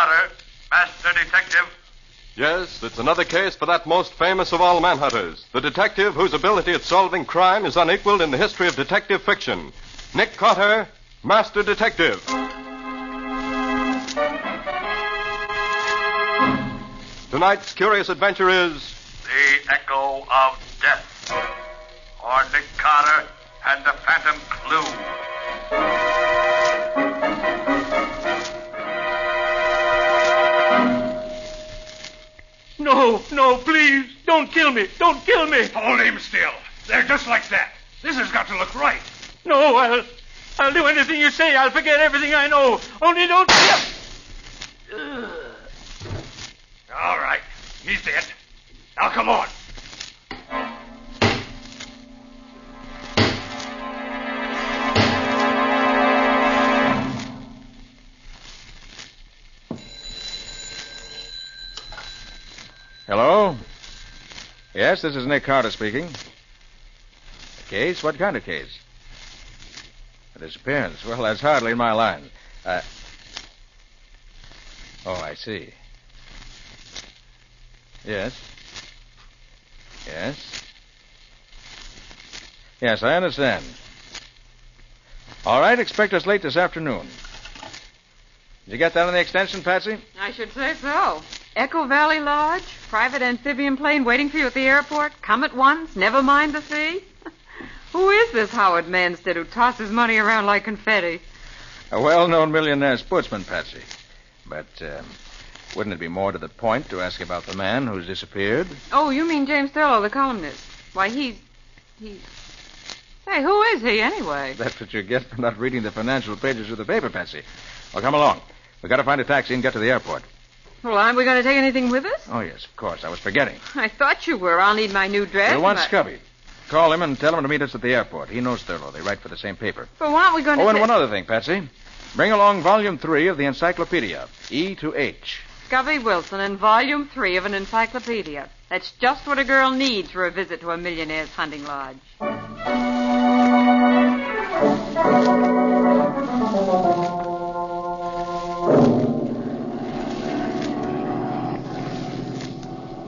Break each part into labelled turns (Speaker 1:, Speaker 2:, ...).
Speaker 1: Carter, Master Detective.
Speaker 2: Yes, it's another case for that most famous of all manhunters, the detective whose ability at solving crime is unequaled in the history of detective fiction. Nick Carter, Master Detective. Tonight's curious adventure is...
Speaker 1: The Echo of Death. Or Nick Carter and the Phantom Clue.
Speaker 3: No, please, don't kill me. Don't kill me.
Speaker 1: Hold him still. They're just like that. This has got to look right.
Speaker 3: No, I'll do anything you say. I'll forget everything I know. Only don't kill.
Speaker 1: All right. He's dead. Now come on.
Speaker 4: Hello? Yes, this is Nick Carter speaking. A case? What kind of case? A disappearance. Well, that's hardly in my line. Oh, I see. Yes. Yes, I understand. All right, expect us late this afternoon. Did you get that on the extension, Patsy?
Speaker 5: I should say so. Echo Valley Lodge, private amphibian plane waiting for you at the airport. Come at once, never mind the sea. Who is this Howard Manstead who tosses money around like confetti?
Speaker 4: A well-known millionaire sportsman, Patsy. But wouldn't it be more to the point to ask about the man who's disappeared?
Speaker 5: Oh, you mean James Thurlow, the columnist. Why, he's... Hey, who is he, anyway?
Speaker 4: That's what you get for not reading the financial pages of the paper, Patsy. Well, come along. We've got to find a taxi and get to the airport.
Speaker 5: Well, aren't we going to take anything with us?
Speaker 4: Oh, yes, of course. I was forgetting.
Speaker 5: I thought you were. I'll need my new dress.
Speaker 4: We'll want Scubby. Call him and tell him to meet us at the airport. He knows Thurlow. They write for the same paper.
Speaker 5: But why aren't we going to...
Speaker 4: Oh, and one other thing, Patsy. Bring along Volume 3 of the Encyclopedia, E to H.
Speaker 5: Scubby Wilson and Volume 3 of an encyclopedia. That's just what a girl needs for a visit to a millionaire's hunting lodge.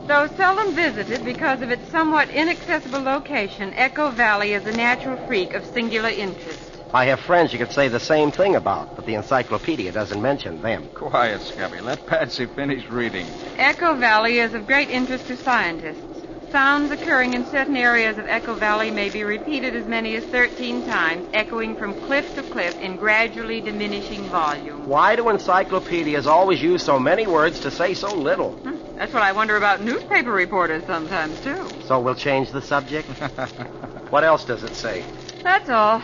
Speaker 5: Though seldom visited because of its somewhat inaccessible location, Echo Valley is a natural freak of singular interest.
Speaker 6: I have friends you could say the same thing about, but the encyclopedia doesn't mention them.
Speaker 4: Quiet, Scubby. Let Patsy finish reading.
Speaker 5: Echo Valley is of great interest to scientists. Sounds occurring in certain areas of Echo Valley may be repeated as many as 13 times, echoing from cliff to cliff in gradually diminishing volume.
Speaker 6: Why do encyclopedias always use so many words to say so little?
Speaker 5: That's what I wonder about newspaper reporters sometimes, too.
Speaker 6: So we'll change the subject? What else does it say?
Speaker 5: That's all.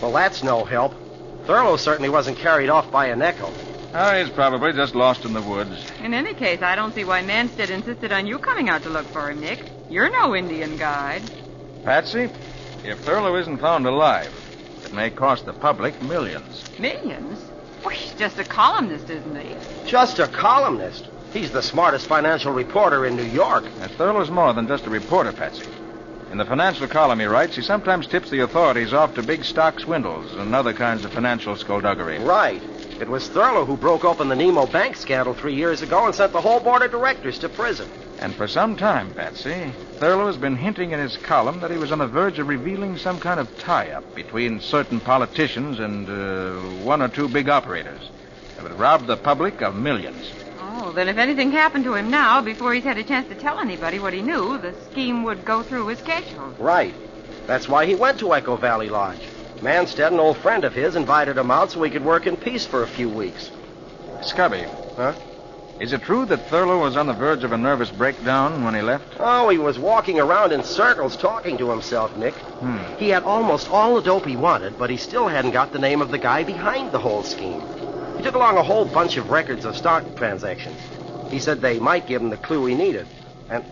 Speaker 6: Well, that's no help. Thurlow certainly wasn't carried off by an echo.
Speaker 4: Oh, he's probably just lost in the woods.
Speaker 5: In any case, I don't see why Manstead insisted on you coming out to look for him, Nick. You're no Indian guide.
Speaker 4: Patsy, if Thurlow isn't found alive, it may cost the public millions.
Speaker 5: Millions? Well, he's just a columnist, isn't he?
Speaker 6: Just a columnist? He's the smartest financial reporter in New York.
Speaker 4: And Thurlow's more than just a reporter, Patsy. In the financial column he writes, he sometimes tips the authorities off to big stock swindles and other kinds of financial skullduggery.
Speaker 6: Right. It was Thurlow who broke open the Nemo Bank scandal 3 years ago and sent the whole board of directors to prison.
Speaker 4: And for some time, Patsy, Thurlow has been hinting in his column that he was on the verge of revealing some kind of tie-up between certain politicians and one or two big operators that would rob the public of millions.
Speaker 5: Oh, then if anything happened to him now, before he's had a chance to tell anybody what he knew, the scheme would go through his schedule.
Speaker 6: Right. That's why he went to Echo Valley Lodge. Manstead, an old friend of his, invited him out so he could work in peace for a few weeks.
Speaker 4: Scubby.
Speaker 6: Huh?
Speaker 4: Is it true that Thurlow was on the verge of a nervous breakdown when he left?
Speaker 6: Oh, he was walking around in circles talking to himself, Nick. He had almost all the dope he wanted, but he still hadn't got the name of the guy behind the whole scheme. He took along a whole bunch of records of stock transactions. He said they might give him the clue he needed. And,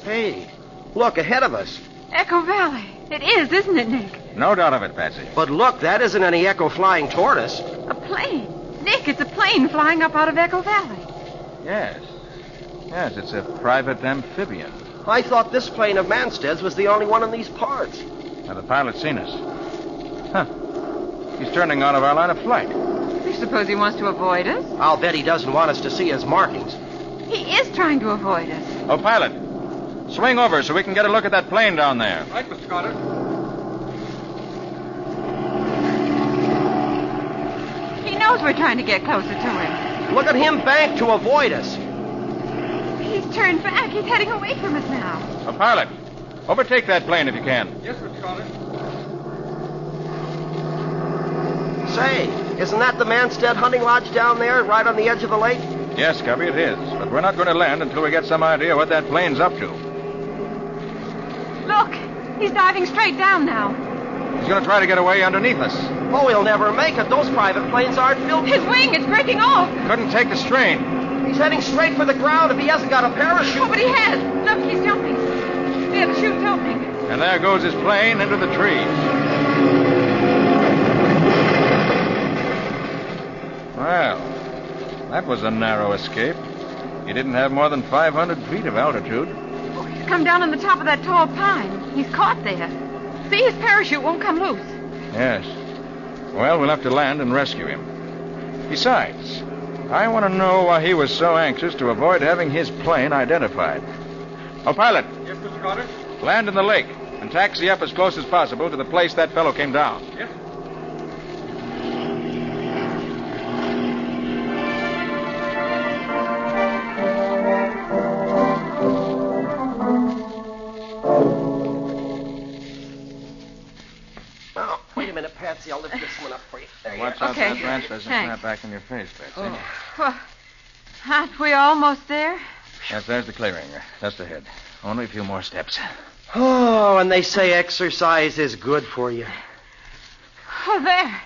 Speaker 6: hey, look, ahead of us.
Speaker 5: Echo Valley. It is, isn't it, Nick?
Speaker 4: No doubt of it, Patsy.
Speaker 6: But look, that isn't any Echo flying toward us.
Speaker 5: A plane. Nick, it's a plane flying up out of Echo Valley.
Speaker 4: Yes. Yes, it's a private amphibian.
Speaker 6: I thought this plane of Manstead's was the only one in these parts.
Speaker 4: Now, the pilot's seen us. Huh. He's turning out of our line of flight.
Speaker 5: suppose he wants to avoid us?
Speaker 6: I'll bet he doesn't want us to see his markings.
Speaker 5: He is trying to avoid us.
Speaker 4: Oh, pilot, swing over so we can get a look at that plane down there.
Speaker 2: Right, Mr. Carter.
Speaker 5: He knows we're trying to get closer to him.
Speaker 6: Look at him bank to avoid us.
Speaker 5: He's turned back. He's heading away from us now.
Speaker 4: Oh, pilot, overtake that plane if you can.
Speaker 2: Yes, Mr. Carter.
Speaker 6: Say, isn't that the Manstead hunting lodge down there, right on the edge of the lake?
Speaker 4: Yes, Cubby, it is. But we're not going to land until we get some idea what that plane's up to.
Speaker 5: Look, he's diving straight down now.
Speaker 4: He's going to try to get away underneath us.
Speaker 6: Oh, he'll never make it. Those private planes aren't built.
Speaker 5: His wing is breaking off.
Speaker 4: Couldn't take the strain.
Speaker 6: He's heading straight for the ground if he hasn't got a parachute.
Speaker 5: Oh, but he has. Look, he's jumping. Yeah, the chute's opening.
Speaker 4: And there goes his plane into the trees. Well, that was a narrow escape. He didn't have more than 500 feet of altitude.
Speaker 5: Oh, he's come down on the top of that tall pine. He's caught there. See, his parachute won't come loose.
Speaker 4: Yes. Well, we'll have to land and rescue him. Besides, I want to know why he was so anxious to avoid having his plane identified. Oh, pilot,
Speaker 2: Yes, Mr. Carter.
Speaker 4: land in the lake and taxi up as close as possible to the place that fellow came down.
Speaker 2: Yes.
Speaker 6: Oh, wait a minute, Patsy. I'll lift this one up for you. There you
Speaker 4: Watch
Speaker 6: are.
Speaker 4: out
Speaker 5: Okay.
Speaker 4: that branch doesn't
Speaker 5: Thanks.
Speaker 4: snap back in your face, Betsy.
Speaker 5: Well, aren't we almost there?
Speaker 4: Yes, there's the clearing. Just ahead. Only a few more steps.
Speaker 6: Oh, and they say exercise is good for you.
Speaker 5: Oh, there.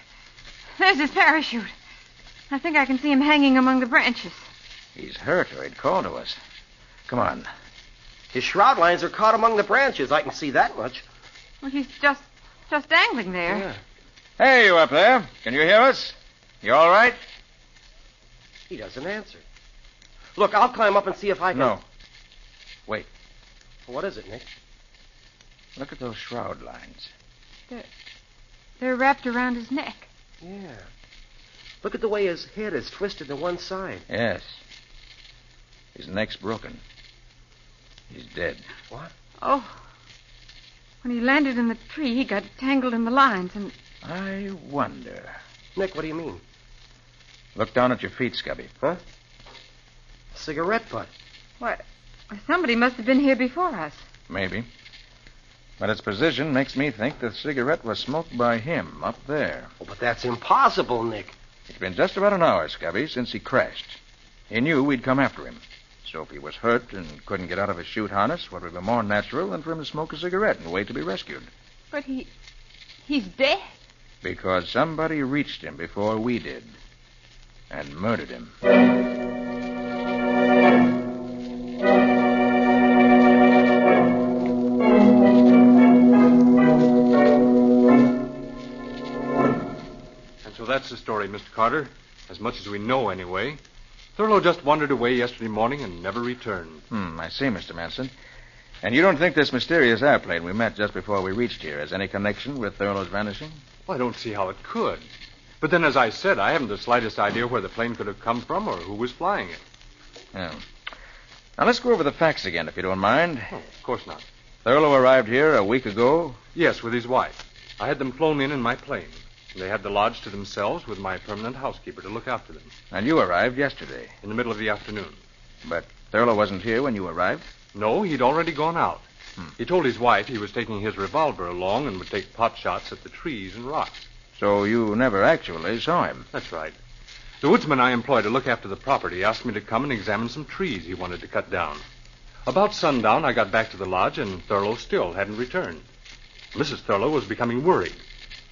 Speaker 5: There's his parachute. I think I can see him hanging among the branches.
Speaker 4: He's hurt or he'd call to us. Come on.
Speaker 6: His shroud lines are caught among the branches. I can see that much.
Speaker 5: Well, he's just dangling there.
Speaker 6: Yeah.
Speaker 4: Hey, you up there. Can you hear us? You all right?
Speaker 6: He doesn't answer. Look, I'll climb up and see if I can...
Speaker 4: No. Wait.
Speaker 6: What is it, Nick?
Speaker 4: Look at those shroud lines.
Speaker 5: They're wrapped around his neck.
Speaker 6: Yeah. Look at the way his head is twisted to one side.
Speaker 4: Yes. His neck's broken. He's dead.
Speaker 6: What?
Speaker 5: Oh. When he landed in the tree, he got tangled in the lines and...
Speaker 4: I wonder.
Speaker 6: Nick, what do you mean?
Speaker 4: Look down at your feet, Scubby.
Speaker 6: Huh? Cigarette butt.
Speaker 5: What? Somebody must have been here before us.
Speaker 4: Maybe. But its position makes me think the cigarette was smoked by him up there.
Speaker 6: Oh, but that's impossible, Nick.
Speaker 4: It's been just about an hour, Scubby, since he crashed. He knew we'd come after him. So if he was hurt and couldn't get out of his chute harness, what would be more natural than for him to smoke a cigarette and wait to be rescued?
Speaker 5: But he's dead.
Speaker 4: Because somebody reached him before we did. And murdered him.
Speaker 2: And so that's the story, Mr. Carter. As much as we know, anyway. Thurlow just wandered away yesterday morning and never returned.
Speaker 4: I see, Mr. Manson. And you don't think this mysterious airplane we met just before we reached here has any connection with Thurlow's vanishing?
Speaker 2: Well, I don't see how it could. But then, as I said, I haven't the slightest idea where the plane could have come from or who was flying it.
Speaker 4: Yeah. Now, let's go over the facts again, if you don't mind.
Speaker 2: Oh, of course not.
Speaker 4: Thurlow arrived here a week ago.
Speaker 2: Yes, with his wife. I had them flown in my plane. They had the lodge to themselves with my permanent housekeeper to look after them.
Speaker 4: And you arrived yesterday.
Speaker 2: In the middle of the afternoon.
Speaker 4: But Thurlow wasn't here when you arrived?
Speaker 2: No, he'd already gone out. He told his wife he was taking his revolver along and would take pot shots at the trees and rocks.
Speaker 4: So you never actually saw him?
Speaker 2: That's right. The woodsman I employ to look after the property asked me to come and examine some trees he wanted to cut down. About sundown, I got back to the lodge, and Thurlow still hadn't returned. Mrs. Thurlow was becoming worried.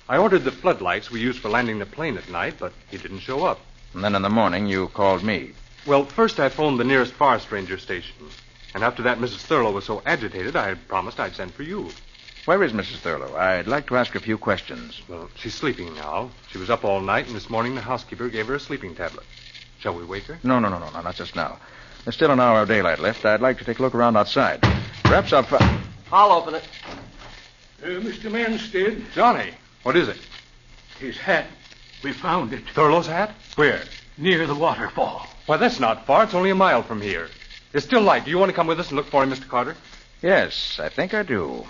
Speaker 2: I ordered the floodlights we use for landing the plane at night, but he didn't show up.
Speaker 4: And then in the morning, you called me.
Speaker 2: Well, first I phoned the nearest forest ranger station. And after that, Mrs. Thurlow was so agitated, I had promised I'd send for you.
Speaker 4: Where is Mrs. Thurlow? I'd like to ask her a few questions.
Speaker 2: Well, she's sleeping now. She was up all night, and this morning the housekeeper gave her a sleeping tablet. Shall we wake her?
Speaker 4: No, not just now. There's still an hour of daylight left. I'd like to take a look around outside. Perhaps
Speaker 6: I'll open it.
Speaker 3: Mr. Manstead,
Speaker 2: Johnny, what is it?
Speaker 3: his hat. We found it
Speaker 2: Thurlow's hat? Where?
Speaker 3: near the waterfall.
Speaker 2: Why, that's not far. It's only a mile from here. It's still light. Do you want to come with us and look for him, Mr. Carter?
Speaker 4: Yes, I think I do.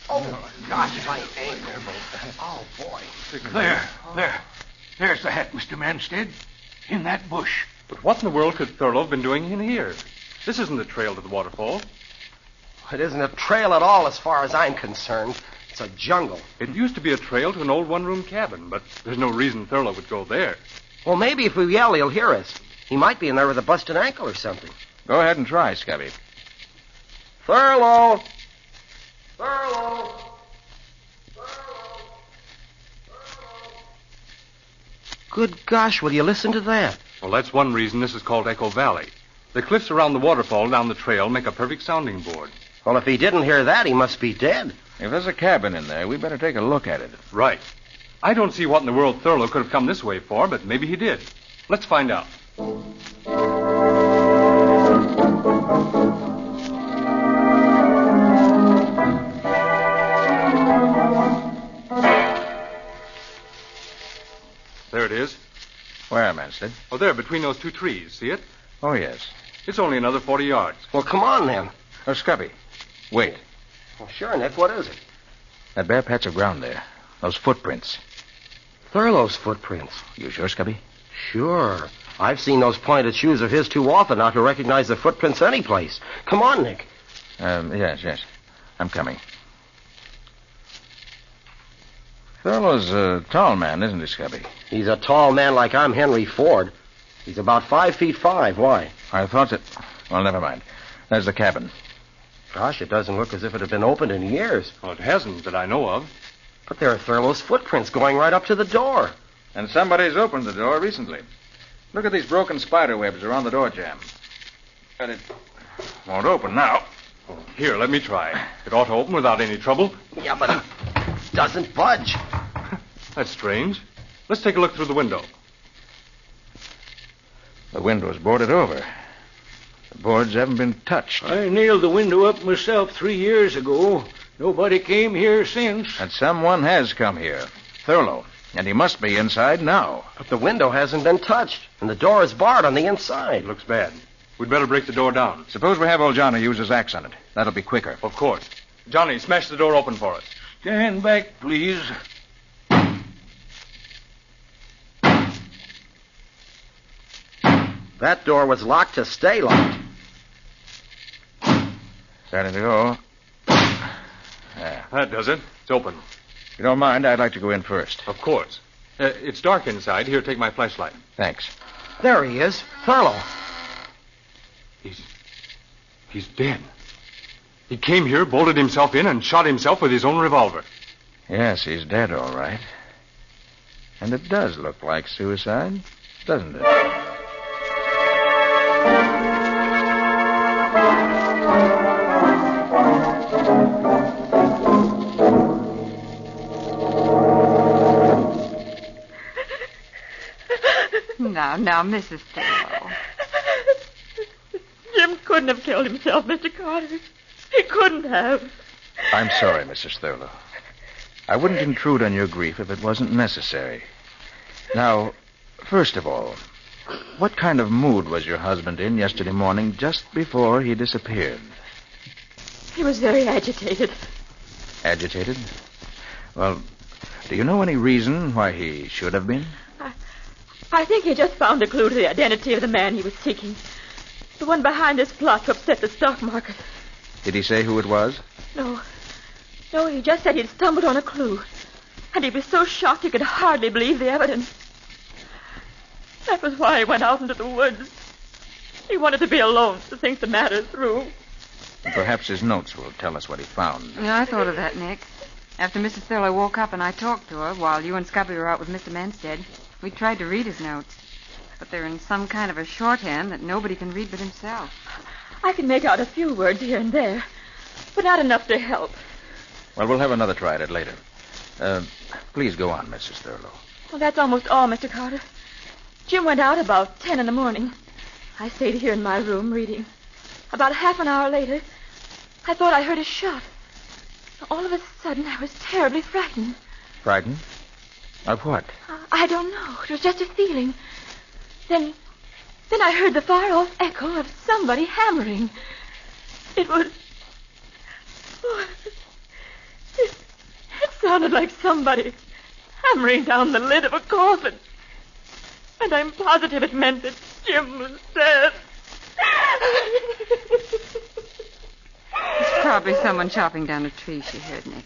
Speaker 6: Oh, gosh, my ankle. Oh, boy.
Speaker 3: There's the hat, Mr. Manstead. In that bush.
Speaker 2: But what in the world could Thurlow have been doing in here? This isn't the trail to the waterfall.
Speaker 6: It isn't a trail at all as far as I'm concerned. It's a jungle.
Speaker 2: It used to be a trail to an old one-room cabin, but there's no reason Thurlow would go there.
Speaker 6: Well, maybe if we yell, he'll hear us. He might be in there with a busted ankle or something.
Speaker 4: Go ahead and try, Scubby.
Speaker 6: Thurlow! Thurlow! Good gosh, will you listen to that?
Speaker 2: Well, that's one reason this is called Echo Valley. The cliffs around the waterfall down the trail make a perfect sounding board.
Speaker 6: Well, if he didn't hear that, he must be dead.
Speaker 4: If there's a cabin in there, we better take a look at it.
Speaker 2: Right. I don't see what in the world Thurlow could have come this way for, but maybe he did. Let's find out. There it is.
Speaker 4: Where, Manstead?
Speaker 2: Oh, there, between those two trees. See it?
Speaker 4: Oh, yes.
Speaker 2: It's only another 40 yards.
Speaker 6: Well, come on, then.
Speaker 4: Oh, Scubby. Wait.
Speaker 6: Well, sure, Nick, what is it?
Speaker 4: That bare patch of ground there. Those footprints.
Speaker 6: Thurlow's footprints.
Speaker 4: You sure, Scubby?
Speaker 6: Sure. I've seen those pointed shoes of his too often not to recognize the footprints anyplace. Come on, Nick.
Speaker 4: Yes. I'm coming. Thurlow's a tall man, isn't he, Scubby?
Speaker 6: He's a tall man like I'm Henry Ford. He's about 5'5". Why?
Speaker 4: I thought that... Well, never mind. There's the cabin.
Speaker 6: Gosh, it doesn't look as if it had been opened in years.
Speaker 2: Well, it hasn't that I know of.
Speaker 6: But there are Thurlow's footprints going right up to the door.
Speaker 4: And somebody's opened the door recently. Look at these broken spider webs around the door jamb. But it won't open now.
Speaker 2: Oh, here, let me try. It ought to open without any trouble.
Speaker 6: Yeah, but it doesn't budge.
Speaker 2: That's strange. Let's take a look through the window.
Speaker 4: The window's boarded over. The boards haven't been touched.
Speaker 3: I nailed the window up myself 3 years ago. Nobody came here since.
Speaker 4: And someone has come here. Thurlow. And he must be inside now.
Speaker 6: But the window hasn't been touched, and the door is barred on the inside.
Speaker 2: It looks bad. We'd better break the door down.
Speaker 4: Suppose we have old Johnny use his axe on it. That'll be quicker.
Speaker 2: Of course. Johnny, smash the door open for us.
Speaker 3: Stand back, please.
Speaker 6: That door was locked to stay locked.
Speaker 4: Starting to go. There.
Speaker 2: That does it. It's open.
Speaker 4: If you don't mind, I'd like to go in first.
Speaker 2: Of course. It's dark inside. Here, take my flashlight.
Speaker 4: Thanks.
Speaker 6: There he is. Thurlow.
Speaker 2: He's dead. He came here, bolted himself in, and shot himself with his own revolver.
Speaker 4: Yes, he's dead, all right. And it does look like suicide, doesn't it?
Speaker 5: Now, Mrs. Thurlow.
Speaker 7: Jim couldn't have killed himself, Mr. Carter. He couldn't have.
Speaker 4: I'm sorry, Mrs. Thurlow. I wouldn't intrude on your grief if it wasn't necessary. Now, first of all, what kind of mood was your husband in yesterday morning just before he disappeared?
Speaker 7: He was very agitated.
Speaker 4: Agitated? Well, do you know any reason why he should have been?
Speaker 7: I think he just found a clue to the identity of the man he was seeking. The one behind this plot to upset the stock market.
Speaker 4: Did he say who it was?
Speaker 7: No, he just said he'd stumbled on a clue. And he was so shocked he could hardly believe the evidence. That was why he went out into the woods. He wanted to be alone to think the matter through.
Speaker 4: Perhaps his notes will tell us what he found.
Speaker 5: Yeah, I thought of that, Nick. After Mrs. Thurlow woke up and I talked to her while you and Scubby were out with Mr. Manstead, we tried to read his notes. But they're in some kind of a shorthand that nobody can read but himself.
Speaker 7: I can make out a few words here and there, but not enough to help.
Speaker 4: Well, we'll have another try at it later. Please go on, Mrs. Thurlow.
Speaker 7: Well, that's almost all, Mr. Carter. Jim went out about 10 in the morning. I stayed here in my room reading. About half an hour later, I thought I heard a shot. All of a sudden, I was terribly frightened.
Speaker 4: Frightened? Of what?
Speaker 7: I don't know. It was just a feeling. Then I heard the far-off echo of somebody hammering. It was... Oh, it sounded like somebody hammering down the lid of a coffin. And I'm positive it meant that Jim was dead.
Speaker 5: It's probably someone chopping down a tree, she heard, Nick.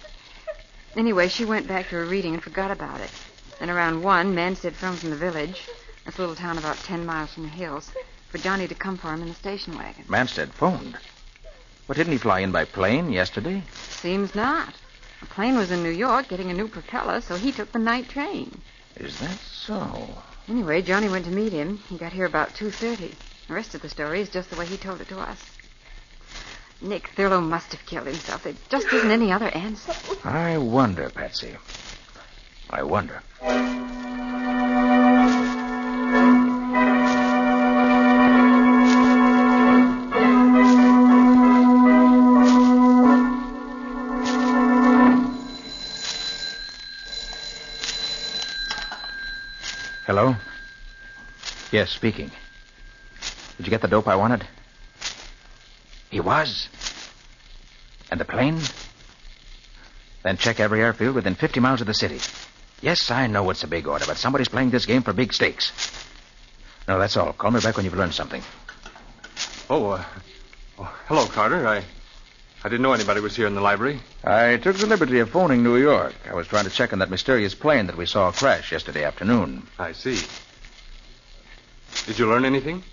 Speaker 5: Anyway, she went back to her reading and forgot about it. Then around 1, Manstead phoned from the village, this little town about 10 miles from the hills, for Johnny to come for him in the station wagon.
Speaker 4: Manstead phoned. But didn't he fly in by plane yesterday?
Speaker 5: Seems not. The plane was in New York getting a new propeller, so he took the night train.
Speaker 4: Is that so?
Speaker 5: Anyway, Johnny went to meet him. He got here about 2:30. The rest of the story is just the way he told it to us. Nick Thurlow must have killed himself. There just isn't any other answer.
Speaker 4: I wonder, Patsy. I wonder. Hello? Yes, speaking. Did you get the dope I wanted? He was? And the plane? Then check every airfield within 50 miles of the city. Yes, I know it's a big order, but somebody's playing this game for big stakes. No, that's all. Call me back when you've learned something.
Speaker 2: Hello, Carter. I didn't know anybody was here in the library.
Speaker 4: I took the liberty of phoning New York. I was trying to check on that mysterious plane that we saw crash yesterday afternoon.
Speaker 2: I see. Did you learn anything?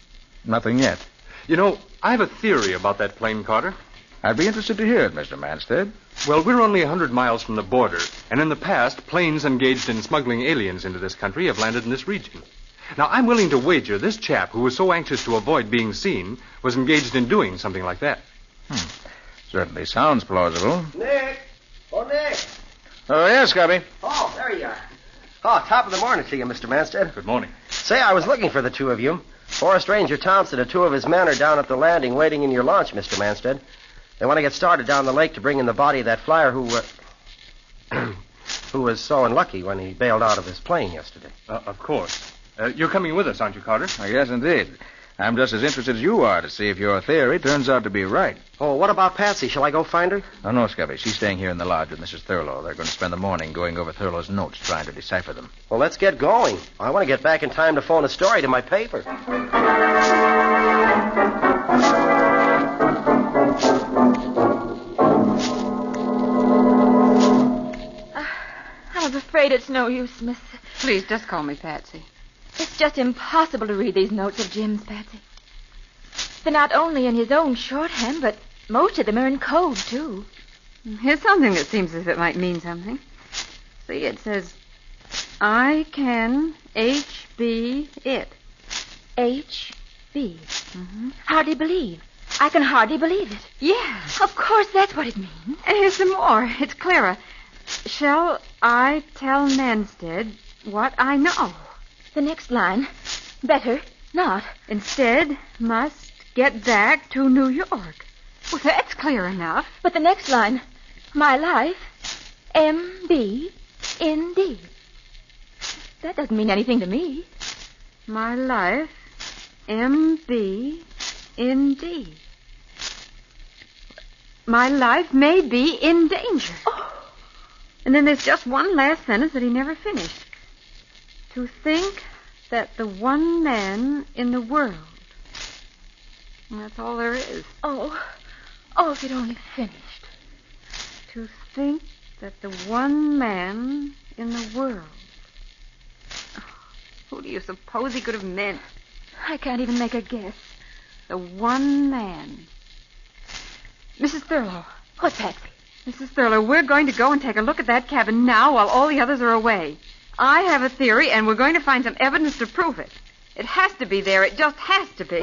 Speaker 4: Nothing yet.
Speaker 2: You know, I have a theory about that plane, Carter.
Speaker 4: I'd be interested to hear it, Mr. Manstead.
Speaker 2: Well, we're only 100 miles from the border, and in the past, planes engaged in smuggling aliens into this country have landed in this region. Now, I'm willing to wager this chap, who was so anxious to avoid being seen, was engaged in doing something like that.
Speaker 4: Certainly sounds plausible.
Speaker 6: Nick! Oh, Nick!
Speaker 4: Oh, yes, Cubby.
Speaker 6: Oh, there you are. Oh, top of the morning to you, Mr. Manstead.
Speaker 2: Good morning.
Speaker 6: Say, I was looking for the two of you. Forest Ranger Thompson and 2 of his men are down at the landing waiting in your launch, Mr. Manstead. They want to get started down the lake to bring in the body of that flyer who was so unlucky when he bailed out of his plane yesterday.
Speaker 2: Of course. You're coming with us, aren't you, Carter?
Speaker 4: Yes, indeed. I'm just as interested as you are to see if your theory turns out to be right.
Speaker 6: Oh, what about Patsy? Shall I go find her?
Speaker 4: Oh, no, Scubby. She's staying here in the lodge with Mrs. Thurlow. They're going to spend the morning going over Thurlow's notes, trying to decipher them.
Speaker 6: Well, let's get going. I want to get back in time to phone a story to my paper.
Speaker 7: I'm afraid it's no use, Miss.
Speaker 5: Please, just call me Patsy.
Speaker 7: It's just impossible to read these notes of Jim's, Patsy. They're not only in his own shorthand, but most of them are in code, too.
Speaker 5: Here's something that seems as if it might mean something. See, it says, I can HB it.
Speaker 7: HB. Hardly believe. I can hardly believe it.
Speaker 5: Yes.
Speaker 7: Of course, that's what it means.
Speaker 5: And here's some more. It's clearer. Shall I tell Manstead what I know?
Speaker 7: The next line. Better not.
Speaker 5: Instead, must get back to New York. Well, that's clear enough.
Speaker 7: But the next line. My life, MB, ND. That doesn't mean anything to me.
Speaker 5: My life, MB, ND. My life may be in danger.
Speaker 7: Oh.
Speaker 5: And then there's just one last sentence that he never finished. To think that the one man in the world. And that's all there is.
Speaker 7: Oh, if it only finished.
Speaker 5: To think that the one man in the world. Oh, who do you suppose he could have meant?
Speaker 7: I can't even make a guess.
Speaker 5: The one man. Mrs. Thurlow.
Speaker 7: What's Patsy?
Speaker 5: Mrs. Thurlow, we're going to go and take a look at that cabin now while all the others are away. I have a theory, and we're going to find some evidence to prove it. It has to be there. It just has to be.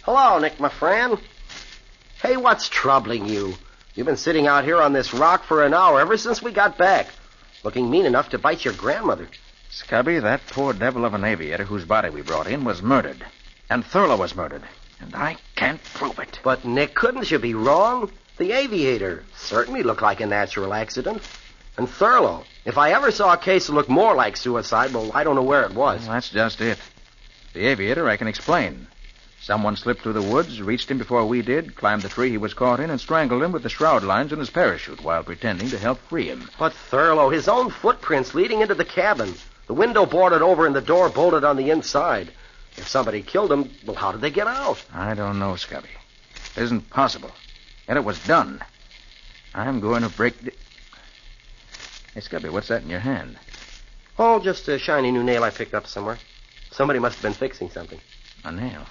Speaker 6: Hello, Nick, my friend. Hey, what's troubling you? You've been sitting out here on this rock for an hour ever since we got back, looking mean enough to bite your grandmother.
Speaker 4: Scubby, that poor devil of an aviator whose body we brought in was murdered. And Thurlow was murdered. And I can't prove it.
Speaker 6: But, Nick, couldn't you be wrong? The aviator certainly looked like a natural accident. And Thurlow, if I ever saw a case that looked more like suicide, well, I don't know where it was.
Speaker 4: Well, that's just it. The aviator I can explain. Someone slipped through the woods, reached him before we did, climbed the tree he was caught in, and strangled him with the shroud lines in his parachute while pretending to help free him.
Speaker 6: But Thurlow, his own footprints leading into the cabin. The window boarded over and the door bolted on the inside. If somebody killed him, well, how did they get out?
Speaker 4: I don't know, Scubby. It isn't possible. And it was done. I'm going to break the... Hey, Scubby, what's that in your hand?
Speaker 6: Oh, just a shiny new nail I picked up somewhere. Somebody must have been fixing something.
Speaker 4: A nail.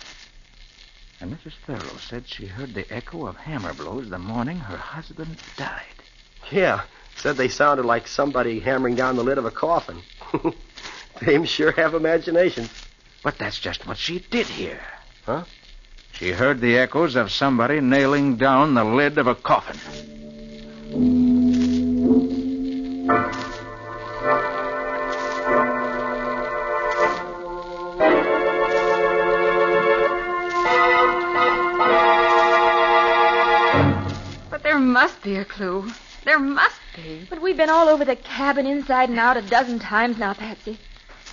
Speaker 4: And Mrs. Thurlow said she heard the echo of hammer blows the morning her husband died.
Speaker 6: Yeah, said they sounded like somebody hammering down the lid of a coffin. They sure have imaginations.
Speaker 4: But that's just what she did hear.
Speaker 6: Huh?
Speaker 4: She heard the echoes of somebody nailing down the lid of a coffin.
Speaker 5: But there must be a clue. There must be.
Speaker 7: But we've been all over the cabin inside and out a dozen times now, Patsy.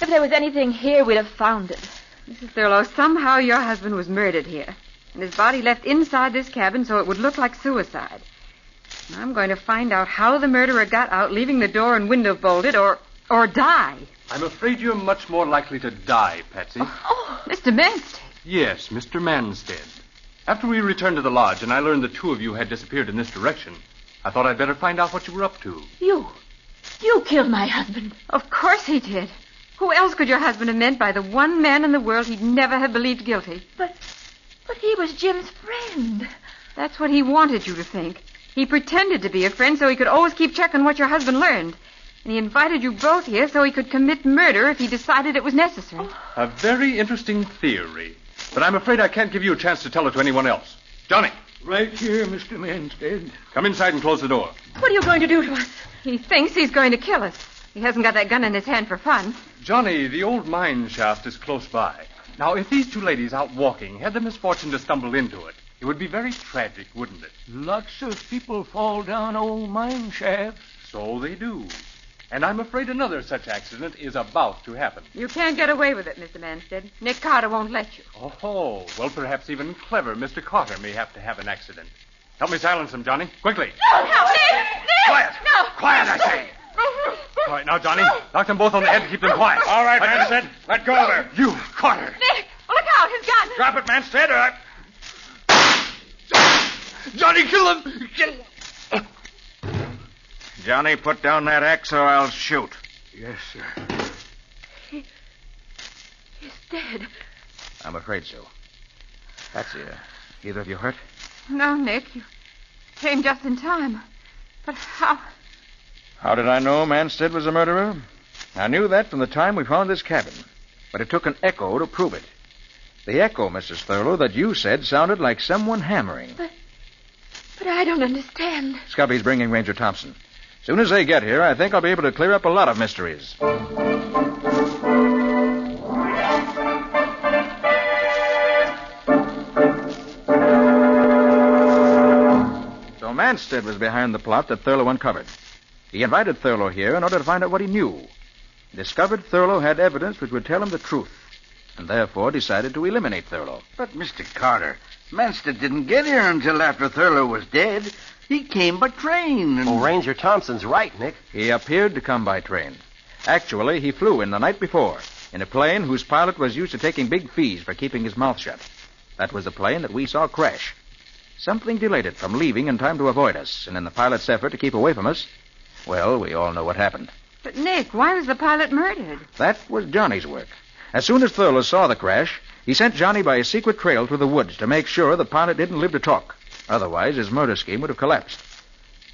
Speaker 7: If there was anything here, we'd have found it.
Speaker 5: Mrs. Thurlow, somehow your husband was murdered here, and his body left inside this cabin so it would look like suicide. And I'm going to find out how the murderer got out, leaving the door and window bolted, or die.
Speaker 2: I'm afraid you're much more likely to die, Patsy.
Speaker 5: Oh, Mr. Manstead.
Speaker 2: Yes, Mr. Manstead. After we returned to the lodge and I learned the two of you had disappeared in this direction, I thought I'd better find out what you were up to.
Speaker 7: You killed my husband.
Speaker 5: Of course he did. Who else could your husband have meant by the one man in the world he'd never have believed guilty?
Speaker 7: But he was Jim's friend.
Speaker 5: That's what he wanted you to think. He pretended to be a friend so he could always keep checking what your husband learned. And he invited you both here so he could commit murder if he decided it was necessary.
Speaker 2: A very interesting theory. But I'm afraid I can't give you a chance to tell it to anyone else. Johnny.
Speaker 3: Right here, Mr. Manstead.
Speaker 2: Come inside and close the door.
Speaker 7: What are you going to do to us?
Speaker 5: He thinks he's going to kill us. He hasn't got that gun in his hand for fun.
Speaker 2: Johnny, the old mine shaft is close by. Now, if these two ladies out walking had the misfortune to stumble into it, it would be very tragic, wouldn't it?
Speaker 3: Lots of people fall down old mine shafts.
Speaker 2: So they do. And I'm afraid another such accident is about to happen.
Speaker 5: You can't get away with it, Mr. Manstead. Nick Carter won't let you.
Speaker 2: Oh, well, perhaps even clever Mr. Carter may have to have an accident. Help me silence him, Johnny. Quickly.
Speaker 7: No, Nick!
Speaker 2: Quiet!
Speaker 7: No!
Speaker 2: Quiet, I say! All right, now, Johnny, knock them both on the head to keep them quiet.
Speaker 1: All right, Manstead. Let go of her.
Speaker 2: You, Carter.
Speaker 5: Nick, look out, his gun.
Speaker 1: Drop it, Manstead, or...
Speaker 2: Johnny, kill him! Kill him!
Speaker 4: Johnny, put down that axe or I'll shoot.
Speaker 3: Yes, sir.
Speaker 7: He's dead.
Speaker 4: I'm afraid so. Patsy, either of you hurt?
Speaker 5: No, Nick, you came just in time. But how...
Speaker 4: How did I know Manstead was a murderer? I knew that from the time we found this cabin. But it took an echo to prove it. The echo, Mrs. Thurlow, that you said sounded like someone hammering.
Speaker 7: But I don't understand.
Speaker 4: Scubby's bringing Ranger Thompson. As soon as they get here, I think I'll be able to clear up a lot of mysteries. So Manstead was behind the plot that Thurlow uncovered. He invited Thurlow here in order to find out what he knew. He discovered Thurlow had evidence which would tell him the truth, and therefore decided to eliminate Thurlow.
Speaker 8: But, Mr. Carter, Manstead didn't get here until after Thurlow was dead. He came by train. And...
Speaker 6: Oh, Ranger Thompson's right, Nick.
Speaker 4: He appeared to come by train. Actually, he flew in the night before, in a plane whose pilot was used to taking big fees for keeping his mouth shut. That was the plane that we saw crash. Something delayed it from leaving in time to avoid us, and in the pilot's effort to keep away from us, well, we all know what happened.
Speaker 5: But, Nick, why was the pilot murdered?
Speaker 4: That was Johnny's work. As soon as Thurlow saw the crash, he sent Johnny by a secret trail through the woods to make sure the pilot didn't live to talk. Otherwise, his murder scheme would have collapsed.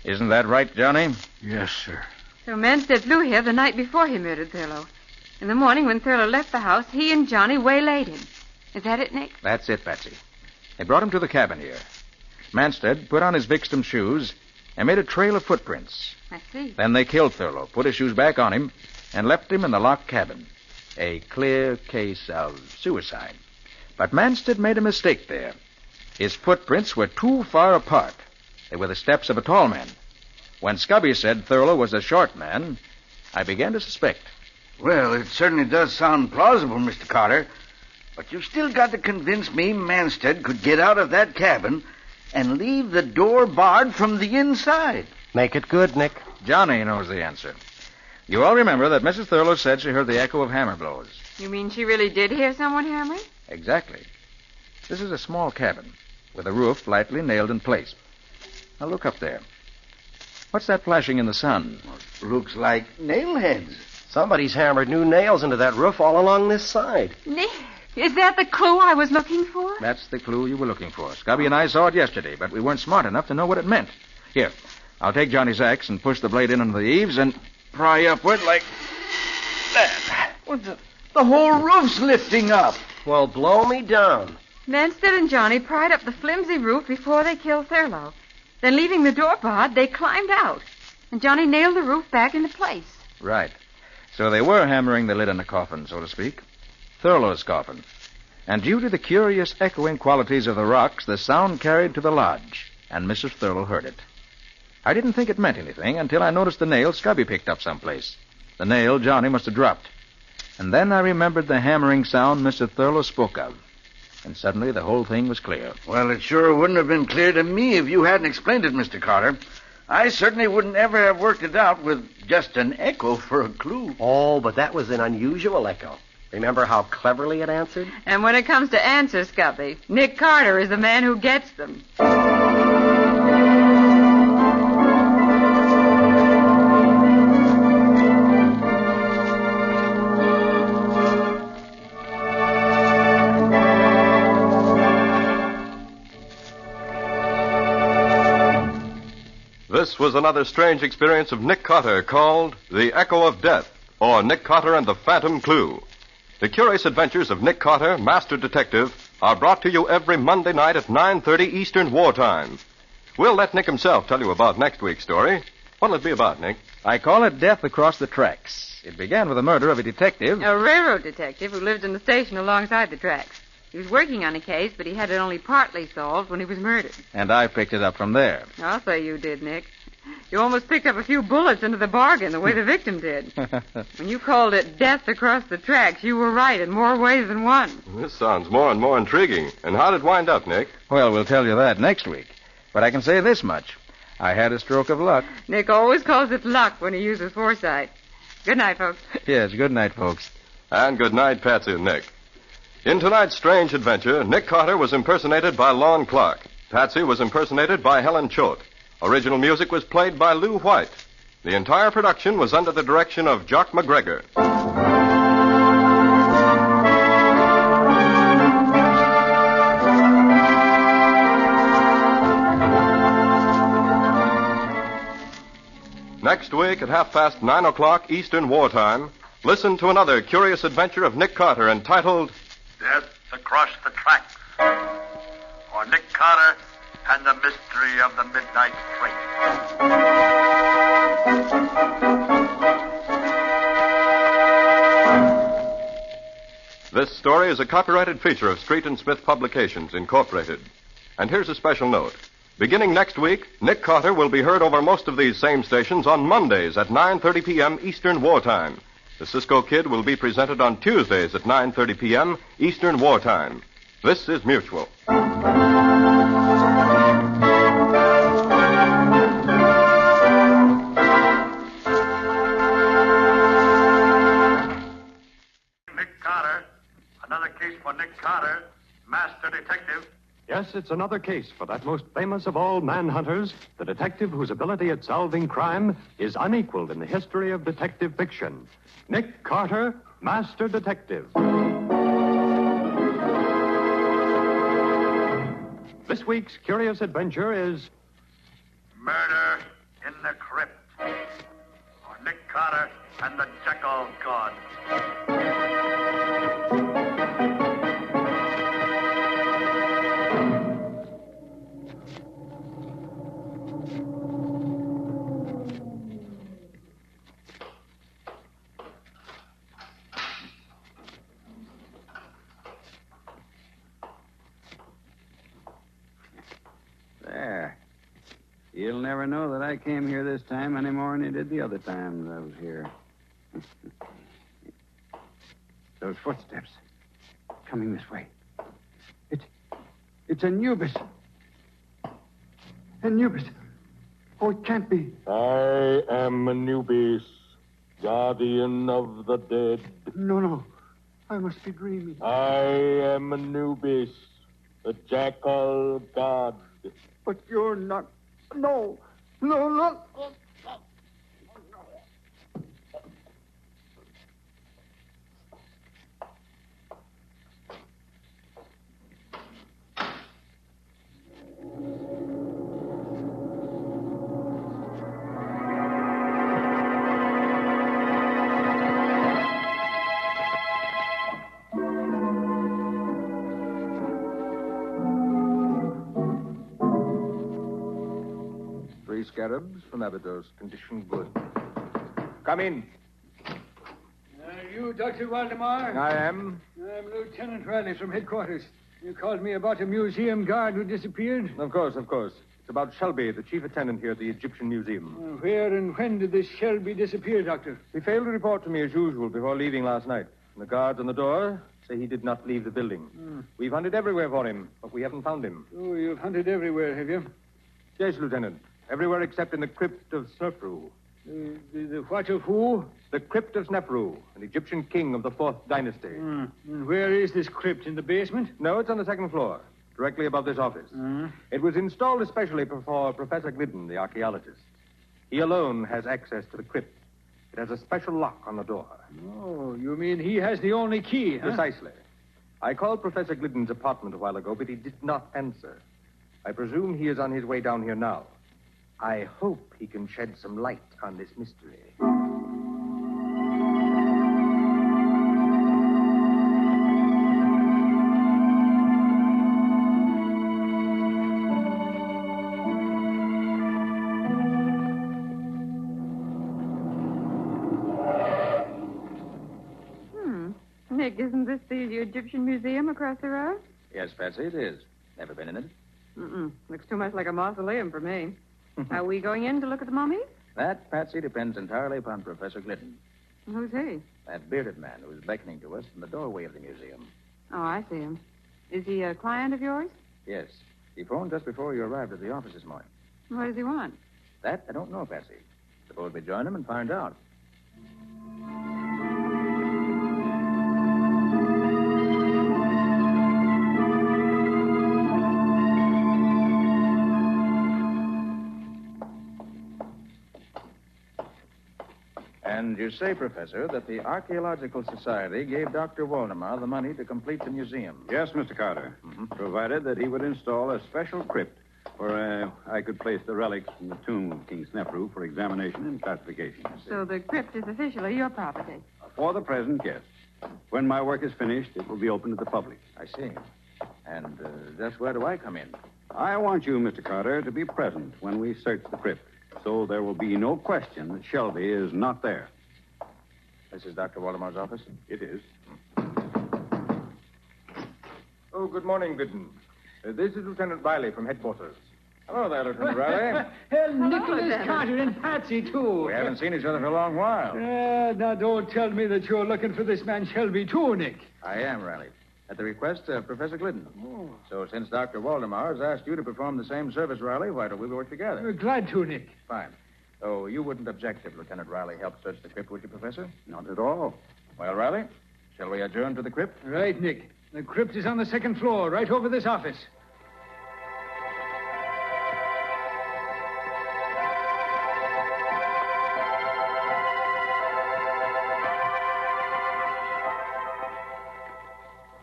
Speaker 4: Isn't that right, Johnny?
Speaker 3: Yes, sir.
Speaker 5: So Manstead flew here the night before he murdered Thurlow. In the morning, when Thurlow left the house, he and Johnny waylaid him. Is that it, Nick?
Speaker 4: That's it, Patsy. They brought him to the cabin here. Manstead put on his victim's shoes and made a trail of footprints.
Speaker 5: I see.
Speaker 4: Then they killed Thurlow, put his shoes back on him, and left him in the locked cabin. A clear case of suicide. But Manstead made a mistake there. His footprints were too far apart. They were the steps of a tall man. When Scubby said Thurlow was a short man, I began to suspect.
Speaker 8: Well, it certainly does sound plausible, Mr. Carter. But you've still got to convince me Manstead could get out of that cabin and leave the door barred from the inside.
Speaker 6: Make it good, Nick.
Speaker 4: Johnny knows the answer. You all remember that Mrs. Thurlow said she heard the echo of hammer blows.
Speaker 5: You mean she really did hear someone hammering?
Speaker 4: Exactly. This is a small cabin with a roof lightly nailed in place. Now look up there. What's that flashing in the sun?
Speaker 8: Looks like nail heads.
Speaker 6: Somebody's hammered new nails into that roof all along this side.
Speaker 5: Nick, is that the clue I was looking for?
Speaker 4: That's the clue you were looking for. Scubby and I saw it yesterday, but we weren't smart enough to know what it meant. Here, I'll take Johnny's axe and push the blade in under the eaves and pry upward like that.
Speaker 8: Well, the whole roof's lifting up.
Speaker 6: Well, blow me down.
Speaker 5: Manstead and Johnny pried up the flimsy roof before they killed Thurlow. Then, leaving the door barred, they climbed out. And Johnny nailed the roof back into place.
Speaker 4: Right. So they were hammering the lid on the coffin, so to speak. Thurlow's coffin. And due to the curious echoing qualities of the rocks, the sound carried to the lodge, and Mrs. Thurlow heard it. I didn't think it meant anything until I noticed the nail Scubby picked up someplace. The nail Johnny must have dropped. And then I remembered the hammering sound Mr. Thurlow spoke of. And suddenly the whole thing was clear.
Speaker 8: Well, it sure wouldn't have been clear to me if you hadn't explained it, Mr. Carter. I certainly wouldn't ever have worked it out with just an echo for a clue.
Speaker 6: Oh, but that was an unusual echo. Remember how cleverly it answered?
Speaker 5: And when it comes to answers, Scubby, Nick Carter is the man who gets them.
Speaker 9: This was another strange experience of Nick Carter called The Echo of Death, or Nick Carter and the Phantom Clue. The curious adventures of Nick Carter, Master Detective, are brought to you every Monday night at 9:30 Eastern Wartime. We'll let Nick himself tell you about next week's story. What'll it be about, Nick?
Speaker 4: I call it Death Across the Tracks. It began with the murder of a detective.
Speaker 5: A railroad detective who lived in the station alongside the tracks. He was working on a case, but he had it only partly solved when he was murdered.
Speaker 4: And I picked it up from there.
Speaker 5: I'll say you did, Nick. You almost picked up a few bullets into the bargain, the way the victim did. When you called it Death Across the Tracks, you were right in more ways than one.
Speaker 9: This sounds more and more intriguing. And how did it wind up, Nick?
Speaker 4: Well, we'll tell you that next week. But I can say this much. I had a stroke of luck.
Speaker 5: Nick always calls it luck when he uses foresight. Good night, folks.
Speaker 4: Yes, good night, folks.
Speaker 9: And good night, Patsy and Nick. In tonight's strange adventure, Nick Carter was impersonated by Lon Clark. Patsy was impersonated by Helen Choate. Original music was played by Lou White. The entire production was under the direction of Jock McGregor. Next week at 9:30 Eastern Wartime, listen to another curious adventure of Nick Carter entitled
Speaker 1: Death Across the Tracks, or Nick Carter and the Mystery of the Midnight Train.
Speaker 9: This story is a copyrighted feature of Street and Smith Publications, Incorporated. And here's a special note. Beginning next week, Nick Carter will be heard over most of these same stations on Mondays at 9:30 p.m. Eastern Wartime. The Cisco Kid will be presented on Tuesdays at 9:30 p.m. Eastern Wartime. This is Mutual.
Speaker 1: Nick Carter. Another case for Nick Carter, Master Detective.
Speaker 2: Yes, it's another case for that most famous of all manhunters, the detective whose ability at solving crime is unequaled in the history of detective fiction. Nick Carter, Master Detective. This week's curious adventure is
Speaker 1: Murder in the Crypt, or Nick Carter and the Jackal God.
Speaker 10: He'll never know that I came here this time any more than he did the other times I was here. Those footsteps. Coming this way. It's Anubis. Anubis. Oh, it can't be.
Speaker 11: I am Anubis, guardian of the dead.
Speaker 10: No. I must be dreaming.
Speaker 11: I am Anubis, the jackal god.
Speaker 10: But you're not. No. No.
Speaker 2: Scarabs from Abydos. Condition good. Come in.
Speaker 12: Are you Dr. Waldemar?
Speaker 2: I am.
Speaker 12: I'm Lieutenant Riley from headquarters. You called me about a museum guard who disappeared?
Speaker 2: Of course. It's about Shelby, the chief attendant here at the Egyptian Museum.
Speaker 12: Where and when did this Shelby disappear, Doctor?
Speaker 2: He failed to report to me as usual before leaving last night. And the guards on the door say he did not leave the building. We've hunted everywhere for him, but we haven't found him.
Speaker 12: Oh, you've hunted everywhere, have you?
Speaker 2: Yes, Lieutenant. Everywhere except in the crypt of Snefru.
Speaker 12: The what of who?
Speaker 2: The crypt of Snefru, an Egyptian king of the 4th dynasty.
Speaker 12: And where is this crypt? In the basement?
Speaker 2: No, it's on the 2nd floor, directly above this office. It was installed especially for Professor Glidden, the archaeologist. He alone has access to the crypt. It has a special lock on the door.
Speaker 12: Oh, you mean he has the only key, huh?
Speaker 2: Precisely. I called Professor Glidden's apartment a while ago, but he did not answer. I presume he is on his way down here now. I hope he can shed some light on this mystery.
Speaker 5: Nick, isn't this the Egyptian Museum across the road?
Speaker 4: Yes, Patsy, it is. Never been in it?
Speaker 5: Looks too much like a mausoleum for me. Are we going in to look at the mummies?
Speaker 4: That, Patsy, depends entirely upon Professor Glidden.
Speaker 5: Who's he?
Speaker 4: That bearded man who is beckoning to us from the doorway of the museum.
Speaker 5: Oh, I see him. Is he a client of yours?
Speaker 4: Yes. He phoned just before you arrived at the office this morning.
Speaker 5: What does he want?
Speaker 4: That I don't know, Patsy. Suppose we join him and find out. And you say, Professor, that the Archaeological Society gave Dr. Waldemar the money to complete the museum.
Speaker 10: Yes, Mr. Carter. Provided that he would install a special crypt where I could place the relics from the tomb of King Snefru for examination and classification.
Speaker 5: So the crypt is officially your property?
Speaker 10: For the present, yes. When my work is finished, it will be open to the public.
Speaker 4: I see. And just where do I come in?
Speaker 10: I want you, Mr. Carter, to be present when we search the crypt, so there will be no question that Shelby is not there.
Speaker 4: This is Dr. Waldemar's office?
Speaker 10: It is.
Speaker 2: Oh, good morning, Glidden. This is Lieutenant Riley from headquarters. Hello there, Lieutenant Riley.
Speaker 12: Nicholas Carter and Patsy, too.
Speaker 4: We haven't seen each other for a long while.
Speaker 12: Now, don't tell me that you're looking for this man Shelby, too, Nick.
Speaker 4: I am, Riley. At the request of Professor Glidden. Oh. So since Dr. Waldemar has asked you to perform the same service, Riley, why don't we work together?
Speaker 12: Glad to, Nick.
Speaker 4: Fine. Oh, you wouldn't object if Lieutenant Riley helped search the crypt, would you, Professor?
Speaker 10: Not at all.
Speaker 4: Well, Riley, shall we adjourn to the crypt?
Speaker 12: Right, Nick. The crypt is on the 2nd floor, right over this office.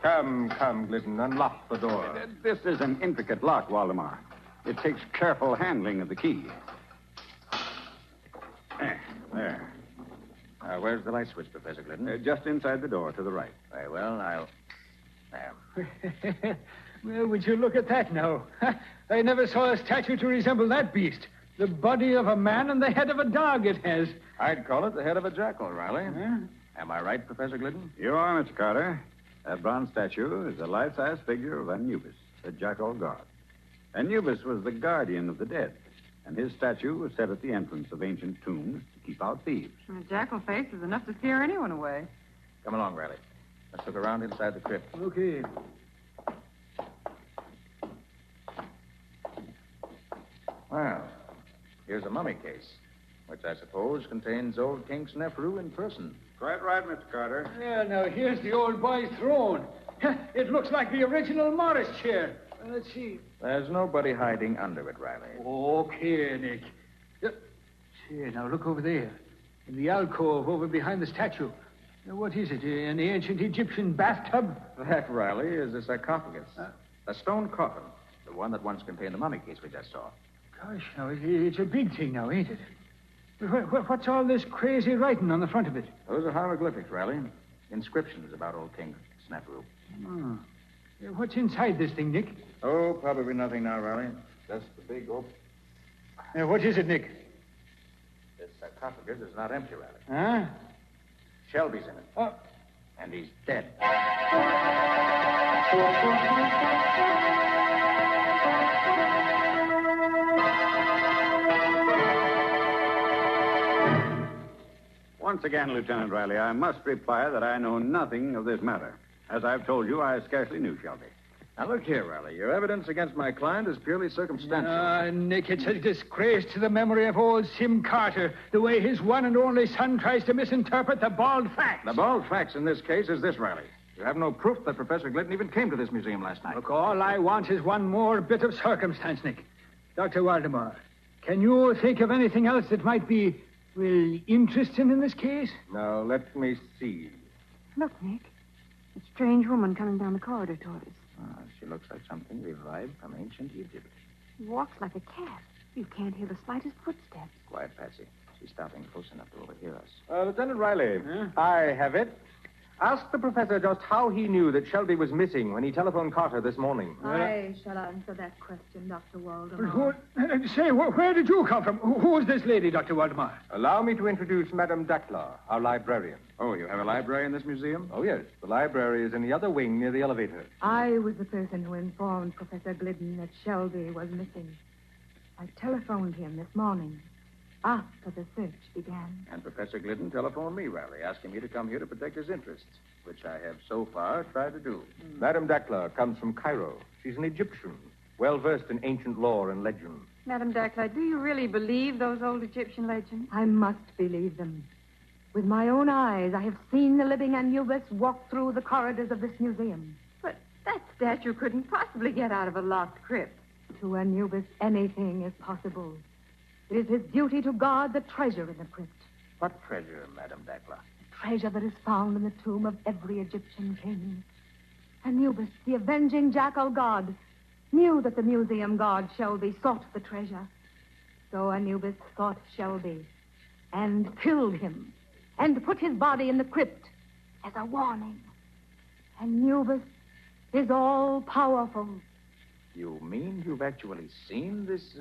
Speaker 2: Come, Glidden, unlock the door.
Speaker 10: This is an intricate lock, Waldemar. It takes careful handling of the key. There.
Speaker 4: Where's the light switch, Professor Glidden?
Speaker 10: Just inside the door to the right.
Speaker 4: Very well, I'll... There.
Speaker 12: Well, would you look at that now? I never saw a statue to resemble that beast. The body of a man and the head of a dog it has.
Speaker 4: I'd call it the head of a jackal, Riley. Am I right, Professor Glidden?
Speaker 10: You are, Mr. Carter. That bronze statue is a life-size figure of Anubis, the jackal god. Anubis was the guardian of the dead. And his statue was set at the entrance of ancient tombs to keep out thieves.
Speaker 5: A jackal face is enough to scare anyone away.
Speaker 4: Come along, Riley. Let's look around inside the crypt.
Speaker 12: Okay.
Speaker 4: Well, here's a mummy case, which I suppose contains old King Snefru in person.
Speaker 10: Quite right, Mr. Carter.
Speaker 12: Yeah, now here's the old boy's throne. It looks like the original Morris chair. Let's see.
Speaker 4: There's nobody hiding under it, Riley.
Speaker 12: Okay, Nick. See, now look over there. In the alcove over behind the statue. Now, what is it? An ancient Egyptian bathtub?
Speaker 4: That, Riley, is a sarcophagus. A stone coffin. The one that once contained the mummy case we just saw.
Speaker 12: Gosh, now, it's a big thing now, ain't it? What's all this crazy writing on the front of it?
Speaker 4: Those are hieroglyphics, Riley. Inscriptions about old King Snefru.
Speaker 12: Oh. What's inside this thing, Nick?
Speaker 4: Oh, probably nothing now, Riley. Just the big open.
Speaker 12: What is it, Nick?
Speaker 4: This sarcophagus is not empty, Riley.
Speaker 12: Huh?
Speaker 4: Shelby's in it.
Speaker 12: Oh.
Speaker 4: And he's dead.
Speaker 10: Once again, Lieutenant Riley, I must reply that I know nothing of this matter. As I've told you, I scarcely knew Shelby.
Speaker 4: Now, look here, Riley. Your evidence against my client is purely circumstantial.
Speaker 12: Nick, it's a disgrace to the memory of old Sim Carter, the way his one and only son tries to misinterpret the bald facts.
Speaker 4: The bald facts in this case is this, Riley. You have no proof that Professor Glidden even came to this museum last night.
Speaker 12: Look, all I want is one more bit of circumstance, Nick. Dr. Waldemar, can you think of anything else that might be, well, interesting in this case?
Speaker 2: Now, let me see.
Speaker 5: Look, Nick. A strange woman coming down the corridor toward us.
Speaker 4: She looks like something revived from ancient Egypt.
Speaker 5: She walks like a cat. You can't hear the slightest footsteps.
Speaker 4: Quiet, Patsy. She's stopping close enough to overhear us.
Speaker 2: Lieutenant Riley, I have it. Ask the professor just how he knew that Shelby was missing when he telephoned Carter this morning.
Speaker 7: I shall answer that question, Dr. Waldemar.
Speaker 12: Where did you come from? Who is this lady, Dr. Waldemar?
Speaker 2: Allow me to introduce Madame Dackler, our librarian.
Speaker 4: Oh, you have a library in this museum?
Speaker 2: Oh, yes. The library is in the other wing near the elevator.
Speaker 7: I was the person who informed Professor Glidden that Shelby was missing. I telephoned him this morning, after the search began.
Speaker 4: And Professor Glidden telephoned me, Riley, asking me to come here to protect his interests, which I have so far tried to do.
Speaker 2: Madame Dackler comes from Cairo. She's an Egyptian, well-versed in ancient lore and legend.
Speaker 5: Madame Dackler, do you really believe those old Egyptian legends?
Speaker 7: I must believe them. With my own eyes, I have seen the living Anubis walk through the corridors of this museum.
Speaker 5: But that statue couldn't possibly get out of a locked crypt.
Speaker 7: To Anubis, anything is possible. It is his duty to guard the treasure in the crypt.
Speaker 4: What treasure, Madame Dackler?
Speaker 7: The treasure that is found in the tomb of every Egyptian king. Anubis, the avenging jackal god, knew that the museum god Shelby sought the treasure. So Anubis sought Shelby and killed him and put his body in the crypt as a warning. Anubis is all-powerful.
Speaker 4: You mean you've actually seen this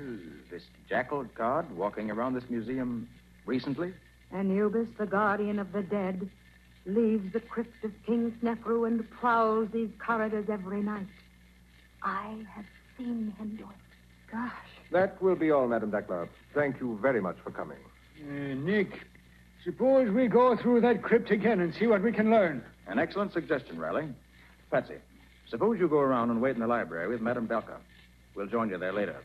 Speaker 4: jackal god walking around this museum recently?
Speaker 7: Anubis, the guardian of the dead, leaves the crypt of King Snefru and prowls these corridors every night. I have seen him do it. Gosh.
Speaker 2: That will be all, Madame Dackler. Thank you very much for coming.
Speaker 12: Nick, suppose we go through that crypt again and see what we can learn.
Speaker 4: An excellent suggestion, Riley. Patsy, suppose you go around and wait in the library with Madame Dackler. We'll join you there later.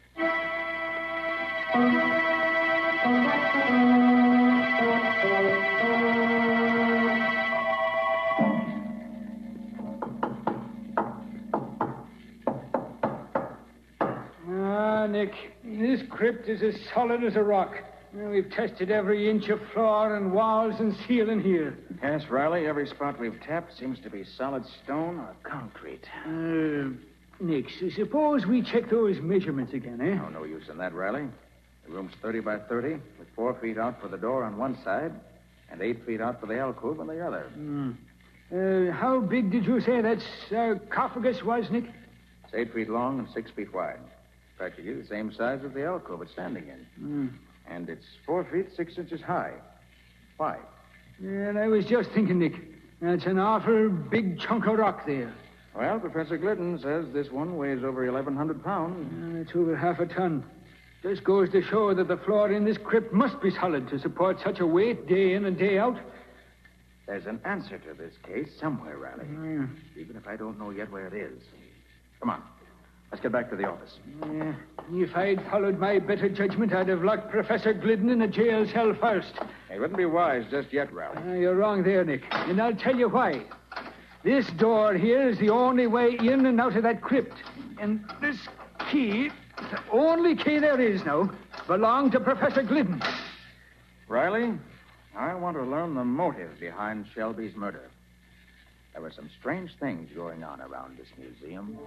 Speaker 12: Nick, this crypt is as solid as a rock. We've tested every inch of floor and walls and ceiling here.
Speaker 4: Yes, Riley, every spot we've tapped seems to be solid stone or concrete.
Speaker 12: Nick, suppose we check those measurements again, eh?
Speaker 4: Oh, no use in that, Riley. The room's 30 by 30, with 4 feet out for the door on one side and 8 feet out for the alcove on the other.
Speaker 12: How big did you say that sarcophagus was, Nick?
Speaker 4: It's 8 feet long and 6 feet wide. Practically the same size as the alcove it's standing in. And it's 4 feet 6 inches high. Why?
Speaker 12: And I was just thinking, Nick, that's an awful big chunk of rock there.
Speaker 4: Well, Professor Glidden says this one weighs over 1,100 pounds.
Speaker 12: It's over half a ton. Just goes to show that the floor in this crypt must be solid to support such a weight day in and day out.
Speaker 4: There's an answer to this case somewhere, Riley. Even if I don't know yet where it is. Come on. Let's get back to the office.
Speaker 12: If I'd followed my better judgment, I'd have locked Professor Glidden in a jail cell first.
Speaker 4: It wouldn't be wise just yet, Riley.
Speaker 12: You're wrong there, Nick. And I'll tell you why. This door here is the only way in and out of that crypt. And this key, the only key there is now, belonged to Professor Glidden.
Speaker 4: Riley, I want to learn the motive behind Shelby's murder. There were some strange things going on around this museum.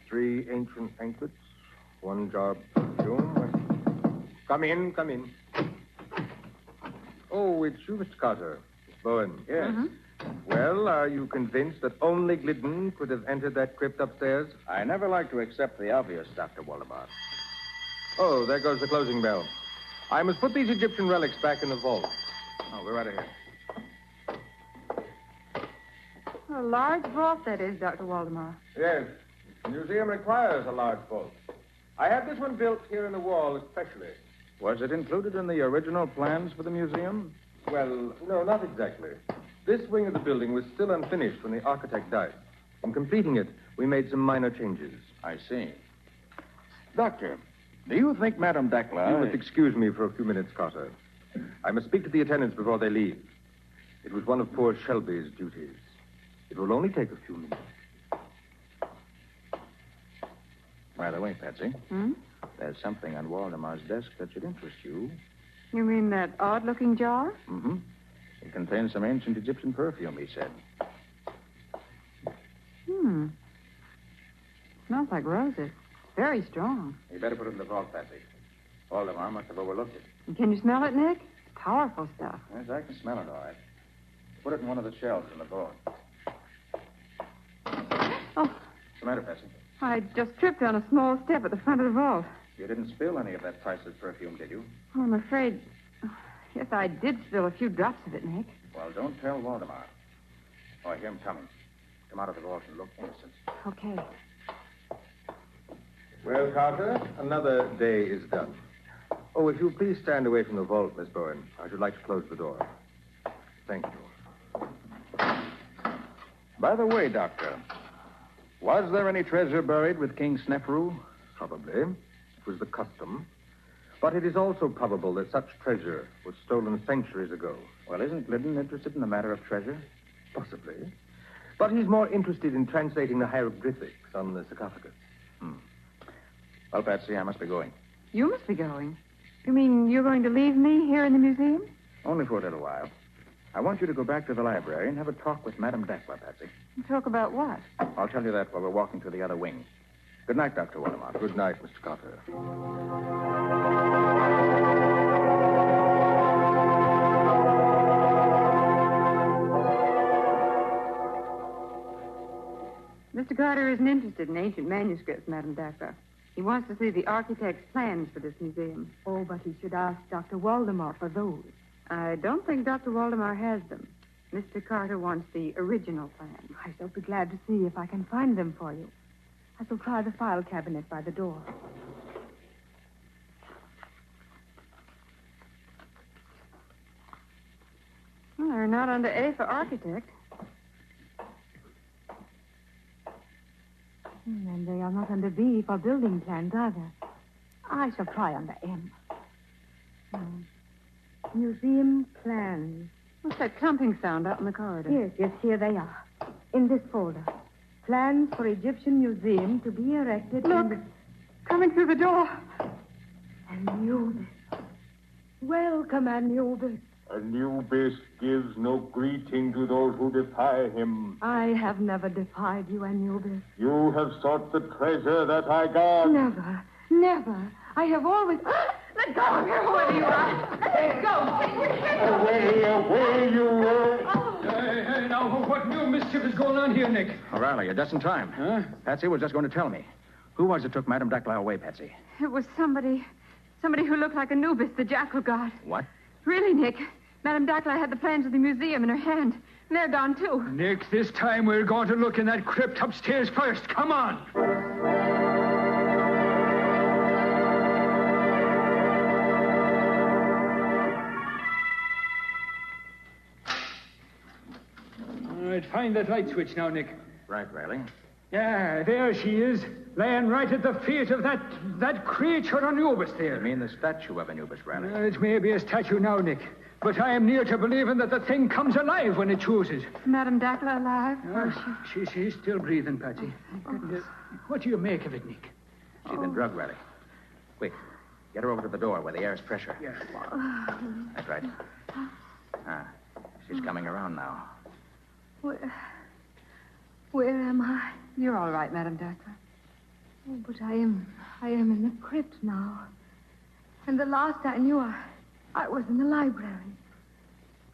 Speaker 11: Three ancient anklets, one jar of perfume. Come in, come in. Oh, it's you, Mr. Carter. Miss Bowen.
Speaker 4: Yes.
Speaker 11: Well, are you convinced that only Glidden could have entered that crypt upstairs?
Speaker 4: I never like to accept the obvious, Dr. Waldemar.
Speaker 11: Oh, there goes the closing bell. I must put these Egyptian relics back in the vault.
Speaker 4: Oh, we're right ahead.
Speaker 5: A large vault, that is, Dr. Waldemar.
Speaker 11: Yes. The museum requires a large vault. I had this one built here in the wall especially.
Speaker 4: Was it included in the original plans for the museum?
Speaker 11: Well, no, not exactly. This wing of the building was still unfinished when the architect died. In completing it, we made some minor changes.
Speaker 4: I see. Doctor, do you think Madame Dakla...
Speaker 11: You must excuse me for a few minutes, Carter. I must speak to the attendants before they leave. It was one of poor Shelby's duties. It will only take a few minutes.
Speaker 4: By the way, Patsy, there's something on Waldemar's desk that should interest you.
Speaker 5: You mean that odd-looking jar?
Speaker 4: Mm-hmm. It contains some ancient Egyptian perfume, he said.
Speaker 5: Smells like roses. Very strong.
Speaker 4: You better put it in the vault, Patsy. Waldemar must have overlooked it.
Speaker 5: And can you smell it, Nick? Powerful stuff.
Speaker 4: Yes, I can smell it all right. Put it in one of the shelves in the vault.
Speaker 5: Oh,
Speaker 4: What's the matter, Patsy?
Speaker 5: I just tripped on a small step at the front of the vault.
Speaker 4: You didn't spill any of that priceless perfume, did you?
Speaker 5: Oh, I'm afraid... Yes, I did spill a few drops of it, Nick.
Speaker 4: Well, don't tell Waldemar. Oh, I hear him coming. Come out of the vault and look innocent.
Speaker 5: Okay.
Speaker 11: Well, Carter, another day is done. Oh, if you'll please stand away from the vault, Miss Bowen. I should like to close the door. Thank you.
Speaker 4: By the way, Doctor, was there any treasure buried with King Snefru?
Speaker 11: Probably. It was the custom. But it is also probable that such treasure was stolen centuries ago.
Speaker 4: Well, isn't Glidden interested in the matter of treasure?
Speaker 11: Possibly. But he's more interested in translating the hieroglyphics on the sarcophagus.
Speaker 4: Well, Patsy, I must be going.
Speaker 5: You must be going. You mean you're going to leave me here in the museum?
Speaker 4: Only for a little while. I want you to go back to the library and have a talk with Madame Dakla, Patsy.
Speaker 5: Talk about what?
Speaker 4: I'll tell you that while we're walking to the other wing. Good night, Dr. Waldemar.
Speaker 11: Good night, Mr. Carter.
Speaker 5: Mr. Carter isn't interested in ancient manuscripts, Madame Dakla. He wants to see the architect's plans for this museum.
Speaker 7: Oh, but he should ask Dr. Waldemar for those.
Speaker 5: I don't think Dr. Waldemar has them. Mr. Carter wants the original plan.
Speaker 7: I shall be glad to see if I can find them for you. I shall try the file cabinet by the door.
Speaker 5: Well, they're not under A for architect.
Speaker 7: And they are not under B for building plans either. I shall try under M. Museum plans.
Speaker 5: What's that clumping sound out in the corridor?
Speaker 7: Yes, here they are. In this folder. Plans for Egyptian museum to be erected
Speaker 5: Look, coming through the door.
Speaker 7: Anubis. Welcome, Anubis.
Speaker 11: Anubis gives no greeting to those who defy him.
Speaker 7: I have never defied you, Anubis.
Speaker 11: You have sought the treasure that I guard.
Speaker 7: Never, never. I have always...
Speaker 5: Let go of her, whoever you are. Let go.
Speaker 11: Away, you were.
Speaker 12: Hey, now, what new mischief is going on here, Nick?
Speaker 4: Riley, just in time.
Speaker 12: Huh?
Speaker 4: Patsy was just going to tell me. Who was it took Madame Dakla away, Patsy?
Speaker 5: It was somebody who looked like Anubis, the jackal god.
Speaker 4: What?
Speaker 5: Really, Nick. Madame Dackler had the plans of the museum in her hand. And they're gone, too.
Speaker 12: Nick, this time we're going to look in that crypt upstairs first. Come on. All right, find that light switch now, Nick.
Speaker 4: Right, Riley.
Speaker 12: Yeah, there she is, laying right at the feet of that creature Anubis there.
Speaker 4: You mean the statue of Anubis, Riley?
Speaker 12: It may be a statue now, Nick, but I am near to believing that the thing comes alive when it chooses.
Speaker 5: Madame Dackler alive?
Speaker 12: She's still breathing, Patsy. What do you make of it, Nick?
Speaker 4: She's been drugged, Riley. Quick, get her over to the door where the air's pressure.
Speaker 12: Yeah.
Speaker 4: That's right. She's coming around now.
Speaker 7: Where am I?
Speaker 5: You're all right, Madame Dackler.
Speaker 7: Oh, but I am in the crypt now. And the last I knew, I was in the library.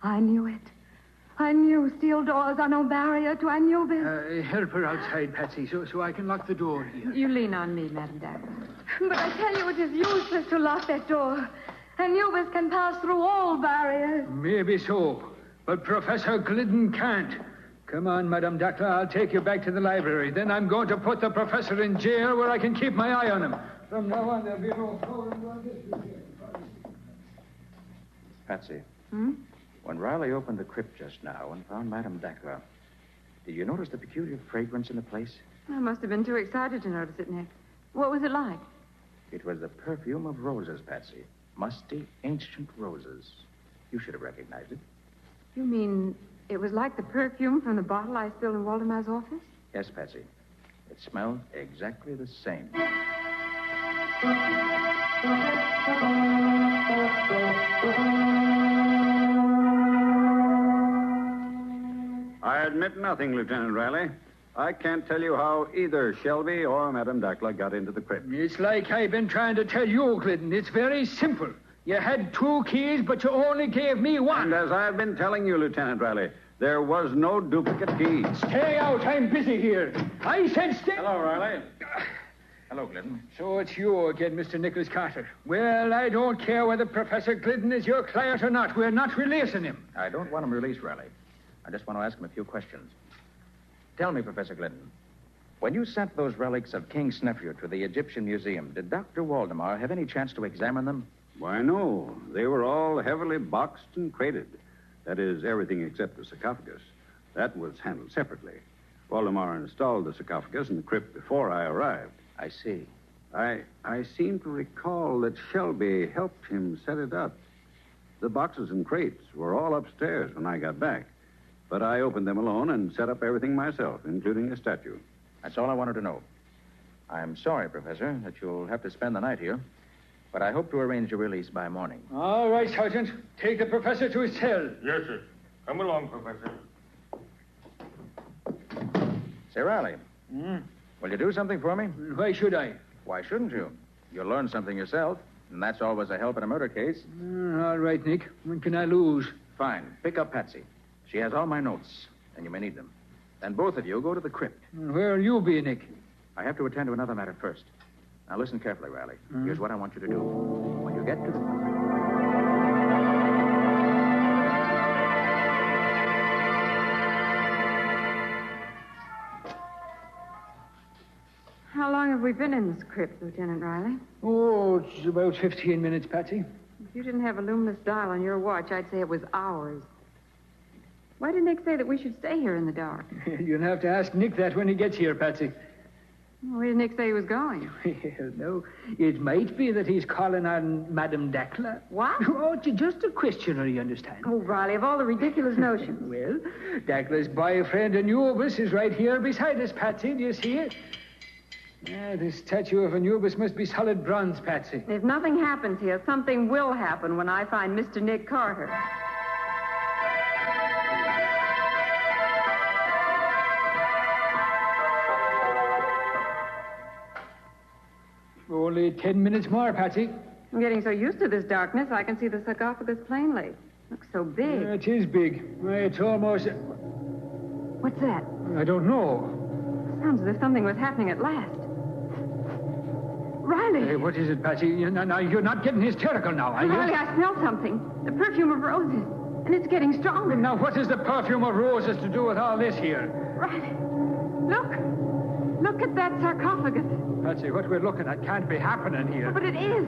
Speaker 7: I knew it. I knew steel doors are no barrier to Anubis.
Speaker 12: Help her outside, Patsy, so I can lock the door here.
Speaker 5: You lean on me, Madame Dackler.
Speaker 7: But I tell you, it is useless to lock that door. Anubis can pass through all barriers.
Speaker 12: Maybe so, but Professor Glidden can't. Come on, Madame Dackler, I'll take you back to the library. Then I'm going to put the professor in jail where I can keep my eye on him. From now on, there'll be no fooling on this.
Speaker 4: Patsy. When Riley opened the crypt just now and found Madame Dackler, did you notice the peculiar fragrance in the place?
Speaker 5: I must have been too excited to notice it, Nick. What was it like?
Speaker 4: It was the perfume of roses, Patsy. Musty, ancient roses. You should have recognized it.
Speaker 5: You mean it was like the perfume from the bottle I spilled in Waldemar's office?
Speaker 4: Yes, Patsy. It smelled exactly the same.
Speaker 10: I admit nothing, Lieutenant Riley. I can't tell you how either Shelby or Madame Dackler got into the crypt.
Speaker 12: It's like I've been trying to tell you, Glidden. It's very simple. You had 2 keys, but you only gave me 1.
Speaker 10: And as I've been telling you, Lieutenant Riley, there was no duplicate key.
Speaker 12: Stay out. I'm busy here. I said stay.
Speaker 10: Hello, Riley.
Speaker 4: Hello, Glidden.
Speaker 12: So it's you again, Mr. Nicholas Carter. Well, I don't care whether Professor Glidden is your client or not. We're not releasing him.
Speaker 4: I don't want him released, Riley. I just want to ask him a few questions. Tell me, Professor Glidden, when you sent those relics of King Snefru to the Egyptian Museum, did Dr. Waldemar have any chance to examine them?
Speaker 10: Why, no. They were all heavily boxed and crated. That is, everything except the sarcophagus. That was handled separately. Waldemar installed the sarcophagus in the crypt before I arrived.
Speaker 4: I see.
Speaker 10: I seem to recall that Shelby helped him set it up. The boxes and crates were all upstairs when I got back. But I opened them alone and set up everything myself, including the statue.
Speaker 4: That's all I wanted to know. I'm sorry, Professor, that you'll have to spend the night here. But I hope to arrange your release by morning.
Speaker 12: All right, Sergeant. Take the professor to his cell.
Speaker 3: Yes, sir. Come along, Professor.
Speaker 4: Say, Riley. Will you do something for me?
Speaker 12: Why should I?
Speaker 4: Why shouldn't you? You'll learn something yourself, and that's always a help in a murder case.
Speaker 12: All right, Nick. What can I lose?
Speaker 4: Fine. Pick up Patsy. She has all my notes, and you may need them. Then both of you go to the crypt.
Speaker 12: Where'll you be, Nick?
Speaker 4: I have to attend to another matter first. Now listen carefully, Riley. Here's what I want you to do. When you get to the...
Speaker 5: How long have we been in this crypt, Lieutenant Riley?
Speaker 12: Oh, it's about 15 minutes, Patsy.
Speaker 5: If you didn't have a luminous dial on your watch, I'd say it was hours. Why did Nick say that we should stay here in the dark?
Speaker 12: You'll have to ask Nick that when he gets here, Patsy.
Speaker 5: Where did Nick say he was going?
Speaker 12: Well, no, it might be that he's calling on Madame Dackler.
Speaker 5: What?
Speaker 12: Oh, just a questioner, you understand.
Speaker 5: Oh, Riley, of all the ridiculous notions.
Speaker 12: Well, Dackler's boyfriend Anubis is right here beside us, Patsy. Do you see it? Yeah, this statue of Anubis must be solid bronze, Patsy.
Speaker 5: If nothing happens here, something will happen when I find Mr. Nick Carter.
Speaker 12: Only 10 minutes more, Patsy.
Speaker 5: I'm getting so used to this darkness, I can see the sarcophagus plainly. Looks so big.
Speaker 12: Yeah, it is big. It's almost...
Speaker 5: What's that?
Speaker 12: I don't know.
Speaker 5: Sounds as if something was happening at last. Riley.
Speaker 12: Hey, what is it, Patsy? Now, you're not getting hysterical now, are you?
Speaker 5: Riley, I smell something. The perfume of roses. And it's getting stronger.
Speaker 12: Now, what does the perfume of roses to do with all this here?
Speaker 5: Riley, look. Look at that sarcophagus.
Speaker 12: Patsy, what we're looking at can't be happening here.
Speaker 5: But it is.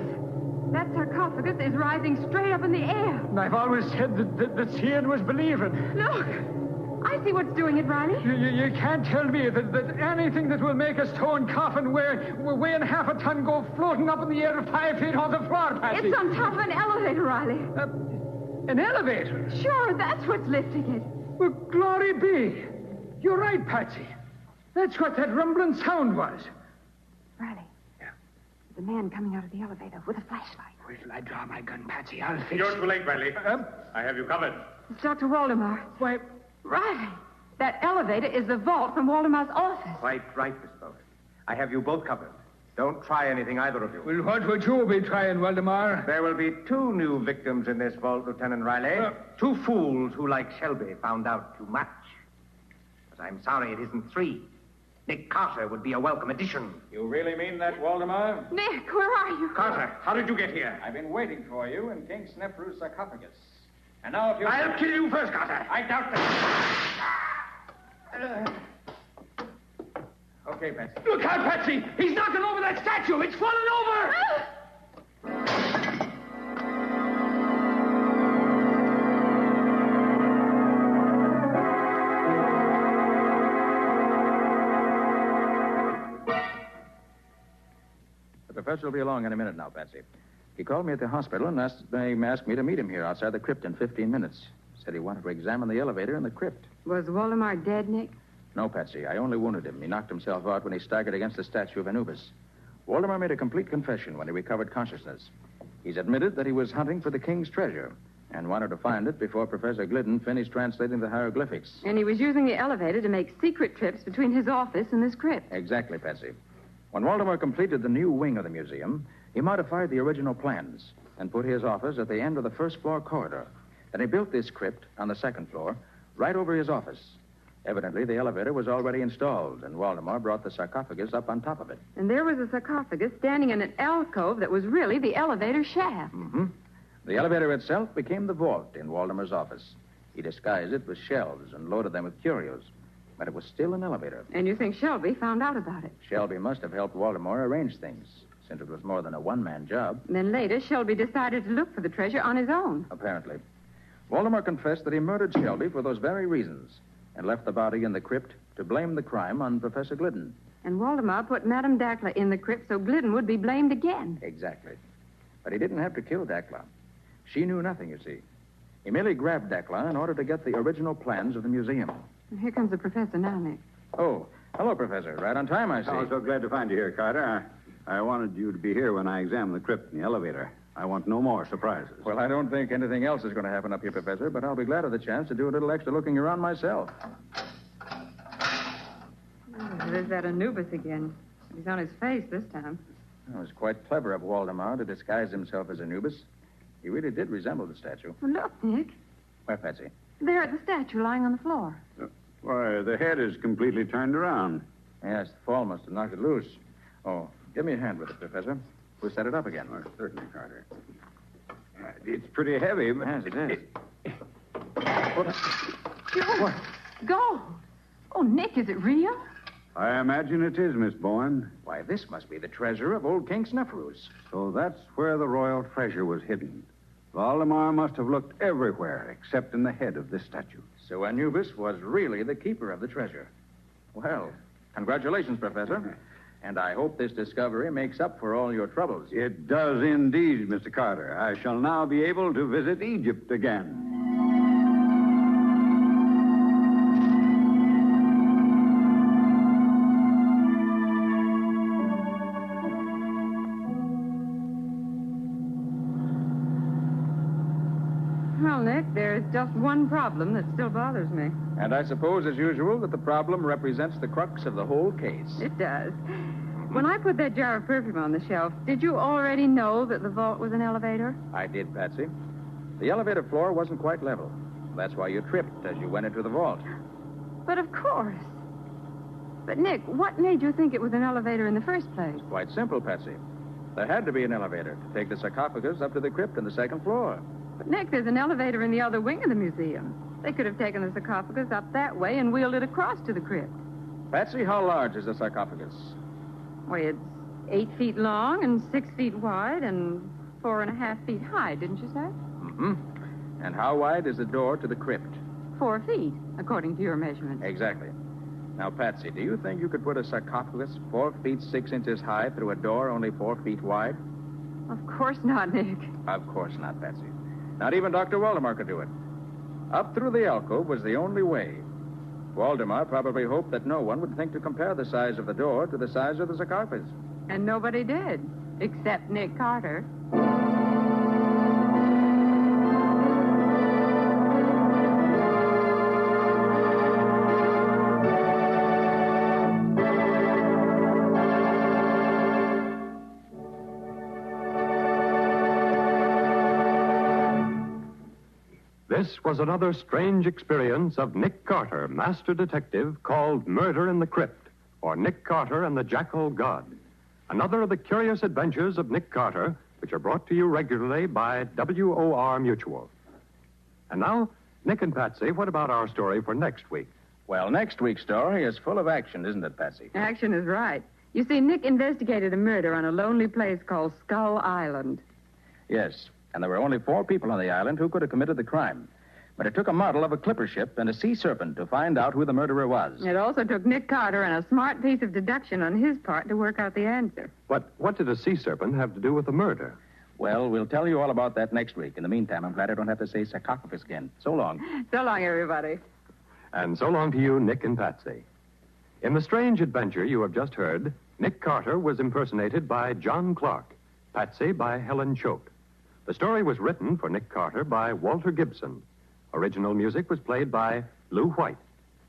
Speaker 5: That sarcophagus is rising straight up in the air.
Speaker 12: And I've always said that seeing was believing.
Speaker 5: Look. I see what's doing it, Riley.
Speaker 12: You can't tell me that anything that will make a stone coffin weighing half a ton go floating up in the air 5 feet on the floor, Patsy.
Speaker 5: It's on top of an elevator, Riley.
Speaker 12: An elevator?
Speaker 5: Sure, that's what's lifting it.
Speaker 12: Well, glory be. You're right, Patsy. That's what that rumbling sound was.
Speaker 5: Riley. Yeah? The man coming out of the elevator with a flashlight.
Speaker 12: Wait till I draw my gun, Patsy. I'll fix
Speaker 3: You're too late, Riley. I have you covered.
Speaker 5: It's Dr. Waldemar.
Speaker 12: Why...
Speaker 5: Riley, that elevator is the vault from Waldemar's office.
Speaker 11: Quite right, Miss Bowen. I have you both covered. Don't try anything, either of you.
Speaker 12: Well, what would you be trying, Waldemar?
Speaker 11: There will be 2 new victims in this vault, Lieutenant Riley. 2 fools who, like Shelby, found out too much. But I'm sorry it isn't 3. Nick Carter would be a welcome addition.
Speaker 4: You really mean that, Waldemar?
Speaker 5: Nick, where are you?
Speaker 11: Carter, how did you get here?
Speaker 4: I've been waiting for you in King Snefru's sarcophagus. And now if you...
Speaker 11: I'll kill you first, Carter.
Speaker 4: I doubt that. Okay, Patsy.
Speaker 12: Look out, Patsy! He's knocking over that statue! It's falling over!
Speaker 4: The professor will be along in a minute now, Patsy. He called me at the hospital and asked me to meet him here outside the crypt in 15 minutes. Said he wanted to examine the elevator in the crypt.
Speaker 5: Was Waldemar dead, Nick?
Speaker 4: No, Patsy. I only wounded him. He knocked himself out when he staggered against the statue of Anubis. Waldemar made a complete confession when he recovered consciousness. He's admitted that he was hunting for the king's treasure and wanted to find it before Professor Glidden finished translating the hieroglyphics.
Speaker 5: And he was using the elevator to make secret trips between his office and this crypt.
Speaker 4: Exactly, Patsy. When Waldemar completed the new wing of the museum, he modified the original plans and put his office at the end of the first-floor corridor. Then he built this crypt on the second floor, right over his office. Evidently, the elevator was already installed, and Waldemar brought the sarcophagus up on top of it.
Speaker 5: And there was a sarcophagus standing in an alcove that was really the elevator shaft.
Speaker 4: Mm-hmm. The elevator itself became the vault in Waldemar's office. He disguised it with shelves and loaded them with curios. But it was still an elevator.
Speaker 5: And you think Shelby found out about it?
Speaker 4: Shelby must have helped Waldemar arrange things, since it was more than a one-man job.
Speaker 5: Then later, Shelby decided to look for the treasure on his own.
Speaker 4: Apparently. Waldemar confessed that he murdered Shelby for those very reasons and left the body in the crypt to blame the crime on Professor Glidden.
Speaker 5: And Waldemar put Madame Dackler in the crypt so Glidden would be blamed again.
Speaker 4: Exactly. But he didn't have to kill Dackler. She knew nothing, you see. He merely grabbed Dackler in order to get the original plans of the museum.
Speaker 5: And here comes the professor now, Nick.
Speaker 4: Oh, hello, Professor. Right on time, I see.
Speaker 10: Oh, so glad to find you here, Carter. I wanted you to be here when I examined the crypt in the elevator. I want no more surprises.
Speaker 4: Well, I don't think anything else is going to happen up here, Professor, but I'll be glad of the chance to do a little extra looking around myself.
Speaker 5: Oh, there's that Anubis again. He's on his face this time.
Speaker 4: It was quite clever of Waldemar to disguise himself as Anubis. He really did resemble the statue.
Speaker 5: Well, look, Nick.
Speaker 4: Where, Patsy?
Speaker 5: There at the statue lying on the floor.
Speaker 10: Why, the head is completely turned around.
Speaker 4: Yes, the fall must have knocked it loose. Oh, give me a hand with it, Professor. We'll set it up again.
Speaker 10: Oh, certainly, Carter. It's pretty heavy, but...
Speaker 4: Yes, it is.
Speaker 5: What? Gold. Oh, Nick, is it real?
Speaker 10: I imagine it is, Miss Bowen.
Speaker 4: Why, this must be the treasure of old King Snefru's.
Speaker 10: So that's where the royal treasure was hidden. Valdemar must have looked everywhere except in the head of this statue.
Speaker 4: So Anubis was really the keeper of the treasure. Well, congratulations, Professor. And I hope this discovery makes up for all your troubles.
Speaker 10: It does indeed, Mr. Carter. I shall now be able to visit Egypt again.
Speaker 5: Well, Nick, there's just one problem that still bothers me.
Speaker 4: And I suppose, as usual, that the problem represents the crux of the whole case.
Speaker 5: It does. When I put that jar of perfume on the shelf, did you already know that the vault was an elevator?
Speaker 4: I did, Patsy. The elevator floor wasn't quite level. That's why you tripped as you went into the vault.
Speaker 5: But of course. But, Nick, what made you think it was an elevator in the first place?
Speaker 4: Quite simple, Patsy. There had to be an elevator to take the sarcophagus up to the crypt on the second floor.
Speaker 5: But, Nick, there's an elevator in the other wing of the museum. They could have taken the sarcophagus up that way and wheeled it across to the crypt.
Speaker 4: Patsy, how large is the sarcophagus?
Speaker 5: Why, it's 8 feet long and 6 feet wide and 4.5 feet high, didn't you say?
Speaker 4: Mm-hmm. And how wide is the door to the crypt?
Speaker 5: 4 feet, according to your measurement.
Speaker 4: Exactly. Now, Patsy, do you think you could put a sarcophagus 4 feet 6 inches high through a door only 4 feet wide?
Speaker 5: Of course not, Nick.
Speaker 4: Of course not, Patsy. Not even Dr. Waldemar could do it. Up through the alcove was the only way. Waldemar probably hoped that no one would think to compare the size of the door to the size of the sarcophagus.
Speaker 5: And nobody did, except Nick Carter.
Speaker 13: This was another strange experience of Nick Carter, master detective, called Murder in the Crypt, or Nick Carter and the Jackal God. Another of the curious adventures of Nick Carter, which are brought to you regularly by WOR Mutual. And now, Nick and Patsy, what about our story for next week?
Speaker 4: Well, next week's story is full of action, isn't it, Patsy?
Speaker 5: Action is right. You see, Nick investigated a murder on a lonely place called Skull Island.
Speaker 4: Yes, and there were only 4 people on the island who could have committed the crime. But it took a model of a clipper ship and a sea serpent to find out who the murderer was.
Speaker 5: It also took Nick Carter and a smart piece of deduction on his part to work out the answer.
Speaker 13: But what did a sea serpent have to do with the murder?
Speaker 4: Well, we'll tell you all about that next week. In the meantime, I'm glad I don't have to say sarcophagus again. So long.
Speaker 5: So long, everybody.
Speaker 13: And so long to you, Nick and Patsy. In the strange adventure you have just heard, Nick Carter was impersonated by John Clark, Patsy by Helen Choate. The story was written for Nick Carter by Walter Gibson. Original music was played by Lou White.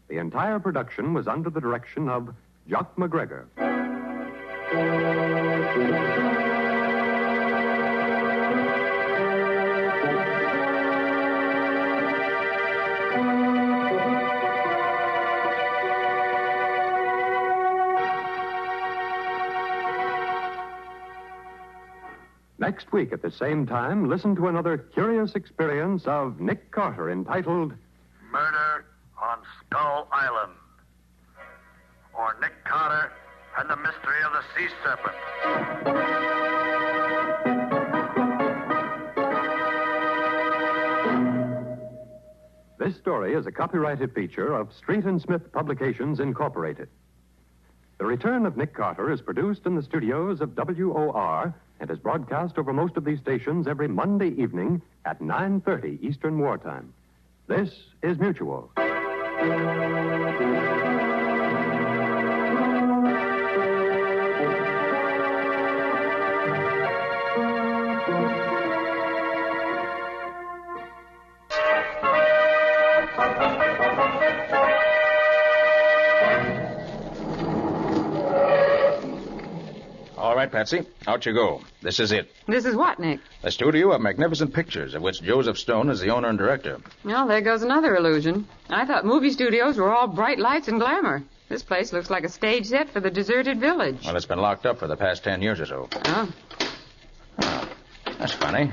Speaker 13: The entire production was under the direction of Jock McGregor. Next week at the same time, listen to another curious experience of Nick Carter entitled
Speaker 1: Murder on Skull Island. Or Nick Carter and the Mystery of the Sea Serpent.
Speaker 13: This story is a copyrighted feature of Street and Smith Publications, Incorporated. The Return of Nick Carter is produced in the studios of WOR and is broadcast over most of these stations every Monday evening at 9:30 Eastern Wartime. This is Mutual.
Speaker 4: All right, Patsy, out you go. This is it.
Speaker 5: This is what, Nick?
Speaker 4: A studio of magnificent pictures, of which Joseph Stone is the owner and director.
Speaker 5: Well, there goes another illusion. I thought movie studios were all bright lights and glamour. This place looks like a stage set for the deserted village.
Speaker 4: Well, it's been locked up for the past 10 years or so.
Speaker 5: Oh.
Speaker 4: Oh, that's funny.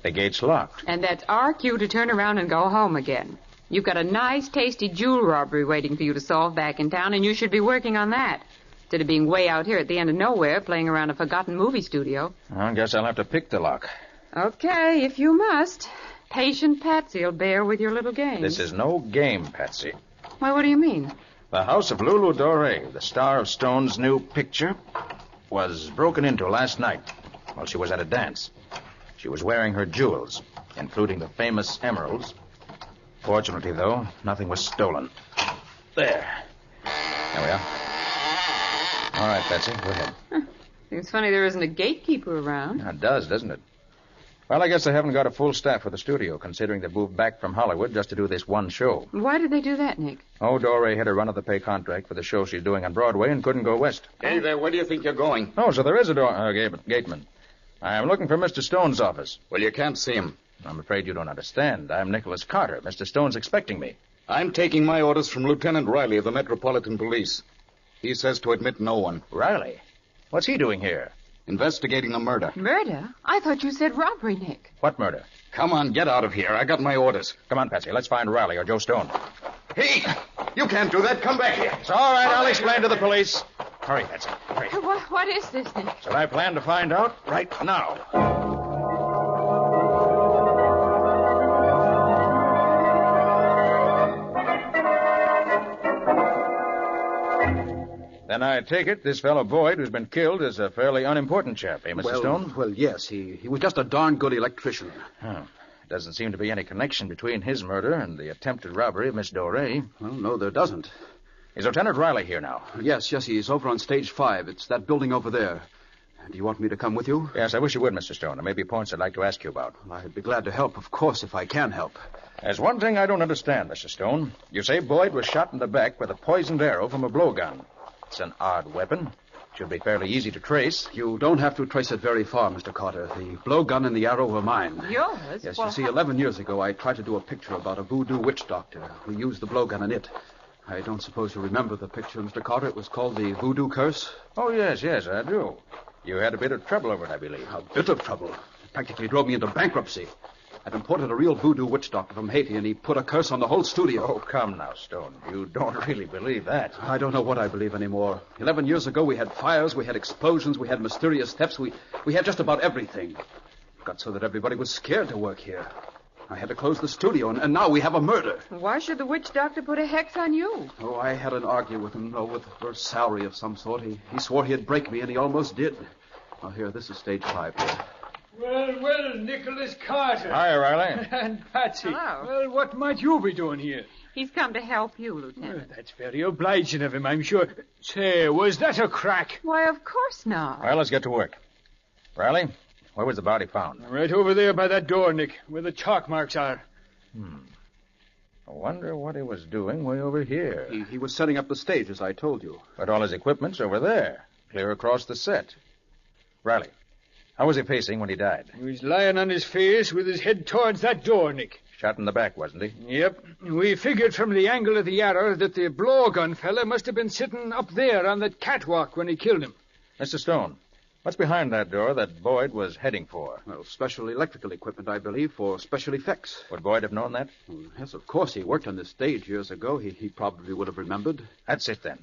Speaker 4: The gate's locked.
Speaker 5: And that's our cue to turn around and go home again. You've got a nice, tasty jewel robbery waiting for you to solve back in town, and you should be working on that. Instead of being way out here at the end of nowhere playing around a forgotten movie studio.
Speaker 4: I guess I'll have to pick the lock.
Speaker 5: Okay, if you must. Patient Patsy'll bear with your little game.
Speaker 4: This is no game, Patsy.
Speaker 5: Why, what do you mean?
Speaker 4: The house of Lulu Dore, the star of Stone's new picture, was broken into last night while she was at a dance. She was wearing her jewels, including the famous emeralds. Fortunately, though, nothing was stolen. There we are. All right, Patsy, go ahead.
Speaker 5: Seems funny there isn't a gatekeeper around.
Speaker 4: It does, doesn't it? Well, I guess they haven't got a full staff for the studio, considering they moved back from Hollywood just to do this one show.
Speaker 5: Why did they do that, Nick?
Speaker 4: Oh, Dore had a run-of-the-pay contract for the show she's doing on Broadway and couldn't go west.
Speaker 14: Hey there, where do you think you're going?
Speaker 4: Oh, so there is a gateman. I'm looking for Mr. Stone's office.
Speaker 14: Well, you can't see him.
Speaker 4: I'm afraid you don't understand. I'm Nicholas Carter. Mr. Stone's expecting me.
Speaker 14: I'm taking my orders from Lieutenant Riley of the Metropolitan Police. He says to admit no one.
Speaker 4: Riley? What's he doing here?
Speaker 14: Investigating a murder.
Speaker 5: Murder? I thought you said robbery, Nick.
Speaker 4: What murder?
Speaker 14: Come on, get out of here. I got my orders.
Speaker 4: Come on, Patsy. Let's find Riley or Joe Stone.
Speaker 14: Hey! You can't do that. Come back here.
Speaker 4: It's all right. I'll explain to the police. Hurry, Patsy. Hurry.
Speaker 5: What is this, Nick?
Speaker 4: That's what I plan to find out right now. Then I take it this fellow Boyd, who's been killed, is a fairly unimportant chap, eh, Mr. Stone?
Speaker 15: Well, yes. He was just a darn good electrician.
Speaker 4: Huh. Doesn't seem to be any connection between his murder and the attempted robbery of Miss Doré.
Speaker 15: Well, no, there doesn't.
Speaker 4: Is Lieutenant Riley here now?
Speaker 15: Yes, he's over on stage 5. It's that building over there. Do you want me to come with you?
Speaker 4: Yes, I wish you would, Mr. Stone. There may be points I'd like to ask you about.
Speaker 15: Well, I'd be glad to help, of course, if I can help.
Speaker 4: There's one thing I don't understand, Mr. Stone. You say Boyd was shot in the back with a poisoned arrow from a blowgun. It's an odd weapon. Should be fairly easy to trace.
Speaker 15: You don't have to trace it very far, Mr. Carter. The blowgun and the arrow were mine.
Speaker 5: Yours?
Speaker 15: Yes,
Speaker 5: well,
Speaker 15: you see, 11 years ago, I tried to do a picture about a voodoo witch doctor who used the blowgun in it. I don't suppose you remember the picture, Mr. Carter. It was called the Voodoo Curse.
Speaker 4: Oh, yes, I do. You had a bit of trouble over it, I believe.
Speaker 15: A bit of trouble. It practically drove me into bankruptcy. I'd imported a real voodoo witch doctor from Haiti, and he put a curse on the whole studio.
Speaker 4: Oh, come now, Stone. You don't really believe that.
Speaker 15: I don't know what I believe anymore. 11 years ago, we had fires, we had explosions, we had mysterious thefts. We had just about everything. It got so that everybody was scared to work here. I had to close the studio, and now we have a murder.
Speaker 5: Why should the witch doctor put a hex on you?
Speaker 15: Oh, I had an argument with him, for a salary of some sort. He swore he'd break me, and he almost did. Oh, here, this is stage 5 here.
Speaker 12: Well, Nicholas Carter.
Speaker 4: Hi, Riley.
Speaker 12: And Patsy.
Speaker 5: Hello.
Speaker 12: Well, what might you be doing here?
Speaker 5: He's come to help you, Lieutenant.
Speaker 12: Well, that's very obliging of him, I'm sure. Say, was that a crack?
Speaker 5: Why, of course not.
Speaker 4: Well, let's get to work. Riley, where was the body found?
Speaker 12: Right over there by that door, Nick, where the chalk marks are.
Speaker 4: I wonder what he was doing way over here.
Speaker 15: He was setting up the stage, as I told you.
Speaker 4: But all his equipment's over there, clear across the set. Riley, how was he facing when he died?
Speaker 12: He was lying on his face with his head towards that door, Nick.
Speaker 4: Shot in the back, wasn't he?
Speaker 12: Yep. We figured from the angle of the arrow that the blowgun fella must have been sitting up there on that catwalk when he killed him.
Speaker 4: Mr. Stone, what's behind that door that Boyd was heading for?
Speaker 15: Well, special electrical equipment, I believe, for special effects.
Speaker 4: Would Boyd have known that?
Speaker 15: Well, yes, of course. He worked on this stage years ago. He probably would have remembered.
Speaker 4: That's it, then.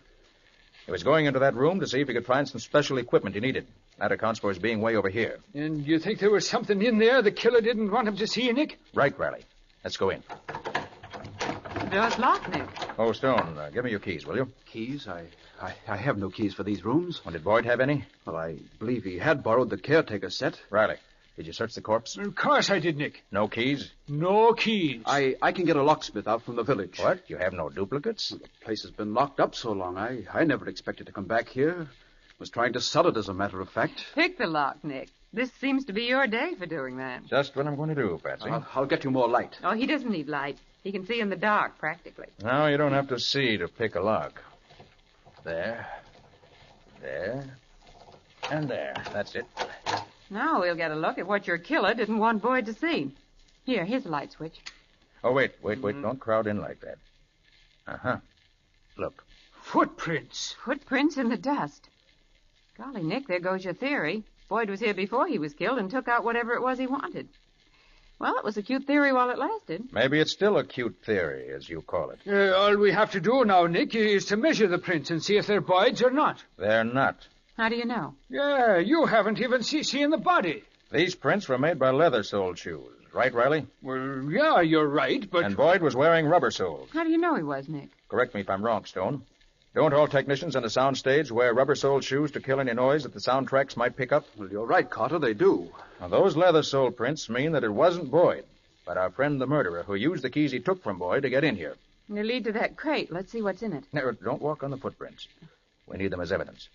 Speaker 4: He was going into that room to see if he could find some special equipment he needed. That accounts for his being way over here.
Speaker 12: And you think there was something in there the killer didn't want him to see, Nick?
Speaker 4: Right, Riley. Let's go in.
Speaker 5: The door's locked, Nick.
Speaker 4: Oh, Stone, give me your keys, will you?
Speaker 15: Keys? I have no keys for these rooms.
Speaker 4: Well, did Boyd have any?
Speaker 15: Well, I believe he had borrowed the caretaker set.
Speaker 4: Riley, did you search the corpse?
Speaker 12: Of course I did, Nick.
Speaker 4: No keys?
Speaker 12: No keys.
Speaker 15: I can get a locksmith out from the village.
Speaker 4: What? You have no duplicates?
Speaker 15: Well, the place has been locked up so long. I never expected to come back here. Was trying to sell it, as a matter of fact.
Speaker 5: Pick the lock, Nick. This seems to be your day for doing that.
Speaker 4: Just what I'm going to do, Patsy.
Speaker 15: I'll get you more light.
Speaker 5: Oh, he doesn't need light. He can see in the dark, practically.
Speaker 4: No, you don't have to see to pick a lock. There. And there. That's it.
Speaker 5: Now we'll get a look at what your killer didn't want Boyd to see. Here's the light switch.
Speaker 4: Oh, wait. Don't crowd in like that. Uh-huh. Look.
Speaker 12: Footprints.
Speaker 5: Footprints in the dust. Golly, Nick, there goes your theory. Boyd was here before he was killed and took out whatever it was he wanted. Well, it was a cute theory while it lasted.
Speaker 4: Maybe it's still a cute theory, as you call it.
Speaker 12: All we have to do now, Nick, is to measure the prints and see if they're Boyd's or not.
Speaker 4: They're not.
Speaker 5: How do you know?
Speaker 12: Yeah, you haven't even seen the body.
Speaker 4: These prints were made by leather-soled shoes. Right, Riley?
Speaker 12: Well, yeah, you're right, but...
Speaker 4: And Boyd was wearing rubber-soled.
Speaker 5: How do you know he was, Nick?
Speaker 4: Correct me if I'm wrong, Stone. Don't all technicians on a sound stage wear rubber-soled shoes to kill any noise that the soundtracks might pick up?
Speaker 15: Well, you're right, Carter, they do.
Speaker 4: Now, those leather-soled prints mean that it wasn't Boyd, but our friend the murderer who used the keys he took from Boyd to get in here.
Speaker 5: They lead to that crate. Let's see what's in it.
Speaker 4: No, don't walk on the footprints. We need them as evidence.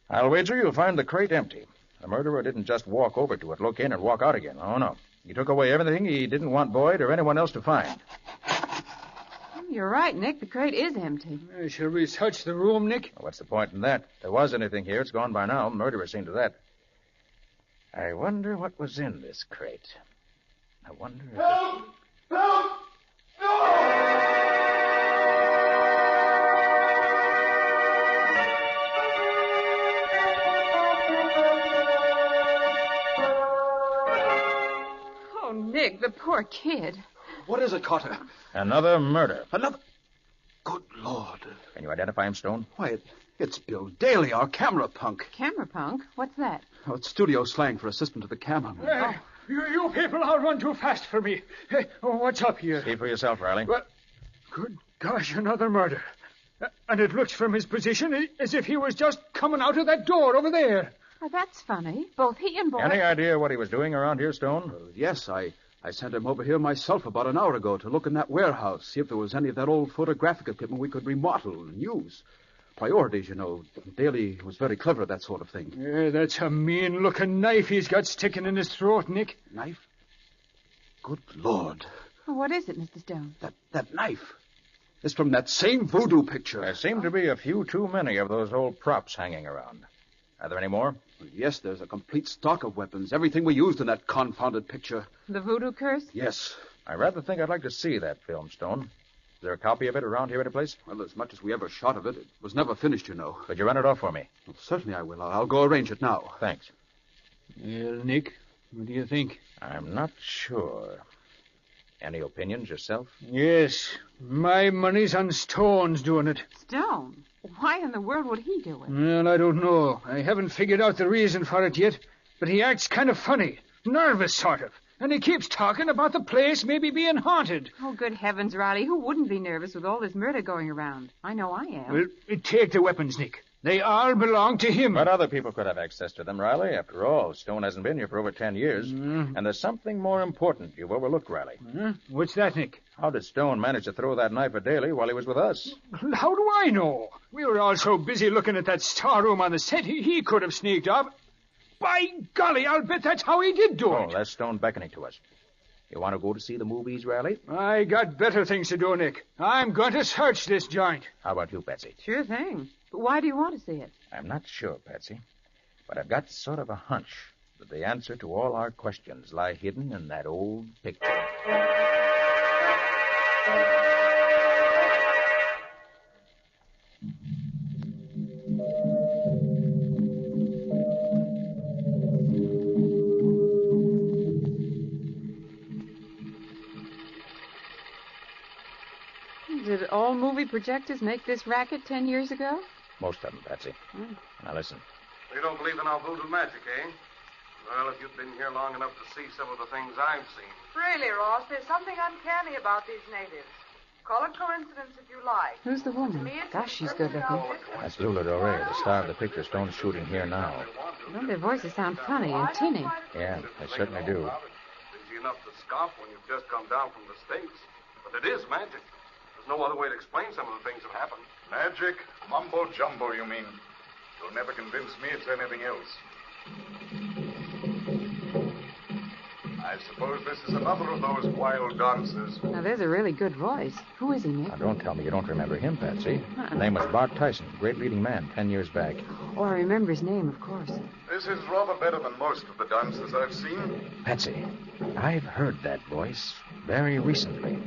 Speaker 4: I'll wager you'll find the crate empty. The murderer didn't just walk over to it, look in, and walk out again. Oh, no. He took away everything he didn't want Boyd or anyone else to find.
Speaker 5: You're right, Nick. The crate is empty.
Speaker 12: Shall we search the room, Nick?
Speaker 4: Well, what's the point in that? If there was anything here, it's gone by now. Murderer seen to that. I wonder what was in this crate. I wonder if...
Speaker 1: Help! Help! No!
Speaker 5: Nick, the poor kid.
Speaker 15: What is it, Carter?
Speaker 4: Another murder.
Speaker 15: Another? Good Lord.
Speaker 4: Can you identify him, Stone?
Speaker 15: Why, it's Bill Daly, our camera punk.
Speaker 5: Camera punk? What's that?
Speaker 15: Oh, it's studio slang for assistant to the cameraman.
Speaker 12: Hey, you people all run too fast for me. Hey, what's up here?
Speaker 4: See for yourself, Riley.
Speaker 12: Well, good gosh, another murder. And it looks from his position as if he was just coming out of that door over there.
Speaker 5: Oh, that's funny. Both he and Boyd...
Speaker 4: Any idea what he was doing around here, Stone?
Speaker 15: Yes, I sent him over here myself about an hour ago to look in that warehouse, see if there was any of that old photographic equipment we could remodel and use. Priorities, you know. Daly was very clever at that sort of thing.
Speaker 12: Yeah, that's a mean-looking knife he's got sticking in his throat, Nick.
Speaker 15: Knife? Good Lord.
Speaker 5: Well, what is it, Mr. Stone?
Speaker 15: That knife. It's from that same voodoo picture.
Speaker 4: There seem to be a few too many of those old props hanging around. Are there any more?
Speaker 15: Well, yes, there's a complete stock of weapons. Everything we used in that confounded picture.
Speaker 5: The voodoo curse?
Speaker 15: Yes.
Speaker 4: I rather think I'd like to see that film, Stone. Is there a copy of it around here anyplace?
Speaker 15: Well, as much as we ever shot of it, it was never finished, you know.
Speaker 4: Could you run it off for me?
Speaker 15: Well, certainly I will. I'll go arrange it now.
Speaker 4: Thanks.
Speaker 12: Well, Nick, what do you think?
Speaker 4: I'm not sure. Any opinions yourself?
Speaker 12: Yes. My money's on Stone's doing it.
Speaker 5: Stone? Why in the world would he do it?
Speaker 12: Well, I don't know. I haven't figured out the reason for it yet. But he acts kind of funny. Nervous, sort of. And he keeps talking about the place maybe being haunted.
Speaker 5: Oh, good heavens, Riley. Who wouldn't be nervous with all this murder going around? I know I am.
Speaker 12: Well, take the weapons, Nick. They all belong to him.
Speaker 4: But other people could have access to them, Riley. After all, Stone hasn't been here for over 10 years. And there's something more important you've overlooked, Riley.
Speaker 12: What's that, Nick?
Speaker 4: How did Stone manage to throw that knife at Daly while he was with us?
Speaker 12: How do I know? We were all so busy looking at that storeroom on the set, he could have sneaked up. By golly, I'll bet that's how he did do it.
Speaker 4: Oh, that's Stone beckoning to us. You want to go to see the movies, Riley?
Speaker 12: I got better things to do, Nick. I'm going to search this joint.
Speaker 4: How about you, Patsy?
Speaker 5: Sure thing. But why do you want to see it?
Speaker 4: I'm not sure, Patsy. But I've got sort of a hunch that the answer to all our questions lie hidden in that old picture.
Speaker 5: Did all movie projectors make this racket 10 years ago?
Speaker 4: Most of them, Patsy. Now listen.
Speaker 1: You don't believe in our voodoo magic, eh? Well, if you've been here long enough to see some of the things I've seen.
Speaker 16: Really, Ross, there's something uncanny about these natives. Call it coincidence if you like.
Speaker 5: Who's the woman? Gosh, she's good looking.
Speaker 4: That's Lula Dore, the star of the picture Stone's shooting here now.
Speaker 5: Well, their voices sound funny and tinny.
Speaker 4: Yeah, they certainly do.
Speaker 1: Easy enough to scoff when you've just come down from the States. But it is magic. There's no other way to explain some of the things that happen.
Speaker 14: Magic? Mumbo jumbo, you mean? You'll never convince me it's anything else. I suppose this is another of those wild dances.
Speaker 5: Now, there's a really good voice. Who is he, Nick?
Speaker 4: Now, don't tell me you don't remember him, Patsy. His name was Bart Tyson, great leading man 10 years back.
Speaker 5: Oh, I remember his name, of course.
Speaker 14: This is rather better than most of the dances I've seen.
Speaker 4: Patsy, I've heard that voice very recently.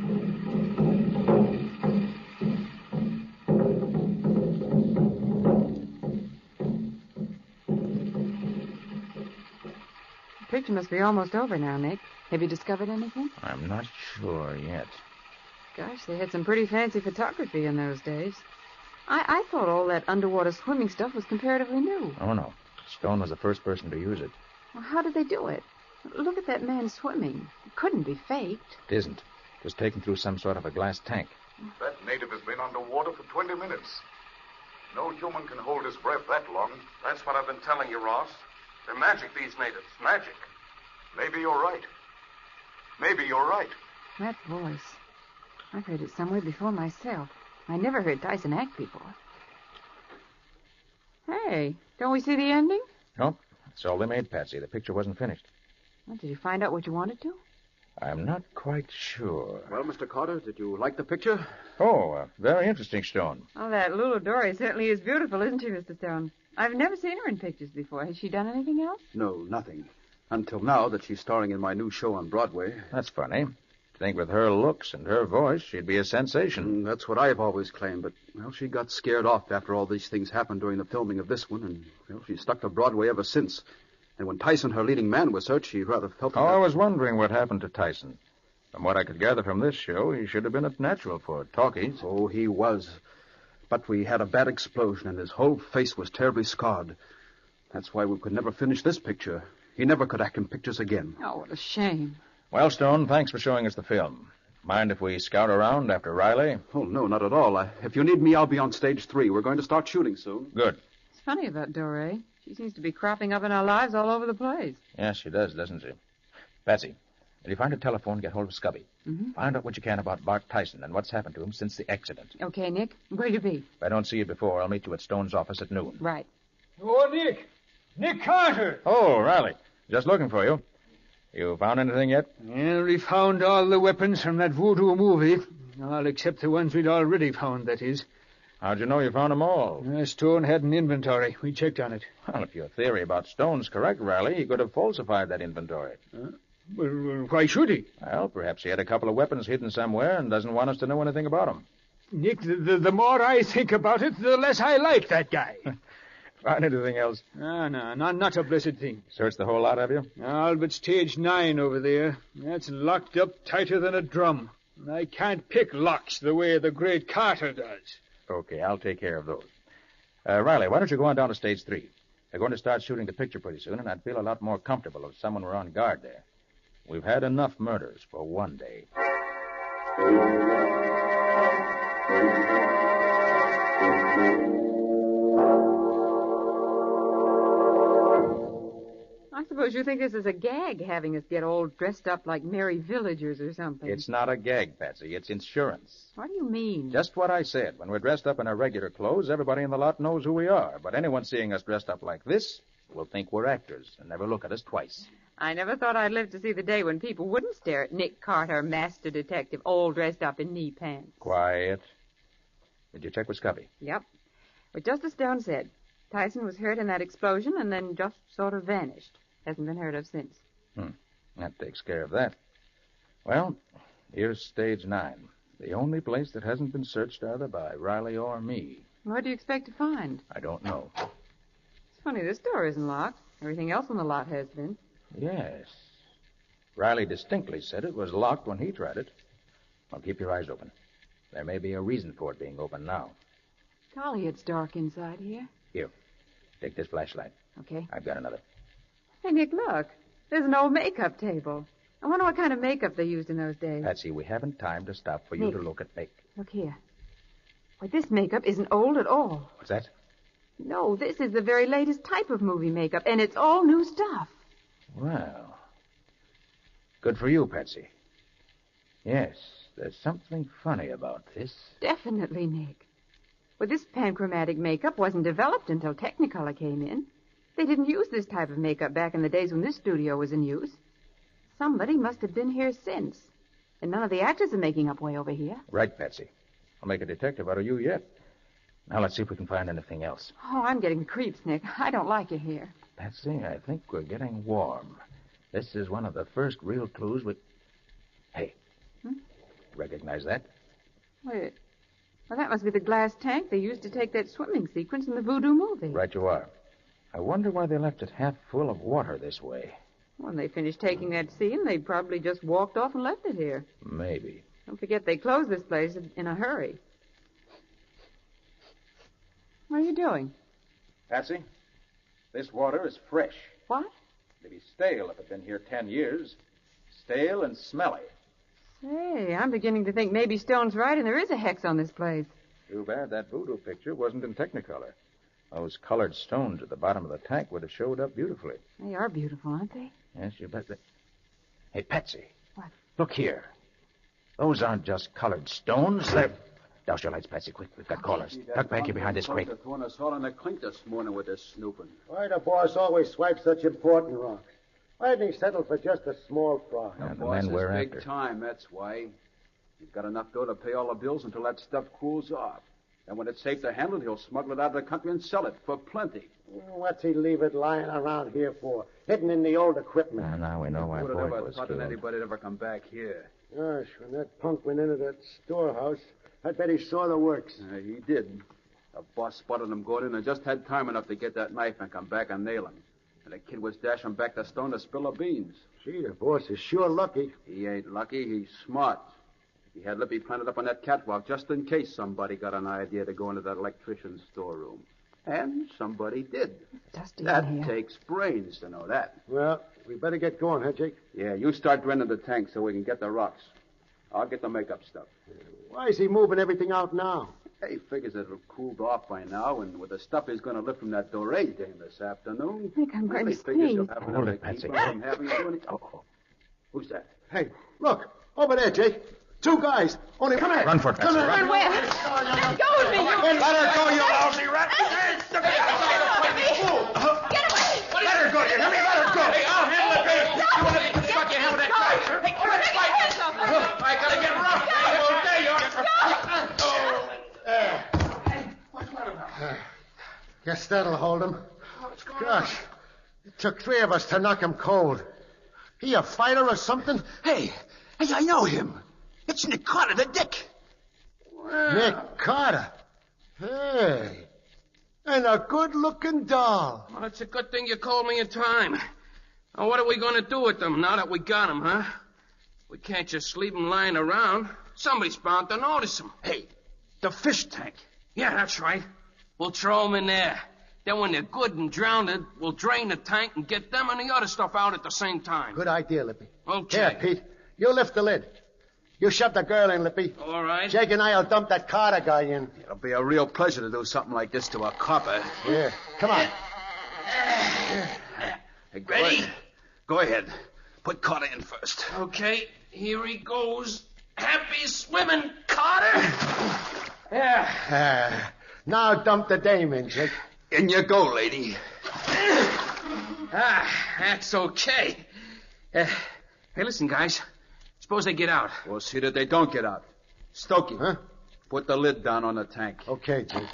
Speaker 5: The picture must be almost over now, Nick. Have you discovered anything?
Speaker 4: I'm not sure yet.
Speaker 5: Gosh, they had some pretty fancy photography in those days. I thought all that underwater swimming stuff was comparatively new.
Speaker 4: Oh, no. Stone was the first person to use it.
Speaker 5: Well, how did they do it? Look at that man swimming. It couldn't be faked.
Speaker 4: It isn't. It was taken through some sort of a glass tank.
Speaker 14: That native has been underwater for 20 minutes. No human can hold his breath that long.
Speaker 1: That's what I've been telling you, Ross. They're magic, these natives. Magic.
Speaker 14: Maybe you're right. Maybe you're right.
Speaker 5: That voice. I've heard it somewhere before myself. I never heard Tyson act before. Hey, don't we see the ending?
Speaker 4: Nope. That's all they made, Patsy. The picture wasn't finished.
Speaker 5: Well, did you find out what you wanted to?
Speaker 4: I'm not quite sure.
Speaker 15: Well, Mr. Carter, did you like the picture?
Speaker 4: Oh, very interesting, Stone.
Speaker 5: Oh, that Lula Dore certainly is beautiful, isn't she, Mr. Stone? I've never seen her in pictures before. Has she done anything else?
Speaker 15: No, nothing. Until now that she's starring in my new show on Broadway.
Speaker 4: That's funny. I think with her looks and her voice, she'd be a sensation.
Speaker 15: That's what I've always claimed, but, well, she got scared off after all these things happened during the filming of this one, and, well, she's stuck to Broadway ever since. And when Tyson, her leading man, was hurt, she rather felt...
Speaker 4: I was wondering what happened to Tyson. From what I could gather from this show, he should have been at natural for talkies.
Speaker 15: Oh, he was. But we had a bad explosion, and his whole face was terribly scarred. That's why we could never finish this picture. He never could act in pictures again.
Speaker 5: Oh, what a shame.
Speaker 4: Well, Stone, thanks for showing us the film. Mind if we scout around after Riley?
Speaker 15: Oh, no, not at all. If you need me, I'll be on stage 3. We're going to start shooting soon.
Speaker 4: Good.
Speaker 5: It's funny about Doré. She seems to be cropping up in our lives all over the place.
Speaker 4: Yes, she does, doesn't she? Patsy, will you find a telephone, get hold of Scubby?
Speaker 5: Mm-hmm.
Speaker 4: Find out what you can about Bart Tyson and what's happened to him since the accident.
Speaker 5: Okay, Nick. Where'll you be?
Speaker 4: If I don't see you before, I'll meet you at Stone's office at noon.
Speaker 5: Right.
Speaker 12: Oh, Nick! Nick Carter!
Speaker 4: Oh, Riley. Just looking for you. You found anything yet?
Speaker 12: Yeah, we found all the weapons from that voodoo movie. All except the ones we'd already found, that is.
Speaker 4: How'd you know you found them all?
Speaker 12: Stone had an inventory. We checked on it.
Speaker 4: Well, if your theory about Stone's correct, Riley, he could have falsified that inventory.
Speaker 12: Well, why should he?
Speaker 4: Well, perhaps he had a couple of weapons hidden somewhere and doesn't want us to know anything about them.
Speaker 12: Nick, the more I think about it, the less I like that guy.
Speaker 4: Find anything else?
Speaker 12: No, not a blessed thing.
Speaker 4: Searched the whole lot, have you?
Speaker 12: All but stage 9 over there. That's locked up tighter than a drum. And I can't pick locks the way the great Carter does.
Speaker 4: Okay, I'll take care of those. Riley, why don't you go on down to stage 3? They're going to start shooting the picture pretty soon, and I'd feel a lot more comfortable if someone were on guard there. We've had enough murders for one day.
Speaker 5: I suppose you think this is a gag, having us get all dressed up like merry villagers or something.
Speaker 4: It's not a gag, Patsy. It's insurance.
Speaker 5: What do you mean?
Speaker 4: Just what I said. When we're dressed up in our regular clothes, everybody in the lot knows who we are. But anyone seeing us dressed up like this will think we're actors and never look at us twice.
Speaker 5: I never thought I'd live to see the day when people wouldn't stare at Nick Carter, master detective, all dressed up in knee pants.
Speaker 4: Quiet. Did you check with Scubby?
Speaker 5: Yep. But just as Stone said, Tyson was hurt in that explosion and then just sort of vanished. Hasn't been heard of since.
Speaker 4: That takes care of that. Well, here's stage 9. The only place that hasn't been searched either by Riley or me.
Speaker 5: What do you expect to find?
Speaker 4: I don't know.
Speaker 5: It's funny, this door isn't locked. Everything else on the lot has been.
Speaker 4: Yes. Riley distinctly said it was locked when he tried it. Well, keep your eyes open. There may be a reason for it being open now.
Speaker 5: Golly, it's dark inside here.
Speaker 4: Here, take this flashlight.
Speaker 5: Okay.
Speaker 4: I've got another.
Speaker 5: Hey, Nick, look. There's an old makeup table. I wonder what kind of makeup they used in those days.
Speaker 4: Patsy, we haven't time to stop for you
Speaker 5: Nick,
Speaker 4: to look at make.
Speaker 5: Look here. Why, this makeup isn't old at all.
Speaker 4: What's that?
Speaker 5: No, this is the very latest type of movie makeup, and it's all new stuff.
Speaker 4: Well, good for you, Patsy. Yes, there's something funny about this.
Speaker 5: Definitely, Nick. Well, this panchromatic makeup wasn't developed until Technicolor came in. They didn't use this type of makeup back in the days when this studio was in use. Somebody must have been here since. And none of the actors are making up way over here.
Speaker 4: Right, Patsy. I'll make a detective out of you yet. Now let's see if we can find anything else.
Speaker 5: Oh, I'm getting the creeps, Nick. I don't like it here.
Speaker 4: Patsy, I think we're getting warm. This is one of the first real clues we... Hey. Recognize that?
Speaker 5: Wait. Well, that must be the glass tank they used to take that swimming sequence in the voodoo movie.
Speaker 4: Right you are. I wonder why they left it half full of water this way.
Speaker 5: When they finished taking that scene, they probably just walked off and left it here.
Speaker 4: Maybe.
Speaker 5: Don't forget they closed this place in a hurry. What are you doing?
Speaker 4: Patsy, this water is fresh.
Speaker 5: What?
Speaker 4: It'd be stale if it'd been here 10 years. Stale and smelly.
Speaker 5: Say, I'm beginning to think maybe Stone's right and there is a hex on this place.
Speaker 4: Too bad that voodoo picture wasn't in Technicolor. Those colored stones at the bottom of the tank would have showed up beautifully.
Speaker 5: They are beautiful, aren't they?
Speaker 4: Yes, you bet they... Hey, Patsy.
Speaker 5: What?
Speaker 4: Look here. Those aren't just colored stones. They're... Douse your lights, Patsy, quick. We've got callers. Duck back here behind this crate.
Speaker 15: Throwing us all in the clink this morning with this snooping.
Speaker 17: Why the boss always swipes such important rocks? Why didn't he settle for just a small fry?
Speaker 4: And the
Speaker 15: boss
Speaker 4: men we're
Speaker 15: is big
Speaker 4: after.
Speaker 15: time, that's why. He's got enough dough to pay all the bills until that stuff cools off. And when it's safe to handle it, he'll smuggle it out of the country and sell it for plenty.
Speaker 17: What's he leave it lying around here for? Hidden in the old equipment.
Speaker 4: Now we know why
Speaker 15: Who would
Speaker 4: Boyd
Speaker 15: have ever
Speaker 4: was
Speaker 15: thought that
Speaker 4: killed.
Speaker 15: anybody'd ever come back here?
Speaker 17: Gosh, when that punk went into that storehouse, I bet he saw the works.
Speaker 15: He did. The boss spotted him going in and just had time enough to get that knife and come back and nail him. And the kid was dashing back the stone to spill the beans.
Speaker 17: Gee, the boss is sure lucky.
Speaker 15: He ain't lucky. He's smart. He had Lippy planted up on that catwalk just in case somebody got an idea to go into that electrician's storeroom. And somebody did.
Speaker 18: Dusty
Speaker 15: That
Speaker 18: in here.
Speaker 15: takes brains to know that.
Speaker 17: Well, we better get going, huh, Jake?
Speaker 15: Yeah, you start draining the tank so we can get the rocks. I'll get the makeup stuff.
Speaker 17: Why is he moving everything out now?
Speaker 15: He figures it'll cooled off by now, and with the stuff he's going to lift from that Doré dame this afternoon...
Speaker 18: Nick, I'm going to
Speaker 15: he figures he'll
Speaker 18: sneeze.
Speaker 15: have
Speaker 17: Hold
Speaker 15: enough
Speaker 17: it,
Speaker 15: to keep
Speaker 17: Patsy.
Speaker 15: him from having to do any... Oh. Who's that?
Speaker 17: Hey, look. Over there, Jake. Two guys. Only... Come here.
Speaker 15: Run for it, Patsy.
Speaker 17: Come here.
Speaker 18: Run where? Let go of me, you...
Speaker 17: Let her go, you lousy rat.
Speaker 18: Get away!
Speaker 17: Let her go, you hear me? Let her go. Hey, I'll handle it, baby.
Speaker 18: You want to cut your hand with that knife? Hey, take your hands off me.
Speaker 17: I gotta get rough. Guess that'll hold him. Gosh, it took three of us to knock him cold. He a fighter or something?
Speaker 19: Hey, I know him. It's Nick Carter, the dick.
Speaker 17: Nick Carter. Hey. And a good-looking doll.
Speaker 20: Well, it's a good thing you called me in time. Now, what are we going to do with them now that we got them, huh? We can't just leave them lying around. Somebody's bound to notice them.
Speaker 19: Hey, the fish tank.
Speaker 20: Yeah, that's right. We'll throw them in there. Then when they're good and drowned, we'll drain the tank and get them and the other stuff out at the same time.
Speaker 17: Good idea, Lippy.
Speaker 20: Okay.
Speaker 17: Here, Pete. You lift the lid. You shove the girl in, Lippy.
Speaker 20: All right.
Speaker 17: Jake and I'll dump that Carter guy in.
Speaker 15: It'll be a real pleasure to do something like this to a copper.
Speaker 17: Yeah. Come on.
Speaker 15: Hey,
Speaker 19: Ready? Go ahead. Put Carter in first.
Speaker 20: Okay, here he goes. Happy swimming, Carter! Yeah.
Speaker 17: Now dump the dame in, Jake.
Speaker 19: In you go, lady.
Speaker 20: That's okay. Hey, listen, guys. Suppose they get out.
Speaker 15: We'll see that they don't get out. Stokey,
Speaker 17: Huh?
Speaker 15: put the lid down on the tank.
Speaker 17: Okay, Jake.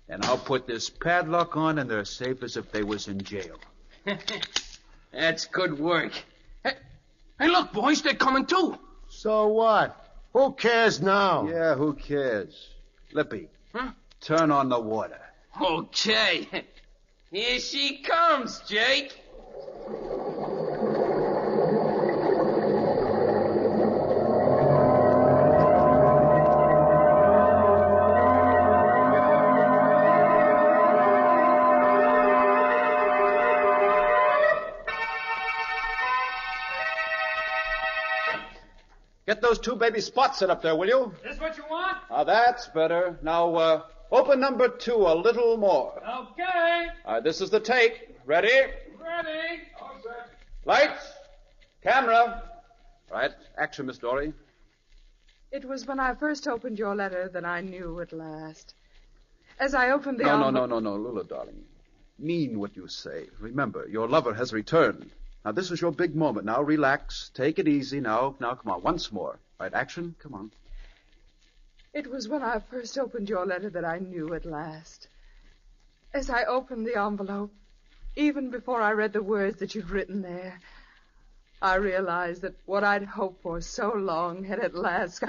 Speaker 15: And I'll put this padlock on, and they're safe as if they was in jail.
Speaker 20: That's good work. Hey, look, boys, they're coming too.
Speaker 17: So what? Who cares now?
Speaker 15: Yeah, who cares? Lippy, turn on the water.
Speaker 20: Okay. Here she comes, Jake.
Speaker 15: Get those two baby spots set up there, will you?
Speaker 3: This what you want?
Speaker 15: That's better. Now, open number 2 a little more.
Speaker 3: Okay.
Speaker 15: This is the take. Ready?
Speaker 3: Ready.
Speaker 15: Lights. Camera. Right. Action, Miss Dory.
Speaker 16: It was when I first opened your letter that I knew at last. As I opened the
Speaker 15: No, Lula, darling. Mean what you say. Remember, your lover has returned. Now, this is your big moment. Now, relax. Take it easy. Now, come on. Once more. Right, action. Come on.
Speaker 16: It was when I first opened your letter that I knew at last. As I opened the envelope, even before I read the words that you'd written there, I realized that what I'd hoped for so long had at last...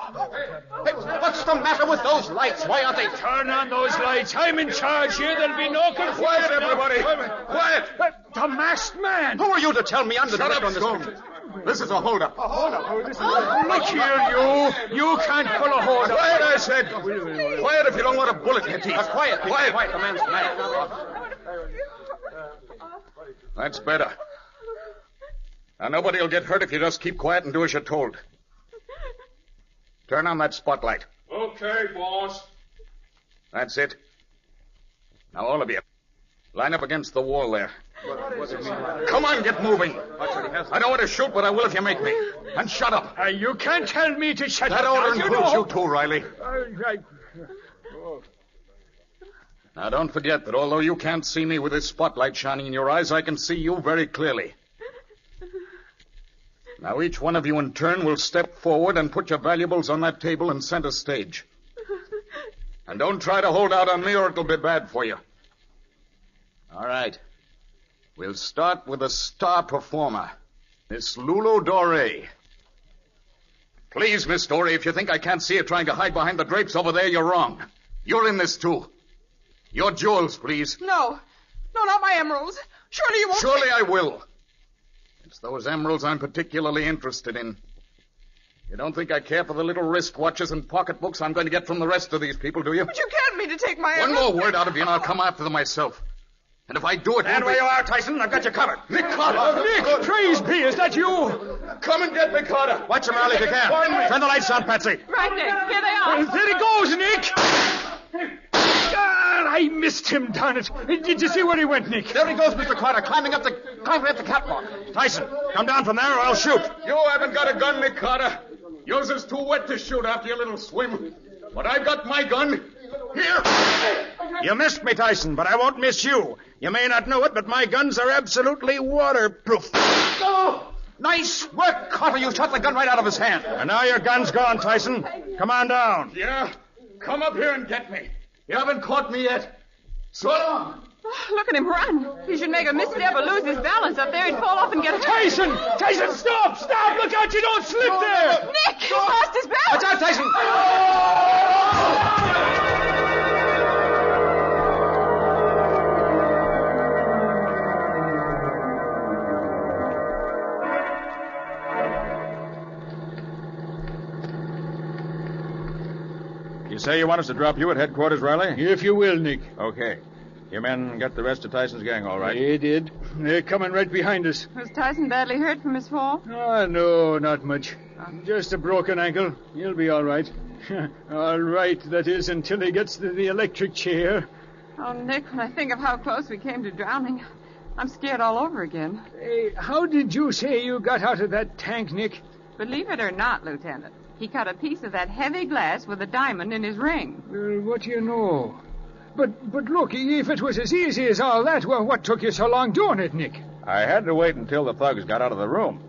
Speaker 15: Hey, what's the matter with those lights? Why aren't they...
Speaker 3: Turn on those lights. I'm in charge here. There'll be no confusion.
Speaker 15: Quiet, everybody. Quiet.
Speaker 3: The masked man.
Speaker 15: Who are you to tell me I'm the director on this picture?
Speaker 14: This is a holdup.
Speaker 3: Look here, you. You can't pull a hold up.
Speaker 14: Quiet, I said. Quiet if you don't want a bullet in your teeth.
Speaker 15: Quiet. The man's mad.
Speaker 14: That's better. Now, nobody will get hurt if you just keep quiet and do as you're told. Turn on that spotlight.
Speaker 3: Okay, boss.
Speaker 14: That's it. Now, all of you, line up against the wall there. Come on, get moving. I don't want to shoot, but I will if you make me. And shut up.
Speaker 3: You can't tell me to shut
Speaker 14: That
Speaker 3: up.
Speaker 14: order includes you too, Riley.
Speaker 3: Right.
Speaker 14: Now, don't forget that although you can't see me with this spotlight shining in your eyes, I can see you very clearly. Now, each one of you in turn will step forward and put your valuables on that table in center stage. And don't try to hold out on me or it'll be bad for you. All right. We'll start with the star performer, Miss Lulu Doré. Please, Miss Doré, if you think I can't see you trying to hide behind the drapes over there, you're wrong. You're in this, too. Your jewels, please.
Speaker 16: No. No, not my emeralds. Surely you won't...
Speaker 14: Surely I will. It's those emeralds I'm particularly interested in. You don't think I care for the little wristwatches and pocketbooks I'm going to get from the rest of these people, do you?
Speaker 16: But you can't mean to take my
Speaker 14: One
Speaker 16: emeralds.
Speaker 14: more word out of you and I'll come after them myself. And if I do it...
Speaker 19: Stand where you are, Tyson. I've got you covered.
Speaker 14: Nick Carter!
Speaker 12: Nick, praise be, is that you?
Speaker 14: Come and get me, Carter.
Speaker 19: Watch him, Riley, if you can. Turn the lights on, Patsy.
Speaker 5: Right there. Here they are.
Speaker 12: There he goes, Nick. I missed him, darn it. Did you see where he went, Nick?
Speaker 19: There he goes, Mr. Carter, climbing up the catwalk. Tyson, come down from there or I'll shoot.
Speaker 14: You haven't got a gun, Nick Carter. Yours is too wet to shoot after your little swim. But I've got my gun. Here.
Speaker 19: You missed me, Tyson, but I won't miss you. You may not know it, but my guns are absolutely waterproof.
Speaker 14: Oh!
Speaker 19: Nice work, Carter. You shot the gun right out of his hand. And now your gun's gone, Tyson. Come on down.
Speaker 14: Yeah? Come up here and get me. You haven't caught me yet. So long.
Speaker 5: Oh, look at him run. He should make a misstep or lose his balance up there. He'd fall off and get hurt.
Speaker 12: Tyson! Tyson, stop! Stop! Look out, you don't slip there!
Speaker 5: Nick, he's lost his balance.
Speaker 19: Watch out, Tyson!
Speaker 4: You say you want us to drop you at headquarters, Riley?
Speaker 12: If you will, Nick.
Speaker 4: Okay. Your men got the rest of Tyson's gang all right?
Speaker 12: They did. They're coming right behind us.
Speaker 5: Was Tyson badly hurt from his fall?
Speaker 12: No, not much. Just a broken ankle. He'll be all right. All right, that is, until he gets to the electric chair.
Speaker 5: Oh, Nick, when I think of how close we came to drowning, I'm scared all over again.
Speaker 12: Hey, how did you say you got out of that tank, Nick?
Speaker 5: Believe it or not, Lieutenant, he cut a piece of that heavy glass with a diamond in his ring.
Speaker 12: What do you know? But look, if it was as easy as all that, well, what took you so long doing it, Nick?
Speaker 4: I had to wait until the thugs got out of the room.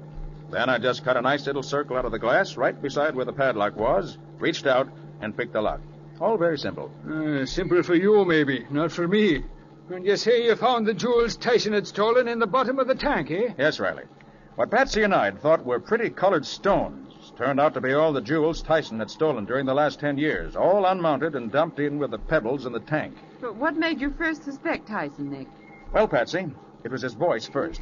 Speaker 4: Then I just cut a nice little circle out of the glass right beside where the padlock was, reached out, and picked the lock. All very simple.
Speaker 12: Simple for you, maybe, not for me. And you say you found the jewels Tyson had stolen in the bottom of the tank, eh?
Speaker 4: Yes, Riley. What Patsy and I thought were pretty colored stones turned out to be all the jewels Tyson had stolen during the last 10 years, all unmounted and dumped in with the pebbles in the tank.
Speaker 5: But what made you first suspect Tyson, Nick?
Speaker 4: Well, Patsy, it was his voice first.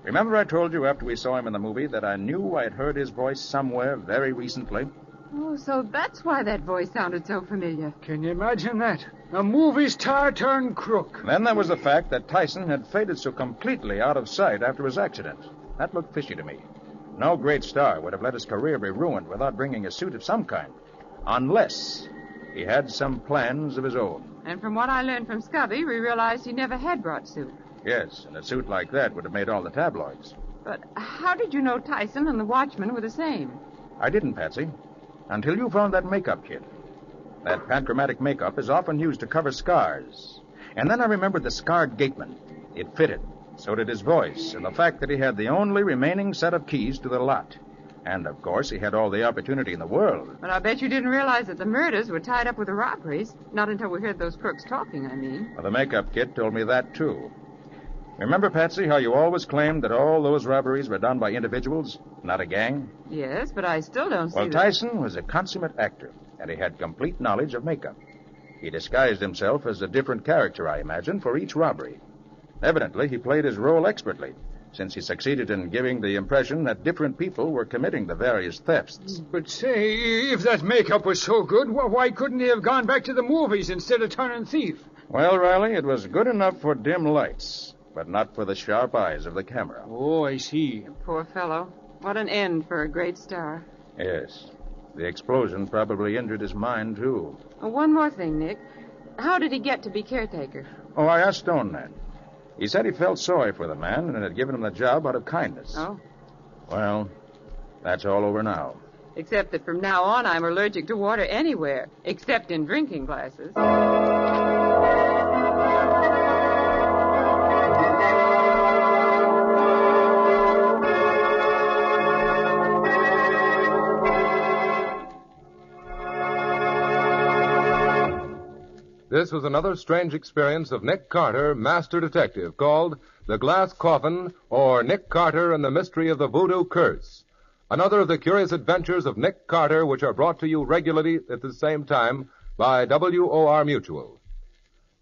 Speaker 4: Remember I told you after we saw him in the movie that I knew I'd heard his voice somewhere very recently?
Speaker 5: Oh, so that's why that voice sounded so familiar.
Speaker 12: Can you imagine that? A movie star turned crook.
Speaker 4: Then there was the fact that Tyson had faded so completely out of sight after his accident. That looked fishy to me. No great star would have let his career be ruined without bringing a suit of some kind. Unless he had some plans of his own.
Speaker 5: And from what I learned from Scubby, we realized he never had brought suit.
Speaker 4: Yes, and a suit like that would have made all the tabloids.
Speaker 5: But how did you know Tyson and the watchman were the same?
Speaker 4: I didn't, Patsy. Until you found that makeup kit. That panchromatic makeup is often used to cover scars. And then I remembered the scarred gateman. It fitted. So did his voice, and the fact that he had the only remaining set of keys to the lot. And, of course, he had all the opportunity in the world.
Speaker 5: But I bet you didn't realize that the murders were tied up with the robberies. Not until we heard those crooks talking, I mean.
Speaker 4: Well, the makeup kit told me that, too. Remember, Patsy, how you always claimed that all those robberies were done by individuals, not a gang?
Speaker 5: Yes, but I still don't see
Speaker 4: Well, Tyson was a consummate actor, and he had complete knowledge of makeup. He disguised himself as a different character, I imagine, for each robbery. Evidently, he played his role expertly, since he succeeded in giving the impression that different people were committing the various thefts.
Speaker 12: But say, if that makeup was so good, why couldn't he have gone back to the movies instead of turning thief?
Speaker 4: Well, Riley, it was good enough for dim lights, but not for the sharp eyes of the camera.
Speaker 12: Oh, I see.
Speaker 5: Poor fellow. What an end for a great star.
Speaker 4: Yes. The explosion probably injured his mind, too.
Speaker 5: Oh, one more thing, Nick. How did he get to be caretaker?
Speaker 4: Oh, I asked Stone that. He said he felt sorry for the man and had given him the job out of kindness.
Speaker 5: Oh.
Speaker 4: Well, that's all over now.
Speaker 5: Except that from now on I'm allergic to water anywhere, except in drinking glasses.
Speaker 13: This was another strange experience of Nick Carter, Master Detective, called The Glass Coffin, or Nick Carter and the Mystery of the Voodoo Curse. Another of the curious adventures of Nick Carter, which are brought to you regularly at the same time by WOR Mutual.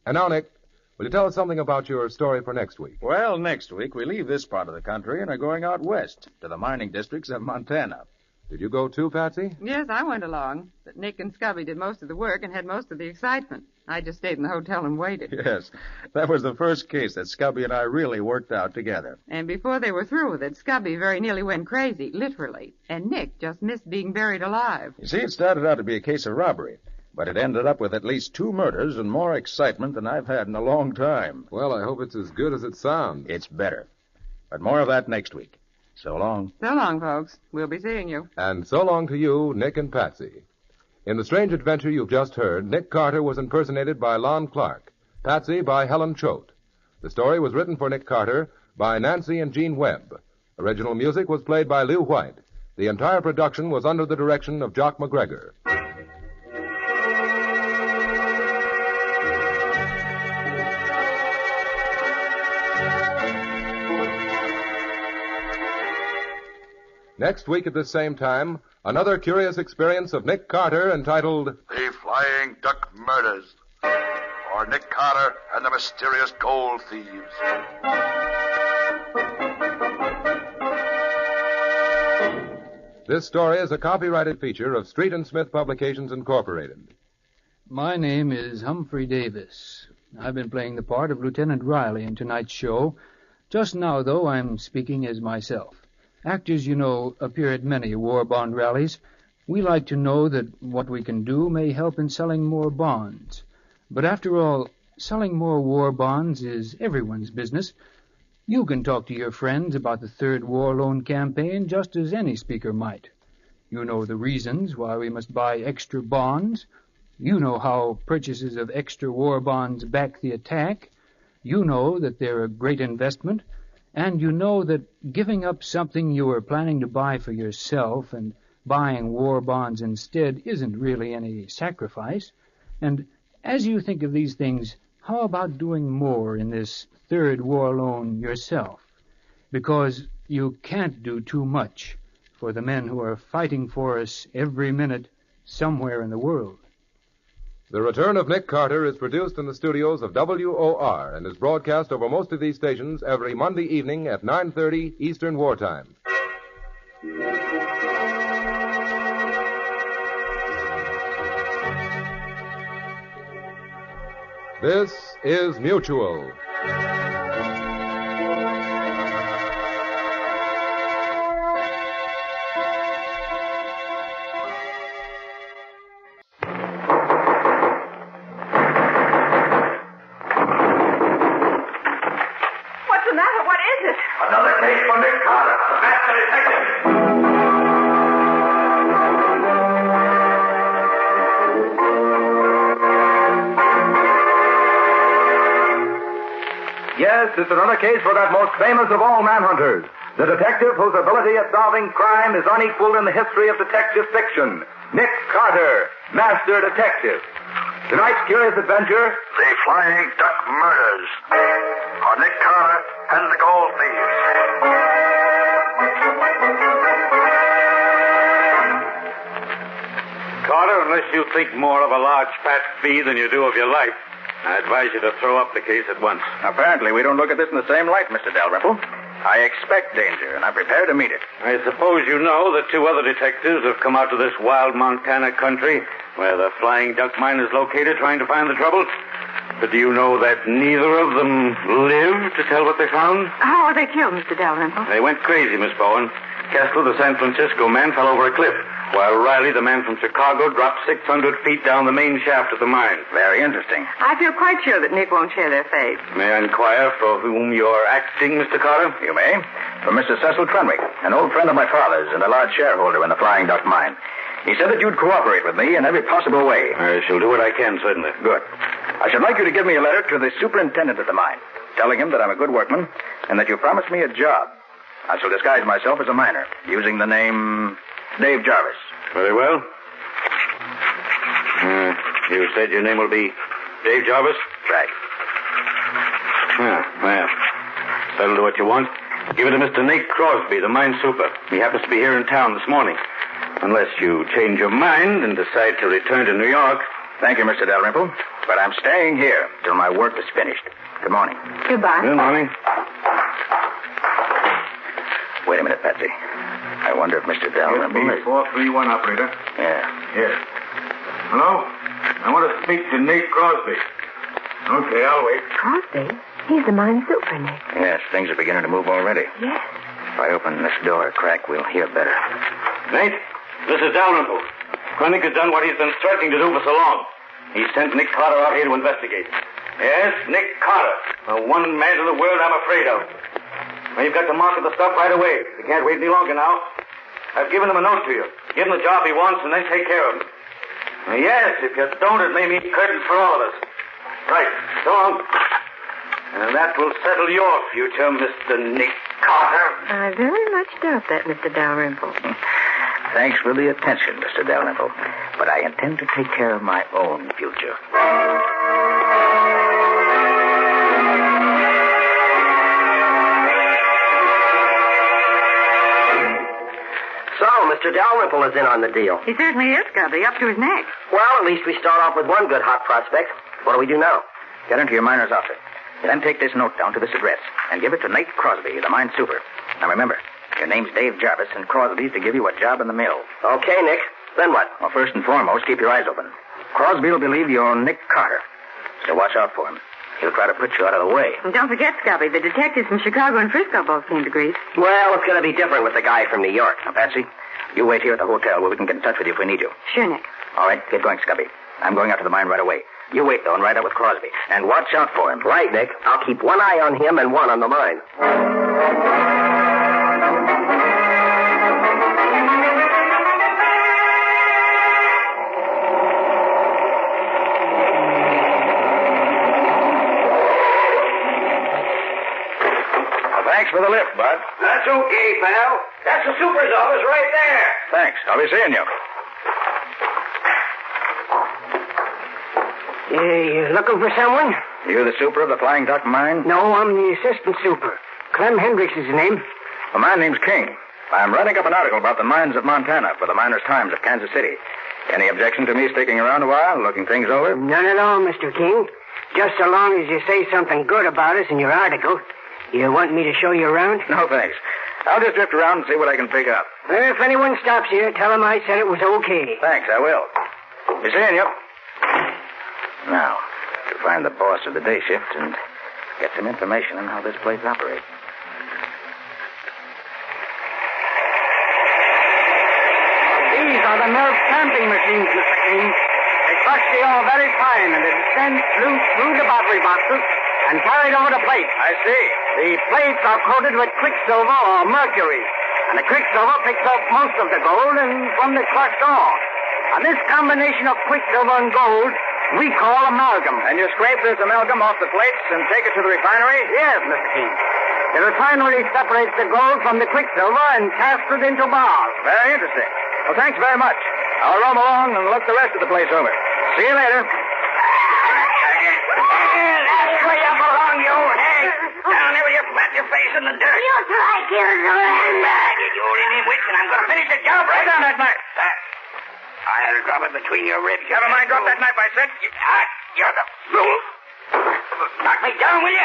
Speaker 21: And now, Nick, will you tell us something about your story for next week?
Speaker 4: Well, next week we leave this part of the country and are going out west to the mining districts of Montana.
Speaker 21: Did you go too, Patsy?
Speaker 5: Yes, I went along. But Nick and Scubby did most of the work and had most of the excitement. I just stayed in the hotel and waited.
Speaker 4: Yes, that was the first case that Scubby and I really worked out together.
Speaker 5: And before they were through with it, Scubby very nearly went crazy, literally. And Nick just missed being buried alive.
Speaker 4: You see, it started out to be a case of robbery, but it ended up with at least 2 murders and more excitement than I've had in a long time.
Speaker 21: Well, I hope it's as good as it sounds.
Speaker 4: It's better. But more of that next week. So long.
Speaker 5: So long, folks. We'll be seeing you.
Speaker 21: And so long to you, Nick and Patsy. In the strange adventure you've just heard, Nick Carter was impersonated by Lon Clark, Patsy by Helen Choate. The story was written for Nick Carter by Nancy and Gene Webb. Original music was played by Lew White. The entire production was under the direction of Jock McGregor. Next week at the same time, another curious experience of Nick Carter entitled
Speaker 1: The Flying Duck Murders, or Nick Carter and the Mysterious Gold Thieves.
Speaker 21: This story is a copyrighted feature of Street and Smith Publications, Incorporated.
Speaker 22: My name is Humphrey Davis. I've been playing the part of Lieutenant Riley in tonight's show. Just now, though, I'm speaking as myself. Actors, you know, appear at many war bond rallies. We like to know that what we can do may help in selling more bonds. But after all, selling more war bonds is everyone's business. You can talk to your friends about the Third War Loan Campaign just as any speaker might. You know the reasons why we must buy extra bonds. You know how purchases of extra war bonds back the attack. You know that they're a great investment. And you know that giving up something you were planning to buy for yourself and buying war bonds instead isn't really any sacrifice. And as you think of these things, how about doing more in this Third War Loan yourself? Because you can't do too much for the men who are fighting for us every minute somewhere in the world.
Speaker 21: The Return of Nick Carter is produced in the studios of WOR and is broadcast over most of these stations every Monday evening at 9:30 Eastern Wartime. This is Mutual.
Speaker 1: Another case for Nick Carter, the master detective.
Speaker 23: Yes, it's another case for that most famous of all manhunters, the detective whose ability at solving crime is unequaled in the history of detective fiction, Nick Carter, master detective. Tonight's curious adventure,
Speaker 1: The Flying Duck Murders, or Nick Carter and the Gold Thieves.
Speaker 24: Carter, unless you think more of a large fat fee than you do of your life, I advise you to throw up the case at once.
Speaker 4: Apparently, we don't look at this in the same light, Mr. Dalrymple. I expect danger, and I'm prepared to meet it.
Speaker 24: I suppose you know that 2 other detectives have come out to this wild Montana country where the Flying Duck Mine is located trying to find the trouble. But do you know that neither of them lived to tell what they found?
Speaker 5: How were they killed, Mr. Dalrymple?
Speaker 24: They went crazy, Miss Bowen. Kessler, the San Francisco man, fell over a cliff, while Riley, the man from Chicago, dropped 600 feet down the main shaft of the mine.
Speaker 4: Very interesting.
Speaker 5: I feel quite sure that Nick won't share their fate.
Speaker 24: May I inquire for whom you're acting, Mr. Carter?
Speaker 4: You may. For Mr. Cecil Trenwick, an old friend of my father's and a large shareholder in the Flying Duck Mine. He said that you'd cooperate with me in every possible way.
Speaker 24: I shall do what I can, certainly.
Speaker 4: Good. I should like you to give me a letter to the superintendent at the mine, telling him that I'm a good workman and that you promised me a job. I shall disguise myself as a miner, using the name Dave Jarvis.
Speaker 24: Very well. You said your name will be Dave Jarvis?
Speaker 4: Right.
Speaker 24: Well, that'll do what you want. Give it to Mr. Nate Crosby, the mine super. He happens to be here in town this morning. Unless you change your mind and decide to return to New York.
Speaker 4: Thank you, Mr. Dalrymple.
Speaker 2: but I'm staying here till my work is finished. Good morning.
Speaker 5: Goodbye.
Speaker 24: Good morning.
Speaker 2: Wait a minute, Patsy. I wonder if Mr. Dalrymple is...
Speaker 24: 431, operator.
Speaker 2: Yeah.
Speaker 24: Yes. Hello? I want to speak to Nate Crosby. Okay, I'll wait.
Speaker 6: Crosby? He's the mine super, Nick.
Speaker 2: Yes, things are beginning to move already.
Speaker 6: Yes.
Speaker 2: If I open this door a crack, we'll hear better.
Speaker 24: Nate, this is Dalrymple. Clinic has done what he's been threatening to do for so long. He sent Nick Carter out here to investigate. Yes, Nick Carter, the one man in the world I'm afraid of. Well, you've got to market the stuff right away. You can't wait any longer now. I've given him a note to you. Give him the job he wants and then take care of him. Well, yes, if you don't, it may mean curtains for all of us. Right, so long. And that will settle your future, Mr. Nick Carter.
Speaker 6: I very much doubt that, Mr. Dalrymple.
Speaker 2: Thanks for the attention, Mr. Dalrymple. But I intend to take care of my own future.
Speaker 8: So, Mr. Dalrymple is in on the deal.
Speaker 5: He certainly is, Gubby, up to his neck.
Speaker 8: Well, at least we start off with one good hot prospect. What do we do now?
Speaker 2: Get into your miner's outfit. Then take this note down to this address and give it to Nate Crosby, the mine super. Now remember, your name's Dave Jarvis, and Crosby's to give you a job in the mill.
Speaker 8: Okay, Nick. Then what?
Speaker 2: Well, first and foremost, keep your eyes open. Crosby will believe you're Nick Carter, so watch out for him. He'll try to put you out of the way.
Speaker 5: And don't forget, Scubby, the detectives from Chicago and Frisco both came to grief.
Speaker 8: Well, it's going to be different with the guy from New York.
Speaker 2: Now, Patsy, you wait here at the hotel where we can get in touch with you if we need you.
Speaker 5: Sure, Nick.
Speaker 2: All right, get going, Scubby. I'm going out to the mine right away. You wait, though, and ride out with Crosby. And watch out for him.
Speaker 8: Right, Nick. I'll keep one eye on him and one on the mine.
Speaker 2: Thanks for the lift, Bud.
Speaker 11: That's okay, pal. That's the super's office right there.
Speaker 2: Thanks. I'll be seeing you.
Speaker 8: You looking for someone?
Speaker 2: You the super of the Flying Duck mine?
Speaker 8: No, I'm the assistant super. Clem Hendricks is the name.
Speaker 2: Well, my name's King. I'm writing up an article about the mines of Montana for the Miners' Times of Kansas City. Any objection to me sticking around a while, looking things over?
Speaker 8: None at all, Mr. King. Just so long as you say something good about us in your article. You want me to show you around?
Speaker 2: No, thanks. I'll just drift around and see what I can pick up.
Speaker 8: If anyone stops here, tell them I said it was okay.
Speaker 2: Thanks, I will. Be seeing you. Now, to find the boss of the day shift and get some information on how this place operates.
Speaker 11: These are the mill stamping machines, Mr. King. They crush the ore very fine, and it descends through the battery boxes and carried over to plates.
Speaker 2: I see.
Speaker 11: The plates are coated with quicksilver or mercury, and the quicksilver picks up most of the gold from the crushed ore. And this combination of quicksilver and gold we call amalgam.
Speaker 2: And you scrape this amalgam off the plates and take it to the refinery?
Speaker 11: Yes, Mr. King. The refinery separates the gold from the quicksilver and casts it into bars.
Speaker 2: Very interesting. Well, thanks very much. I'll roam along and look the rest of the place over. See you later.
Speaker 11: That's where you belong, you hag. Down there where you flat your face in the dirt.
Speaker 6: You try killing the
Speaker 11: Bag it, you old Indian witch, and I'm going to finish the job right down that knife. I'll drop it between your ribs.
Speaker 2: Never mind, drop that knife, I said.
Speaker 11: You're the fool. Knock me down, will you?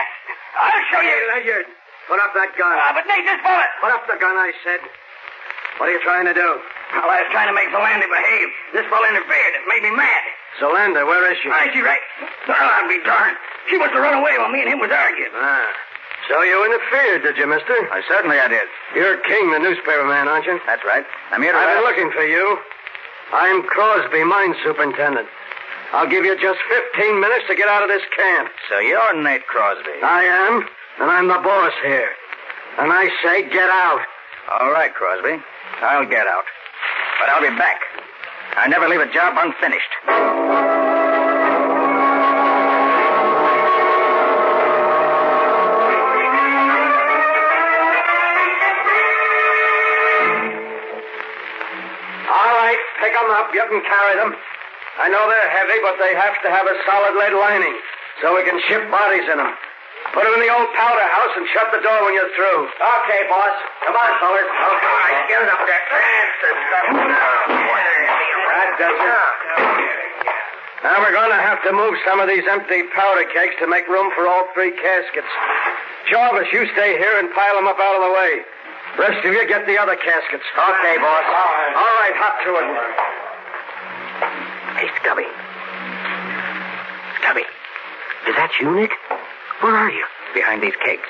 Speaker 11: I'll show you.
Speaker 8: Ledyard, put up that gun.
Speaker 11: But Nate, this bullet.
Speaker 8: Put up the gun, I said. What are you trying to do?
Speaker 11: Well, I was trying to make Zelander behave. This fellow interfered. It made me mad.
Speaker 8: Zelander, where is she?
Speaker 11: Is she right? Well, I'll be darned. She must have run away while me and him was arguing.
Speaker 8: So you interfered, did you, mister?
Speaker 2: Certainly I did.
Speaker 8: You're King, the newspaper man, aren't you?
Speaker 2: That's right. I'm here to...
Speaker 8: I've been looking for you. I'm Crosby, mine superintendent. I'll give you just 15 minutes to get out of this camp.
Speaker 2: So you're Nate Crosby.
Speaker 8: I am, and I'm the boss here. And I say get out.
Speaker 2: All right, Crosby. I'll get out. But I'll be back. I never leave a job unfinished.
Speaker 8: Pick them up. You can carry them. I know they're heavy, but they have to have a solid lead lining so we can ship bodies in them. Put them in the old powder house and shut the door when you're through. Okay, boss. Come on, fellas. Okay. All right, get it up there. That does it. Now we're going to have to move some of these empty powder kegs to make room for all 3 caskets. Jarvis, you stay here and pile them up out of the way. Rest of you get the other caskets.
Speaker 2: Okay, boss.
Speaker 8: All right, hop to it.
Speaker 2: Hey, Scubby. Scubby. Is that you, Nick? Where are you? Behind these kegs.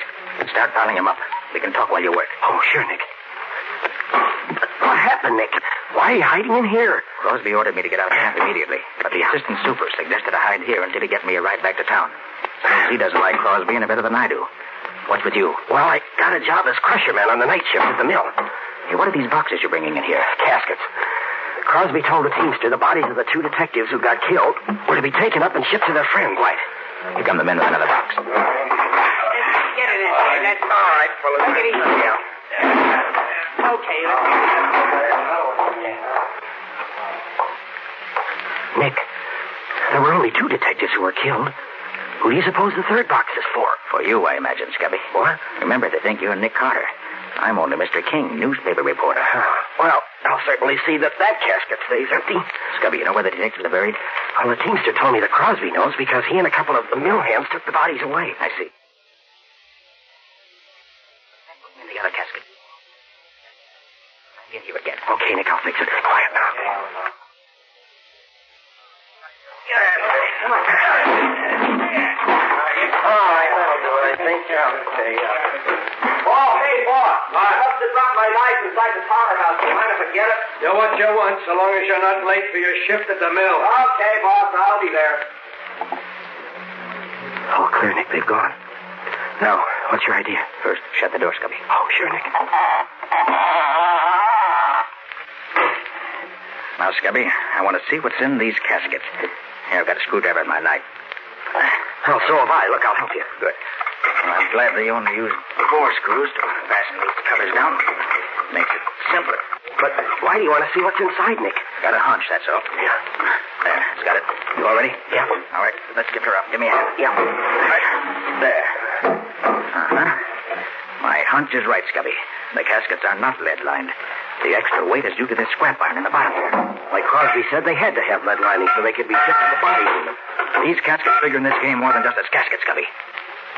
Speaker 2: Start piling them up. We can talk while you work. Oh, sure, Nick. What happened, Nick? Why are you hiding in here? Crosby ordered me to get out of camp immediately, but the assistant super suggested I hide here until he gets me a ride back to town. He doesn't like Crosby any better than I do. What's with you? Well, I got a job as crusherman on the night shift at the mill. Hey, what are these boxes you're bringing in here? Caskets. Crosby told the teamster the bodies of the 2 detectives who got killed were to be taken up and shipped to their friends. Right. Here come the men with another box.
Speaker 11: Get it in there. That's all right, fellas. Take it easy. Okay.
Speaker 2: Nick, there were only 2 detectives who were killed. Who do you suppose the 3rd box is for? For you, I imagine, Scubby. What? Remember, they think you're Nick Carter. I'm only Mr. King, newspaper reporter. Well, I'll certainly see that casket stays empty. Scubby, you know where the detectives are buried? Well, the teamster told me that Crosby knows because he and a couple of the mill hands took the bodies away. I see. In the other casket. In here again. Okay, Nick, I'll fix it. Quiet now.
Speaker 8: Come on. All right, that'll do it, I think. Okay.
Speaker 11: Oh, hey, boss. I must have dropped my knife inside the powder house. Do you mind if I get it?
Speaker 8: Do what you want, so long as you're not late for your shift at the mill.
Speaker 11: Okay, boss. I'll be there.
Speaker 2: All clear, Nick. They've gone. Now, what's your idea? First, shut the door, Scubby. Oh, sure, Nick. Now, Scubby, I want to see what's in these caskets. Here, I've got a screwdriver and my knife. Oh, so have I. Look, I'll help you. Good. Well, I'm glad they only use 4 screws to fasten these covers down. Makes it simpler. But why do you want to see what's inside, Nick? Got a hunch, that's all. Yeah. There, it's got it. You all ready? Yeah. All right, let's get her up. Give me a hand. Yeah. Right. There. Uh-huh. My hunch is right, Scubby. The caskets are not lead-lined. The extra weight is due to this scrap iron in the bottom. Like Crosby said, they had to have lead lining so they could be shipped to the bodies in them. These caskets figure in this game more than just as caskets, Scubby.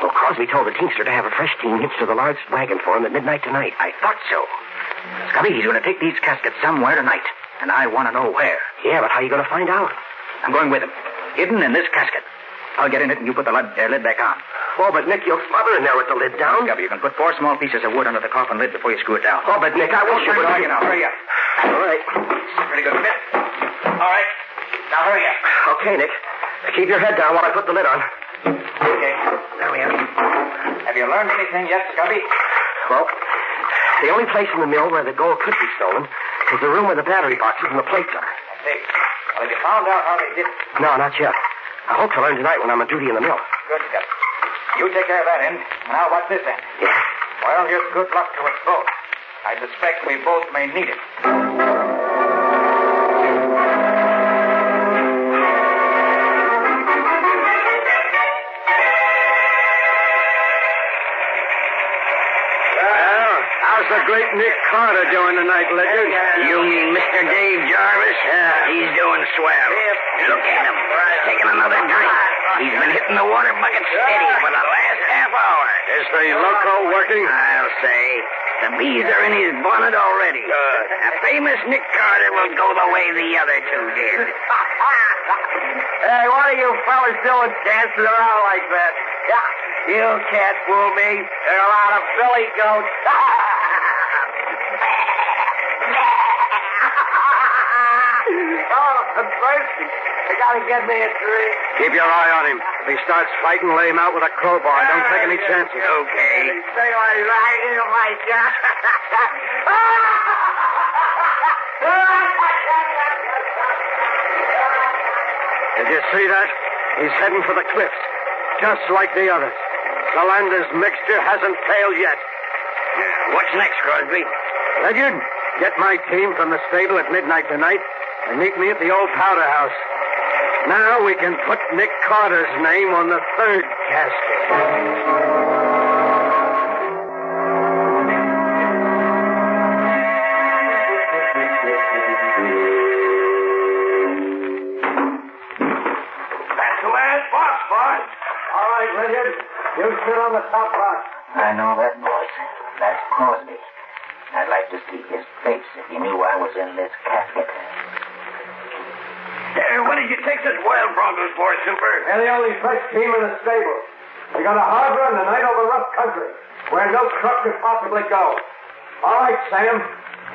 Speaker 2: Well, Crosby told the teamster to have a fresh team hitched to the large wagon for him at midnight tonight. I thought so. Scubby, he's going to take these caskets somewhere tonight, and I want to know where. Yeah, but how are you going to find out? I'm going with him. Hidden in this casket. I'll get in it and you put the lid back on. Oh, but Nick, you'll smother in there with the lid down. Scubby, you can put 4 small pieces of wood under the coffin lid before you screw it down. Oh, but Nick, I wish you would. Hurry up. All right. Pretty good fit. All right. Now hurry up. Okay, Nick. Keep your head down while I put the lid on. Okay. There we are. Have you learned anything yet, Scubby? Well, the only place in the mill where the gold could be stolen is the room where the battery boxes and the plates are. I see. Well, have you found out how they did it? No, not yet. I hope to learn tonight when I'm on duty in the mill. Good, Scubby. You take care of that end, and I'll watch this end. Yeah. Well, here's good luck to us both. I suspect we both may need it.
Speaker 8: How's the great Nick Carter doing tonight, Ledyard?
Speaker 2: You mean Mr. Dave Jarvis? Yeah. He's doing swell. Look at him. Taking another drink. He's been hitting the water bucket steady for the last half hour.
Speaker 8: Is the loco working?
Speaker 2: I'll say. The bees are in his bonnet already. Good. A famous Nick Carter will go the way the other 2 did.
Speaker 11: Hey, what are you fellas doing dancing around like that? You can't fool me. There are a lot of billy goats. Oh, I'm thirsty. You gotta get me a drink.
Speaker 8: Keep your eye on him. If he starts fighting, lay him out with a crowbar. Don't take any chances.
Speaker 2: Okay.
Speaker 11: Say what right in my God.
Speaker 8: Did you see that? He's heading for the cliffs, just like the others. Solander's mixture hasn't failed yet.
Speaker 2: What's next, Crosby?
Speaker 8: Ledyard, get my team from the stable at midnight tonight and meet me at the old powder house. Now we can put Nick Carter's name on the 3rd casket. right, Ledyard. You sit on the top box.
Speaker 2: I know that, boss. That's Crosby. I'd like to see his face if he knew I was in this casket.
Speaker 1: What did you take such wild broncos for, Super?
Speaker 8: They're the only fresh team in the stable. We got a hard run tonight over rough country, where no truck could possibly go. All right, Sam.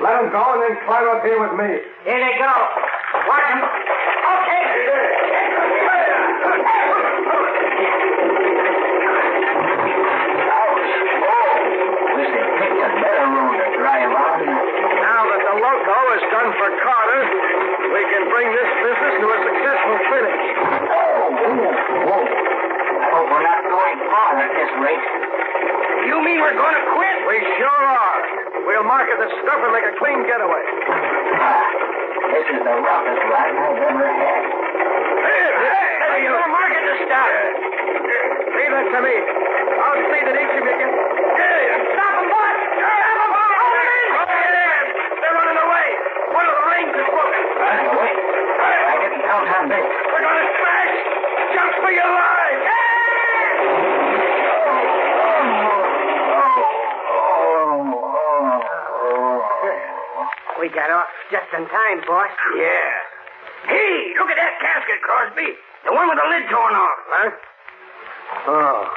Speaker 8: Let them go and then climb up here with me.
Speaker 11: Here they go. Watch them. Okay.
Speaker 2: Wish they picked a better road to drive on.
Speaker 8: Now that the loco is done for Carter, we can bring this business to a successful finish.
Speaker 2: Whoa. I hope we're not going far at this rate.
Speaker 8: You mean we're going to quit? We sure are. We'll market the stuff and make a clean getaway.
Speaker 2: This is the roughest ride I've ever had.
Speaker 8: Hey, you're going to market the stuff. Leave that to me. I'll see that each of you gets... Stop them, boys! Stop them! They're running away. One of the rings is broken.
Speaker 2: Running away? I didn't count on this.
Speaker 8: We're going to smash! Jump for your lives!
Speaker 11: We got off just in time, boss.
Speaker 1: Yeah. Hey, look at that casket, Crosby. The one with the lid torn off.
Speaker 8: Huh? Oh,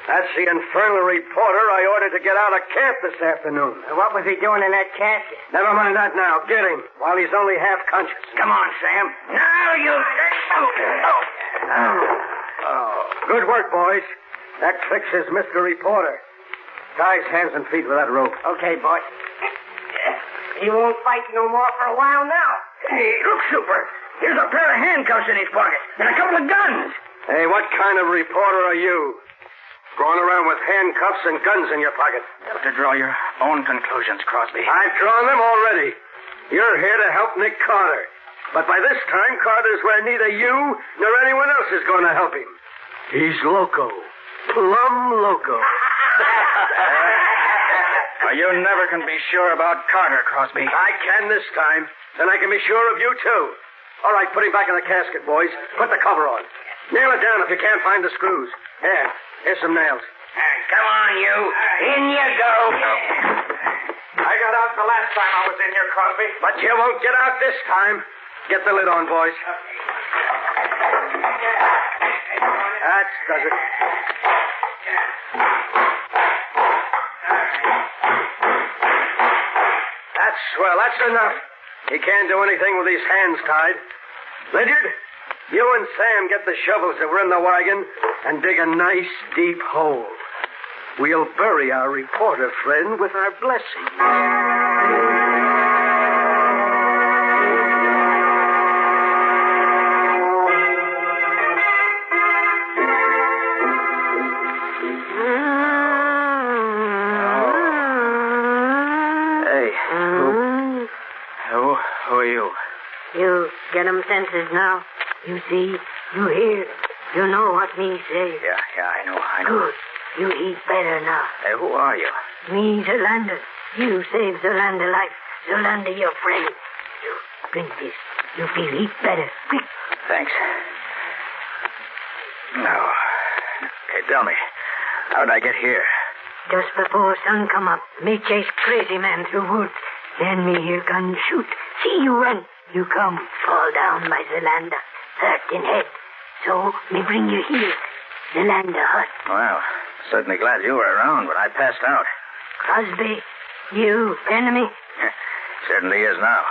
Speaker 8: that's the infernal reporter I ordered to get out of camp this afternoon.
Speaker 11: What was he doing in that casket?
Speaker 8: Never mind that now. Get him while he's only half conscious.
Speaker 1: Come on, Sam. Now you...
Speaker 8: Good work, boys. That fixes Mr. Reporter. Tie his hands and feet with that rope.
Speaker 11: Okay, boss. He won't fight no more for a while now.
Speaker 1: Hey, look, Super. Here's a pair of handcuffs in his pocket and a couple of guns.
Speaker 8: Hey, what kind of reporter are you? Going around with handcuffs and guns in your pocket.
Speaker 2: You have to draw your own conclusions, Crosby.
Speaker 8: I've drawn them already. You're here to help Nick Carter. But by this time, Carter's where neither you nor anyone else is going to help him. He's loco. Plumb loco.
Speaker 2: Well, you never can be sure about Carter, Crosby.
Speaker 8: I can this time. And I can be sure of you, too. All right, put him back in the casket, boys. Put the cover on. Nail it down if you can't find the screws. Here's some nails.
Speaker 1: Come on, you. In you go.
Speaker 8: I got out the last time I was in here, Crosby. But you won't get out this time. Get the lid on, boys. That does it. That's swell. That's enough. He can't do anything with his hands tied. Ledyard, you and Sam get the shovels that were in the wagon and dig a nice, deep hole. We'll bury our reporter friend with our blessing.
Speaker 2: Who are you?
Speaker 6: You get 'em senses now. You see, you hear, you know what me say.
Speaker 2: Yeah, I know.
Speaker 6: Good. You eat better now.
Speaker 2: Hey, who are you?
Speaker 6: Me, Zolander. You save Zolander life. Zolander, your friend. You drink this. You feel eat better. Quick.
Speaker 2: Thanks. No. Okay, tell me, how'd I get here?
Speaker 6: Just before sun come up, me chase crazy man through woods. Then me hear gun shoot. See you run. You come, fall down by Zolander. Hurt in head. So me bring you here. Zolander hut.
Speaker 2: Well, certainly glad you were around when I passed out.
Speaker 6: Crosby, you enemy?
Speaker 2: Certainly is now.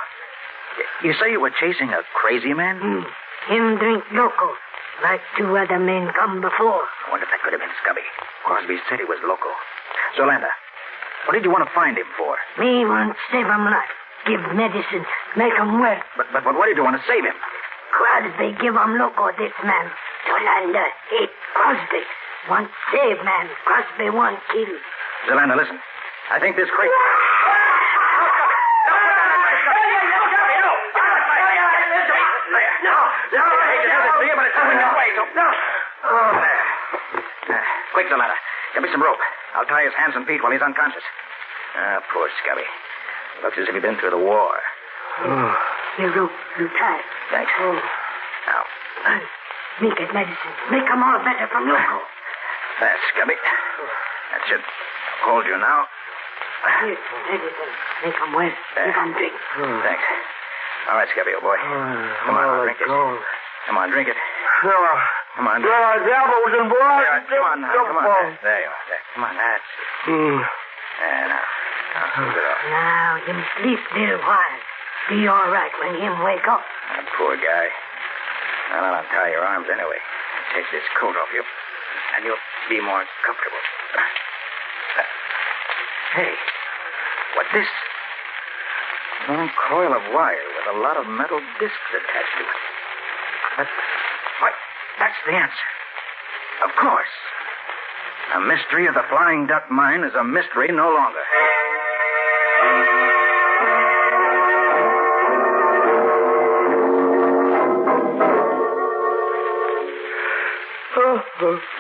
Speaker 2: You say you were chasing a crazy man?
Speaker 6: Him drink loco, like two other men come before.
Speaker 2: I wonder if that could have been Scubby. Crosby said he was loco. Zolander, what did you want to find him for?
Speaker 6: Me want save him life. Give medicine, make him well.
Speaker 2: But what did you want to save him?
Speaker 6: Crosby give him loco, this man. Zolander hate Crosby. Want save man. Crosby want kill.
Speaker 2: Zolander, listen. I think this crazy... Quick, Zolander. Get me some rope. I'll tie his hands and feet while he's unconscious. Poor Scubby. Looks as if he'd been through the war.
Speaker 6: The rope, you tie.
Speaker 2: Thanks.
Speaker 6: Now. Me get medicine. Make 'em all better from loco.
Speaker 2: There, Scubby. That should hold you now.
Speaker 6: Here, medicine. Make 'em well. Give 'em drink.
Speaker 2: Thanks. All right, Scubby, old boy. Come on, drink it. Come on, drink it. Come on.
Speaker 11: Devils and blood.
Speaker 2: Come on, now. Come on. There you are. There. Come on, that's. There, now. Now, scoop it off.
Speaker 6: Now, him sleep little while. Be all right when him wake up.
Speaker 2: That poor guy. Well, I'll untie your arms anyway. Take this coat off you, and you'll be more comfortable. Hey, what's this? A long coil of wire with a lot of metal discs attached to it. That's the answer. Of course. The mystery of the Flying Duck Mine is a mystery no longer.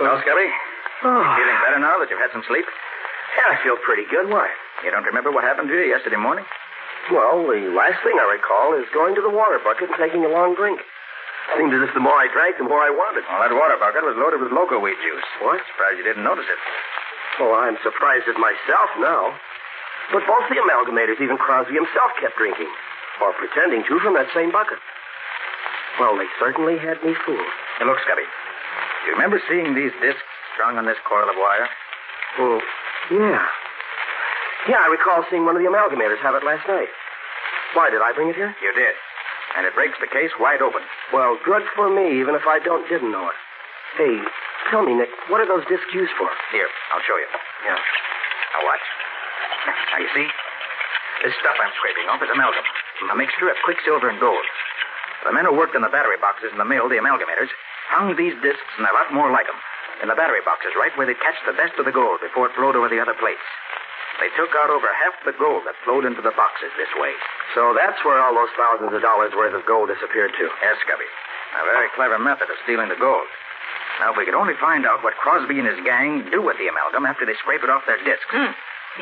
Speaker 2: Well, Scubby, feeling better now that you've had some sleep?
Speaker 11: Yeah, I feel pretty good. Why?
Speaker 2: You don't remember what happened to you yesterday morning?
Speaker 11: Well, the last thing I recall is going to the water bucket and taking a long drink. Seemed as if the more I drank, the more I wanted.
Speaker 2: Well, that water bucket was loaded with loco weed juice.
Speaker 11: What?
Speaker 2: Surprised you didn't notice it.
Speaker 11: Well, I'm surprised at myself now. But both the amalgamators, even Crosby himself, kept drinking. Or pretending to from that same bucket. Well, they certainly had me fooled.
Speaker 2: Hey, look, Scubby. Do you remember seeing these discs strung on this coil of wire?
Speaker 11: Oh, yeah. Yeah, I recall seeing one of the amalgamators have it last night. Why, did I bring it here?
Speaker 2: You did. And it breaks the case wide open.
Speaker 11: Well, good for me, even if I didn't know it. Hey, tell me, Nick, what are those discs used for?
Speaker 2: Here, I'll show you.
Speaker 11: Yeah.
Speaker 2: Now watch. Now, you see? This stuff I'm scraping off is amalgam. A mixture of quicksilver and gold. The men who worked in the battery boxes in the mill, the amalgamators, hung these discs and a lot more like them in the battery boxes, right where they catch the best of the gold before it flowed over the other plates. They took out over half the gold that flowed into the boxes this way.
Speaker 11: So that's where all those thousands of dollars worth of gold disappeared to.
Speaker 2: Yes, Scubby. A very clever method of stealing the gold. Now, if we could only find out what Crosby and his gang do with the amalgam after they scrape it off their discs.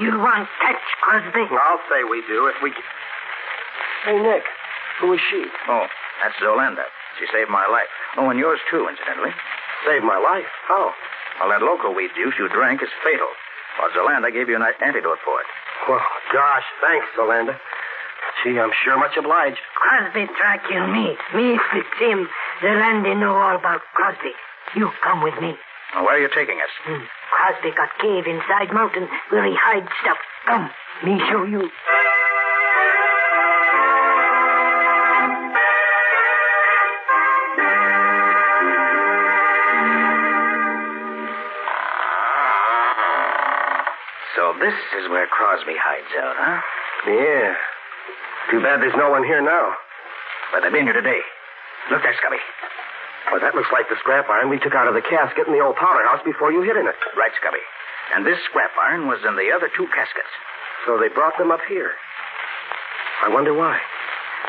Speaker 6: You want catch, Crosby?
Speaker 11: I'll say we do if we... Hey, Nick, who is she?
Speaker 2: Oh, that's Zolanda. She saved my life. Oh, and yours, too, incidentally.
Speaker 11: Saved my life? How?
Speaker 2: Well, that loco weed juice you drank is fatal. Well, Zolanda gave you an antidote for it.
Speaker 11: Well, gosh, thanks, Zolanda. Gee, I'm sure much obliged.
Speaker 6: Crosby try kill me. Me fix him. Zolanda know all about Crosby. You come with me.
Speaker 2: Well, where are you taking us?
Speaker 6: Crosby got cave inside mountain where he hide stuff. Come, me show you.
Speaker 2: So this is where Crosby hides out, huh?
Speaker 11: Yeah. Too bad there's no one here now.
Speaker 2: But they've been here today. Look there, Scubby.
Speaker 11: Well, that looks like the scrap iron we took out of the casket in the old powder house before you hid in it.
Speaker 2: Right, Scubby. And this scrap iron was in the other two caskets.
Speaker 11: So they brought them up here. I wonder why.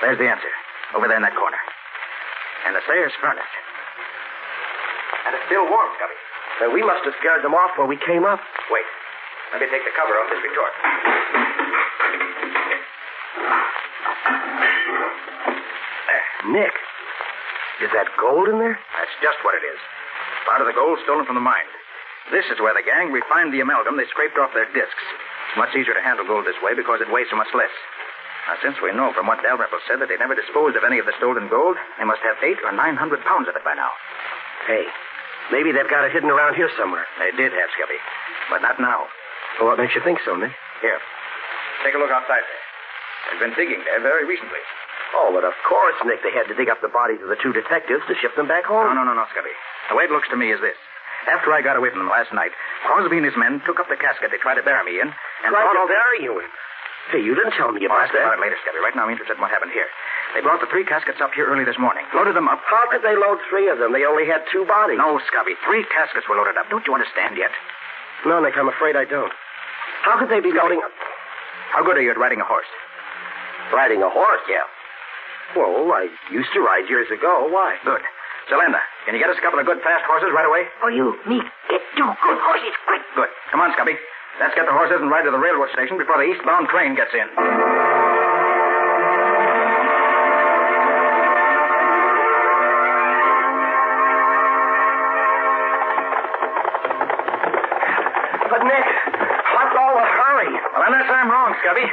Speaker 2: There's the answer. Over there in that corner. And the Sayers furnace. And it's still warm, Scubby.
Speaker 11: Then we must have scared them off while we came up.
Speaker 2: Wait. Let me take the cover off this retort. There.
Speaker 11: Nick, is that gold in there?
Speaker 2: That's just what it is. Part of the gold stolen from the mine. This is where the gang refined the amalgam they scraped off their discs. It's much easier to handle gold this way because it weighs so much less. Now, since we know from what Dalrymple said that they never disposed of any of the stolen gold, they must have 800 or 900 pounds of it by now.
Speaker 11: Hey, maybe they've got it hidden around here somewhere.
Speaker 2: They did have, Scubby. But not now.
Speaker 11: Well, what makes you think so, Nick?
Speaker 2: Here. Take a look outside there. They've been digging there very recently.
Speaker 11: Oh, but of course, Nick, they had to dig up the bodies of the two detectives to ship them back home.
Speaker 2: No, Scubby. The way it looks to me is this. After I got away from them last night, Crosby and his men took up the casket they tried to bury me in and
Speaker 11: tried to bury you in? Hey, you didn't tell me about that.
Speaker 2: About it later, Scubby. Right now I'm interested in what happened here. They brought the 3 caskets up here early this morning, loaded them up.
Speaker 11: How could they load 3 of them? They only had 2 bodies.
Speaker 2: No, Scubby. 3 caskets were loaded up. Don't you understand yet?
Speaker 11: No, Nick, I'm afraid I don't. How could they be loading up?
Speaker 2: How good are you at riding a horse?
Speaker 11: Riding a horse?
Speaker 2: Yeah.
Speaker 11: Well, I used to ride years ago. Why?
Speaker 2: Good. Zolanda, can you get us a couple of good fast horses right away?
Speaker 6: For you, me, get 2 good horses quick.
Speaker 2: Good. Come on, Scubby. Let's get the horses and ride to the railroad station before the eastbound train gets in.
Speaker 8: But, Nick, what's all the hurry?
Speaker 2: Well, unless I'm wrong, Scubby.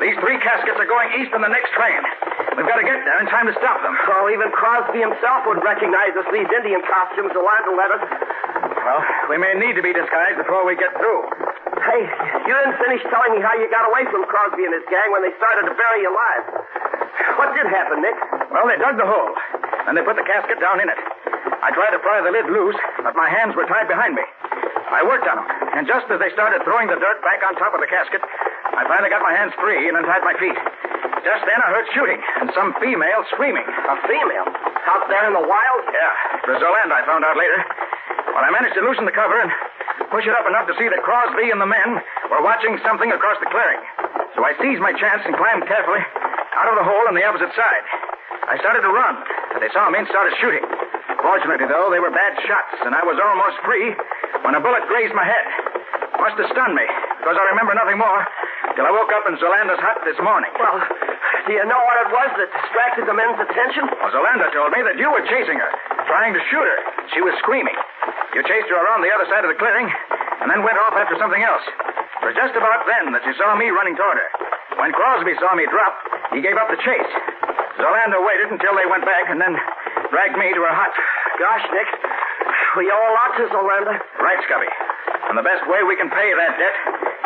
Speaker 2: These 3 caskets are going east on the next train. We've got to get there in time to stop them.
Speaker 8: Oh, even Crosby himself would recognize us, these Indian costumes Yolanda let us.
Speaker 2: Well, we may need to be disguised before we get through.
Speaker 8: Hey, you didn't finish telling me how you got away from Crosby and his gang when they started to bury you alive. What did happen, Nick?
Speaker 2: Well, they dug the hole, and they put the casket down in it. I tried to pry the lid loose, but my hands were tied behind me. I worked on them, and just as they started throwing the dirt back on top of the casket, I finally got my hands free and untied my feet. Just then I heard shooting and some female screaming.
Speaker 8: A female? Out there in the wild?
Speaker 2: Yeah. It was Yolanda, I found out later. Well, I managed to loosen the cover and push it up enough to see that Crosby and the men were watching something across the clearing. So I seized my chance and climbed carefully out of the hole on the opposite side. I started to run, but they saw me and started shooting. Fortunately, though, they were bad shots, and I was almost free when a bullet grazed my head. Must have stunned me, because I remember nothing more till I woke up in Zolanda's hut this morning.
Speaker 8: Well, do you know what it was that distracted the men's attention?
Speaker 2: Well, Zolanda told me that you were chasing her, trying to shoot her. She was screaming. You chased her around the other side of the clearing, and then went off after something else. It was just about then that she saw me running toward her. When Crosby saw me drop, he gave up the chase. Zolanda waited until they went back and then dragged me to her hut.
Speaker 8: Gosh, Nick, we owe a lot to Zolanda.
Speaker 2: Right, Scubby. And the best way we can pay that debt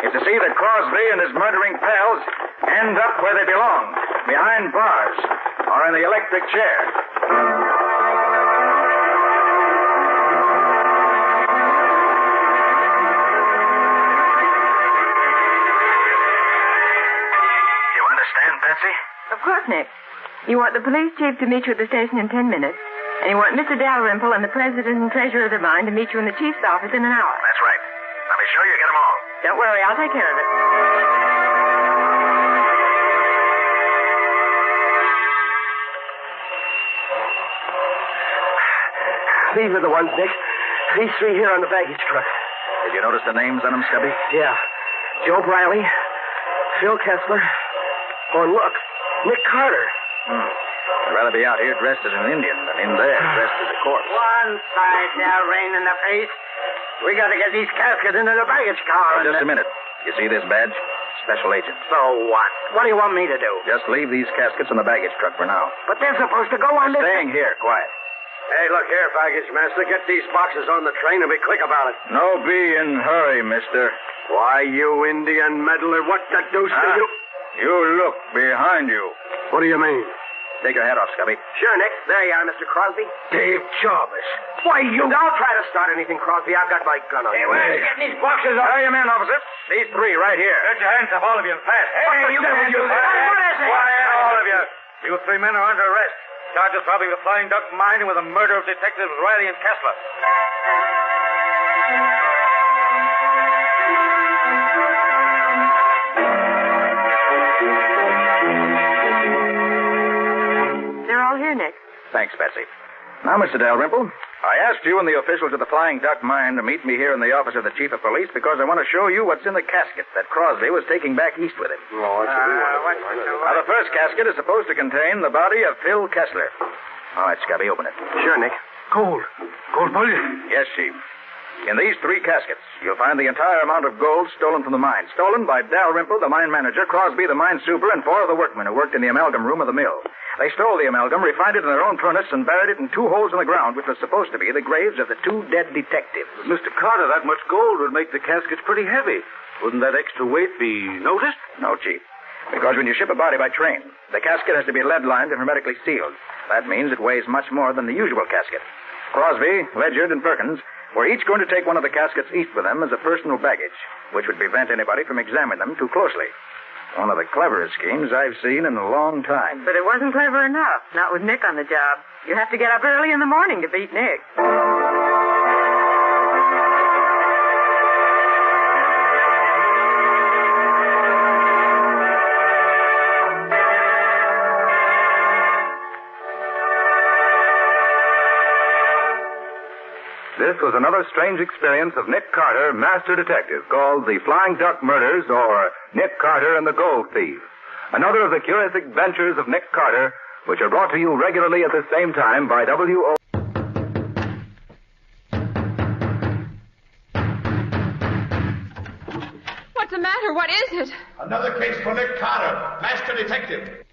Speaker 2: is to see that Crosby and his murdering pals end up where they belong, behind bars or in the electric chair. You understand, Patsy?
Speaker 5: Of course, Nick. You want the police chief to meet you at the station in 10 minutes, and you want Mr. Dalrymple and the president and treasurer of the mine to meet you in the chief's office in an hour.
Speaker 2: That's right. Now be sure you get them all.
Speaker 5: Don't worry, I'll take care of it.
Speaker 8: These are the ones, Nick. These 3 here on the baggage truck.
Speaker 2: Did you notice the names on them, Scubby?
Speaker 8: Yeah. Joe Briley, Phil Kessler. Oh, and look, Nick Carter.
Speaker 2: I'd rather be out here dressed as an Indian than in there dressed as a corpse.
Speaker 11: One side now, rain in the face. We got to get these caskets into the baggage car.
Speaker 2: Just a minute. You see this badge? Special agent.
Speaker 11: So what? What do you want me to do?
Speaker 2: Just leave these caskets in the baggage truck for now.
Speaker 11: But they're supposed to go on this...
Speaker 2: Staying here, quiet.
Speaker 8: Hey, look here, baggage master. Get these boxes on the train and be quick about it.
Speaker 2: No be in hurry, mister.
Speaker 8: Why, you Indian meddler, what the deuce do you...
Speaker 2: You look behind you.
Speaker 8: What do you mean?
Speaker 2: Take your hat off, Scubby.
Speaker 8: Sure, Nick. There you are, Mr. Crosby.
Speaker 2: Dave Jarvis.
Speaker 8: Why, you... Don't try to start anything, Crosby. I've got my gun on you.
Speaker 2: Hey, where are you getting these boxes off? Hurry, men, officer. These 3 right here.
Speaker 1: Get your hands up, all of you, fast.
Speaker 2: Hey, you
Speaker 1: What is it? Quiet, all of you. You 3 men are under arrest. Charged with robbing the Flying Duck mine and with the murder of Detectives Riley and Kessler.
Speaker 5: They're all here, Nick.
Speaker 2: Thanks, Betsy. Now, Mr. Dalrymple, I asked you and the officials of the Flying Duck mine to meet me here in the office of the chief of police because I want to show you what's in the casket that Crosby was taking back east with him.
Speaker 8: Oh,
Speaker 2: Now, the first casket is supposed to contain the body of Phil Kessler. All right, Scubby, open it.
Speaker 8: Sure, Nick.
Speaker 1: Gold. Gold bullion.
Speaker 2: Yes, Chief. In these 3 caskets, you'll find the entire amount of gold stolen from the mine. Stolen by Dalrymple, the mine manager, Crosby, the mine super, and 4 of the workmen who worked in the amalgam room of the mill. They stole the amalgam, refined it in their own furnace, and buried it in 2 holes in the ground, which was supposed to be the graves of the 2 dead detectives.
Speaker 1: But Mr. Carter, that much gold would make the caskets pretty heavy. Wouldn't that extra weight be noticed?
Speaker 2: No, Chief. Because when you ship a body by train, the casket has to be lead-lined and hermetically sealed. That means it weighs much more than the usual casket. Crosby, Ledyard, and Perkins were each going to take one of the caskets east with them as a personal baggage, which would prevent anybody from examining them too closely. One of the cleverest schemes I've seen in a long time.
Speaker 5: But it wasn't clever enough. Not with Nick on the job. You have to get up early in the morning to beat Nick.
Speaker 21: This was another strange experience of Nick Carter, master detective, called The Flying Duck Murders or Nick Carter and the Gold Thief. Another of the curious adventures of Nick Carter, which are brought to you regularly at the same time by W.O.
Speaker 5: the matter? What is it?
Speaker 14: Another case for Nick Carter, master detective.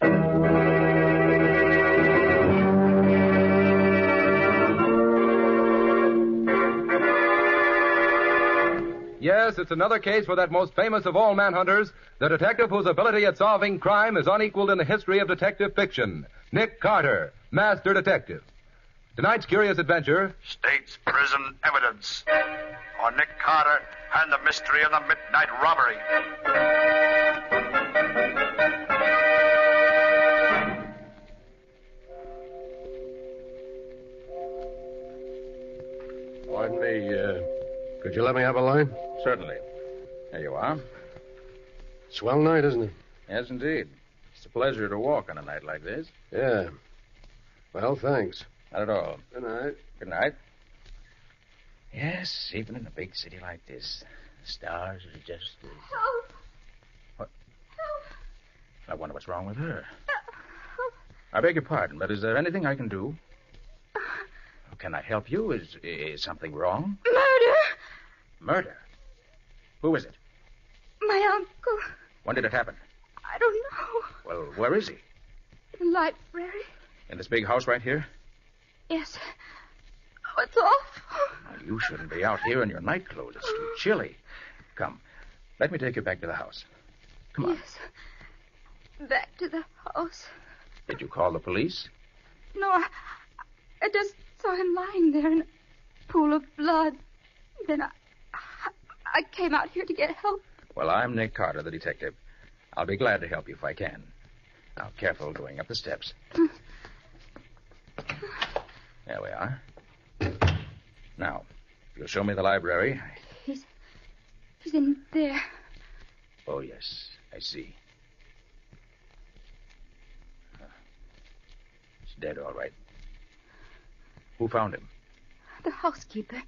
Speaker 21: Yes, it's another case for that most famous of all manhunters, the detective whose ability at solving crime is unequaled in the history of detective fiction, Nick Carter, master detective. Tonight's curious adventure...
Speaker 1: State's prison evidence on Nick Carter and the mystery of the midnight robbery.
Speaker 7: Pardon me, could you let me have a line?
Speaker 4: Certainly. There you are.
Speaker 7: Swell night, isn't it?
Speaker 4: Yes, indeed. It's a pleasure to walk on a night like this.
Speaker 7: Yeah. Well, thanks.
Speaker 4: Not at all.
Speaker 7: Good night.
Speaker 4: Good night. Yes, even in a big city like this, the stars are just...
Speaker 9: Help!
Speaker 4: What?
Speaker 9: Help!
Speaker 4: I wonder what's wrong with her. I beg your pardon, but is there anything I can do? Can I help you? Is something wrong?
Speaker 9: Murder!
Speaker 4: Murder? Who is it?
Speaker 9: My uncle.
Speaker 4: When did it happen?
Speaker 9: I don't know.
Speaker 4: Well, where is he?
Speaker 9: In the library.
Speaker 4: In this big house right here?
Speaker 9: Yes. Oh, it's awful.
Speaker 4: Well, you shouldn't be out here in your night clothes. It's too chilly. Come, let me take you back to the house. Come on.
Speaker 9: Yes. Back to the house.
Speaker 4: Did you call the police?
Speaker 9: No, I just saw him lying there in a pool of blood. Then I came out here to get help.
Speaker 4: Well, I'm Nick Carter, the detective. I'll be glad to help you if I can. Now, careful going up the steps. There we are. Now, if you'll show me the library.
Speaker 9: He's in there.
Speaker 4: Oh, yes, I see. He's dead, all right. Who found him?
Speaker 9: The housekeeper.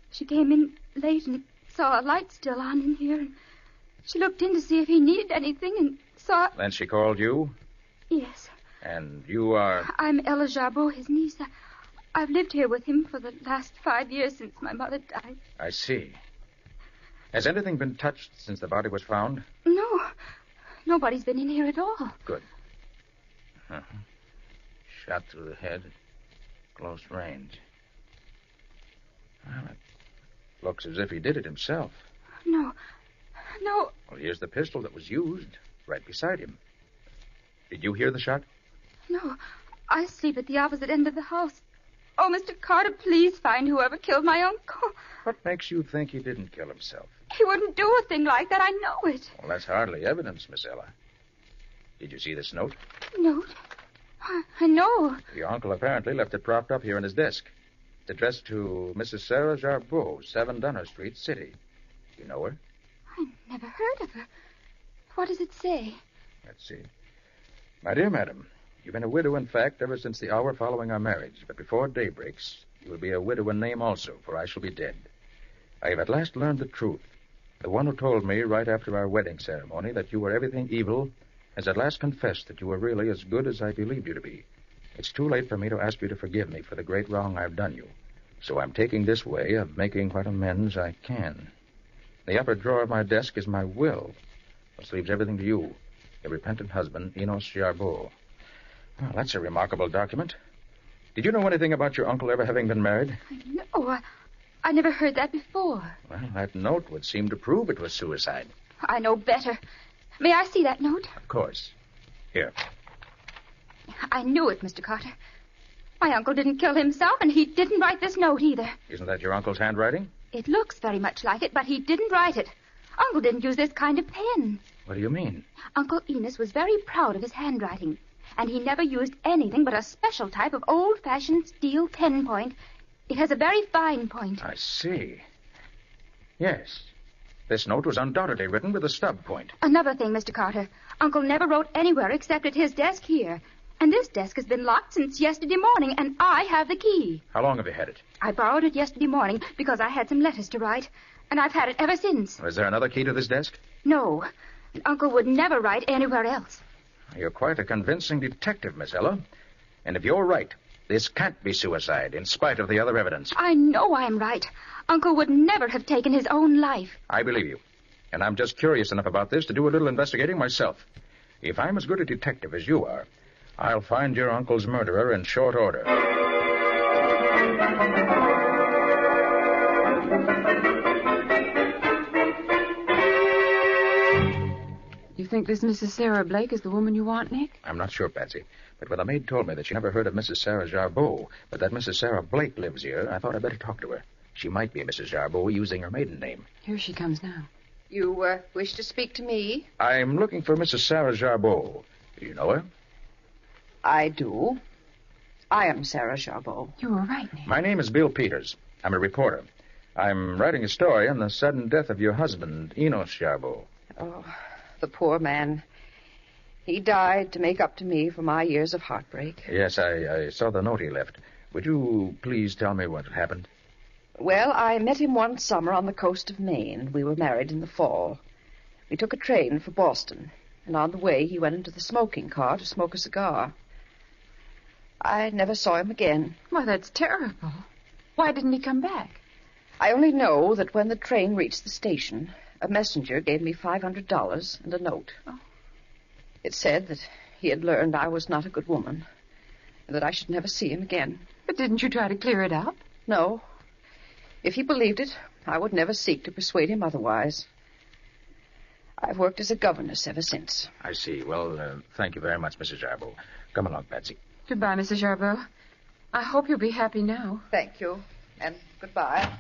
Speaker 9: She came in late and saw a light still on in here. And she looked in to see if he needed anything and saw...
Speaker 4: Then she called you?
Speaker 9: Yes.
Speaker 4: And you are...
Speaker 9: I'm Ella Jarbeau, his niece. I've lived here with him for the last 5 years since my mother died.
Speaker 4: I see. Has anything been touched since the body was found?
Speaker 9: No. Nobody's been in here at all.
Speaker 4: Good. Uh-huh. Shot through the head at close range. Well, it looks as if he did it himself.
Speaker 9: No.
Speaker 4: Well, here's the pistol that was used, right beside him. Did you hear the shot?
Speaker 9: No. I sleep at the opposite end of the house. Oh, Mr. Carter, please find whoever killed my uncle.
Speaker 4: What makes you think he didn't kill himself?
Speaker 9: He wouldn't do a thing like that. I know it.
Speaker 4: Well, that's hardly evidence, Miss Ella. Did you see this note?
Speaker 9: Note? I know.
Speaker 4: Your uncle apparently left it propped up here in his desk. It's addressed to Mrs. Sarah Jarbeau, 7 Dunner Street, City. You know her?
Speaker 9: I never heard of her. What does it say?
Speaker 4: Let's see. My dear madam, you've been a widow, in fact, ever since the hour following our marriage. But before day breaks, you will be a widow in name also, for I shall be dead. I have at last learned the truth. The one who told me right after our wedding ceremony that you were everything evil has at last confessed that you were really as good as I believed you to be. It's too late for me to ask you to forgive me for the great wrong I've done you. So I'm taking this way of making what amends I can. The upper drawer of my desk is my will, which leaves everything to you, your repentant husband, Enos Jarbeau. Well, that's a remarkable document. Did you know anything about your uncle ever having been married?
Speaker 9: No, I never heard that before.
Speaker 4: Well, that note would seem to prove it was suicide.
Speaker 9: I know better. May I see that note?
Speaker 4: Of course. Here.
Speaker 9: I knew it, Mr. Carter. My uncle didn't kill himself, and he didn't write this note either.
Speaker 4: Isn't that your uncle's handwriting?
Speaker 9: It looks very much like it, but he didn't write it. Uncle didn't use this kind of pen.
Speaker 4: What do you mean?
Speaker 9: Uncle Enos was very proud of his handwriting, and he never used anything but a special type of old-fashioned steel pen point. It has a very fine point.
Speaker 4: I see. Yes. This note was undoubtedly written with a stub point.
Speaker 9: Another thing, Mr. Carter. Uncle never wrote anywhere except at his desk here. And this desk has been locked since yesterday morning, and I have the key.
Speaker 4: How long have you had it?
Speaker 9: I borrowed it yesterday morning because I had some letters to write, and I've had it ever since.
Speaker 4: Is there another key to this desk?
Speaker 9: No. Uncle would never write anywhere else.
Speaker 4: You're quite a convincing detective, Miss Ella. And if you're right, this can't be suicide, in spite of the other evidence.
Speaker 9: I know I'm right. Uncle would never have taken his own life.
Speaker 4: I believe you. and I'm just curious enough about this to do a little investigating myself. If I'm as good a detective as you are, I'll find your uncle's murderer in short order.
Speaker 5: You think this Mrs. Sarah Blake is the woman you want, Nick?
Speaker 4: I'm not sure, Patsy. But when the maid told me that she never heard of Mrs. Sarah Jarbeau, but that Mrs. Sarah Blake lives here, I thought I'd better talk to her. She might be Mrs. Jarbeau using her maiden name.
Speaker 5: Here she comes now.
Speaker 10: You wish to speak to me?
Speaker 4: I'm looking for Mrs. Sarah Jarbeau. Do you know her?
Speaker 10: I do. I am Sarah Jarbeau.
Speaker 5: You were right, Nick.
Speaker 4: My name is Bill Peters. I'm a reporter. I'm writing a story on the sudden death of your husband, Enos Jarbeau.
Speaker 10: Oh, the poor man. He died to make up to me for my years of heartbreak.
Speaker 4: Yes, I saw the note he left. Would you please tell me what happened?
Speaker 10: Well, I met him one summer on the coast of Maine. We were married in the fall. We took a train for Boston, and on the way he went into the smoking car to smoke a cigar. I never saw him again.
Speaker 5: Well, that's terrible. Why didn't he come back?
Speaker 10: I only know that when the train reached the station, a messenger gave me $500 and a note.
Speaker 5: Oh.
Speaker 10: It said that he had learned I was not a good woman, and that I should never see him again.
Speaker 5: But didn't you try to clear it up?
Speaker 10: No. If he believed it, I would never seek to persuade him otherwise. I've worked as a governess ever since.
Speaker 4: I see. Well, thank you very much, Mrs. Jarbeau. Come along, Patsy.
Speaker 5: Goodbye, Mrs. Jarbeau. I hope you'll be happy now.
Speaker 10: Thank you, and goodbye.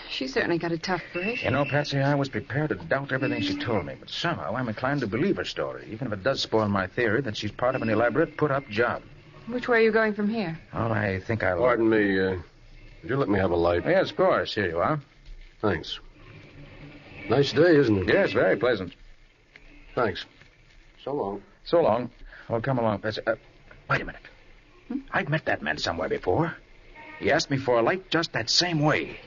Speaker 5: She certainly got a tough break.
Speaker 4: You know, Patsy, I was prepared to doubt everything she told me, but somehow I'm inclined to believe her story, even if it does spoil my theory that she's part of an elaborate put-up job.
Speaker 5: Which way are you going from here?
Speaker 4: Well, I think I'll...
Speaker 7: Pardon me, would you let me have a light?
Speaker 4: Yes, of course. Here you are.
Speaker 7: Thanks. Nice day, isn't it?
Speaker 4: Yes, very pleasant.
Speaker 7: Thanks. So long.
Speaker 4: So long. Well, come along, Patsy. Wait a minute. I've met that man somewhere before. He asked me for a light just that same way.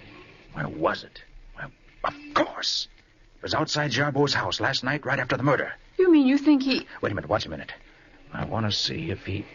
Speaker 4: Where was it? Well, of course. It was outside Jarbeau's house last night, right after the murder.
Speaker 5: You mean you think he...
Speaker 4: Wait a minute, watch a minute. I want to see if he...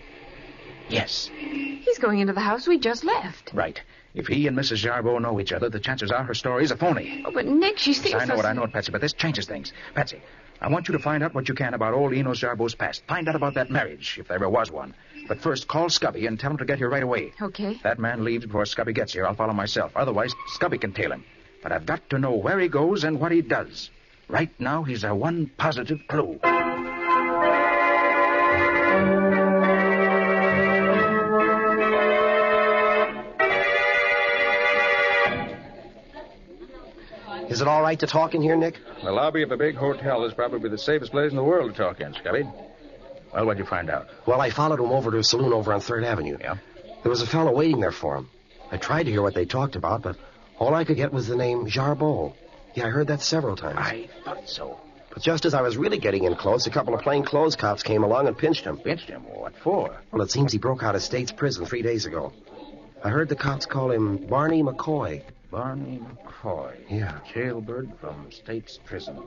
Speaker 4: Yes.
Speaker 5: He's going into the house we just left.
Speaker 4: Right. If he and Mrs. Jarbeau know each other, the chances are her story is a phony.
Speaker 5: Oh, but Nick, she seems...
Speaker 4: I know it, Patsy, but this changes things. Patsy, I want you to find out what you can about old Enos Jarbeau's past. Find out about that marriage, if there ever was one. But first, call Scubby and tell him to get here right away.
Speaker 5: Okay.
Speaker 4: If that man leaves before Scubby gets here, I'll follow myself. Otherwise, Scubby can tail him. But I've got to know where he goes and what he does. Right now, he's our one positive clue.
Speaker 17: Is it all right to talk in here, Nick?
Speaker 4: The lobby of a big hotel is probably the safest place in the world to talk in, Scubby. Well, what'd you find out?
Speaker 17: Well, I followed him over to a saloon over on 3rd Avenue.
Speaker 4: Yeah?
Speaker 17: There was a fellow waiting there for him. I tried to hear what they talked about, but all I could get was the name Jarbeau. Yeah, I heard that several times.
Speaker 4: I thought so.
Speaker 17: But just as I was really getting in close, a couple of plainclothes cops came along and pinched him.
Speaker 4: Pinched him? What for?
Speaker 17: Well, it seems he broke out of state's prison 3 days ago. I heard the cops call him Barney McCoy.
Speaker 4: Barney McCoy.
Speaker 17: Yeah.
Speaker 4: Jailbird from state's prison.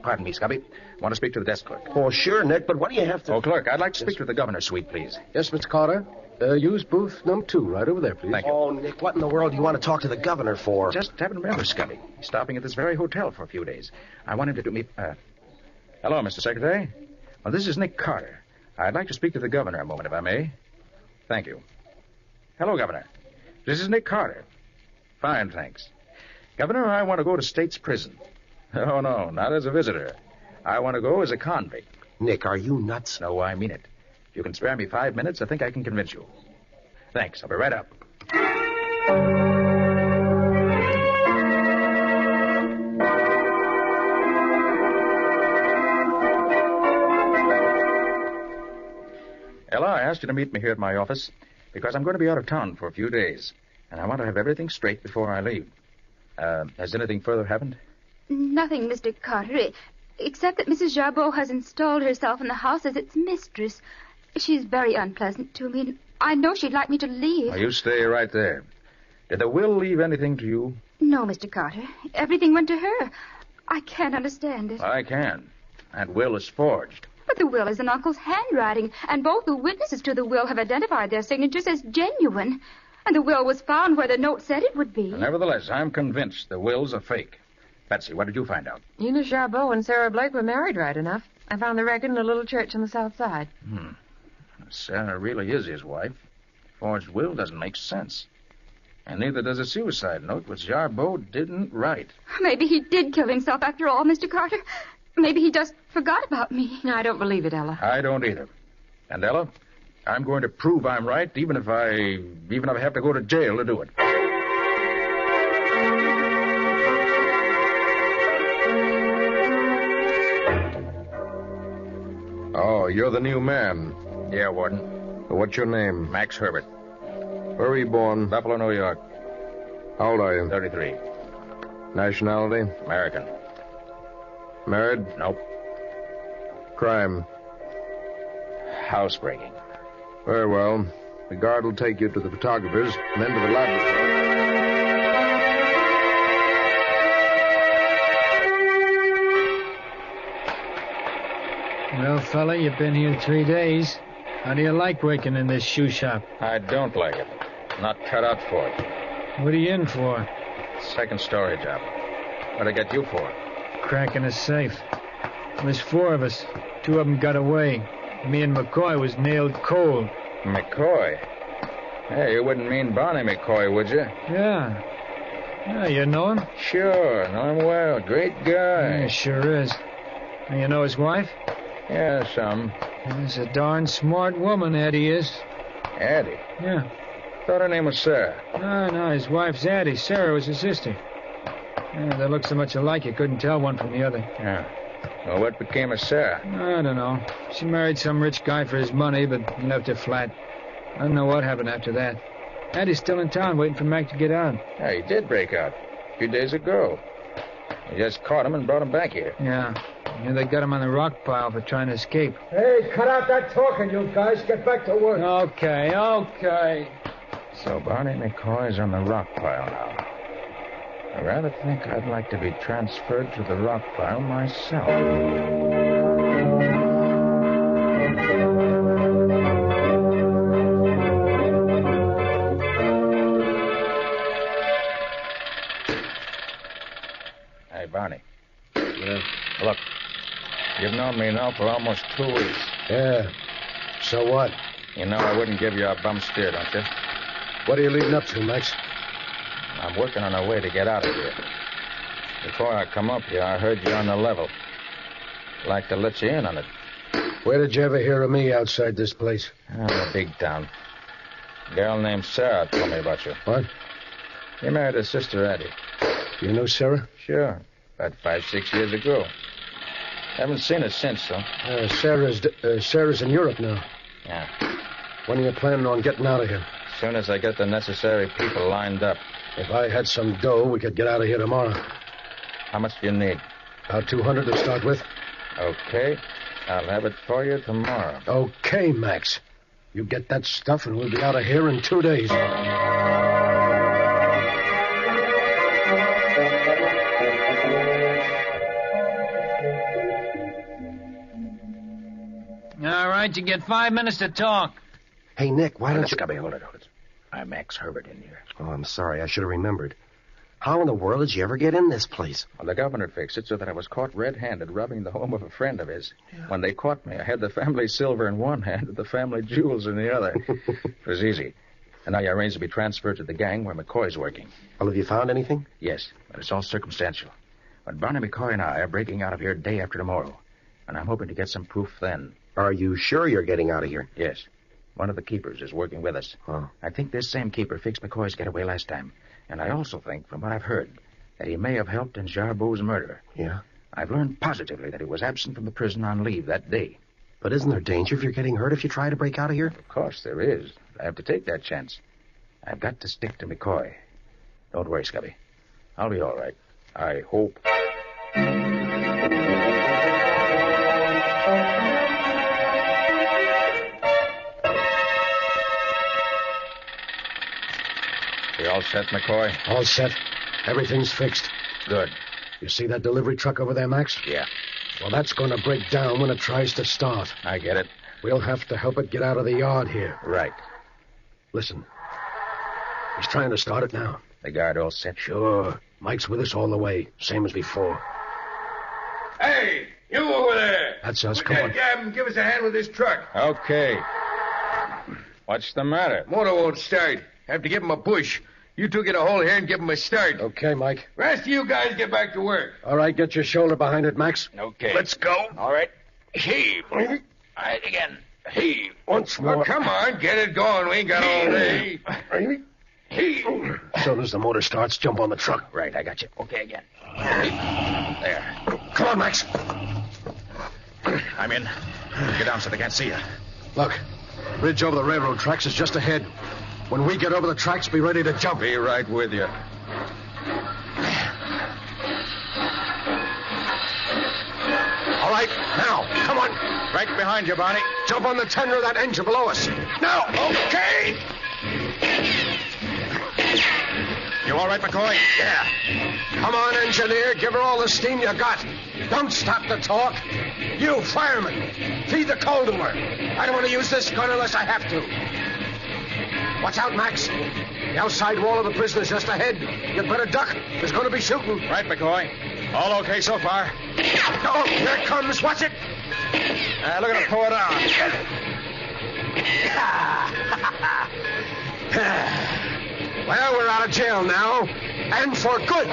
Speaker 4: Pardon me, Scubby. Want to speak to the desk clerk.
Speaker 17: Oh, sure, Nick, but what do you have to...
Speaker 4: Oh, clerk, I'd like to speak to the governor's suite, please.
Speaker 7: Yes, Mr. Carter. Use booth number 2 right over there, please.
Speaker 4: Thank you.
Speaker 17: Oh, Nick, what in the world do you want to talk to the governor for?
Speaker 4: Just happen to remember Scubby. He's stopping at this very hotel for a few days. I want him to do me... Hello, Mr. Secretary. Well, this is Nick Carter. I'd like to speak to the governor a moment, if I may. Thank you. Hello, Governor. This is Nick Carter. Fine, thanks. Governor, I want to go to state's prison. Oh, no, not as a visitor. I want to go as a convict.
Speaker 17: Nick, are you nuts?
Speaker 4: No, I mean it. If you can spare me 5 minutes, I think I can convince you. Thanks. I'll be right up. Ella, I asked you to meet me here at my office because I'm going to be out of town for a few days, and I want to have everything straight before I leave. Has anything further happened?
Speaker 9: Nothing, Mr. Carter, except that Mrs. Jarbeau has installed herself in the house as its mistress. She's very unpleasant to me, and I know she'd like me to leave.
Speaker 4: Well, you stay right there. Did the will leave anything to you?
Speaker 9: No, Mr. Carter. Everything went to her. I can't understand it.
Speaker 4: I can. That will is forged.
Speaker 9: But the will is in Uncle's handwriting, and both the witnesses to the will have identified their signatures as genuine. And the will was found where the note said it would be.
Speaker 4: Nevertheless, I'm convinced the will's a fake. Patsy, what did you find out?
Speaker 3: Eunice Jarbeau and Sarah Blake were married, right enough. I found the record in a little church on the south side.
Speaker 4: Sarah really is his wife. Forged will doesn't make sense. And neither does a suicide note, which Jarbeau didn't write.
Speaker 9: Maybe he did kill himself after all, Mr. Carter. Maybe he just forgot about me.
Speaker 3: No, I don't believe it, Ella.
Speaker 4: I don't either. And Ella, I'm going to prove I'm right, even if I have to go to jail to do it.
Speaker 15: Oh, you're the new man.
Speaker 4: Yeah, Warden.
Speaker 15: What's your name?
Speaker 4: Max Herbert.
Speaker 15: Where were you born?
Speaker 4: Buffalo, New York.
Speaker 15: How old are you?
Speaker 4: 33.
Speaker 15: Nationality?
Speaker 4: American.
Speaker 15: Married?
Speaker 4: Nope.
Speaker 15: Crime?
Speaker 4: Housebreaking.
Speaker 15: Very well. The guard will take you to the photographer's and then to the laboratory.
Speaker 22: Well, fella, you've been here 3 days. How do you like working in this shoe shop?
Speaker 4: I don't like it. Not cut out for it.
Speaker 22: What are you in for?
Speaker 4: Second story job. What'd I get you for?
Speaker 22: Cracking a safe. There's 4 of us. 2 of them got away. Me and McCoy was nailed cold.
Speaker 4: McCoy? Hey, you wouldn't mean Barney McCoy, would you?
Speaker 22: Yeah. Yeah, you know him?
Speaker 4: Sure, know him well. Great guy.
Speaker 22: Yeah, sure is. And you know his wife?
Speaker 4: Yeah, some.
Speaker 22: He's a darn smart woman, Addie is.
Speaker 4: Addie?
Speaker 22: Yeah.
Speaker 4: Thought her name was Sarah.
Speaker 22: No, his wife's Addie. Sarah was his sister. Yeah, they look so much alike you couldn't tell one from the other.
Speaker 4: Yeah. Well, what became of Sarah?
Speaker 22: I don't know. She married some rich guy for his money, but left her flat. I don't know what happened after that. Addie's still in town waiting for Mac to get out.
Speaker 4: Yeah, he did break out a few days ago. We just caught him and brought him back here.
Speaker 22: Yeah. They got him on the rock pile for trying to escape.
Speaker 12: Hey, cut out that talking, you guys. Get back to work.
Speaker 22: Okay.
Speaker 4: So Barney McCoy's on the rock pile now. I rather think I'd like to be transferred to the rock pile myself. Hey, Barney.
Speaker 17: Yeah?
Speaker 4: Look, you've known me now for almost 2 weeks.
Speaker 17: Yeah. So what?
Speaker 4: You know I wouldn't give you a bum steer, don't you?
Speaker 17: What are you leading up to, Max?
Speaker 4: I'm working on a way to get out of here. Before I come up here, I heard you on the level. I'd like to let you in on it.
Speaker 17: Where did you ever hear of me outside this place?
Speaker 4: A big town. A girl named Sarah told me about you.
Speaker 17: What?
Speaker 4: You married her sister, Addie.
Speaker 17: You know Sarah?
Speaker 4: Sure. About 5-6 years ago. Haven't seen her since, though.
Speaker 17: Sarah's in Europe now.
Speaker 4: Yeah.
Speaker 17: When are you planning on getting out of here?
Speaker 4: As soon as I get the necessary people lined up.
Speaker 17: If I had some dough, we could get out of here tomorrow.
Speaker 4: How much do you need?
Speaker 17: About 200 to start with.
Speaker 4: Okay. I'll have it for you tomorrow.
Speaker 17: Okay, Max. You get that stuff and we'll be out of here in 2 days.
Speaker 22: All right, you get 5 minutes to talk.
Speaker 17: Hey, Nick, why don't you...
Speaker 2: Scubby, hold it. I'm Max Herbert in here.
Speaker 17: Oh, I'm sorry. I should have remembered. How in the world did you ever get in this place?
Speaker 4: Well, the governor fixed it so that I was caught red-handed robbing the home of a friend of his. Yeah. When they caught me, I had the family silver in one hand and the family jewels in the other. It was easy. And now you arranged to be transferred to the gang where McCoy's working.
Speaker 17: Well, have you found anything?
Speaker 4: Yes, but it's all circumstantial. But Barney McCoy and I are breaking out of here day after tomorrow. And I'm hoping to get some proof then.
Speaker 17: Are you sure you're getting out of here?
Speaker 4: Yes. One of the keepers is working with us.
Speaker 17: Oh.
Speaker 4: I think this same keeper fixed McCoy's getaway last time. And I also think, from what I've heard, that he may have helped in Jarbeau's murder.
Speaker 17: Yeah?
Speaker 4: I've learned positively that he was absent from the prison on leave that day.
Speaker 17: But isn't there danger if you're getting hurt if you try to break out of here?
Speaker 4: Of course there is. I have to take that chance. I've got to stick to McCoy. Don't worry, Scubby. I'll be all right. I hope. You all set, McCoy?
Speaker 17: All set. Everything's fixed.
Speaker 4: Good.
Speaker 17: You see that delivery truck over there, Max?
Speaker 4: Yeah.
Speaker 17: Well, that's going to break down when it tries to start.
Speaker 4: I get it.
Speaker 17: We'll have to help it get out of the yard here.
Speaker 4: Right.
Speaker 17: Listen. He's trying to start it now.
Speaker 15: The guard all set?
Speaker 17: Sure. Mike's with us all the way, same as before.
Speaker 15: Hey, you over there.
Speaker 17: That's us. Come on.
Speaker 15: Gavin, give us a hand with this truck.
Speaker 4: Okay. What's the matter?
Speaker 15: Motor won't start. Have to give him a push. You two get a hold here and give him a start.
Speaker 17: Okay, Mike.
Speaker 15: Rest of you guys get back to work.
Speaker 17: All right, get your shoulder behind it, Max.
Speaker 4: Okay.
Speaker 15: Let's go.
Speaker 4: All right.
Speaker 15: Heave. All right, again. Heave.
Speaker 17: Once more.
Speaker 15: Oh, come on, get it going. We ain't got all day. Heave.
Speaker 17: As soon as the motor starts, jump on the truck.
Speaker 4: Right, I got you. Okay, again. There.
Speaker 17: Come on, Max.
Speaker 4: I'm in. Get down so they can't see you.
Speaker 17: Look, bridge over the railroad tracks is just ahead. When we get over the tracks, be ready to jump.
Speaker 4: Be right with you.
Speaker 17: All right, now, come on.
Speaker 4: Right behind you, Barney.
Speaker 17: Jump on the tender of that engine below us. Now, okay.
Speaker 4: You all right, McCoy?
Speaker 17: Yeah. Come on, engineer. Give her all the steam you got. Don't stop the talk. You, fireman, feed the coal to her. I don't want to use this gun unless I have to. Watch out, Max. The outside wall of the prison's just ahead. You'd better duck. There's going to be shooting.
Speaker 4: Right, McCoy. All okay so far?
Speaker 17: Oh, here it comes. Watch it.
Speaker 4: Look at him pour it out.
Speaker 17: Well, we're out of jail now. And for good.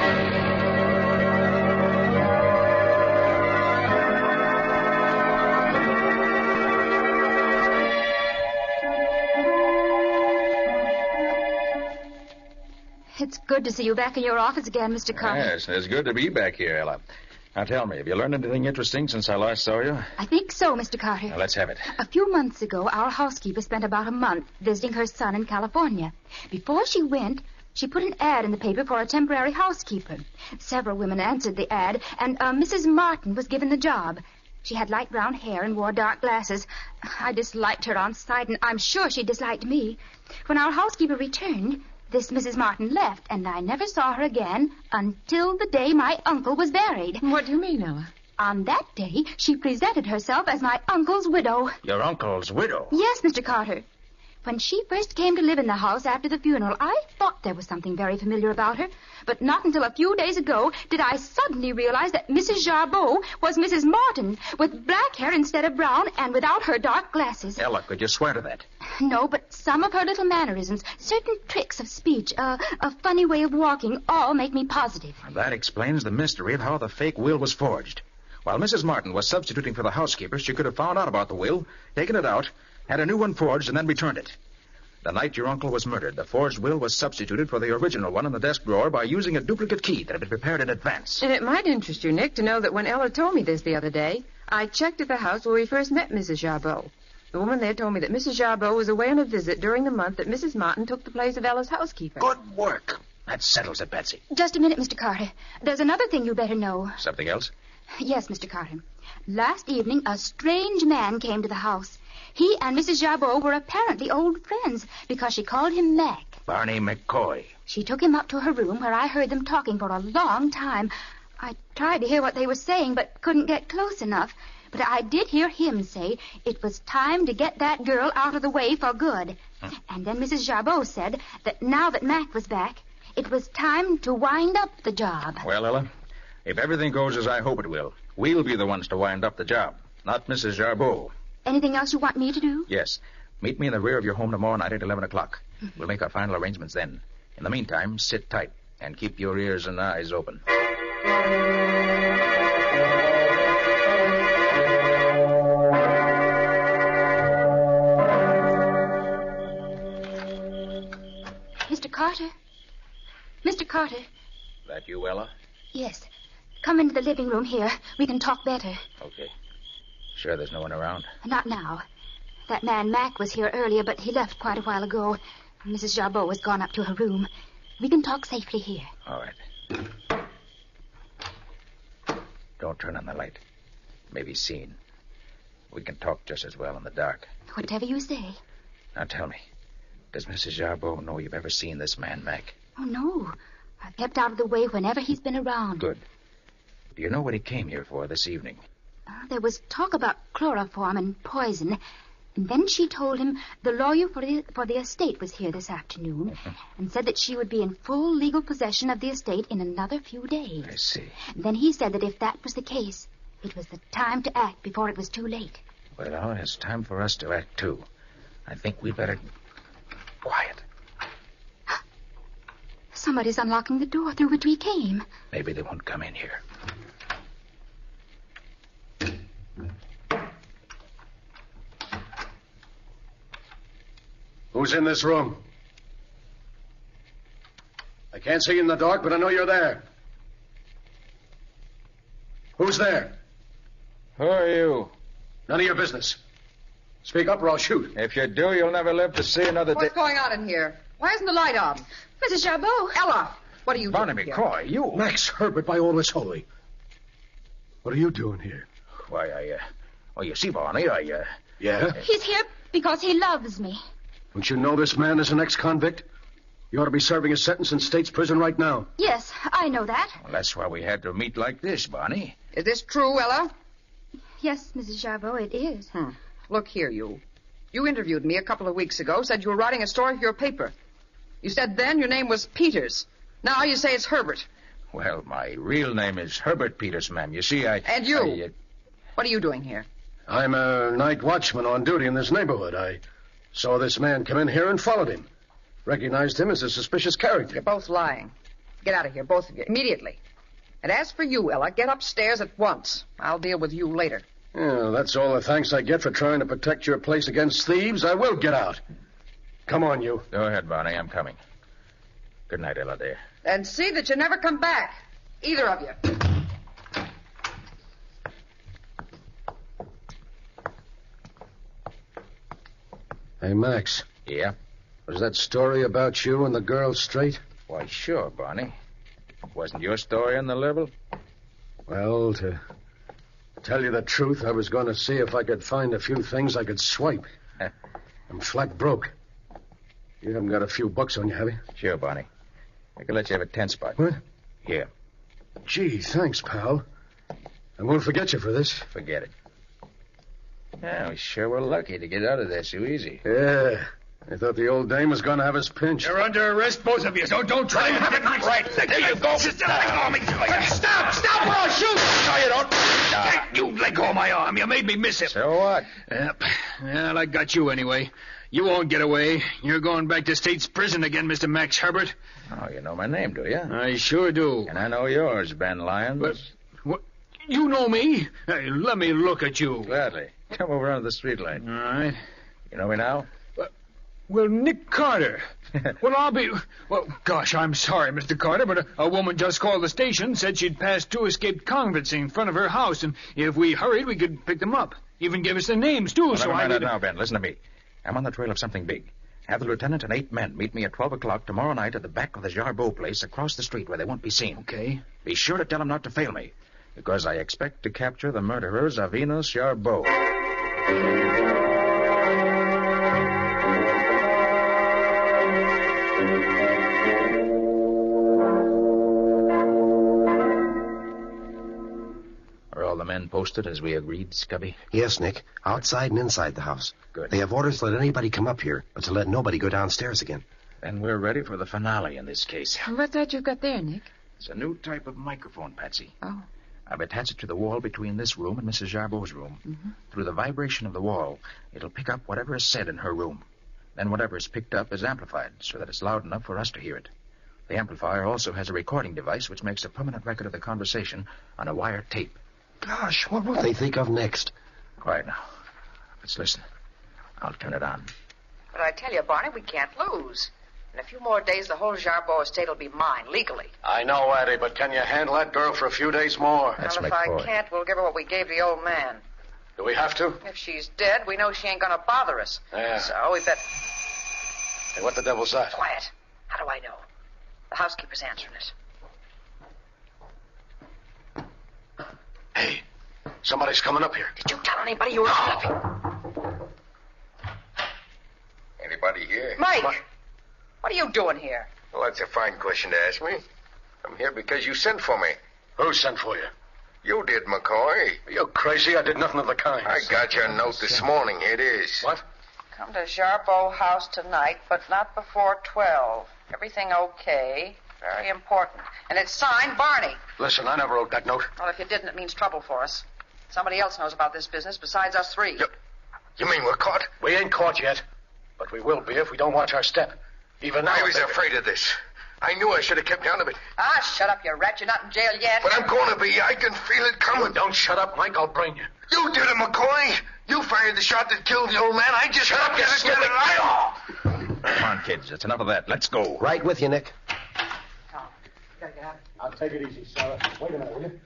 Speaker 9: It's good to see you back in your office again, Mr. Carter.
Speaker 4: Yes, it's good to be back here, Ella. Now tell me, have you learned anything interesting since I last saw you?
Speaker 9: I think so, Mr. Carter.
Speaker 4: Now, let's have it.
Speaker 9: A few months ago, our housekeeper spent about a month visiting her son in California. Before she went, she put an ad in the paper for a temporary housekeeper. Several women answered the ad, and Mrs. Martin was given the job. She had light brown hair and wore dark glasses. I disliked her on sight, and I'm sure she disliked me. When our housekeeper returned, this Mrs. Martin left, and I never saw her again until the day my uncle was buried.
Speaker 3: What do you mean, Ella?
Speaker 9: On that day, she presented herself as my uncle's widow.
Speaker 4: Your uncle's widow?
Speaker 9: Yes, Mr. Carter. When she first came to live in the house after the funeral, I thought there was something very familiar about her. But not until a few days ago did I suddenly realize that Mrs. Jarbeau was Mrs. Martin, with black hair instead of brown and without her dark glasses.
Speaker 4: Ella, could you swear to that?
Speaker 9: No, but some of her little mannerisms, certain tricks of speech, a funny way of walking, all make me positive.
Speaker 4: That explains the mystery of how the fake will was forged. While Mrs. Martin was substituting for the housekeeper, she could have found out about the will, taken it out, had a new one forged, and then returned it. The night your uncle was murdered, the forged will was substituted for the original one in the desk drawer by using a duplicate key that had been prepared in advance.
Speaker 3: And it might interest you, Nick, to know that when Ella told me this the other day, I checked at the house where we first met Mrs. Jarbeau. The woman there told me that Mrs. Jarbeau was away on a visit during the month that Mrs. Martin took the place of Ella's housekeeper.
Speaker 4: Good work. That settles it, Betsy.
Speaker 9: Just a minute, Mr. Carter. There's another thing you better know.
Speaker 4: Something else?
Speaker 9: Yes, Mr. Carter. Last evening, a strange man came to the house. He and Mrs. Jarbeau were apparently old friends because she called him Mac.
Speaker 4: Barney McCoy.
Speaker 9: She took him up to her room where I heard them talking for a long time. I tried to hear what they were saying but couldn't get close enough. But I did hear him say it was time to get that girl out of the way for good. And then Mrs. Jarbeau said that now that Mac was back, it was time to wind up the job.
Speaker 4: Well, Ella, if everything goes as I hope it will, we'll be the ones to wind up the job, not Mrs. Jarbeau.
Speaker 9: Anything else you want me to do?
Speaker 4: Yes. Meet me in the rear of your home tomorrow night at 11 o'clock. We'll make our final arrangements then. In the meantime, sit tight and keep your ears and eyes open.
Speaker 9: Mr. Carter? Mr. Carter?
Speaker 4: That you, Ella?
Speaker 9: Yes. Come into the living room here. We can talk better.
Speaker 4: Okay. Sure there's no one around?
Speaker 9: Not now. That man Mac was here earlier, but he left quite a while ago. Mrs. Jarbeau has gone up to her room. We can talk safely here.
Speaker 4: All right. Don't turn on the light. It may be seen. We can talk just as well in the dark.
Speaker 9: Whatever you say.
Speaker 4: Now tell me, does Mrs. Jarbeau know you've ever seen this man, Mac?
Speaker 9: Oh, no. I've kept out of the way whenever he's been around.
Speaker 4: Good. Do you know what he came here for this evening?
Speaker 9: There was talk about chloroform and poison. And then she told him the lawyer for the estate was here this afternoon and said that she would be in full legal possession of the estate in another few days.
Speaker 4: I see.
Speaker 9: And then he said that if that was the case, it was the time to act before it was too late.
Speaker 4: Well, it's time for us to act, too. I think we'd better... Quiet.
Speaker 9: Somebody's unlocking the door through which we came.
Speaker 4: Maybe they won't come in here.
Speaker 17: Who's in this room? I can't see you in the dark, but I know you're there. Who's there?
Speaker 4: Who are you?
Speaker 17: None of your business. Speak up or I'll shoot.
Speaker 4: If you do, you'll never live to see another day.
Speaker 10: What's going on in here? Why isn't the light on?
Speaker 9: Mrs. Jabot.
Speaker 10: Ella, what are you
Speaker 4: Barnaby
Speaker 10: doing here?
Speaker 4: Croy, you.
Speaker 17: Max Herbert, by all that's holy. What are you doing here?
Speaker 4: Why, well, you see, Barney,
Speaker 17: Yeah?
Speaker 9: He's here because he loves me.
Speaker 17: Don't you know this man is an ex-convict? You ought to be serving a sentence in state's prison right now.
Speaker 9: Yes, I know that.
Speaker 4: Well, that's why we had to meet like this, Barney.
Speaker 10: Is this true, Ella?
Speaker 9: Yes, Mrs. Jabot, it is.
Speaker 10: Look here, you. You interviewed me a couple of weeks ago, said you were writing a story for your paper. You said then your name was Peters. Now you say it's Herbert.
Speaker 4: Well, my real name is Herbert Peters, ma'am. You see,
Speaker 10: And you? What are you doing here?
Speaker 17: I'm a night watchman on duty in this neighborhood. I saw this man come in here and followed him. Recognized him as a suspicious character.
Speaker 10: You're both lying. Get out of here, both of you, immediately. And as for you, Ella, get upstairs at once. I'll deal with you later.
Speaker 17: Yeah, that's all the thanks I get for trying to protect your place against thieves. I will get out. Come on, you.
Speaker 4: Go ahead, Barney. I'm coming. Good night, Ella, dear.
Speaker 10: And see that you never come back. Either of you.
Speaker 17: Hey, Max.
Speaker 4: Yeah?
Speaker 17: Was that story about you and the girl straight?
Speaker 4: Why, sure, Barney. Wasn't your story on the level?
Speaker 17: Well, to tell you the truth, I was going to see if I could find a few things I could swipe. I'm flat broke. You haven't got a few bucks on you, have you?
Speaker 4: Sure, Barney. I can let you have a 10 spot.
Speaker 17: What?
Speaker 4: Here.
Speaker 17: Gee, thanks, pal. I won't forget you for this.
Speaker 4: Forget it. Yeah, we sure were lucky to get out of there so easy.
Speaker 17: Yeah. I thought the old dame was going to have us pinched.
Speaker 12: You're under arrest, both of you, so don't try and have it right.
Speaker 17: There you go.
Speaker 12: Let go of me. Stop or I'll shoot.
Speaker 17: No, you don't.
Speaker 12: You let go of my arm. You made me miss it.
Speaker 4: So what?
Speaker 12: Yep. Well, I got you anyway. You won't get away. You're going back to state's prison again, Mr. Max Herbert.
Speaker 4: Oh, you know my name, do you?
Speaker 12: I sure do.
Speaker 4: And I know yours, Ben Lyons.
Speaker 12: But, what? You know me? Hey, let me look at you.
Speaker 4: Gladly. Come over onto the street light.
Speaker 12: All right.
Speaker 4: You know me now?
Speaker 12: Well, Nick Carter. Well, I'll be... Well, gosh, I'm sorry, Mr. Carter, but a woman just called the station, said she'd passed 2 escaped convicts in front of her house, and if we hurried, we could pick them up. Even give us their names, too,
Speaker 4: Well,
Speaker 12: so
Speaker 4: never
Speaker 12: I
Speaker 4: mind
Speaker 12: would...
Speaker 4: that now, Ben. Listen to me. I'm on the trail of something big. Have the lieutenant and 8 men meet me at 12 o'clock tomorrow night at the back of the Jarbeau place across the street where they won't be seen.
Speaker 12: Okay.
Speaker 4: Be sure to tell them not to fail me, because I expect to capture the murderers of Enos Jarbeau. Are all the men posted as we agreed, Scubby?
Speaker 16: Yes, Nick. Outside and inside the house.
Speaker 4: Good.
Speaker 16: They have orders to let anybody come up here, but to let nobody go downstairs again.
Speaker 4: Then we're ready for the finale in this case.
Speaker 3: What's that you've got there, Nick?
Speaker 4: It's a new type of microphone, Patsy.
Speaker 3: Oh.
Speaker 4: I've attached it to the wall between this room and Mrs. Jarbeau's room.
Speaker 3: Mm-hmm.
Speaker 4: Through the vibration of the wall, it'll pick up whatever is said in her room. Then whatever is picked up is amplified so that it's loud enough for us to hear it. The amplifier also has a recording device which makes a permanent record of the conversation on a wire tape.
Speaker 16: Gosh, what will they think of next?
Speaker 4: Quiet now. Let's listen. I'll turn it on.
Speaker 10: But I tell you, Barney, we can't lose. In a few more days, the whole Jarbeau estate will be mine, legally.
Speaker 17: I know, Addie, but can you handle that girl for a few days more?
Speaker 4: That's
Speaker 10: well, if
Speaker 4: McCoy.
Speaker 10: I can't, we'll give her what we gave the old man.
Speaker 17: Do we have to?
Speaker 10: If she's dead, we know she ain't gonna bother us.
Speaker 17: Yeah.
Speaker 10: So we bet...
Speaker 17: Hey, what the devil's that?
Speaker 10: Quiet. How do I know? The housekeeper's answering it.
Speaker 17: Hey, somebody's coming up here.
Speaker 10: Did you tell anybody you were sleeping?
Speaker 18: Anybody here?
Speaker 10: Mike! What are you doing here?
Speaker 18: Well, that's a fine question to ask me. I'm here because you sent for me.
Speaker 17: Who sent for you? You did, McCoy.
Speaker 16: Are you crazy? I did nothing of the kind.
Speaker 17: I got your note this morning. Here it is.
Speaker 16: What?
Speaker 10: Come to Jarbeau House tonight, but not before 12. Everything okay. Very important. And it's signed Barney.
Speaker 16: Listen, I never wrote that note.
Speaker 10: Well, if you didn't, it means trouble for us. Somebody else knows about this business besides us three.
Speaker 17: You mean we're caught?
Speaker 16: We ain't caught yet, but we will be if we don't watch our step. Even now.
Speaker 17: I was afraid of this. I knew I should have kept out of it.
Speaker 10: Ah, shut up, you rat. You're not in jail yet.
Speaker 17: But I'm going to be. I can feel it coming.
Speaker 16: Don't shut up, Mike. I'll brain you.
Speaker 17: You did it, McCoy. You fired the shot that killed the old man. I just...
Speaker 16: Shut up, you stupid...
Speaker 4: Come on, kids. It's enough of that. Let's go.
Speaker 16: Right with you, Nick.
Speaker 10: Tom, you gotta get out.
Speaker 16: I'll take it easy, Sarah. Wait a minute, will you?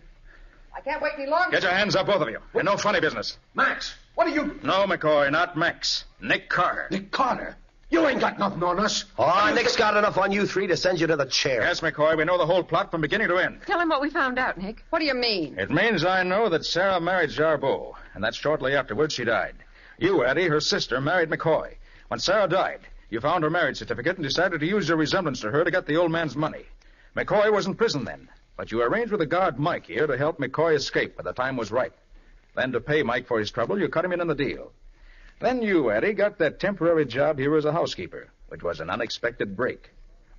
Speaker 10: I can't wait any longer.
Speaker 4: Get your hands up, both of you. And no funny business.
Speaker 16: Max, what are you...
Speaker 4: No, McCoy, not Max. Nick Carter.
Speaker 16: Nick Carter? You ain't got nothing on us.
Speaker 13: Oh, Nick's got enough on you three to send you to the chair.
Speaker 4: Yes, McCoy, we know the whole plot from beginning to end.
Speaker 3: Tell him what we found out, Nick.
Speaker 10: What do you mean?
Speaker 4: It means I know that Sarah married Jarbeau, and that shortly afterwards she died. You, Eddie, her sister, married McCoy. When Sarah died, you found her marriage certificate and decided to use your resemblance to her to get the old man's money. McCoy was in prison then, but you arranged with the guard Mike here to help McCoy escape when the time was right. Then to pay Mike for his trouble, you cut him in on the deal. Then you, Eddie, got that temporary job here as a housekeeper, which was an unexpected break.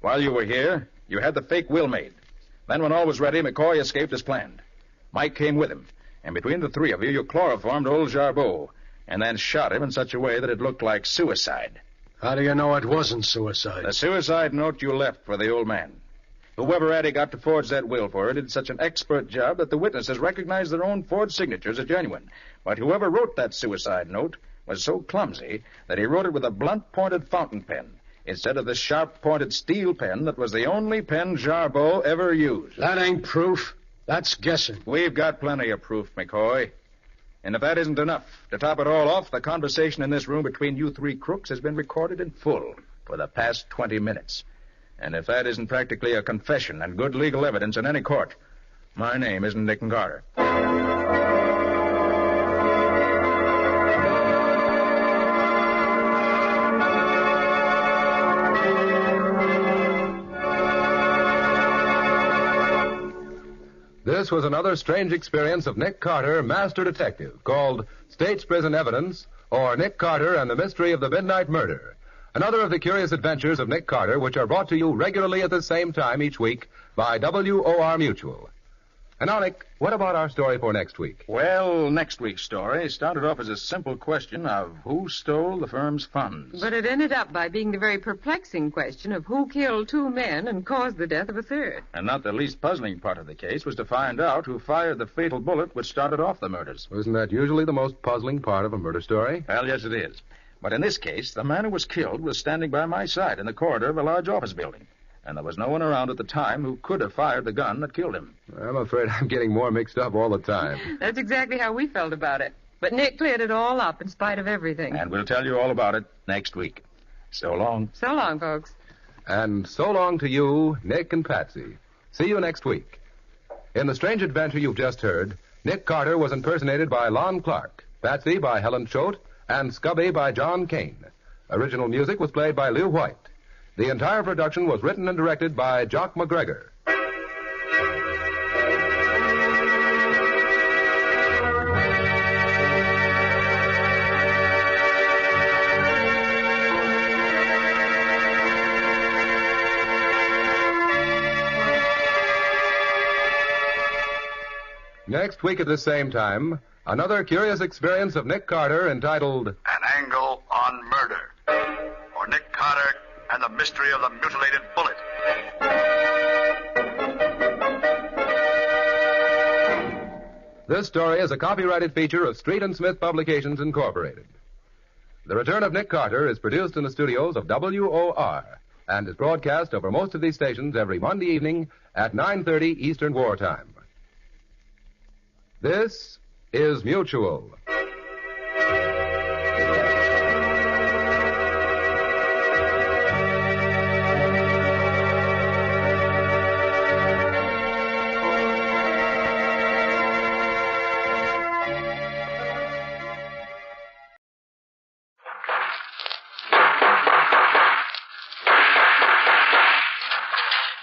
Speaker 4: While you were here, you had the fake will made. Then when all was ready, McCoy escaped as planned. Mike came with him, and between the three of you, you chloroformed old Jarbeau, and then shot him in such a way that it looked like suicide.
Speaker 16: How do you know it wasn't suicide?
Speaker 4: The suicide note you left for the old man. Whoever Eddie got to forge that will for her did such an expert job that the witnesses recognized their own forged signatures as genuine. But whoever wrote that suicide note was so clumsy that he wrote it with a blunt-pointed fountain pen instead of the sharp-pointed steel pen that was the only pen Jarbeau ever used.
Speaker 16: That ain't proof. That's guessing.
Speaker 4: We've got plenty of proof, McCoy. And if that isn't enough, to top it all off, the conversation in this room between you three crooks has been recorded in full for the past 20 minutes. And if that isn't practically a confession and good legal evidence in any court, my name isn't Nick Carter.
Speaker 21: This was another strange experience of Nick Carter, Master Detective, called State's Prison Evidence, or Nick Carter and the Mystery of the Midnight Murder. Another of the curious adventures of Nick Carter, which are brought to you regularly at the same time each week by WOR Mutual. And now, Nick, what about our story for next week?
Speaker 4: Well, next week's story started off as a simple question of who stole the firm's funds.
Speaker 3: But it ended up by being the very perplexing question of who killed two men and caused the death of a third.
Speaker 4: And not the least puzzling part of the case was to find out who fired the fatal bullet which started off the murders.
Speaker 21: Isn't that usually the most puzzling part of a murder story?
Speaker 4: Well, yes, it is. But in this case, the man who was killed was standing by my side in the corridor of a large office building. And there was no one around at the time who could have fired the gun that killed him.
Speaker 21: I'm afraid I'm getting more mixed up all the time.
Speaker 3: That's exactly how we felt about it. But Nick cleared it all up in spite of everything.
Speaker 4: And we'll tell you all about it next week. So long.
Speaker 3: So long, folks.
Speaker 21: And so long to you, Nick and Patsy. See you next week. In the strange adventure you've just heard, Nick Carter was impersonated by Lon Clark, Patsy by Helen Choate, and Scubby by John Kane. Original music was played by Lew White. The entire production was written and directed by Jock McGregor. Next week at the same time, another curious experience of Nick Carter entitled
Speaker 1: An Angle on Murder, or Nick Carter and the Mystery of the Mutilated Bullet.
Speaker 21: This story is a copyrighted feature of Street and Smith Publications, Incorporated. The Return of Nick Carter is produced in the studios of WOR and is broadcast over most of these stations every Monday evening at 9:30 Eastern Wartime. This is Mutual.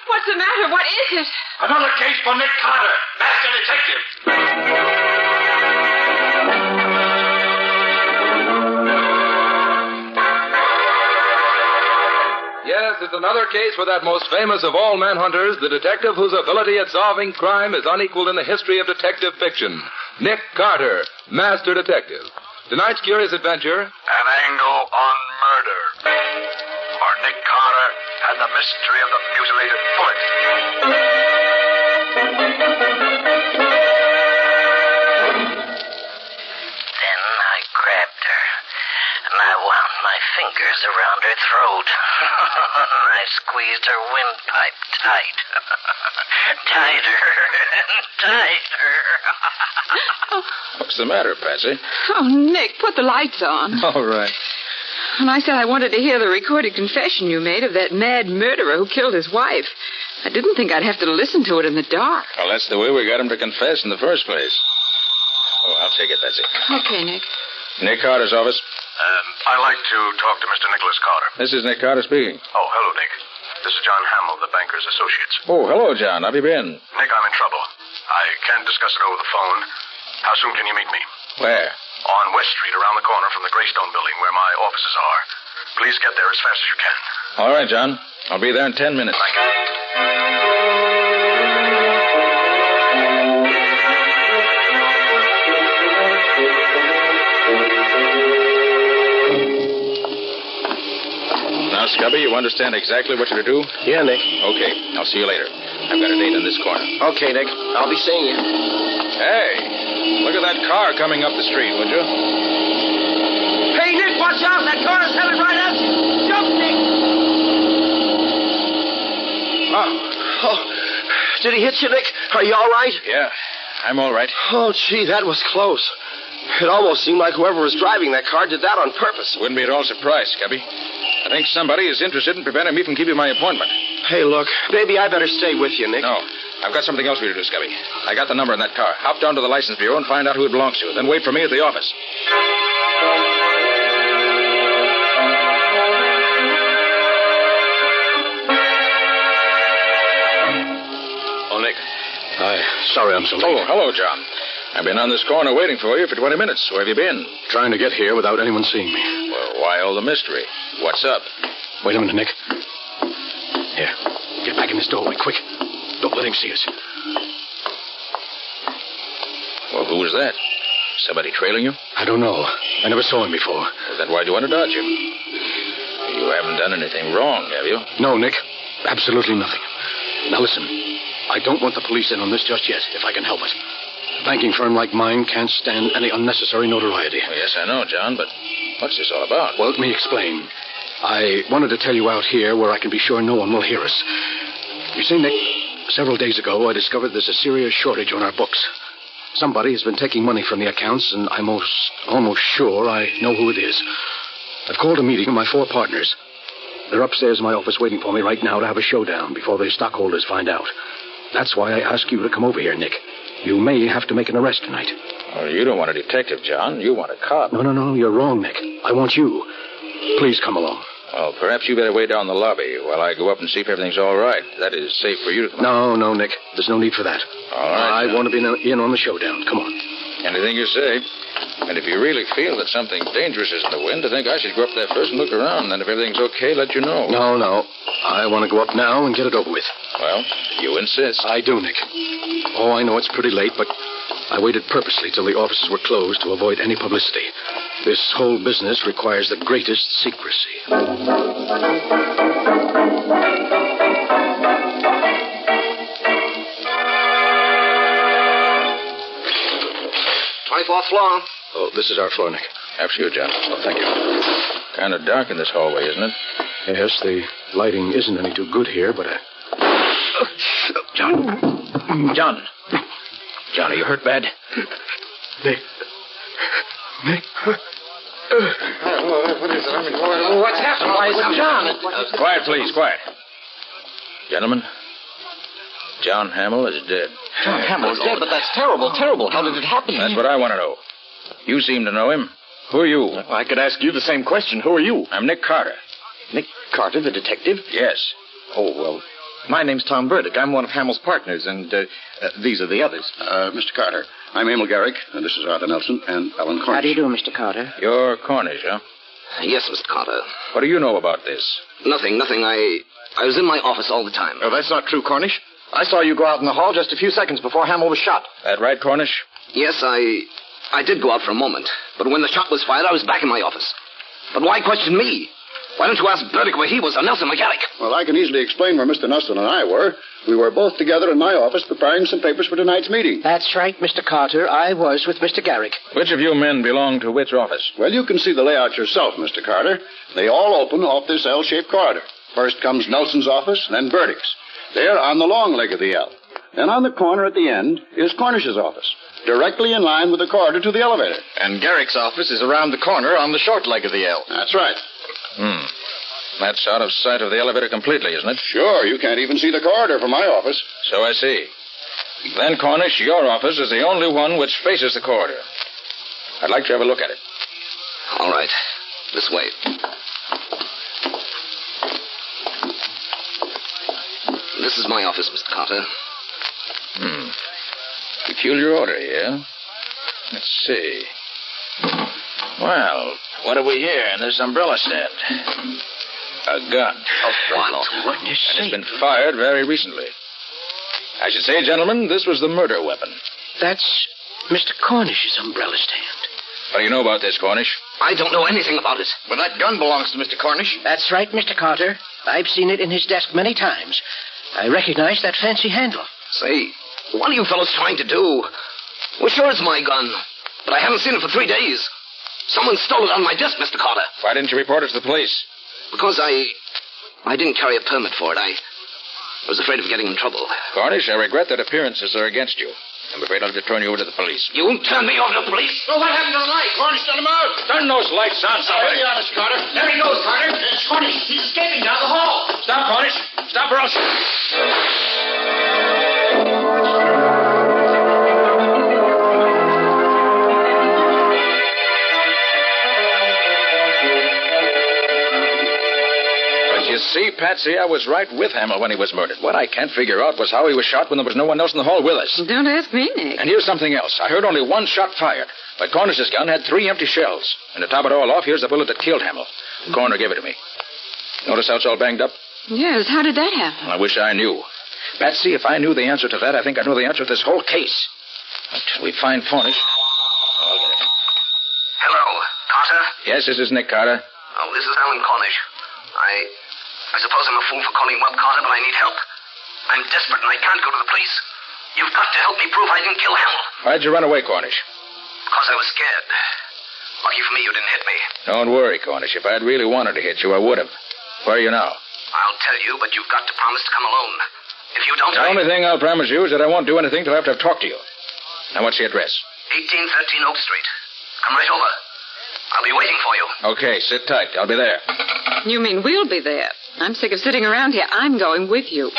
Speaker 3: What's the
Speaker 5: matter? What is it?
Speaker 24: Another case for Nick Carter, master detective.
Speaker 21: Yes, it's another case for that most famous of all manhunters, the detective whose ability at solving crime is unequaled in the history of detective fiction. Nick Carter, master detective. Tonight's curious adventure...
Speaker 1: An angle on murder. Or Nick Carter and the mystery of the mutilated foot.
Speaker 2: Then I grabbed her, and I wound my fingers around her throat. I squeezed her windpipe tight. Tighter and tighter.
Speaker 4: What's the matter, Patsy?
Speaker 5: Oh, Nick, put the lights on.
Speaker 4: All right.
Speaker 5: And I said I wanted to hear the recorded confession you made of that mad murderer who killed his wife. I didn't think I'd have to listen to it in the dark.
Speaker 4: Well, that's the way we got him to confess in the first place. Oh, I'll take it, Patsy.
Speaker 5: Okay, Nick.
Speaker 4: Nick Carter's office.
Speaker 1: I'd like to talk to Mr. Nicholas Carter.
Speaker 4: This is Nick Carter speaking.
Speaker 1: Oh, hello, Nick. This is John Hamill, the banker's associates.
Speaker 4: Oh, hello, John. How have you been?
Speaker 1: Nick, I'm in trouble. I can't discuss it over the phone. How soon can you meet me?
Speaker 4: Where?
Speaker 1: On West Street, around the corner from the Greystone building where my offices are. Please get there as fast as you can.
Speaker 4: All right, John. I'll be there in 10 minutes.
Speaker 1: Thank you.
Speaker 4: Now, Scubby, you understand exactly what you're to do?
Speaker 13: Yeah, Nick.
Speaker 4: Okay. I'll see you later. I've got a date in this corner.
Speaker 13: Okay, Nick. I'll be seeing you.
Speaker 4: Hey, look at that car coming up the street, would you?
Speaker 13: Hey, Nick, watch out. That car's headed right at you. Jump, Nick. Oh, did he hit you, Nick? Are you all right?
Speaker 4: Yeah, I'm all right.
Speaker 13: Oh, gee, that was close. It almost seemed like whoever was driving that car did that on purpose.
Speaker 4: Wouldn't be at all surprised, Scubby. I think somebody is interested in preventing me from keeping my appointment.
Speaker 13: Hey, look, maybe I better stay with you, Nick.
Speaker 4: No, I've got something else for you to do, Scubby. I got the number in that car. Hop down to the license bureau and find out who it belongs to. Then wait for me at the office.
Speaker 13: Oh, Nick. Sorry I'm so late.
Speaker 4: Oh, hello, John. I've been on this corner waiting for you for 20 minutes. Where have you been?
Speaker 13: Trying to get here without anyone seeing me.
Speaker 4: Well, why all the mystery? What's up?
Speaker 13: Wait a minute, Nick. Here, get back in this doorway, quick. Don't let him see us.
Speaker 4: Well, who was that? Somebody trailing you?
Speaker 13: I don't know. I never saw him before.
Speaker 4: Well, then why do you want to dodge him? You haven't done anything wrong, have you?
Speaker 13: No, Nick. Absolutely nothing. Now, listen. I don't want the police in on this just yet, if I can help it. A banking firm like mine can't stand any unnecessary notoriety.
Speaker 4: Well, yes, I know, John, but what's this all about?
Speaker 13: Well, let me explain. I wanted to tell you out here where I can be sure no one will hear us. You see, Nick, several days ago I discovered there's a serious shortage on our books. Somebody has been taking money from the accounts, and I'm almost sure I know who it is. I've called a meeting of my 4 partners. They're upstairs in my office waiting for me right now to have a showdown before the stockholders find out. That's why I ask you to come over here, Nick. You may have to make an arrest tonight.
Speaker 4: Well, you don't want a detective, John. You want a cop.
Speaker 13: No, you're wrong, Nick. I want you. Please come along.
Speaker 4: Well, perhaps you better wait down the lobby while I go up and see if everything's all right. That is safe for you to come on.
Speaker 13: No, Nick. There's no need for that.
Speaker 4: All right,
Speaker 13: I want to be in on the showdown. Come on.
Speaker 4: Anything you say. And if you really feel that something dangerous is in the wind, I think I should go up there first and look around. And if everything's okay, let you know.
Speaker 13: No. I want to go up now and get it over with.
Speaker 4: Well, you insist.
Speaker 13: I do, Nick. Oh, I know it's pretty late, but I waited purposely till the offices were closed to avoid any publicity. This whole business requires the greatest secrecy.
Speaker 2: 24th floor.
Speaker 13: Oh, this is our floor, Nick.
Speaker 4: After you, John.
Speaker 13: Oh, thank you.
Speaker 4: Kind of dark in this hallway, isn't it?
Speaker 13: Yes, the lighting isn't any too good here, but...
Speaker 4: John. John, are you hurt bad?
Speaker 13: Nick.
Speaker 2: What is it? What's happened? Why is it John?
Speaker 4: Quiet, please, quiet. Gentlemen, John Hamill is dead.
Speaker 2: John Hamill's dead, but that's terrible. How did it happen?
Speaker 4: That's what I want to know. You seem to know him. Who are you?
Speaker 2: I could ask you the same question. Who are you?
Speaker 4: I'm Nick Carter.
Speaker 2: Nick Carter, the detective?
Speaker 4: Yes.
Speaker 2: Oh, well,
Speaker 18: My name's Tom Burdick. I'm one of Hamill's partners, and these are the others.
Speaker 19: Mr. Carter, I'm Emil Garrick, and this is Arthur Nelson and Alan Cornish.
Speaker 2: How do you do, Mr. Carter?
Speaker 4: You're Cornish, huh?
Speaker 20: Yes, Mr. Carter.
Speaker 4: What do you know about this?
Speaker 20: Nothing. I was in my office all the time.
Speaker 18: Oh, that's not true, Cornish. I saw you go out in the hall just a few seconds before Hamill was shot.
Speaker 4: That right, Cornish?
Speaker 20: Yes, I did go out for a moment. But when the shot was fired, I was back in my office. But why question me? Why don't you ask Burdick where he was, or Nelson McGarrick?
Speaker 19: Well, I can easily explain where Mr. Nelson and I were. We were both together in my office preparing some papers for tonight's meeting.
Speaker 2: That's right, Mr. Carter. I was with Mr. Garrick.
Speaker 4: Which of you men belong to which office?
Speaker 19: Well, you can see the layout yourself, Mr. Carter. They all open off this L-shaped corridor. First comes Nelson's office, then Burdick's. They're on the long leg of the L. Then on the corner at the end is Cornish's office, directly in line with the corridor to the elevator.
Speaker 18: And Garrick's office is around the corner on the short leg of the L.
Speaker 19: That's right.
Speaker 4: That's out of sight of the elevator completely, isn't it?
Speaker 19: Sure, you can't even see the corridor from my office.
Speaker 4: So I see. Then, Cornish, your office is the only one which faces the corridor. I'd like to have a look at it.
Speaker 20: All right. This way. This is my office, Mr. Carter.
Speaker 4: Peculiar order here. Let's see. Well, what have we here in this umbrella stand? A gun.
Speaker 20: What?
Speaker 4: And it's been fired very recently. I should say, gentlemen, this was the murder weapon.
Speaker 2: That's Mr. Cornish's umbrella stand.
Speaker 4: What do you know about this, Cornish?
Speaker 20: I don't know anything about it.
Speaker 18: Well, that gun belongs to Mr. Cornish.
Speaker 2: That's right, Mr. Carter. I've seen it in his desk many times. I recognize that fancy handle.
Speaker 20: Say, what are you fellows trying to do? Well, sure, it's my gun. But I haven't seen it for 3 days. Someone stole it on my desk, Mr. Carter.
Speaker 4: Why didn't you report it to the police?
Speaker 20: Because I didn't carry a permit for it. I was afraid of getting in trouble.
Speaker 4: Cornish, I regret that appearances are against you. I'm afraid I'll have to turn you over to the police.
Speaker 20: You won't turn me over to the police?
Speaker 18: Well, what happened to the light? Cornish, turn them out.
Speaker 4: Turn those lights on, somebody.
Speaker 18: Ready on us, Carter.
Speaker 2: There he goes, Carter. It's Cornish. He's escaping down the hall.
Speaker 4: Stop, Cornish. Stop or else... You see, Patsy, I was right with Hamill when he was murdered. What I can't figure out was how he was shot when there was no one else in the hall with us.
Speaker 5: Don't ask me, Nick.
Speaker 4: And here's something else. I heard only one shot fired, but Cornish's gun had 3 empty shells. And to top it all off, here's the bullet that killed Hamill. The coroner gave it to me. Notice how it's all banged up?
Speaker 5: Yes, how did that happen?
Speaker 4: I wish I knew. Patsy, if I knew the answer to that, I think I know the answer to this whole case. Until we find Cornish...
Speaker 20: Hello, Carter?
Speaker 4: Yes, this is Nick Carter.
Speaker 20: Oh, this is Alan Cornish. I suppose I'm a fool for calling you up, Carter, but I need help. I'm desperate and I can't go to the police. You've got to help me prove I didn't kill Hamill.
Speaker 4: Why'd you run away, Cornish?
Speaker 20: Because I was scared. Lucky for me you didn't hit me.
Speaker 4: Don't worry, Cornish. If I'd really wanted to hit you, I would have. Where are you now?
Speaker 20: I'll tell you, but you've got to promise to come alone. If you don't...
Speaker 4: The only thing I'll promise you is that I won't do anything till after I've talked to you. Now, what's the address?
Speaker 20: 1813 Oak Street. Come right over. I'll be waiting for you.
Speaker 4: Okay, sit tight. I'll be there.
Speaker 5: You mean we'll be there? I'm sick of sitting around here. I'm going with you.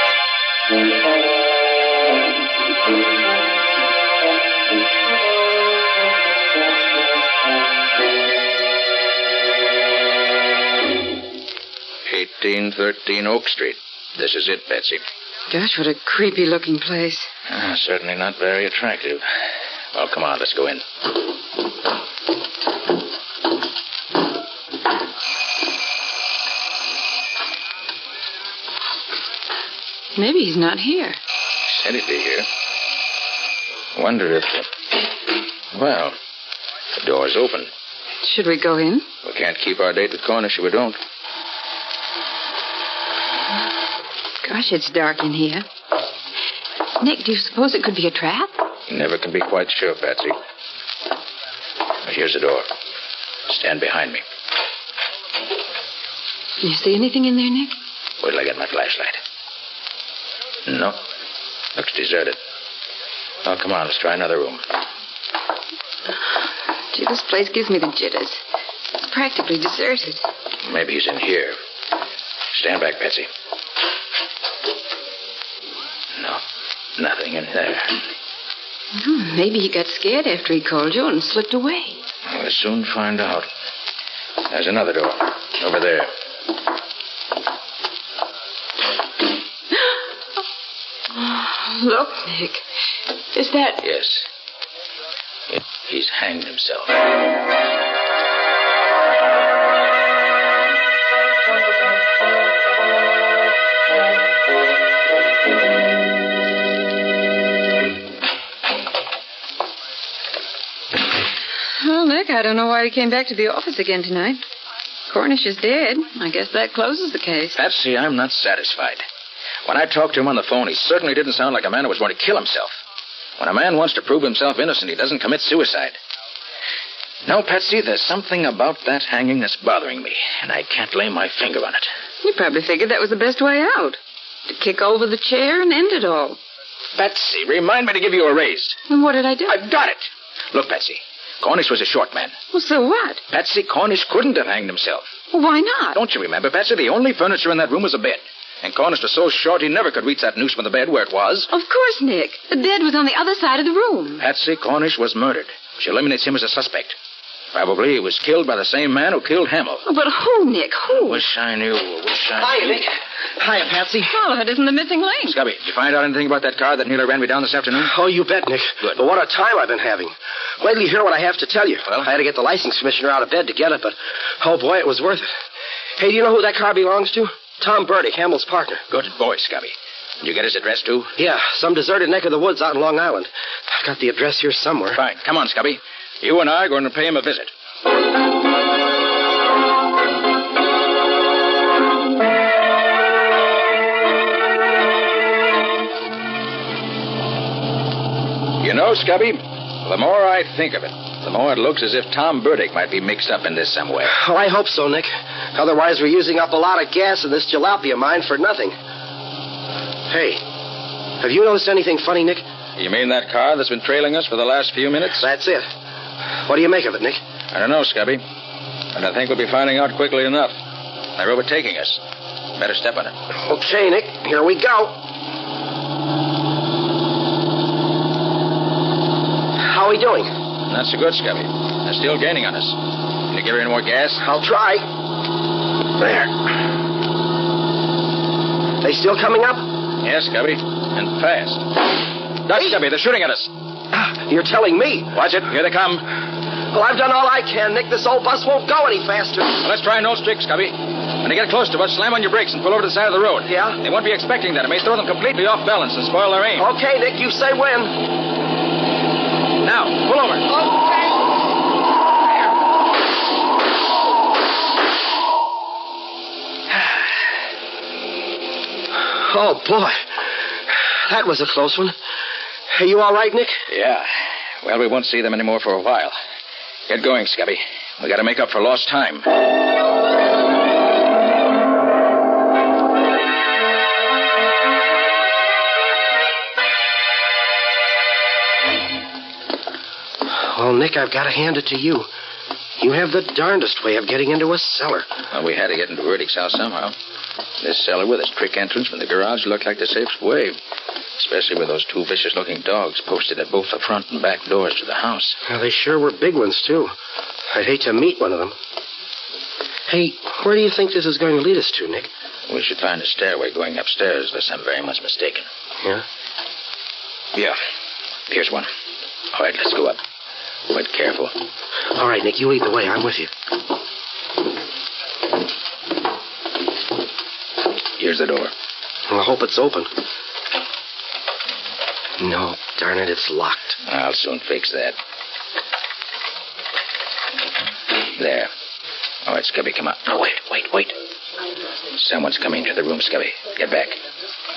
Speaker 5: "1813 Oak Street. This is it, Betsy." Gosh, what a creepy-looking place.
Speaker 4: Certainly not very attractive. Well, come on, let's go in.
Speaker 5: Maybe he's not here.
Speaker 4: Said he'd be here. Wonder if... Well, the door's open.
Speaker 5: Should we go in?
Speaker 4: We can't keep our date with Cornish if we don't.
Speaker 5: Gosh, it's dark in here. Nick, do you suppose it could be a trap?
Speaker 4: Never can be quite sure, Patsy. Here's the door. Stand behind me.
Speaker 5: Can you see anything in there, Nick?
Speaker 4: Wait till I get my flashlight. No. Looks deserted. Oh, come on, let's try another room.
Speaker 5: Gee, this place gives me the jitters. It's practically deserted.
Speaker 4: Maybe he's in here. Stand back, Patsy. No, nothing in there.
Speaker 5: Maybe he got scared after he called you and slipped away.
Speaker 4: We'll soon find out. There's another door. Over there.
Speaker 6: Look, Nick. Is that...
Speaker 2: Yes. He's hanged himself.
Speaker 5: Well, Nick, I don't know why he came back to the office again tonight. Cornish is dead. I guess that closes the case.
Speaker 2: Patsy, I'm not satisfied. When I talked to him on the phone, he certainly didn't sound like a man who was going to kill himself. When a man wants to prove himself innocent, he doesn't commit suicide. No, Patsy, there's something about that hanging that's bothering me, and I can't lay my finger on it.
Speaker 5: You probably figured that was the best way out. To kick over the chair and end it all.
Speaker 2: Patsy, remind me to give you a raise.
Speaker 5: And what did I do?
Speaker 2: I've got it. Look, Patsy, Cornish was a short man.
Speaker 5: Well, so what?
Speaker 2: Patsy, Cornish couldn't have hanged himself.
Speaker 5: Well, why not?
Speaker 2: Don't you remember, Patsy? The only furniture in that room was a bed. And Cornish was so short he never could reach that noose from the bed where it was.
Speaker 5: Of course, Nick. The bed was on the other side of the room.
Speaker 2: Patsy, Cornish was murdered, which eliminates him as a suspect. Probably he was killed by the same man who killed Hamill.
Speaker 5: Oh, but who, Nick? Who?
Speaker 2: Wish I knew.
Speaker 6: Hiya, Nick. Hiya, Patsy.
Speaker 5: Well, it isn't the missing link.
Speaker 2: Scubby, did you find out anything about that car that nearly ran me down this afternoon?
Speaker 6: Oh, you bet, Nick.
Speaker 2: Good.
Speaker 6: But what a time I've been having. Wait till you hear what I have to tell you. Well, I had to get the license commissioner out of bed to get it, but, oh, boy, it was worth it. Hey, do you know who that car belongs to? Tom Burdick, Hamill's partner.
Speaker 2: Good boy, Scubby. Did you get his address, too?
Speaker 6: Yeah, some deserted neck of the woods out in Long Island. I've got the address here somewhere.
Speaker 2: Fine. Come on, Scubby. You and I are going to pay him a visit. You know, Scubby, the more I think of it, the more it looks as if Tom Burdick might be mixed up in this some way.
Speaker 6: Oh, I hope so, Nick. Otherwise, we're using up a lot of gas in this jalopy of mine for nothing. Hey, have you noticed anything funny, Nick?
Speaker 2: You mean that car that's been trailing us for the last few minutes?
Speaker 6: That's it. What do you make of it, Nick?
Speaker 2: I don't know, Scubby. And I think we'll be finding out quickly enough. They're overtaking us. Better step on it.
Speaker 6: Okay, Nick. Here we go. How are we doing?
Speaker 2: Not so good, Scubby. They're still gaining on us. Can you give her any more gas?
Speaker 6: I'll try. There. They still coming up?
Speaker 2: Yes, Scubby. And fast. Duck, Scubby. They're shooting at us.
Speaker 6: You're telling me?
Speaker 2: Watch it. Here they come.
Speaker 6: Well, I've done all I can, Nick. This old bus won't go any faster.
Speaker 2: Well, let's try no stick, Scubby. When they get close to us, slam on your brakes and pull over to the side of the road.
Speaker 6: Yeah?
Speaker 2: They won't be expecting that. It may throw them completely off balance and spoil their aim.
Speaker 6: Okay, Nick. You say when.
Speaker 2: Now, pull over.
Speaker 6: Okay. Oh, boy. That was a close one. Are you all right, Nick?
Speaker 2: Yeah. Well, we won't see them anymore for a while. Get going, Scubby. We got to make up for lost time.
Speaker 6: Well, Nick, I've got to hand it to you. You have the darndest way of getting into a cellar.
Speaker 2: Well, we had to get into Burdick's house somehow. This cellar with its trick entrance from the garage looked like the safest way. Especially with those two vicious-looking dogs posted at both the front and back doors to the house.
Speaker 6: Well, they sure were big ones, too. I'd hate to meet one of them. Hey, where do you think this is going to lead us to, Nick?
Speaker 2: We should find a stairway going upstairs, unless I'm very much mistaken.
Speaker 6: Yeah?
Speaker 2: Yeah. Here's one. All right, let's go up. But careful.
Speaker 6: All right, Nick, you lead the way. I'm with you.
Speaker 2: Here's the door.
Speaker 6: Well, I hope it's open. No, darn it, it's locked.
Speaker 2: I'll soon fix that. There. All right, Scubby, come on. Oh, wait. Someone's coming into the room, Scubby. Get back.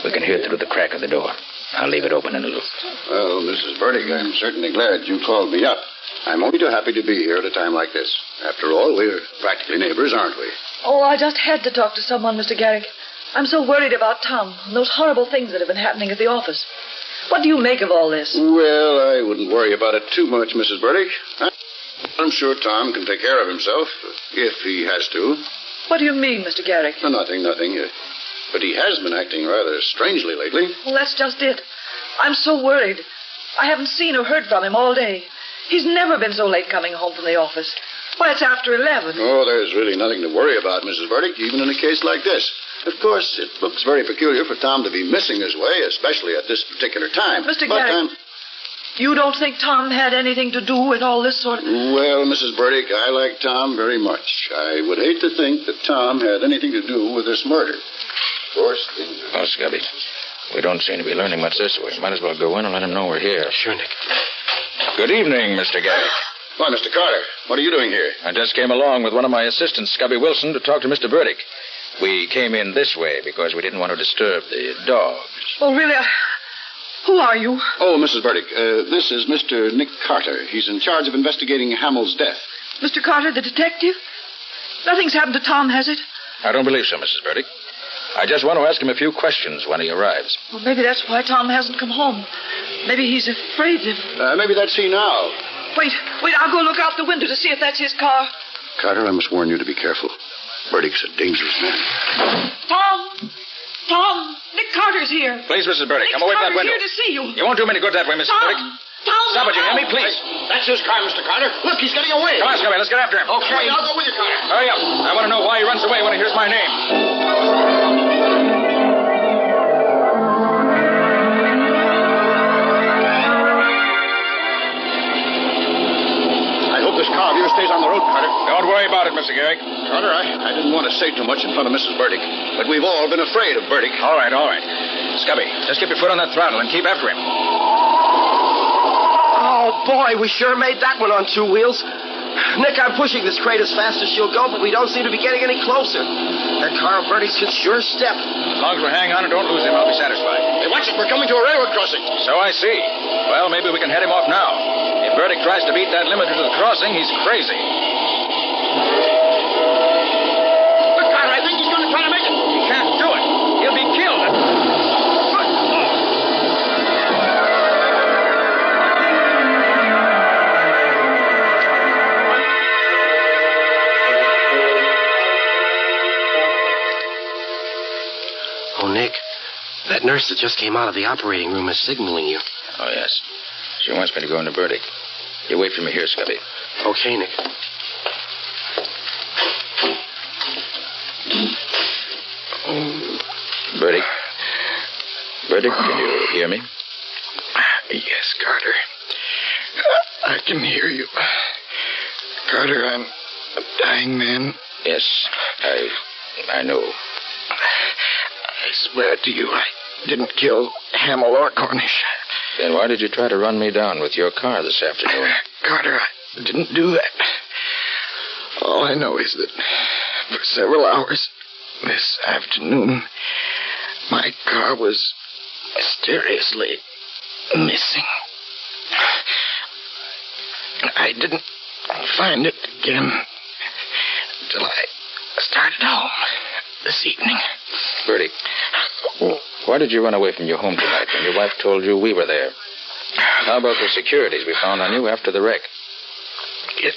Speaker 2: We can hear it through the crack of the door. I'll leave it open in a little.
Speaker 19: Well, Mrs. Burdick, I'm certainly glad you called me up. I'm only too happy to be here at a time like this. After all, we're practically neighbors, aren't we?
Speaker 8: Oh, I just had to talk to someone, Mr. Garrick. I'm so worried about Tom and those horrible things that have been happening at the office. What do you make of all this?
Speaker 19: Well, I wouldn't worry about it too much, Mrs. Burdick. I'm sure Tom can take care of himself, if he has to.
Speaker 8: What do you mean, Mr. Garrick?
Speaker 19: Nothing. But he has been acting rather strangely lately.
Speaker 8: Well, that's just it. I'm so worried. I haven't seen or heard from him all day. He's never been so late coming home from the office. Why, it's after 11.
Speaker 19: Oh, there's really nothing to worry about, Mrs. Burdick, even in a case like this. Of course, it looks very peculiar for Tom to be missing this way, especially at this particular time.
Speaker 8: Mr. Garrick, you don't think Tom had anything to do with all this sort of...
Speaker 19: Well, Mrs. Burdick, I like Tom very much. I would hate to think that Tom had anything to do with this murder. Of course,
Speaker 2: Oh, Scubby, we don't seem to be learning much this way. Might as well go in and let him know we're here.
Speaker 16: Sure, Nick.
Speaker 2: Good evening, Mr. Garrick.
Speaker 19: Why, Mr. Carter, what are you doing here?
Speaker 2: I just came along with one of my assistants, Scubby Wilson, to talk to Mr. Burdick. We came in this way because we didn't want to disturb the dogs.
Speaker 8: Oh, really? Who are you?
Speaker 19: Oh, Mrs. Burdick, this is Mr. Nick Carter. He's in charge of investigating Hamill's death.
Speaker 8: Mr. Carter, the detective? Nothing's happened to Tom, has it?
Speaker 2: I don't believe so, Mrs. Burdick. I just want to ask him a few questions when he arrives.
Speaker 8: Well, maybe that's why Tom hasn't come home. Maybe he's afraid of...
Speaker 19: Maybe that's he now.
Speaker 8: Wait, I'll go look out the window to see if that's his car.
Speaker 19: Carter, I must warn you to be careful. Burdick's a dangerous man.
Speaker 8: Tom, Nick Carter's here.
Speaker 2: Please, Mrs. Burdick, come away from that window.
Speaker 8: Here to see you.
Speaker 2: You won't do me any good that way, Mrs. Burdick.
Speaker 8: Tom,
Speaker 2: stop it, you hear me, please?
Speaker 17: That's his car, Mr. Carter. Look, he's getting away.
Speaker 2: Come on, Scubby, let's get after him.
Speaker 17: Okay, I'll go with you, Carter.
Speaker 2: Hurry up. I want to know why he runs away when he hears my name.
Speaker 19: This car of yours stays on the road, Carter.
Speaker 2: Don't worry about it, Mr. Garrick.
Speaker 19: Carter, I didn't want to say too much in front of Mrs. Burdick, but we've all been afraid of Burdick.
Speaker 2: All right. Scubby, just keep your foot on that throttle and keep after him.
Speaker 6: Oh, boy, we sure made that one on two wheels. Nick, I'm pushing this crate as fast as she'll go, but we don't seem to be getting any closer. That car of Bertie's can sure step.
Speaker 2: As long as we hang on and don't lose him, I'll be satisfied.
Speaker 17: Hey, watch it. We're coming to a railroad crossing.
Speaker 2: So I see. Well, maybe we can head him off now. If Burdick tries to beat that limiter to the crossing, he's crazy.
Speaker 17: Look, Carter, I think he's going to try to make it.
Speaker 2: He can't do it. He'll be killed.
Speaker 6: Oh, Nick, that nurse that just came out of the operating room is signaling you.
Speaker 2: Oh, yes. She wants me to go into Burdick. You wait for me here, Scubby.
Speaker 6: Okay, Nick.
Speaker 2: Burdick? Burdick, can you hear me?
Speaker 7: Yes, Carter. I can hear you. Carter, I'm a dying man.
Speaker 2: Yes, I know.
Speaker 7: I swear to you, I didn't kill Hamill or Cornish.
Speaker 2: Then why did you try to run me down with your car this afternoon?
Speaker 7: Carter, I didn't do that. All I know is that for several hours this afternoon, my car was mysteriously missing. I didn't find it again until I started home this evening.
Speaker 2: Bertie, why did you run away from your home tonight when your wife told you we were there? How about the securities we found on you after the wreck?
Speaker 7: It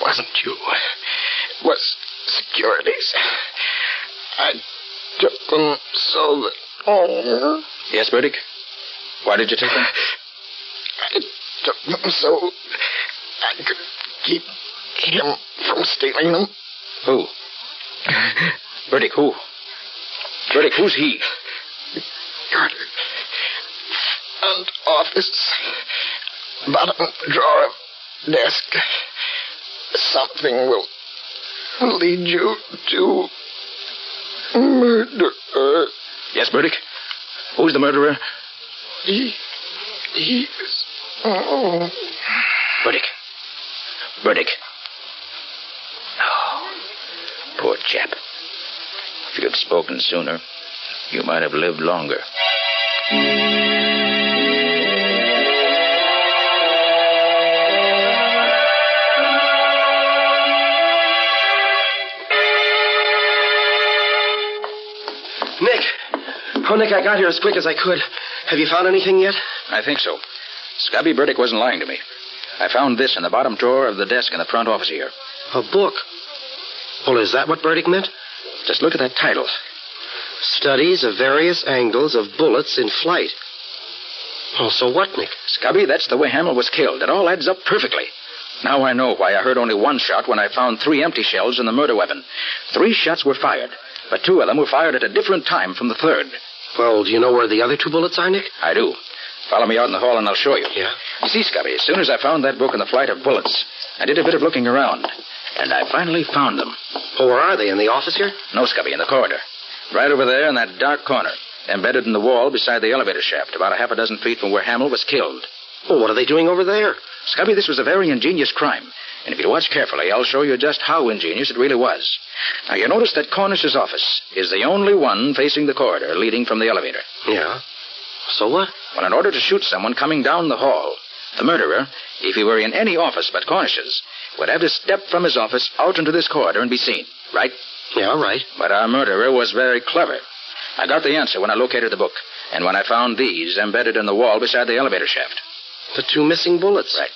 Speaker 7: wasn't you. It was securities. I took them so that... Oh.
Speaker 2: Yes, Burdick? Why did you take them?
Speaker 7: I took them so I could keep him from stealing them.
Speaker 2: Who? Burdick, who? Burdick, who's he?
Speaker 7: Carter. Front office. Bottom drawer of desk. Something will lead you to murder.
Speaker 2: Yes, Burdick? Who's the murderer?
Speaker 7: He's... Oh.
Speaker 2: Burdick. Burdick. Oh, poor chap. If you'd spoken sooner, you might have lived longer.
Speaker 6: Nick! Oh, Nick, I got here as quick as I could. Have you found anything yet?
Speaker 2: I think so. Scubby Burdick wasn't lying to me. I found this in the bottom drawer of the desk in the front office here.
Speaker 6: A book? Well, is that what Burdick meant?
Speaker 2: Just look at that title.
Speaker 6: Studies of various angles of bullets in flight. Oh, so what, Nick?
Speaker 2: Scubby, that's the way Hamill was killed. It all adds up perfectly. Now I know why I heard only one shot when I found 3 empty shells in the murder weapon. 3 shots were fired.
Speaker 13: but 2 of them were fired at a different time from the 3rd.
Speaker 6: Well, do you know where the other 2 bullets are, Nick?
Speaker 13: I do. Follow me out in the hall and I'll show you.
Speaker 6: Yeah?
Speaker 13: You see, Scubby, as soon as I found that book and the flight of bullets, I did a bit of looking around, and I finally found them.
Speaker 6: Oh, where are they? In the office here?
Speaker 13: No, Scubby, in the corridor. Right over there in that dark corner, embedded in the wall beside the elevator shaft, about 6 feet from where Hamill was killed.
Speaker 6: Well, what are they doing over there?
Speaker 13: Scubby, this was a very ingenious crime. And if you watch carefully, I'll show you just how ingenious it really was. Now, you notice that Cornish's office is the only one facing the corridor leading from the elevator.
Speaker 6: Yeah. So what?
Speaker 13: Well, in order to shoot someone coming down the hall, the murderer, if he were in any office but Cornish's, would have to step from his office out into this corridor and be seen, right?
Speaker 6: Yeah, right.
Speaker 13: But our murderer was very clever. I got the answer when I located the book, and when I found these embedded in the wall beside the elevator shaft.
Speaker 6: The 2 missing bullets?
Speaker 13: Right.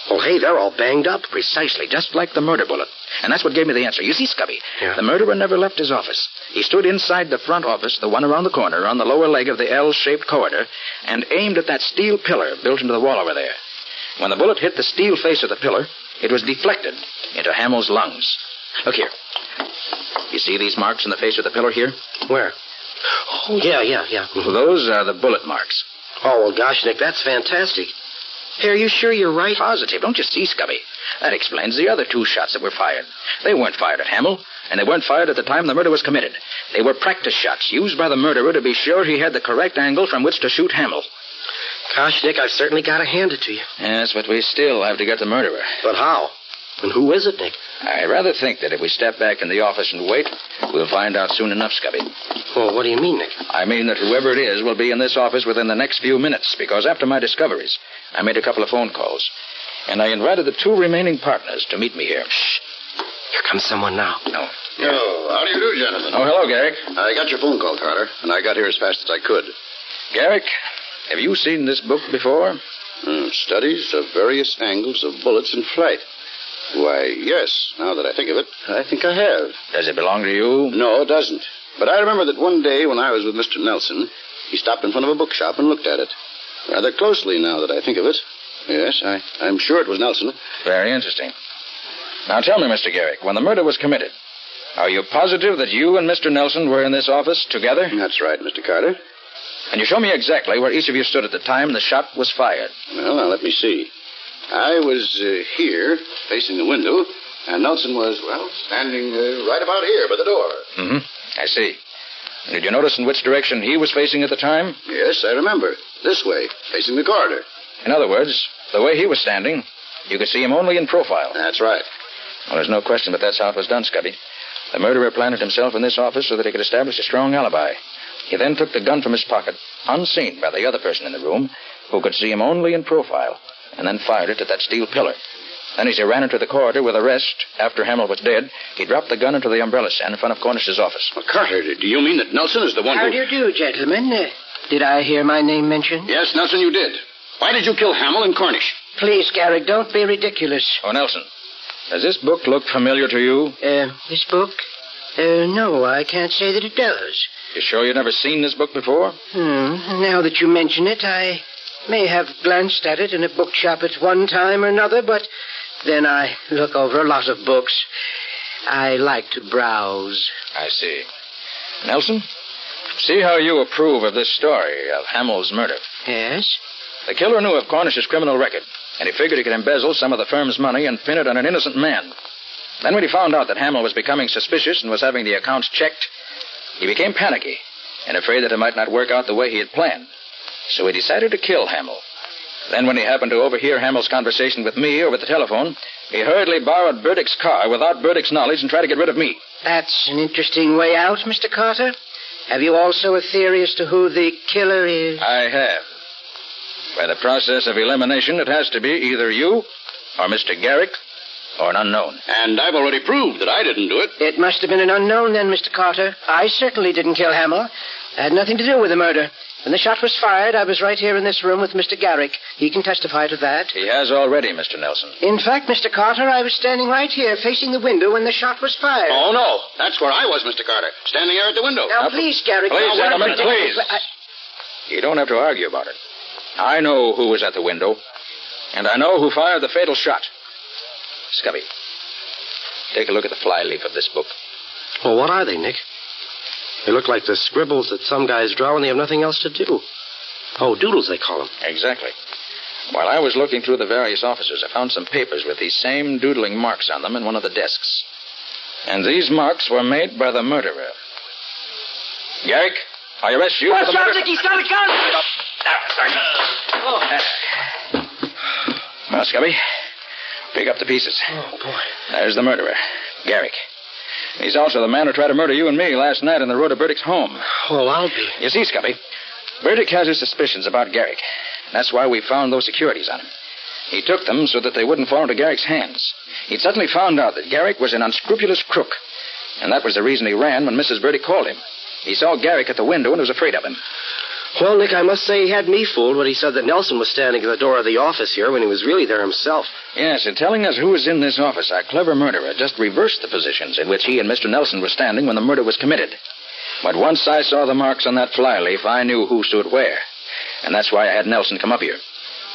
Speaker 6: Oh, hey, they're all banged up.
Speaker 13: Precisely, just like the murder bullet. And that's what gave me the answer. You see, Scubby,
Speaker 6: Yeah.
Speaker 13: the murderer never left his office. He stood inside the front office, the one around the corner, on the lower leg of the L-shaped corridor, and aimed at that steel pillar built into the wall over there. When the bullet hit the steel face of the pillar, it was deflected into Hamill's lungs. Look here. You see these marks in the face of the pillar here?
Speaker 6: Where? Oh, yeah.
Speaker 13: Well, those are the bullet marks.
Speaker 6: Oh, well, gosh, Nick, that's fantastic. Hey, are you sure you're right?
Speaker 13: Positive. Don't you see, Scubby? That explains the other 2 shots that were fired. They weren't fired at Hamill, and they weren't fired at the time the murder was committed. They were practice shots used by the murderer to be sure he had the correct angle from which to shoot Hamill.
Speaker 6: Gosh, Nick, I've certainly got to hand it to you.
Speaker 13: Yes, but we still have to get the murderer.
Speaker 6: But how? And who is it, Nick?
Speaker 13: I rather think that if we step back in the office and wait, we'll find out soon enough, Scubby.
Speaker 6: Well, what do you mean, Nick?
Speaker 13: I mean that whoever it is will be in this office within the next few minutes, because after my discoveries, I made a couple of phone calls, and I invited the 2 remaining partners to meet me here.
Speaker 6: Shh. Here comes someone now.
Speaker 13: No.
Speaker 19: Oh, how do you do, gentlemen?
Speaker 13: Oh, hello, Garrick.
Speaker 19: I got your phone call, Carter, and I got here as fast as I could.
Speaker 13: Garrick, have you seen this book before?
Speaker 19: Studies of various angles of bullets in flight. Why, yes, now that I think of it, I think I have.
Speaker 13: Does it belong to you?
Speaker 19: No, it doesn't. But I remember that one day when I was with Mr. Nelson, he stopped in front of a bookshop and looked at it. Rather closely now that I think of it. Yes, I'm sure it was Nelson.
Speaker 13: Very interesting. Now tell me, Mr. Garrick, when the murder was committed, are you positive that you and Mr. Nelson were in this office together?
Speaker 19: That's right, Mr. Carter.
Speaker 13: Can you show me exactly where each of you stood at the time the shot was fired?
Speaker 19: Well, now let me see. I was here, facing the window, and Nelson was, standing right about here by the door.
Speaker 13: Mm-hmm. I see. Did you notice in which direction he was facing at the time?
Speaker 19: Yes, I remember. This way, facing the corridor.
Speaker 13: In other words, the way he was standing, you could see him only in profile.
Speaker 19: That's right.
Speaker 13: Well, there's no question but that's how it was done, Scubby. The murderer planted himself in this office so that he could establish a strong alibi. He then took the gun from his pocket, unseen by the other person in the room, who could see him only in profile, and then fired it at that steel pillar. Then as he ran into the corridor with the rest, after Hamill was dead, he dropped the gun into the umbrella stand in front of Cornish's office.
Speaker 19: Well, Carter, do you mean that Nelson is the one
Speaker 11: How do you do, gentlemen? Did I hear my name mentioned?
Speaker 19: Yes, Nelson, you did. Why did you kill Hamill and Cornish?
Speaker 11: Please, Garrick, don't be ridiculous.
Speaker 13: Oh, Nelson, does this book look familiar to you?
Speaker 11: This book? No, I can't say that it does.
Speaker 13: You sure you've never seen this book before?
Speaker 11: Now that you mention it, I may have glanced at it in a bookshop at one time or another, but then I look over a lot of books. I like to browse.
Speaker 13: I see. Nelson, see how you approve of this story of Hamill's murder.
Speaker 11: Yes?
Speaker 13: The killer knew of Cornish's criminal record, and he figured he could embezzle some of the firm's money and pin it on an innocent man. Then when he found out that Hamill was becoming suspicious and was having the accounts checked, he became panicky and afraid that it might not work out the way he had planned. So he decided to kill Hamill. Then when he happened to overhear Hamill's conversation with me over the telephone, he hurriedly borrowed Burdick's car without Burdick's knowledge and tried to get rid of me.
Speaker 11: That's an interesting way out, Mr. Carter. Have you also a theory as to who the killer is?
Speaker 13: I have. By the process of elimination, it has to be either you or Mr. Garrick or an unknown.
Speaker 19: And I've already proved that I didn't do it.
Speaker 11: It must have been an unknown then, Mr. Carter. I certainly didn't kill Hamill. I had nothing to do with the murder. When the shot was fired, I was right here in this room with Mr. Garrick. He can testify to that.
Speaker 13: He has already, Mr. Nelson.
Speaker 11: In fact, Mr. Carter, I was standing right here facing the window when the shot was fired.
Speaker 19: Oh, no. That's where I was, Mr. Carter. Standing there at the window.
Speaker 11: Now, please, Garrick.
Speaker 13: Please, gentlemen, please. You don't have to argue about it. I know who was at the window, and I know who fired the fatal shot. Scubby, take a look at the flyleaf of this book.
Speaker 6: Well, what are they, Nick? They look like the scribbles that some guys draw when they have nothing else to do. Oh, doodles, they call them.
Speaker 2: Exactly. While I was looking through the various offices, I found some papers with these same doodling marks on them in one of the desks. And these marks were made by the murderer. Garrick, I arrest you for the murder...
Speaker 11: He's got a gun!
Speaker 2: Well, Scubby, pick up the pieces.
Speaker 6: Oh, boy.
Speaker 2: There's the murderer, Garrick. He's also the man who tried to murder you and me last night on the road to Burdick's home.
Speaker 6: Well, I'll be.
Speaker 2: You see, Scubby, Burdick has his suspicions about Garrick. That's why we found those securities on him. He took them so that they wouldn't fall into Garrick's hands. He'd suddenly found out that Garrick was an unscrupulous crook. And that was the reason he ran when Mrs. Burdick called him. He saw Garrick at the window and was afraid of him.
Speaker 6: Well, Nick, I must say he had me fooled when he said that Nelson was standing at the door of the office here when he was really there himself.
Speaker 2: Yes, in telling us who was in this office, our clever murderer just reversed the positions in which he and Mr. Nelson were standing when the murder was committed. But once I saw the marks on that flyleaf, I knew who stood where. And that's why I had Nelson come up here,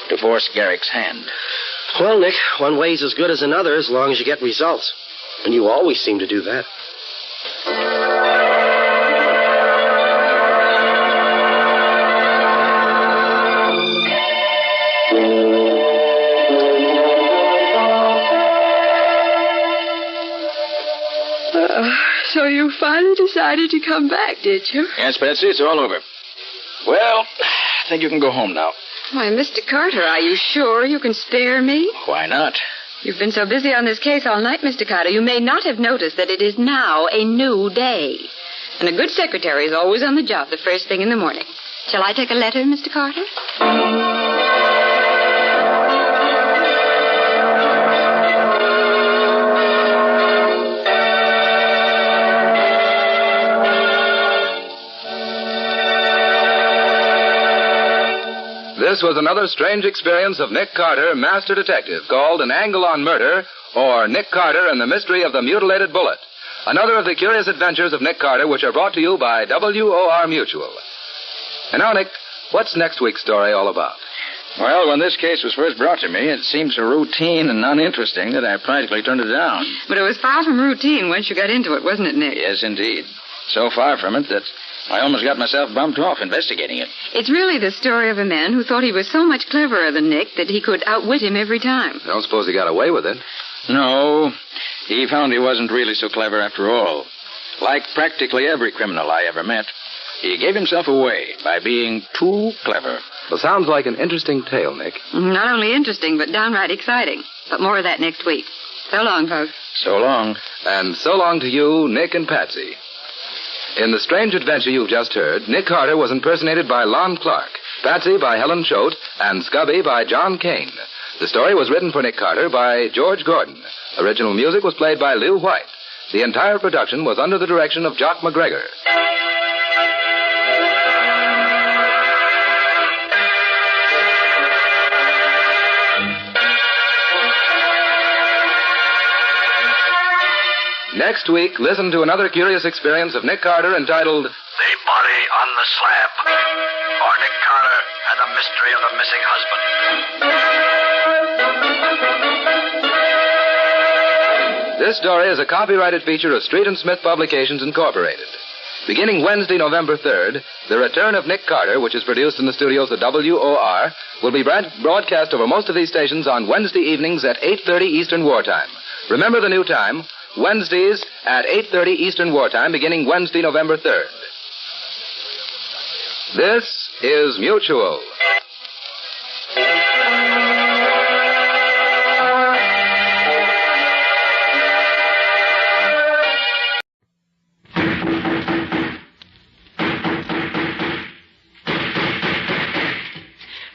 Speaker 2: to force Garrick's hand.
Speaker 6: Well, Nick, one way's as good as another as long as you get results. And you always seem to do that.
Speaker 8: So you finally decided to come back, did you?
Speaker 2: Yes, Patsy, it's all over. Well, I think you can go home now.
Speaker 5: Why, Mr. Carter, are you sure you can spare me?
Speaker 2: Why not?
Speaker 5: You've been so busy on this case all night, Mr. Carter, you may not have noticed that it is now a new day. And a good secretary is always on the job the first thing in the morning. Shall I take a letter, Mr. Carter?
Speaker 21: This was another strange experience of Nick Carter, Master Detective, called An Angle on Murder, or Nick Carter and the Mystery of the Mutilated Bullet. Another of the curious adventures of Nick Carter, which are brought to you by WOR Mutual. And now, Nick, what's next week's story all about?
Speaker 2: Well, when this case was first brought to me, it seemed so routine and uninteresting that I practically turned it down.
Speaker 5: But it was far from routine once you got into it, wasn't it, Nick?
Speaker 2: Yes, indeed. So far from it that I almost got myself bumped off investigating it.
Speaker 5: It's really the story of a man who thought he was so much cleverer than Nick that he could outwit him every time.
Speaker 21: Don't suppose he got away with it?
Speaker 2: No. He found he wasn't really so clever after all. Like practically every criminal I ever met, he gave himself away by being too clever.
Speaker 21: Well, sounds like an interesting tale, Nick.
Speaker 5: Not only interesting, but downright exciting. But more of that next week. So long, folks.
Speaker 2: So long.
Speaker 21: And so long to you, Nick and Patsy. In the strange adventure you've just heard, Nick Carter was impersonated by Lon Clark, Patsy by Helen Choate, and Scubby by John Kane. The story was written for Nick Carter by George Gordon. Original music was played by Lew White. The entire production was under the direction of Jock McGregor. Next week, listen to another curious experience of Nick Carter entitled
Speaker 1: The Body on the Slab, or Nick Carter and the Mystery of the Missing Husband.
Speaker 21: This story is a copyrighted feature of Street and Smith Publications, Incorporated. Beginning Wednesday, November 3rd, The Return of Nick Carter, which is produced in the studios of WOR, will be broadcast over most of these stations on Wednesday evenings at 8:30 Eastern Wartime. Remember the new time, Wednesdays at 8:30 Eastern Wartime, beginning Wednesday, November 3rd. This is Mutual.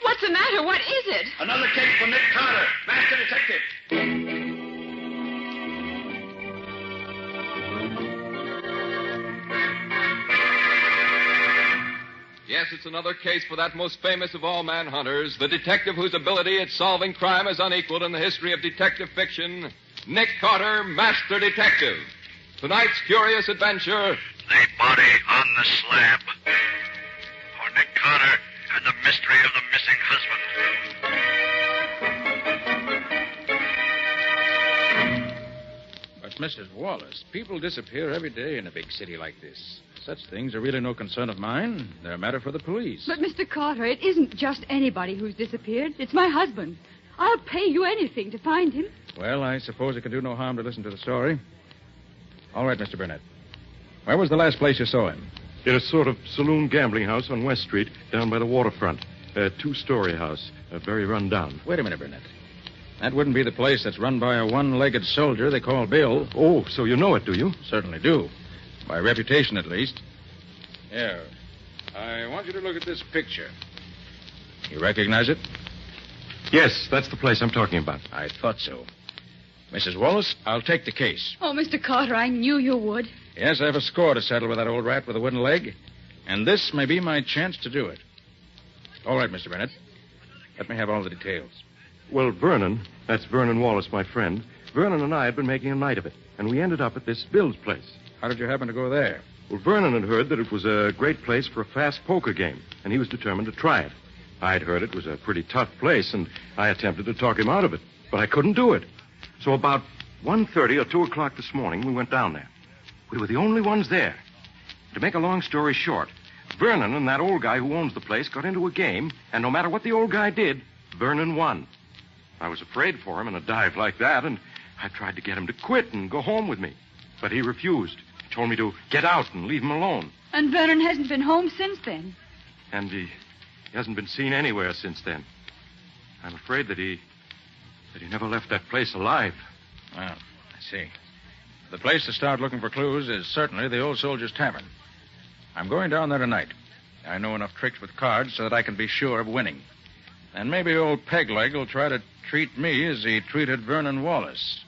Speaker 5: What's the matter? What is it?
Speaker 1: Another case for Nick Carter, Master Detective.
Speaker 14: Yes, it's another case for that most famous of all manhunters, the detective whose ability at solving crime is unequaled in the history of detective fiction, Nick Carter, Master Detective. Tonight's curious adventure,
Speaker 1: The Body on the Slab, or Nick Carter and the Mystery of the Missing Husband.
Speaker 4: But, Mrs. Wallace, people disappear every day in a big city like this. such things are really no concern of mine. They're a matter for the police.
Speaker 9: But, Mr. Carter, it isn't just anybody who's disappeared. It's my husband. I'll pay you anything to find him.
Speaker 4: Well, I suppose it can do no harm to listen to the story. All right, Mr. Burnett. Where was the last place you saw him?
Speaker 15: In a sort of saloon gambling house on West Street, down by the waterfront. A two-story house, very run down.
Speaker 4: Wait a minute, Burnett. That wouldn't be the place that's run by a one-legged soldier they call Bill.
Speaker 15: Oh, so you know it, do you?
Speaker 4: Certainly do. By reputation, at least. Here. I want you to look at this picture. You recognize it?
Speaker 15: Yes, that's the place I'm talking about.
Speaker 4: I thought so. Mrs. Wallace, I'll take the case.
Speaker 9: Oh, Mr. Carter, I knew you would.
Speaker 4: Yes, I have a score to settle with that old rat with a wooden leg. And this may be my chance to do it. All right, Mr. Bennett. Let me have all the details.
Speaker 15: Well, Vernon, that's Vernon Wallace, my friend. Vernon and I had been making a night of it, and we ended up at this Bill's place.
Speaker 4: How did you happen to go there?
Speaker 15: Well, Vernon had heard that it was a great place for a fast poker game, and he was determined to try it. I'd heard it was a pretty tough place, and I attempted to talk him out of it, but I couldn't do it. So about 1:30 or 2 o'clock this morning, we went down there. We were the only ones there. To make a long story short, Vernon and that old guy who owns the place got into a game, and no matter what the old guy did, Vernon won. I was afraid for him in a dive like that, and I tried to get him to quit and go home with me. But he refused. He told me to get out and leave him alone.
Speaker 9: And Vernon hasn't been home since then.
Speaker 15: And he hasn't been seen anywhere since then. I'm afraid that he never left that place alive.
Speaker 4: Well, I see. The place to start looking for clues is certainly the Old Soldier's Tavern. I'm going down there tonight. I know enough tricks with cards so that I can be sure of winning. And maybe old Pegleg will try to treat me as he treated Vernon Wallace.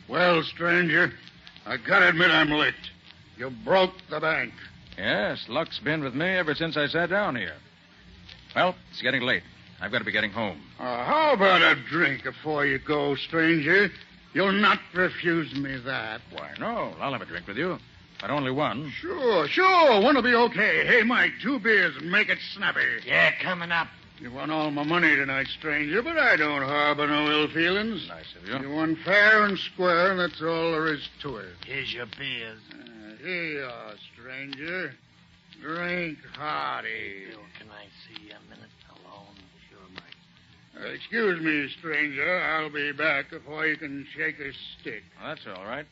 Speaker 1: Well, stranger, I gotta admit I'm licked. You broke the bank.
Speaker 4: Yes, luck's been with me ever since I sat down here. Well, it's getting late. I've got to be getting home.
Speaker 1: How about a drink before you go, stranger? You'll not refuse me that.
Speaker 4: Why, no. I'll have a drink with you. But only one.
Speaker 1: Sure. One will be okay. Hey, Mike, 2 beers and make it snappy.
Speaker 11: Yeah, coming up.
Speaker 1: You won all my money tonight, stranger, but I don't harbor no ill feelings.
Speaker 4: Nice of you.
Speaker 1: You won fair and square, and that's all there is to it.
Speaker 11: Here's your beers.
Speaker 1: Here you are, stranger. Drink hearty.
Speaker 11: Bill, can I see you a minute alone? Sure, Mike.
Speaker 1: Excuse me, stranger. I'll be back before you can shake a stick.
Speaker 4: Well, that's all right.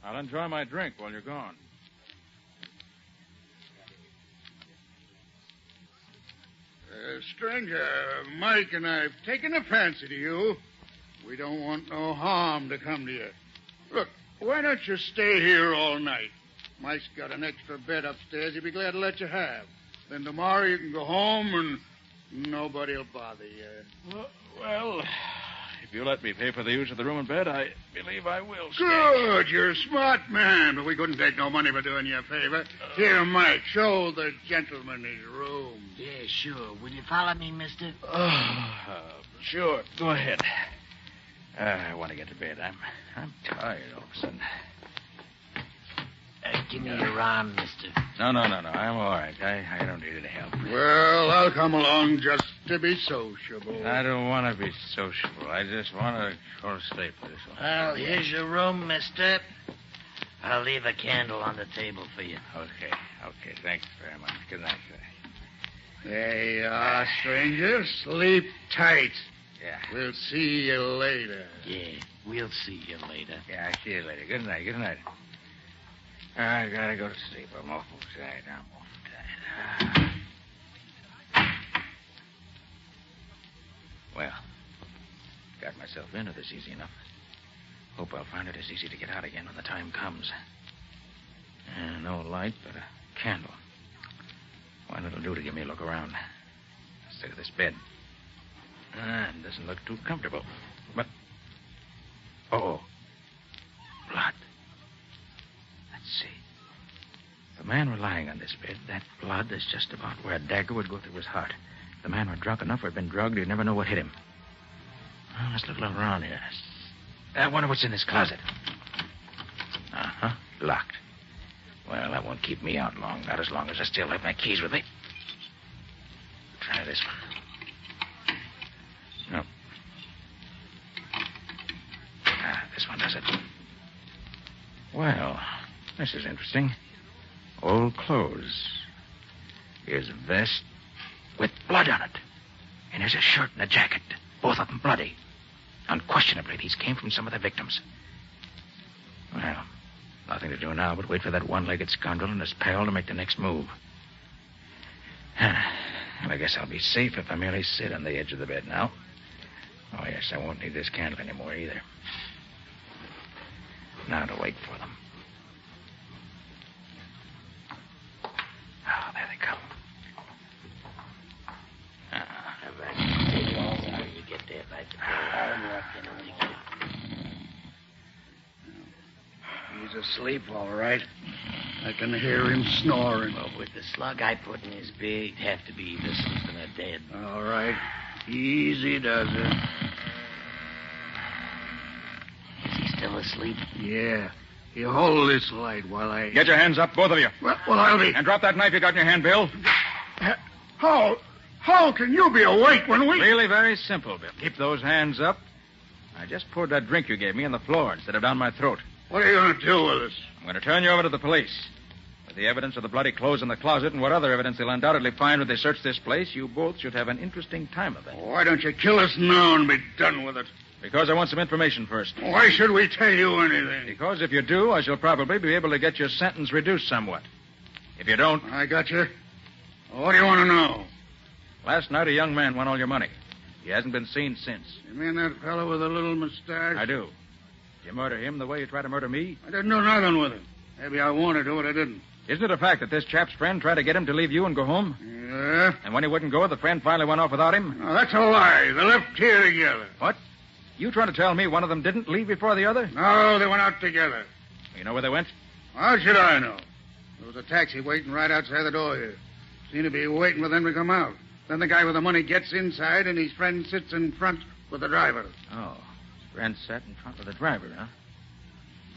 Speaker 4: I'll enjoy my drink while you're gone.
Speaker 1: Stranger, Mike and I've taken a fancy to you. We don't want no harm to come to you. Look, why don't you stay here all night? Mike's got an extra bed upstairs he'd be glad to let you have. Then tomorrow you can go home and nobody'll bother you.
Speaker 4: Well, if you let me pay for the use of the room and bed, I believe I will stay.
Speaker 1: Good, you're a smart man, but we couldn't take no money for doing you a favor. Here, Mike, show the gentleman his room.
Speaker 11: Yeah, sure. Will you follow me, mister?
Speaker 4: Sure. Go ahead. I want to get to bed. I'm tired all of a sudden.
Speaker 11: Give me your arm, mister.
Speaker 4: No. I'm all right. I don't need any help.
Speaker 1: Well, I'll come along just to be sociable.
Speaker 4: I don't want to be sociable. I just want to go to sleep for this one.
Speaker 11: Well, here's your room, mister. I'll leave a candle on the table for you.
Speaker 4: Okay. Thanks very much. Good night, sir.
Speaker 1: There you are, stranger. Sleep tight.
Speaker 4: Yeah.
Speaker 1: We'll see you later.
Speaker 11: Yeah, we'll see you later.
Speaker 4: Yeah, I'll see you later. Good night. I gotta go to sleep. I'm awful tired. Well, got myself into this easy enough. Hope I'll find it as easy to get out again when the time comes. No light, but a candle. One it'll do to give me a look around. Instead of this bed. It doesn't look too comfortable. But... Oh. Blood. Let's see. The man were lying on this bed. That blood is just about where a dagger would go through his heart. If the man were drunk enough or had been drugged, he'd never know what hit him. Well, let's look a little around here. I wonder what's in this closet. Locked. Well, that won't keep me out long. Not as long as I still have my keys with me. Try this one. Well, this is interesting. Old clothes. Here's a vest with blood on it. And here's a shirt and a jacket. Both of them bloody. Unquestionably, these came from some of the victims. Well, nothing to do now but wait for that one-legged scoundrel and his pal to make the next move. Well, I guess I'll be safe if I merely sit on the edge of the bed now. Oh, yes, I won't need this candle anymore either. Now to wait for them. Oh, there they come.
Speaker 1: He's asleep, all right. I can hear him snoring.
Speaker 11: Well, with the slug I put in his big, it'd have to be either sleeping or dead.
Speaker 1: All right. Easy does it.
Speaker 11: Is he still asleep?
Speaker 1: Yeah. You hold this light while I...
Speaker 4: Get your hands up, both of you.
Speaker 1: Well, I'll be...
Speaker 4: And drop that knife you got in your hand, Bill.
Speaker 1: How can you be awake when we...
Speaker 4: Really very simple, Bill. Keep those hands up. I just poured that drink you gave me on the floor instead of down my throat.
Speaker 1: What are you going to do with us?
Speaker 4: I'm going to turn you over to the police. With the evidence of the bloody clothes in the closet and what other evidence they'll undoubtedly find when they search this place, you both should have an interesting time of it.
Speaker 1: Why don't you kill us now and be done with it?
Speaker 4: Because I want some information first.
Speaker 1: Why should we tell you anything?
Speaker 4: Because if you do, I shall probably be able to get your sentence reduced somewhat. If you don't...
Speaker 1: I got you. What do you want to know?
Speaker 4: Last night, a young man won all your money. He hasn't been seen since.
Speaker 1: You mean that fellow with the little mustache?
Speaker 4: I do. Did you murder him the way you tried to murder me?
Speaker 1: I didn't do nothing with him. Maybe I wanted to, but I didn't.
Speaker 4: Isn't it a fact that this chap's friend tried to get him to leave you and go home?
Speaker 1: Yeah.
Speaker 4: And when he wouldn't go, the friend finally went off without him?
Speaker 1: No, that's a lie. They left here together.
Speaker 4: What? You trying to tell me one of them didn't leave before the other?
Speaker 1: No, they went out together.
Speaker 4: You know where they went?
Speaker 1: How should I know? There was a taxi waiting right outside the door here. Seemed to be waiting for them to come out. Then the guy with the money gets inside, and his friend sits in front with the driver.
Speaker 4: Oh, his friend sat in front with the driver, huh?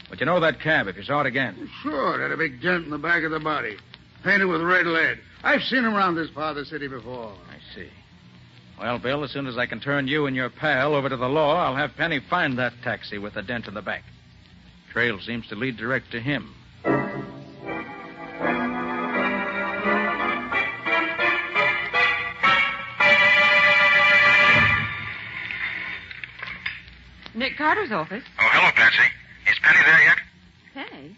Speaker 4: But you know that cab if you saw it again?
Speaker 1: Sure, it had a big dent in the back of the body. Painted with red lead. I've seen them around this part of the city before.
Speaker 4: I see. Well, Bill, as soon as I can turn you and your pal over to the law, I'll have Penny find that taxi with the dent in the back. Trail seems to lead direct to him.
Speaker 5: Nick Carter's office.
Speaker 2: Oh, hello, Patsy. Is Penny there yet?
Speaker 5: Penny?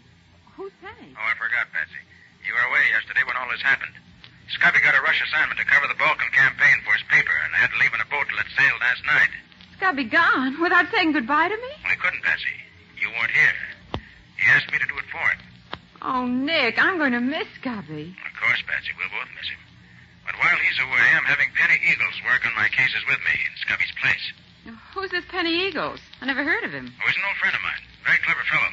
Speaker 5: Who's Penny?
Speaker 2: Oh, I forgot, Patsy. You were away yesterday when all this happened. Scubby got a rush assignment to cover the Balkan campaign for his paper, and they had to leave in a boat till it sailed last night.
Speaker 5: Scubby gone without saying goodbye to me?
Speaker 2: Well, he couldn't, Patsy. You weren't here. He asked me to do it for him.
Speaker 5: Oh, Nick, I'm going to miss Scubby.
Speaker 2: Of course, Patsy, we'll both miss him. But while he's away, I'm having Penny Eagles work on my cases with me in Scubby's place.
Speaker 5: Who's this Penny Eagles? I never heard of him.
Speaker 2: Oh, he's an old friend of mine. Very clever fellow.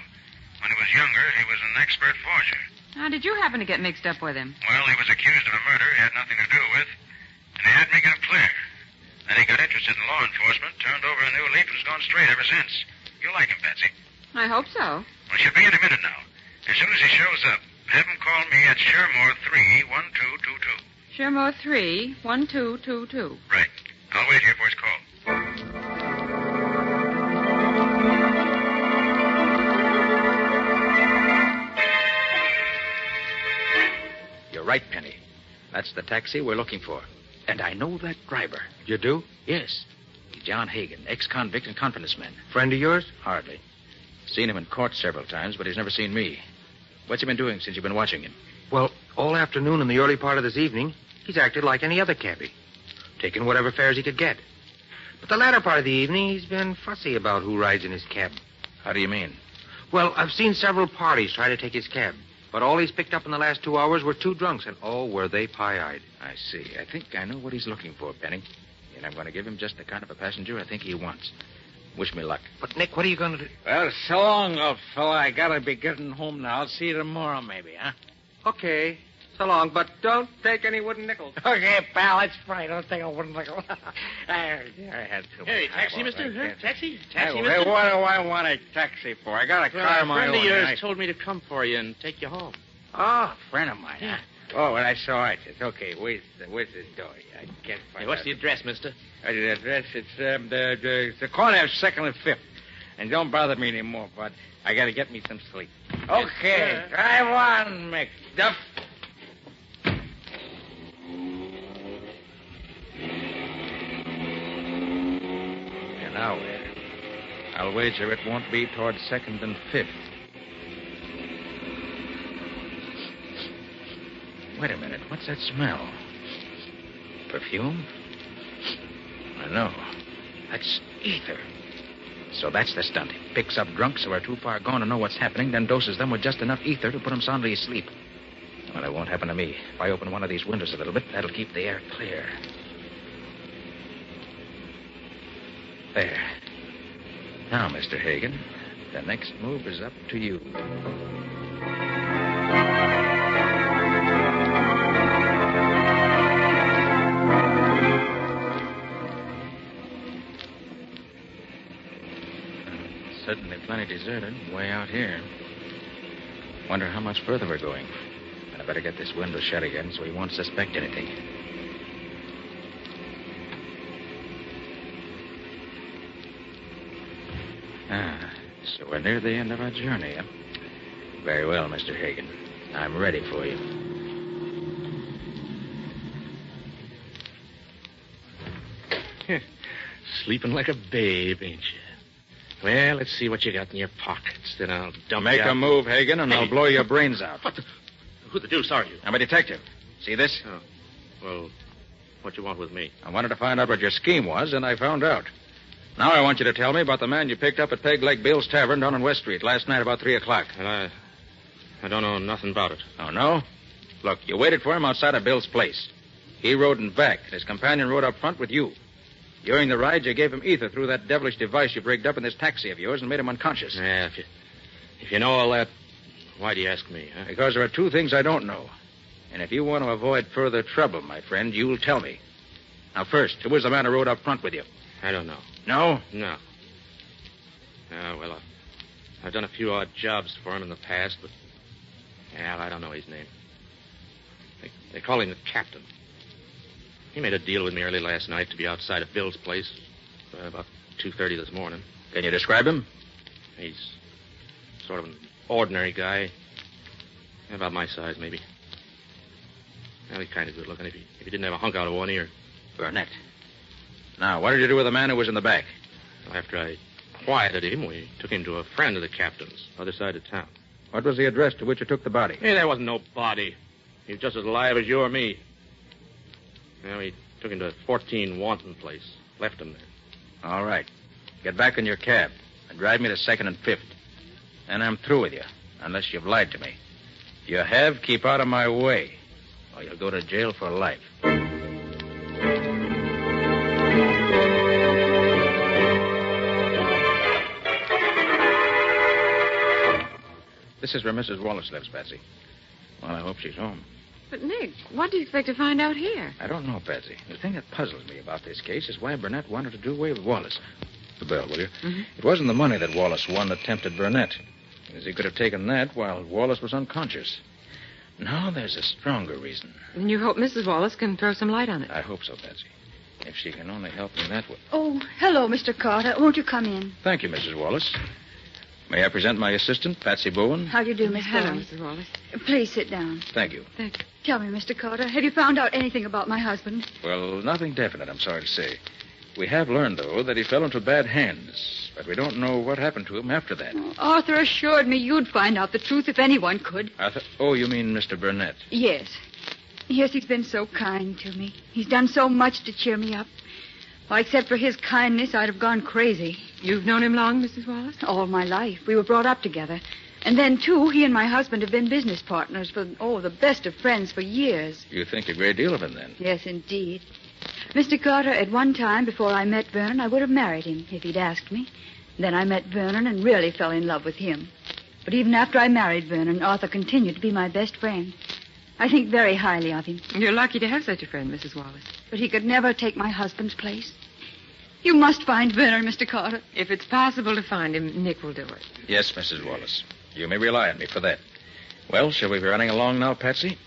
Speaker 2: When he was younger, he was an expert forger.
Speaker 5: How did you happen to get mixed up with him?
Speaker 2: Well, he was accused of a murder he had nothing to do with, and he had me get him clear. Then he got interested in law enforcement, turned over a new leaf, and has gone straight ever since. You'll like him, Patsy.
Speaker 5: I hope so.
Speaker 2: Well, she'll be in a minute now. As soon as he shows up, have him call me at Shermore 3-1222.
Speaker 5: Shermore 3-1222.
Speaker 2: Right. I'll wait here for his call.
Speaker 4: You're right, Penny. That's the taxi we're looking for. And I know that driver.
Speaker 11: You do?
Speaker 4: Yes. He's John Hagan, ex-convict and confidence man.
Speaker 11: Friend of yours?
Speaker 4: Hardly. Seen him in court several times, but he's never seen me. What's he been doing since you've been watching him?
Speaker 11: Well, all afternoon and the early part of this evening, he's acted like any other cabbie. Taking whatever fares he could get. But the latter part of the evening, he's been fussy about who rides in his cab.
Speaker 4: How do you mean?
Speaker 11: Well, I've seen several parties try to take his cab. But all he's picked up in the last 2 hours were 2 drunks, and oh, were they pie-eyed.
Speaker 4: I see. I think I know what he's looking for, Penny. And I'm going to give him just the kind of a passenger I think he wants. Wish me luck.
Speaker 11: But, Nick, what are you going to do?
Speaker 10: Well, so long, old fella. I gotta be getting home now. I'll see you tomorrow, maybe, huh?
Speaker 11: Okay. So long, but don't take any wooden nickels.
Speaker 10: Okay, pal, that's funny. Don't take a wooden nickel. I had to.
Speaker 12: Hey, taxi, mister? Huh? Taxi? Taxi,
Speaker 10: Hey,
Speaker 12: mister?
Speaker 10: what do I want a taxi for? I got a car of my own.
Speaker 12: A friend of
Speaker 10: and
Speaker 12: yours
Speaker 10: I-
Speaker 12: told me to come for you and take you home.
Speaker 10: Oh, a friend of mine, huh? Oh, well, that's all right. It's okay. Where's the door? I can't find
Speaker 12: Hey, what's
Speaker 10: out.
Speaker 12: the address, mister?
Speaker 10: The address, it's the corner of 2nd and 5th. And don't bother me anymore, bud. I gotta get me some sleep. Okay, drive on, McDuff.
Speaker 4: And now where? I'll wager it won't be toward 2nd and 5th. Wait a minute. What's that smell? Perfume? I know. That's ether. So that's the stunt. Picks up drunks who are too far gone to know what's happening, then doses them with just enough ether to put them soundly asleep. Well, it won't happen to me. If I open one of these windows a little bit, that'll keep the air clear. There. Now, Mr. Hagen, the next move is up to you. Certainly plenty deserted, way out here. Wonder how much further we're going. But I better get this window shut again so he won't suspect anything. So we're near the end of our journey, huh? Very well, Mr. Hagen. I'm ready for you.
Speaker 12: Sleeping like a babe, ain't you? Well, let's see what you got in your pockets. Then I'll dump
Speaker 4: Make
Speaker 12: you out.
Speaker 4: a move, Hagen, and I'll blow your brains out.
Speaker 12: What the... Who the deuce are you?
Speaker 4: I'm a detective. See this?
Speaker 12: Oh. Well, what you want with me?
Speaker 4: I wanted to find out what your scheme was, and I found out. Now I want you to tell me about the man you picked up at Peg Leg Bill's Tavern down on West Street last night about 3 o'clock.
Speaker 12: And I don't know nothing about it.
Speaker 4: Oh, no? Look, you waited for him outside of Bill's place. He rode in back, and his companion rode up front with you. During the ride, you gave him ether through that devilish device you rigged up in this taxi of yours and made him unconscious.
Speaker 12: Yeah, if you know all that, why do you ask me, huh?
Speaker 4: Because there are 2 things I don't know. And if you want to avoid further trouble, my friend, you'll tell me. Now, first, who was the man who rode up front with you?
Speaker 12: I don't know.
Speaker 4: No?
Speaker 12: No. Well, I've done a few odd jobs for him in the past, but... Yeah, I don't know his name. They call him the captain. He made a deal with me early last night to be outside of Bill's place about 2:30 this morning.
Speaker 4: Can you describe him?
Speaker 12: He's sort of an ordinary guy. About my size, maybe. Well, he's kind of good looking if he didn't have a hunk out of one ear.
Speaker 4: Burnett. Now, what did you do with the man who was in the back?
Speaker 12: Well, after I quieted him, we took him to a friend of the captain's, other side of town.
Speaker 4: What was the address to which you took the body?
Speaker 12: Hey, there wasn't no body. He was just as alive as you or me. Well, we took him to 14 Wanton Place. Left him there.
Speaker 4: All right. Get back in your cab and drive me to 2nd and 5th. And I'm through with you, unless you've lied to me. If you have, keep out of my way, or you'll go to jail for life. This is where Mrs. Wallace lives, Patsy. Well, I hope she's home.
Speaker 5: But, Nick, what do you expect to find out here?
Speaker 4: I don't know, Patsy. The thing that puzzles me about this case is why Burnett wanted to do away with Wallace. The bell, will you?
Speaker 5: Mm-hmm.
Speaker 4: It wasn't the money that Wallace won that tempted Burnett, because he could have taken that while Wallace was unconscious. No, there's a stronger reason.
Speaker 5: And you hope Mrs. Wallace can throw some light on it.
Speaker 4: I hope so, Patsy. If she can only help me that way.
Speaker 9: Oh, hello, Mr. Carter. Won't you come in?
Speaker 4: Thank you, Mrs. Wallace. May I present my assistant, Patsy Bowen?
Speaker 9: How do you do, Miss
Speaker 5: Hello,
Speaker 9: Bowen?
Speaker 5: Mrs. Wallace.
Speaker 9: Please sit down.
Speaker 4: Thank you.
Speaker 5: Thank you.
Speaker 9: Tell me, Mr. Carter, have you found out anything about my husband?
Speaker 4: Well, nothing definite, I'm sorry to say. We have learned, though, that he fell into bad hands, but we don't know what happened to him after that.
Speaker 9: Arthur assured me you'd find out the truth if anyone could.
Speaker 4: Arthur? Oh, you mean Mr. Burnett?
Speaker 9: Yes. Yes, he's been so kind to me. He's done so much to cheer me up. Well, except for his kindness, I'd have gone crazy.
Speaker 5: You've known him long, Mrs. Wallace?
Speaker 9: All my life. We were brought up together. And then, too, he and my husband have been business partners for, the best of friends for years.
Speaker 4: You think a great deal of him, then?
Speaker 9: Yes, indeed. Mr. Carter, at one time, before I met Vernon, I would have married him if he'd asked me. Then I met Vernon and really fell in love with him. But even after I married Vernon, Arthur continued to be my best friend. I think very highly of him.
Speaker 5: You're lucky to have such a friend, Mrs. Wallace.
Speaker 9: But he could never take my husband's place. You must find Vernon, Mr. Carter.
Speaker 5: If it's possible to find him, Nick will do it.
Speaker 4: Yes, Mrs. Wallace. You may rely on me for that. Well, shall we be running along now, Patsy?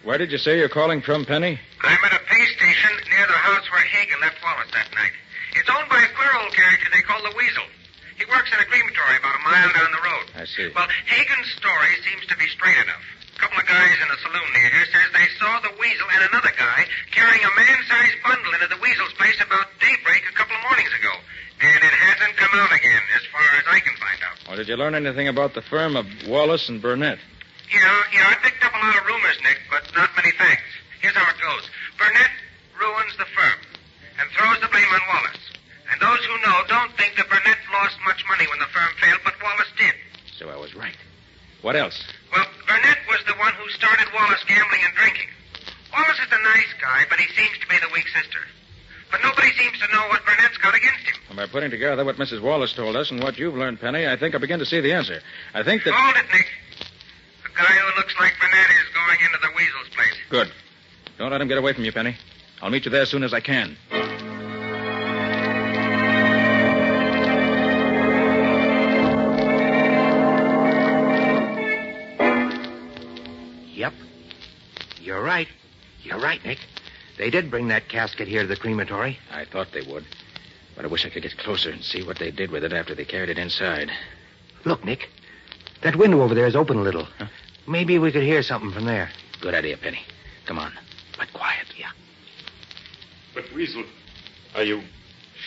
Speaker 4: Where did you say you're calling from, Penny?
Speaker 3: I'm at a pay station near the house where Hagen left Wallace that night. It's owned by a queer old character they call the Weasel. He works in a crematory about a mile down the road.
Speaker 4: I see.
Speaker 3: Well, Hagen's story seems to be straight enough. A couple of guys in a saloon near here says they saw the Weasel and another guy carrying a man-sized bundle into the Weasel's place about daybreak a couple of mornings ago. And it hasn't come out again, as far as I can find out.
Speaker 4: Well, did you learn anything about the firm of Wallace and Burnett?
Speaker 3: Yeah, I picked up a lot of rumors, Nick, but not many facts. Here's how it goes. Burnett ruins the firm and throws the blame on Wallace. And those who know don't think that Burnett lost much money when the firm failed, but Wallace did.
Speaker 4: So I was right. What else?
Speaker 3: Well, Burnett was the one who started Wallace gambling and drinking. Wallace is a nice guy, but he seems to be the weak sister. But nobody seems to know what Burnett's got against him.
Speaker 4: Well, by putting together what Mrs. Wallace told us and what you've learned, Penny, I think I begin to see the answer. I think that...
Speaker 3: Hold it, Nick. The guy who looks like Burnett is going into the Weasel's place.
Speaker 4: Good. Don't let him get away from you, Penny. I'll meet you there as soon as I can.
Speaker 2: Yep. You're right. You're right, Nick. They did bring that casket here to the crematory.
Speaker 4: I thought they would. But I wish I could get closer and see what they did with it after they carried it inside.
Speaker 2: Look, Nick. That window over there is open a little. Huh? Maybe we could hear something from there.
Speaker 4: Good idea, Penny. Come on.
Speaker 2: But quiet. Yeah.
Speaker 15: But, Weasel, are you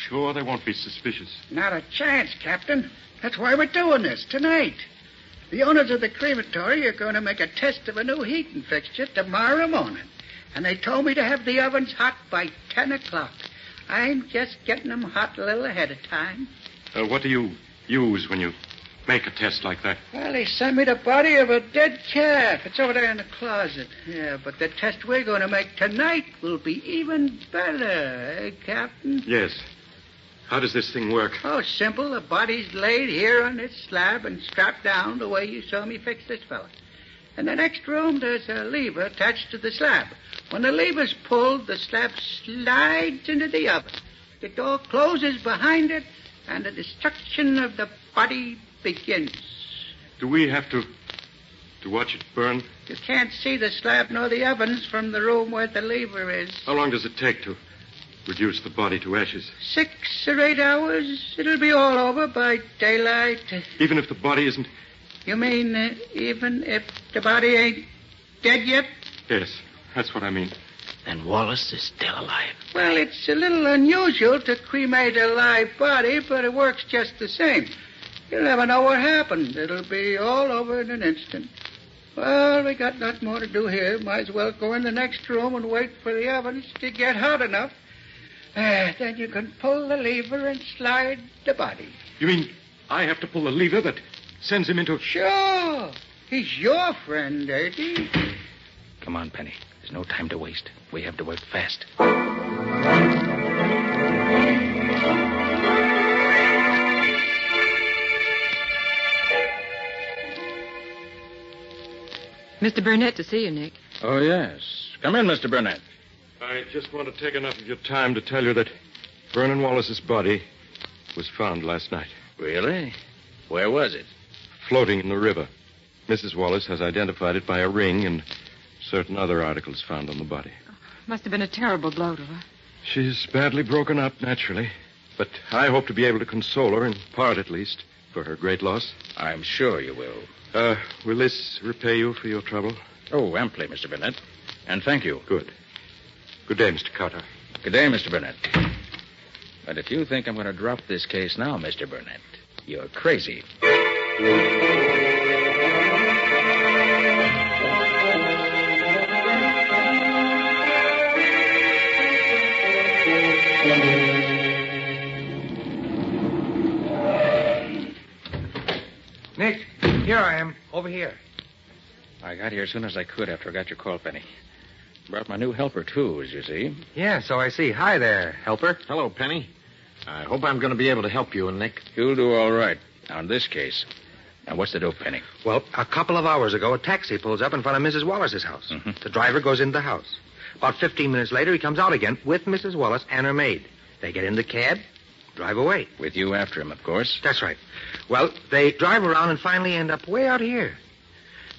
Speaker 15: sure they won't be suspicious?
Speaker 1: Not a chance, Captain. That's why we're doing this tonight. The owners of the crematory are going to make a test of a new heating fixture tomorrow morning. And they told me to have the ovens hot by 10 o'clock. I'm just getting them hot a little ahead of time.
Speaker 15: What do you use when you make a test like that?
Speaker 1: Well, they sent me the body of a dead calf. It's over there in the closet. Yeah, but the test we're going to make tonight will be even better, eh, Captain?
Speaker 15: Yes. How does this thing work?
Speaker 1: Oh, simple. The body's laid here on this slab and strapped down the way you saw me fix this fella. In the next room, there's a lever attached to the slab. When the lever's pulled, the slab slides into the oven. The door closes behind it, and the destruction of the body begins.
Speaker 15: Do we have to watch it burn?
Speaker 1: You can't see the slab nor the ovens from the room where the lever is.
Speaker 15: How long does it take to reduce the body to ashes?
Speaker 1: 6 or 8 hours. It'll be all over by daylight.
Speaker 15: Even if the body isn't...
Speaker 1: You mean even if the body ain't dead yet?
Speaker 15: Yes, that's what I mean.
Speaker 2: And Wallace is still alive.
Speaker 1: Well, it's a little unusual to cremate a live body, but it works just the same. You'll never know what happened. It'll be all over in an instant. Well, we got nothing more to do here. Might as well go in the next room and wait for the ovens to get hot enough. Then you can pull the lever and slide the body.
Speaker 15: You mean I have to pull the lever that sends him into...
Speaker 1: Sure. He's your friend, ain't he?
Speaker 4: Come on, Penny. There's no time to waste. We have to work fast.
Speaker 5: Mr. Burnett to see you, Nick.
Speaker 4: Oh, yes. Come in, Mr. Burnett.
Speaker 15: I just want to take enough of your time to tell you that Vernon Wallace's body was found last night.
Speaker 4: Really? Where was it?
Speaker 15: Floating in the river. Mrs. Wallace has identified it by a ring and certain other articles found on the body.
Speaker 5: Must have been a terrible blow to her.
Speaker 15: She's badly broken up, naturally. But I hope to be able to console her, in part at least, for her great loss.
Speaker 4: I'm sure you will.
Speaker 15: Will this repay you for your trouble?
Speaker 4: Oh, amply, Mr. Burnett. And thank you.
Speaker 15: Good. Good day, Mr. Carter.
Speaker 4: Good day, Mr. Burnett. But if you think I'm going to drop this case now, Mr. Burnett, you're crazy.
Speaker 2: Nick, here I am. Over here.
Speaker 4: I got here as soon as I could after I got your call, Penny. Brought my new helper, too, as you see.
Speaker 2: Yeah, so I see. Hi there, helper.
Speaker 10: Hello, Penny. I hope I'm going to be able to help you and Nick.
Speaker 4: You'll do all right on this case. Now, what's the dope, Penny?
Speaker 2: Well, a couple of hours ago, a taxi pulls up in front of Mrs. Wallace's house.
Speaker 4: Mm-hmm.
Speaker 2: The driver goes into the house. About 15 minutes later, he comes out again with Mrs. Wallace and her maid. They get in the cab, drive away.
Speaker 4: With you after him, of course.
Speaker 2: That's right. Well, they drive around and finally end up way out here.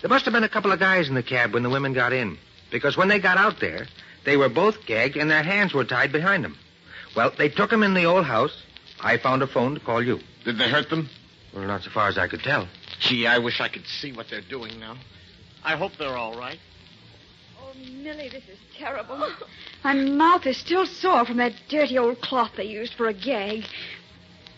Speaker 2: There must have been a couple of guys in the cab when the women got in. Because when they got out there, They were both gagged and their hands were tied behind them. Well, they took them in the old house. I found a phone to call you.
Speaker 18: Did they hurt them?
Speaker 2: Well, not so far as I could tell.
Speaker 18: Gee, I wish I could see what they're doing now. I hope they're all right.
Speaker 9: Oh, Millie, this is terrible. My mouth is still sore from that dirty old cloth they used for a gag.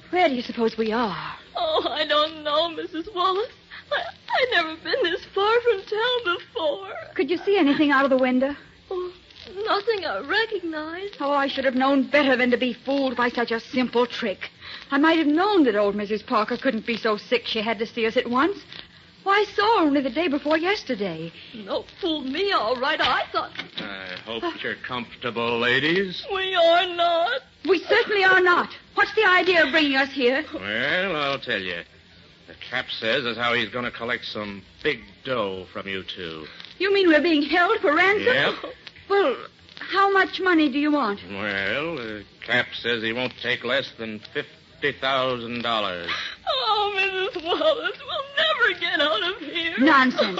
Speaker 9: Where do you suppose we are?
Speaker 22: Oh, I don't know, Mrs. Wallace. I've never been this far from town before.
Speaker 9: Could you see anything out of the window?
Speaker 22: Oh, nothing I recognize.
Speaker 9: Oh, I should have known better than to be fooled by such a simple trick. I might have known that old Mrs. Parker couldn't be so sick she had to see us at once. Why, I saw her only the day before yesterday.
Speaker 22: No, fooled me all right. I thought...
Speaker 12: I hope you're comfortable, ladies.
Speaker 22: We are not.
Speaker 9: We certainly are not. What's the idea of bringing us here?
Speaker 12: Well, I'll tell you. The Cap says as how he's going to collect some big dough from you two.
Speaker 9: You mean we're being held for ransom?
Speaker 12: Yep.
Speaker 9: Well, how much money do you want?
Speaker 12: Well, the Cap says he won't take less than $50,000.
Speaker 22: Oh, Mrs. Wallace, we'll never get out of here.
Speaker 9: Nonsense.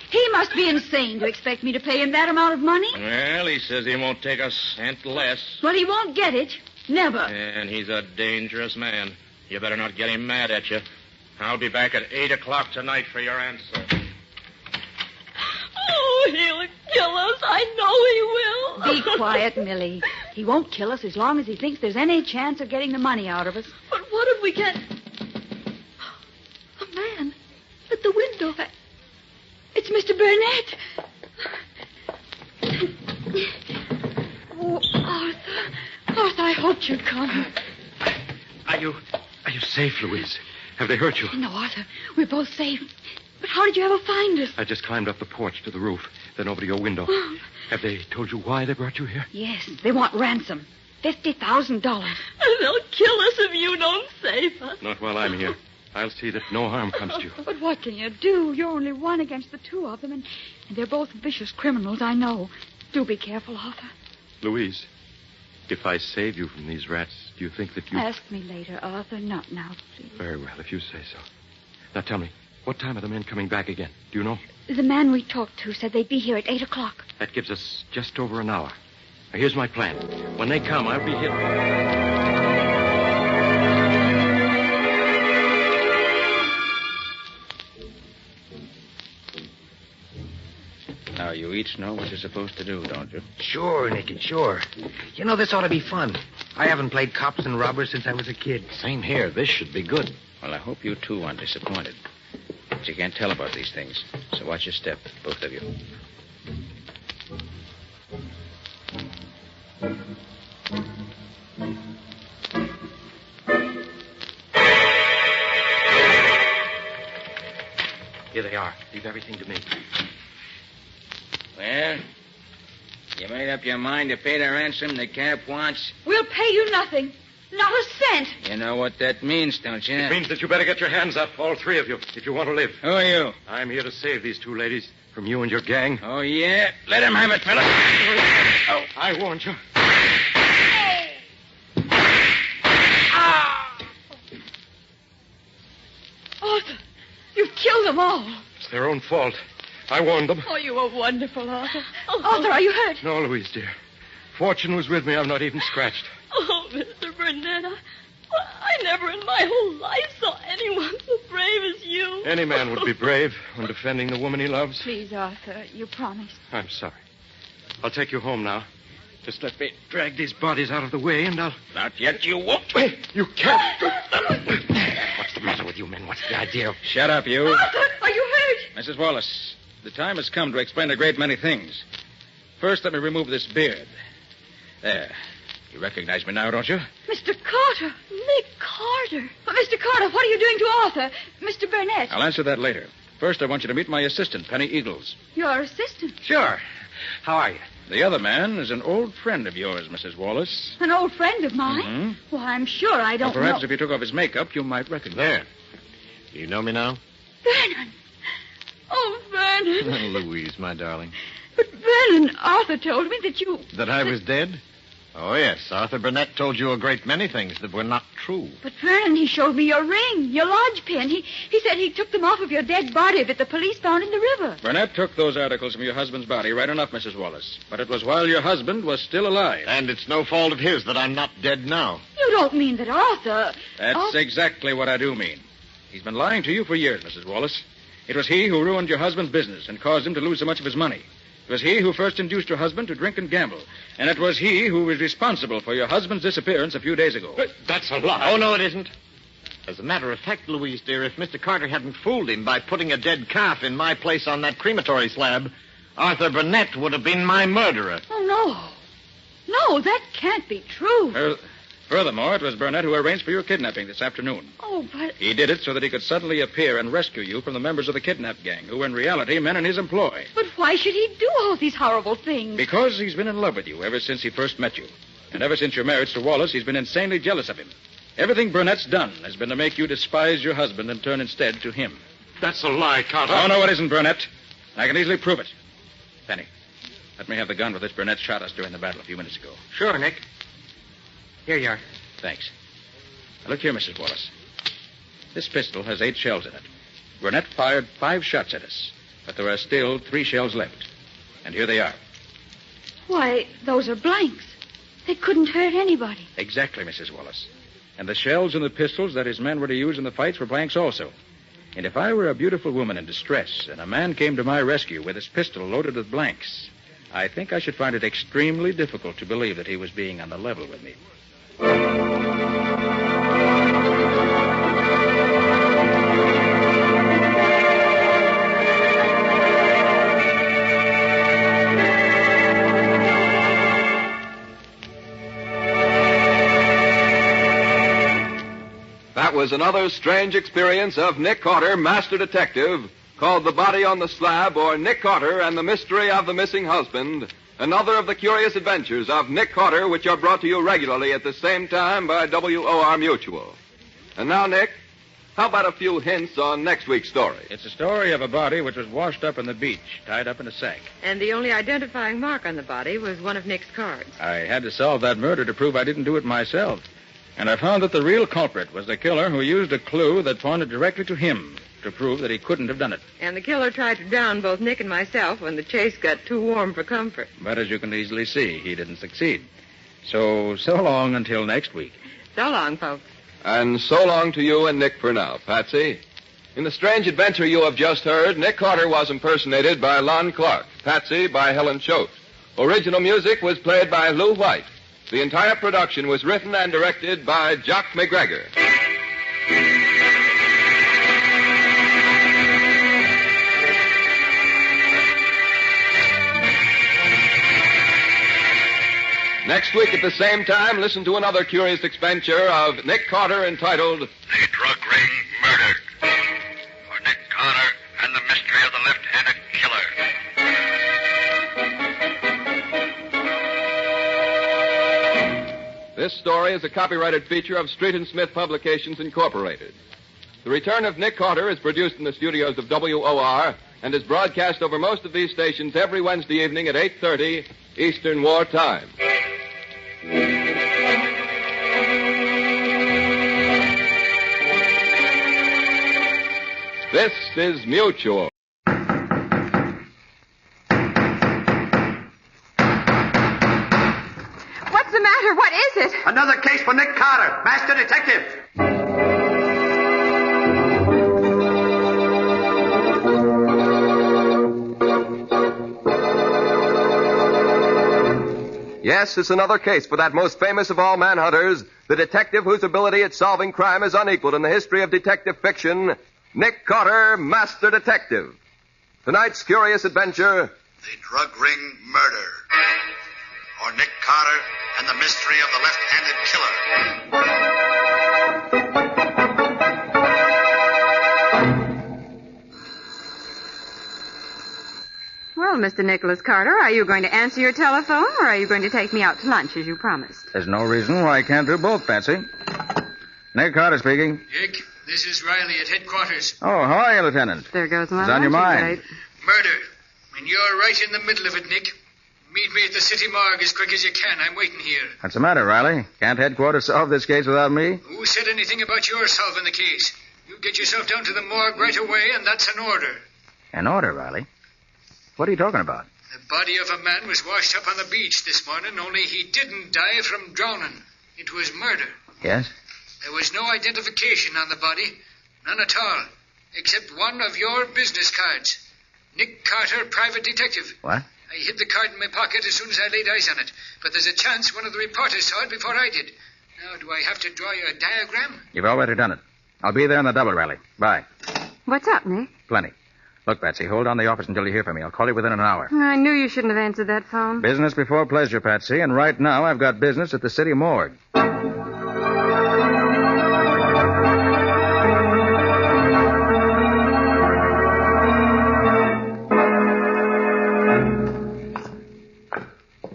Speaker 9: He must be insane to expect me to pay him that amount of money.
Speaker 12: Well, he says he won't take a cent less.
Speaker 9: Well, he won't get it. Never.
Speaker 12: And he's a dangerous man. You better not get him mad at you. I'll be back at 8 o'clock tonight for your answer.
Speaker 22: Oh, he'll kill us. I know he will.
Speaker 9: Be quiet, Millie. He won't kill us as long as he thinks there's any chance of getting the money out of us.
Speaker 22: But what if we get... A man at the window.
Speaker 9: It's Mr. Burnett. Oh, Arthur. Arthur, I hoped you'd come.
Speaker 15: Are you safe, Louise? Have they hurt you?
Speaker 9: No, Arthur. We're both safe. But how did you ever find us?
Speaker 15: I just climbed up the porch to the roof, then over to your window. Have they told you why they brought you here?
Speaker 9: Yes, they want ransom. $50,000.
Speaker 22: And they'll kill us if you don't save us.
Speaker 15: Not while I'm here. I'll see that no harm comes to you.
Speaker 9: But what can you do? You're only one against the two of them, and they're both vicious criminals, I know. Do be careful, Arthur.
Speaker 15: Louise, if I save you from these rats, do you think that you...
Speaker 9: Ask me later, Arthur. Not now, please.
Speaker 15: Very well, if you say so. Now tell me, what time are the men coming back again? Do you know?
Speaker 9: The man we talked to said they'd be here at 8 o'clock.
Speaker 15: That gives us just over an hour. Now, here's my plan. When they come, I'll be here...
Speaker 4: Now, you each know what you're supposed to do, don't you?
Speaker 2: Sure, Nicky, sure. You know, this ought to be fun. I haven't played cops and robbers since I was a kid.
Speaker 4: Same here. This should be good. Well, I hope you two aren't disappointed. But you can't tell about these things. So watch your step, both of you.
Speaker 2: Here they are. Leave everything to me.
Speaker 10: Well, you made up your mind to pay the ransom the Cap wants?
Speaker 9: We'll pay you nothing. Not a cent.
Speaker 10: You know what that means, don't you?
Speaker 15: It means that you better get your hands up, all three of you, if you want to live.
Speaker 10: Who are you?
Speaker 15: I'm here to save these two ladies from you and your gang.
Speaker 10: Oh, yeah? Let him have it, fella.
Speaker 15: Oh, I warned you.
Speaker 9: Arthur, you've killed them all.
Speaker 15: It's their own fault. I warned them.
Speaker 9: Oh, you were wonderful, Arthur. Arthur, are you hurt?
Speaker 15: No, Louise, dear. Fortune was with me. I'm not even scratched.
Speaker 22: Oh, Mr. Burnett, I never in my whole life saw anyone so brave as you.
Speaker 15: Any man would be brave when defending the woman he loves.
Speaker 9: Please, Arthur, you promised.
Speaker 15: I'm sorry. I'll take you home now. Just let me drag these bodies out of the way, and I'll...
Speaker 10: Not yet, you won't.
Speaker 15: Wait, you can't. What's the matter with you men? What's the idea?
Speaker 10: Shut up, you.
Speaker 9: Arthur, are you hurt?
Speaker 4: Mrs. Wallace, the time has come to explain a great many things. First, let me remove this beard. There. You recognize me now, don't you?
Speaker 9: Mr. Carter. Nick Carter. But, Mr. Carter, what are you doing to Arthur? Mr. Burnett.
Speaker 4: I'll answer that later. First, I want you to meet my assistant, Penny Eagles.
Speaker 9: Your assistant?
Speaker 4: Sure. How are you? The other man is an old friend of yours, Mrs. Wallace.
Speaker 9: An old friend of mine?
Speaker 4: Mm-hmm.
Speaker 9: Well, I'm sure I don't
Speaker 4: Perhaps
Speaker 9: know.
Speaker 4: if you took off his makeup, you might recognize
Speaker 18: There. You know me now?
Speaker 9: Vernon. Oh, Vernon.
Speaker 18: Louise, my darling.
Speaker 9: But, Vernon, Arthur told me that you...
Speaker 18: That I was dead? Oh, yes. Arthur Burnett told you a great many things that were not true.
Speaker 9: But, Vernon, he showed me your ring, your lodge pin. He said he took them off of your dead body that the police found in the river.
Speaker 4: Burnett took those articles from your husband's body, right enough, Mrs. Wallace. But it was while your husband was still alive.
Speaker 18: And it's no fault of his that I'm not dead now.
Speaker 9: You don't mean that Arthur...
Speaker 4: That's exactly what I do mean. He's been lying to you for years, Mrs. Wallace. It was he who ruined your husband's business and caused him to lose so much of his money. It was he who first induced your husband to drink and gamble. And it was he who was responsible for your husband's disappearance a few days ago.
Speaker 18: But that's a lie. Oh, no, it isn't. As a matter of fact, Louise, dear, if Mr. Carter hadn't fooled him by putting a dead calf in my place on that crematory slab, Arthur Burnett would have been my murderer.
Speaker 9: Oh, no. No, that can't be true.
Speaker 4: Furthermore, it was Burnett who arranged for your kidnapping this afternoon.
Speaker 9: Oh, but...
Speaker 4: He did it so that he could suddenly appear and rescue you from the members of the kidnap gang, who were in reality men in his employ.
Speaker 9: But why should he do all these horrible things?
Speaker 4: Because he's been in love with you ever since he first met you. And ever since your marriage to Wallace, he's been insanely jealous of him. Everything Burnett's done has been to make you despise your husband and turn instead to him.
Speaker 18: That's a lie, Carter.
Speaker 4: Oh, no, it isn't, Burnett. I can easily prove it. Penny, let me have the gun with which Burnett shot us during the battle a few minutes ago.
Speaker 10: Sure, Nick. Here you are.
Speaker 4: Thanks. Now, look here, Mrs. Wallace. This pistol has 8 shells in it. Burnett fired 5 shots at us, but there are still 3 shells left. And here they are.
Speaker 9: Why, those are blanks. They couldn't hurt anybody.
Speaker 4: Exactly, Mrs. Wallace. And the shells in the pistols that his men were to use in the fights were blanks also. And if I were a beautiful woman in distress and a man came to my rescue with his pistol loaded with blanks, I think I should find it extremely difficult to believe that he was being on the level with me.
Speaker 14: That was another strange experience of Nick Carter, Master Detective, called The Body on the Slab, or Nick Carter and the Mystery of the Missing Husband. Another of the curious adventures of Nick Carter, which are brought to you regularly at the same time by WOR Mutual. And now, Nick, how about a few hints on next week's story?
Speaker 4: It's a story of a body which was washed up on the beach, tied up in a sack.
Speaker 5: And the only identifying mark on the body was one of Nick's cards.
Speaker 4: I had to solve that murder to prove I didn't do it myself. And I found that the real culprit was the killer who used a clue that pointed directly to him to prove that he couldn't have done it.
Speaker 5: And the killer tried to drown both Nick and myself when the chase got too warm for comfort.
Speaker 4: But as you can easily see, he didn't succeed. So long until next week.
Speaker 5: So long, folks.
Speaker 14: And so long to you and Nick for now, Patsy. In the strange adventure you have just heard, Nick Carter was impersonated by Lon Clark, Patsy by Helen Choate. Original music was played by Lou White. The entire production was written and directed by Jock McGregor. Next week at the same time, listen to another curious adventure of Nick Carter entitled
Speaker 3: The Drug Ring Murdered, or Nick Carter and the Mystery of the Left-Handed Killer.
Speaker 14: This story is a copyrighted feature of Street and Smith Publications, Incorporated. The Return of Nick Carter is produced in the studios of WOR and is broadcast over most of these stations every Wednesday evening at 8:30 Eastern War Time. This is Mutual.
Speaker 5: What's the matter? What is it?
Speaker 16: Another case for Nick Carter, Master Detective.
Speaker 14: Yes, it's another case for that most famous of all manhunters, the detective whose ability at solving crime is unequaled in the history of detective fiction, Nick Carter, Master Detective. Tonight's curious adventure,
Speaker 3: The Drug Ring Murder, or Nick Carter and the Mystery of the Left-Handed Killer.
Speaker 5: Well, Mr. Nicholas Carter, are you going to answer your telephone, or are you going to take me out to lunch as you promised?
Speaker 4: There's no reason why I can't do both, Patsy. Nick Carter speaking.
Speaker 20: Nick, this is Riley at headquarters.
Speaker 4: Oh, how are you, Lieutenant?
Speaker 5: There goes my
Speaker 4: What's on your mind?
Speaker 20: Murder. And you're right in the middle of it, Nick. Meet me at the city morgue as quick as you can. I'm waiting here.
Speaker 4: What's the matter, Riley? Can't headquarters solve this case without me?
Speaker 20: Who said anything about your solving the case? You get yourself down to the morgue right away, and that's an order.
Speaker 4: An order, Riley? What are you talking about?
Speaker 20: The body of a man was washed up on the beach this morning, only he didn't die from drowning. It was murder.
Speaker 4: Yes?
Speaker 20: There was no identification on the body. None at all. Except one of your business cards. Nick Carter, private detective.
Speaker 4: What?
Speaker 20: I hid the card in my pocket as soon as I laid eyes on it. But there's a chance one of the reporters saw it before I did. Now, do I have to draw you a diagram?
Speaker 4: You've already done it. I'll be there in the double, Riley. Bye.
Speaker 5: What's up, Nick?
Speaker 4: Plenty. Look, Patsy, hold on the office until you hear from me. I'll call you within an hour.
Speaker 5: I knew you shouldn't have answered that phone.
Speaker 4: Business before pleasure, Patsy, and right now I've got business at the city morgue.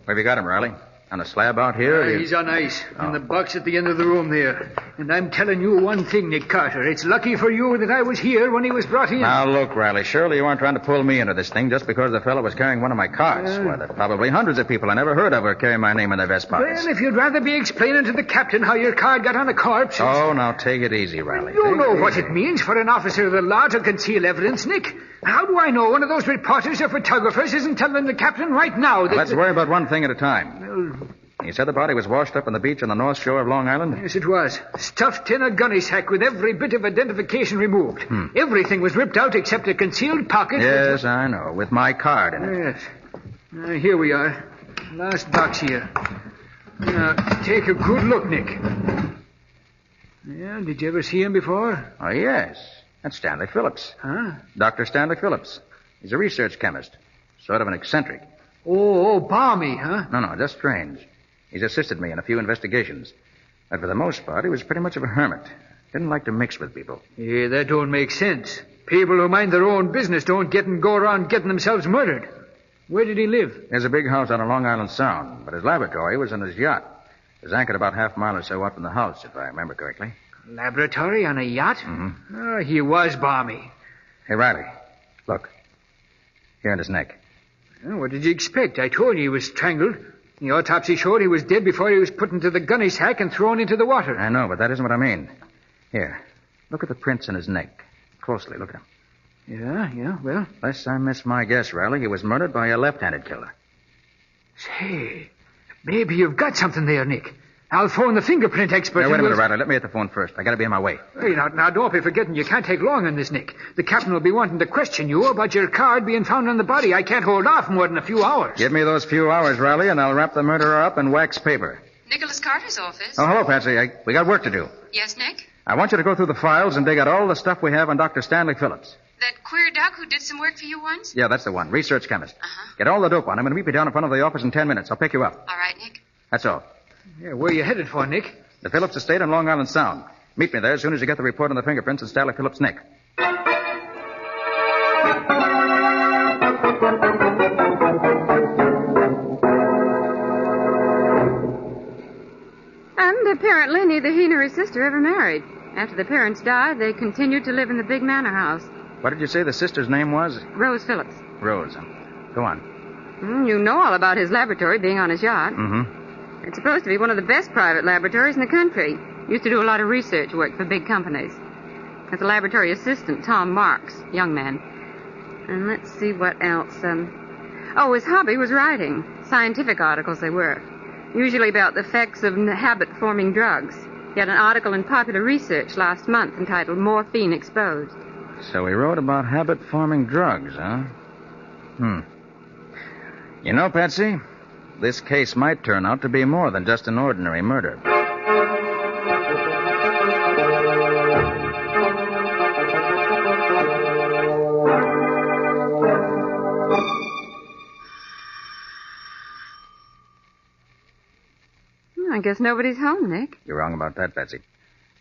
Speaker 4: Where have you got him, Riley? On a slab out here?
Speaker 20: He's on ice, in the box at the end of the room there. And I'm telling you one thing, Nick Carter. It's lucky for you that I was here when he was brought in.
Speaker 4: Now, look, Riley, surely you aren't trying to pull me into this thing just because the fellow was carrying one of my cards. Why, there are probably hundreds of people I never heard of who are carrying my name in their vest pockets.
Speaker 20: Well, if you'd rather be explaining to the captain how your card got on a corpse...
Speaker 4: Oh, now take it easy, Riley.
Speaker 20: You know what it means for an officer of the law to conceal evidence, Nick. How do I know one of those reporters or photographers isn't telling the captain right now that...
Speaker 4: Well, let's worry about one thing at a time. You said the body was washed up on the beach on the north shore of Long Island?
Speaker 20: Yes, it was. Stuffed in a gunny sack with every bit of identification removed. Everything was ripped out except a concealed pocket.
Speaker 4: Yes, I know, with my card in it.
Speaker 20: Yes. Here we are. Last box here. Now, take a good look, Nick. Yeah, did you ever see him before?
Speaker 4: Oh, yes. That's Stanley Phillips.
Speaker 20: Huh?
Speaker 4: Dr. Stanley Phillips. He's a research chemist. Sort of an eccentric.
Speaker 20: Oh, balmy, huh?
Speaker 4: No, just strange. He's assisted me in a few investigations. But for the most part, he was pretty much of a hermit. Didn't like to mix with people.
Speaker 20: Yeah, that don't make sense. People who mind their own business don't go around getting themselves murdered. Where did he live?
Speaker 4: There's a big house on a Long Island Sound, but his laboratory was in his yacht. It was anchored about half a mile or so up from the house, if I remember correctly.
Speaker 20: Laboratory on a yacht?
Speaker 4: Mm-hmm.
Speaker 20: Oh, he was balmy.
Speaker 4: Hey, Riley, look. Here in his neck.
Speaker 20: Oh, what did you expect? I told you he was strangled. The autopsy showed he was dead before he was put into the gunny sack and thrown into the water.
Speaker 4: I know, but that isn't what I mean. Here, look at the prints in his neck. Closely, look at them.
Speaker 20: Yeah, well...
Speaker 4: Unless I miss my guess, Riley, he was murdered by a left-handed killer.
Speaker 20: Say, maybe you've got something there, Nick. I'll phone the fingerprint expert.
Speaker 4: Now, wait a minute, Riley. Let me hit the phone first. I gotta be on my way.
Speaker 20: Hey, now, don't be forgetting you can't take long on this, Nick. The captain will be wanting to question you about your card being found on the body. I can't hold off more than a few hours.
Speaker 4: Give me those few hours, Riley, and I'll wrap the murderer up in wax paper.
Speaker 7: Nicholas Carter's office.
Speaker 4: Oh, hello, Patsy. We got work to do.
Speaker 7: Yes, Nick?
Speaker 4: I want you to go through the files and dig out all the stuff we have on Dr. Stanley Phillips.
Speaker 7: That queer duck who did some work for you once?
Speaker 4: Yeah, that's the one. Research chemist.
Speaker 7: Uh-huh.
Speaker 4: Get all the dope on him and meet me down in front of the office in 10 minutes. I'll pick you up.
Speaker 7: All right, Nick.
Speaker 4: That's all.
Speaker 20: Yeah, where are you headed for, Nick?
Speaker 4: The Phillips estate on Long Island Sound. Meet me there as soon as you get the report on the fingerprints in Stanley Phillips' neck.
Speaker 5: And apparently neither he nor his sister ever married. After the parents died, they continued to live in the big manor house.
Speaker 4: What did you say the sister's name was?
Speaker 5: Rose Phillips.
Speaker 4: Rose. Go on.
Speaker 5: You know all about his laboratory being on his yacht.
Speaker 4: Mm-hmm.
Speaker 5: It's supposed to be one of the best private laboratories in the country. Used to do a lot of research work for big companies. As a laboratory assistant, Tom Marks, young man. And let's see what else. His hobby was writing. Scientific articles they were. Usually about the effects of habit-forming drugs. He had an article in Popular Research last month entitled Morphine Exposed.
Speaker 4: So he wrote about habit-forming drugs, huh? You know, Patsy, this case might turn out to be more than just an ordinary murder.
Speaker 5: I guess nobody's home, Nick.
Speaker 4: You're wrong about that, Patsy.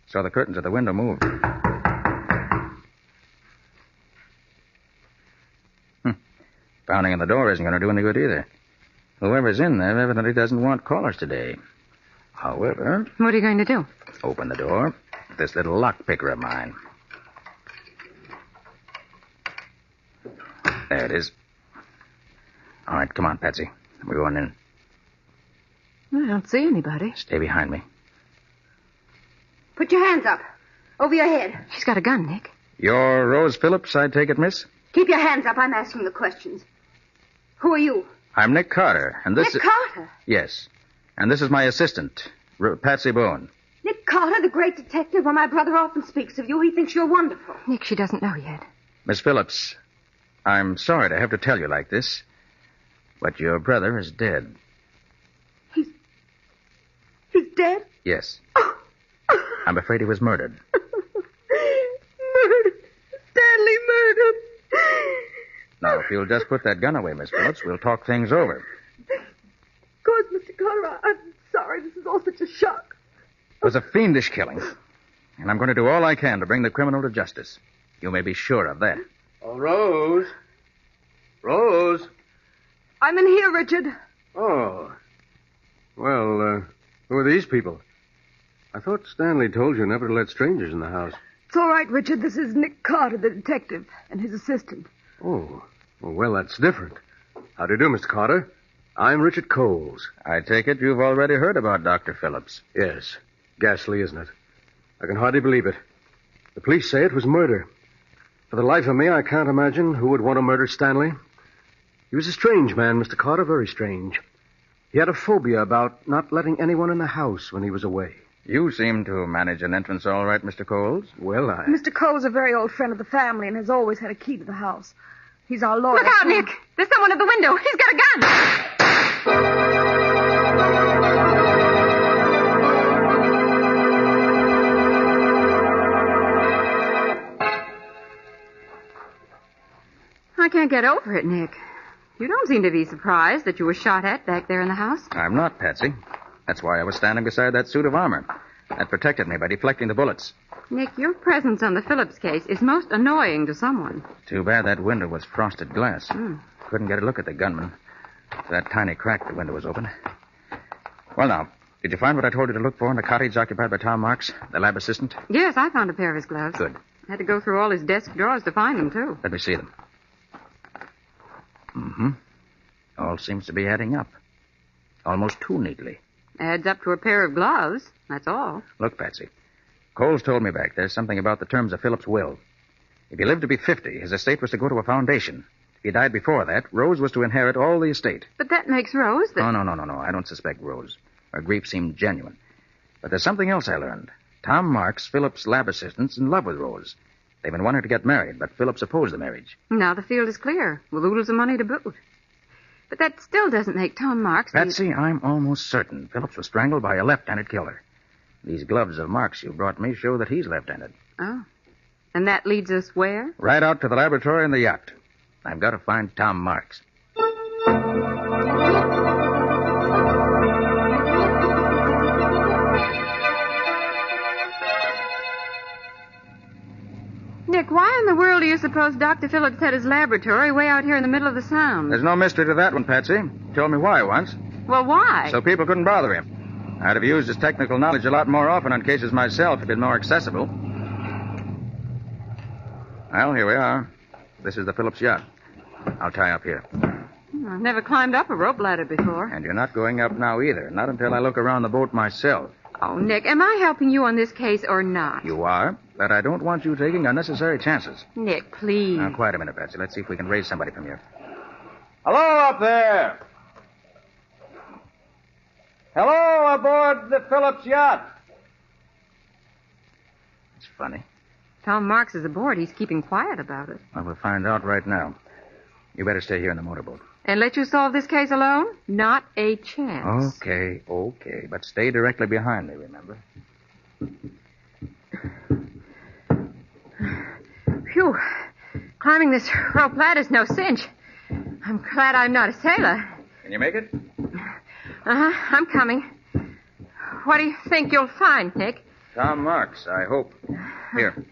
Speaker 4: Saw the curtains at the window move. Pounding on the door isn't going to do any good either. Whoever's in there evidently doesn't want callers today. However...
Speaker 5: What are you going to do?
Speaker 4: Open the door with this little lock picker of mine. There it is. All right, come on, Patsy.
Speaker 2: We're going in.
Speaker 5: I don't see anybody.
Speaker 2: Stay behind me.
Speaker 17: Put your hands up. Over your head.
Speaker 5: He's got a gun, Nick.
Speaker 4: You're Rose Phillips, I take it, miss?
Speaker 17: Keep your hands up. I'm asking the questions. Who are you?
Speaker 4: I'm Nick Carter, and this
Speaker 17: Nick Carter?
Speaker 4: Yes. And this is my assistant, Patsy Bowen.
Speaker 17: Nick Carter, the great detective. Well, my brother often speaks of you. He thinks you're wonderful.
Speaker 5: Nick, she doesn't know yet.
Speaker 4: Miss Phillips, I'm sorry to have to tell you like this, but your brother is dead.
Speaker 17: He's dead?
Speaker 4: Yes. I'm afraid he was murdered.
Speaker 17: Murdered. Stanley murdered.
Speaker 4: Now, if you'll just put that gun away, Miss Phillips, we'll talk things over.
Speaker 17: Of course, Mr. Carter, I'm sorry. This is all such a shock.
Speaker 4: It was a fiendish killing, and I'm going to do all I can to bring the criminal to justice. You may be sure of that.
Speaker 19: Oh, Rose. Rose.
Speaker 17: I'm in here, Richard.
Speaker 19: Oh. Well, who are these people? I thought Stanley told you never to let strangers in the house.
Speaker 17: It's all right, Richard. This is Nick Carter, the detective, and his assistant.
Speaker 19: Oh. Well, that's different. How do you do, Mr. Carter? I'm Richard Coles.
Speaker 4: I take it you've already heard about Dr. Phillips.
Speaker 19: Yes. Ghastly, isn't it? I can hardly believe it. The police say it was murder. For the life of me, I can't imagine who would want to murder Stanley. He was a strange man, Mr. Carter, very strange. He had a phobia about not letting anyone in the house when he was away.
Speaker 4: You seem to manage an entrance all right, Mr. Coles.
Speaker 19: Well,
Speaker 17: Mr. Cole is a very old friend of the family and has always had a key to the house. He's our lawyer.
Speaker 5: Look out, Nick! There's someone at the window. He's got a gun! I can't get over it, Nick. You don't seem to be surprised that you were shot at back there in the house.
Speaker 4: I'm not, Patsy. That's why I was standing beside that suit of armor. That protected me by deflecting the bullets.
Speaker 5: Nick, your presence on the Phillips case is most annoying to someone.
Speaker 4: Too bad that window was frosted glass. Couldn't get a look at the gunman. That tiny crack the window was open. Well, now, did you find what I told you to look for in the cottage occupied by Tom Marks, the lab assistant?
Speaker 5: Yes, I found a pair of his gloves.
Speaker 4: Good.
Speaker 5: I had to go through all his desk drawers to find them, too.
Speaker 4: Let me see them. All seems to be adding up. Almost too neatly.
Speaker 5: Adds up to a pair of gloves, that's all.
Speaker 4: Look, Patsy. Coles told me back there's something about the terms of Phillips' will. If he lived to be 50, his estate was to go to a foundation. If he died before that, Rose was to inherit all the estate.
Speaker 5: But that makes Rose the...
Speaker 4: No. I don't suspect Rose. Her grief seemed genuine. But there's something else I learned. Tom Marks, Phillips' lab assistant's in love with Rose. They've been wanting to get married, but Phillips opposed the marriage.
Speaker 5: Now the field is clear, with oodles of money to boot. But that still doesn't make Tom Marks...
Speaker 4: Patsy, I'm almost certain Phillips was strangled by a left-handed killer. These gloves of Marks you brought me show that he's left-handed.
Speaker 5: Oh. And that leads us where?
Speaker 4: Right out to the laboratory and the yacht. I've got to find Tom Marks.
Speaker 5: Nick, why in the world do you suppose Dr. Phillips had his laboratory way out here in the middle of the Sound?
Speaker 4: There's no mystery to that one, Patsy. He told me why once.
Speaker 5: Well, why?
Speaker 4: So people couldn't bother him. I'd have used his technical knowledge a lot more often on cases myself if it'd been more accessible. Well, here we are. This is the Phillips yacht. I'll tie up here.
Speaker 5: I've never climbed up a rope ladder before.
Speaker 4: And you're not going up now either. Not until I look around the boat myself.
Speaker 5: Oh, Nick, am I helping you on this case or not?
Speaker 4: You are, but I don't want you taking unnecessary chances.
Speaker 5: Nick, please.
Speaker 4: Now, quiet a minute, Patsy. Let's see if we can raise somebody from here.
Speaker 23: Hello up there. Hello aboard the Phillips yacht.
Speaker 4: It's funny.
Speaker 5: Tom Marks is aboard. He's keeping quiet about it.
Speaker 4: Well, we'll find out right now. You better stay here in the motorboat.
Speaker 5: And let you solve this case alone? Not a chance.
Speaker 4: Okay. But stay directly behind me, remember?
Speaker 5: Phew. Climbing this rope ladder's no cinch. I'm glad I'm not a sailor.
Speaker 4: Can you make it?
Speaker 5: I'm coming. What do you think you'll find, Nick?
Speaker 4: Tom Marks, I hope. Here.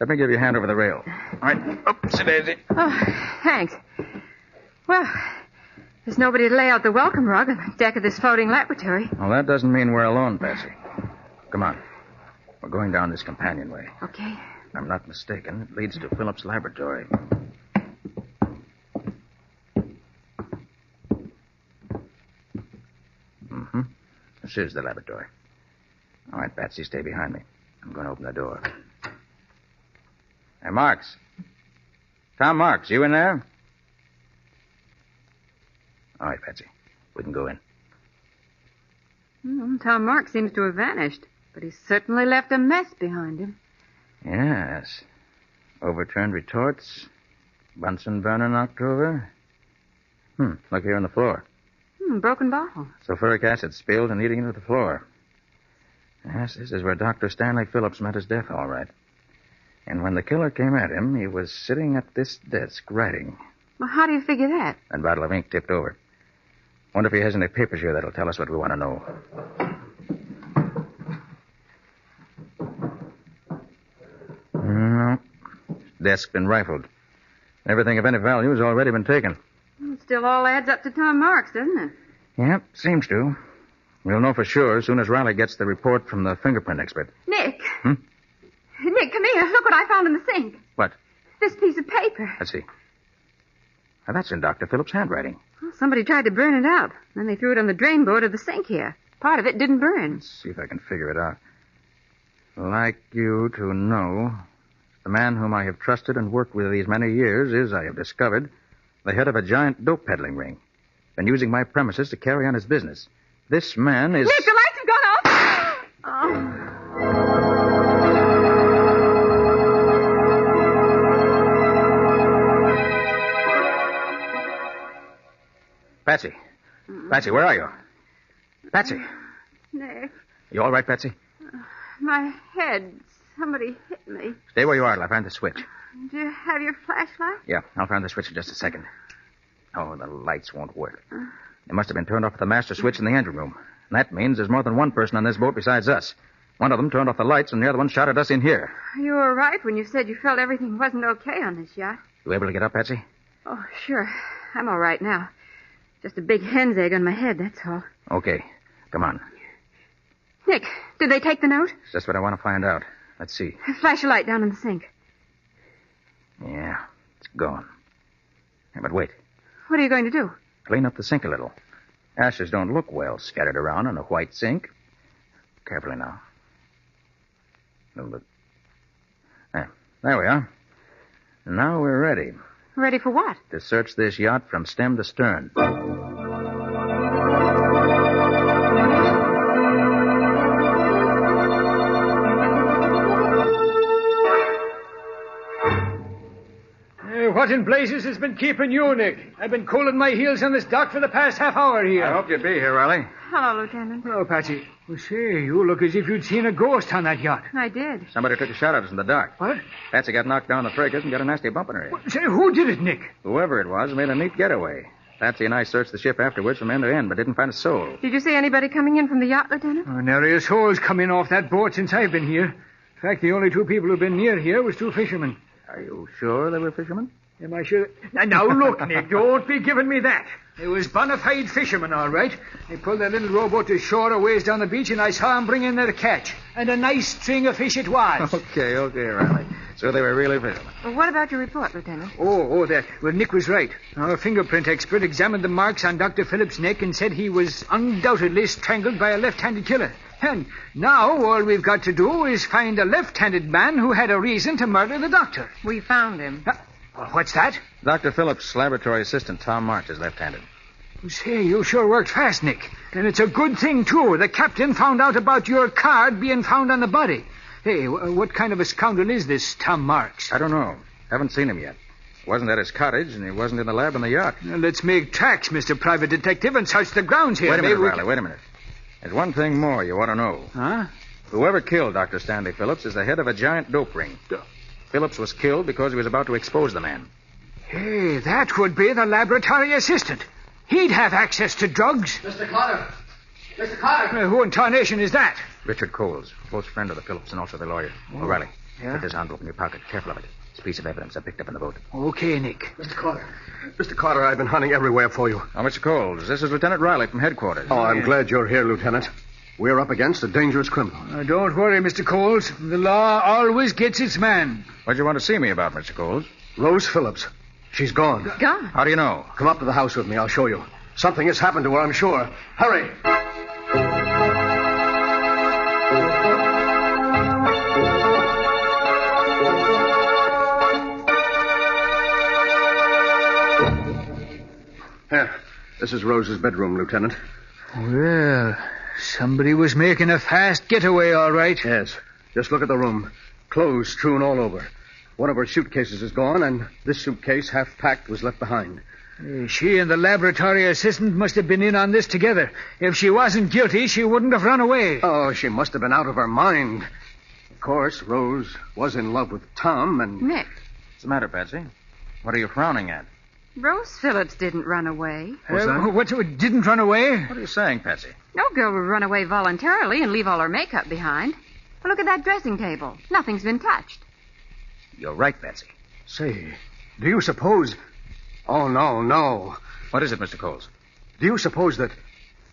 Speaker 4: Let me give you a hand over the rail. All right. Oopsie daisy.
Speaker 5: Oh, thanks. Well, there's nobody to lay out the welcome rug on the deck of this floating laboratory.
Speaker 4: Well, that doesn't mean we're alone, Patsy. Come on. We're going down this companionway.
Speaker 5: Okay.
Speaker 4: If I'm not mistaken, it leads to Phillips' laboratory. This is the laboratory. All right, Patsy, stay behind me. I'm going to open the door. Hey, Marks. Tom Marks, you in there? All right, Patsy. We can go in.
Speaker 5: Tom Marks seems to have vanished, but he's certainly left a mess behind him.
Speaker 4: Yes. Overturned retorts. Bunsen burner knocked over. Look here on the floor.
Speaker 5: Broken bottle.
Speaker 4: Sulfuric acid spilled and eating into the floor. Yes, this is where Dr. Stanley Phillips met his death, all right. And when the killer came at him, he was sitting at this desk writing.
Speaker 5: Well, how do you figure that?
Speaker 4: That bottle of ink tipped over. Wonder if he has any papers here that'll tell us what we want to know. No. Desk's been rifled. Everything of any value has already been taken.
Speaker 5: It still all adds up to Tom Marks, doesn't it?
Speaker 4: Yep, seems to. We'll know for sure as soon as Riley gets the report from the fingerprint expert.
Speaker 5: Nick. Nick, come here. Look what I found in the sink.
Speaker 4: What?
Speaker 5: This piece of paper.
Speaker 4: Let's see. Now, that's in Dr. Phillips' handwriting.
Speaker 5: Well, somebody tried to burn it out. Then they threw it on the drain board of the sink here. Part of it didn't burn.
Speaker 4: Let's see if I can figure it out. Like you to know, the man whom I have trusted and worked with these many years is, I have discovered, the head of a giant dope peddling ring. Been using my premises to carry on his business. This man is...
Speaker 5: Nick, the lights have gone off! Oh.
Speaker 4: Patsy. Patsy, where are you? Patsy.
Speaker 5: Nick.
Speaker 4: You all right, Patsy?
Speaker 5: My head. Somebody hit me.
Speaker 4: Stay where you are till I find the switch.
Speaker 5: Do you have your flashlight?
Speaker 4: Yeah, I'll find the switch in just a second. Oh, the lights won't work. They must have been turned off at the master switch in the engine room. And that means there's more than one person on this boat besides us. One of them turned off the lights, and the other one shot at us in here.
Speaker 5: You were right when you said you felt everything wasn't okay on this yacht.
Speaker 4: You able to get up, Patsy?
Speaker 5: Oh, sure. I'm all right now. Just a big hen's egg on my head, that's all.
Speaker 4: Okay. Come on.
Speaker 5: Nick, did they take the note?
Speaker 4: That's just what I want to find out. Let's see.
Speaker 5: Flash a light down in the sink.
Speaker 4: Yeah, it's gone. Yeah, but wait.
Speaker 5: What are you going to do?
Speaker 4: Clean up the sink a little. Ashes don't look well scattered around in a white sink. Carefully now. There we are. Now we're ready.
Speaker 5: Ready for what?
Speaker 4: To search this yacht from stem to stern.
Speaker 23: What in blazes has been keeping you, Nick? I've been cooling my heels on this dock for the past half hour here.
Speaker 4: I hoped you'd be here, Riley.
Speaker 5: Hello, Lieutenant.
Speaker 23: Hello, Patsy. Well, say, you look as if you'd seen a ghost on that yacht.
Speaker 5: I did.
Speaker 4: Somebody took a shot at us in the dock.
Speaker 23: What?
Speaker 4: Patsy got knocked down the breakers and got a nasty bump in her head.
Speaker 23: Say, who did it, Nick?
Speaker 4: Whoever it was made a neat getaway. Patsy and I searched the ship afterwards from end to end, but didn't find a soul.
Speaker 5: Did you see anybody coming in from the yacht, Lieutenant?
Speaker 23: Nary a soul's come in off that boat since I've been here. In fact, the only two people who've been near here was two fishermen.
Speaker 4: Are you sure they were fishermen?
Speaker 23: Am I sure? Now, look, Nick, don't be giving me that. It was bona fide fishermen, all right. They pulled their little rowboat to shore a ways down the beach, and I saw them bring in their catch. And a nice string of fish it was.
Speaker 4: Okay, Riley. So they were really fishermen.
Speaker 5: Well, what about your report, Lieutenant?
Speaker 23: That. Well, Nick was right. Our fingerprint expert examined the marks on Dr. Phillips' neck and said he was undoubtedly strangled by a left-handed killer. And now all we've got to do is find a left-handed man who had a reason to murder the doctor.
Speaker 5: We found him.
Speaker 23: What's that?
Speaker 4: Dr. Phillips' laboratory assistant, Tom March, is left-handed.
Speaker 23: Say, you sure worked fast, Nick. And it's a good thing, too. The captain found out about your card being found on the body. Hey, what kind of a scoundrel is this Tom Marks?
Speaker 4: I don't know. Haven't seen him yet. Wasn't at his cottage, and he wasn't in the lab on the yacht.
Speaker 23: Now, let's make tracks, Mr. Private Detective, and search the grounds here.
Speaker 4: Wait a minute, Riley, wait a minute. There's one thing more you ought to know.
Speaker 23: Huh?
Speaker 4: Whoever killed Dr. Stanley Phillips is the head of a giant dope ring. Phillips was killed because he was about to expose the man.
Speaker 23: Hey, that would be the laboratory assistant. He'd have access to drugs.
Speaker 16: Mr. Carter! Mr. Carter!
Speaker 23: Who in tarnation is that?
Speaker 4: Richard Coles, close friend of the Phillips and also the lawyer. Oh, Riley,
Speaker 23: yeah?
Speaker 4: put this envelope in your pocket. Careful of it. It's a piece of evidence I picked up in the boat.
Speaker 23: Okay, Nick.
Speaker 19: Mr. Carter, I've been hunting everywhere for you.
Speaker 4: Oh, Mr. Coles, this is Lieutenant Riley from headquarters.
Speaker 19: Oh, I'm glad you're here, Lieutenant. We're up against a dangerous criminal.
Speaker 23: Don't worry, Mr. Coles. The law always gets its man.
Speaker 4: What'd you want to see me about, Mr. Coles?
Speaker 19: Rose Phillips. She's gone.
Speaker 5: Gone?
Speaker 4: How do you know?
Speaker 19: Come up to the house with me. I'll show you. Something has happened to her, I'm sure. Hurry. is Rose's bedroom, Lieutenant.
Speaker 23: Well, somebody was making a fast getaway, all right.
Speaker 19: Yes. Just look at the room. Clothes strewn all over. One of her suitcases is gone, and this suitcase, half packed, was left behind.
Speaker 23: She and the laboratory assistant must have been in on this together. If she wasn't guilty, she wouldn't have run away.
Speaker 19: Oh, she must have been out of her mind. Of course, Rose was in love with Tom, and...
Speaker 5: Nick,
Speaker 4: What's the matter, Patsy? What are you frowning at?
Speaker 5: Rose Phillips didn't run away.
Speaker 23: What, didn't run away?
Speaker 4: What are you saying, Patsy?
Speaker 5: No girl would run away voluntarily and leave all her makeup behind. Well, look at that dressing table. Nothing's been touched.
Speaker 4: You're right, Patsy.
Speaker 19: Say, do you suppose... Oh, no.
Speaker 4: What is it, Mr. Coles?
Speaker 19: Do you suppose that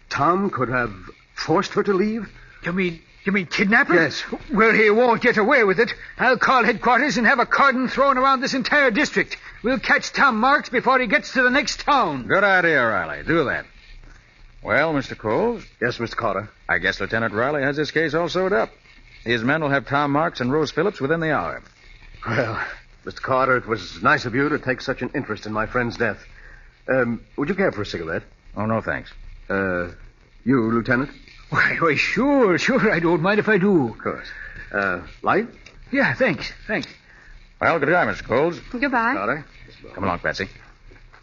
Speaker 19: Tom could have forced her to leave?
Speaker 23: You mean kidnap her?
Speaker 19: Yes.
Speaker 23: Well, he won't get away with it. I'll call headquarters and have a cordon thrown around this entire district. We'll catch Tom Marks before he gets to the next town.
Speaker 4: Good idea, Riley. Do that. Well, Mr. Coles?
Speaker 19: Yes, Mr. Carter.
Speaker 4: I guess Lieutenant Riley has this case all sewed up. His men will have Tom Marks and Rose Phillips within the hour.
Speaker 19: Well, Mr. Carter, it was nice of you to take such an interest in my friend's death. Would you care for a cigarette?
Speaker 4: Oh, no, thanks.
Speaker 19: You, Lieutenant?
Speaker 23: Why, sure. I don't mind if I do.
Speaker 19: Of course. Light?
Speaker 23: Yeah, thanks.
Speaker 4: Well, good day, Mr. Coles.
Speaker 5: Goodbye.
Speaker 19: Carter?
Speaker 4: Come along, Patsy.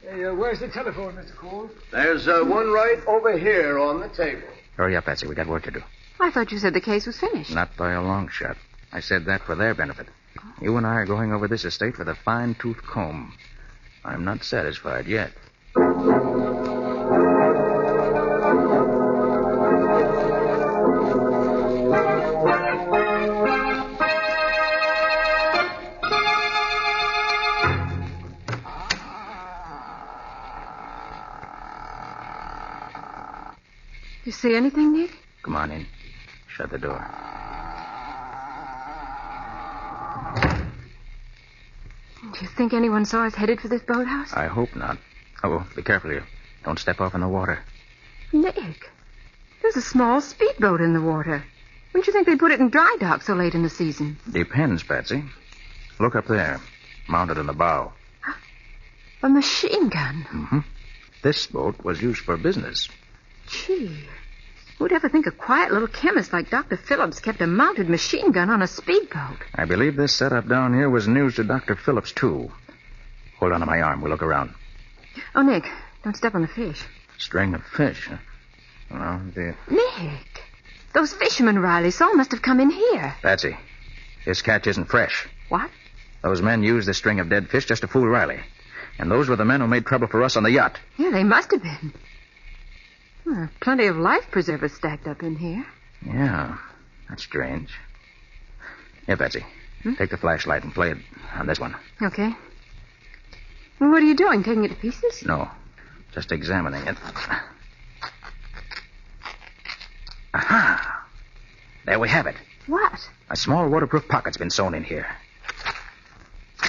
Speaker 23: Hey, where's the telephone, Mr. Cole?
Speaker 19: There's one right over here on the table.
Speaker 4: Hurry up, Patsy. We got work to do.
Speaker 5: I thought you said the case was finished.
Speaker 4: Not by a long shot. I said that for their benefit. You and I are going over this estate with a fine-tooth comb. I'm not satisfied yet.
Speaker 5: You see anything, Nick?
Speaker 4: Come on in. Shut the door.
Speaker 5: Do you think anyone saw us headed for this boathouse?
Speaker 4: I hope not. Oh, be careful here. Don't step off in the water.
Speaker 5: Nick, there's a small speedboat in the water. Wouldn't you think they'd put it in dry dock so late in the season?
Speaker 4: Depends, Patsy. Look up there, mounted in the bow.
Speaker 5: A machine gun?
Speaker 4: Mm-hmm. This boat was used for business.
Speaker 5: Gee, who'd ever think a quiet little chemist like Dr. Phillips kept a mounted machine gun on a speedboat?
Speaker 4: I believe this setup down here was news to Dr. Phillips, too. Hold on to my arm. We'll look around.
Speaker 5: Oh, Nick, don't step on the fish.
Speaker 4: String of fish, huh? Oh, dear.
Speaker 5: Nick, those fishermen Riley saw must have come in here.
Speaker 4: Patsy, this catch isn't fresh.
Speaker 5: What?
Speaker 4: Those men used this string of dead fish just to fool Riley. And those were the men who made trouble for us on the yacht.
Speaker 5: Yeah, they must have been. Well, plenty of life preservers stacked up in here.
Speaker 4: Yeah, that's strange. Here, Patsy, take the flashlight and play it on this one.
Speaker 5: Okay. Well, what are you doing, taking it to pieces?
Speaker 4: No, just examining it. Aha! There we have it.
Speaker 5: What?
Speaker 4: A small waterproof pocket's been sewn in here.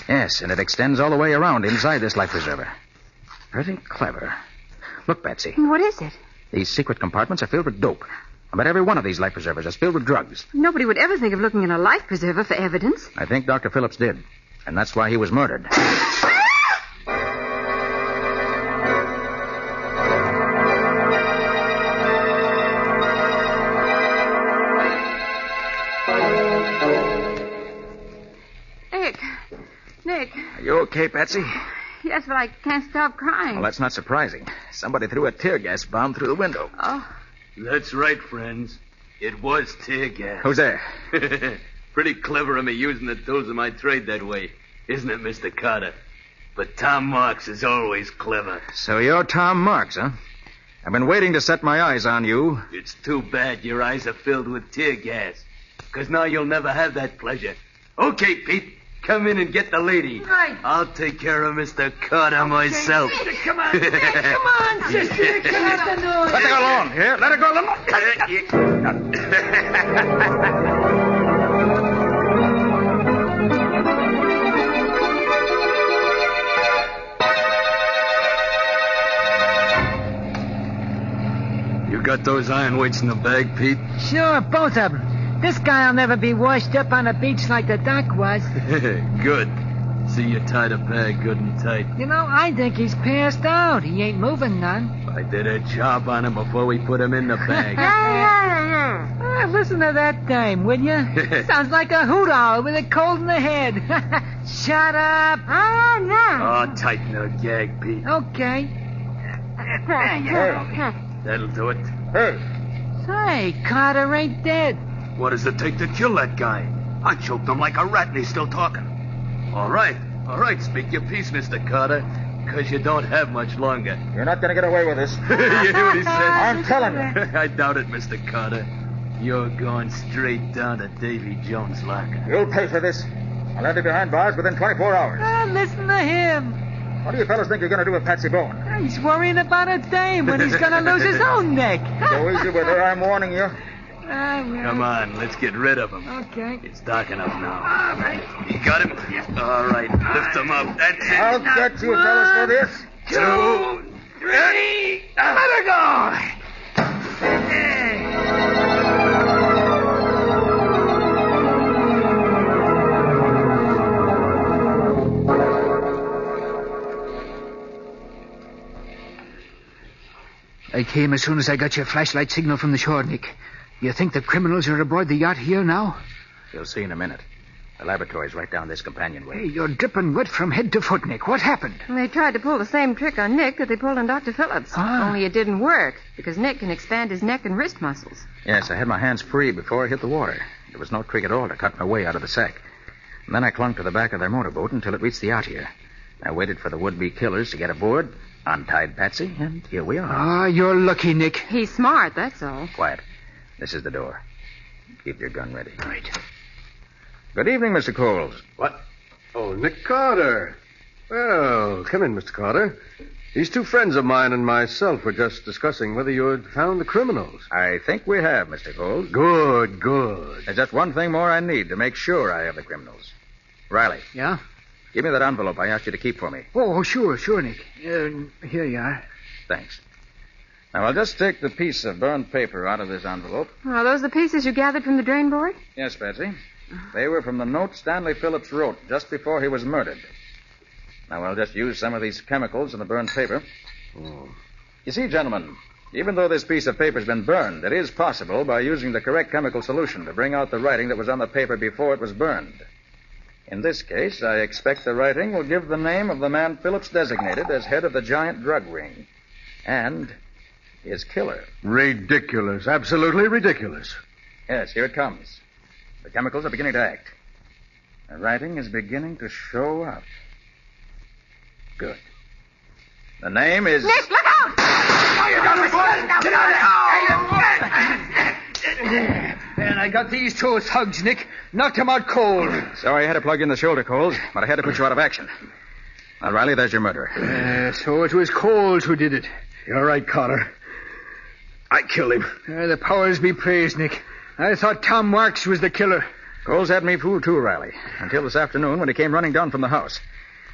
Speaker 4: Yes, and it extends all the way around inside this life preserver. Pretty clever. Look, Patsy.
Speaker 5: What is it?
Speaker 4: These secret compartments are filled with dope. But every one of these life preservers is filled with drugs.
Speaker 5: Nobody would ever think of looking in a life preserver for evidence.
Speaker 4: I think Dr. Phillips did. And that's why he was murdered.
Speaker 5: Nick.
Speaker 4: Are you okay, Patsy?
Speaker 5: Yes, but I can't stop crying.
Speaker 4: Well, that's not surprising. Somebody threw a tear gas bomb through the window.
Speaker 5: Oh.
Speaker 6: That's right, friends. It was tear gas.
Speaker 4: Who's there?
Speaker 6: Pretty clever of me using the tools of my trade that way, isn't it, Mr. Carter? But Tom Marks is always clever.
Speaker 4: So you're Tom Marks, huh? I've been waiting to set my eyes on you.
Speaker 6: It's too bad your eyes are filled with tear gas, because now you'll never have that pleasure. Okay, Pete. Come in and get the lady.
Speaker 17: Right.
Speaker 6: I'll take care of Mr. Carter myself.
Speaker 17: Sister, come on. Come on, sister. Come on.
Speaker 4: Let her go alone. Here, let her go alone.
Speaker 6: You got those iron weights in the bag, Pete?
Speaker 23: Sure, both of them. This guy'll never be washed up on a beach like the doc was.
Speaker 6: Good. See you tie the bag good and tight.
Speaker 23: You know, I think he's passed out. He ain't moving none.
Speaker 6: I did a job on him before we put him in the bag.
Speaker 23: Listen to that dame, will you? Sounds like a hoot owl with a cold in the head. Shut up.
Speaker 6: Oh, tighten the gag, Pete.
Speaker 23: Okay.
Speaker 6: That'll do it.
Speaker 19: Hey.
Speaker 23: Say, Carter ain't dead.
Speaker 6: What does it take to kill that guy? I choked him like a rat and he's still talking. All right. Speak your piece, Mr. Carter, because you don't have much longer.
Speaker 4: You're not going to get away with this.
Speaker 6: You hear what he said?
Speaker 4: I'm telling you.
Speaker 6: I doubt it, Mr. Carter. You're going straight down to Davy Jones' locker.
Speaker 4: You'll pay for this. I'll have you behind bars within 24 hours.
Speaker 23: Listen to him.
Speaker 4: What do you fellas think you're going to do with Patsy Bowen?
Speaker 23: He's worrying about a dame when he's going to lose his own neck.
Speaker 4: Go easy with her, I'm warning you.
Speaker 6: Come on, let's get rid of him.
Speaker 23: Okay.
Speaker 6: It's dark enough now. All right. You got him? All right, lift him up. That's it.
Speaker 4: I'll get you fellas for this.
Speaker 6: 2, 3, let her go.
Speaker 23: I came as soon as I got your flashlight signal from the shore, Nick. You think the criminals are aboard the yacht here now?
Speaker 4: You'll see in a minute. The laboratory's right down this companionway.
Speaker 23: Hey, you're dripping wet from head to foot, Nick. What happened?
Speaker 5: They tried to pull the same trick on Nick that they pulled on Dr. Phillips. Only it didn't work, because Nick can expand his neck and wrist muscles.
Speaker 4: Yes, I had my hands free before I hit the water. There was no trick at all to cut my way out of the sack. And then I clung to the back of their motorboat until it reached the yacht here. I waited for the would-be killers to get aboard, untied Patsy, and here we are.
Speaker 23: You're lucky, Nick.
Speaker 5: He's smart, that's all.
Speaker 4: Quiet. This is the door. Keep your gun ready.
Speaker 23: Right.
Speaker 4: Good evening, Mr. Coles.
Speaker 19: What? Oh, Nick Carter. Well, come in, Mr. Carter. These two friends of mine and myself were just discussing whether you had found the criminals.
Speaker 4: I think we have, Mr. Coles.
Speaker 19: Good.
Speaker 4: There's just one thing more I need to make sure I have the criminals. Riley.
Speaker 23: Yeah?
Speaker 4: Give me that envelope I asked you to keep for me.
Speaker 23: Oh, sure, Nick. Here you are.
Speaker 4: Thanks. Now, I'll just take the piece of burned paper out of this envelope.
Speaker 5: Are those the pieces you gathered from the drain board?
Speaker 4: Yes, Patsy. They were from the note Stanley Phillips wrote just before he was murdered. Now, I'll just use some of these chemicals in the burned paper. You see, gentlemen, even though this piece of paper's been burned, it is possible, by using the correct chemical solution, to bring out the writing that was on the paper before it was burned. In this case, I expect the writing will give the name of the man Phillips designated as head of the giant drug ring. And his killer.
Speaker 19: Ridiculous. Absolutely ridiculous.
Speaker 4: Yes, here it comes. The chemicals are beginning to act. The writing is beginning to show up. Good. The name is...
Speaker 22: Nick, look out!
Speaker 23: And I got these two thugs, Nick. Knocked them out cold.
Speaker 4: Sorry I had to plug in the shoulder, Coles, but I had to put you out of action. Now, Riley, there's your murderer.
Speaker 23: So it was Coles who did it.
Speaker 19: You're right, Carter. I killed him.
Speaker 23: The powers be praised, Nick. I thought Tom Marks was the killer.
Speaker 4: Coles had me fooled too, Riley, until this afternoon when he came running down from the house.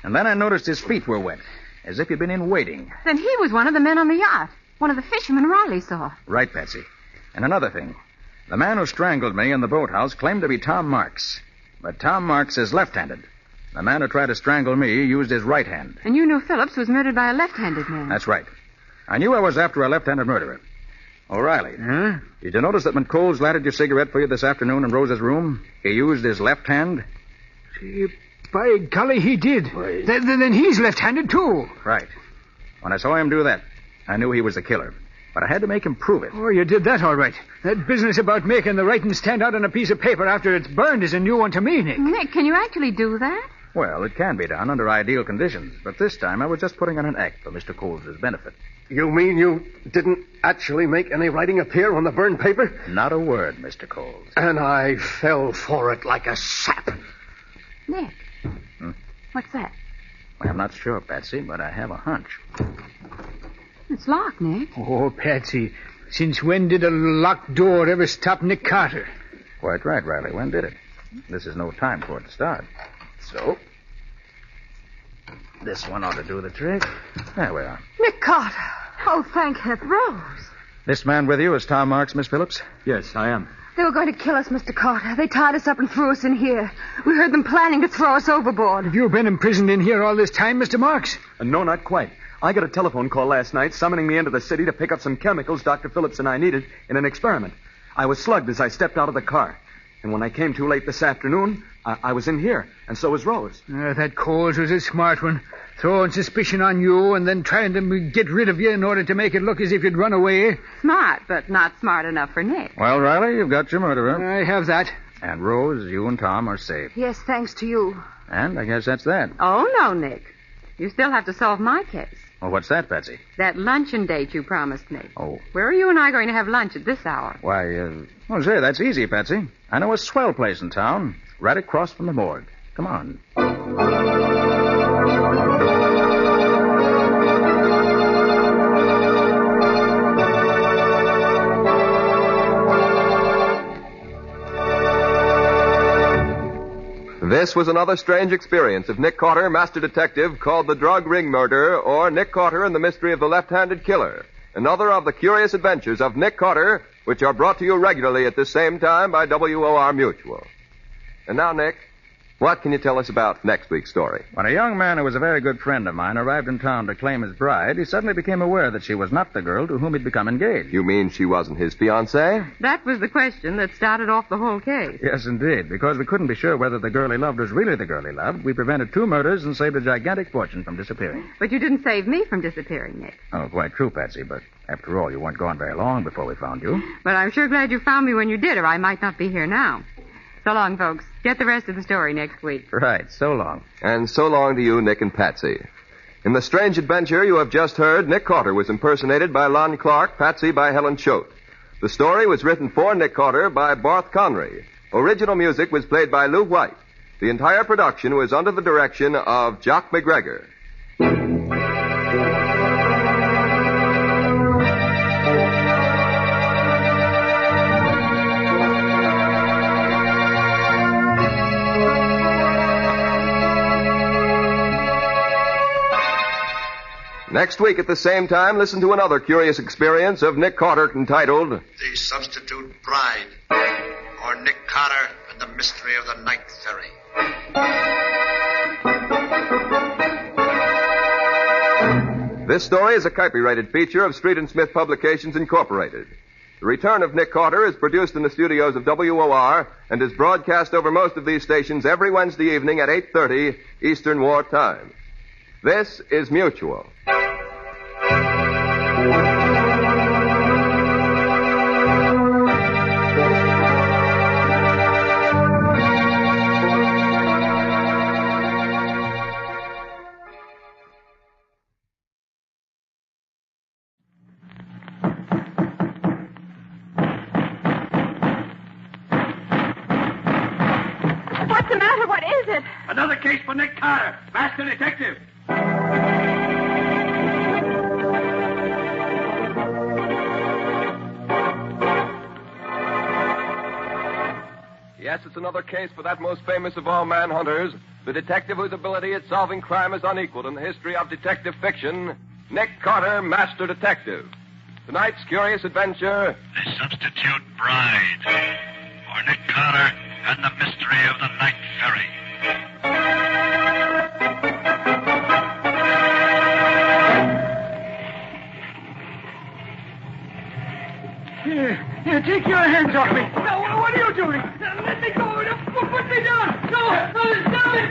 Speaker 4: And then I noticed his feet were wet, as if he'd been in waiting.
Speaker 5: Then he was one of the men on the yacht. One of the fishermen Riley saw.
Speaker 4: Right, Patsy. And another thing. The man who strangled me in the boathouse claimed to be Tom Marks. But Tom Marks is left-handed. The man who tried to strangle me used his right hand.
Speaker 5: And you knew Phillips was murdered by a left-handed man.
Speaker 4: That's right. I knew I was after a left-handed murderer. O'Reilly.
Speaker 23: Huh?
Speaker 4: Did you notice that when Coles lighted your cigarette for you this afternoon in Rose's room, he used his left hand?
Speaker 23: By golly, he did. Then he's left-handed, too.
Speaker 4: Right. When I saw him do that, I knew he was the killer. But I had to make him prove it.
Speaker 23: Oh, you did that all right. That business about making the writing stand out on a piece of paper after it's burned is a new one to me, Nick.
Speaker 5: Nick, can you actually do that?
Speaker 4: Well, it can be done under ideal conditions, but this time I was just putting on an act for Mr. Coles' benefit.
Speaker 19: You mean you didn't actually make any writing appear on the burned paper?
Speaker 4: Not a word, Mr. Coles.
Speaker 19: And I fell for it like a sap.
Speaker 5: Nick. What's that?
Speaker 4: I'm not sure, Patsy, but I have a hunch.
Speaker 5: It's locked, Nick.
Speaker 23: Oh, Patsy, since when did a locked door ever stop Nick Carter?
Speaker 4: Quite right, Riley. When did it? This is no time for it to start. So, this one ought to do the trick. There we are.
Speaker 17: Nick Carter. Oh, thank heaven. Rose.
Speaker 4: This man with you is Tom Marks, Miss Phillips?
Speaker 6: Yes, I am.
Speaker 17: They were going to kill us, Mr. Carter. They tied us up and threw us in here. We heard them planning to throw us overboard.
Speaker 23: Have you been imprisoned in here all this time, Mr. Marks?
Speaker 8: No, not quite. I got a telephone call last night summoning me into the city to pick up some chemicals Dr. Phillips and I needed in an experiment. I was slugged as I stepped out of the car. And when I came too late this afternoon, I was in here, and so was Rose.
Speaker 23: That Coles was a smart one. Throwing suspicion on you and then trying to get rid of you in order to make it look as if you'd run away.
Speaker 5: Smart, but not smart enough for Nick.
Speaker 4: Well, Riley, you've got your murderer.
Speaker 23: I have that.
Speaker 4: And Rose, you and Tom are safe.
Speaker 17: Yes, thanks to you.
Speaker 4: And I guess that's that.
Speaker 5: Oh, no, Nick. You still have to solve my case.
Speaker 4: Well, what's that, Patsy?
Speaker 5: That luncheon date you promised me.
Speaker 4: Oh.
Speaker 5: Where are you and I going to have lunch at this hour?
Speaker 4: Why, well, say, that's easy, Patsy. I know a swell place in town, right across from the morgue. Come on.
Speaker 13: This was another strange experience of Nick Carter, Master Detective, called The Drug Ring Murder, or Nick Carter and the Mystery of the Left-Handed Killer. Another of the curious adventures of Nick Carter, which are brought to you regularly at this same time by WOR Mutual. And now, Nick, what can you tell us about next week's story?
Speaker 4: When a young man who was a very good friend of mine arrived in town to claim his bride, he suddenly became aware that she was not the girl to whom he'd become engaged.
Speaker 13: You mean she wasn't his fiancée?
Speaker 5: That was the question that started off the whole case.
Speaker 4: Yes, indeed. Because we couldn't be sure whether the girl he loved was really the girl he loved, we prevented 2 murders and saved a gigantic fortune from disappearing.
Speaker 5: But you didn't save me from disappearing, Nick.
Speaker 4: Oh, quite true, Patsy, but after all, you weren't gone very long before we found you.
Speaker 5: But I'm sure glad you found me when you did, or I might not be here now. So long, folks. Get the rest of the story next week.
Speaker 4: Right. So long.
Speaker 13: And so long to you, Nick and Patsy. In the strange adventure you have just heard, Nick Carter was impersonated by Lon Clark, Patsy by Helen Choate. The story was written for Nick Carter by Barth Conry. Original music was played by Lou White. The entire production was under the direction of Jock McGregor. Next week at the same time, listen to another curious experience of Nick Carter entitled
Speaker 21: The Substitute Bride, or Nick Carter and the Mystery of the Night Ferry.
Speaker 13: This story is a copyrighted feature of Street and Smith Publications, Incorporated. The Return of Nick Carter is produced in the studios of WOR and is broadcast over most of these stations every Wednesday evening at 8:30 Eastern War Time. This is Mutual.
Speaker 22: What's the matter? What is it?
Speaker 6: Another case for Nick Carter, Master Detective.
Speaker 13: Yes, it's another case for that most famous of all manhunters, the detective whose ability at solving crime is unequaled in the history of detective fiction, Nick Carter, Master Detective. Tonight's curious adventure,
Speaker 24: The Substitute Bride, or Nick Carter and the Mystery of the Night Ferry.
Speaker 23: Here, take your hands off me. Now, what are you doing? Let me go. Put me down. No, stop it.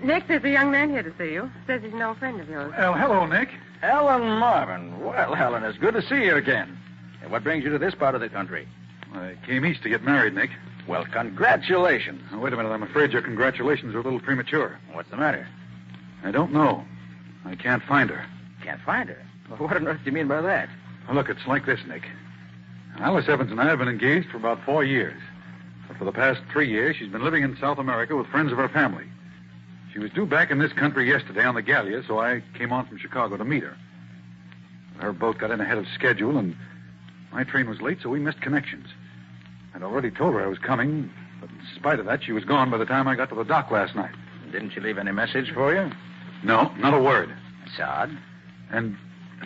Speaker 5: Nick, there's a young man here to see you. Says he's no friend of yours.
Speaker 4: Well, hello, Nick. Helen Marvin. Well, Helen, it's good to see you again. And what brings you to this part of the country?
Speaker 25: I came east to get married, Nick.
Speaker 4: Well, congratulations.
Speaker 25: Now, wait a minute. I'm afraid your congratulations are a little premature.
Speaker 4: What's the matter?
Speaker 25: I don't know. I can't find her.
Speaker 4: Can't find her? Well, what on earth do you mean by that?
Speaker 25: Well, look, it's like this, Nick. Alice Evans and I have been engaged for about 4 years. But for the past 3 years, she's been living in South America with friends of her family. She was due back in this country yesterday on the Gallia, so I came on from Chicago to meet her. Her boat got in ahead of schedule, and my train was late, so we missed connections. I'd already told her I was coming, but in spite of that, she was gone by the time I got to the dock last night.
Speaker 4: Didn't she leave any message for you?
Speaker 25: No, not a word.
Speaker 4: That's odd.
Speaker 25: And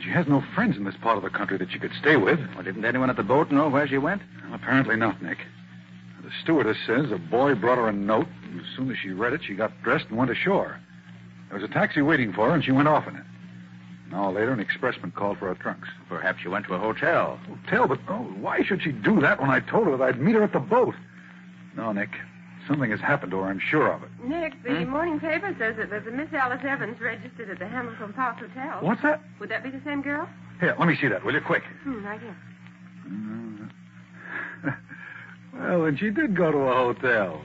Speaker 25: she has no friends in this part of the country that she could stay with.
Speaker 4: Well, didn't anyone at the boat know where she went?
Speaker 25: Well, apparently not, Nick. The stewardess says a boy brought her a note, and as soon as she read it, she got dressed and went ashore. There was a taxi waiting for her, and she went off in it. An hour later, an expressman called for her trunks.
Speaker 4: Perhaps she went to a hotel.
Speaker 25: Hotel? But why should she do that when I told her that I'd meet her at the boat? No, Nick. Something has happened to her, I'm sure of it.
Speaker 5: Nick, the morning paper says that there's a Miss Alice Evans registered at the Hamilton Park Hotel.
Speaker 25: What's that?
Speaker 5: Would that be the same girl?
Speaker 25: Here, let me see that, will you? Quick.
Speaker 5: Right here.
Speaker 25: Well, then she did go to a hotel.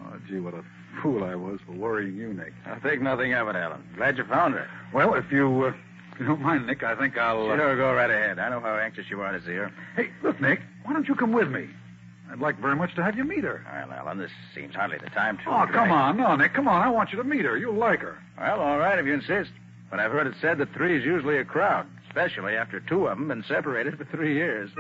Speaker 25: Oh, gee, what a fool I was for worrying you, Nick.
Speaker 4: I'll think nothing of it, Alan. Glad you found her.
Speaker 25: Well, if you don't mind, Nick, I think I'll...
Speaker 4: Sure, go right ahead. I know how anxious you are to see her.
Speaker 25: Hey, look, Nick, why don't you come with me? I'd like very much to have you meet her.
Speaker 4: Well, Alan, this seems hardly the time to...
Speaker 25: Oh, come on. No, Nick, come on. I want you to meet her. You'll like her.
Speaker 4: Well, all right, if you insist. But I've heard it said that three is usually a crowd, especially after two of them been separated for 3 years.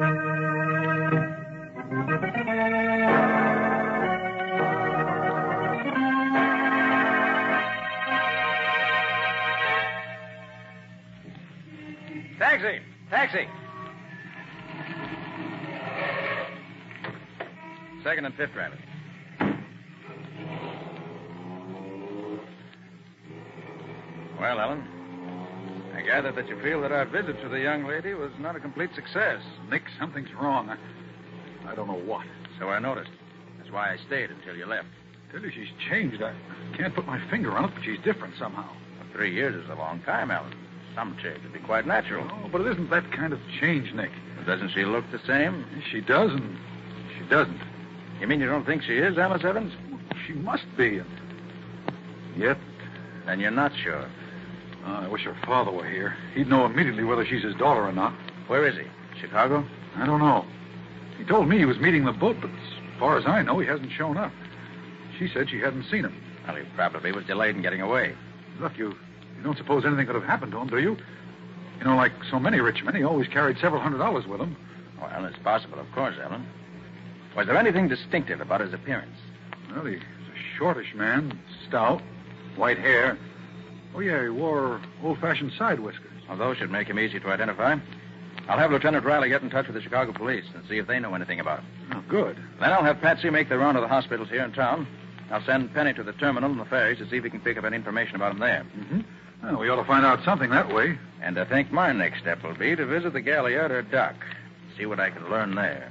Speaker 4: Taxi! Taxi! Second and fifth driver. Well, Ellen, I gather that you feel that our visit to the young lady was not a complete success.
Speaker 25: Nick, something's wrong. I don't know what.
Speaker 4: So I noticed. That's why I stayed until you left.
Speaker 25: I tell you, she's changed. I can't put my finger on it, but she's different somehow.
Speaker 4: Well, 3 years is a long time, Alan. Some change would be quite natural.
Speaker 25: Oh, but it isn't that kind of change, Nick.
Speaker 4: Doesn't she look the same?
Speaker 25: She does, and she doesn't.
Speaker 4: You mean you don't think she is Alice Evans?
Speaker 25: She must be. And yet...
Speaker 4: And you're not sure?
Speaker 25: I wish her father were here. He'd know immediately whether she's his daughter or not.
Speaker 4: Where is he? Chicago?
Speaker 25: I don't know. He told me he was meeting the boat, but as far as I know, he hasn't shown up. She said she hadn't seen him.
Speaker 4: Well, he probably was delayed in getting away.
Speaker 25: Look, you don't suppose anything could have happened to him, do you? You know, like so many rich men, he always carried several $100s with him.
Speaker 4: Well, it's possible, of course, Ellen. Was there anything distinctive about his appearance?
Speaker 25: Well, he was a shortish man, stout, white hair. Oh, yeah, he wore old-fashioned side whiskers.
Speaker 4: Well, those should make him easy to identify. I'll have Lieutenant Riley get in touch with the Chicago police and see if they know anything about him.
Speaker 25: Oh, good.
Speaker 4: Then I'll have Patsy make the round of the hospitals here in town. I'll send Penny to the terminal and the ferries to see if he can pick up any information about him there.
Speaker 25: Mm-hmm. Well, we ought to find out something that way.
Speaker 4: And I think my next step will be to visit the galliot or dock. See what I can learn there.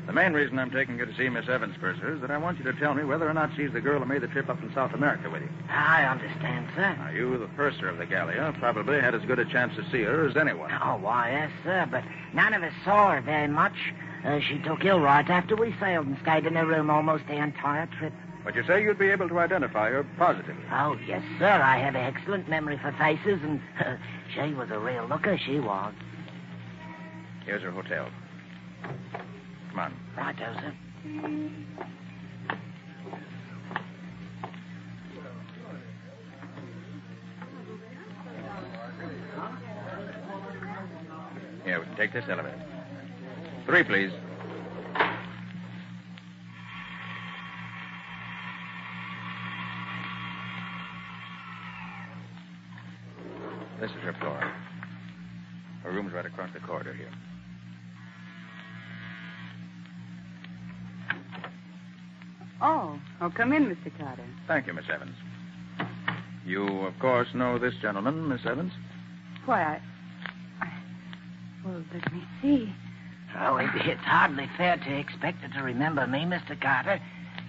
Speaker 4: The main reason I'm taking you to see Miss Evans, Purser, is that I want you to tell me whether or not she's the girl who made the trip up from South America with you.
Speaker 1: I understand, sir.
Speaker 4: Now, you, the purser of the gallia, probably had as good a chance to see her as anyone.
Speaker 1: Oh, why, yes, sir, but none of us saw her very much. She took ill right after we sailed and stayed in her room almost the entire trip.
Speaker 4: But you say you'd be able to identify her positively.
Speaker 1: Oh, yes, sir. I have an excellent memory for faces, and she was a real looker, she was.
Speaker 4: Here's her hotel. Come on.
Speaker 1: Righto, sir.
Speaker 4: Here, we can take this elevator. 3, please. This is her floor. Her room's right across the corridor here.
Speaker 5: Oh, come in, Mr. Carter.
Speaker 4: Thank you, Miss Evans. You, of course, know this gentleman, Miss Evans?
Speaker 5: Why, well, let me see.
Speaker 1: Oh, it's hardly fair to expect her to remember me, Mr. Carter.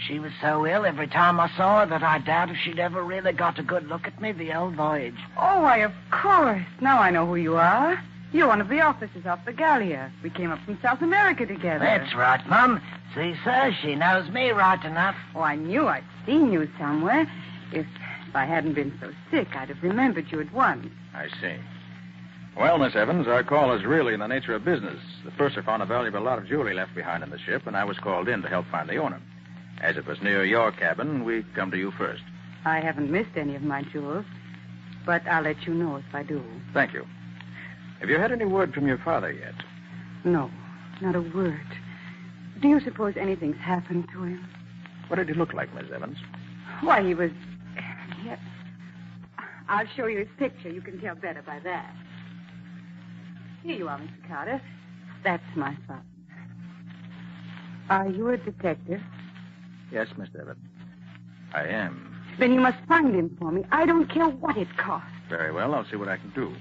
Speaker 1: She was so ill every time I saw her that I doubt if she'd ever really got a good look at me the whole voyage.
Speaker 5: Oh, why, of course. Now I know who you are. You're one of the officers off the gallia. We came up from South America together.
Speaker 1: That's right, Mum. See, sir, she knows me right enough.
Speaker 5: Oh, I knew I'd seen you somewhere. If I hadn't been so sick, I'd have remembered you at once.
Speaker 4: I see. Well, Miss Evans, our call is really in the nature of business. The purser found a valuable lot of jewelry left behind in the ship, and I was called in to help find the owner. As it was near your cabin, we come to you first.
Speaker 5: I haven't missed any of my jewels.
Speaker 10: But I'll let you know if I do.
Speaker 4: Thank you. Have you had any word from your father yet?
Speaker 10: No, not a word. Do you suppose anything's happened to him?
Speaker 4: What did he look like, Miss Evans?
Speaker 10: Why, he was... Here. I'll show you his picture. You can tell better by that. Here you are, Mr. Carter. That's my son. Are you a detective?
Speaker 4: Yes, Miss Evans. I am.
Speaker 10: Then you must find him for me. I don't care what it costs.
Speaker 4: Very well. I'll see what I can do.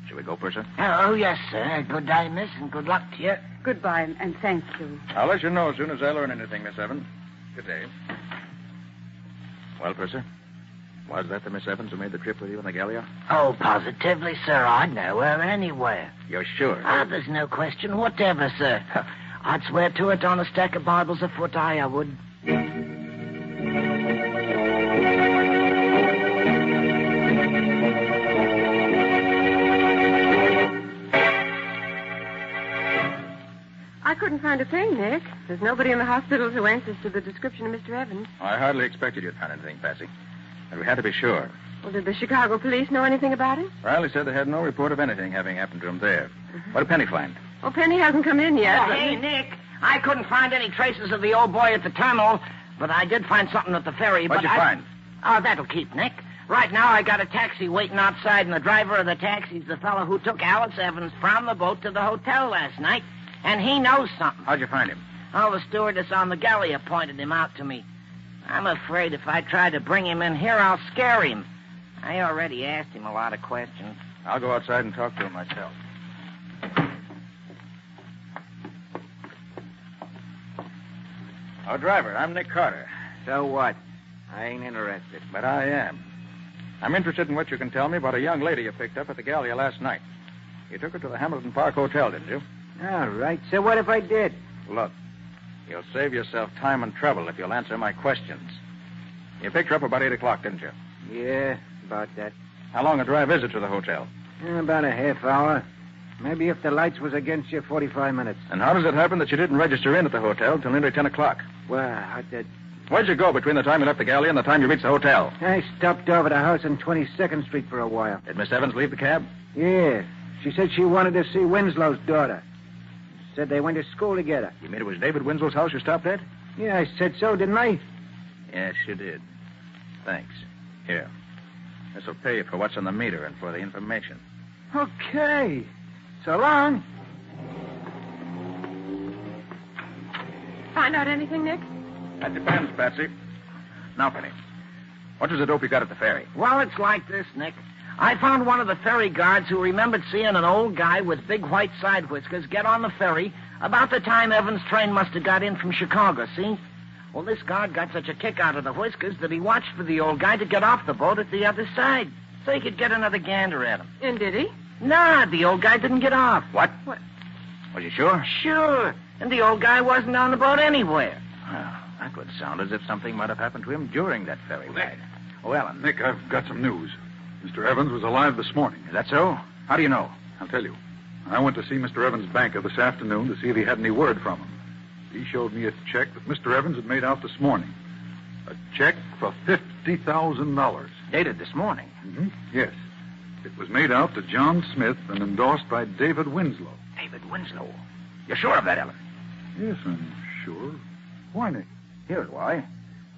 Speaker 4: Shall we go, Purser?
Speaker 1: Oh, yes, sir. Good day, miss, and good luck to you.
Speaker 10: Goodbye, and thank you.
Speaker 4: I'll let you know as soon as I learn anything, Miss Evans. Good day. Well, Purser, was that the Miss Evans who made the trip with you in the Gallia?
Speaker 1: Oh, positively, sir. I'd know her anywhere.
Speaker 4: You're sure?
Speaker 1: Ah, there's no question whatever, sir. I'd swear to it on a stack of Bibles afoot, I would.
Speaker 10: I couldn't find a thing, Nick. There's nobody in the hospital who answers to the description of Mr. Evans.
Speaker 4: I hardly expected you'd find anything, Patsy. But we had to be sure.
Speaker 10: Well, did the Chicago police know anything about him?
Speaker 4: Riley said they had no report of anything having happened to him there. What did Penny find?
Speaker 10: Well, Penny hasn't come in yet.
Speaker 1: Oh, hey, Nick, I couldn't find any traces of the old boy at the terminal, but I did find something at the ferry.
Speaker 4: What'd you find?
Speaker 1: Oh, that'll keep, Nick. Right now, I got a taxi waiting outside, and the driver of the taxi's the fellow who took Alice Evans from the boat to the hotel last night, and he knows something.
Speaker 4: How'd you find him?
Speaker 1: Oh, the stewardess on the Gallia pointed him out to me. I'm afraid if I try to bring him in here, I'll scare him. I already asked him a lot of questions.
Speaker 4: I'll go outside and talk to him myself. Oh, driver, I'm Nick Carter.
Speaker 11: So what? I ain't interested.
Speaker 4: But I am. I'm interested in what you can tell me about a young lady you picked up at the Gallia last night. You took her to the Hamilton Park Hotel, didn't you?
Speaker 11: All right. So what if I did?
Speaker 4: Look, you'll save yourself time and trouble if you'll answer my questions. You picked her up about 8 o'clock, didn't you?
Speaker 11: Yeah, about that.
Speaker 4: How long a drive is it to the hotel?
Speaker 11: About a half hour. Maybe if the lights was against you, 45 minutes.
Speaker 4: And how does it happen that you didn't register in at the hotel till nearly 10 o'clock?
Speaker 11: Well,
Speaker 4: Where'd you go between the time you left the Gallia and the time you reached the hotel?
Speaker 11: I stopped over the house on 22nd Street for a while.
Speaker 4: Did Miss Evans leave the cab?
Speaker 11: Yeah. She said she wanted to see Winslow's daughter. Said they went to school together.
Speaker 4: You mean it was David Winslow's house you stopped at?
Speaker 11: Yeah, I said so, didn't I?
Speaker 4: Yes, you did. Thanks. Here. This'll pay you for what's on the meter and for the information.
Speaker 11: Okay. So long.
Speaker 10: Find out anything, Nick?
Speaker 4: That depends, Patsy. Now, Penny, what was the dope you got at the ferry?
Speaker 1: Well, it's like this, Nick. I found one of the ferry guards who remembered seeing an old guy with big white side whiskers get on the ferry about the time Evans' train must have got in from Chicago, see? Well, this guard got such a kick out of the whiskers that he watched for the old guy to get off the boat at the other side so he could get another gander at him.
Speaker 10: And did he?
Speaker 1: Nah, the old guy didn't get off.
Speaker 4: What?
Speaker 10: What?
Speaker 4: Was you sure?
Speaker 1: Sure. And the old guy wasn't on the boat anywhere.
Speaker 4: Well, that would sound as if something might have happened to him during that ferry ride. Oh, Ellen.
Speaker 25: Nick, I've got some news. Mr. Evans was alive this morning.
Speaker 4: Is that so? How do you know?
Speaker 25: I'll tell you. I went to see Mr. Evans' banker this afternoon to see if he had any word from him. He showed me a check that Mr. Evans had made out this morning. A check for $50,000.
Speaker 4: Dated this morning?
Speaker 25: Mm-hmm. Yes. It was made out to John Smith and endorsed by David Winslow.
Speaker 4: David Winslow? You're sure of that, Ellen?
Speaker 25: Yes, I'm sure. Why, Nick?
Speaker 4: Here's why.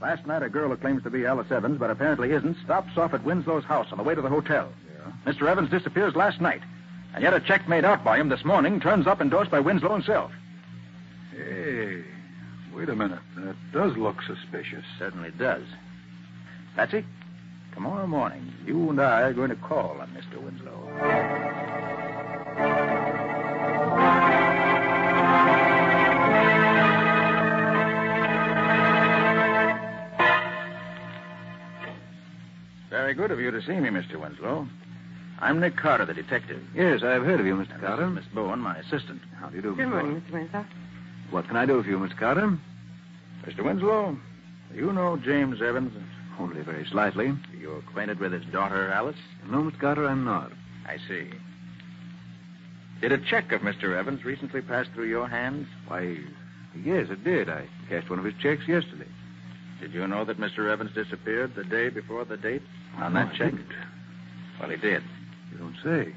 Speaker 4: Last night, a girl who claims to be Alice Evans, but apparently isn't, stops off at Winslow's house on the way to the hotel.
Speaker 25: Yeah?
Speaker 4: Mr. Evans disappears last night. And yet a check made out by him this morning turns up endorsed by Winslow himself.
Speaker 25: Hey, wait a minute. That does look suspicious.
Speaker 4: Certainly does. Patsy, tomorrow morning, you and I are going to call on Mr. Winslow. Very good of you to see me, Mr. Winslow. I'm Nick Carter, the detective.
Speaker 19: Yes, I've heard of you, Mr. Carter.
Speaker 4: Miss Bowen, my assistant.
Speaker 19: How do you do,
Speaker 10: Good
Speaker 19: Miss
Speaker 10: morning,
Speaker 19: Bowen?
Speaker 10: Mr. Winslow.
Speaker 19: What can I do for you, Mr. Carter?
Speaker 4: Mr. Winslow, do you know James Evans?
Speaker 19: Only very slightly.
Speaker 4: Are you acquainted with his daughter, Alice?
Speaker 19: No, Mr. Carter, I'm not.
Speaker 4: I see. Did a check of Mr. Evans recently pass through your hands?
Speaker 19: Why, yes, it did. I cashed one of his checks yesterday.
Speaker 4: Did you know that Mr. Evans disappeared the day before the date on that check? Well, he did.
Speaker 25: You don't say.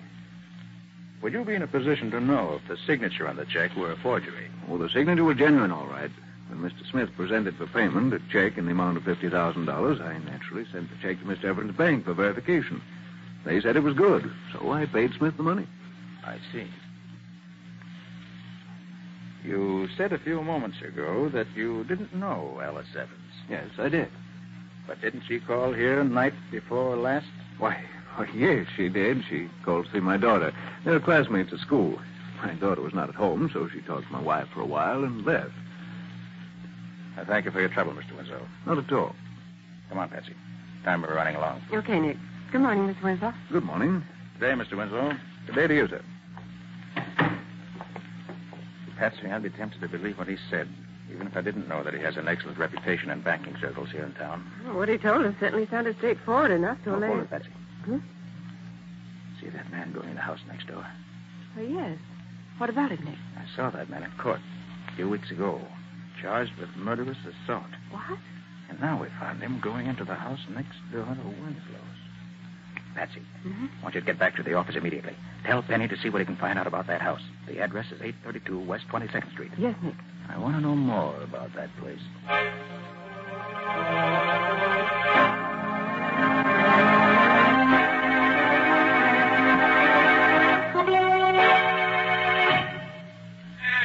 Speaker 4: Would you be in a position to know if the signature on the check were a forgery?
Speaker 25: Well, the signature was genuine, all right. When Mr. Smith presented for payment a check in the amount of $50,000, I naturally sent the check to Mr. Evans' bank for verification. They said it was good, so I paid Smith the money.
Speaker 4: I see. You said a few moments ago that you didn't know Alice Evans.
Speaker 25: Yes, I did.
Speaker 4: But didn't she call here night before last?
Speaker 25: Why, yes, she did. She called to see my daughter. They're classmates at school. My daughter was not at home, so she talked to my wife for a while and left.
Speaker 4: I thank you for your trouble, Mr. Winslow.
Speaker 25: Not at all.
Speaker 4: Come on, Patsy. Time we're running along.
Speaker 17: Okay, Nick. Good morning, Miss Winslow.
Speaker 25: Good morning.
Speaker 4: Good day, Mr. Winslow.
Speaker 25: Good day to you, sir.
Speaker 4: Patsy, I'd be tempted to believe what he said, even if I didn't know that he has an excellent reputation in banking circles here in town.
Speaker 17: Well, what he told us certainly sounded straightforward enough to
Speaker 4: Hold it, Patsy.
Speaker 17: Hmm?
Speaker 4: See that man going in the house next door?
Speaker 17: Oh, yes. What about it, Nick?
Speaker 4: I saw that man in court a few weeks ago, charged with murderous assault.
Speaker 17: What?
Speaker 4: And now we found him going into the house next door to Winslow's. Patsy, I want you to get back to the office immediately. Tell Penny to see what he can find out about that house. The address is 832 West 22nd Street.
Speaker 17: Yes, Nick.
Speaker 4: I want to know more about that place.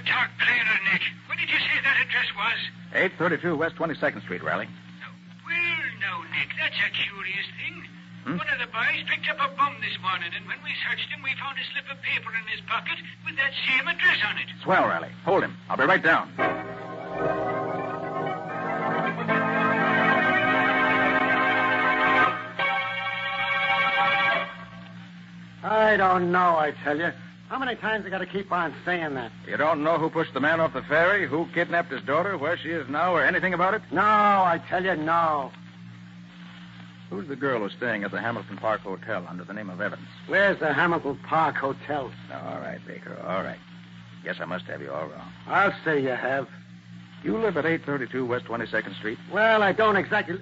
Speaker 20: Talk plainer, Nick. What did you say that address was?
Speaker 4: 832 West 22nd Street, Riley.
Speaker 20: Well, now, Nick, that's a curious thing. One of the boys picked up a bum this morning, and when we searched him, we found a slip of paper in his pocket with that same address on it.
Speaker 4: Swell, Riley. Hold him. I'll be right down.
Speaker 11: I don't know, I tell you. How many times I got to keep on saying that?
Speaker 4: You don't know who pushed the man off the ferry, who kidnapped his daughter, where she is now, or anything about it?
Speaker 11: No, I tell you, no.
Speaker 4: Who's the girl who's staying at the Hamilton Park Hotel under the name of Evans?
Speaker 11: Where's the Hamilton Park Hotel?
Speaker 4: All right, Baker, all right. Guess I must have you all wrong.
Speaker 11: I'll say you have.
Speaker 4: You live at 832 West 22nd Street?
Speaker 11: Well, I don't exactly...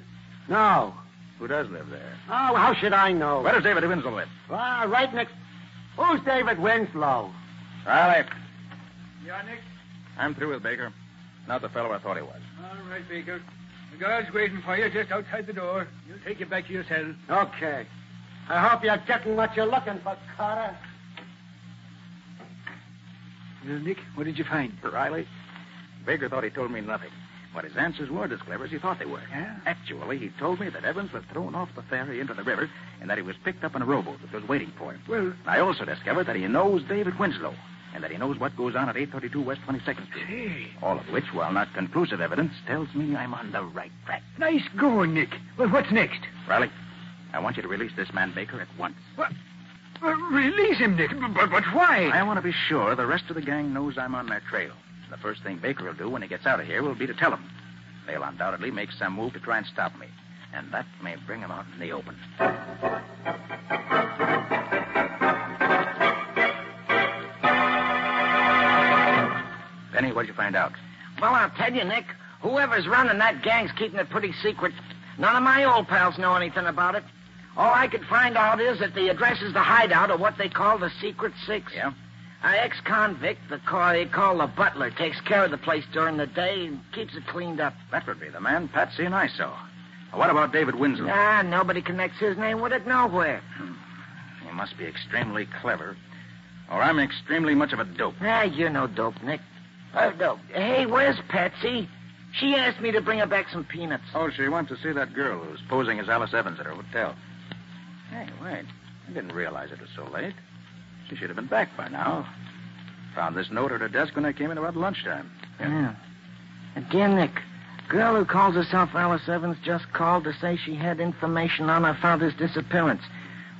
Speaker 11: No.
Speaker 4: Who does live there?
Speaker 11: Oh, how should I know?
Speaker 4: Where does David Winslow live?
Speaker 11: Right next... Who's David Winslow?
Speaker 4: Riley.
Speaker 23: Yeah, Nick?
Speaker 4: I'm through with Baker. Not the fellow I thought he was.
Speaker 23: All right, Baker. The guard's waiting for you just outside the door. You'll take you back to your cell.
Speaker 11: Okay. I hope you're getting what you're looking for, Carter.
Speaker 23: Well, Nick, what did you find?
Speaker 4: Riley, Baker thought he told me nothing. But his answers weren't as clever as he thought they were.
Speaker 23: Yeah?
Speaker 4: Actually, he told me that Evans was thrown off the ferry into the river and that he was picked up in a rowboat that was waiting for him.
Speaker 23: Well...
Speaker 4: I also discovered that he knows David Winslow and that he knows what goes on at 832 West 22nd Street.
Speaker 23: Hey.
Speaker 4: All of which, while not conclusive evidence, tells me I'm on the right track.
Speaker 23: Nice going, Nick. Well, what's next?
Speaker 4: Riley, I want you to release this man Baker at once.
Speaker 23: What? Release him, Nick. But why?
Speaker 4: I want to be sure the rest of the gang knows I'm on their trail. The first thing Baker will do when he gets out of here will be to tell them. They'll undoubtedly make some move to try and stop me. And that may bring them out in the open. Penny, what'd you find out?
Speaker 1: Well, I'll tell you, Nick. Whoever's running that gang's keeping it pretty secret. None of my old pals know anything about it. All I could find out is that the address is the hideout of what they call the Secret Six.
Speaker 4: Yeah?
Speaker 1: An ex-convict, they call the butler, takes care of the place during the day and keeps it cleaned up.
Speaker 4: That would be the man Patsy and I saw. What about David Winslow?
Speaker 1: Nobody connects his name with it nowhere.
Speaker 4: He must be extremely clever, or I'm extremely much of a dope.
Speaker 1: You're no dope, Nick. No. Hey, where's Patsy? She asked me to bring her back some peanuts.
Speaker 4: Oh, she went to see that girl who's posing as Alice Evans at her hotel. Hey, wait. I didn't realize it was so late. She should have been back by now. Found this note at her desk when I came in about lunchtime.
Speaker 1: Yeah. Again, Nick. Girl who calls herself Alice Evans just called to say she had information on her father's disappearance.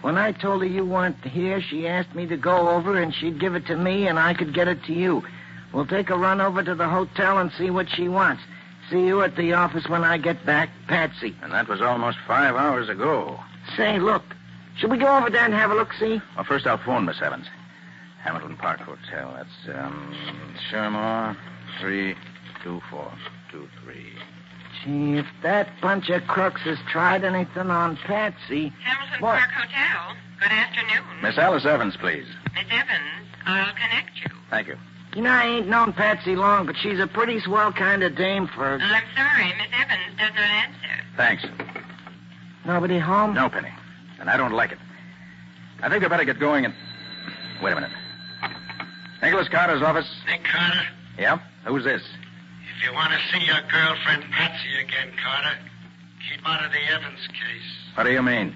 Speaker 1: When I told her you weren't here, she asked me to go over and she'd give it to me and I could get it to you. We'll take a run over to the hotel and see what she wants. See you at the office when I get back, Patsy.
Speaker 4: And that was almost 5 hours ago.
Speaker 1: Say, look. Should we go over there and have a look-see?
Speaker 4: Well, first I'll phone Miss Evans. Hamilton Park Hotel. That's, Shermore, 32423.
Speaker 1: Gee, if that bunch of crooks has tried anything on Patsy...
Speaker 5: Hamilton
Speaker 1: What?
Speaker 5: Park Hotel. Good afternoon.
Speaker 4: Miss Alice Evans, please.
Speaker 5: Miss Evans, I'll connect you.
Speaker 4: Thank you.
Speaker 1: You know, I ain't known Patsy long, but she's a pretty swell kind of dame for...
Speaker 5: I'm sorry, Miss Evans does not answer.
Speaker 4: Thanks.
Speaker 1: Nobody home?
Speaker 4: No, Penny. And I don't like it. I think I better get going and... Wait a minute. Nicholas Carter's office?
Speaker 21: Nick Carter,
Speaker 4: Yeah? Who's this?
Speaker 21: if you want to see your girlfriend Patsy again, Carter, keep out of the Evans case.
Speaker 4: What do you mean?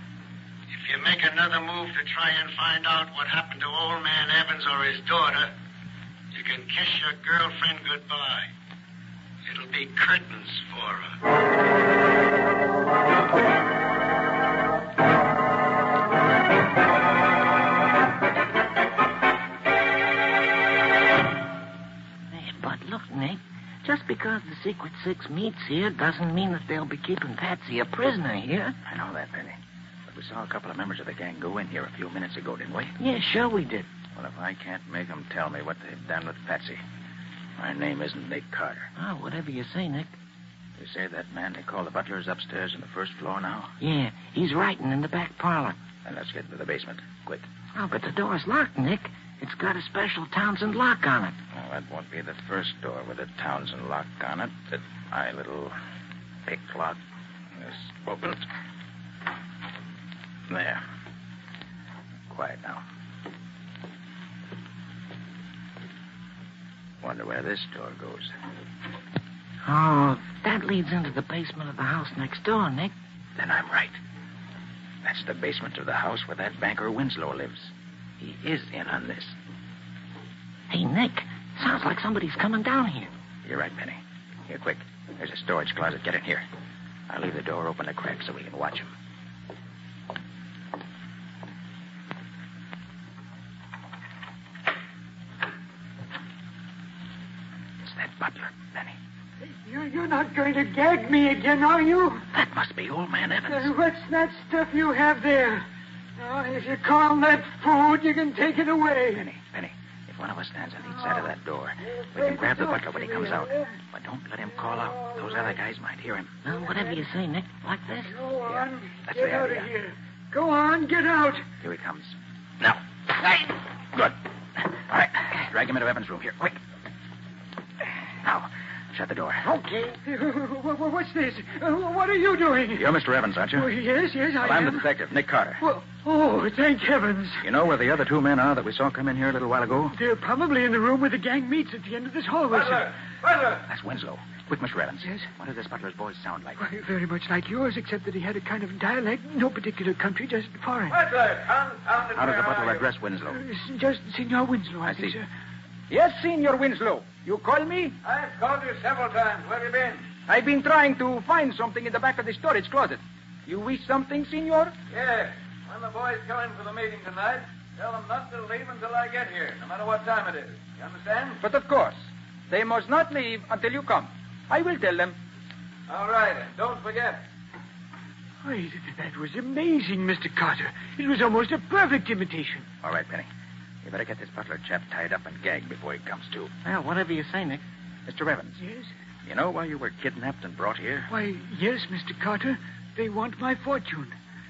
Speaker 21: If you make another move to try and find out what happened to old man Evans or his daughter, you can kiss your girlfriend goodbye. It'll be curtains for her.
Speaker 1: Hey, but look, Nick, just because the Secret Six meets here doesn't mean that they'll be keeping Patsy a prisoner here.
Speaker 4: I know that, Penny. But we saw a couple of members of the gang go in here a few minutes ago, didn't we?
Speaker 1: Yeah, sure we did.
Speaker 4: Well, if I can't make them tell me what they've done with Patsy, my name isn't Nick Carter.
Speaker 1: Oh, whatever you say, Nick.
Speaker 4: You say that man they call the butler is upstairs on the first floor now?
Speaker 1: Yeah, he's writing in the back parlor.
Speaker 4: Then let's get to the basement, quick.
Speaker 1: Oh, but the door's locked, Nick. It's got a special Townsend lock on it.
Speaker 4: Well, that won't be the first door with a Townsend lock on it that my little pick lock is opened. There. Quiet now. Wonder where this door goes.
Speaker 1: Oh, that leads into the basement of the house next door, Nick.
Speaker 4: Then I'm right. That's the basement of the house where that banker Winslow lives. He is in on this.
Speaker 1: Hey, Nick, sounds like somebody's coming down here.
Speaker 4: You're right, Penny. Here, quick. There's a storage closet. Get in here. I'll leave the door open a crack so we can watch him. It's that butler, Penny.
Speaker 23: You're not going to gag me again, are you?
Speaker 4: That must be old man Evans.
Speaker 23: What's that stuff you have there? If you call that food, you can take it away.
Speaker 4: Penny, if one of us stands on each side of that door, we can grab the butler when he comes out. But don't let him call out. Those other guys might hear him.
Speaker 1: Well, whatever you say, Nick. Like this?
Speaker 23: Go on.
Speaker 4: That's
Speaker 23: Get
Speaker 4: the
Speaker 23: out
Speaker 4: idea.
Speaker 23: of here. Go on, get out.
Speaker 4: Here he comes. Now. Good. All right. Drag him into Evans' room here. Quick. Now, shut the door.
Speaker 23: Okay. What's this? What are you doing?
Speaker 4: You're Mr. Evans, aren't you?
Speaker 23: Oh, yes, I
Speaker 4: Well, I'm
Speaker 23: am.
Speaker 4: the detective, Nick Carter.
Speaker 23: Well, oh, thank heavens.
Speaker 4: You know where the other two men are that we saw come in here a little while ago?
Speaker 23: They're probably in the room where the gang meets at the end of this hallway, sir.
Speaker 21: Butler!
Speaker 4: That's Winslow. Quick, Mr. Evans.
Speaker 23: Yes?
Speaker 4: What does this butler's voice sound like?
Speaker 23: Why, very much like yours, except that he had a kind of dialect, no particular country, just foreign.
Speaker 21: Butler, confounded.
Speaker 4: How does the
Speaker 21: where
Speaker 4: butler
Speaker 21: are you?
Speaker 4: address Winslow?
Speaker 23: Just Senor Winslow, I think,
Speaker 4: see.
Speaker 23: sir.
Speaker 9: Yes, Senor Winslow. You call me?
Speaker 21: I've called you several times. Where have you been?
Speaker 9: I've been trying to find something in the back of the storage closet. You wish something, Senor?
Speaker 21: Yes. When the boys come in for the meeting tonight, tell them not to leave until I get here, no matter what time it is. You understand?
Speaker 9: But of course, they must not leave until you come. I will tell them.
Speaker 21: All right, and don't forget.
Speaker 23: Wait, that was amazing, Mr. Carter. It was almost a perfect imitation.
Speaker 4: All right, Penny. You better get this butler chap tied up and gagged before he comes to.
Speaker 1: Well, whatever you say, Nick.
Speaker 4: Mr. Evans.
Speaker 23: Yes?
Speaker 4: You know why you were kidnapped and brought here?
Speaker 23: Why, yes, Mr. Carter. They want my fortune.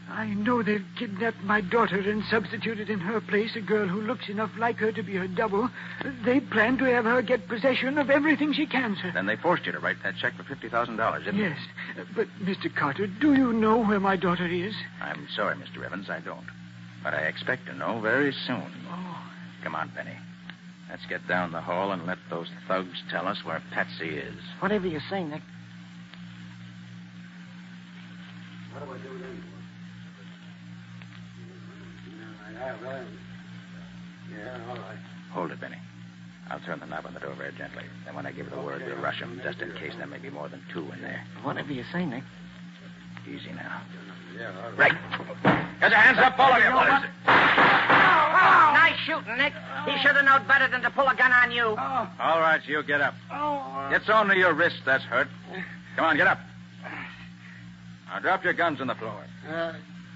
Speaker 23: I know they've kidnapped my daughter and substituted in her place a girl who looks enough like her to be her double. They plan to have her get possession of everything she can, sir.
Speaker 4: Then they forced you to write that check for $50,000, didn't they?
Speaker 23: Yes. But, Mr. Carter, do you know where my daughter is?
Speaker 4: I'm sorry, Mr. Evans, I don't. But I expect to know very soon.
Speaker 23: Oh.
Speaker 4: Come on, Penny. Let's get down the hall and let those thugs tell us where Patsy is.
Speaker 1: Whatever you say, Nick.
Speaker 21: What do I do then? Yeah, all right.
Speaker 4: Hold it, Benny. I'll turn the knob on the door very gently. Then when I give the word, we'll rush them, just in case there may be more than two in there.
Speaker 1: Whatever you say, Nick.
Speaker 4: Easy now.
Speaker 21: Yeah, all
Speaker 4: Right. Get your hands up, all of you. What is it?
Speaker 1: Oh, nice shooting, Nick. He should have known better than to pull a gun on you.
Speaker 4: All right, you get up. It's only your wrist that's hurt. Come on, get up. Now drop your guns on the floor.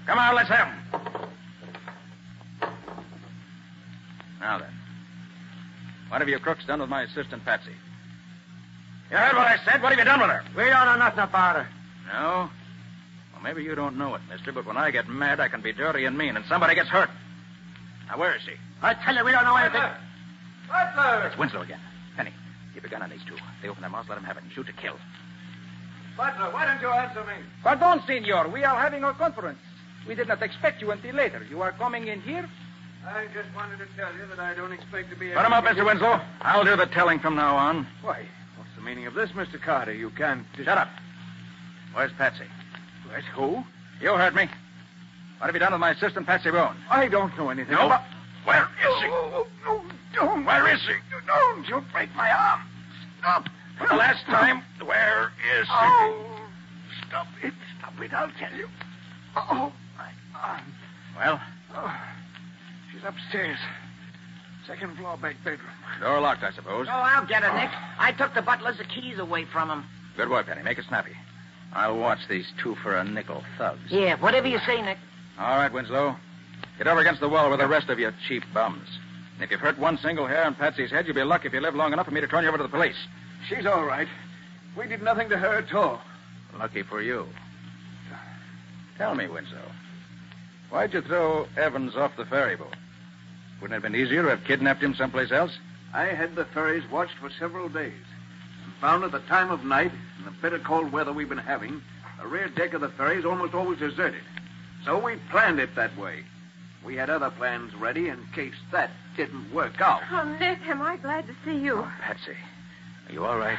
Speaker 4: Come on, let's have 'em. Now then, what have you crooks done with my assistant, Patsy? You heard what I said? What have you done with her?
Speaker 11: We don't know nothing about her.
Speaker 4: No? Well, maybe you don't know it, mister, but when I get mad, I can be dirty and mean, and somebody gets hurt. Now, where is she?
Speaker 11: I tell you, we don't know anything.
Speaker 16: Butler!
Speaker 4: It's Winslow again. Penny, keep a gun on these two. If they open their mouths, let them have it and shoot to kill.
Speaker 16: Butler, why don't you answer me?
Speaker 9: Pardon, senor. We are having our conference. We did not expect you until later. You are coming in here?
Speaker 16: I just wanted to tell you that I don't expect to be...
Speaker 4: Put him up, Mr. Winslow. I'll do the telling from now on.
Speaker 16: Why, what's the meaning of this, Mr. Carter? You can't...
Speaker 4: Shut up. Where's Patsy?
Speaker 16: Where's who?
Speaker 4: You heard me. What have you done with my assistant, Patsy Bone?
Speaker 16: I don't know anything
Speaker 4: No?
Speaker 16: about...
Speaker 4: Where is she?
Speaker 16: No, don't.
Speaker 4: Where is she?
Speaker 16: Don't. You'll break my arm. Stop.
Speaker 4: For the last time, where is she?
Speaker 16: Oh, stop it. Stop it, I'll tell you. Oh, my arm.
Speaker 4: Well?
Speaker 16: Oh, she's upstairs. Second floor, back bedroom.
Speaker 4: Door locked, I suppose.
Speaker 1: Oh, I'll get her, Nick. I took the butler's keys away from him.
Speaker 4: Good boy, Penny. Make it snappy. I'll watch these two for a nickel thugs.
Speaker 1: Yeah, whatever you say, Nick.
Speaker 4: All right, Winslow. Get over against the wall with the rest of your cheap bums. And if you've hurt one single hair on Patsy's head, you'll be lucky if you live long enough for me to turn you over to the police.
Speaker 16: She's all right. We did nothing to her at all.
Speaker 4: Lucky for you. Tell me, Winslow, why'd you throw Evans off the ferry boat? Wouldn't it have been easier to have kidnapped him someplace else?
Speaker 16: I had the ferries watched for several days and found at the time of night, in the bitter cold weather we've been having, the rear deck of the ferry is almost always deserted. So we planned it that way. We had other plans ready in case that didn't work out.
Speaker 10: Oh, Nick, am I glad to see you.
Speaker 4: Oh, Patsy, are you all right?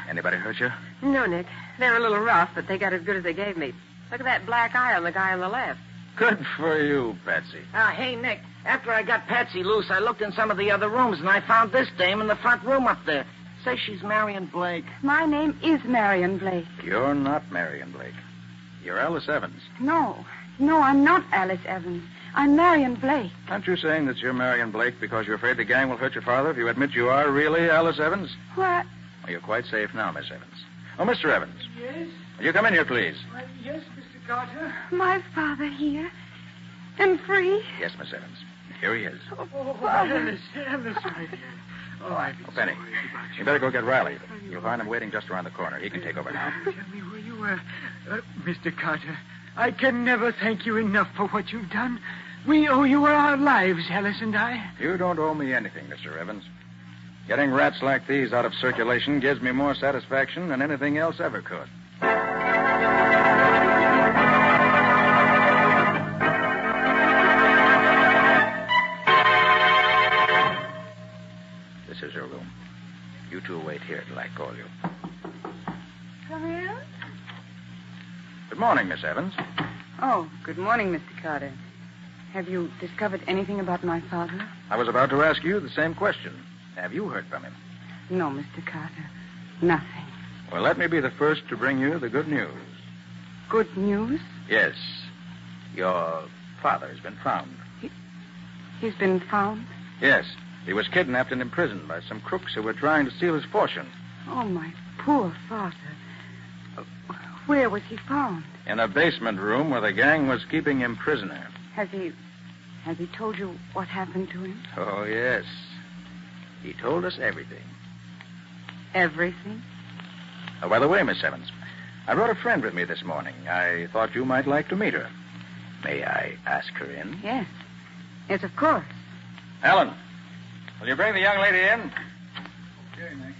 Speaker 4: Anybody hurt you?
Speaker 10: No, Nick. They're a little rough, but they got as good as they gave me. Look at that black eye on the guy on the left.
Speaker 4: Good for you, Patsy.
Speaker 1: Hey, Nick, after I got Patsy loose, I looked in some of the other rooms, and I found this dame in the front room up there. Says she's Marion Blake.
Speaker 10: My name is Marion Blake.
Speaker 4: You're not Marion Blake. You're Alice Evans.
Speaker 10: No, I'm not Alice Evans. I'm Marion Blake.
Speaker 4: Aren't you saying that you're Marion Blake because you're afraid the gang will hurt your father if you admit you are really Alice Evans?
Speaker 10: What?
Speaker 4: Well, you're quite safe now, Miss Evans. Oh, Mr. Evans.
Speaker 23: Yes?
Speaker 4: Will you come in here, please?
Speaker 23: Yes, Mr. Carter.
Speaker 10: My father here. And free.
Speaker 4: Yes, Miss Evans. Here he is.
Speaker 23: Alice, my dear. Oh, I've been
Speaker 4: Penny,
Speaker 23: so worried about you.
Speaker 4: you better go get Riley. You'll find him waiting just around the corner. He can take over now.
Speaker 23: Tell me where you were. Mr. Carter, I can never thank you enough for what you've done. We owe you our lives, Alice and I.
Speaker 4: You don't owe me anything, Mr. Evans. Getting rats like these out of circulation gives me more satisfaction than anything else ever could. This is your room. You two wait here till I call you.
Speaker 10: Come in.
Speaker 4: Good morning, Miss Evans.
Speaker 10: Oh, good morning, Mr. Carter. Have you discovered anything about my father?
Speaker 4: I was about to ask you the same question. Have you heard from him?
Speaker 10: No, Mr. Carter. Nothing.
Speaker 4: Well, let me be the first to bring you the good news.
Speaker 10: Good news?
Speaker 4: Yes. Your father has been found.
Speaker 10: He's been found?
Speaker 4: Yes. He was kidnapped and imprisoned by some crooks who were trying to steal his fortune.
Speaker 10: Oh, my poor father. Where was he found?
Speaker 4: In a basement room where the gang was keeping him prisoner.
Speaker 10: Has he told you what happened to him?
Speaker 4: Oh, yes. He told us everything.
Speaker 10: Everything?
Speaker 4: Oh, by the way, Miss Evans, I brought a friend with me this morning. I thought you might like to meet her. May I ask her in?
Speaker 10: Yes. Yes, of course.
Speaker 4: Ellen, will you bring the young lady in?
Speaker 23: Okay, Nick.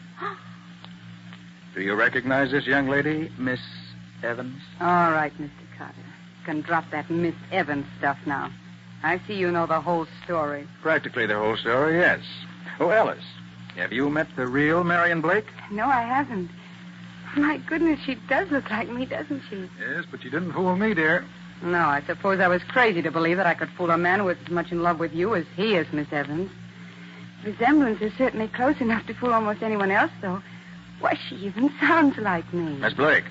Speaker 4: Do you recognize this young lady, Miss Evans?
Speaker 10: All right, Mr. Carter. You can drop that Miss Evans stuff now. I see you know the whole story.
Speaker 4: Practically the whole story, yes. Oh, Alice, have you met the real Marion Blake?
Speaker 10: No, I haven't. My goodness, she does look like me, doesn't she?
Speaker 4: Yes, but you didn't fool me, dear.
Speaker 10: No, I suppose I was crazy to believe that I could fool a man who was as much in love with you as he is, Miss Evans. The resemblance is certainly close enough to fool almost anyone else, though. Why, she even sounds like me.
Speaker 4: Miss Blake,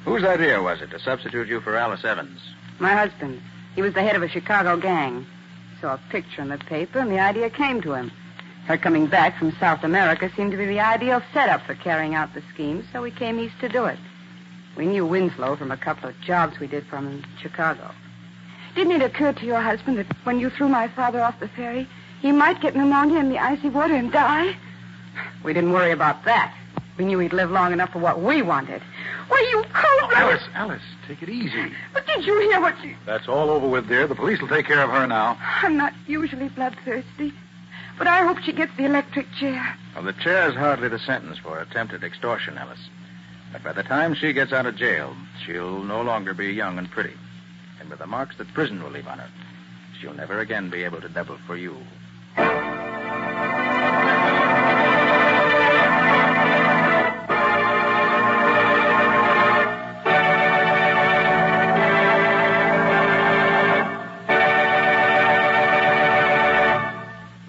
Speaker 4: whose idea was it to substitute you for Alice Evans?
Speaker 10: My husband. He was the head of a Chicago gang. He saw a picture in the paper, and the idea came to him. Her coming back from South America seemed to be the ideal setup for carrying out the scheme, so we came east to do it. We knew Winslow from a couple of jobs we did for him in Chicago. Didn't it occur to your husband that when you threw my father off the ferry, he might get pneumonia in the icy water and die? We didn't worry about that. We knew he'd live long enough for what we wanted. Why, you cold-blooded...
Speaker 25: Alice, take it easy.
Speaker 10: But did you hear what she...
Speaker 25: That's all over with, dear. The police will take care of her now.
Speaker 10: I'm not usually bloodthirsty, but I hope she gets the electric chair.
Speaker 4: Well, the chair's hardly the sentence for attempted extortion, Alice. But by the time she gets out of jail, she'll no longer be young and pretty. And with the marks that prison will leave on her, she'll never again be able to double for you.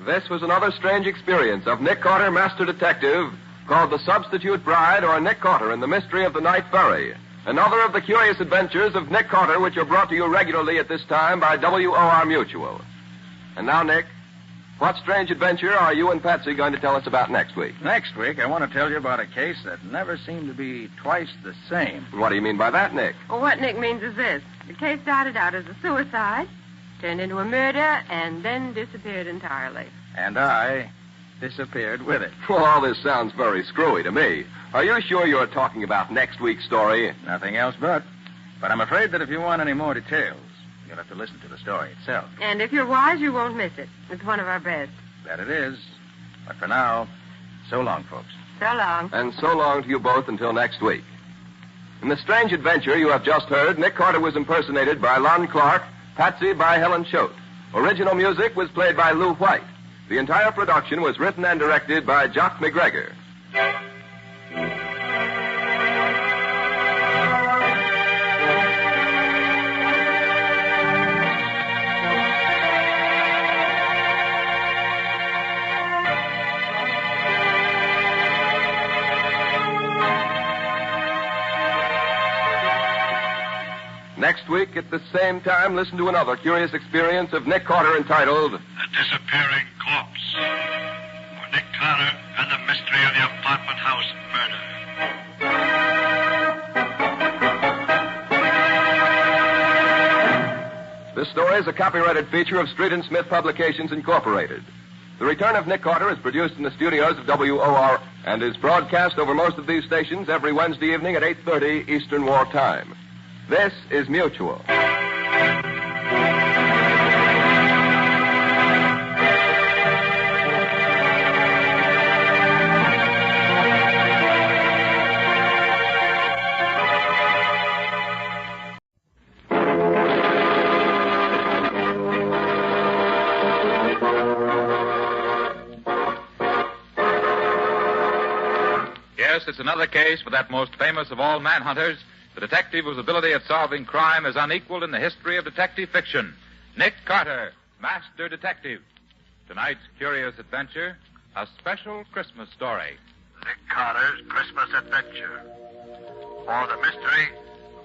Speaker 13: This was another strange experience of Nick Carter, Master Detective, called The Substitute Bride, or Nick Carter and the Mystery of the Night Ferry. Another of the curious adventures of Nick Carter, which are brought to you regularly at this time by WOR Mutual. And now, Nick, what strange adventure are you and Patsy going to tell us about next week?
Speaker 4: Next week, I want to tell you about a case that never seemed to be twice the same.
Speaker 13: What do you mean by that, Nick?
Speaker 5: Well, what Nick means is this. The case started out as a suicide, turned into a murder, and then disappeared entirely.
Speaker 4: And I disappeared with it.
Speaker 13: Well, all this sounds very screwy to me. Are you sure you're talking about next week's story?
Speaker 4: Nothing else but. But I'm afraid that if you want any more details, you'll have to listen to the story itself.
Speaker 5: And if you're wise, you won't miss it. It's one of our best.
Speaker 4: That it is. But for now, so long, folks.
Speaker 5: So long.
Speaker 13: And so long to you both until next week. In the strange adventure you have just heard, Nick Carter was impersonated by Lon Clark, Patsy by Helen Choate. Original music was played by Lou White. The entire production was written and directed by Jock McGregor. Next week, at the same time, listen to another curious experience of Nick Carter entitled
Speaker 24: The Disappearing Corpse, or Nick Carter and the Mystery of the Apartment House Murder.
Speaker 13: This story is a copyrighted feature of Street & Smith Publications, Incorporated. The Return of Nick Carter is produced in the studios of WOR and is broadcast over most of these stations every Wednesday evening at 8:30 Eastern War Time. This is Mutual.
Speaker 3: Yes, it's another case for that most famous of all manhunters, the detective whose ability at solving crime is unequaled in the history of detective fiction, Nick Carter, Master Detective. Tonight's curious adventure, a special Christmas story.
Speaker 21: Nick Carter's Christmas Adventure, or the Mystery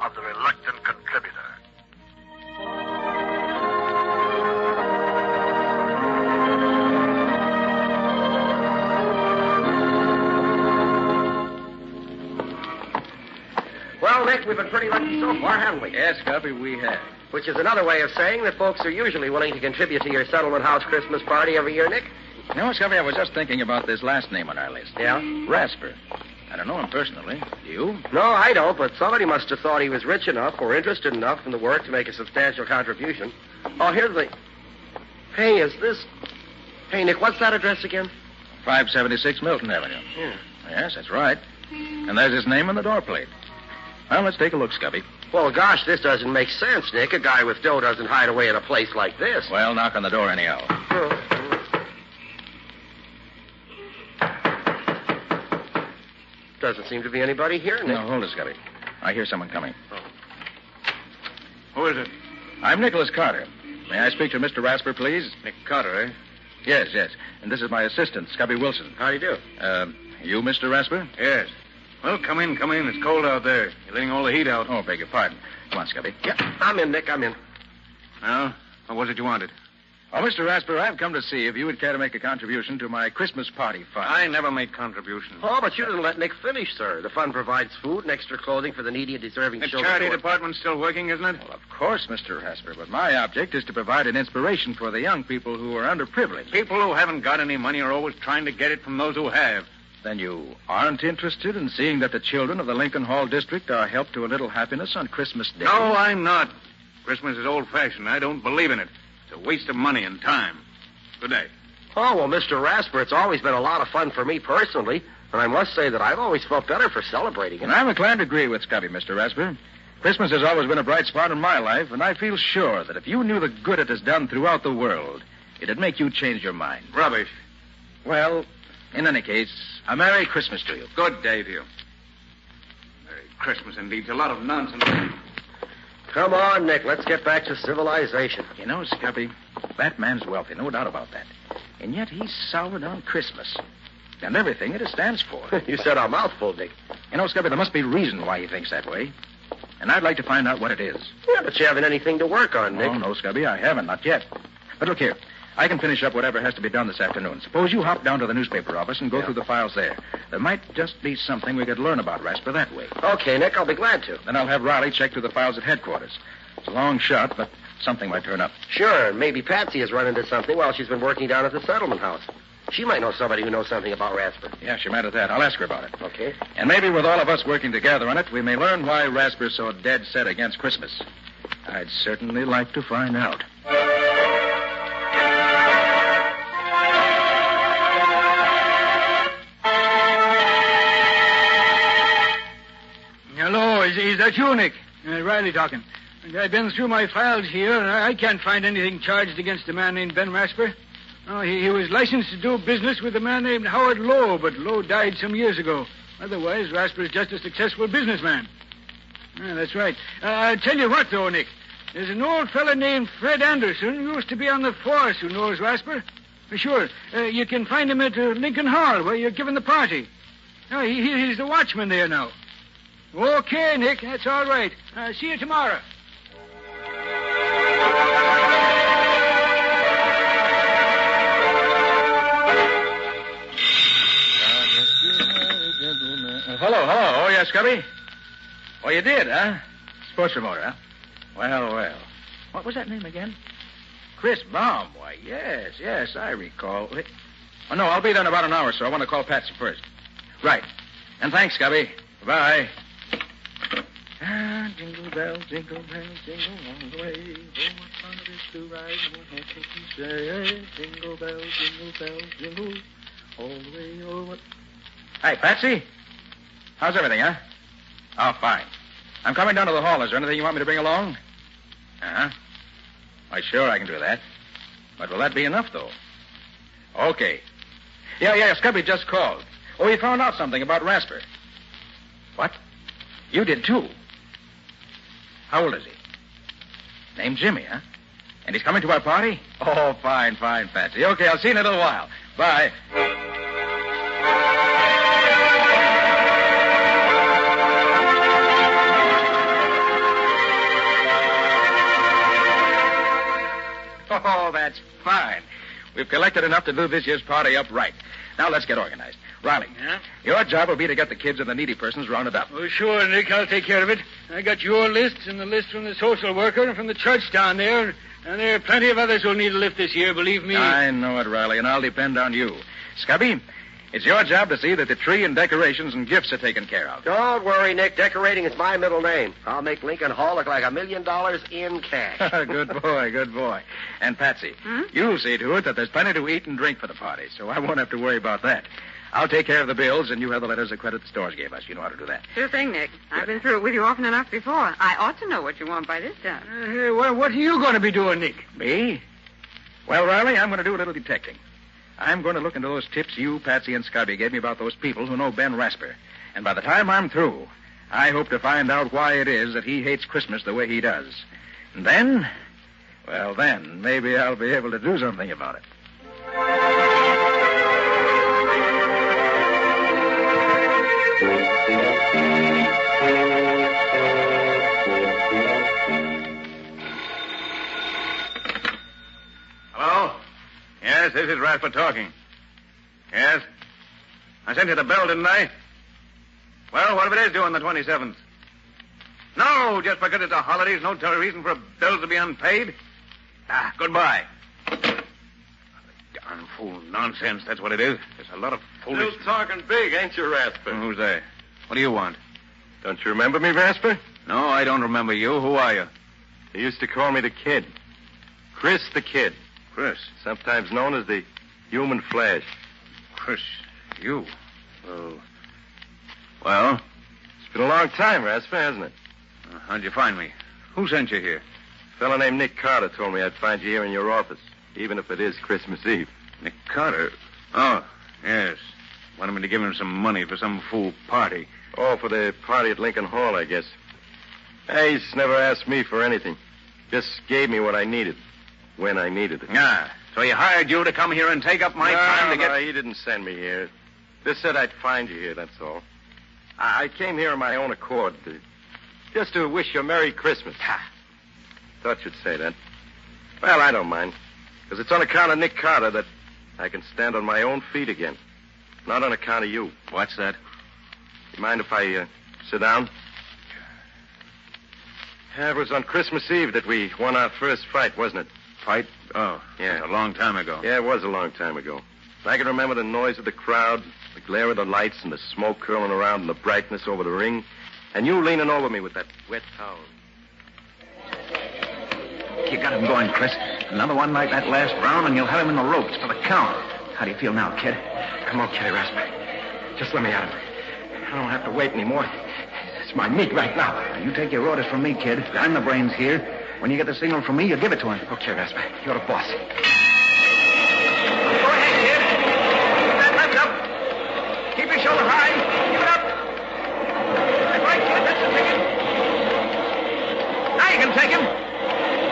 Speaker 21: of the Reluctant Contributor.
Speaker 2: Well, Nick, we've been pretty lucky so far, haven't we?
Speaker 4: Yes, Guppy, we have.
Speaker 2: Which is another way of saying that folks are usually willing to contribute to your settlement house Christmas party every year, Nick.
Speaker 4: You know, Scuffy, I was just thinking about this last name on our list.
Speaker 2: Yeah?
Speaker 4: Rasper. I don't know him personally. Do you?
Speaker 2: No, I don't, but somebody must have thought he was rich enough or interested enough in the work to make a substantial contribution. Oh, here's the... Hey, is this... Hey, Nick, what's that address again?
Speaker 4: 576 Milton Avenue.
Speaker 2: Yeah.
Speaker 4: Yes, that's right. And there's his name on the door plate. Well, let's take a look, Scubby.
Speaker 2: Well, gosh, this doesn't make sense, Nick. A guy with dough doesn't hide away in a place like this.
Speaker 4: Well, knock on the door anyhow.
Speaker 2: Doesn't seem to be anybody here, Nick.
Speaker 4: No, hold it, Scubby. I hear someone coming.
Speaker 2: Oh.
Speaker 4: Who is it? I'm Nicholas Carter. May I speak to Mr. Rasper, please?
Speaker 19: Nick Carter, eh?
Speaker 4: Yes, yes. And this is my assistant, Scubby Wilson.
Speaker 2: How do you do?
Speaker 4: You, Mr. Rasper?
Speaker 19: Yes. Well, come in. It's cold out there. You're letting all the heat out.
Speaker 4: Oh, beg your pardon. Come on, Scubby.
Speaker 2: Yeah, I'm in, Nick. I'm in.
Speaker 19: Well, what was it you wanted?
Speaker 4: Oh, Mr. Rasper, I've come to see if you would care to make a contribution to my Christmas party fund.
Speaker 19: I never make contributions.
Speaker 2: Oh, but you didn't let Nick finish, sir. The fund provides food and extra clothing for the needy and deserving
Speaker 19: The
Speaker 2: children.
Speaker 19: charity department's still working, isn't it?
Speaker 4: Well, of course, Mr. Rasper, but my object is to provide an inspiration for the young people who are underprivileged.
Speaker 19: People who haven't got any money are always trying to get it from those who have.
Speaker 4: Then you aren't interested in seeing that the children of the Lincoln Hall district are helped to a little happiness on Christmas Day?
Speaker 16: No, I'm not. Christmas is old-fashioned. I don't believe in it. It's a waste of money and time. Good day.
Speaker 7: Oh, well, Mr. Rasper, it's always been a lot of fun for me personally, and I must say that I've always felt better for celebrating it.
Speaker 4: And I'm inclined to agree with Scubby, Mr. Rasper. Christmas has always been a bright spot in my life, and I feel sure that if you knew the good it has done throughout the world, it'd make you change your mind.
Speaker 16: Rubbish.
Speaker 4: Well, in any case, a Merry Christmas to you.
Speaker 16: Good day to you. Merry Christmas, indeed. It's a lot of nonsense.
Speaker 7: Come on, Nick. Let's get back to civilization.
Speaker 4: You know, Scubby, that man's wealthy, no doubt about that. And yet he's soured on Christmas and everything it stands for.
Speaker 7: You said a mouthful, Nick.
Speaker 4: You know, Scubby, there must be a reason why he thinks that way. And I'd like to find out what it is.
Speaker 7: Yeah, but you haven't anything to work on, Nick.
Speaker 4: Oh, no, Scubby, I haven't, not yet. But look here. I can finish up whatever has to be done this afternoon. Suppose you hop down to the newspaper office and go through the files there. There might just be something we could learn about Rasper that way.
Speaker 7: Okay, Nick, I'll be glad to.
Speaker 4: Then I'll have Riley check through the files at headquarters. It's a long shot, but something might turn up.
Speaker 7: Sure, maybe Patsy has run into something while she's been working down at the settlement house. She might know somebody who knows something about Rasper.
Speaker 4: Yeah, she might have that. I'll ask her about it.
Speaker 7: Okay.
Speaker 4: And maybe with all of us working together on it, we may learn why Rasper's so dead set against Christmas. I'd certainly like to find out.
Speaker 23: Hello, is that you, Nick? Riley talking. I've been through my files here, and I can't find anything charged against a man named Ben Rasper. Oh, he was licensed to do business with a man named Howard Lowe, but Lowe died some years ago. Otherwise, Rasper's just a successful businessman. Yeah, that's right. I'll tell you what, though, Nick. There's an old fella named Fred Anderson who used to be on the force who knows Rasper. Sure. You can find him at Lincoln Hall, where you're giving the party. Oh, he's the watchman there now. Okay, Nick, that's all right. See you tomorrow.
Speaker 4: Hello. Oh, yes, Scubby? Oh, you did, huh? Sports remoter, huh? Well. What was that name again? Chris Baum. Why, yes, I recall. Oh, no, I'll be there in about an hour, so I want to call Patsy first. Right. And thanks, Scubby. Bye. Jingle bells, jingle all the way. Oh, what fun it is to ride in a horse-open sleigh. Jingle bells, jingle all the way. Oh, what... Hey, Patsy. How's everything, huh? Oh, fine. I'm coming down to the hall. Is there anything you want me to bring along? Uh-huh. Why, sure, I can do that. But will that be enough, though? Okay. Yeah, Scubby just called. Oh, he found out something about Rasper. What? You did, too? How old is he? Named Jimmy, huh? And he's coming to our party? Oh, fine, Patsy. Okay, I'll see you in a little while. Bye. Oh, that's fine. We've collected enough to do this year's party up right. Now let's get organized. Riley, your job will be to get the kids and the needy persons rounded up.
Speaker 23: Oh, sure, Nick. I'll take care of it. I got your lists and the list from the social worker and from the church down there. And there are plenty of others who'll need a lift this year, believe me.
Speaker 4: I know it, Riley, and I'll depend on you. Scubby, it's your job to see that the tree and decorations and gifts are taken care of.
Speaker 7: Don't worry, Nick. Decorating is my middle name. I'll make Lincoln Hall look like $1 million in cash.
Speaker 4: Good boy. And Patsy, you'll see to it that there's plenty to eat and drink for the party, so I won't have to worry about that. I'll take care of the bills, and you have the letters of credit the stores gave us. You know how to do that.
Speaker 5: Sure thing, Nick. I've been through it with you often enough before. I ought to know what you want by this time.
Speaker 23: What are you going to be doing, Nick?
Speaker 4: Me? Well, Riley, I'm going to do a little detecting. I'm going to look into those tips you, Patsy, and Scubby gave me about those people who know Ben Rasper. And by the time I'm through, I hope to find out why it is that he hates Christmas the way he does. And then, maybe I'll be able to do something about it.
Speaker 16: Hello? Yes, this is Rasper talking. Yes? I sent you the bill, didn't I? Well, what if it is due on the 27th? No, just because it's a holiday is no reason for a bill to be unpaid. Goodbye.
Speaker 8: Darn fool nonsense, that's what it is. There's a lot of foolish...
Speaker 7: Still talking big, ain't you, Rasper?
Speaker 8: Who's there? What do you want?
Speaker 7: Don't you remember me, Rasper?
Speaker 8: No, I don't remember you. Who are you?
Speaker 7: They used to call me the Kid. Chris the Kid.
Speaker 8: Chris?
Speaker 7: Sometimes known as the Human Flash.
Speaker 8: Chris, you? Well?
Speaker 7: It's been a long time, Rasper, hasn't it?
Speaker 8: How'd you find me? Who sent you here?
Speaker 7: A fellow named Nick Carter told me I'd find you here in your office, even if it is Christmas Eve.
Speaker 8: Nick Carter? Oh, yes. Wanted me to give him some money for some fool party.
Speaker 7: Oh, for the party at Lincoln Hall, I guess. He's never asked me for anything. Just gave me what I needed, when I needed it.
Speaker 8: Ah, so he hired you to come here and take up my time to get...
Speaker 7: No, he didn't send me here. Just said I'd find you here, that's all. I came here of my own accord, just to wish you a Merry Christmas. Ha! Thought you'd say that. Well, I don't mind, because it's on account of Nick Carter that I can stand on my own feet again. Not on account of you.
Speaker 8: What's that?
Speaker 7: You mind if I sit down? It was on Christmas Eve that we won our first fight, wasn't it?
Speaker 8: Fight? Oh, yeah, a long time ago.
Speaker 7: Yeah, it was a long time ago. I can remember the noise of the crowd, the glare of the lights, and the smoke curling around and the brightness over the ring, and you leaning over me with that wet towel.
Speaker 1: You got him going, Chris. Another one like that last round, and you'll have him in the ropes for the count. How do you feel now, kid?
Speaker 7: I'm okay, Rasper. Just let me at him. I don't have to wait anymore. It's my meat right now.
Speaker 1: You take your orders from me, kid. I'm the brains here. When you get the signal from me, you give it to him.
Speaker 7: Okay, Rasper. You're the boss.
Speaker 1: Go ahead, kid. Keep that left up. Keep your shoulder high. Keep it up. That's right, kid. That's the ticket. Now you can take him.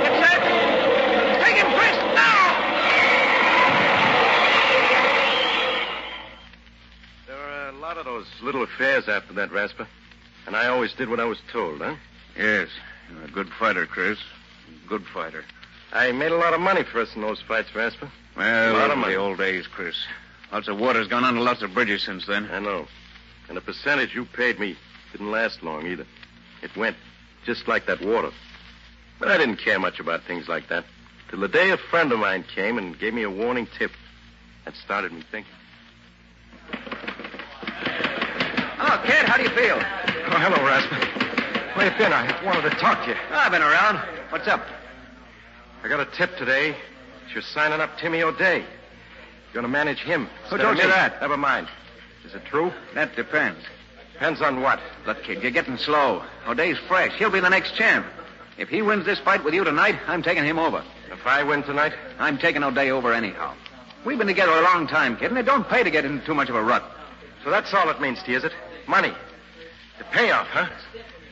Speaker 1: Get set. Take him, Chris. Now!
Speaker 7: There were a lot of those little affairs after that, Rasper. And I always did what I was told, huh?
Speaker 8: Yes. You're a good fighter, Chris. Good fighter.
Speaker 7: I made a lot of money for us in those fights, Rasper.
Speaker 8: Well,
Speaker 7: a lot of money.
Speaker 8: The old days, Chris. Lots of water's gone under lots of bridges since then.
Speaker 7: I know. And the percentage you paid me didn't last long either. It went just like that water. But I didn't care much about things like that. Till the day a friend of mine came and gave me a warning tip. That started me thinking.
Speaker 1: Hello, kid. How do you feel?
Speaker 7: Oh, hello, Rasper. Where you been? I wanted to talk to you.
Speaker 1: I've been around. What's up?
Speaker 7: I got a tip today. You're signing up Timmy O'Day. You're going to manage him.
Speaker 1: Who told you that?
Speaker 7: Never mind. Is it true?
Speaker 1: That depends.
Speaker 7: Depends on what?
Speaker 1: Look, kid, you're getting slow. O'Day's fresh. He'll be the next champ. If he wins this fight with you tonight, I'm taking him over.
Speaker 7: If I win tonight?
Speaker 1: I'm taking O'Day over anyhow. We've been together a long time, kid, and it don't pay to get into too much of a rut.
Speaker 7: So that's all it means to you, is it? Money. The payoff, huh?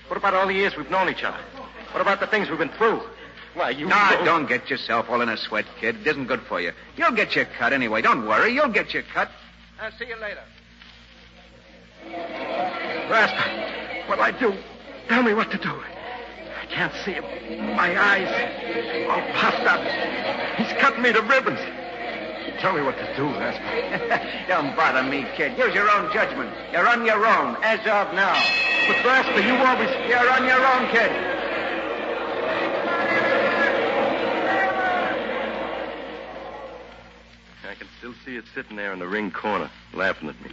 Speaker 7: What about all the years we've known each other? What about the things we've been through? Why, you...
Speaker 1: No, don't get yourself all in a sweat, kid. It isn't good for you. You'll get your cut anyway. Don't worry. You'll get your cut. I'll see you later.
Speaker 7: Rasper, what'll I do? Tell me what to do. I can't see him. My eyes all puffed up. He's cutting me to ribbons. Tell me what to do, Rasper.
Speaker 1: Don't bother me, kid. Use your own judgment. You're on your own, as of now.
Speaker 7: But, Rasper, you always...
Speaker 1: You're on your own, kid.
Speaker 7: I can still see it sitting there in the ring corner, laughing at me.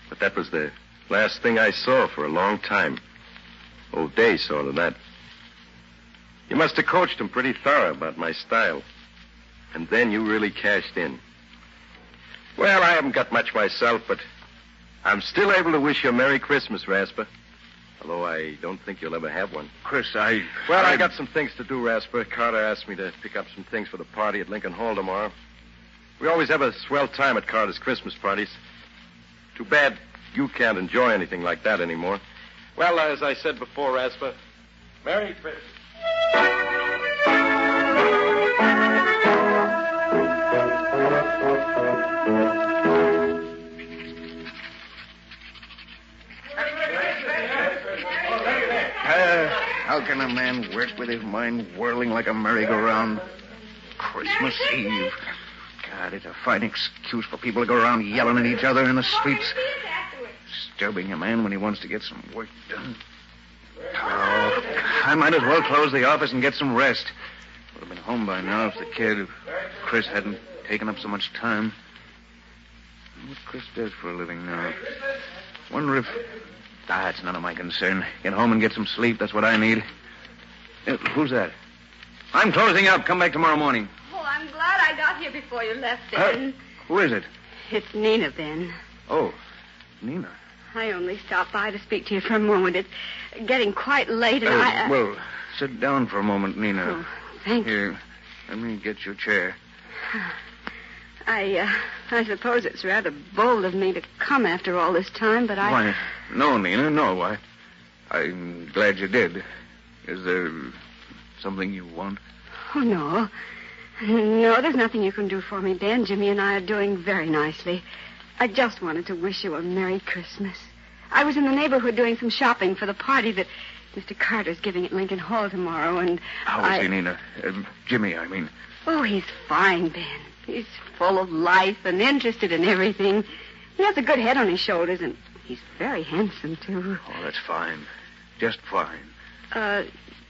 Speaker 7: But that was the last thing I saw for a long time. O'Day saw to that. You must have coached him pretty thorough about my style. And then you really cashed in. Well, I haven't got much myself, but I'm still able to wish you a Merry Christmas, Rasper. Although I don't think you'll ever have one.
Speaker 8: Chris,
Speaker 7: I got some things to do, Rasper. Carter asked me to pick up some things for the party at Lincoln Hall tomorrow. We always have a swell time at Carter's Christmas parties. Too bad you can't enjoy anything like that anymore. Well, as I said before, Rasper, Merry Christmas.
Speaker 8: How can a man work with his mind whirling like a merry-go-round? Christmas Eve. God, it's a fine excuse for people to go around yelling at each other in the streets. Disturbing a man when he wants to get some work done. Oh, I might as well close the office and get some rest. Would have been home by now if Chris hadn't
Speaker 6: taking up so much time. What Chris does for a living now. Wonder if... it's none of my concern. Get home and get some sleep. That's what I need. Who's that? I'm closing up. Come back tomorrow morning.
Speaker 10: Oh, I'm glad I got here before you left, Ben.
Speaker 6: Who is it?
Speaker 10: It's Nina, Ben.
Speaker 6: Oh, Nina.
Speaker 10: I only stopped by to speak to you for a moment. It's getting quite late, and
Speaker 6: Well, sit down for a moment, Nina.
Speaker 10: Oh, thank you.
Speaker 6: Here, let me get your chair.
Speaker 10: I suppose it's rather bold of me to come after all this time, but
Speaker 6: Why, no, Nina, no. I'm glad you did. Is there something you want?
Speaker 10: Oh, no. No, there's nothing you can do for me, Ben. Jimmy and I are doing very nicely. I just wanted to wish you a Merry Christmas. I was in the neighborhood doing some shopping for the party that Mr. Carter's giving at Lincoln Hall tomorrow, and
Speaker 6: How is he, Nina? Jimmy, I mean.
Speaker 10: Oh, he's fine, Ben. He's full of life and interested in everything. He has a good head on his shoulders, and he's very handsome, too.
Speaker 6: Oh, that's fine. Just fine.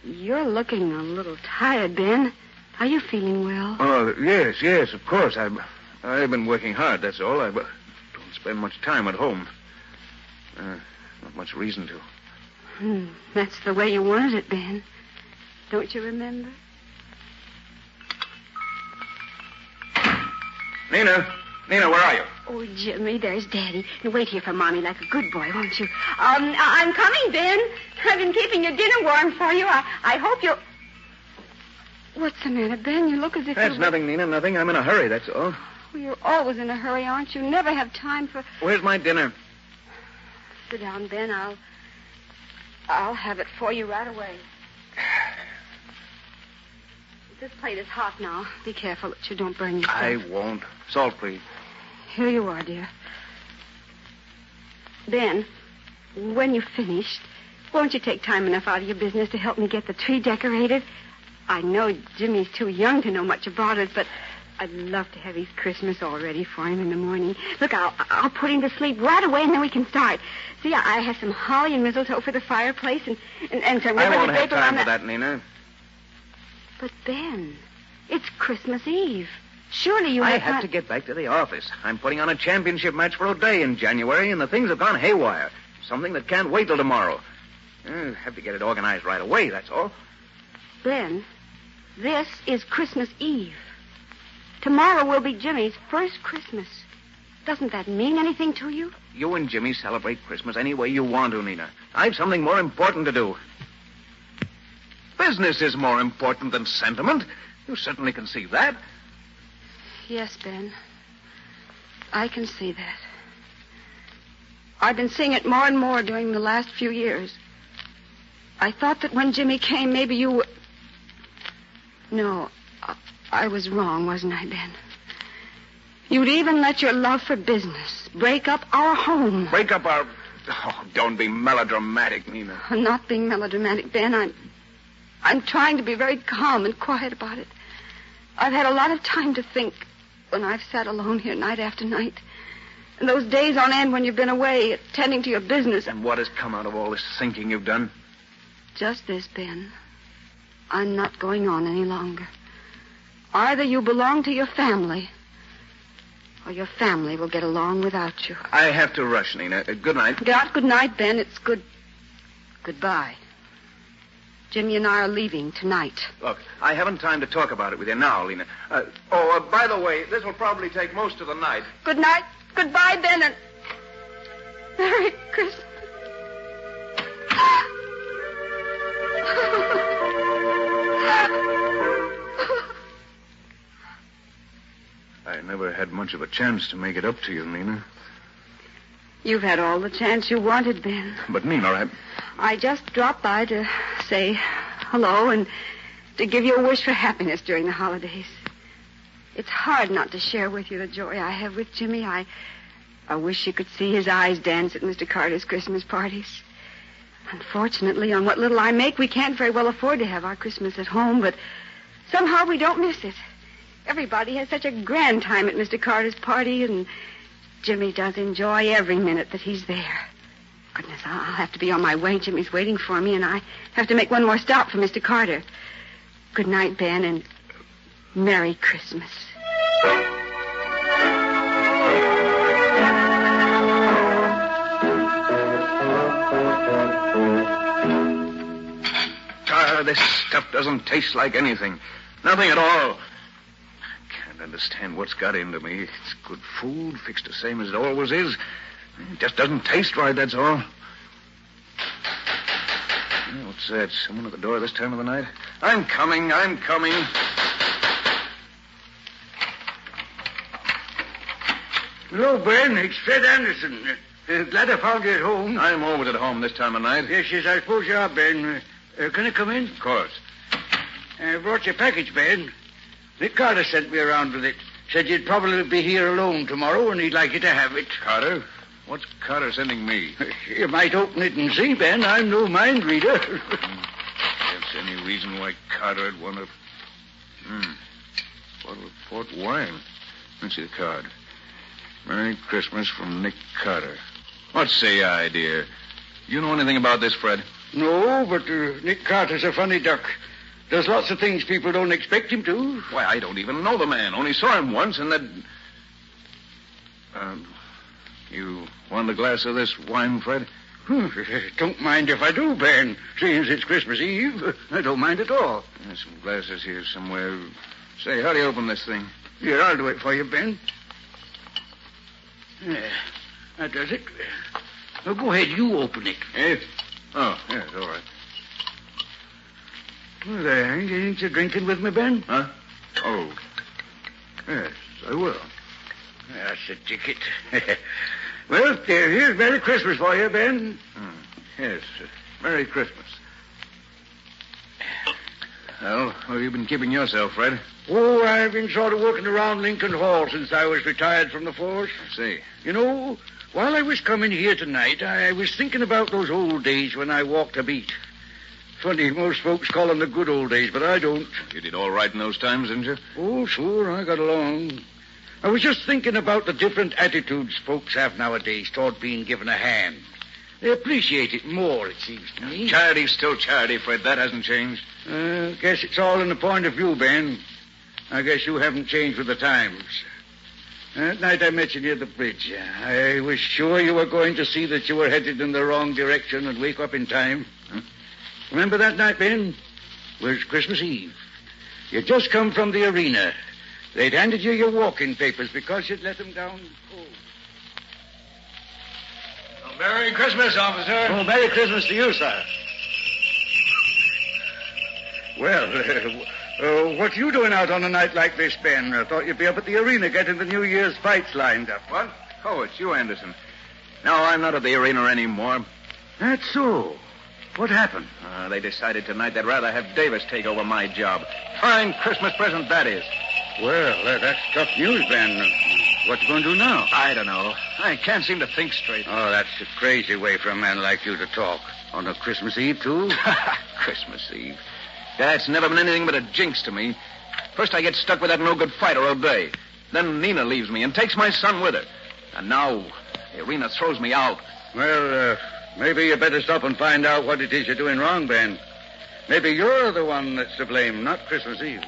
Speaker 10: You're looking a little tired, Ben. Are you feeling well?
Speaker 6: Oh, yes, of course. I've been working hard, that's all. I don't spend much time at home. Not much reason to.
Speaker 10: That's the way you wanted it, Ben. Don't you remember?
Speaker 6: Nina, where are you?
Speaker 10: Oh, Jimmy, there's Daddy. You wait here for Mommy like a good boy, won't you? I'm coming, Ben. I've been keeping your dinner warm for you. I hope you'll... What's the matter, Ben? You look as if
Speaker 6: That's nothing, Nina, nothing. I'm in a hurry, that's all.
Speaker 10: Well, you're always in a hurry, aren't you? Never have time for...
Speaker 6: Where's my dinner?
Speaker 10: Sit down, Ben. I'll have it for you right away. This plate is hot now. Be careful that you don't burn yourself.
Speaker 6: I won't. Salt, please.
Speaker 10: Here you are, dear. Ben, when you've finished, won't you take time enough out of your business to help me get the tree decorated? I know Jimmy's too young to know much about it, but I'd love to have his Christmas all ready for him in the morning. Look, I'll put him to sleep right away, and then we can start. See, I have some holly and mistletoe for the fireplace, and some
Speaker 6: I
Speaker 10: ribbon
Speaker 6: won't
Speaker 10: and
Speaker 6: have
Speaker 10: paper
Speaker 6: time
Speaker 10: on
Speaker 6: for that, Nina.
Speaker 10: But, Ben, it's Christmas Eve. Surely you
Speaker 6: I have to get back to the office. I'm putting on a championship match for O'Day in January, and the things have gone haywire. Something that can't wait till tomorrow. I have to get it organized right away, that's all.
Speaker 10: Ben, this is Christmas Eve. Tomorrow will be Jimmy's first Christmas. Doesn't that mean anything to you?
Speaker 6: You and Jimmy celebrate Christmas any way you want to, Nina. I've something more important to do. Business is more important than sentiment. You certainly can see that.
Speaker 10: Yes, Ben. I can see that. I've been seeing it more and more during the last few years. I thought that when Jimmy came, maybe you were... No, I was wrong, wasn't I, Ben? You'd even let your love for business break up our home.
Speaker 6: Break up our... Oh, don't be melodramatic, Nina.
Speaker 10: I'm not being melodramatic, Ben. I'm trying to be very calm and quiet about it. I've had a lot of time to think when I've sat alone here night after night. And those days on end when you've been away attending to your business.
Speaker 6: And what has come out of all this thinking you've done?
Speaker 10: Just this, Ben. I'm not going on any longer. Either you belong to your family, or your family will get along without you.
Speaker 6: I have to rush, Nina. Good night.
Speaker 10: Good night, Ben. It's goodbye. Jimmy and I are leaving tonight.
Speaker 6: Look, I haven't time to talk about it with you now, Lena. By the way, this will probably take most of the night.
Speaker 10: Good night. Goodbye, Ben, and Merry Christmas.
Speaker 6: I never had much of a chance to make it up to you, Nina.
Speaker 10: You've had all the chance you wanted, Ben.
Speaker 6: But, Nina,
Speaker 10: I just dropped by to say hello and to give you a wish for happiness during the holidays. It's hard not to share with you the joy I have with Jimmy. I wish you could see his eyes dance at Mr. Carter's Christmas parties. Unfortunately, on what little I make, we can't very well afford to have our Christmas at home, but somehow we don't miss it. Everybody has such a grand time at Mr. Carter's party, and Jimmy does enjoy every minute that he's there. Goodness, I'll have to be on my way. Jimmy's waiting for me, and I have to make one more stop for Mr. Carter. Good night, Ben, and Merry Christmas.
Speaker 6: stuff doesn't taste like anything. Nothing at all. I can't understand what's got into me. It's good food, fixed the same as it always is. It just doesn't taste right, that's all. What's that? Someone at the door this time of the night? I'm coming.
Speaker 21: Hello, Ben. It's Fred Anderson. Glad I found you at home.
Speaker 6: I'm always at home this time of night.
Speaker 21: Yes, I suppose you are, Ben. Can I come in?
Speaker 6: Of course.
Speaker 21: I brought your package, Ben. Nick Carter sent me around with it. Said you'd probably be here alone tomorrow, and he'd like you to have it.
Speaker 6: Carter? What's Carter sending me?
Speaker 21: You might open it and see, Ben. I'm no mind reader.
Speaker 6: That's any reason why Carter'd want to... Bottle of port wine. Let's see the card. Merry Christmas from Nick Carter. What say I, dear? You know anything about this, Fred?
Speaker 21: No, but Nick Carter's a funny duck. Does lots of things people don't expect him to.
Speaker 6: Why, I don't even know the man. Only saw him once, and that... You want a glass of this wine, Fred?
Speaker 21: Don't mind if I do, Ben. Seeing as it's Christmas Eve, I don't mind at all.
Speaker 6: There's some glasses here somewhere. Say, how do you open this thing?
Speaker 21: Here, I'll do it for you, Ben. Yeah, that does it. Now, go ahead, you open it.
Speaker 6: Yes? Oh, yes, all right.
Speaker 21: Well, there, ain't you drinking with me, Ben?
Speaker 6: Huh? Oh. Yes, I will.
Speaker 21: That's the ticket. Well, here's Merry Christmas for you, Ben.
Speaker 6: Yes, Merry Christmas. Well, how have you been keeping yourself, Fred?
Speaker 21: Oh, I've been sort of working around Lincoln Hall since I was retired from the force.
Speaker 6: I see.
Speaker 21: You know, while I was coming here tonight, I was thinking about those old days when I walked a beat. Funny, most folks call them the good old days, but I don't.
Speaker 6: You did all right in those times, didn't you?
Speaker 21: Oh, sure, I got along. I was just thinking about the different attitudes folks have nowadays toward being given a hand. They appreciate it more, it seems to me.
Speaker 6: Charity's still charity, Fred. That hasn't changed.
Speaker 21: Guess it's all in the point of view, Ben. I guess you haven't changed with the times. That night I met you near the bridge. I was sure you were going to see that you were headed in the wrong direction and wake up in time. Remember that night, Ben? It was Christmas Eve. You'd just come from the arena. They'd handed you your walking papers because you'd let them down cold. Oh, Merry Christmas, officer. Oh, Merry Christmas to you, sir. Well, what you doing out on a night like this, Ben? I thought you'd be up at the arena getting the New Year's fights lined up.
Speaker 6: What? Oh, it's you, Anderson. No, I'm not at the arena anymore.
Speaker 21: That's so. What happened?
Speaker 6: They decided tonight they'd rather have Davis take over my job. Fine Christmas present that is.
Speaker 21: Well, that's tough news, Ben. What you going to do now?
Speaker 6: I don't know. I can't seem to think straight.
Speaker 21: Oh, that's a crazy way for a man like you to talk. On a Christmas Eve, too?
Speaker 6: Christmas Eve. That's never been anything but a jinx to me. First I get stuck with that no-good fighter all day. Then Nina leaves me and takes my son with her. And now the arena throws me out.
Speaker 21: Well, maybe you better stop and find out what it is you're doing wrong, Ben. Maybe you're the one that's to blame, not Christmas Eve.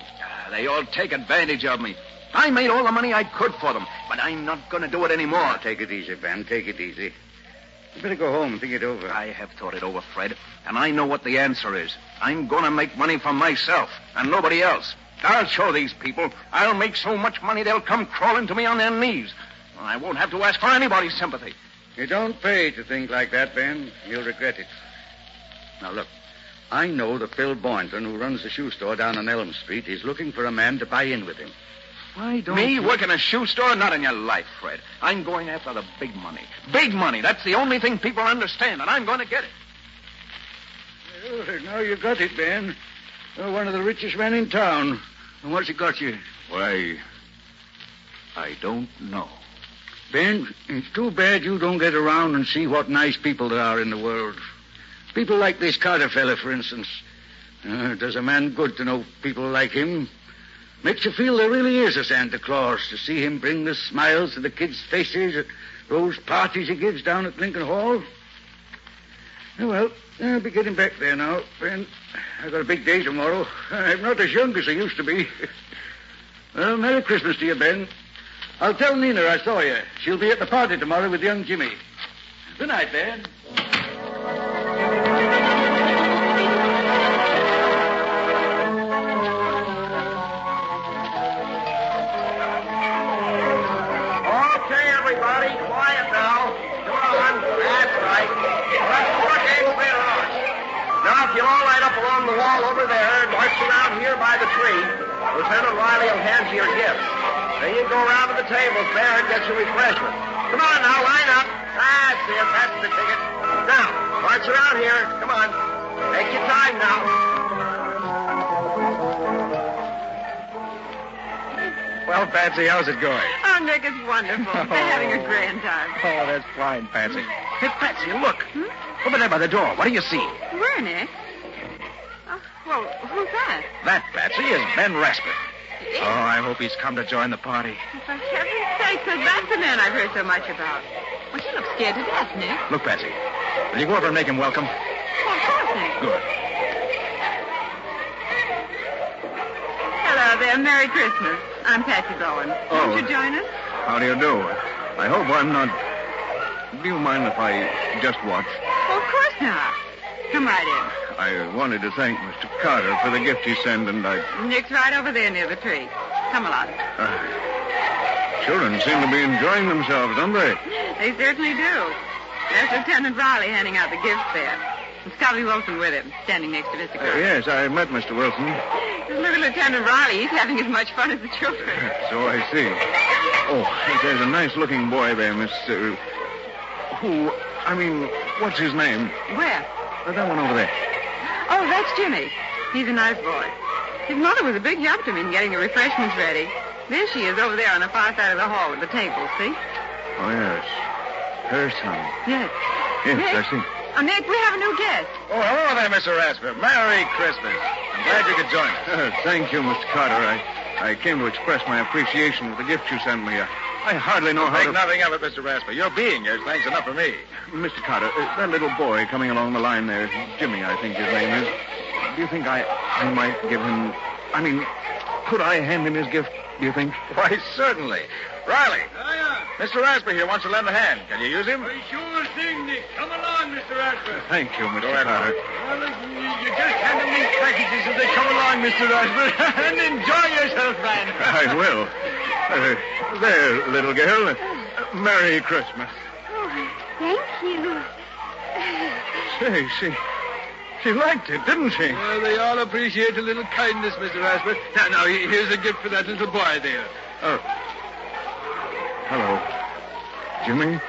Speaker 6: They all take advantage of me. I made all the money I could for them, but I'm not going to do it anymore.
Speaker 21: Now, take it easy, Ben. Take it easy. You better go home and think it over.
Speaker 6: I have thought it over, Fred, and I know what the answer is. I'm going to make money for myself and nobody else. I'll show these people. I'll make so much money they'll come crawling to me on their knees. I won't have to ask for anybody's sympathy.
Speaker 21: You don't pay to think like that, Ben. You'll regret it. Now, look. I know that Phil Boynton, who runs the shoe store down on Elm Street, is looking for a man to buy in with him. Why don't
Speaker 6: Me work in a shoe store? Not in your life, Fred. I'm going after the big money. Big money. That's the only thing people understand, and I'm going to get it.
Speaker 21: Well, now you got it, Ben. You're one of the richest men in town. And what's it got you?
Speaker 6: Why, I don't know.
Speaker 21: Ben, it's too bad you don't get around and see what nice people there are in the world. People like this Carter fella, for instance. Does a man good to know people like him. Makes you feel there really is a Santa Claus, to see him bring the smiles to the kids' faces at those parties he gives down at Lincoln Hall. Well, I'll be getting back there now, Ben. I've got a big day tomorrow. I'm not as young as I used to be. Well, Merry Christmas to you, Ben. I'll tell Nina I saw you. She'll be at the party tomorrow with young Jimmy. Good night, Ben.
Speaker 1: all over there. March around here by the tree. Lieutenant Riley will hand you your gift. Then you go around to the tables there and get your refreshment. Come on now, line up. That's it. That's the ticket. Now, march around here. Come on. Take your time now.
Speaker 4: Well, Patsy, how's it going?
Speaker 5: Oh, Nick, it's wonderful. They're having a grand time.
Speaker 4: Oh, that's fine, Patsy.
Speaker 2: Hey, Patsy, look. Over there by the door. What do you see?
Speaker 5: Where, Nick? Oh, well, who's that?
Speaker 2: That, Patsy, is Ben Rasper. Oh, I hope he's come to join the party.
Speaker 5: For heaven's sake, so that's the man I've heard so much about. Well, you look scared to death, Nick.
Speaker 2: Look, Patsy, will you go over and make him welcome?
Speaker 5: Well, of course, Nick.
Speaker 2: Good.
Speaker 5: Hello there. Merry Christmas. I'm Patsy Bowen.
Speaker 6: Oh.
Speaker 5: Won't you join us?
Speaker 6: How do you do? I hope I'm not... Do you mind if I just watch?
Speaker 5: Well, of course not. Come right in.
Speaker 6: I wanted to thank Mr. Carter for the gift he sent, and I...
Speaker 5: Nick's right over there near the tree. Come along.
Speaker 6: Children seem to be enjoying themselves, don't they?
Speaker 5: They certainly do. There's Lieutenant Riley handing out the gifts there. And Scotty Wilson with him, standing next to Mr. Carter.
Speaker 6: Yes, I met Mr. Wilson.
Speaker 5: Just look at Lieutenant Riley. He's having as much fun as the children.
Speaker 6: So I see. Oh, hey, there's a nice-looking boy there, Miss... what's his name?
Speaker 5: Where?
Speaker 6: That one over there.
Speaker 5: Oh, that's Jimmy. He's a nice boy. His mother was a big help to me in getting the refreshments ready. There she is over there on the far side of the hall with the table, see?
Speaker 6: Oh, yes. Her son.
Speaker 5: Yes.
Speaker 6: Yes,
Speaker 5: Nick?
Speaker 6: I see.
Speaker 5: Oh, Nick, we have a new guest.
Speaker 4: Oh, hello there, Mr. Rasper. Merry Christmas. I'm glad you could join us.
Speaker 6: Thank you, Mr. Carter. I came to express my appreciation for the gift you sent me. I hardly know how
Speaker 4: Think
Speaker 6: to...
Speaker 4: nothing of it, Mr. Rasper. Your being here is thanks enough for me.
Speaker 6: Mr. Carter, that little boy coming along the line there, Jimmy, I think his name is. Do you think I might give him... could I hand him his gift, do you think?
Speaker 4: Why, certainly. Riley. Mr. Rasper here wants to lend a hand. Can you use him?
Speaker 20: Sure thing, Nick. Come along, Mr. Rasper.
Speaker 6: Thank you, Mr.
Speaker 4: Go ahead,
Speaker 6: Carter.
Speaker 20: Well, you just hand them these packages as they come along, Mr. Rasper, and enjoy yourself, man.
Speaker 6: I will. There, little girl. Merry Christmas.
Speaker 17: Oh, thank you.
Speaker 6: Say, she liked it, didn't she?
Speaker 20: Well, they all appreciate a little kindness, Mr. Rasper. Now, here's a gift for that little boy there.
Speaker 6: Oh. Hello. Jimmy?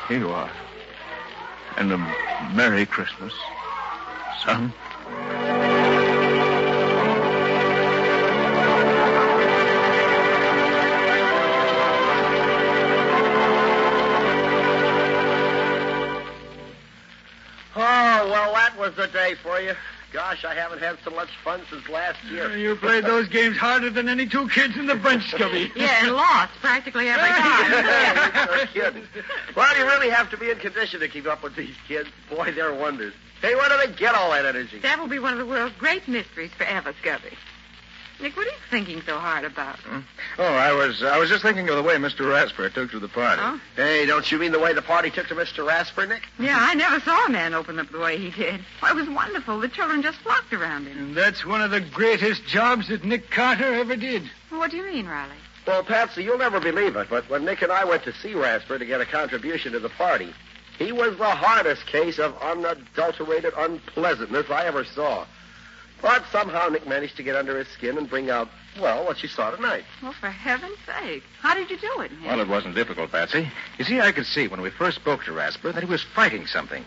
Speaker 6: Here you are. And a Merry Christmas, son.
Speaker 1: Oh, well, that was the day for you. Gosh, I haven't had so much fun since last year.
Speaker 20: You played those games harder than any two kids in the bunch, Scubby.
Speaker 5: Yeah, and lost practically every time.
Speaker 1: You're kidding. Well, you really have to be in condition to keep up with these kids. Boy, they're wonders. Hey, where do they get all that energy?
Speaker 5: That will be one of the world's great mysteries forever, Scubby. Nick, what are you thinking so hard about?
Speaker 4: Oh, I was just thinking of the way Mr. Rasper took to the party.
Speaker 5: Oh?
Speaker 1: Hey, don't you mean the way the party took to Mr. Rasper, Nick?
Speaker 5: Yeah, I never saw a man open up the way he did. Well, it was wonderful. The children just flocked around him.
Speaker 20: And that's one of the greatest jobs that Nick Carter ever did.
Speaker 5: Well, what do you mean, Riley?
Speaker 1: Well, Patsy, you'll never believe it, but when Nick and I went to see Rasper to get a contribution to the party, he was the hardest case of unadulterated unpleasantness I ever saw. But somehow Nick managed to get under his skin and bring out, well, what you saw tonight.
Speaker 5: Well, for heaven's sake. How did you do it, Nick?
Speaker 4: Well, it wasn't difficult, Patsy. You see, I could see when we first spoke to Rasper that he was fighting something.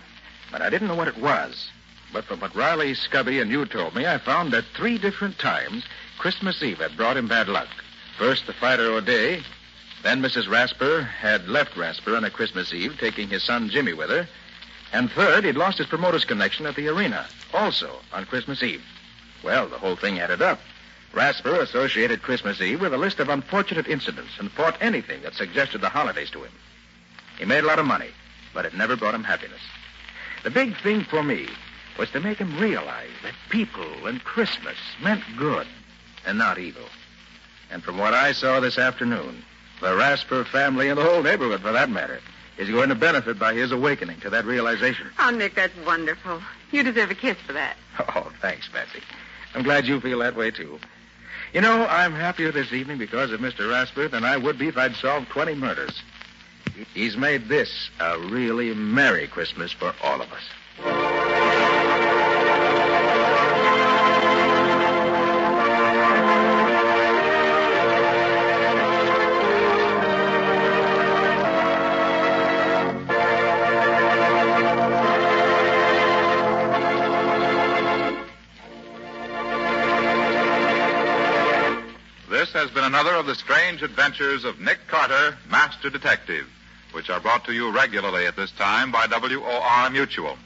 Speaker 4: But I didn't know what it was. But from what Riley, Scubby, and you told me, I found that 3 different times Christmas Eve had brought him bad luck. First, the fighter O'Day. Then Mrs. Rasper had left Rasper on a Christmas Eve, taking his son Jimmy with her. And third, he'd lost his promoter's connection at the arena, also on Christmas Eve. Well, the whole thing added up. Rasper associated Christmas Eve with a list of unfortunate incidents and fought anything that suggested the holidays to him. He made a lot of money, but it never brought him happiness. The big thing for me was to make him realize that people and Christmas meant good and not evil. And from what I saw this afternoon, the Rasper family and the whole neighborhood, for that matter, is going to benefit by his awakening to that realization.
Speaker 5: Oh, Nick, that's wonderful. You deserve a kiss for that.
Speaker 4: Oh, thanks, Patsy. I'm glad you feel that way, too. You know, I'm happier this evening because of Mr. Rasper than I would be if I'd solved 20 murders. He's made this a really Merry Christmas for all of us.
Speaker 3: has been another of the strange adventures of Nick Carter, Master Detective, which are brought to you regularly at this time by WOR Mutual.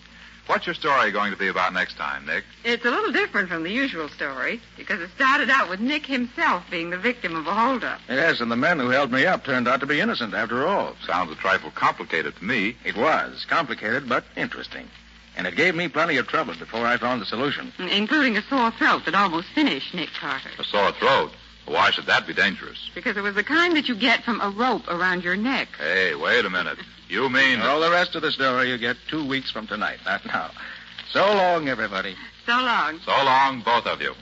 Speaker 3: What's your story going to be about next time, Nick?
Speaker 5: It's a little different from the usual story because it started out with Nick himself being the victim of a holdup.
Speaker 6: Yes, and the men who held me up turned out to be innocent after all.
Speaker 3: Sounds a trifle complicated to me.
Speaker 6: It was. Complicated, but interesting. And it gave me plenty of trouble before I found the solution.
Speaker 5: Including a sore throat that almost finished Nick Carter.
Speaker 3: A sore throat? Why should that be dangerous?
Speaker 5: Because it was the kind that you get from a rope around your neck.
Speaker 3: Hey, wait a minute. You mean...
Speaker 6: All the rest of the story you get 2 weeks from tonight, not now. So long, everybody.
Speaker 5: So long.
Speaker 3: So long, both of you.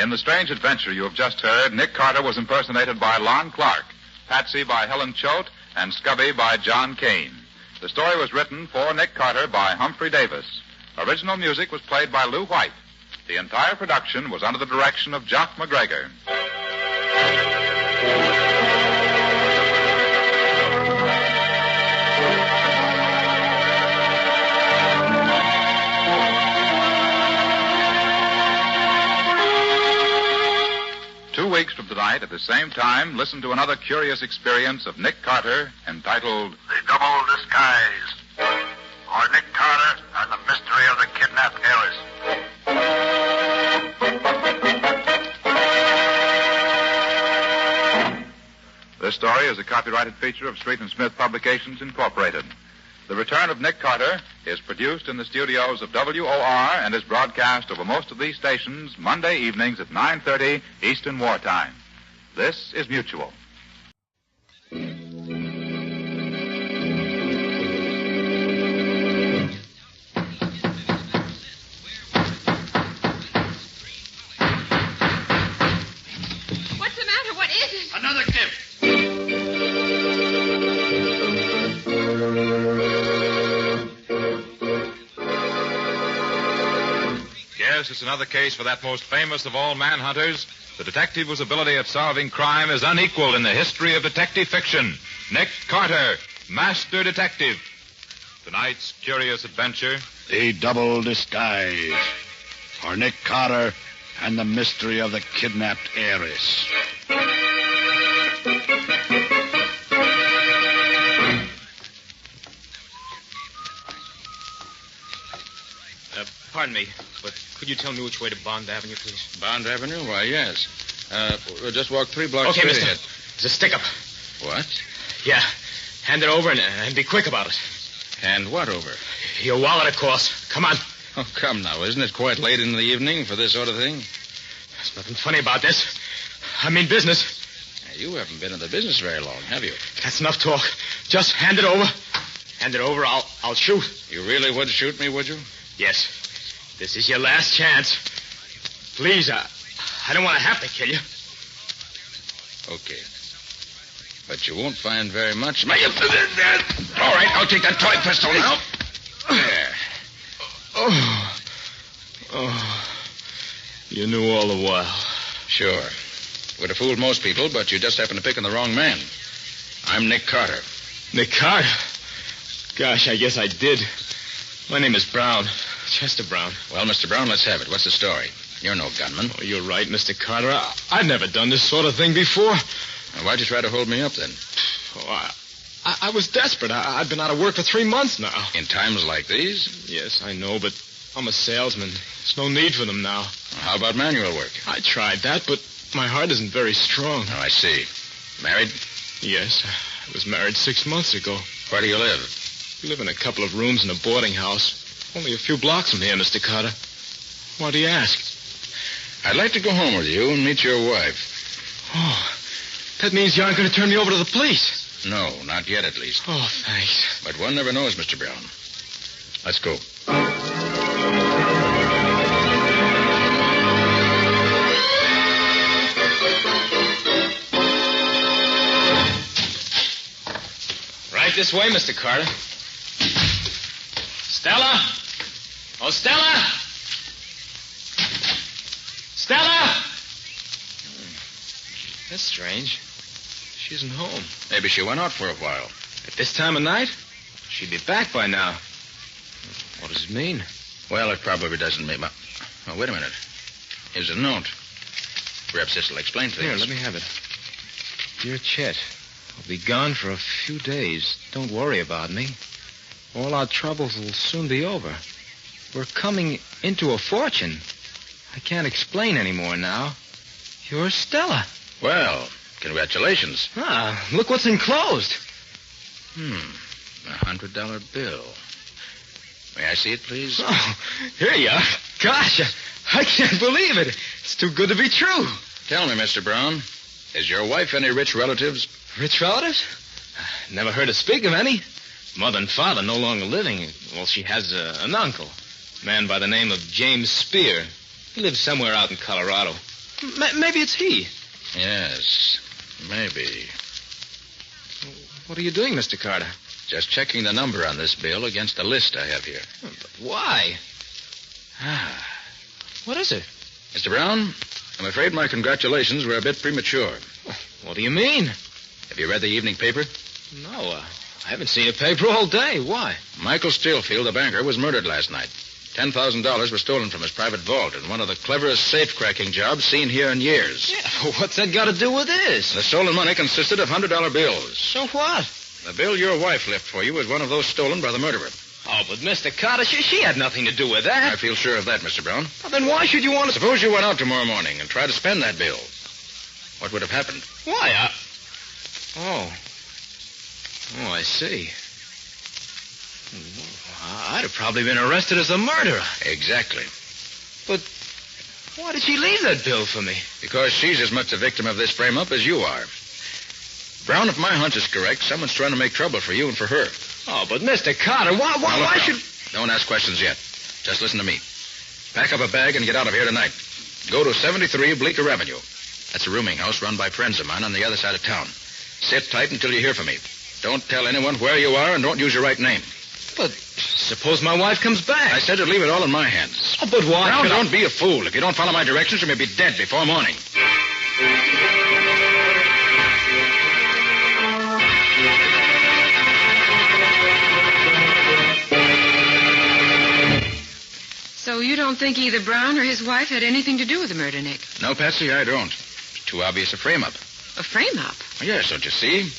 Speaker 3: In the strange adventure you have just heard, Nick Carter was impersonated by Lon Clark, Patsy by Helen Choate, and Scubby by John Kane. The story was written for Nick Carter by Humphrey Davis. Original music was played by Lou White. The entire production was under the direction of Jock McGregor. 2 weeks from tonight, at the same time, listen to another curious experience of Nick Carter entitled
Speaker 21: The Double Disguise, or Nick Carter and the Mystery of the Kidnapped Heiress.
Speaker 3: This story is a copyrighted feature of Street and Smith Publications, Incorporated. The Return of Nick Carter is produced in the studios of WOR and is broadcast over most of these stations Monday evenings at 9:30 Eastern Wartime. This is Mutual.
Speaker 5: What's the matter? What is it?
Speaker 21: Another tip.
Speaker 3: Yes, it's another case for that most famous of all manhunters, the detective whose ability at solving crime is unequaled in the history of detective fiction. Nick Carter, Master Detective. Tonight's curious adventure,
Speaker 24: The Double Disguise, for Nick Carter and the Mystery of the Kidnapped Heiress.
Speaker 12: Pardon me, but could you tell me which way to Bond Avenue, please?
Speaker 6: Bond Avenue? Why, yes. We'll just walk 3 blocks
Speaker 12: Okay,
Speaker 6: straight
Speaker 12: mister.
Speaker 6: ahead.
Speaker 12: It's a stick-up.
Speaker 6: What?
Speaker 12: Yeah. Hand it over and be quick about it.
Speaker 6: Hand what over?
Speaker 12: Your wallet, of course. Come on.
Speaker 6: Oh, come now. Isn't it quite late in the evening for this sort of thing?
Speaker 12: There's nothing funny about this. I mean business.
Speaker 6: You haven't been in the business very long, have you?
Speaker 12: That's enough talk. Just hand it over. Hand it over, I'll shoot.
Speaker 6: You really would shoot me, would you?
Speaker 12: Yes. This is your last chance. Please, I don't want to have to kill you.
Speaker 6: Okay. But you won't find very much.
Speaker 24: All right, I'll take that toy pistol now.
Speaker 6: There.
Speaker 12: Oh. You knew all the while.
Speaker 6: Sure. Would have fooled most people, but you just happened to pick on the wrong man. I'm Nick Carter.
Speaker 12: Nick Carter? Gosh, I guess I did. My name is Brown. Chester Brown.
Speaker 6: Well, Mr. Brown, let's have it. What's the story? You're no gunman.
Speaker 12: Oh, you're right, Mr. Carter. I've never done this sort of thing before.
Speaker 6: Now, why'd you try to hold me up, then?
Speaker 12: Oh, I was desperate. I've been out of work for 3 months now.
Speaker 6: In times like these?
Speaker 12: Yes, I know, but I'm a salesman. There's no need for them now.
Speaker 6: How about manual work?
Speaker 12: I tried that, but my heart isn't very strong.
Speaker 6: Oh, I see. Married?
Speaker 12: Yes, I was married 6 months ago.
Speaker 6: Where do you live?
Speaker 12: We live in a couple of rooms in a boarding house. Only a few blocks from here, Mr. Carter. Why do you ask?
Speaker 6: I'd like to go home with you and meet your wife.
Speaker 12: Oh, that means you aren't going to turn me over to the police.
Speaker 6: No, not yet, at least.
Speaker 12: Oh, thanks.
Speaker 6: But one never knows, Mr. Brown. Let's go.
Speaker 12: Right this way, Mr. Carter. Stella? Oh, Stella! Stella! That's strange. She isn't home.
Speaker 6: Maybe she went out for a while.
Speaker 12: At this time of night? She'd be back by now. What does it mean?
Speaker 6: Well, it probably doesn't mean much. Oh, wait a minute. Here's a note. Perhaps this will explain things.
Speaker 12: Here, let me have it. Dear Chet, I'll be gone for a few days. Don't worry about me. All our troubles will soon be over. We're coming into a fortune. I can't explain anymore now. You're Stella.
Speaker 6: Well, congratulations.
Speaker 12: Ah, look what's enclosed.
Speaker 6: $100 bill. May I see it, please?
Speaker 12: Oh, here you are. Gosh, I can't believe it. It's too good to be true.
Speaker 6: Tell me, Mr. Brown, is your wife any rich relatives?
Speaker 12: Rich relatives? Never heard her speak of any. Mother and father no longer living. Well, she has an uncle, a man by the name of James Spear. He lives somewhere out in Colorado. Maybe it's he.
Speaker 6: Yes, maybe.
Speaker 12: What are you doing, Mr. Carter?
Speaker 6: Just checking the number on this bill against the list I have here.
Speaker 12: But why? What is it?
Speaker 6: Mr. Brown, I'm afraid my congratulations were a bit premature.
Speaker 12: What do you mean?
Speaker 6: Have you read the evening paper?
Speaker 12: No, I haven't seen a paper all day. Why?
Speaker 6: Michael Stillfield, the banker, was murdered last night. $10,000 was stolen from his private vault in one of the cleverest safe-cracking jobs seen here in years.
Speaker 12: Yeah, what's that got to do with this?
Speaker 6: The stolen money consisted of $100 bills.
Speaker 12: So what?
Speaker 6: The bill your wife left for you was one of those stolen by the murderer.
Speaker 12: Oh, but Mr. Carter, she had nothing to do with that.
Speaker 6: I feel sure of that, Mr. Brown.
Speaker 12: Well, then why should you want to...
Speaker 6: Suppose you went out tomorrow morning and tried to spend that bill. What would have happened?
Speaker 12: Why, Oh, I see. I'd have probably been arrested as a murderer.
Speaker 6: Exactly.
Speaker 12: But why did she leave that bill for me?
Speaker 6: Because she's as much a victim of this frame-up as you are. Brown, if my hunch is correct, someone's trying to make trouble for you and for her.
Speaker 12: Oh, but Mr. Carter, why should...
Speaker 6: Don't ask questions yet. Just listen to me. Pack up a bag and get out of here tonight. Go to 73 Bleecker Avenue. That's a rooming house run by friends of mine on the other side of town. Sit tight until you hear from me. Don't tell anyone where you are and don't use your right name.
Speaker 12: But suppose my wife comes back.
Speaker 6: I said to leave it all in my hands.
Speaker 12: Oh, but why?
Speaker 6: Brown, don't be a fool. If you don't follow my directions, you may be dead before morning.
Speaker 5: So you don't think either Brown or his wife had anything to do with the murder, Nick?
Speaker 6: No, Patsy, I don't. It's too obvious a frame-up.
Speaker 5: A frame-up?
Speaker 6: Yes, don't you see?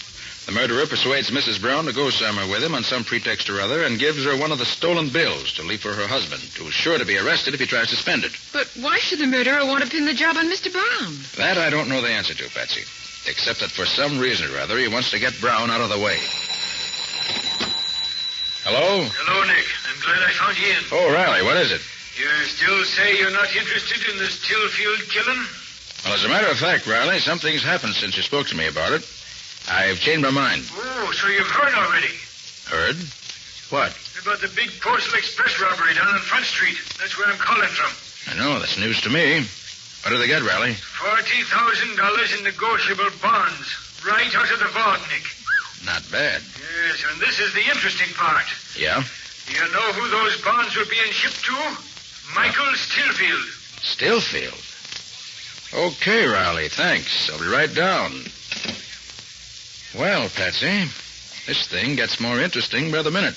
Speaker 6: The murderer persuades Mrs. Brown to go somewhere with him on some pretext or other and gives her one of the stolen bills to leave for her husband, who's sure to be arrested if he tries to spend it.
Speaker 5: But why should the murderer want to pin the job on Mr. Brown?
Speaker 6: That I don't know the answer to, Patsy. Except that for some reason or other, he wants to get Brown out of the way. Hello?
Speaker 20: Hello, Nick. I'm glad I found you in.
Speaker 6: Oh, Riley, what is it?
Speaker 20: You still say you're not interested in the Stillfield killing?
Speaker 6: Well, as a matter of fact, Riley, something's happened since you spoke to me about it. I've changed my mind.
Speaker 20: Oh, so you've heard already?
Speaker 6: Heard? What?
Speaker 20: About the big Postal Express robbery down on Front Street. That's where I'm calling from.
Speaker 6: I know, that's news to me. What do they get, Riley?
Speaker 20: $40,000 in negotiable bonds. Right out of the vault, Nick.
Speaker 6: Not bad.
Speaker 20: Yes, and this is the interesting part.
Speaker 6: Yeah?
Speaker 20: Do you know who those bonds were being shipped to? Michael Stillfield.
Speaker 6: Stillfield? Okay, Riley, thanks. I'll be right down. Well, Patsy, this thing gets more interesting by the minute.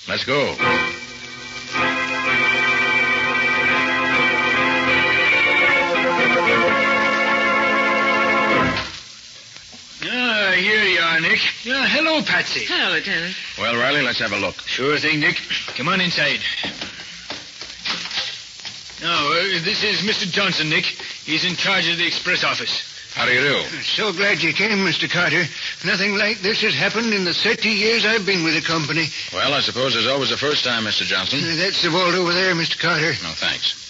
Speaker 6: Let's go.
Speaker 20: Here you are, Nick. Hello, Patsy.
Speaker 5: Hello, Lieutenant.
Speaker 6: Well, Riley, let's have a look.
Speaker 20: Sure thing, Nick. Come on inside. Now, this is Mr. Johnson, Nick. He's in charge of the express office.
Speaker 6: How do you do?
Speaker 21: So glad you came, Mr. Carter. Nothing like this has happened in the 30 years I've been with the company.
Speaker 6: Well, I suppose there's always a first time, Mr. Johnson.
Speaker 21: That's the vault over there, Mr. Carter.
Speaker 6: No, thanks.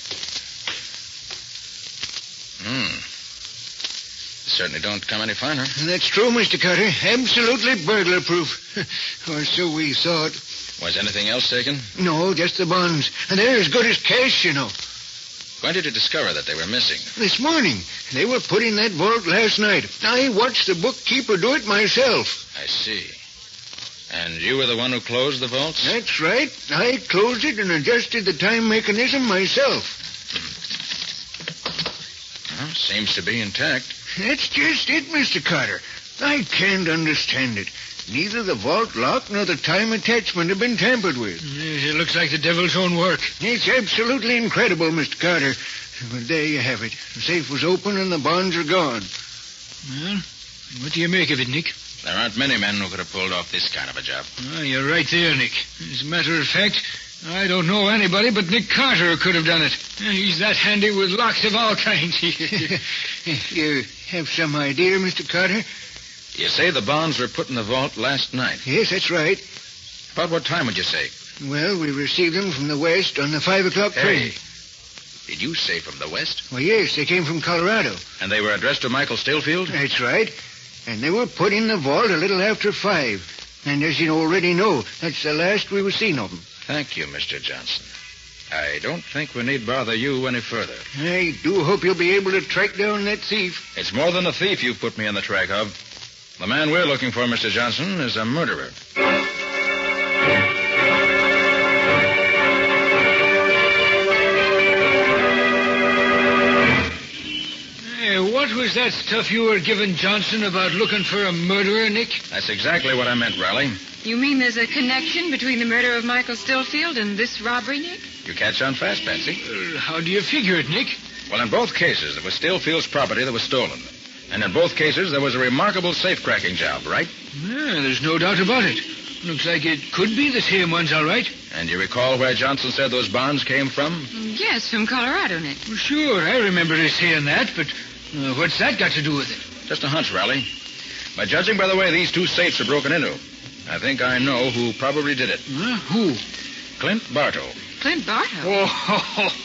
Speaker 6: Certainly don't come any finer.
Speaker 21: That's true, Mr. Carter. Absolutely burglar-proof. Or so we thought.
Speaker 6: Was anything else taken?
Speaker 21: No, just the bonds. And they're as good as cash, you know.
Speaker 6: When did you discover that they were missing?
Speaker 21: This morning. They were put in that vault last night. I watched the bookkeeper do it myself.
Speaker 6: I see. And you were the one who closed the vaults?
Speaker 21: That's right. I closed it and adjusted the time mechanism myself.
Speaker 6: Well, seems to be intact.
Speaker 21: That's just it, Mr. Carter. I can't understand it. Neither the vault lock nor the time attachment have been tampered with.
Speaker 20: Yes, it looks like the devil's own work.
Speaker 21: It's absolutely incredible, Mr. Carter.
Speaker 11: Well, there you have it. The safe was open and the bonds are gone.
Speaker 12: Well, what do you make of it, Nick?
Speaker 6: There aren't many men who could have pulled off this kind of a job.
Speaker 12: Oh, you're right there, Nick. As a matter of fact, I don't know anybody but Nick Carter who could have done it. He's that handy with locks of all kinds.
Speaker 11: You have some idea, Mr. Carter?
Speaker 6: You say the bonds were put in the vault last night?
Speaker 11: Yes, that's right.
Speaker 6: About what time would you say?
Speaker 11: Well, we received them from the west on the 5 o'clock train.
Speaker 6: Did you say from the west?
Speaker 11: Well, yes, they came from Colorado.
Speaker 6: And they were addressed to Michael Stillfield?
Speaker 11: That's right. And they were put in the vault a little after 5. And as you already know, that's the last we were seen of them.
Speaker 6: Thank you, Mr. Johnson. I don't think we need bother you any further.
Speaker 11: I do hope you'll be able to track down that thief.
Speaker 6: It's more than a thief you've put me on the track of. The man we're looking for, Mr. Johnson, is a murderer.
Speaker 12: What was that stuff you were giving Johnson about looking for a murderer, Nick?
Speaker 6: That's exactly what I meant, Riley.
Speaker 5: You mean there's a connection between the murder of Michael Stillfield and this robbery, Nick?
Speaker 6: You catch on fast, Patsy.
Speaker 12: How do you figure it, Nick?
Speaker 6: Well, in both cases, it was Stillfield's property that was stolen. And in both cases, there was a remarkable safe-cracking job, right?
Speaker 12: Yeah, there's no doubt about it. Looks like it could be the same ones, all right.
Speaker 6: And you recall where Johnson said those bonds came from?
Speaker 5: Yes, from Colorado, Nick.
Speaker 12: Well, sure, I remember his saying that, but what's that got to do with it?
Speaker 6: Just a hunch, Riley. By judging by the way these two safes are broken into, I think I know who probably did it.
Speaker 12: Who?
Speaker 6: Clint Bartow.
Speaker 5: Clint Bartow?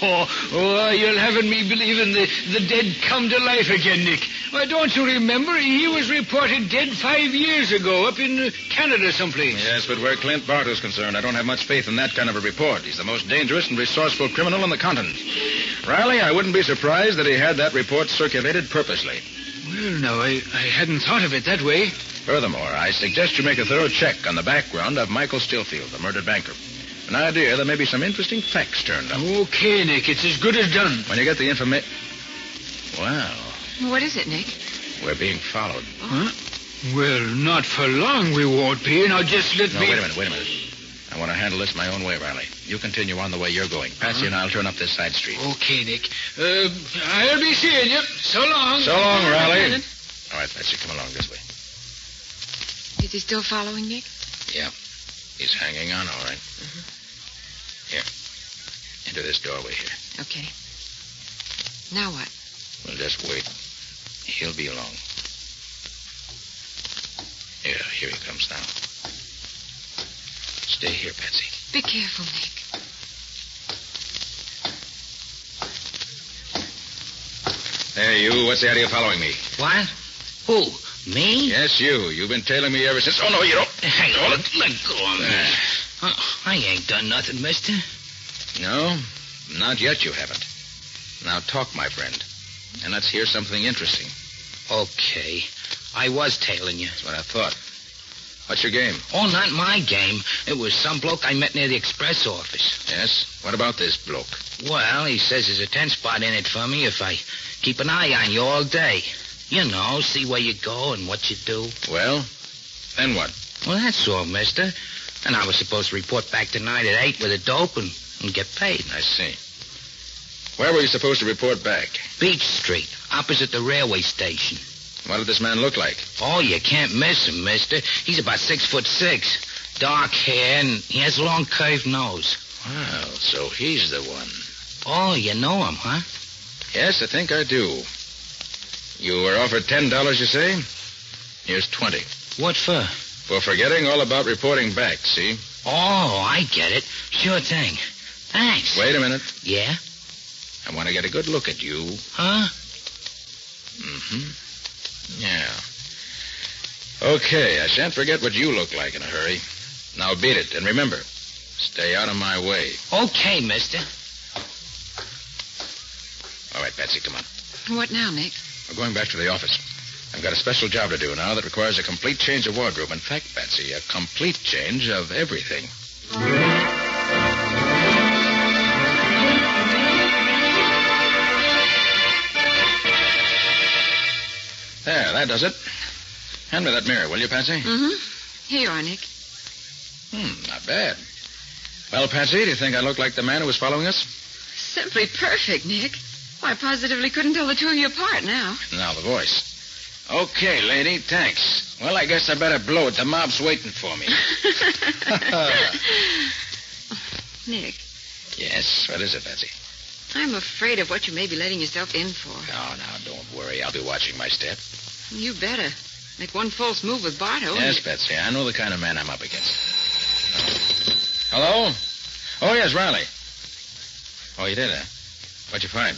Speaker 12: Oh, you're having me believing the dead come to life again, Nick. Why, don't you remember? He was reported dead 5 years ago up in Canada someplace.
Speaker 6: Yes, but where Clint Bartow's concerned, I don't have much faith in that kind of a report. He's the most dangerous and resourceful criminal on the continent. Riley, I wouldn't be surprised that he had that report circulated purposely.
Speaker 12: Well, no, I hadn't thought of it that way.
Speaker 6: Furthermore, I suggest you make a thorough check on the background of Michael Stillfield, the murdered banker. An idea there may be some interesting facts turned up.
Speaker 12: Okay, Nick, it's as good as done.
Speaker 6: When you get the information... Well...
Speaker 5: What is it, Nick?
Speaker 6: We're being followed.
Speaker 12: Huh? Well, not for long we won't be. Now, just let me...
Speaker 6: Wait a minute. I want to handle this my own way, Riley. You continue on the way you're going. Patsy and I'll turn up this side street.
Speaker 12: Okay, Nick. I'll be seeing you. So long.
Speaker 6: So long, Riley. All right, Patsy, come along this way.
Speaker 5: Is he still following, Nick?
Speaker 6: Yeah. He's hanging on, all right. Here. Into this doorway here.
Speaker 5: Okay. Now what?
Speaker 6: We'll just wait. He'll be along. Yeah, here he comes now. Stay here, Patsy.
Speaker 5: Be careful, Nick.
Speaker 6: Hey, you. What's the idea of following me?
Speaker 14: What? Who? Me?
Speaker 6: Yes, you. You've been tailing me ever since... Oh, no, you don't.
Speaker 14: Hey, let go of me. I ain't done nothing, mister.
Speaker 6: No, not yet you haven't. Now talk, my friend. And let's hear something interesting.
Speaker 14: Okay. I was tailing you.
Speaker 6: That's what I thought. What's your game?
Speaker 14: Oh, not my game. It was some bloke I met near the express office.
Speaker 6: Yes? What about this bloke?
Speaker 14: Well, he says there's a 10 spot in it for me if I keep an eye on you all day. You know, see where you go and what you do.
Speaker 6: Well, then what?
Speaker 14: Well, that's all, mister. And I was supposed to report back tonight at 8 with the dope and get paid.
Speaker 6: I see. Where were you supposed to report back?
Speaker 14: Beach Street, opposite the railway station.
Speaker 6: What did this man look like?
Speaker 14: Oh, you can't miss him, mister. He's about 6'6", dark hair, and he has a long curved nose.
Speaker 6: Well, so he's the one.
Speaker 14: Oh, you know him, huh?
Speaker 6: Yes, I think I do. You were offered $10, you say? Here's 20.
Speaker 14: What for?
Speaker 6: For forgetting all about reporting back, see?
Speaker 14: Oh, I get it. Sure thing. Thanks.
Speaker 6: Wait a minute.
Speaker 14: Yeah?
Speaker 6: I want to get a good look at you.
Speaker 14: Huh?
Speaker 6: Mm-hmm. Yeah. Okay, I shan't forget what you look like in a hurry. Now beat it, and remember, stay out of my way.
Speaker 14: Okay, mister.
Speaker 6: All right, Patsy, come on.
Speaker 5: What now, Nick?
Speaker 6: We're going back to the office. I've got a special job to do now that requires a complete change of wardrobe. In fact, Patsy, a complete change of everything. There, that does it. Hand me that mirror, will you, Patsy?
Speaker 5: Mm-hmm. Here you are, Nick.
Speaker 6: Not bad. Well, Patsy, do you think I look like the man who was following us?
Speaker 5: Simply perfect, Nick. I positively couldn't tell the two of you apart now.
Speaker 12: Now the voice. Okay, lady, thanks. Well, I guess I better blow it. The mob's waiting for me.
Speaker 5: Nick.
Speaker 12: Yes, what is it, Betsy?
Speaker 5: I'm afraid of what you may be letting yourself in for.
Speaker 12: Oh, now, don't worry. I'll be watching my step.
Speaker 5: You better. Make one false move with Barto.
Speaker 12: Yes, Betsy, I know the kind of man I'm up against. Hello? Oh, yes, Riley. Oh, you did, huh? What'd you find?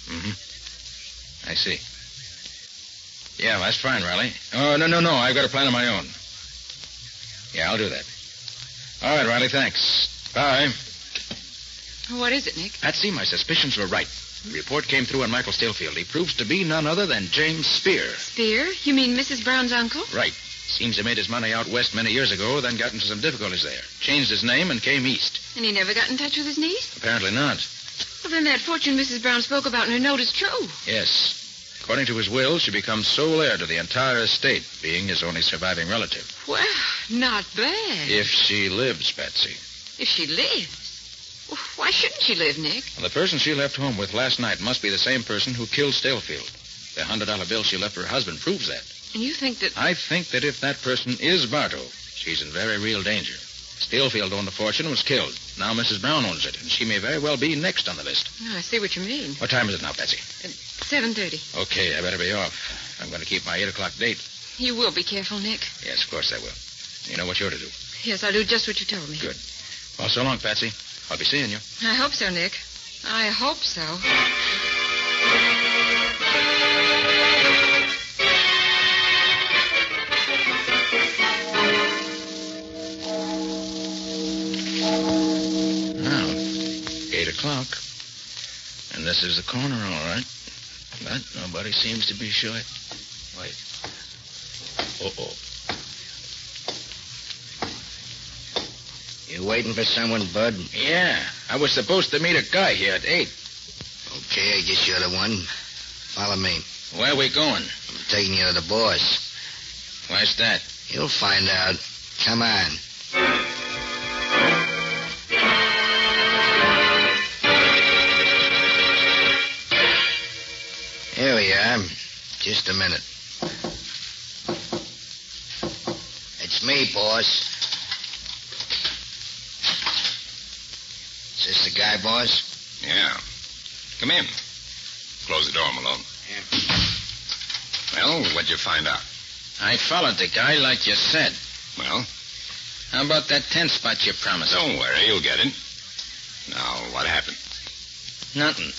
Speaker 12: Mm-hmm. I see. Yeah, that's fine, Riley. Oh, no. I've got a plan of my own. Yeah, I'll do that. All right, Riley, thanks. Bye.
Speaker 5: What is it, Nick?
Speaker 12: Patsy, my suspicions were right. The report came through on Michael Stillfield. He proves to be none other than James Spear.
Speaker 5: Spear? You mean Mrs. Brown's uncle?
Speaker 12: Right. Seems he made his money out west many years ago, then got into some difficulties there. Changed his name and came east.
Speaker 5: And he never got in touch with his niece?
Speaker 12: Apparently not.
Speaker 5: Well, then that fortune Mrs. Brown spoke about in her note is true.
Speaker 12: Yes. According to his will, she becomes sole heir to the entire estate, being his only surviving relative.
Speaker 5: Well, not bad.
Speaker 12: If she lives, Patsy.
Speaker 5: If she lives? Well, why shouldn't she live, Nick?
Speaker 12: Well, the person she left home with last night must be the same person who killed Stillfield. The $100 bill she left for her husband proves that.
Speaker 5: And you think that...
Speaker 12: I think that if that person is Barto, she's in very real danger. Stillfield owned the fortune and was killed. Now Mrs. Brown owns it, and she may very well be next on the list.
Speaker 5: Oh, I see what you mean.
Speaker 12: What time is it now, Patsy?
Speaker 5: 7:30.
Speaker 12: Okay, I better be off. I'm going to keep my 8 o'clock date.
Speaker 5: You will be careful, Nick.
Speaker 12: Yes, of course I will. You know what you're to do.
Speaker 5: Yes, I'll do just what you told me.
Speaker 12: Good. Well, so long, Patsy. I'll be seeing you.
Speaker 5: I hope so, Nick. I hope so.
Speaker 12: Now, 8 o'clock. And this is the corner, all right. But nobody seems to be sure. Wait. Uh-oh.
Speaker 14: You waiting for someone, Bud?
Speaker 12: Yeah. I was supposed to meet a guy here at 8.
Speaker 14: Okay, I guess you're the one. Follow me.
Speaker 12: Where are we going?
Speaker 14: I'm taking you to the boss.
Speaker 12: Why's that?
Speaker 14: You'll find out. Come on. Here we are. Just a minute. It's me, boss. Is this the guy, boss?
Speaker 7: Yeah. Come in. Close the door, Malone.
Speaker 14: Yeah.
Speaker 7: Well, what'd you find out?
Speaker 12: I followed the guy like you said.
Speaker 7: Well?
Speaker 12: How about that tent spot you promised?
Speaker 7: Don't worry, you'll get it. Now, what happened?
Speaker 12: Nothing.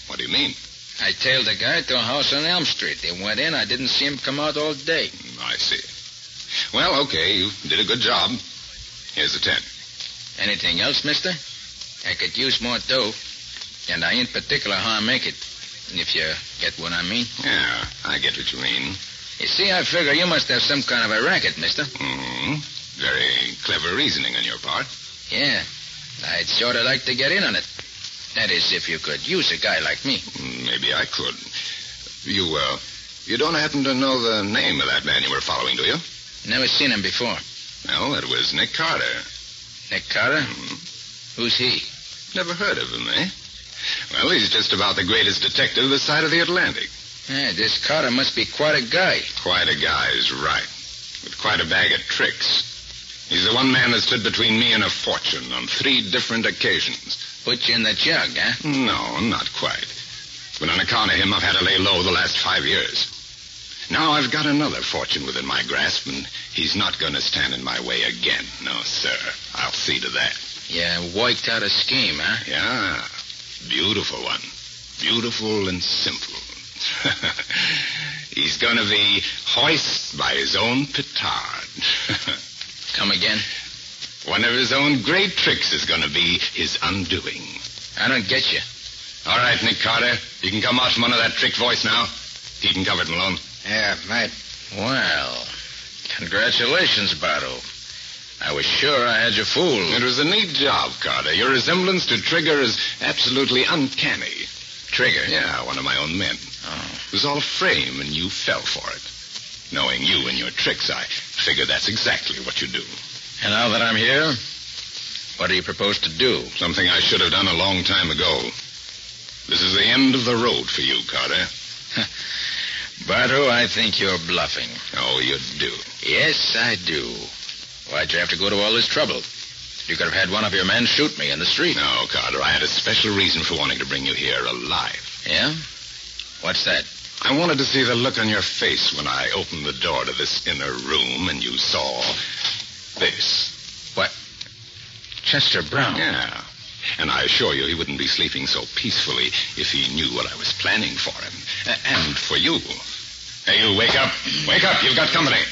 Speaker 7: What do you mean?
Speaker 12: I tailed the guy to a house on Elm Street. He went in. I didn't see him come out all day.
Speaker 7: I see. Well, okay, you did a good job. Here's the tent.
Speaker 12: Anything else, mister? I could use more dough. And I ain't particular how I make it. If you get what I mean.
Speaker 7: Yeah, I get what you mean.
Speaker 12: You see, I figure you must have some kind of a racket, mister.
Speaker 7: Mm-hmm. Very clever reasoning on your part.
Speaker 12: Yeah. I'd sort of like to get in on it. That is, if you could use a guy like me.
Speaker 7: Maybe I could. You don't happen to know the name of that man you were following, do you?
Speaker 12: Never seen him before.
Speaker 7: Well, it was Nick Carter.
Speaker 12: Nick Carter?
Speaker 7: Mm-hmm.
Speaker 12: Who's he?
Speaker 7: Never heard of him, eh? Well, he's just about the greatest detective this side of the Atlantic.
Speaker 12: Yeah, this Carter must be quite a guy.
Speaker 7: Quite a guy is right. With quite a bag of tricks. He's the one man that stood between me and a fortune on 3 different occasions.
Speaker 12: Put you in the jug, huh?
Speaker 7: No, not quite. But on account of him, I've had to lay low the last 5 years. Now I've got another fortune within my grasp, and he's not going to stand in my way again. No, sir. I'll see to that.
Speaker 12: Yeah, worked out a scheme, huh?
Speaker 7: Yeah. Beautiful one. Beautiful and simple. He's going to be hoist by his own petard.
Speaker 12: Come again?
Speaker 7: One of his own great tricks is going to be his undoing.
Speaker 12: I don't get you.
Speaker 7: All right, Nick Carter. You can come out from under that trick voice now. Keep him covered, Malone.
Speaker 14: Yeah, right.
Speaker 12: Well, congratulations, Barto. I was sure I had you fooled.
Speaker 7: It was a neat job, Carter. Your resemblance to Trigger is absolutely uncanny.
Speaker 12: Trigger?
Speaker 7: Yeah, one of my own men.
Speaker 12: Oh.
Speaker 7: It was all frame, and you fell for it. Knowing you and your tricks, I figure that's exactly what you do.
Speaker 12: And now that I'm here, what do you propose to do?
Speaker 7: Something I should have done a long time ago.
Speaker 9: This is the end of the road for you, Carter.
Speaker 12: Bartow, I think you're bluffing.
Speaker 9: Oh, you do?
Speaker 12: Yes, I do. Why'd you have to go to all this trouble? You could have had one of your men shoot me in the street.
Speaker 9: No, Carter, I had a special reason for wanting to bring you here alive.
Speaker 12: Yeah? What's that?
Speaker 9: I wanted to see the look on your face when I opened the door to this inner room and you saw this.
Speaker 12: What? Chester Brown?
Speaker 9: Yeah. And I assure you he wouldn't be sleeping so peacefully if he knew what I was planning for him. And for you. Hey, you, wake up. Wake up. You've got company.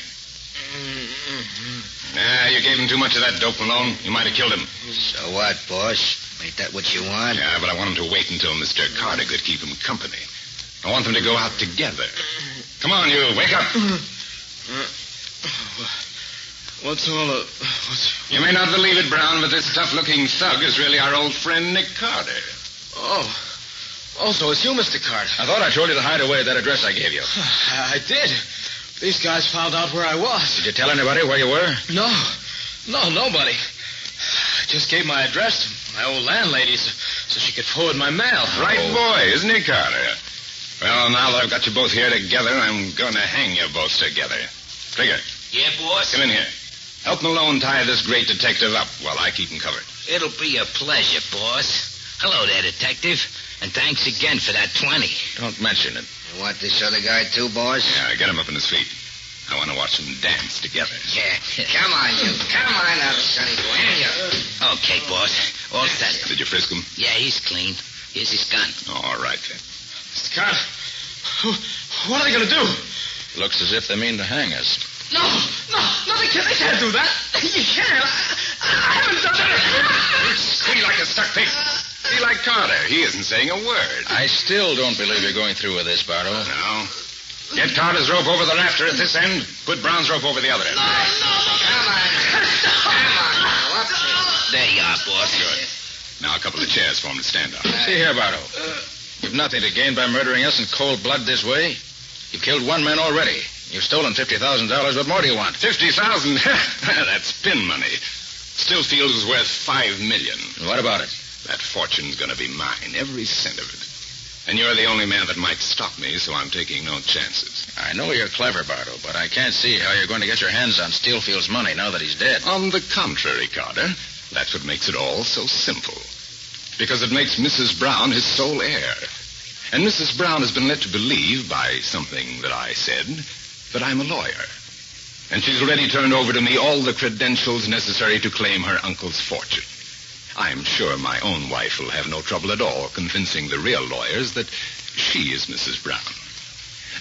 Speaker 9: You gave him too much of that dope, Malone. You might have killed him.
Speaker 14: So what, boss? Ain't that what you want?
Speaker 9: Yeah, but I want him to wait until Mr. Carter could keep him company. I want them to go out together. Come on, you. Wake up.
Speaker 12: What's all of...
Speaker 9: You may not believe it, Brown, but this tough-looking thug is really our old friend Nick Carter.
Speaker 12: Oh, so it's you, Mr. Carter. I thought I told you to hide away at that address I gave you. I did. These guys found out where I was. Did you tell anybody where you were? No, nobody. I just gave my address to my old landlady so she could forward my mail.
Speaker 9: Right boy, isn't he, Carter? Well, now that I've got you both here together, I'm going to hang you both together. Trigger.
Speaker 14: Yeah, boss?
Speaker 9: Come in here. Help Malone tie this great detective up while I keep him covered.
Speaker 14: It'll be a pleasure, boss. Hello there, detective. And thanks again for that 20.
Speaker 12: Don't mention it.
Speaker 14: You want this other guy too, boss?
Speaker 9: Yeah, get him up on his feet. I want to watch them dance together.
Speaker 14: Yeah. Come on, you. Come on up, sonny boy. Okay, boss. All set.
Speaker 9: Did you frisk him?
Speaker 14: Yeah, he's clean. Here's his gun.
Speaker 9: All right, then.
Speaker 12: Mr. Carter, what are they going to do? Looks as if they mean to hang us.
Speaker 14: No, they can't do that. You can't. I haven't done it.
Speaker 9: Squeal like a stuck pig. Be like Carter. He isn't saying a word.
Speaker 12: I still don't believe you're going through with this, Bartow.
Speaker 9: No. Get Carter's rope over the rafter at this end. Put Brown's rope over the other end.
Speaker 14: No. Come on. Up there you are, boss.
Speaker 9: Good. Now a couple of chairs for him to stand on.
Speaker 12: See here, Bartow. You've nothing to gain by murdering us in cold blood this way. You've killed one man already. You've stolen $50,000. What more do you want?
Speaker 9: $50,000? That's pin money. Stillfield is worth $5 million.
Speaker 12: What about it?
Speaker 9: That fortune's going to be mine, every cent of it. And you're the only man that might stop me, so I'm taking no chances.
Speaker 12: I know you're clever, Bartow, but I can't see how you're going to get your hands on Stillfield's money now that he's dead.
Speaker 9: On the contrary, Carter, that's what makes it all so simple. Because it makes Mrs. Brown his sole heir. And Mrs. Brown has been led to believe, by something that I said, that I'm a lawyer. And she's already turned over to me all the credentials necessary to claim her uncle's fortune. I'm sure my own wife will have no trouble at all convincing the real lawyers that she is Mrs. Brown.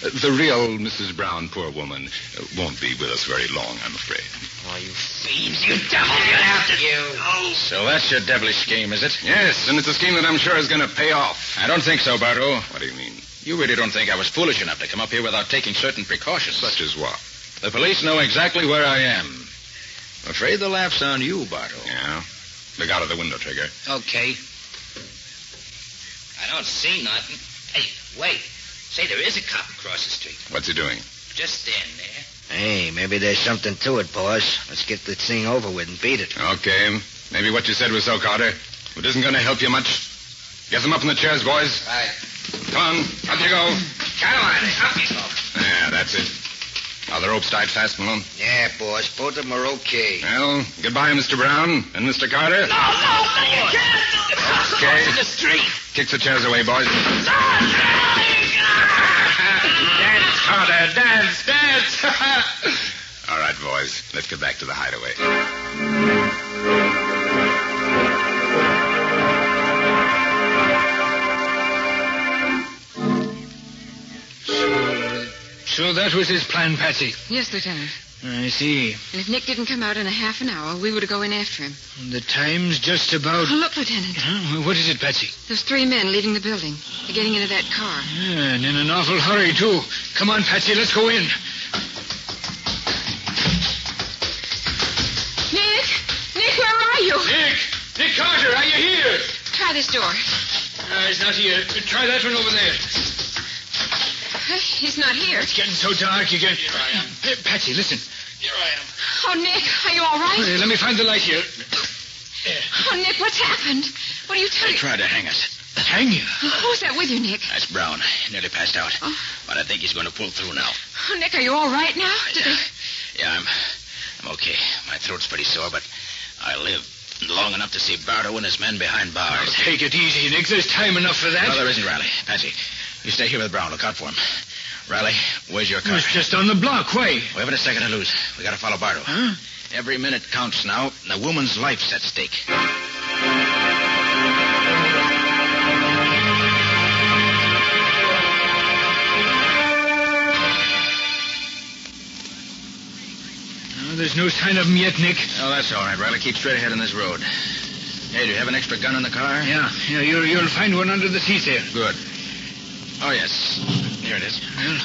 Speaker 9: The real Mrs. Brown, poor woman, won't be with us very long, I'm afraid.
Speaker 14: Oh, you fiends, you devils, you have to... You...
Speaker 12: So that's your devilish scheme, is it?
Speaker 9: Yes, and it's a scheme that I'm sure is going to pay off.
Speaker 12: I don't think so, Bartow.
Speaker 9: What do you mean?
Speaker 12: You really don't think I was foolish enough to come up here without taking certain precautions?
Speaker 9: Such as what?
Speaker 12: The police know exactly where I am. I'm afraid the laugh's on you, Bartow.
Speaker 9: Yeah? Look out of the window, Trigger.
Speaker 14: Okay. I don't see nothing. Hey, wait. Say, there is a cop across the street.
Speaker 9: What's he doing?
Speaker 14: Just stand there. Hey, maybe there's something to it, boss. Let's get the thing over with and beat it.
Speaker 9: Okay. Maybe what you said was so, Carter. It isn't going to help you much. Get them up in the chairs, boys.
Speaker 14: Right.
Speaker 9: Come on. Up you go.
Speaker 14: Come on. Up you go.
Speaker 9: Yeah, that's it. Are the ropes tied fast, Malone?
Speaker 14: Yeah, boss. Both of them are okay.
Speaker 9: Well, goodbye, Mr. Brown and Mr. Carter.
Speaker 14: No, you can't.
Speaker 9: Okay.
Speaker 14: In the street.
Speaker 9: Kick the chairs away, boys. Dance, Carter, dance. All right, boys. Let's get back to the hideaway.
Speaker 23: So that was his plan, Patsy.
Speaker 17: Yes, Lieutenant.
Speaker 23: I see.
Speaker 17: And if Nick didn't come out in a half an hour, we were to go in after him.
Speaker 23: The time's just about...
Speaker 17: Oh, look, Lieutenant.
Speaker 23: What is it, Patsy?
Speaker 17: There's 3 men leaving the building. They're getting into that car.
Speaker 23: Yeah, and in an awful hurry, too. Come on, Patsy, let's go in.
Speaker 17: Nick, where are you?
Speaker 23: Nick Carter, are you here?
Speaker 17: Try this door.
Speaker 23: He's not here. Try that one over there.
Speaker 17: He's not here.
Speaker 23: It's getting so dark again.
Speaker 24: Here I am.
Speaker 23: Hey, Patsy, listen.
Speaker 24: Here I am.
Speaker 17: Oh, Nick, are you all right?
Speaker 23: Let me find the light here.
Speaker 17: Oh, Nick, what's happened? What are you telling
Speaker 12: They tried to hang us.
Speaker 23: Hang you.
Speaker 13: Who's that with you, Nick?
Speaker 14: That's Brown. Nearly passed out.
Speaker 13: Oh.
Speaker 14: But I think he's going to pull through now.
Speaker 13: Oh, Nick, are you all right now?
Speaker 14: Yeah, I'm okay. My throat's pretty sore, but I live long enough to see Bardo and his men behind bars.
Speaker 23: Oh, take it easy, Nick. There's time enough for that.
Speaker 14: No, there isn't, Riley. Patsy, you stay here with Brown. Look out for him. Riley, where's your car?
Speaker 23: It's just on the block. Why?
Speaker 14: We haven't a second to lose. We got to follow Bardo.
Speaker 23: Huh?
Speaker 14: Every minute counts now, and the woman's life's at stake.
Speaker 23: There's no sign of him yet, Nick.
Speaker 14: Oh, that's all right, Riley. Keep straight ahead on this road. Hey, do you have an extra gun in the car?
Speaker 23: Yeah, you'll find one under the seat there.
Speaker 14: Good. Oh, yes. Here it is.
Speaker 23: Well,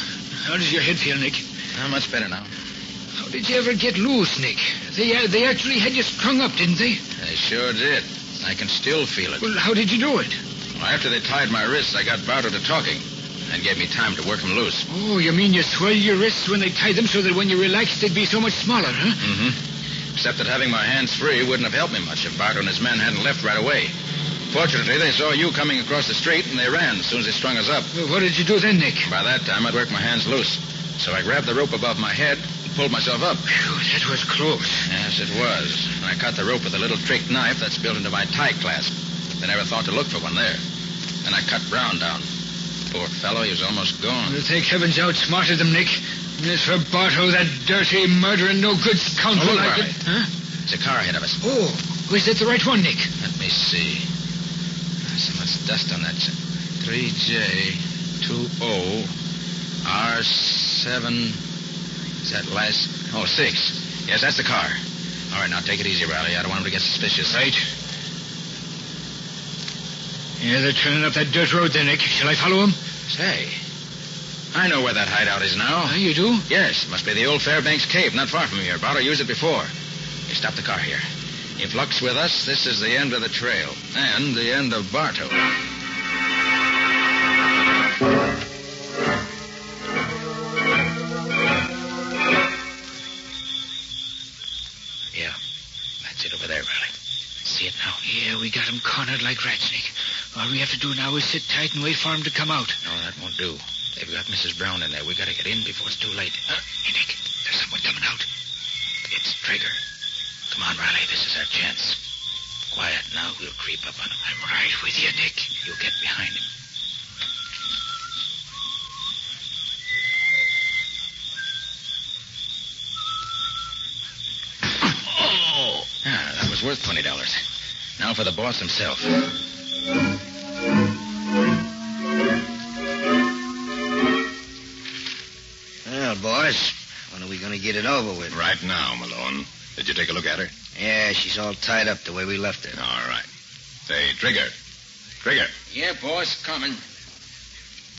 Speaker 23: how does your head feel, Nick?
Speaker 14: Much better now.
Speaker 23: How did you ever get loose, Nick? They actually had you strung up, didn't they?
Speaker 14: They sure did. I can still feel it.
Speaker 23: Well, how did you do it?
Speaker 14: Well, after they tied my wrists, I got Bardo to talking and gave me time to work them loose.
Speaker 23: Oh, you mean you swelled your wrists when they tied them so that when you relaxed, they'd be so much smaller, huh?
Speaker 14: Mm-hmm. Except that having my hands free wouldn't have helped me much if Bardo and his men hadn't left right away. Fortunately, they saw you coming across the street, and they ran as soon as they strung us up.
Speaker 23: Well, what did you do then, Nick?
Speaker 14: By that time, I'd worked my hands loose. So I grabbed the rope above my head and pulled myself up.
Speaker 23: Phew, that was close.
Speaker 14: Yes, it was. And I cut the rope with a little trick knife that's built into my tie clasp. They never thought to look for one there. Then I cut Brown down. Poor fellow, he was almost gone.
Speaker 23: Well, thank heavens you outsmarted them, Nick. And as for Barto, that dirty, murdering, no-good scoundrel
Speaker 14: look,
Speaker 23: like
Speaker 14: Riley.
Speaker 23: it... Huh?
Speaker 14: There's a car ahead of us.
Speaker 23: Oh, was that the right one, Nick?
Speaker 14: Let me see. There's so much dust on that. 3J20 R7... Is that last... Oh, 6. Yes, that's the car. All right, now take it easy, Riley. I don't want him to get suspicious.
Speaker 23: Right. Yeah, they're turning up that dirt road there, Nick. Shall I follow them?
Speaker 14: Say, I know where that hideout is now.
Speaker 23: Oh, you do?
Speaker 14: Yes, must be the old Fairbanks Cave, not far from here. Bardo used it before. You stop the car here. If luck's with us, this is the end of the trail. And the end of Barto. Yeah, that's it over there, Riley. See it now?
Speaker 23: Yeah, we got him cornered like rats, Nick. All we have to do now is sit tight and wait for him to come out.
Speaker 14: No, that won't do. They've got Mrs. Brown in there. We got to get in before it's too late.
Speaker 23: Hey, Nick, there's someone coming out.
Speaker 14: It's Trigger. Come on, Riley. This is our chance. Quiet now. We'll creep up on him.
Speaker 23: I'm right with you, Nick.
Speaker 14: You get behind him.
Speaker 23: Oh!
Speaker 14: Ah, that was worth $20. Now for the boss himself.
Speaker 11: Well, boss, when are we going to get it over with?
Speaker 9: Right now, Malone. Did you take a look at her?
Speaker 11: Yeah, she's all tied up the way we left her.
Speaker 9: All right. Say, Trigger. Trigger.
Speaker 14: Yeah, boss, coming.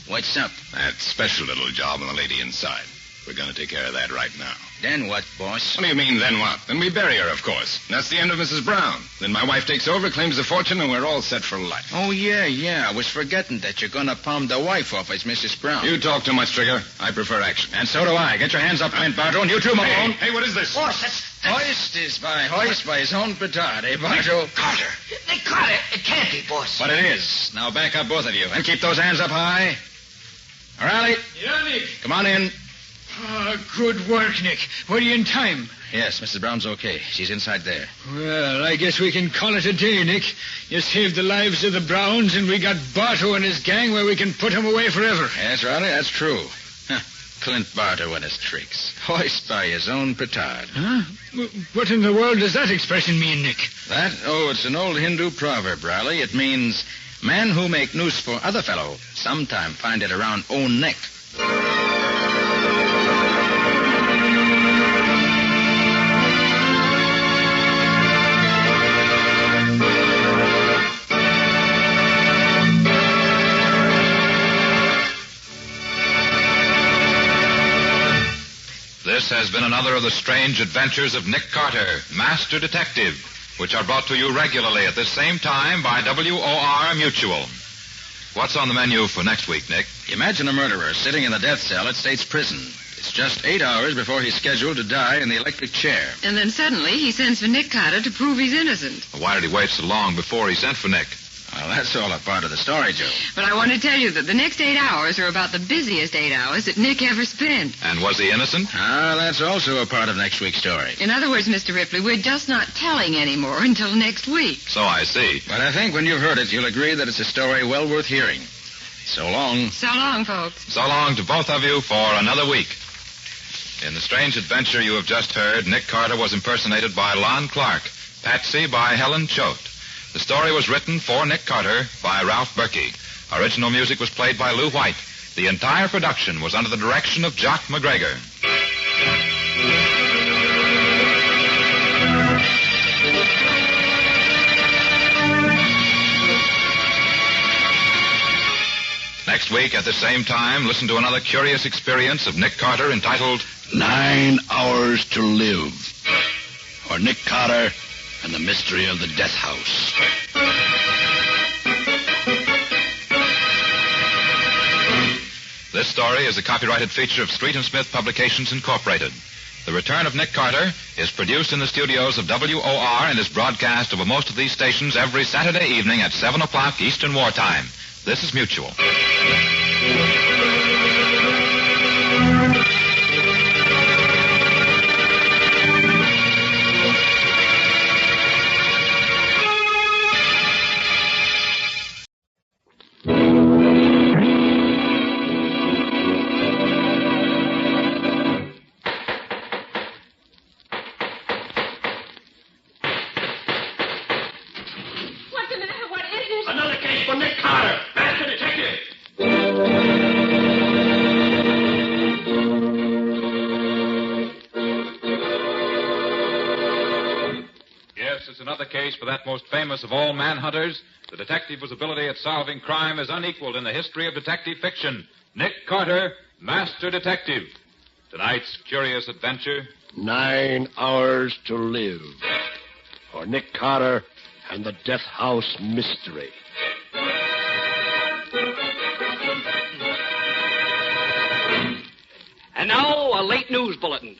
Speaker 14: What's up?
Speaker 9: That special little job on the lady inside. We're going to take care of that right now.
Speaker 14: Then what, boss?
Speaker 9: What do you mean, then what? Then we bury her, of course. That's the end of Mrs. Brown. Then my wife takes over, claims the fortune, and we're all set for life.
Speaker 14: Oh, yeah. I was forgetting that you're going to palm the wife off as Mrs. Brown.
Speaker 9: You talk too much, Trigger. I prefer action.
Speaker 14: And so do I. Get your hands up, Clint Barto, and you too, Malone.
Speaker 9: Hey, what is this?
Speaker 11: Boss, that's...
Speaker 14: Hoist by his own petard, eh, Barto?
Speaker 11: Carter. They caught it. It can't be, boss.
Speaker 14: But it is. Now back up, both of you, and keep those hands up high. Riley.
Speaker 23: Yeah, Nick.
Speaker 14: Come on in.
Speaker 23: Oh, good work, Nick. Were you in time?
Speaker 14: Yes, Mrs. Brown's okay. She's inside there.
Speaker 23: Well, I guess we can call it a day, Nick. You saved the lives of the Browns, and we got Barto and his gang where we can put him away forever.
Speaker 14: Yes, Riley, that's true. Clint Barto and his tricks. Hoist by his own petard.
Speaker 23: Huh? What in the world does that expression mean, Nick?
Speaker 14: That? Oh, it's an old Hindu proverb, Riley. It means, men who make noose for other fellow sometime find it around own neck.
Speaker 3: This has been another of the strange adventures of Nick Carter, Master Detective, which are brought to you regularly at this same time by WOR Mutual. What's on the menu for next week, Nick?
Speaker 14: Imagine a murderer sitting in the death cell at State's prison. It's just 8 hours before he's scheduled to die in the electric chair.
Speaker 13: And then suddenly he sends for Nick Carter to prove he's innocent.
Speaker 3: Why did he wait so long before he sent for Nick?
Speaker 14: Well, that's all a part of the story, Joe.
Speaker 13: But I want to tell you that the next 8 hours are about the busiest 8 hours that Nick ever spent.
Speaker 3: And was he innocent?
Speaker 14: Ah, that's also a part of next week's story.
Speaker 13: In other words, Mr. Ripley, we're just not telling anymore until next week.
Speaker 3: So I see.
Speaker 14: But I think when you've heard it, you'll agree that it's a story well worth hearing. So long.
Speaker 13: So long, folks.
Speaker 3: So long to both of you for another week. In the strange adventure you have just heard, Nick Carter was impersonated by Lon Clark, Patsy by Helen Choate. The story was written for Nick Carter by Ralph Berkey. Original music was played by Lou White. The entire production was under the direction of Jock McGregor. Next week at the same time, listen to another curious experience of Nick Carter entitled
Speaker 24: 9 Hours to Live, or Nick Carter and the Mystery of the Death House.
Speaker 3: This story is a copyrighted feature of Street and Smith Publications, Incorporated. The Return of Nick Carter is produced in the studios of WOR and is broadcast over most of these stations every Saturday evening at 7 o'clock Eastern Wartime. This is Mutual.
Speaker 24: Another case for Nick Carter, Master Detective.
Speaker 3: Yes, it's another case for that most famous of all manhunters. The detective whose ability at solving crime is unequaled in the history of detective fiction. Nick Carter, Master Detective. Tonight's curious adventure.
Speaker 24: 9 Hours to Live, or Nick Carter and the Death House Mystery.
Speaker 15: And now, a late news bulletin.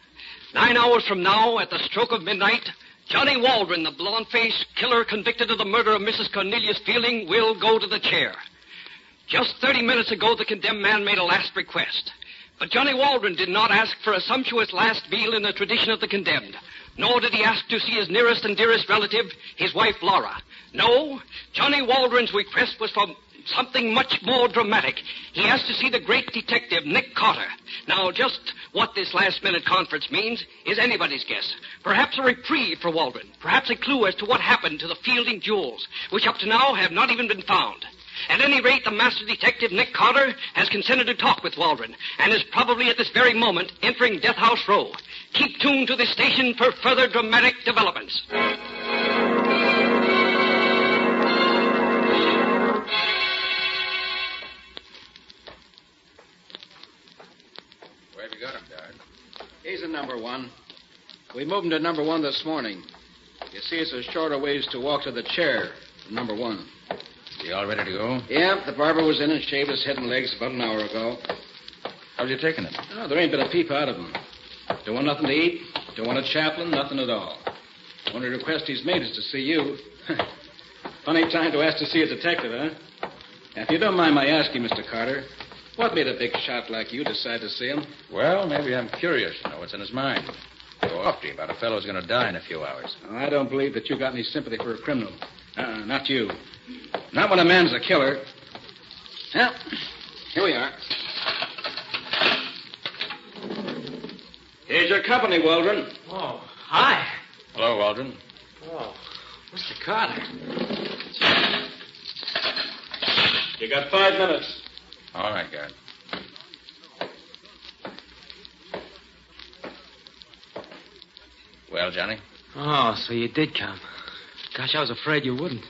Speaker 15: 9 hours from now, at the stroke of midnight, Johnny Waldron, the blonde-faced killer convicted of the murder of Mrs. Cornelius Fielding, will go to the chair. Just 30 minutes ago, the condemned man made a last request. But Johnny Waldron did not ask for a sumptuous last meal in the tradition of the condemned. Nor did he ask to see his nearest and dearest relative, his wife, Laura. No, Johnny Waldron's request was for something much more dramatic. He asked to see the great detective, Nick Carter. Now, just what this last-minute conference means is anybody's guess. Perhaps a reprieve for Waldron. Perhaps a clue as to what happened to the Fielding jewels, which up to now have not even been found. At any rate, the master detective, Nick Carter, has consented to talk with Waldron and is probably at this very moment entering Death House Row. Keep tuned to this station for further dramatic developments.
Speaker 14: Where have you got him, Dad?
Speaker 18: He's in number 1. We moved him to number 1 this morning. You see, it's a shorter ways to walk to the chair from number 1.
Speaker 14: You all ready to go?
Speaker 18: Yeah, the barber was in and shaved his head and legs about an hour ago.
Speaker 14: How's you taking it?
Speaker 18: Oh, there ain't been a peep out of him. Don't want nothing to eat. Don't want a chaplain. Nothing at all. Only request he's made is to see you. Funny time to ask to see a detective, huh? Now, if you don't mind my asking, Mr. Carter, what made a big shot like you decide to see him?
Speaker 14: Well, maybe I'm curious to know what's in his mind. Go off to you about a fellow who's going to die in a few hours.
Speaker 18: Oh, I don't believe that you got any sympathy for a criminal. Not you. Not when a man's a killer. Well, here we are. Here's your company, Waldron.
Speaker 15: Oh, hi.
Speaker 14: Hello, Waldron.
Speaker 15: Oh, Mr. Carter.
Speaker 18: You got 5 minutes.
Speaker 14: All right, guard. Well, Johnny?
Speaker 12: Oh, so you did come. Gosh, I was afraid you wouldn't.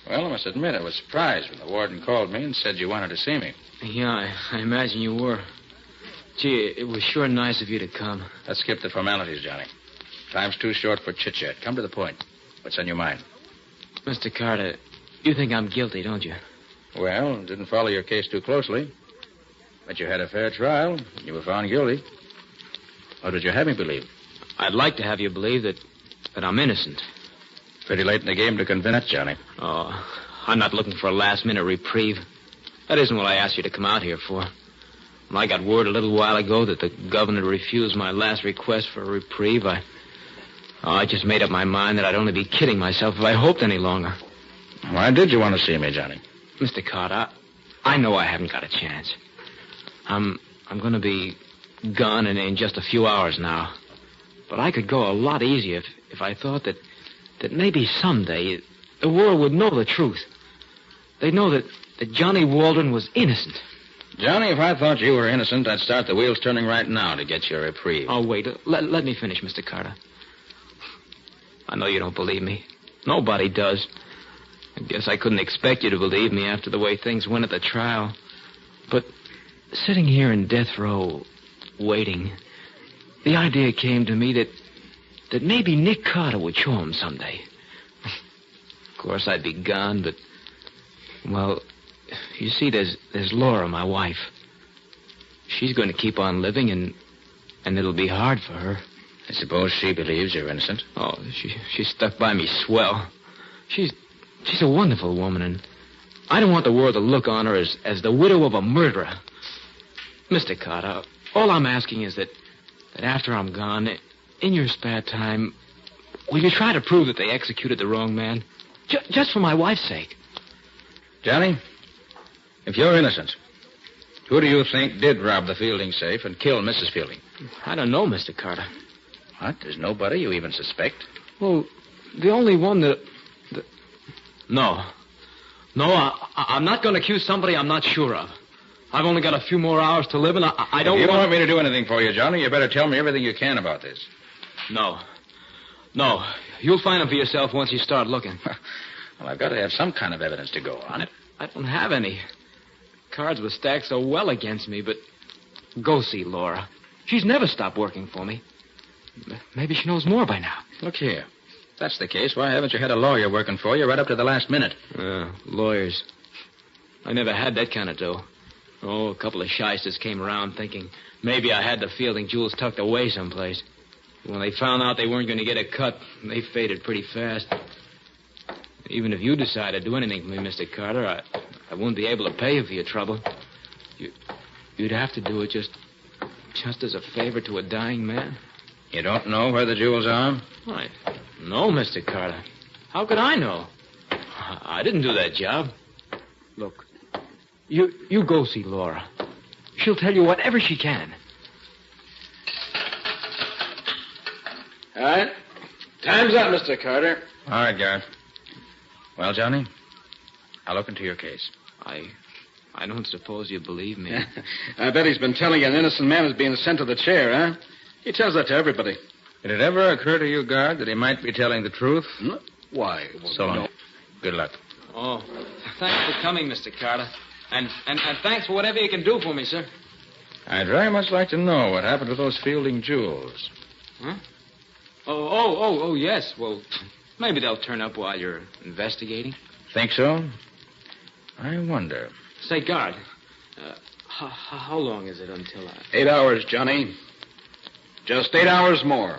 Speaker 14: Well, I must admit I was surprised when the warden called me and said you wanted to see me.
Speaker 12: Yeah, I imagine you were. Gee, it was sure nice of you to come.
Speaker 14: Let's skip the formalities, Johnny. Time's too short for chit-chat. Come to the point. What's on your mind?
Speaker 12: Mr. Carter, you think I'm guilty, don't you?
Speaker 14: Well, didn't follow your case too closely. But you had a fair trial, and you were found guilty. What did you have me believe?
Speaker 12: I'd like to have you believe that I'm innocent.
Speaker 14: Pretty late in the game to convince, Johnny.
Speaker 12: Oh, I'm not looking for a last-minute reprieve. That isn't what I asked you to come out here for. When I got word a little while ago that the governor refused my last request for a reprieve, I just made up my mind that I'd only be kidding myself if I hoped any longer.
Speaker 6: Why did you want to see me, Johnny?
Speaker 12: Mr. Carter, I know I haven't got a chance. I'm going to be gone in just a few hours now. But I could go a lot easier if I thought that maybe someday the world would know the truth. They'd know that Johnny Waldron was innocent.
Speaker 6: Johnny, if I thought you were innocent, I'd start the wheels turning right now to get you a reprieve.
Speaker 12: Oh, wait. Let me finish, Mr. Carter. I know you don't believe me. Nobody does. I guess I couldn't expect you to believe me after the way things went at the trial. But sitting here in death row, waiting, the idea came to me that maybe Nick Carter would show him someday. Of course, I'd be gone, but, well, you see, there's Laura, my wife. She's going to keep on living, and it'll be hard for her.
Speaker 6: I suppose she believes you're innocent.
Speaker 12: Oh, she stuck by me swell. She's a wonderful woman, and I don't want the world to look on her as the widow of a murderer. Mr. Carter, all I'm asking is that after I'm gone, in your spare time, will you try to prove that they executed the wrong man? Just for my wife's sake.
Speaker 6: Johnny, if you're innocent, who do you think did rob the Fielding safe and kill Mrs. Fielding?
Speaker 12: I don't know, Mr. Carter.
Speaker 6: What? There's nobody you even suspect?
Speaker 12: Well, the only one that... No, I'm not going to accuse somebody I'm not sure of. I've only got a few more hours to live, and I don't
Speaker 6: If you want me to do anything for you, Johnny, you better tell me everything you can about this.
Speaker 12: No. You'll find them for yourself once you start looking.
Speaker 6: Well, I've got to have some kind of evidence to go on.
Speaker 12: I don't have any. Cards were stacked so well against me, but go see Laura. She's never stopped working for me. Maybe she knows more by now.
Speaker 6: Look here. If that's the case, why haven't you had a lawyer working for you right up to the last minute?
Speaker 12: Lawyers. I never had that kind of dough. Oh, a couple of shysters came around thinking maybe I had the Fielding jewels tucked away someplace. When they found out they weren't going to get a cut, they faded pretty fast. Even if you decide to do anything for me, Mr. Carter, I wouldn't be able to pay you for your trouble. You'd have to do it just as a favor to a dying man.
Speaker 6: You don't know where the jewels are?
Speaker 12: Why, no, Mr. Carter. How could I know? I didn't do that job. Look, you go see Laura. She'll tell you whatever she can.
Speaker 6: All right. Time's up, Mr. Carter. All right, Garrett. Well, Johnny, I'll look into your case.
Speaker 12: I don't suppose you believe me.
Speaker 18: I bet he's been telling you an innocent man is being sent to the chair, huh? He tells that to everybody.
Speaker 6: Did it ever occur to you, Guard, that he might be telling the truth?
Speaker 18: Why?
Speaker 6: So long. Good luck.
Speaker 12: Oh, thanks for coming, Mr. Carter. And thanks for whatever you can do for me, sir.
Speaker 6: I'd very much like to know what happened to those Fielding jewels.
Speaker 12: Huh? Oh, yes. Well, maybe they'll turn up while you're investigating.
Speaker 6: Think so? I wonder.
Speaker 12: Say, Guard, how long is it until
Speaker 18: 8 hours, Johnny. Just 8 hours more.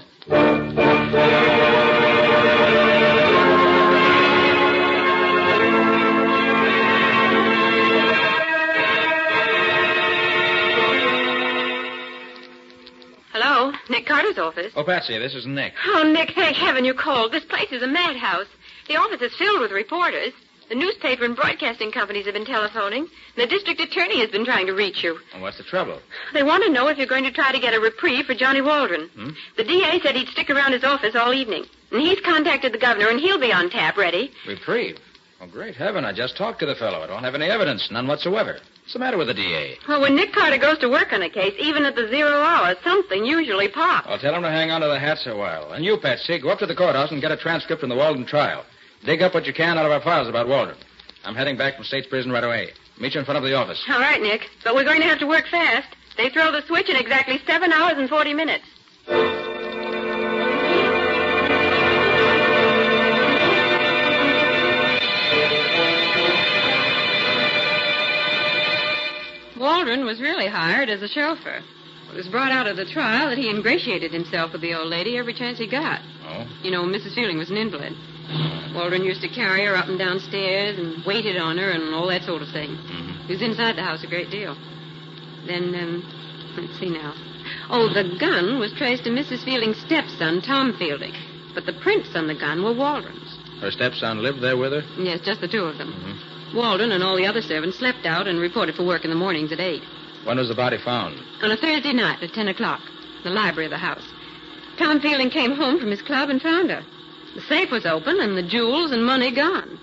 Speaker 5: Hello, Nick Carter's office.
Speaker 6: Oh, Patsy, this is Nick.
Speaker 5: Oh, Nick, thank heaven you called. This place is a madhouse. The office is filled with reporters. The newspaper and broadcasting companies have been telephoning. The district attorney has been trying to reach you.
Speaker 6: And what's the trouble?
Speaker 5: They want to know if you're going to try to get a reprieve for Johnny Waldron. The DA said he'd stick around his office all evening. And he's contacted the governor, and he'll be on tap ready.
Speaker 6: Reprieve? Oh, great heaven, I just talked to the fellow. I don't have any evidence, none whatsoever. What's the matter with the DA?
Speaker 5: Well, when Nick Carter goes to work on a case, even at the 0 hour, something usually pops.
Speaker 6: I'll tell him to hang on to the hats a while. And you, Patsy, go up to the courthouse and get a transcript from the Waldron trial. Dig up what you can out of our files about Waldron. I'm heading back from State's prison right away. Meet you in front of the office.
Speaker 5: All right, Nick. But we're going to have to work fast. They throw the switch in exactly 7 hours and 40 minutes.
Speaker 13: Waldron was really hired as a chauffeur. It was brought out of the trial that he ingratiated himself with the old lady every chance he got.
Speaker 6: Oh?
Speaker 13: You know, Mrs. Fielding was an invalid.
Speaker 5: Waldron used to carry her up and down stairs and waited on her and all that sort of thing. He was inside the house a great deal. Then, let's see now. Oh, the gun was traced to Mrs. Fielding's stepson, Tom Fielding. But the prints on the gun were Waldron's.
Speaker 12: Her stepson lived there with her?
Speaker 5: Yes, just the two of them. Waldron and all the other servants slept out and reported for work in the mornings at 8.
Speaker 12: When was the body found?
Speaker 5: On a Thursday night at 10 o'clock, in the library of the house. Tom Fielding came home from his club and found her. The safe was open and the jewels and money gone.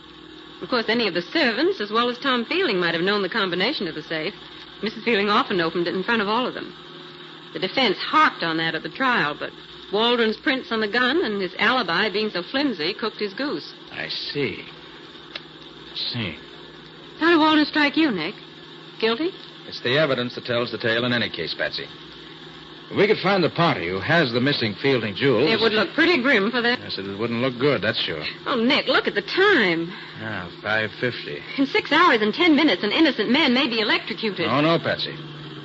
Speaker 5: Of course, any of the servants, as well as Tom Fielding, might have known the combination of the safe. Mrs. Fielding often opened it in front of all of them. The defense harped on that at the trial, but Waldron's prints on the gun and his alibi being so flimsy cooked his goose.
Speaker 12: I see.
Speaker 5: How did Waldron strike you, Nick? Guilty?
Speaker 12: It's the evidence that tells the tale in any case, Patsy. If we could find the party who has the missing Fielding jewels...
Speaker 5: It would look pretty grim for that.
Speaker 12: Yes, it wouldn't look good, that's sure.
Speaker 5: Oh, Nick, look at the time.
Speaker 12: 5:50.
Speaker 5: In 6 hours and 10 minutes, an innocent man may be electrocuted.
Speaker 12: Oh, no, Patsy.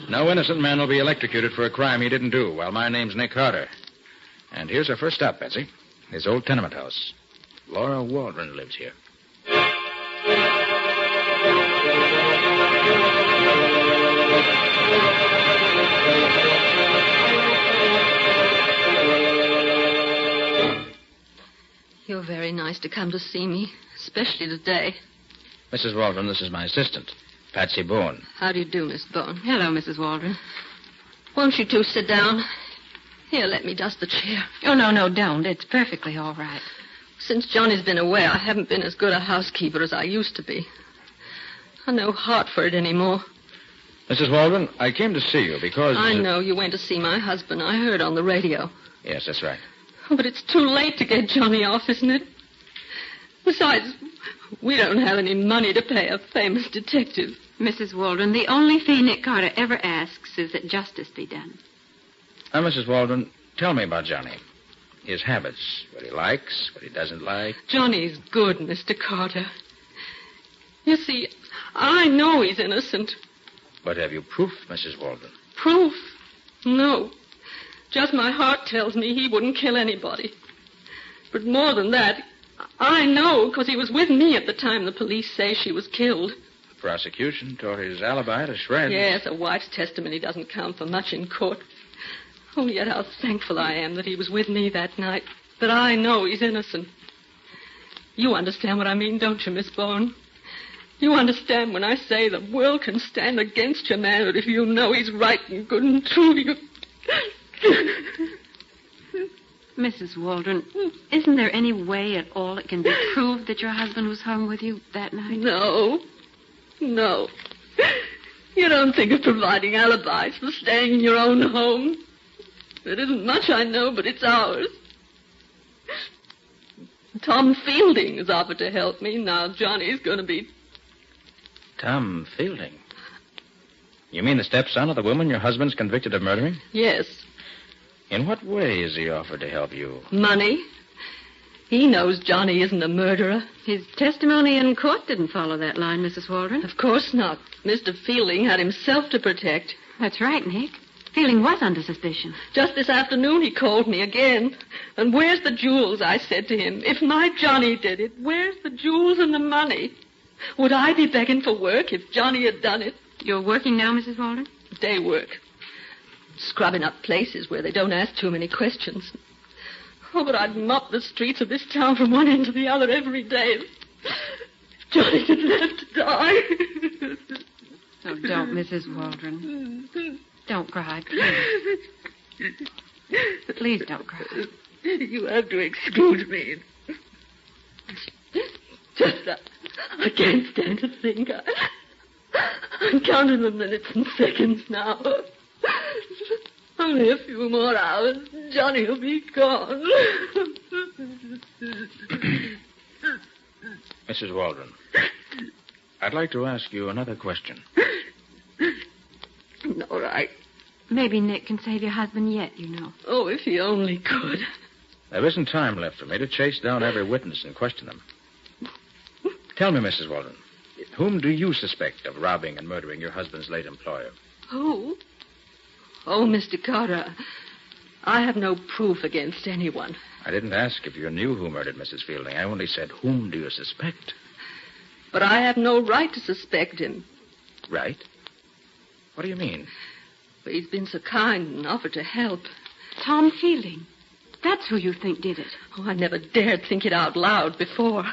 Speaker 12: No innocent man will be electrocuted for a crime he didn't do. Well, my name's Nick Carter. And here's our first stop, Patsy. His old tenement house. Laura Waldron lives here.
Speaker 8: You're very nice to come to see me, especially today.
Speaker 12: Mrs. Waldron, this is my assistant, Patsy Boone.
Speaker 8: How do you do, Miss Bone?
Speaker 5: Hello, Mrs. Waldron.
Speaker 8: Won't you two sit down? Here, let me dust the chair.
Speaker 5: Oh, no, don't. It's perfectly all right.
Speaker 8: Since Johnny's been away, I haven't been as good a housekeeper as I used to be. I've no heart for it anymore.
Speaker 12: Mrs. Waldron, I came to see you because...
Speaker 8: I know you went to see my husband. I heard on the radio.
Speaker 12: Yes, that's right.
Speaker 8: Oh, but it's too late to get Johnny off, isn't it? Besides, we don't have any money to pay a famous detective.
Speaker 5: Mrs. Waldron, the only fee Nick Carter ever asks is that justice be done.
Speaker 12: Now, Mrs. Waldron, tell me about Johnny. His habits, what he likes, what he doesn't like.
Speaker 8: Johnny's good, Mr. Carter. You see, I know he's innocent.
Speaker 12: But have you proof, Mrs. Waldron?
Speaker 8: Proof? No. Just my heart tells me he wouldn't kill anybody. But more than that, I know because he was with me at the time the police say she was killed.
Speaker 12: The prosecution tore his alibi to shreds.
Speaker 8: Yes, a wife's testimony doesn't count for much in court. Oh, yet how thankful I am that he was with me that night, that I know he's innocent. You understand what I mean, don't you, Miss Bourne? You understand when I say the world can stand against your man, but if you know he's right and good and true, you...
Speaker 5: Mrs. Waldron, isn't there any way at all it can be proved that your husband was home with you that night?
Speaker 8: No. You don't think of providing alibis for staying in your own home. It isn't much, I know, but it's ours. Tom Fielding has offered to help me. Now Johnny's going to be...
Speaker 12: Tom Fielding? You mean the stepson of the woman your husband's convicted of murdering?
Speaker 8: Yes.
Speaker 12: In what way has he offered to help you?
Speaker 8: Money. He knows Johnny isn't a murderer.
Speaker 5: His testimony in court didn't follow that line, Mrs. Waldron.
Speaker 8: Of course not. Mr. Fielding had himself to protect.
Speaker 5: That's right, Nick. Fielding was under suspicion.
Speaker 8: Just this afternoon he called me again. And where's the jewels, I said to him. If my Johnny did it, where's the jewels and the money? Would I be begging for work if Johnny had done it?
Speaker 5: You're working now, Mrs. Waldron?
Speaker 8: Day work. Scrubbing up places where they don't ask too many questions. Oh, but I'd mop the streets of this town from one end to the other every day. Johnny had left to die.
Speaker 5: Oh, don't, Mrs. Waldron. Don't cry, please. Please don't cry.
Speaker 8: You have to excuse me. Just that I can't stand to think. I'm counting the minutes and seconds now. Only a few more hours. Johnny will be gone.
Speaker 12: Mrs. Waldron, I'd like to ask you another question.
Speaker 8: All right.
Speaker 5: Maybe Nick can save your husband yet, you know.
Speaker 8: Oh, if he only could.
Speaker 12: There isn't time left for me to chase down every witness and question them. Tell me, Mrs. Waldron, whom do you suspect of robbing and murdering your husband's late employer?
Speaker 8: Who? Oh, Mr. Carter, I have no proof against anyone.
Speaker 6: I didn't ask if you knew who murdered Mrs. Fielding. I only said, whom do you suspect?
Speaker 8: But I have no right to suspect him.
Speaker 6: Right? What do you mean?
Speaker 8: But he's been so kind and offered to help.
Speaker 17: Tom Fielding. That's who you think did it.
Speaker 8: Oh, I never dared think it out loud before.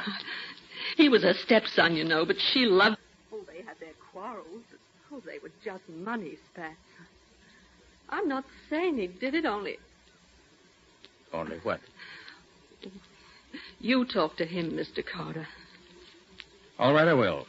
Speaker 8: He was her stepson, you know, but she loved... Oh, they had their quarrels. Oh, they were just money spats. I'm not saying he did it, only...
Speaker 6: Only what?
Speaker 8: You talk to him, Mr. Carter.
Speaker 6: All right, I will.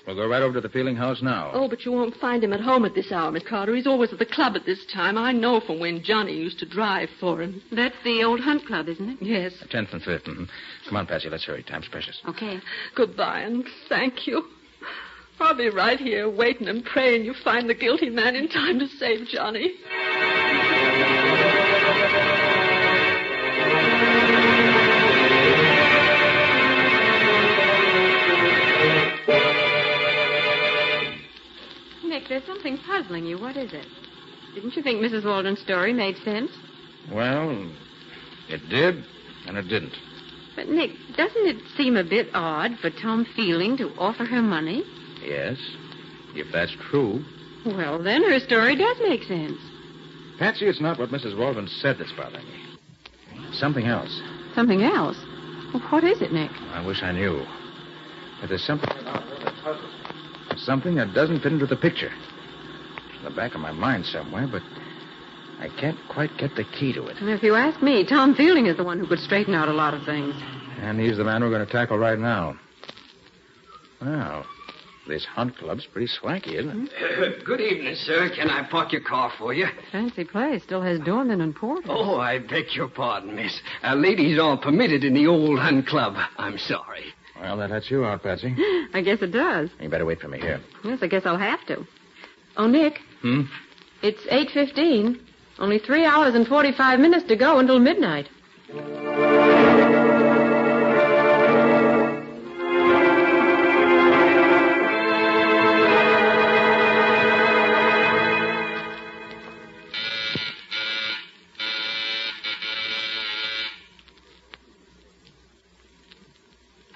Speaker 6: We'll go right over to the Fielding house now.
Speaker 8: Oh, but you won't find him at home at this hour, Miss Carter. He's always at the club at this time. I know from when Johnny used to drive for him.
Speaker 17: That's the old hunt club, isn't it?
Speaker 8: Yes.
Speaker 6: 10th and 5th. Mm-hmm. Come on, Patsy, let's hurry. Time's precious.
Speaker 17: Okay.
Speaker 8: Goodbye, and thank you. I'll be right here waiting and praying you find the guilty man in time to save Johnny.
Speaker 5: Nick, there's something puzzling you. What is it? Didn't you think Mrs. Walden's story made sense?
Speaker 6: Well, it did, and it didn't.
Speaker 5: But, Nick, doesn't it seem a bit odd for Tom Fielding to offer her money?
Speaker 6: Yes, if that's true.
Speaker 5: Well, then her story does make sense.
Speaker 6: Patsy, it's not what Mrs. Walden said that's bothering me. Something else.
Speaker 5: Something else? Well, what is it, Nick?
Speaker 6: I wish I knew. But there's something about her that puzzles me. Something that doesn't fit into the picture. It's in the back of my mind somewhere, but I can't quite get the key to it.
Speaker 5: And if you ask me, Tom Fielding is the one who could straighten out a lot of things.
Speaker 6: And he's the man we're going to tackle right now. Well, this hunt club's pretty swanky, isn't it?
Speaker 15: Good evening, sir. Can I park your car for you?
Speaker 5: Fancy place. Still has doorman and porter.
Speaker 15: Oh, I beg your pardon, miss. Ladies aren't permitted in the old hunt club. I'm sorry.
Speaker 6: Well, that lets you out, Patsy.
Speaker 5: I guess it does.
Speaker 6: You better wait for me here.
Speaker 5: Yes, I guess I'll have to. Oh, Nick. It's 8:15. Only 3 hours and 45 minutes to go until midnight.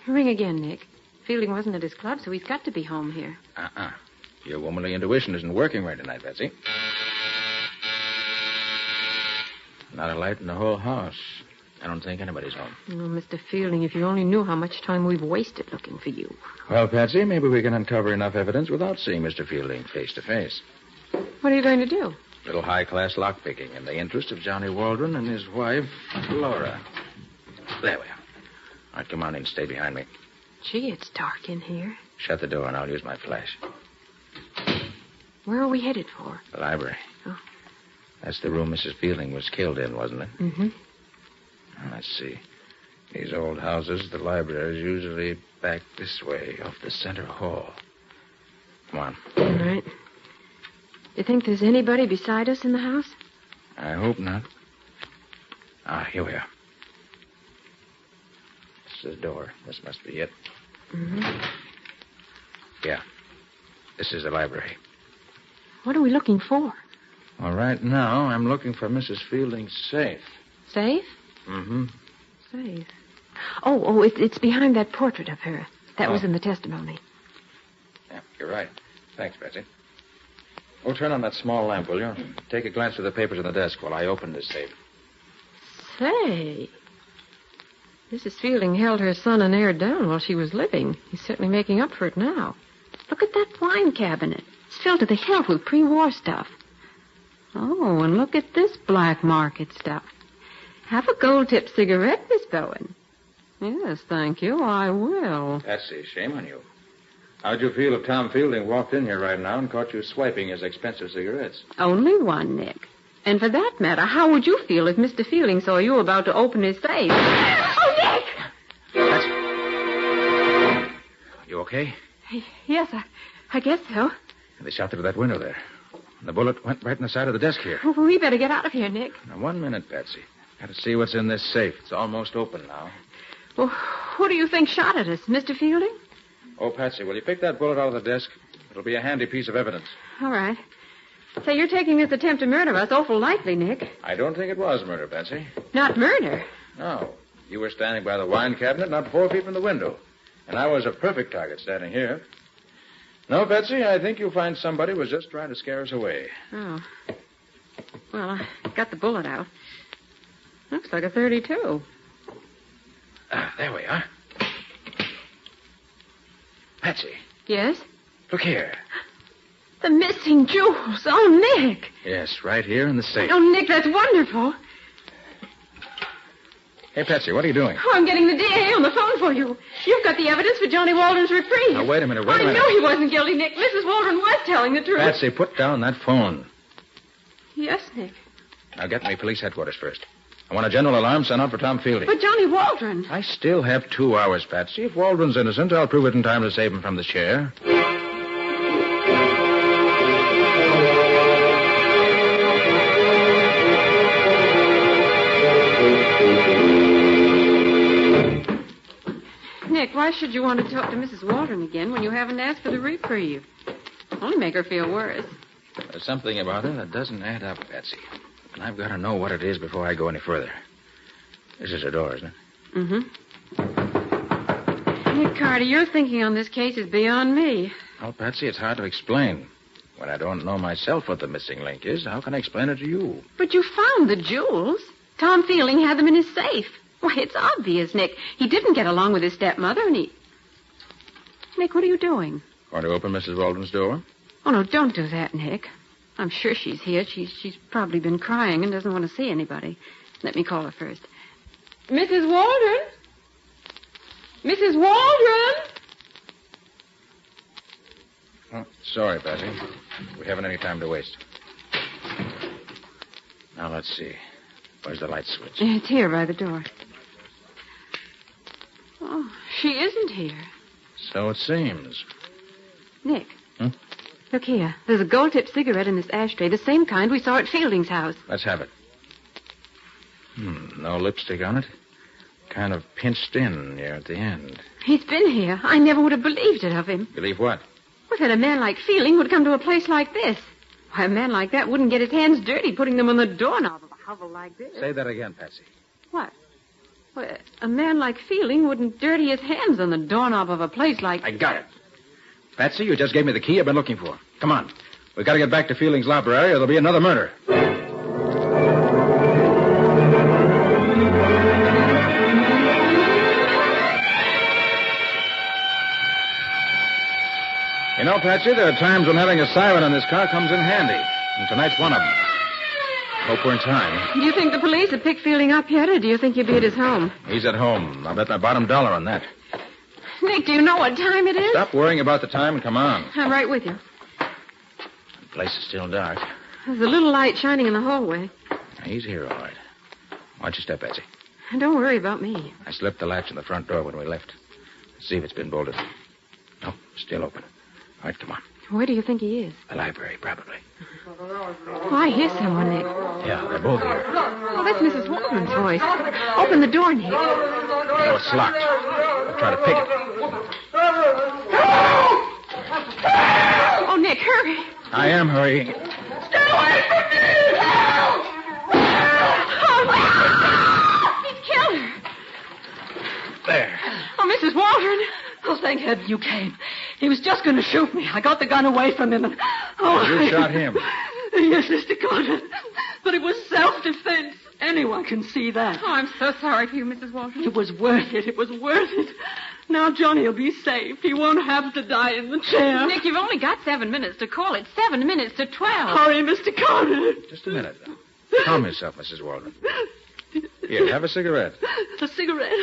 Speaker 5: Ring again, Nick. Fielding wasn't at his club, so he's got to be home here.
Speaker 6: Your womanly intuition isn't working right tonight, Patsy. Not a light in the whole house. I don't think anybody's home.
Speaker 5: Oh, Mr. Fielding, if you only knew how much time we've wasted looking for you.
Speaker 6: Well, Patsy, maybe we can uncover enough evidence without seeing Mr. Fielding face to face.
Speaker 5: What are you going to do?
Speaker 6: Little high-class lockpicking in the interest of Johnny Waldron and his wife, Laura. There we are. All right, come on in. Stay behind me.
Speaker 5: Gee, it's dark in here.
Speaker 6: Shut the door and I'll use my flash.
Speaker 5: Where are we headed for?
Speaker 6: The library.
Speaker 5: Oh.
Speaker 6: That's the room Mrs. Fielding was killed in, wasn't it?
Speaker 5: Mm-hmm.
Speaker 6: Let's see. These old houses, the library is usually back this way, off the center hall. Come on.
Speaker 5: All right. You think there's anybody beside us in the house?
Speaker 6: I hope not. Here we are. This is the door. This must be it.
Speaker 5: Mm-hmm.
Speaker 6: Yeah. This is the library.
Speaker 5: What are we looking for?
Speaker 6: Well, right now, I'm looking for Mrs. Fielding's safe.
Speaker 5: Safe?
Speaker 6: Mm-hmm.
Speaker 5: Safe. Oh, it's behind that portrait of her. That was in the testimony.
Speaker 6: Yeah, you're right. Thanks, Betsy. Oh, turn on that small lamp, will you? Take a glance through the papers on the desk while I open this safe.
Speaker 5: Say, Mrs. Fielding held her son and heir down while she was living. He's certainly making up for it now. Look at that wine cabinet. It's filled to the hilt with pre-war stuff. Oh, and look at this black market stuff. Have a gold-tipped cigarette, Miss Bowen. Yes, thank you. I will.
Speaker 6: Patsy, shame on you. How'd you feel if Tom Fielding walked in here right now and caught you swiping his expensive cigarettes?
Speaker 5: Only one, Nick. And for that matter, how would you feel if Mr. Fielding saw you about to open his safe? Oh, Nick!
Speaker 6: Patsy. You okay?
Speaker 5: Yes, I guess so.
Speaker 6: They shot through that window there. And the bullet went right in the side of the desk here.
Speaker 5: Oh, we better get out of here, Nick.
Speaker 6: Now, 1 minute, Patsy. Got to see what's in this safe. It's almost open now.
Speaker 5: Well, who do you think shot at us, Mr. Fielding?
Speaker 6: Oh, Patsy, will you pick that bullet out of the desk? It'll be a handy piece of evidence.
Speaker 5: All right. Say, you're taking this attempt to murder us awful lightly, Nick.
Speaker 4: I don't think it was murder, Patsy.
Speaker 5: Not murder.
Speaker 4: No. You were standing by the wine cabinet, not 4 feet from the window. And I was a perfect target standing here. No, Patsy, I think you'll find somebody was just trying to scare us away.
Speaker 5: Oh. Well, I got the bullet out. Looks like a .32.
Speaker 4: There we are. Patsy.
Speaker 5: Yes?
Speaker 4: Look here.
Speaker 5: The missing jewels. Oh, Nick.
Speaker 4: Yes, right here in the safe.
Speaker 5: Oh, Nick, that's wonderful.
Speaker 4: Hey, Patsy, what are you doing?
Speaker 5: Oh, I'm getting the DA on the phone for you. You've got the evidence for Johnny Waldron's reprieve.
Speaker 4: Now, wait a minute,
Speaker 5: I know he wasn't guilty, Nick. Mrs. Waldron was telling the truth.
Speaker 4: Patsy, put down that phone.
Speaker 5: Yes, Nick.
Speaker 4: Now, get me police headquarters first. I want a general alarm sent out for Tom Fielding.
Speaker 5: But Johnny Waldron.
Speaker 4: I still have 2 hours, Patsy. If Waldron's innocent, I'll prove it in time to save him from the chair.
Speaker 5: Nick, why should you want to talk to Mrs. Waldron again when you haven't asked for the reprieve? Only make her feel worse.
Speaker 4: There's something about her that doesn't add up, Patsy. And I've got to know what it is before I go any further. This is her door, isn't it?
Speaker 5: Mm-hmm. Nick Carter, your thinking on this case is beyond me.
Speaker 4: Well, Patsy, it's hard to explain. When I don't know myself what the missing link is, how can I explain it to you?
Speaker 5: But you found the jewels. Tom Fielding had them in his safe. Why, it's obvious, Nick. He didn't get along with his stepmother, and he... Nick, what are you doing?
Speaker 4: Going to open Mrs. Waldron's door?
Speaker 5: Oh, no, don't do that, Nick. I'm sure she's here. She's probably been crying and doesn't want to see anybody. Let me call her first. Mrs. Waldron? Mrs. Waldron?
Speaker 4: Oh, sorry, Patsy. We haven't any time to waste. Now, let's see. Where's the light switch?
Speaker 5: It's here by the door. Oh, she isn't here.
Speaker 4: So it seems.
Speaker 5: Nick. Look here. There's a gold-tipped cigarette in this ashtray, the same kind we saw at Fielding's house.
Speaker 4: Let's have it. No lipstick on it. Kind of pinched in near at the end.
Speaker 5: He's been here. I never would have believed it of him.
Speaker 4: Believe what?
Speaker 5: Well, that a man like Fielding would come to a place like this. Why, a man like that wouldn't get his hands dirty putting them on the doorknob of a hovel like this.
Speaker 4: Say that again, Patsy.
Speaker 5: What? Well, a man like Fielding wouldn't dirty his hands on the doorknob of a place like...
Speaker 4: I got it. Patsy, you just gave me the key I've been looking for. Come on. We've got to get back to Fielding's library or there'll be another murder. You know, Patsy, there are times when having a siren in this car comes in handy. And tonight's one of them. Hope we're in time.
Speaker 5: Do you think the police have picked Fielding up yet, or do you think he'll be at his home?
Speaker 4: He's at home. I'll bet my bottom dollar on that.
Speaker 5: Nick, do you know what time it is?
Speaker 4: Stop worrying about the time and come on.
Speaker 5: I'm right with you.
Speaker 4: The place is still dark.
Speaker 5: There's a little light shining in the hallway.
Speaker 4: He's here, all right. Watch your step, Patsy.
Speaker 5: Don't worry about me.
Speaker 4: I slipped the latch on the front door when we left. Let's see if it's been bolted. No, still open. All right, come on.
Speaker 5: Where do you think he is?
Speaker 4: The library, probably.
Speaker 5: Oh, I hear someone, Nick.
Speaker 4: Yeah, they're both here.
Speaker 5: Oh, that's Mrs. Waldron's voice. Open the door, Nick.
Speaker 4: No, it's locked. I'll try to pick it.
Speaker 5: Oh, Nick, hurry.
Speaker 4: I am hurrying.
Speaker 5: Stay away from me! Help! Oh, Nick! He's killed her.
Speaker 4: There.
Speaker 5: Oh, Mrs. Waldron.
Speaker 8: Oh, thank heaven you came. He was just going to shoot me. I got the gun away from him and...
Speaker 4: You shot him.
Speaker 8: Yes, Mr. Carter. But it was self-defense. Anyone can see that.
Speaker 5: Oh, I'm so sorry for you, Mrs. Waldron.
Speaker 8: It was worth it. It was worth it. Now Johnny will be safe. He won't have to die in the chair.
Speaker 5: Nick, you've only got 7 minutes to call it. 7 minutes to 12.
Speaker 8: Hurry, Mr. Carter.
Speaker 4: Just a minute. Calm yourself, Mrs. Waldron. Here, have a cigarette.
Speaker 8: A cigarette?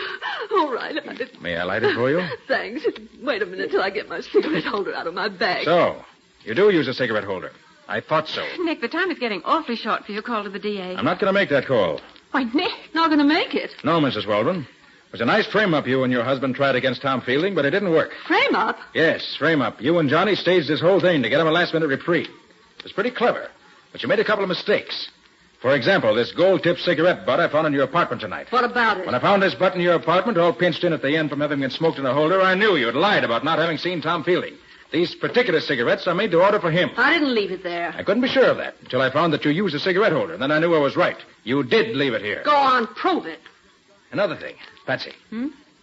Speaker 8: All right.
Speaker 4: May I light it for you?
Speaker 8: Thanks. Wait a minute till I get my cigarette holder out of my bag.
Speaker 4: So, you do use a cigarette holder. I thought so.
Speaker 5: Nick, the time is getting awfully short for your call to the DA.
Speaker 4: I'm not going to make that call.
Speaker 5: Why, Nick.
Speaker 8: Not going to make it.
Speaker 4: No, Mrs. Waldron. It was a nice frame-up you and your husband tried against Tom Fielding, but it didn't work.
Speaker 8: Frame up?
Speaker 4: Yes, frame-up. You and Johnny staged this whole thing to get him a last-minute reprieve. It was pretty clever, but you made a couple of mistakes. For example, this gold-tipped cigarette butt I found in your apartment tonight.
Speaker 8: What about it?
Speaker 4: When I found this butt in your apartment, all pinched in at the end from having been smoked in a holder, I knew you had lied about not having seen Tom Fielding. These particular cigarettes are made to order for him.
Speaker 10: I didn't leave it there.
Speaker 4: I couldn't be sure of that until I found that you used a cigarette holder. Then I knew I was right. You did leave it here.
Speaker 10: Go on, prove it.
Speaker 4: Another thing. Patsy,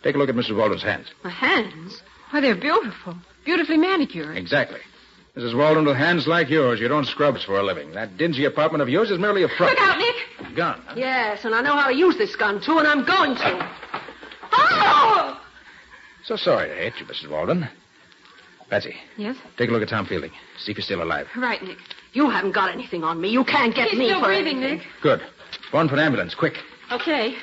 Speaker 4: take a look at Mrs. Walden's hands.
Speaker 5: My hands? Why, they're beautiful. Beautifully manicured.
Speaker 4: Exactly. Mrs. Walden, with hands like yours, you don't scrubs for a living. That dingy apartment of yours is merely a front.
Speaker 10: Look out, Nick.
Speaker 4: Gun. Huh?
Speaker 10: Yes, and I know how to use this gun, too, and I'm going to. Oh!
Speaker 4: So sorry to hate you, Mrs. Walden. Patsy.
Speaker 5: Yes?
Speaker 4: Take a look at Tom Fielding. See if he's still alive.
Speaker 5: Right, Nick.
Speaker 10: You haven't got anything on me. You can't get
Speaker 5: He's
Speaker 10: me
Speaker 5: still
Speaker 10: for
Speaker 5: breathing,
Speaker 10: anything.
Speaker 5: Nick.
Speaker 4: Good. Go on for an ambulance, quick.
Speaker 5: Okay.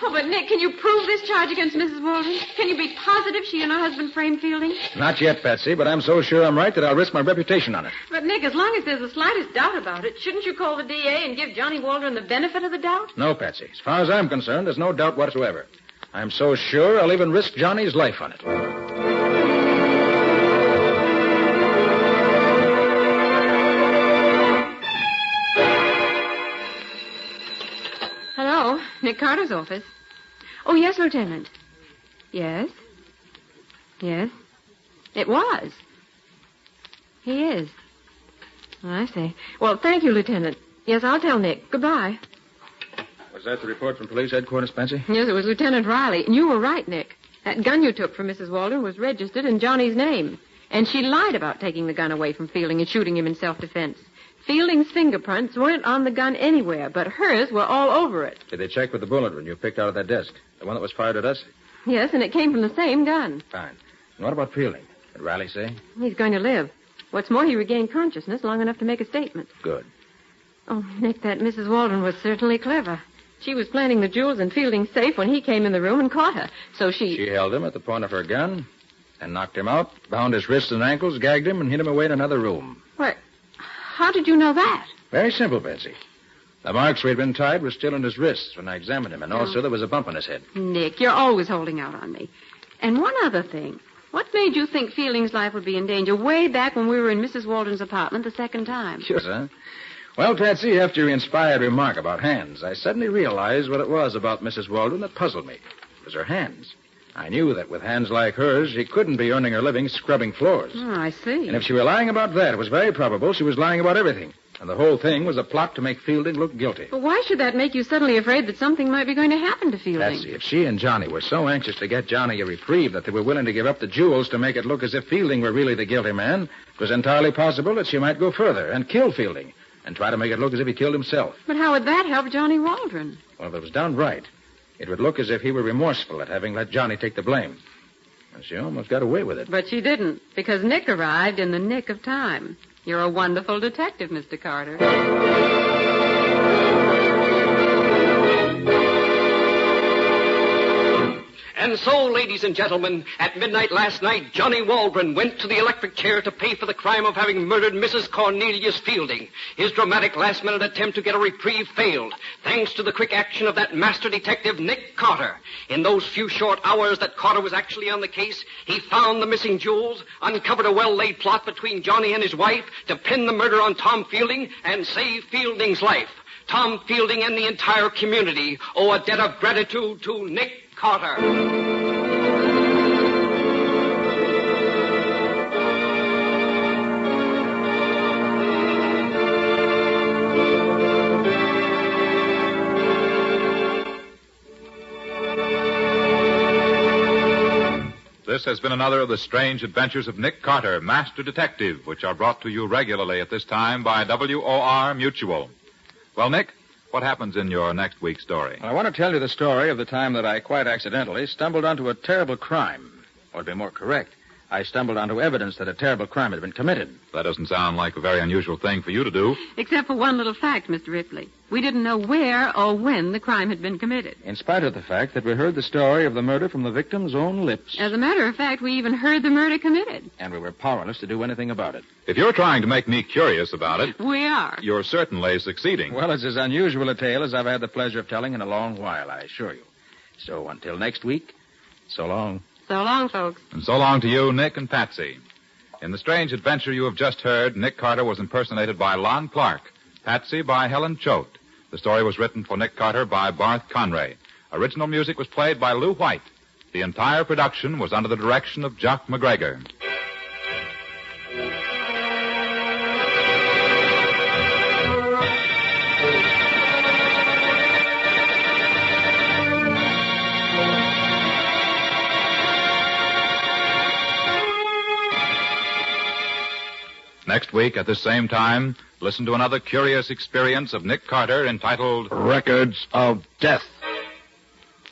Speaker 5: Oh, but Nick, can you prove this charge against Mrs. Walden? Can you be positive she and her husband framed Fielding?
Speaker 4: Not yet, Patsy, but I'm so sure I'm right that I'll risk my reputation on it.
Speaker 5: But, Nick, as long as there's the slightest doubt about it, shouldn't you call the DA and give Johnny Waldron the benefit of the doubt?
Speaker 4: No, Patsy. As far as I'm concerned, there's no doubt whatsoever. I'm so sure I'll even risk Johnny's life on it.
Speaker 5: Hello, Nick Carter's office. Oh, yes, Lieutenant. Yes? Yes? It was. He is. Oh, I see. Well, thank you, Lieutenant. Yes, I'll tell Nick. Goodbye.
Speaker 4: Was that the report from police headquarters, Patsy?
Speaker 5: Yes, it was Lieutenant Riley. And you were right, Nick. That gun you took from Mrs. Walden was registered in Johnny's name. And she lied about taking the gun away from Fielding and shooting him in self-defense. Fielding's fingerprints weren't on the gun anywhere, but hers were all over it.
Speaker 4: Did they check with the bullet when you picked out of that desk? The one that was fired at us?
Speaker 5: Yes, and it came from the same gun.
Speaker 4: Fine. And what about Fielding? Did Riley say?
Speaker 5: He's going to live. What's more, he regained consciousness long enough to make a statement.
Speaker 4: Good.
Speaker 5: Oh, Nick, that Mrs. Walden was certainly clever. She was planting the jewels in Fielding's safe when he came in the room and caught her. So She
Speaker 4: held him at the point of her gun and knocked him out, bound his wrists and ankles, gagged him, and hid him away in another room.
Speaker 5: What? How did you know that?
Speaker 4: Very simple, Patsy. The marks where he'd been tied were still on his wrists when I examined him, and also there was a bump on his head.
Speaker 5: Nick, you're always holding out on me. And one other thing. What made you think Fielding's life would be in danger way back when we were in Mrs. Walden's apartment the second time?
Speaker 4: Sure, sir. Well, Patsy, after your inspired remark about hands, I suddenly realized what it was about Mrs. Walden that puzzled me. It was her hands. I knew that with hands like hers, she couldn't be earning her living scrubbing floors.
Speaker 5: Oh, I see.
Speaker 4: And if she were lying about that, it was very probable she was lying about everything. And the whole thing was a plot to make Fielding look guilty.
Speaker 5: But why should that make you suddenly afraid that something might be going to happen to Fielding?
Speaker 4: Patsy, if she and Johnny were so anxious to get Johnny a reprieve that they were willing to give up the jewels to make it look as if Fielding were really the guilty man, it was entirely possible that she might go further and kill Fielding and try to make it look as if he killed himself.
Speaker 5: But how would that help Johnny Waldron?
Speaker 4: Well, if it was done right, it would look as if he were remorseful at having let Johnny take the blame. And she almost got away with it.
Speaker 5: But she didn't, because Nick arrived in the nick of time. You're a wonderful detective, Mr. Carter.
Speaker 15: And so, ladies and gentlemen, at midnight last night, Johnny Waldron went to the electric chair to pay for the crime of having murdered Mrs. Cornelius Fielding. His dramatic last-minute attempt to get a reprieve failed, thanks to the quick action of that master detective, Nick Carter. In those few short hours that Carter was actually on the case, he found the missing jewels, uncovered a well-laid plot between Johnny and his wife to pin the murder on Tom Fielding and save Fielding's life. Tom Fielding and the entire community owe a debt of gratitude to Nick Carter.
Speaker 3: This has been another of the strange adventures of Nick Carter, Master Detective, which are brought to you regularly at this time by WOR Mutual. Well, Nick, what happens in your next week's story?
Speaker 4: Well, I want to tell you the story of the time that I quite accidentally stumbled onto a terrible crime. Or to be more correct, I stumbled onto evidence that a terrible crime had been committed.
Speaker 3: That doesn't sound like a very unusual thing for you to do.
Speaker 5: Except for one little fact, Mr. Ripley. We didn't know where or when the crime had been committed.
Speaker 4: In spite of the fact that we heard the story of the murder from the victim's own lips.
Speaker 5: As a matter of fact, we even heard the murder committed.
Speaker 4: And we were powerless to do anything about it.
Speaker 3: If you're trying to make me curious about it...
Speaker 5: We are.
Speaker 3: You're certainly succeeding.
Speaker 4: Well, it's as unusual a tale as I've had the pleasure of telling in a long while, I assure you. So until next week, so long.
Speaker 5: So long, folks.
Speaker 3: And so long to you, Nick and Patsy. In the strange adventure you have just heard, Nick Carter was impersonated by Lon Clark, Patsy by Helen Choate. The story was written for Nick Carter by Barth Conray. Original music was played by Lou White. The entire production was under the direction of Jock McGregor. Next week at this same time, listen to another curious experience of Nick Carter entitled
Speaker 2: Records of Death,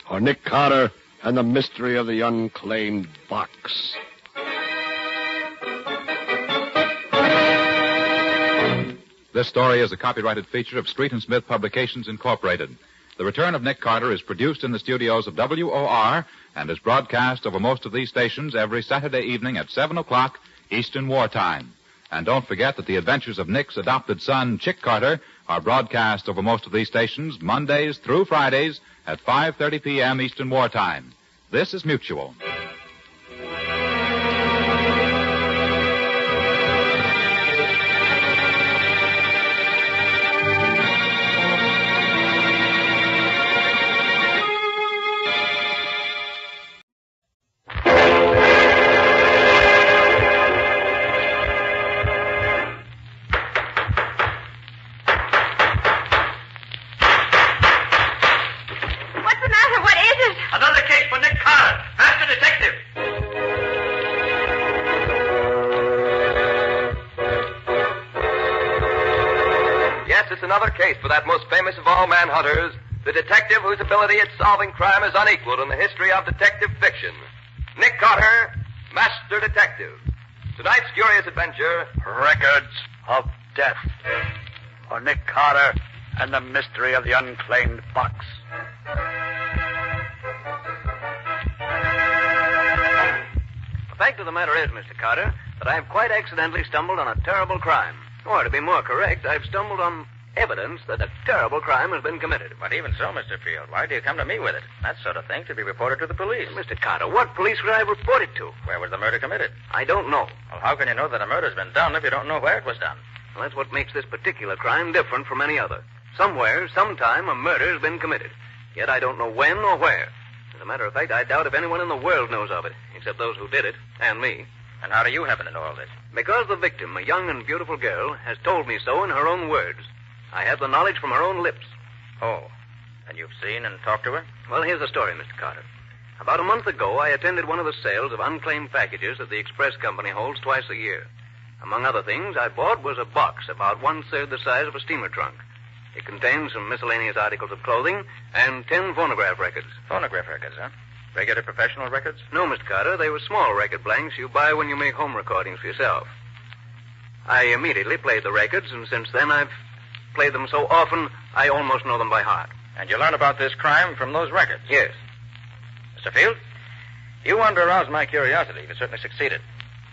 Speaker 2: or Nick Carter and the Mystery of the Unclaimed Box.
Speaker 3: This story is a copyrighted feature of Street and Smith Publications, Incorporated. The Return of Nick Carter is produced in the studios of WOR and is broadcast over most of these stations every Saturday evening at 7 o'clock Eastern Wartime. And don't forget that the adventures of Nick's adopted son, Chick Carter, are broadcast over most of these stations Mondays through Fridays at 5:30 p.m. Eastern Wartime. This is Mutual.
Speaker 16: Another case for that most famous of all manhunters, the detective whose ability at solving crime is unequaled in the history of detective fiction. Nick Carter, Master Detective. Tonight's curious adventure,
Speaker 24: Records of Death, or Nick Carter and the Mystery of the Unclaimed Box.
Speaker 16: The fact of the matter is, Mr. Carter, that I've quite accidentally stumbled on a terrible crime. Or, to be more correct, I've stumbled on evidence that a terrible crime has been committed.
Speaker 14: But even so, Mr. Field, why do you come to me with it? That sort of thing should be reported to the police.
Speaker 16: Mr. Carter, what police would I report it to?
Speaker 14: Where was the murder committed?
Speaker 16: I don't know.
Speaker 14: Well, how can you know that a murder's been done if you don't know where it was done?
Speaker 16: Well, that's what makes this particular crime different from any other. Somewhere, sometime, a murder has been committed. Yet I don't know when or where. As a matter of fact, I doubt if anyone in the world knows of it, except those who did it, and me.
Speaker 14: And how do you happen to know all this?
Speaker 16: Because the victim, a young and beautiful girl, has told me so in her own words. I have the knowledge from her own lips.
Speaker 14: Oh, and you've seen and talked to her?
Speaker 16: Well, here's the story, Mr. Carter. About a month ago, I attended one of the sales of unclaimed packages that the express company holds twice a year. Among other things, I bought was a box about 1/3 the size of a steamer trunk. It contains some miscellaneous articles of clothing and 10 phonograph records.
Speaker 14: Phonograph records, huh? Regular professional records?
Speaker 16: No, Mr. Carter. They were small record blanks you buy when you make home recordings for yourself. I immediately played the records, and since then I've played them so often, I almost know them by heart.
Speaker 14: And you learn about this crime from those records?
Speaker 16: Yes.
Speaker 14: Mr. Field, you wanted to arouse my curiosity. You've certainly succeeded.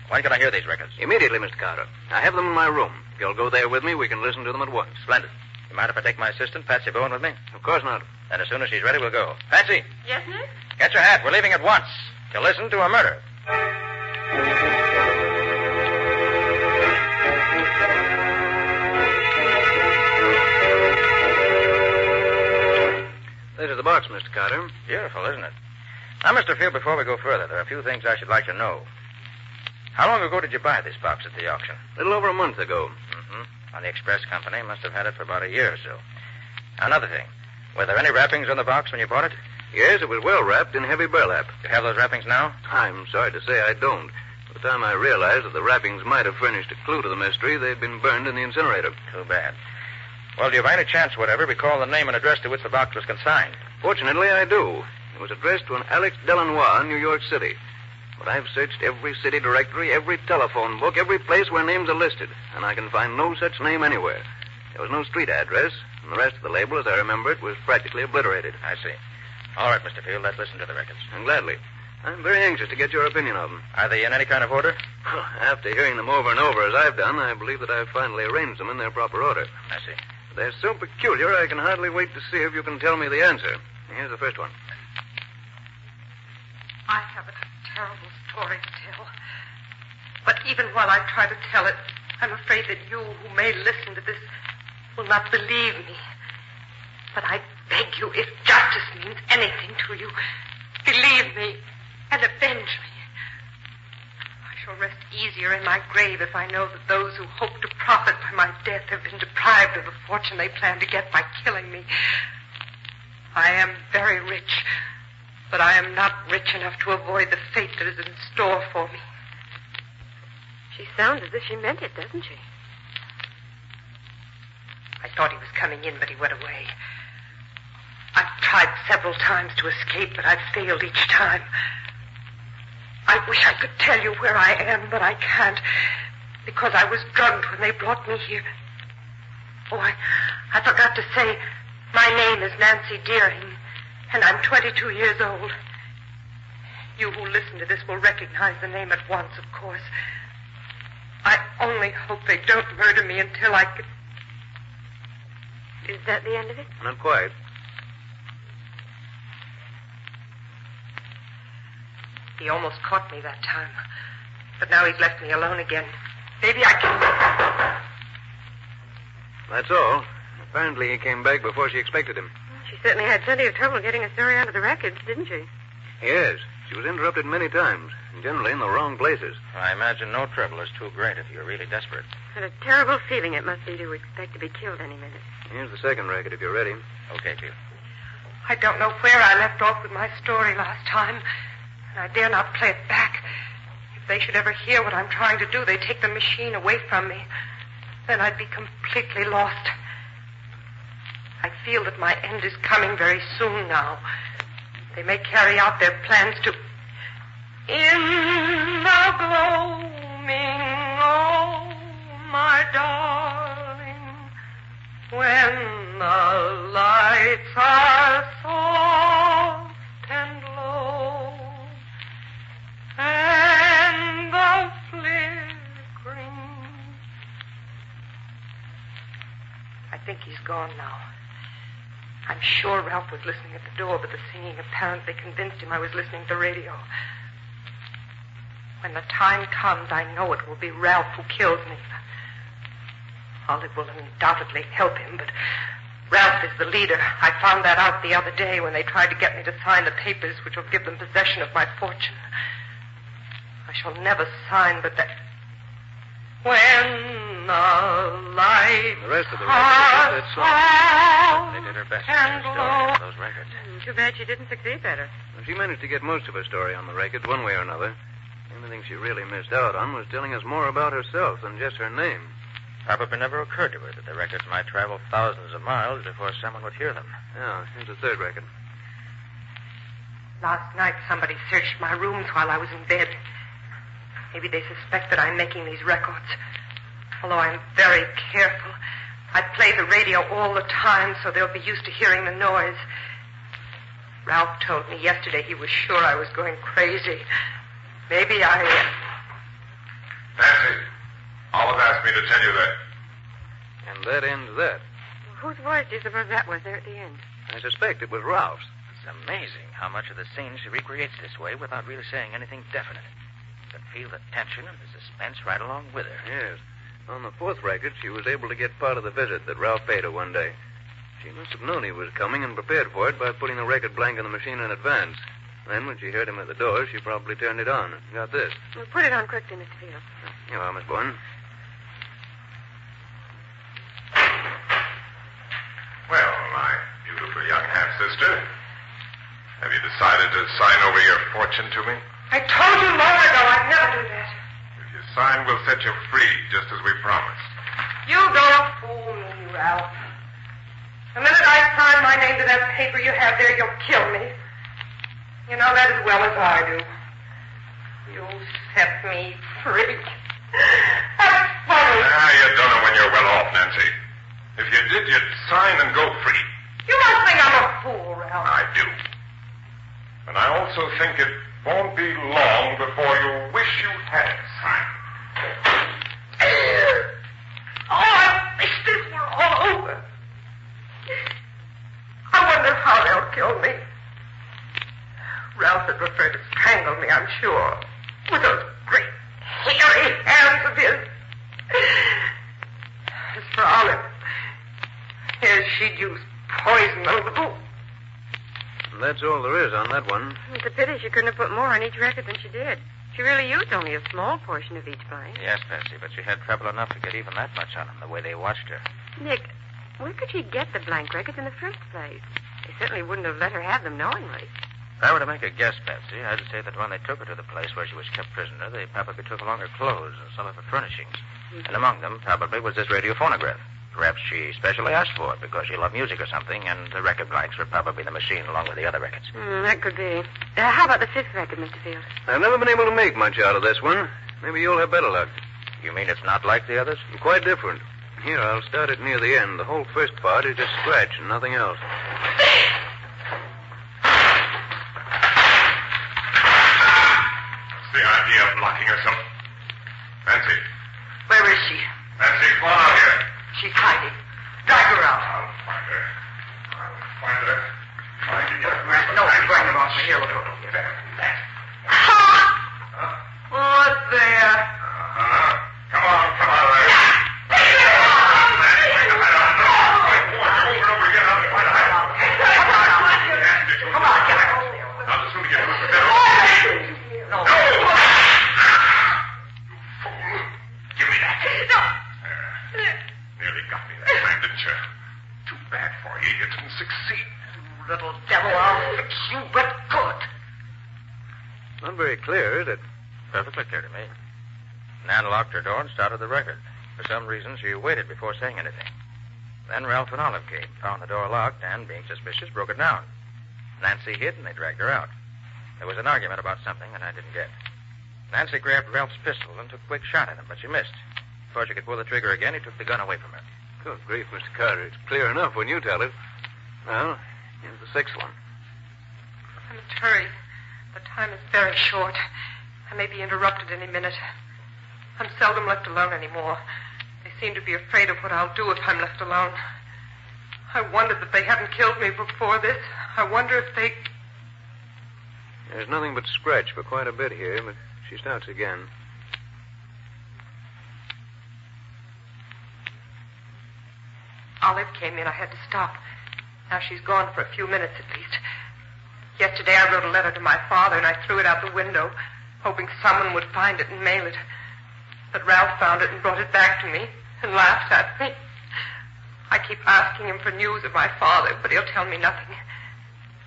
Speaker 14: When can I hear these records?
Speaker 16: Immediately, Mr. Carter. I have them in my room. If you'll go there with me, we can listen to them at once.
Speaker 14: Splendid. You mind if I take my assistant, Patsy Bowen, with me?
Speaker 16: Of course not.
Speaker 14: Then as soon as she's ready, we'll go. Patsy!
Speaker 5: Yes, Nick?
Speaker 14: Get your hat. We're leaving at once to listen to a murder.
Speaker 16: This is the box, Mr. Carter.
Speaker 14: Beautiful, isn't it? Now, Mr. Field, before we go further, there are a few things I should like to know. How long ago did you buy this box at the auction?
Speaker 16: A little over a month ago.
Speaker 14: Mm-hmm. On the express company, must have had it for about a year or so. Another thing. Were there any wrappings on the box when you bought it?
Speaker 16: Yes, it was well wrapped in heavy burlap.
Speaker 14: You have those wrappings now?
Speaker 16: I'm sorry to say I don't. By the time I realized that the wrappings might have furnished a clue to the mystery, they'd been burned in the incinerator.
Speaker 14: Too bad. Well, do you by any chance, whatever, recall the name and address to which the box was consigned?
Speaker 16: Fortunately, I do. It was addressed to an Alex Delanois in New York City. But I've searched every city directory, every telephone book, every place where names are listed, and I can find no such name anywhere. There was no street address, and the rest of the label, as I remember it, was practically obliterated.
Speaker 14: I see. All right, Mr. Field, let's listen to the records.
Speaker 16: And gladly. I'm very anxious to get your opinion of them.
Speaker 14: Are they in any kind of order?
Speaker 16: After hearing them over and over as I've done, I believe that I've finally arranged them in their proper order.
Speaker 14: I see.
Speaker 16: They're so peculiar, I can hardly wait to see if you can tell me the answer. Here's the first one.
Speaker 10: I have a terrible story to tell. But even while I try to tell it, I'm afraid that you who may listen to this will not believe me. But I beg you, if justice means anything to you, believe me and avenge me. I shall rest easier in my grave if I know that those who hope to profit by my death have been deprived of the fortune they plan to get by killing me. I am very rich, but I am not rich enough to avoid the fate that is in store for me. She sounds as if she meant it, doesn't she? I thought he was coming in, but he went away. I've tried several times to escape, but I've failed each time. I wish I could tell you where I am, but I can't, because I was drugged when they brought me here. Oh, I forgot to say, my name is Nancy Deering, and I'm 22 years old. You who listen to this will recognize the name at once, of course. I only hope they don't murder me until I can... Is that the end of it?
Speaker 16: Not quite.
Speaker 10: He almost caught me that time. But now he's left me alone again. Maybe I can...
Speaker 16: That's all. Apparently he came back before she expected him.
Speaker 10: She certainly had plenty of trouble getting a story out of the records, didn't she?
Speaker 16: Yes. She was interrupted many times, and generally in the wrong places.
Speaker 6: I imagine no trouble is too great if you're really desperate.
Speaker 10: What a terrible feeling it must be to expect to be killed any minute.
Speaker 16: Here's the second record, if you're ready.
Speaker 6: Okay, Phil.
Speaker 10: I don't know where I left off with my story last time, and I dare not play it back. If they should ever hear what I'm trying to do, they'd take the machine away from me. Then I'd be completely lost. I feel that my end is coming very soon now. They may carry out their plans to... In the gloaming, oh, my darling, when the lights are soft and low, and the flickering... I think he's gone now. I'm sure Ralph was listening at the door, but the singing apparently convinced him I was listening to the radio. When the time comes, I know it will be Ralph who kills me. Olive will undoubtedly help him, but Ralph is the leader. I found that out the other day when they tried to get me to sign the papers which will give them possession of my fortune. I shall never sign, but that... When the lights
Speaker 16: The rest of the record is that song.
Speaker 6: They did her best to get a story out of those records.
Speaker 10: Too bad she didn't succeed better.
Speaker 16: Well, she managed to get most of her story on the records, one way or another. The only thing she really missed out on was telling us more about herself than just her name.
Speaker 6: Probably never occurred to her that the records might travel thousands of miles before someone would hear them.
Speaker 16: Yeah, here's the third record.
Speaker 10: Last night, somebody searched my rooms while I was in bed. Maybe they suspect that I'm making these records. Although I'm very careful. I play the radio all the time, so they'll be used to hearing the noise. Ralph told me yesterday he was sure I was going crazy. Maybe I...
Speaker 3: Nancy, Olive asked me to tell you that.
Speaker 16: And that ends that.
Speaker 10: Whose voice do you suppose that was there at the end?
Speaker 16: I suspect it was Ralph's.
Speaker 6: It's amazing how much of the scene she recreates this way without really saying anything definite. You can feel the tension and the suspense right along with her.
Speaker 16: Yes. On the fourth record, she was able to get part of the visit that Ralph paid her one day. She must have known he was coming and prepared for it by putting the record blank on the machine in advance. Then, when she heard him at the door, she probably turned it on and got this.
Speaker 10: Well, put it on quickly, Mr. Field.
Speaker 16: Here you are, Miss Bourne.
Speaker 3: Well, my beautiful young half-sister, have you decided to sign over your fortune to me?
Speaker 10: I told you long ago I'd never do that.
Speaker 3: If you sign, we'll set you free, just as we promised.
Speaker 10: You don't fool me, Ralph. The minute I sign my name to that paper you have there, you'll kill me. You know that as well as I do. You set me free. That's funny.
Speaker 3: You don't know when you're well off, Nancy. If you did, you'd sign and go free.
Speaker 10: You must think I'm a fool, Ralph.
Speaker 3: I do. And I also think it won't be long before you wish you had signed.
Speaker 10: Oh, I wish this were all over. I wonder how they'll kill me. Ralph would prefer to strangle me, I'm sure. With those great, hairy hands of his. As for Olive, yes, she'd use poison on the boat.
Speaker 16: That's all there is on that one.
Speaker 10: It's a pity she couldn't have put more on each record than she did. She really used only a small portion of each blank.
Speaker 6: Yes, Patsy, but she had trouble enough to get even that much on them, the way they watched her.
Speaker 10: Nick, where could she get the blank records in the first place? They certainly wouldn't have let her have them knowingly.
Speaker 16: If I were to make a guess, Patsy, I'd say that when they took her to the place where she was kept prisoner, they probably took along her clothes and some of her furnishings. And among them probably was this radiophonograph. Perhaps she specially asked for it because she loved music or something, and the record blanks were probably the machine along with the other records.
Speaker 17: That could be. How about the fifth record, Mr. Field?
Speaker 16: I've never been able to make much out of this one. Maybe you'll have better luck. You mean it's not like the others?
Speaker 6: Quite different. Here, I'll start it near the end. The whole first part is just scratch and nothing else.
Speaker 9: What's the idea of locking herself? Nancy.
Speaker 10: Where is she?
Speaker 9: Nancy, come on out here.
Speaker 10: She's hiding. Drag her out.
Speaker 9: I'll find her. Find her.
Speaker 10: No, bring her off. Here, look over here. What's there?
Speaker 9: Come on there.
Speaker 10: Come on, get her.
Speaker 9: Now, the sooner you get her, the better.
Speaker 10: No.
Speaker 9: Give me that. Nearly got me that time, didn't you? Too bad for you. You didn't succeed.
Speaker 10: You little devil, I'll fix you but good.
Speaker 6: Not very clear, is it?
Speaker 16: Perfectly clear to me. Nan locked her door and started the record. For some reason, she waited before saying anything. Then Ralph and Olive came, found the door locked, and, being suspicious, broke it down. Nancy hid, and they dragged her out. There was an argument about something that I didn't get. Nancy grabbed Ralph's pistol and took a quick shot at him, but she missed. Before she could pull the trigger again, he took the gun away from her.
Speaker 6: Good grief, Mr. Carter. It's clear enough when you tell it. Well, here's the sixth one.
Speaker 10: I must hurry. The time is very short. I may be interrupted any minute. I'm seldom left alone anymore. They seem to be afraid of what I'll do if I'm left alone. I wondered that they hadn't killed me before this. I wonder if they...
Speaker 6: There's nothing but scratch for quite a bit here, but she starts again.
Speaker 10: Olive came in. I had to stop. Now she's gone for a few minutes at least. Yesterday I wrote a letter to my father, and I threw it out the window, hoping someone would find it and mail it. But Ralph found it and brought it back to me and laughed at me. I keep asking him for news of my father, but he'll tell me nothing.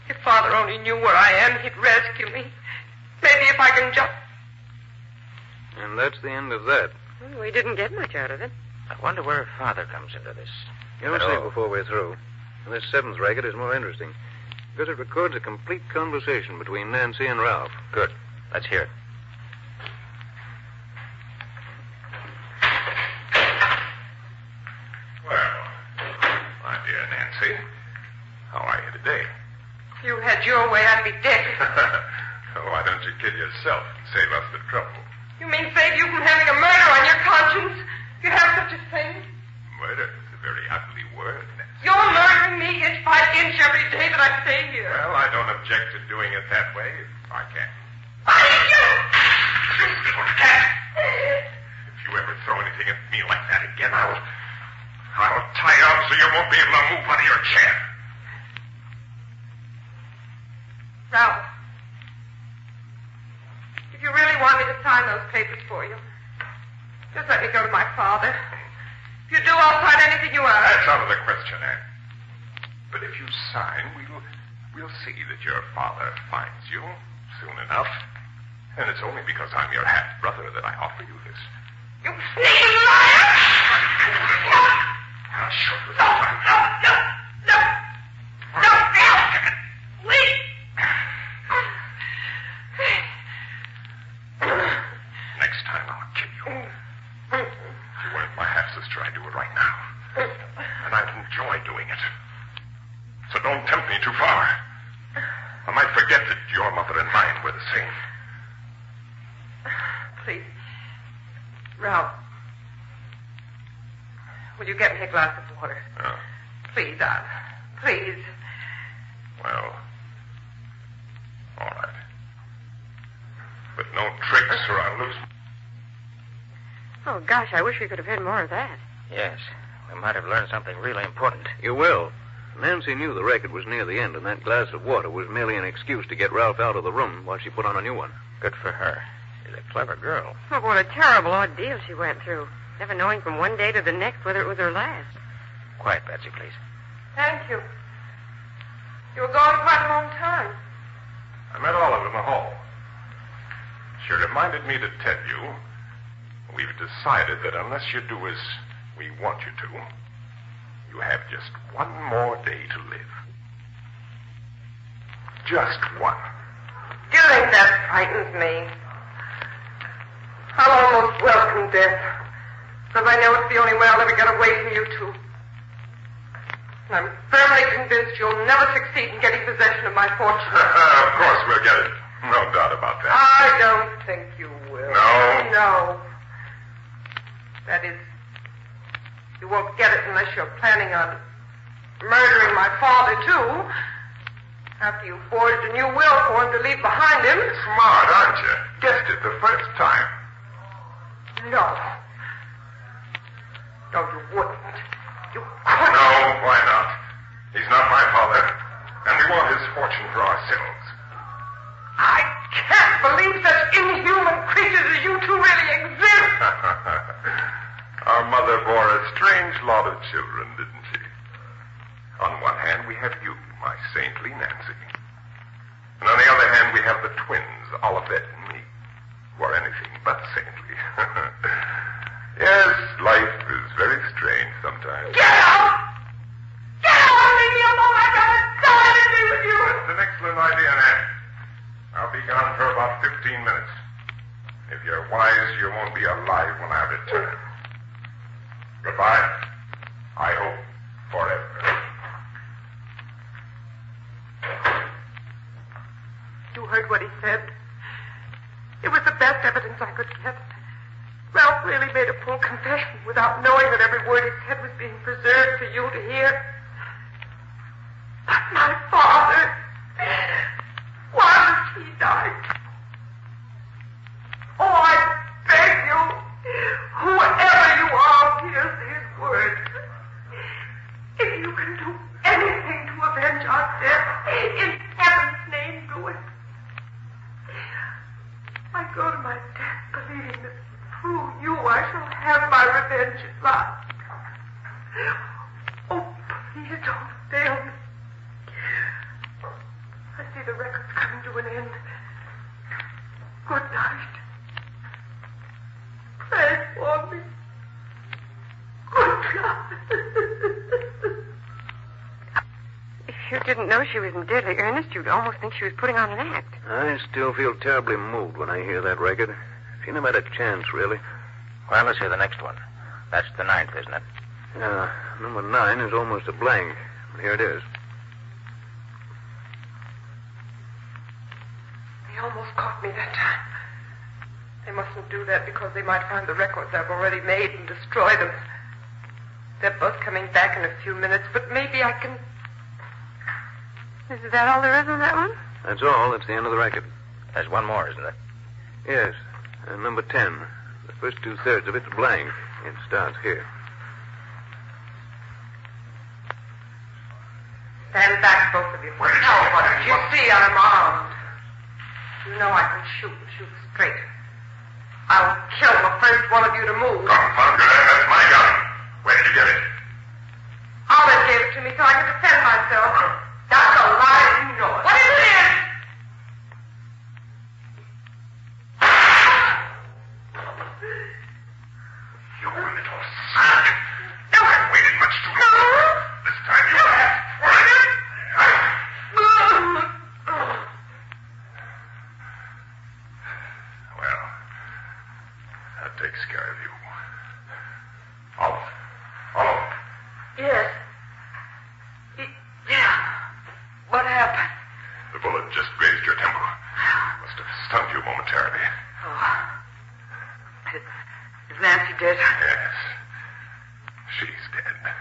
Speaker 10: If Father only knew where I am, he'd rescue me. Maybe if I can just...
Speaker 6: And that's the end of that.
Speaker 17: Well, we didn't get much out of it.
Speaker 16: I wonder where Father comes into this.
Speaker 6: You'll see before we're through. And this seventh record is more interesting because it records a complete conversation between Nancy and Ralph.
Speaker 16: Good. Let's hear it.
Speaker 9: Well, my dear Nancy, how are you today?
Speaker 10: If you had your way, I'd be dead.
Speaker 9: Why don't you kill yourself and save us the trouble?
Speaker 10: You mean save you from having a murder on your conscience? You have such a thing?
Speaker 9: Murder is a very ugly word, Nancy.
Speaker 10: You're murdering me inch by inch every day that I stay here.
Speaker 9: Well, I don't object to doing it that way if I can.
Speaker 10: You
Speaker 9: little cat! If you ever throw anything at me like that again, I'll tie you up so you won't be able to move out of your chair.
Speaker 10: Ralph, if you really want me to sign those papers for you, just let me go to my father. If you do, I'll sign anything you ask.
Speaker 9: That's out of the question, Anne. But if you sign, we'll see that your father finds you soon enough. And it's only because I'm your half-brother that I offer you this.
Speaker 10: You sneaking liar!
Speaker 9: I'll show you this
Speaker 10: time. No! Please!
Speaker 9: Next time I'll kill you. You weren't my half-sister. I do it right now. And I'd enjoy doing it. So don't tempt me too far. I might forget that your mother and mine were the same.
Speaker 10: Please. Ralph. Will you get me a glass of water?
Speaker 9: Oh.
Speaker 10: Please, please.
Speaker 9: Well, all right. But no tricks or I'll lose.
Speaker 17: Oh, gosh, I wish we could have had more of that.
Speaker 16: Yes. We might have learned something really important.
Speaker 6: You will. Nancy knew the record was near the end, and that glass of water was merely an excuse to get Ralph out of the room while she put on a new one.
Speaker 16: Good for her. She's a clever girl.
Speaker 17: Oh, what a terrible ordeal she went through. Never knowing from one day to the next whether it was her last.
Speaker 16: Quiet, Betsy, please.
Speaker 10: Thank you. You were gone quite a long time.
Speaker 1: I met Olive in the hall. She reminded me to tell you we've decided that unless you do as we want you to, you have just one more day to live. Just one.
Speaker 10: Do you think that frightens me? I'll almost welcome death, because I know it's the only way I'll ever get away from you two. And I'm firmly convinced you'll never succeed in getting possession of my fortune.
Speaker 1: Of course we'll get it. No doubt about that.
Speaker 10: I don't think you will.
Speaker 1: No?
Speaker 10: No. That is, you won't get it unless you're planning on murdering my father, too. After you forged a new will for him to leave behind him.
Speaker 1: Smart, aren't you? Guessed it the first time.
Speaker 10: No. No, you wouldn't. You couldn't.
Speaker 1: No, why not? He's not my father, and we want his fortune for ourselves.
Speaker 10: I can't believe such inhuman creatures as you two really exist.
Speaker 1: Our mother bore a strange lot of children, didn't she? On one hand, we have you, my saintly Nancy. And on the other hand, we have the twins, Olivet and me, who are anything but saintly. Yes, life is very strange sometimes.
Speaker 10: Get out! Get out and leave me alone! I gotta die to be with you!
Speaker 1: That's an excellent idea, Nan. I'll be gone for about 15 minutes. If you're wise, you won't be alive when I return. Goodbye. I hope forever.
Speaker 10: You heard what he said. It was the best evidence I could get. Ralph really made a full confession without knowing that every word he said was being preserved for you to hear. But my father, why was he died? Oh, I beg you, whoever you are, hear these words. If you can do anything to avenge our death, in heaven's name, do it. I go to my death believing that through you I shall have my revenge at last. Oh, please don't fail me. I see the record's coming to an end. Good night. Pray for me. Good God. If you didn't know she was in deadly earnest, you'd almost think she was putting on an act.
Speaker 16: I still feel terribly moved when I hear that record. She never had a chance, really.
Speaker 14: Well, let's hear the next one. That's the 9th, isn't it?
Speaker 16: Yeah, number 9 is almost a blank. But here it is.
Speaker 10: They almost caught me that time. They mustn't do that because they might find the records I've already made and destroy them. They're both coming back in a few minutes, but maybe I can... Is that all there is on that one?
Speaker 16: That's all. That's the end of the record.
Speaker 14: There's one more, isn't it?
Speaker 16: Yes. Number 10. The first 2/3 of it's blank. It starts here.
Speaker 10: Stand back, both of you. No, but you see I'm armed. You know I can shoot and shoot straight. I'll kill the first one of you to move.
Speaker 1: Confound it, that's my gun. Where did you get it?
Speaker 10: Olive gave it to me so I could defend myself. That's a lie, you know it. What is it?
Speaker 1: You little son. You haven't waited much too long. This time you have. Well, that takes care of you. Olive. Olive.
Speaker 10: Yes. Yeah. What happened?
Speaker 1: The bullet just grazed your temple. Must have stunned you momentarily.
Speaker 10: Oh. Is Nancy dead?
Speaker 1: Yes. She's dead.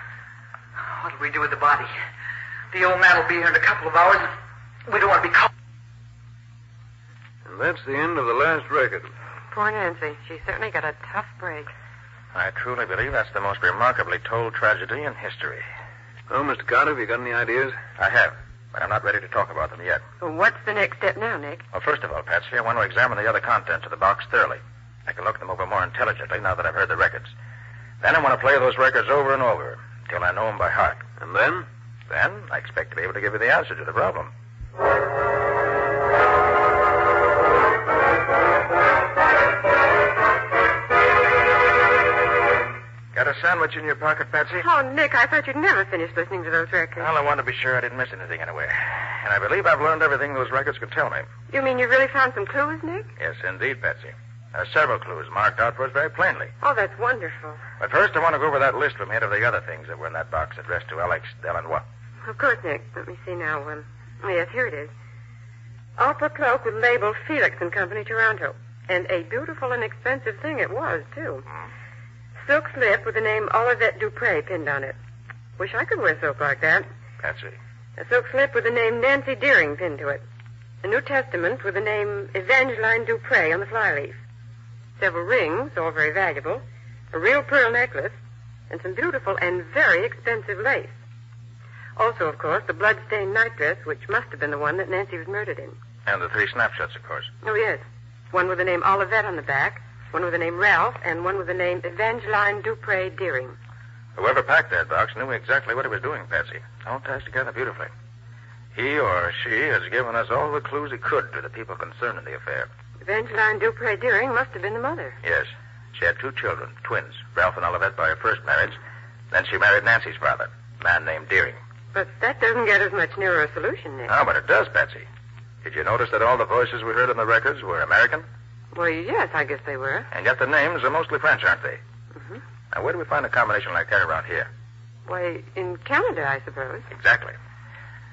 Speaker 10: What'll we do with the body? The old man will be here in a couple of hours. We don't want to be caught.
Speaker 16: And that's the end of the last record.
Speaker 5: Poor Nancy. She certainly got a tough break.
Speaker 14: I truly believe that's the most remarkably told tragedy in history.
Speaker 16: Oh, Mr. Carter, have you got any ideas?
Speaker 14: I have, but I'm not ready to talk about them yet.
Speaker 5: Well, what's the next step now, Nick?
Speaker 14: Well, first of all, Patsy, I want to examine the other contents of the box thoroughly. I can look them over more intelligently now that I've heard the records. Then I want to play those records over and over till I know them by heart.
Speaker 16: And then?
Speaker 14: Then I expect to be able to give you the answer to the problem.
Speaker 4: sandwich in your pocket, Patsy?
Speaker 10: Oh, Nick, I thought you'd never finish listening to those records.
Speaker 4: Well, I wanted to be sure I didn't miss anything anywhere. And I believe I've learned everything those records could tell me.
Speaker 10: You mean you really found some clues, Nick?
Speaker 4: Yes, indeed, Patsy. There are several clues marked out for us very plainly.
Speaker 10: Oh, that's wonderful.
Speaker 4: But first, I want to go over that list from here of the other things that were in that box addressed to Alex Delanois.
Speaker 10: Of course, Nick. Let me see now. Yes, here it is. Opera cloak with label Felix and Company, Toronto. And a beautiful and expensive thing it was, too. Silk slip with the name Olivette Dupre pinned on it. Wish I could wear soap like that.
Speaker 4: Patsy.
Speaker 10: A silk slip with the name Nancy Deering pinned to it. A New Testament with the name Evangeline Dupre on the flyleaf. Several rings, all very valuable. A real pearl necklace. And some beautiful and very expensive lace. Also, of course, the blood-stained nightdress, which must have been the one that Nancy was murdered in.
Speaker 4: And the 3 snapshots, of course.
Speaker 10: Oh, yes. One with the name Olivette on the back, one with the name Ralph, and one with the name Evangeline Dupre Deering.
Speaker 4: Whoever packed that box knew exactly what he was doing, Patsy. All ties together beautifully. He or she has given us all the clues he could to the people concerned in the affair.
Speaker 10: Evangeline Dupre Deering must have been the mother.
Speaker 4: Yes. She had 2 children, twins, Ralph and Olivette by her first marriage. Then she married Nancy's father, a man named Deering.
Speaker 10: But that doesn't get us much nearer a solution, Nick.
Speaker 4: No, but it does, Patsy. Did you notice that all the voices we heard in the records were American?
Speaker 10: Well, yes, I guess they were.
Speaker 4: And yet the names are mostly French, aren't they?
Speaker 10: Mm-hmm.
Speaker 4: Now, where do we find a combination like that around here?
Speaker 10: Why, in Canada, I suppose.
Speaker 4: Exactly.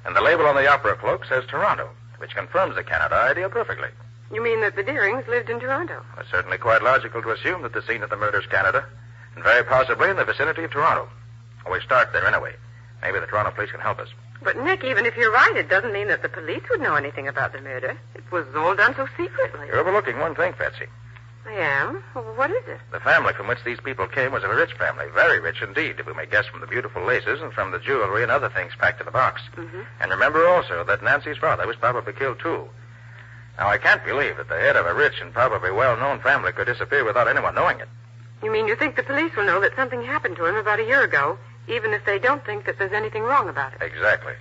Speaker 4: And the label on the opera cloak says Toronto, which confirms the Canada idea perfectly.
Speaker 10: You mean that the Deerings lived in Toronto?
Speaker 4: It's certainly quite logical to assume that the scene of the murder is Canada, and very possibly in the vicinity of Toronto. Well, we start there anyway. Maybe the Toronto police can help us.
Speaker 10: But, Nick, even if you're right, it doesn't mean that the police would know anything about the murder. It was all done so secretly.
Speaker 4: You're overlooking one thing, Patsy.
Speaker 10: I am? Well, what is it?
Speaker 4: The family from which these people came was a rich family, very rich indeed, if we may guess from the beautiful laces and from the jewelry and other things packed in the box.
Speaker 10: Mm-hmm.
Speaker 4: And remember also that Nancy's father was probably killed, too. Now, I can't believe that the head of a rich and probably well-known family could disappear without anyone knowing it.
Speaker 10: You mean you think the police will know that something happened to him about a year ago, even if they don't think that there's anything wrong about it?
Speaker 4: Exactly.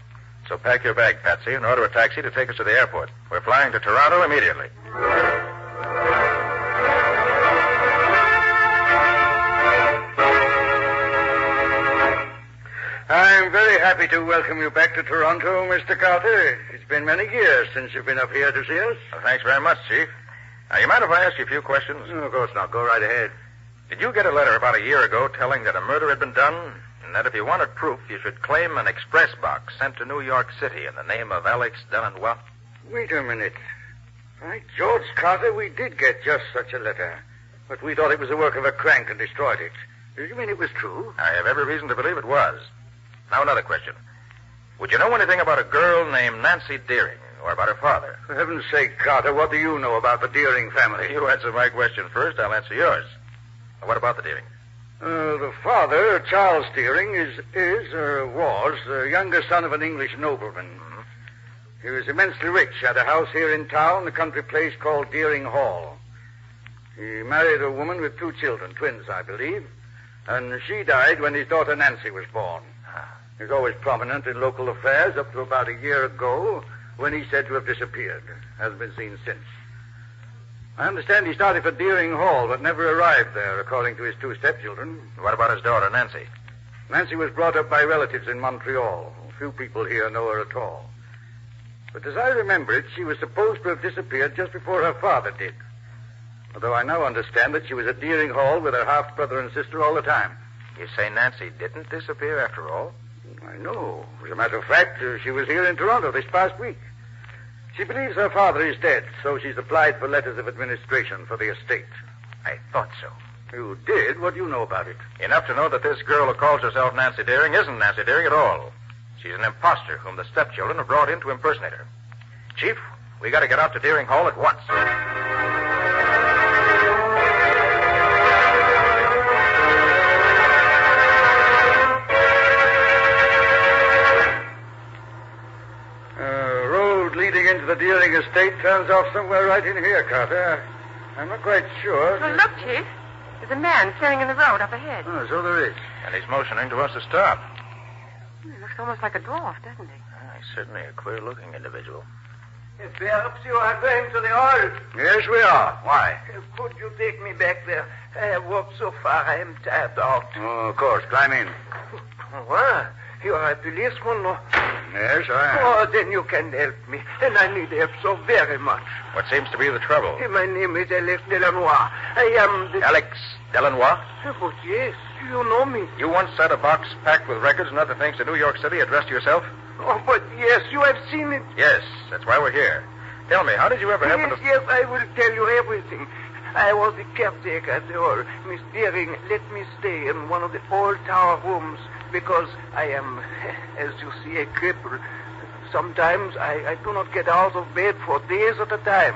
Speaker 4: So pack your bag, Patsy, and order a taxi to take us to the airport. We're flying to Toronto immediately.
Speaker 11: I'm very happy to welcome you back to Toronto, Mr. Carter. It's been many years since you've been up here to see us.
Speaker 4: Well, thanks very much, Chief. Now, you mind if I ask you a few questions?
Speaker 11: No, of course not. Go right ahead.
Speaker 4: Did you get a letter about a year ago telling that a murder had been done, and that if you wanted proof, you should claim an express box sent to New York City in the name of Alex Delanois?
Speaker 11: Wait a minute. By George, Carter, we did get just such a letter. But we thought it was the work of a crank and destroyed it. Do you mean it was true?
Speaker 4: I have every reason to believe it was. Now, another question. Would you know anything about a girl named Nancy Deering, or about her father?
Speaker 11: For heaven's sake, Carter, what do you know about the Deering family?
Speaker 4: You answer my question first, I'll answer yours. Now, what about the Deering?
Speaker 11: The father, Charles Deering, was the younger son of an English nobleman.
Speaker 4: Mm-hmm.
Speaker 11: He was immensely rich, had a house here in town, a country place called Deering Hall. He married a woman with 2 children, twins, I believe, and she died when his daughter Nancy was born. He was always prominent in local affairs up to about a year ago, when he's said to have disappeared. Hasn't been seen since. I understand he started for Deering Hall, but never arrived there, according to his 2 stepchildren.
Speaker 4: What about his daughter, Nancy?
Speaker 11: Nancy was brought up by relatives in Montreal. Few people here know her at all. But as I remember it, she was supposed to have disappeared just before her father did. Although I now understand that she was at Deering Hall with her half-brother and sister all the time.
Speaker 4: You say Nancy didn't disappear after all?
Speaker 11: I know. As a matter of fact, she was here in Toronto this past week. She believes her father is dead, so she's applied for letters of administration for the estate.
Speaker 4: I thought so.
Speaker 11: You did? What do you know about it?
Speaker 4: Enough to know that this girl who calls herself Nancy Deering isn't Nancy Deering at all. She's an imposter whom the stepchildren have brought in to impersonate her. Chief, we got to get out to Deering Hall at once.
Speaker 11: Leading into the Deering estate turns off somewhere right in here, Carter. I'm not quite sure.
Speaker 10: Well, look, Chief. There's a man standing in the road up ahead.
Speaker 11: Oh, so there is.
Speaker 4: And he's motioning to us to stop.
Speaker 10: He looks almost like a dwarf, doesn't he?
Speaker 4: He's certainly a queer-looking individual.
Speaker 19: Perhaps you are going to the hall.
Speaker 11: Yes, we are. Why?
Speaker 19: Could you take me back there? I have walked so far, I am tired out.
Speaker 11: Oh, of course. Climb in.
Speaker 19: What? You are a policeman, no?
Speaker 11: Yes, I am.
Speaker 19: Oh, then you can help me. And I need help so very much.
Speaker 6: What seems to be the trouble?
Speaker 19: My name is Alex Delanois. I am the...
Speaker 6: Alex Delanois?
Speaker 19: But yes, you know me.
Speaker 6: You once had a box packed with records and other things to New York City addressed to yourself?
Speaker 19: Oh, but yes, you have seen it.
Speaker 6: Yes, that's why we're here. Tell me, how did you ever happen to...
Speaker 19: Yes, I will tell you everything. I was the caretaker at the hall. Miss Deering let me stay in one of the old tower rooms because I am, as you see, a cripple. Sometimes I do not get out of bed for days at a time.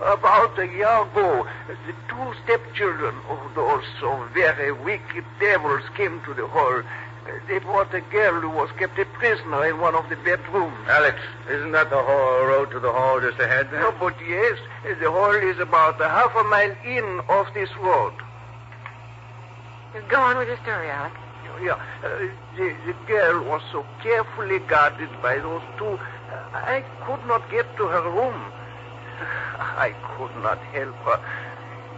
Speaker 19: About a year ago, the two stepchildren of those so very wicked devils came to the hall. They brought a girl who was kept a prisoner in one of the bedrooms.
Speaker 11: Alex, isn't that the road to the hall just ahead there?
Speaker 19: No, but yes, the hall is about a half a mile in off this road.
Speaker 5: Go on with your story, Alex.
Speaker 19: Yeah, the girl was so carefully guarded by those two, I could not get to her room. I could not help her.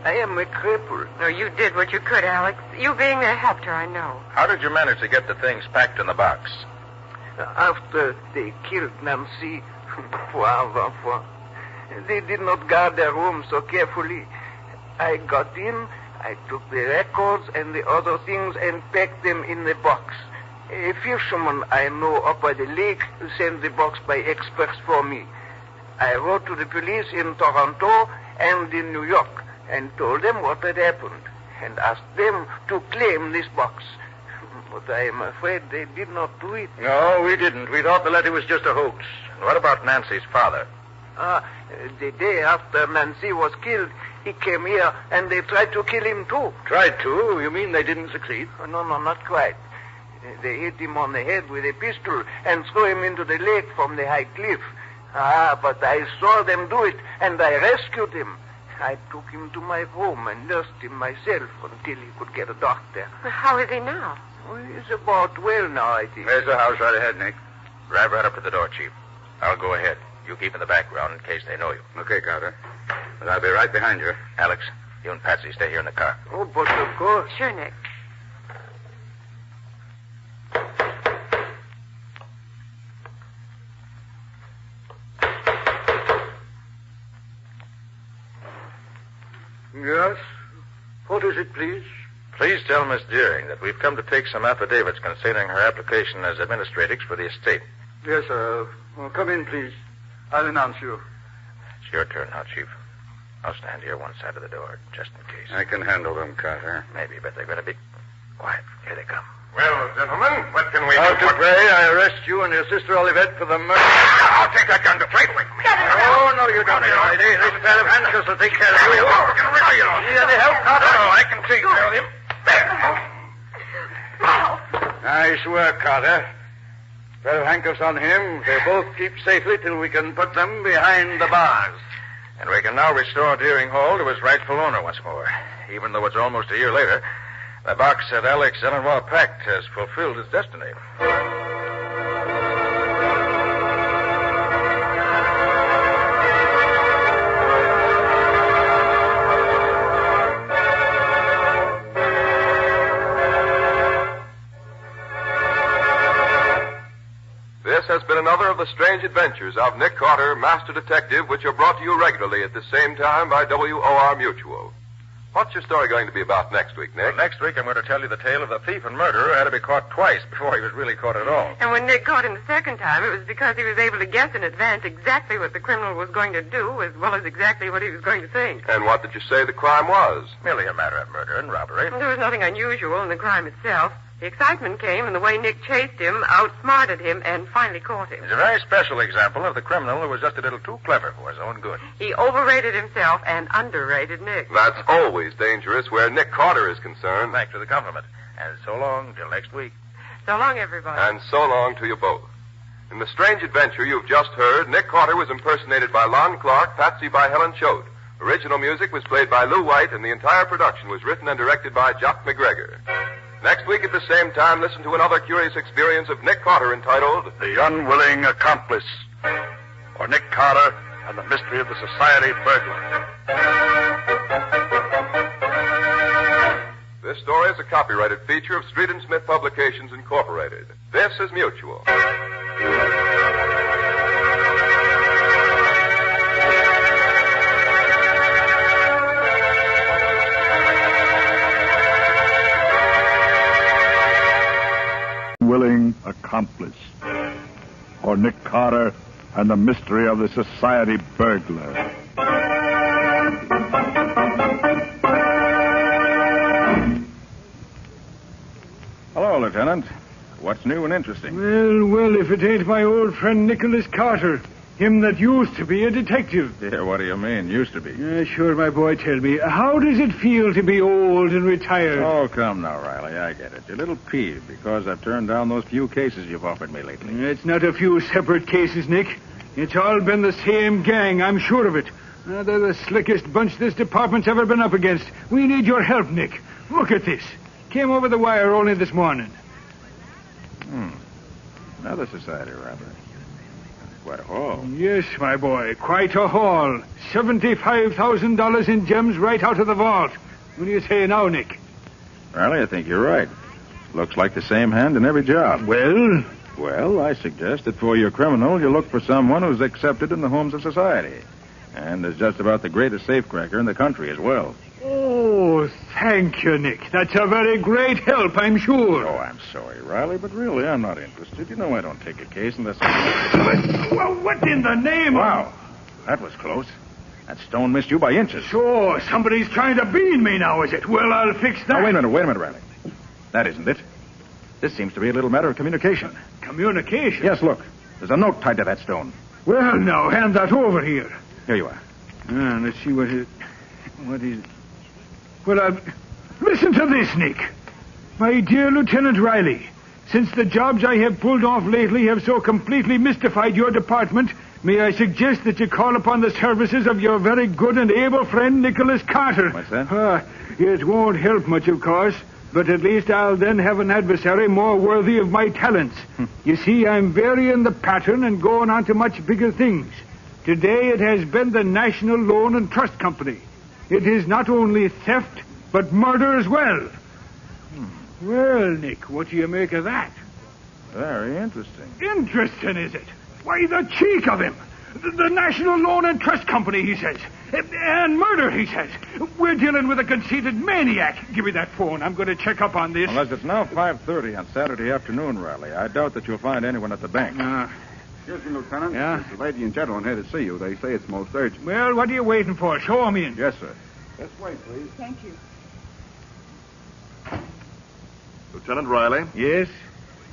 Speaker 19: I am a cripple.
Speaker 5: No, you did what you could, Alex. You being there helped her, I know.
Speaker 6: How did you manage to get the things packed in the box?
Speaker 19: After they killed Nancy, they did not guard their room so carefully. I got in, I took the records and the other things and packed them in the box. A fisherman I know up by the lake sent the box by express for me. I wrote to the police in Toronto and in New York and told them what had happened and asked them to claim this box. But I am afraid they did not do it.
Speaker 6: No, we didn't. We thought the letter was just a hoax. What about Nancy's father?
Speaker 19: The day after Nancy was killed, he came here and they tried to kill him too.
Speaker 11: Tried to? You mean they didn't succeed?
Speaker 19: No, not quite. They hit him on the head with a pistol and threw him into the lake from the high cliff. But I saw them do it and I rescued him. I took him to my room and nursed him myself until he could get a doctor.
Speaker 5: How is he now?
Speaker 19: He's about well now, I think.
Speaker 11: There's the house right ahead, Nick.
Speaker 6: Drive right up to the door, Chief. I'll go ahead. You keep in the background in case they know you.
Speaker 11: Okay, Carter. But I'll be right behind you.
Speaker 6: Alex, you and Patsy stay here in the car.
Speaker 19: Oh, but of course.
Speaker 5: Sure, Nick.
Speaker 11: Yes? What is it, please?
Speaker 6: Please tell Miss Deering that we've come to take some affidavits concerning her application as administratrix for the estate.
Speaker 11: Yes, sir. Well, come in, please. I'll announce you.
Speaker 6: It's your turn now, Chief. I'll stand here one side of the door, just in case.
Speaker 11: I can handle them, Carter.
Speaker 6: Maybe, but they're going to be quiet. Here they come.
Speaker 1: Well, gentlemen, what can we
Speaker 11: Now,
Speaker 1: do?
Speaker 11: Dupre, I arrest you and your sister Olivette for the murder.
Speaker 1: I'll take that gun to fight with me.
Speaker 11: Oh, no, you don't, lady. This pair of handcuffs will take care of you.
Speaker 1: Need any help, Carter? No, I can take care of him. There.
Speaker 11: Nice work, Carter. Pair of handcuffs on him. They'll both keep safely till we can put them behind the bars.
Speaker 6: And we can now restore Deering Hall to its rightful owner once more. Even though it's almost a year later, the box that Alex Delanois packed has fulfilled its destiny.
Speaker 20: This has been another of the strange adventures of Nick Carter, Master Detective, which are brought to you regularly at the same time by WOR Mutual. What's your story going to be about next week, Nick?
Speaker 6: Well, next week I'm going to tell you the tale of the thief and murderer who had to be caught twice before he was really caught at all.
Speaker 5: And when Nick caught him the second time, it was because he was able to guess in advance exactly what the criminal was going to do, as well as exactly what he was going to think.
Speaker 20: And what did you say the crime was?
Speaker 6: Merely a matter of murder and robbery.
Speaker 5: There was nothing unusual in the crime itself. The excitement came in the way Nick chased him, outsmarted him, and finally caught him.
Speaker 6: It's a very special example of the criminal who was just a little too clever for his own good.
Speaker 5: He overrated himself and underrated Nick.
Speaker 20: That's always dangerous where Nick Carter is concerned.
Speaker 6: Thanks for the compliment. And so long till next week.
Speaker 5: So long, everybody.
Speaker 20: And so long to you both. In the strange adventure you've just heard, Nick Carter was impersonated by Lon Clark, Patsy by Helen Choate. Original music was played by Lou White, and the entire production was written and directed by Jock McGregor. Next week at the same time, listen to another curious experience of Nick Carter entitled
Speaker 11: The Unwilling Accomplice. Or Nick Carter
Speaker 7: and the mystery of the society burglar.
Speaker 20: This story is a copyrighted feature of Street and Smith Publications, Incorporated. This is Mutual.
Speaker 7: Willing accomplice. Or Nick Carter and the mystery of the society burglar.
Speaker 4: Hello, Lieutenant. What's new and interesting?
Speaker 21: Well, if it ain't my old friend Nicholas Carter. Him that used to be a detective.
Speaker 4: Yeah, what do you mean, used to be?
Speaker 21: Sure, my boy, tell me. How does it feel to be old and retired?
Speaker 4: Oh, come now, Riley. I get it. You're a little peeved because I've turned down those few cases you've offered me lately.
Speaker 21: It's not a few separate cases, Nick. It's all been the same gang, I'm sure of it. They're the slickest bunch this department's ever been up against. We need your help, Nick. Look at this. Came over the wire only this morning.
Speaker 4: Another society robbery. Quite a haul.
Speaker 21: Yes, my boy, quite a haul. $75,000 in gems right out of the vault. What do you say now, Nick?
Speaker 4: Riley, I think you're right. Looks like the same hand in every job.
Speaker 21: Well?
Speaker 4: Well, I suggest that for your criminal, you look for someone who's accepted in the homes of society. And is just about the greatest safecracker in the country as well.
Speaker 21: Oh, thank you, Nick. That's a very great help, I'm sure.
Speaker 4: Oh, I'm sorry, Riley, but really, I'm not interested. You know I don't take a case unless...
Speaker 21: Well, what in the name
Speaker 4: Wow, that was close. That stone missed you by inches.
Speaker 21: So, somebody's trying to bean me now, is it? Well, I'll fix that.
Speaker 4: Now, wait a minute, Riley. That isn't it. This seems to be a little matter of communication.
Speaker 21: Communication?
Speaker 4: Yes, look. There's a note tied to that stone.
Speaker 21: Well, now, hand that over here.
Speaker 4: Here you are.
Speaker 21: Let's see what is... Well, listen to this, Nick. My dear Lieutenant Riley, since the jobs I have pulled off lately have so completely mystified your department, may I suggest that you call upon the services of your very good and able friend, Nicholas Carter.
Speaker 4: What's that?
Speaker 21: It won't help much, of course, but at least I'll then have an adversary more worthy of my talents. You see, I'm varying the pattern and going on to much bigger things. Today it has been the National Loan and Trust Company. It is not only theft, but murder as well. Well, Nick, what do you make of that?
Speaker 4: Very interesting.
Speaker 21: Interesting, is it? Why, the cheek of him. The National Loan and Trust Company, he says. And murder, he says. We're dealing with a conceited maniac. Give me that phone. I'm going to check up on this.
Speaker 4: Unless it's now 5:30 on Saturday afternoon, Riley. I doubt that you'll find anyone at the bank.
Speaker 22: Excuse me, Lieutenant.
Speaker 21: Yeah?
Speaker 22: There's a lady and gentleman here to see you. They say it's most urgent.
Speaker 21: Well, what are you waiting for? Show 'em in.
Speaker 4: Yes, sir.
Speaker 22: This way, please.
Speaker 17: Thank you.
Speaker 22: Lieutenant Riley?
Speaker 21: Yes?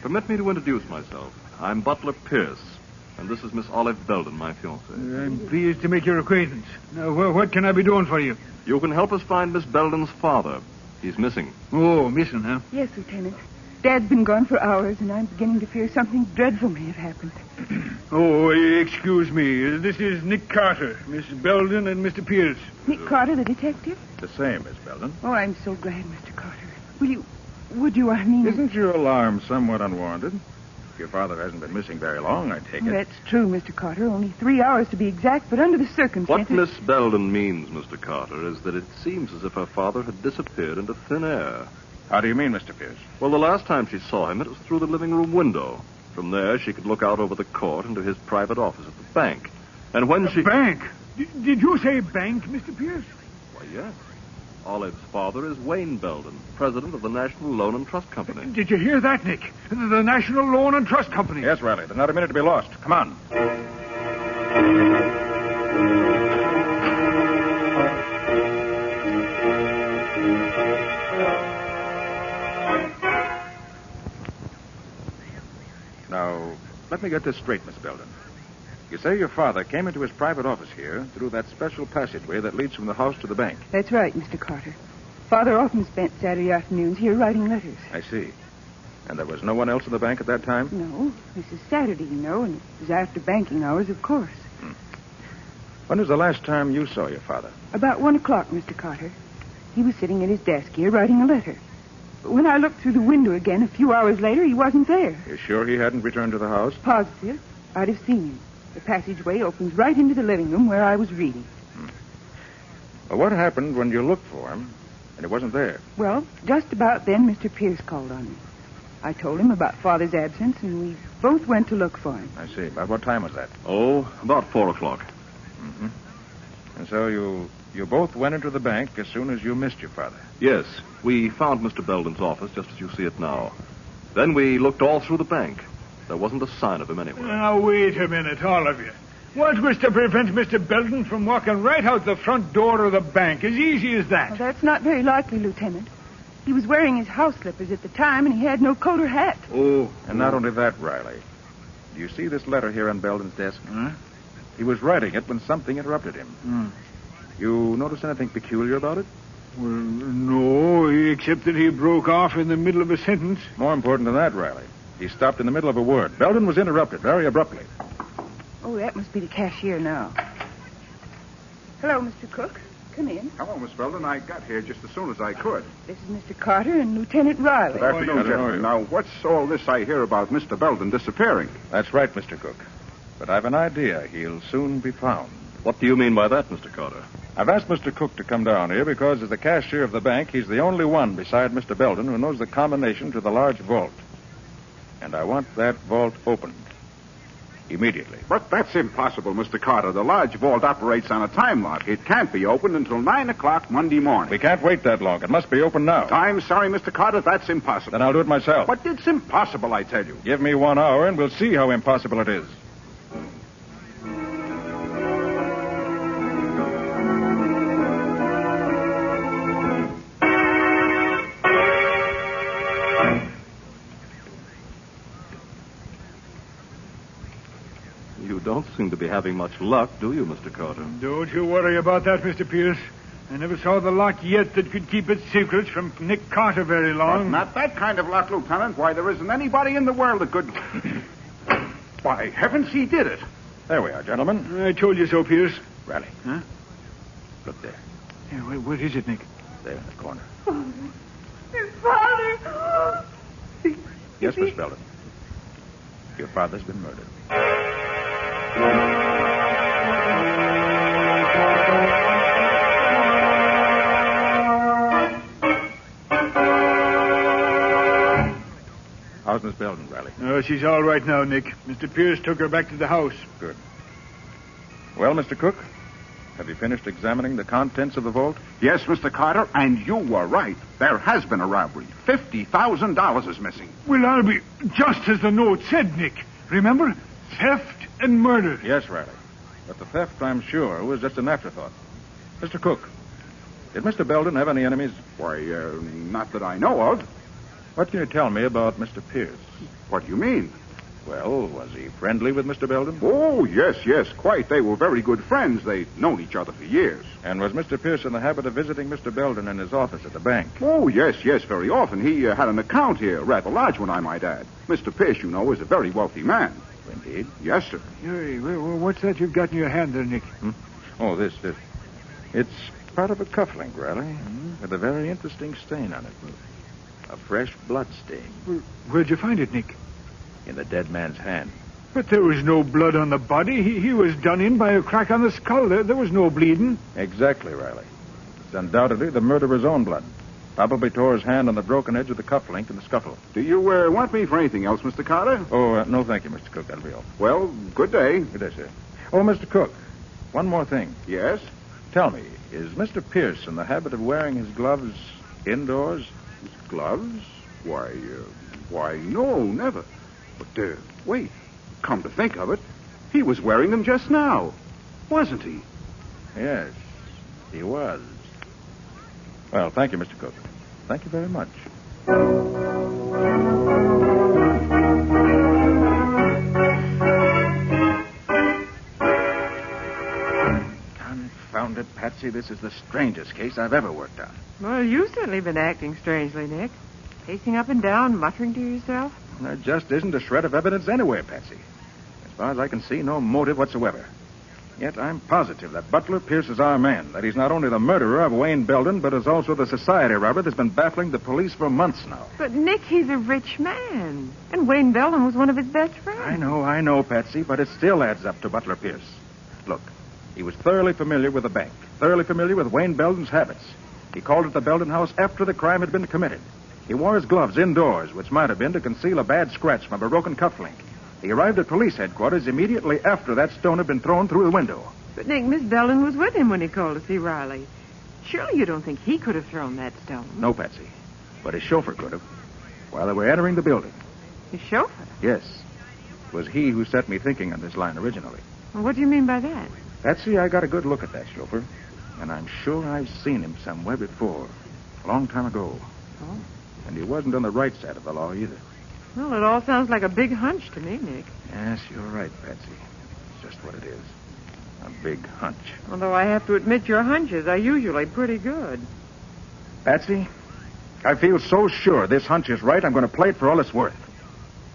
Speaker 22: Permit me to introduce myself. I'm Butler Pierce, and this is Miss Olive Belden, my fiancée.
Speaker 21: I'm pleased to make your acquaintance. Now, what can I be doing for you?
Speaker 22: You can help us find Miss Belden's father. He's missing.
Speaker 21: Oh, missing, huh?
Speaker 17: Yes, Lieutenant. Dad's been gone for hours, and I'm beginning to fear something dreadful may have happened.
Speaker 21: Oh, excuse me. This is Nick Carter, Miss Belden, and Mr. Pierce.
Speaker 17: Nick Carter, the detective?
Speaker 4: The same, Miss Belden.
Speaker 17: Oh, I'm so glad, Mr. Carter. Would you, I mean...
Speaker 4: Isn't your alarm somewhat unwarranted? Your father hasn't been missing very long, I take it.
Speaker 17: That's true, Mr. Carter. Only 3 hours to be exact, but under the circumstances...
Speaker 22: What Miss Belden means, Mr. Carter, is that it seems as if her father had disappeared into thin air.
Speaker 4: How do you mean, Mr. Pierce?
Speaker 22: Well, the last time she saw him, it was through the living room window. From there, she could look out over the court into his private office at the bank. And when she...
Speaker 21: Bank? Did you say bank, Mr. Pierce?
Speaker 22: Why, yes. Olive's father is Wayne Belden, president of the National Loan and Trust Company.
Speaker 21: Did you hear that, Nick? The National Loan and Trust Company.
Speaker 4: Yes, Riley. There's not a minute to be lost. Come on. Now, let me get this straight, Miss Belden. You say your father came into his private office here through that special passageway that leads from the house to the bank.
Speaker 17: That's right, Mr. Carter. Father often spent Saturday afternoons here writing letters.
Speaker 4: I see. And there was no one else in the bank at that time?
Speaker 17: No. This is Saturday, you know, and it was after banking hours, of course.
Speaker 4: When was the last time you saw your father?
Speaker 17: About 1 o'clock, Mr. Carter. He was sitting at his desk here writing a letter. But when I looked through the window again a few hours later, he wasn't there.
Speaker 4: You're sure he hadn't returned to the house?
Speaker 17: Positive. I'd have seen him.
Speaker 12: The passageway opens right into the living room where I was reading.
Speaker 4: Well, what happened when you looked for him and he wasn't there?
Speaker 12: Well, just about then, Mr. Pierce called on me. I told him about Father's absence, and we both went to look for him.
Speaker 4: I see. About what time was that?
Speaker 22: Oh, about 4 o'clock.
Speaker 4: Mm-hmm. And so you both went into the bank as soon as you missed your father?
Speaker 22: Yes. We found Mr. Belden's office just as you see it now. Then we looked all through the bank. There wasn't a sign of him anywhere.
Speaker 21: Now, wait a minute, all of you. What was to prevent Mr. Belden from walking right out the front door of the bank? As easy as that.
Speaker 12: Well, that's not very likely, Lieutenant. He was wearing his house slippers at the time, and he had no coat or hat.
Speaker 4: Oh. And not only that, Riley. Do you see this letter here on Belden's desk? He was writing it when something interrupted him. You notice anything peculiar about it?
Speaker 21: Well, no, except that he broke off in the middle of a sentence.
Speaker 4: More important than that, Riley. He stopped in the middle of a word. Belden was interrupted very abruptly.
Speaker 12: Oh, that must be the cashier now. Hello, Mr. Cook. Come in.
Speaker 13: Hello, Miss Belden. I got here just as soon as I could.
Speaker 12: This is Mr. Carter and Lieutenant Riley.
Speaker 13: Good afternoon, gentlemen. Now, what's all this I hear about Mr. Belden disappearing?
Speaker 4: That's right, Mr. Cook. But I've an idea he'll soon be found.
Speaker 22: What do you mean by that, Mr. Carter?
Speaker 4: I've asked Mr. Cook to come down here because as the cashier of the bank, he's the only one beside Mr. Belden who knows the combination to the large vault. And I want that vault opened. Immediately.
Speaker 13: But that's impossible, Mr. Carter. The large vault operates on a time lock. It can't be opened until 9 o'clock Monday morning.
Speaker 4: We can't wait that long. It must be open now.
Speaker 13: I'm sorry, Mr. Carter. That's impossible.
Speaker 4: Then I'll do it myself.
Speaker 13: But it's impossible, I tell you.
Speaker 4: Give me 1 hour and we'll see how impossible it is.
Speaker 22: You don't seem to be having much luck, do you, Mr. Carter?
Speaker 21: Don't you worry about that, Mr. Pierce. I never saw the lock yet that could keep its secrets from Nick Carter very long.
Speaker 13: But not that kind of lock, Lieutenant. Why, there isn't anybody in the world that could... By heavens, he did it.
Speaker 4: There we are, gentlemen.
Speaker 21: I told you so, Pierce.
Speaker 4: Riley.
Speaker 21: Huh?
Speaker 4: Look there.
Speaker 21: Yeah, what is it, Nick?
Speaker 4: There in the corner.
Speaker 17: His father!
Speaker 4: Yes, Miss Belden. Your father's been murdered. How's Miss Belden, Riley?
Speaker 21: Oh, she's all right now, Nick. Mr. Pierce took her back to the house.
Speaker 4: Good. Well, Mr. Cook, have you finished examining the contents of the vault?
Speaker 13: Yes, Mr. Carter, and you were right. There has been a robbery. $50,000 is missing.
Speaker 21: Well, I'll be just as the note said, Nick. Remember? Theft and murder.
Speaker 4: Yes, Riley. But the theft, I'm sure, was just an afterthought. Mr. Cook, did Mr. Belden have any enemies?
Speaker 13: Why, not that I know of.
Speaker 4: What can you tell me about Mr. Pierce?
Speaker 13: What do you mean?
Speaker 4: Well, was he friendly with Mr. Belden?
Speaker 13: Oh, yes, quite. They were very good friends. They'd known each other for years.
Speaker 4: And was Mr. Pierce in the habit of visiting Mr. Belden in his office at the bank?
Speaker 13: Oh, yes, very often. He had an account here, rather large one, I might add. Mr. Pierce, you know, is a very wealthy man.
Speaker 4: Indeed?
Speaker 13: Yes, sir.
Speaker 21: Hey, what's that you've got in your hand there, Nick?
Speaker 4: Oh, this. It's part of a cufflink, Riley, with a very interesting stain on it. A fresh blood stain.
Speaker 21: Where'd you find it, Nick?
Speaker 4: In the dead man's hand.
Speaker 21: But there was no blood on the body. He was done in by a crack on the skull. There was no bleeding.
Speaker 4: Exactly, Riley. It's undoubtedly the murderer's own blood. Probably tore his hand on the broken edge of the cufflink in the scuffle.
Speaker 13: Do you want me for anything else, Mr. Carter?
Speaker 4: Oh, no, thank you, Mr. Cook. That'll be all.
Speaker 13: Well, good day.
Speaker 4: Good day, sir. Oh, Mr. Cook, one more thing.
Speaker 13: Yes?
Speaker 4: Tell me, is Mr. Pierce in the habit of wearing his gloves indoors?
Speaker 13: His gloves? Why, no, never. But, wait. Come to think of it, he was wearing them just now. Wasn't he?
Speaker 4: Yes, he was. Well, thank you, Mr. Cook. Thank you very much. Confound it, Patsy. This is the strangest case I've ever worked on.
Speaker 5: Well, you've certainly been acting strangely, Nick. Pacing up and down, muttering to yourself.
Speaker 4: There just isn't a shred of evidence anywhere, Patsy. As far as I can see, no motive whatsoever. Yet I'm positive that Butler Pierce is our man, that he's not only the murderer of Wayne Belden, but is also the society robber that's been baffling the police for months now.
Speaker 12: But, Nick, he's a rich man. And Wayne Belden was one of his best friends.
Speaker 4: I know, Patsy, but it still adds up to Butler Pierce. Look, he was thoroughly familiar with the bank, thoroughly familiar with Wayne Belden's habits. He called at the Belden house after the crime had been committed. He wore his gloves indoors, which might have been to conceal a bad scratch from a broken cufflink. He arrived at police headquarters immediately after that stone had been thrown through the window.
Speaker 12: But, Nick, Miss Belden was with him when he called to see Riley. Surely you don't think he could have thrown that stone?
Speaker 4: No, Patsy. But his chauffeur could have. While they were entering the building.
Speaker 12: His chauffeur?
Speaker 4: Yes. It was he who set me thinking on this line originally.
Speaker 12: Well, what do you mean by that?
Speaker 4: Patsy, I got a good look at that chauffeur. And I'm sure I've seen him somewhere before. A long time ago.
Speaker 12: Oh.
Speaker 4: And he wasn't on the right side of the law either.
Speaker 12: Well, it all sounds like a big hunch to me, Nick.
Speaker 4: Yes, you're right, Patsy. It's just what it is. A big hunch.
Speaker 12: Although I have to admit your hunches are usually pretty good.
Speaker 4: Patsy, I feel so sure this hunch is right, I'm going to play it for all it's worth.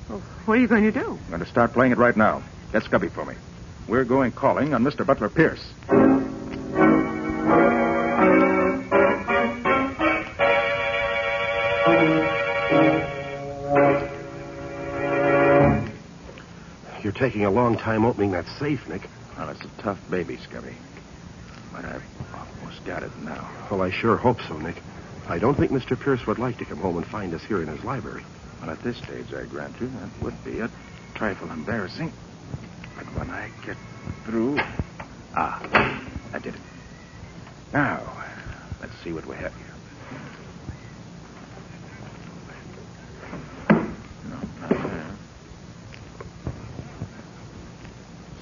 Speaker 12: Well, what are you going to do?
Speaker 4: I'm going to start playing it right now. Get Scubby for me. We're going calling on Mr. Butler Pierce.
Speaker 2: You're taking a long time opening that safe, Nick.
Speaker 4: Well, it's a tough baby, Scubby. But I've almost got it now.
Speaker 2: Well, I sure hope so, Nick. I don't think Mr. Pierce would like to come home and find us here in his library.
Speaker 4: Well, at this stage, I grant you, that would be a trifle embarrassing. But when I get through... I did it. Now, let's see what we have here. No, not there.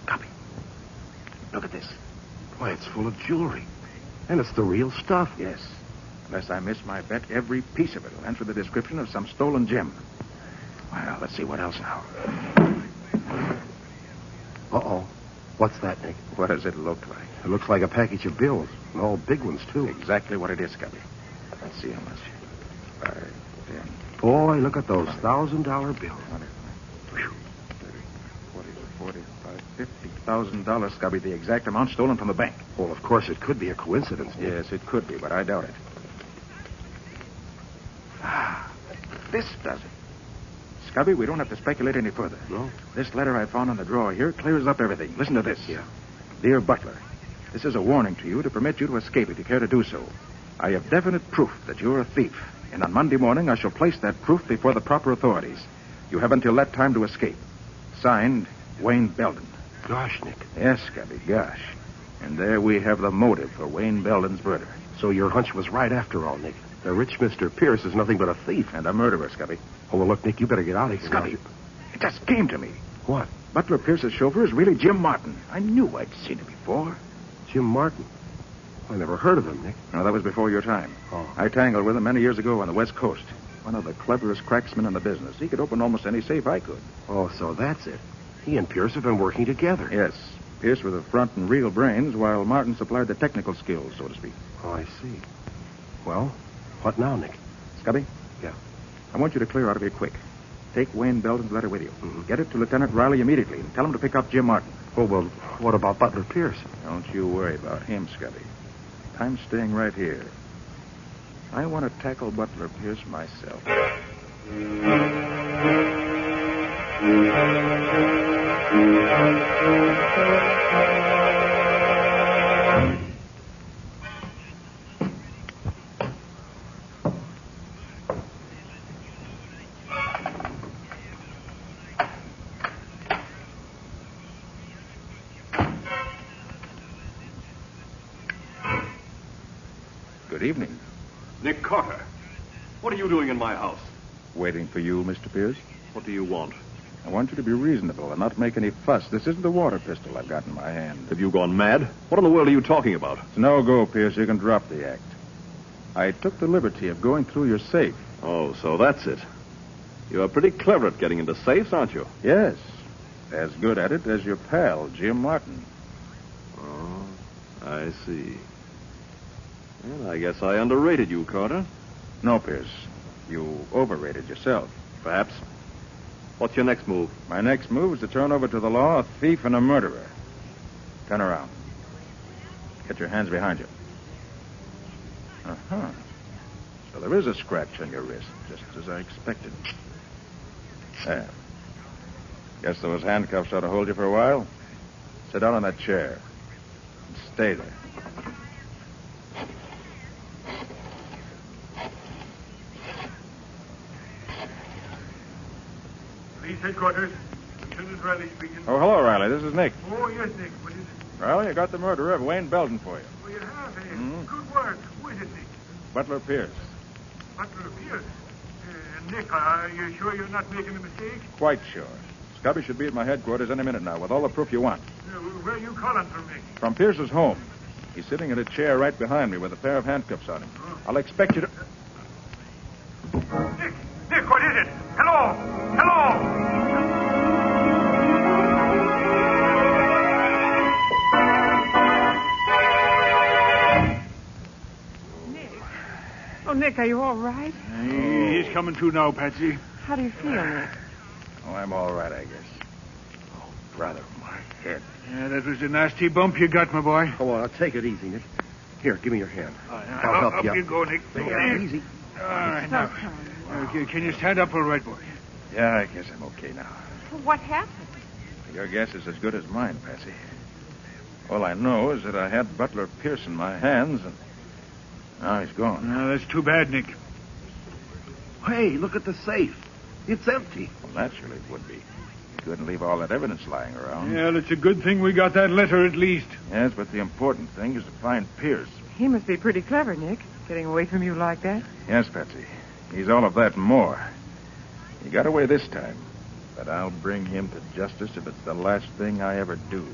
Speaker 4: Scubby, look at this.
Speaker 2: Why, it's full of jewelry. And it's the real stuff.
Speaker 4: Yes. Unless I miss my bet, every piece of it will answer the description of some stolen gem. Well, let's see what else now.
Speaker 2: Uh-oh. What's that, Nick?
Speaker 4: What does it look like?
Speaker 2: It looks like a package of bills, and all big ones, too.
Speaker 4: Exactly what it is, Scubby. Let's see how much. 5, 10.
Speaker 2: Boy, look at those $1,000 bills.
Speaker 4: 40, $50,000, Scubby, the exact amount stolen from the bank.
Speaker 2: Well, of course, it could be a coincidence, Nick.
Speaker 4: Yes, it could be, but I doubt it. This does it. Scubby, we don't have to speculate any further.
Speaker 2: No?
Speaker 4: This letter I found on the drawer here clears up everything. Listen to this.
Speaker 2: Yeah.
Speaker 4: Dear Butler, this is a warning to you to permit you to escape if you care to do so. I have definite proof that you're a thief, and on Monday morning I shall place that proof before the proper authorities. You have until that time to escape. Signed, Wayne Belden.
Speaker 2: Gosh, Nick.
Speaker 4: Yes, Scubby, gosh. And there we have the motive for Wayne Belden's murder.
Speaker 2: So your hunch was right after all, Nick. The rich Mr. Pierce is nothing but a thief.
Speaker 4: And a murderer, Scubby.
Speaker 2: Oh, well, look, Nick, you better get out of here.
Speaker 4: Scubby, it just came to me.
Speaker 2: What?
Speaker 4: Butler Pierce's chauffeur is really Jim Martin. I knew I'd seen him before.
Speaker 2: Jim Martin? I never heard of him, Nick.
Speaker 4: No, that was before your time.
Speaker 2: Oh.
Speaker 4: I tangled with him many years ago on the West Coast. One of the cleverest cracksmen in the business. He could open almost any safe I could.
Speaker 2: Oh, so that's it. He and Pierce have been working together.
Speaker 4: Yes. Pierce with the front and real brains, while Martin supplied the technical skills, so to speak.
Speaker 2: Oh, I see. Well, what now, Nick?
Speaker 4: Scubby?
Speaker 2: Yeah.
Speaker 4: I want you to clear out of here quick. Take Wayne Belden's letter with you. Mm-hmm. Get it to Lieutenant Riley immediately and tell him to pick up Jim Martin.
Speaker 2: Oh, well, what about Butler Pierce?
Speaker 4: Don't you worry about him, Scubby. I'm staying right here. I want to tackle Butler Pierce myself. Good evening.
Speaker 22: Nick Carter. What are you doing in my house?
Speaker 4: Waiting for you, Mr. Pierce.
Speaker 22: What do you want?
Speaker 4: I want you to be reasonable and not make any fuss. This isn't a water pistol I've got in my hand.
Speaker 22: Have you gone mad? What in the world are you talking about?
Speaker 4: It's no go, Pierce. You can drop the act. I took the liberty of going through your safe.
Speaker 22: Oh, so that's it. You're pretty clever at getting into safes, aren't you?
Speaker 4: Yes. As good at it as your pal, Jim Martin.
Speaker 22: Oh, I see. Well, I guess I underrated you, Carter.
Speaker 4: No, Pierce. You overrated yourself.
Speaker 22: Perhaps. What's your next move?
Speaker 4: My next move is to turn over to the law a thief and a murderer. Turn around. Get your hands behind you. Uh-huh. So there is a scratch on your wrist, just as I expected. There. Guess those handcuffs ought to hold you for a while. Sit down on that chair. And stay there.
Speaker 21: Police headquarters. Lieutenant Riley speaking.
Speaker 4: Oh, hello, Riley. This is Nick.
Speaker 21: Oh, yes, Nick. What is it?
Speaker 4: Riley, I got the murderer of Wayne Belden for you.
Speaker 21: Oh, you have, eh?
Speaker 4: Mm-hmm.
Speaker 21: Good work. Who is it, Nick?
Speaker 4: Butler Pierce.
Speaker 21: Butler Pierce. Nick, are you sure you're not making a mistake?
Speaker 4: Quite sure. Scubby should be at my headquarters any minute now with all the proof you want.
Speaker 21: Where are you calling from, Nick?
Speaker 4: From Pierce's home. He's sitting in a chair right behind me with a pair of handcuffs on him.
Speaker 21: Oh.
Speaker 4: I'll expect you to...
Speaker 21: Nick, what is it? Hello! Hello!
Speaker 12: Oh, Nick, are you all right?
Speaker 21: He's coming to now, Patsy.
Speaker 12: How do you feel, Nick?
Speaker 4: Oh, I'm all right, I guess. Oh, brother, my head.
Speaker 21: Yeah, that was a nasty bump you got, my boy.
Speaker 2: Come on, I'll take it easy, Nick. Here, give me your hand.
Speaker 21: I'll help you. Up you go, Nick.
Speaker 2: Yeah, easy.
Speaker 21: All right, now. Okay, can you stand up all right, boy?
Speaker 4: Yeah, I guess I'm okay now.
Speaker 12: What happened?
Speaker 4: Your guess is as good as mine, Patsy. All I know is that I had Butler Pierce in my hands, and now he's gone.
Speaker 21: No, that's too bad, Nick.
Speaker 2: Hey, look at the safe. It's empty.
Speaker 4: Well, naturally it would be. You couldn't leave all that evidence lying around.
Speaker 21: Yeah, it's a good thing we got that letter at least.
Speaker 4: Yes, but the important thing is to find Pierce.
Speaker 12: He must be pretty clever, Nick, getting away from you like that.
Speaker 4: Yes, Patsy. He's all of that and more. He got away this time, but I'll bring him to justice if it's the last thing I ever do.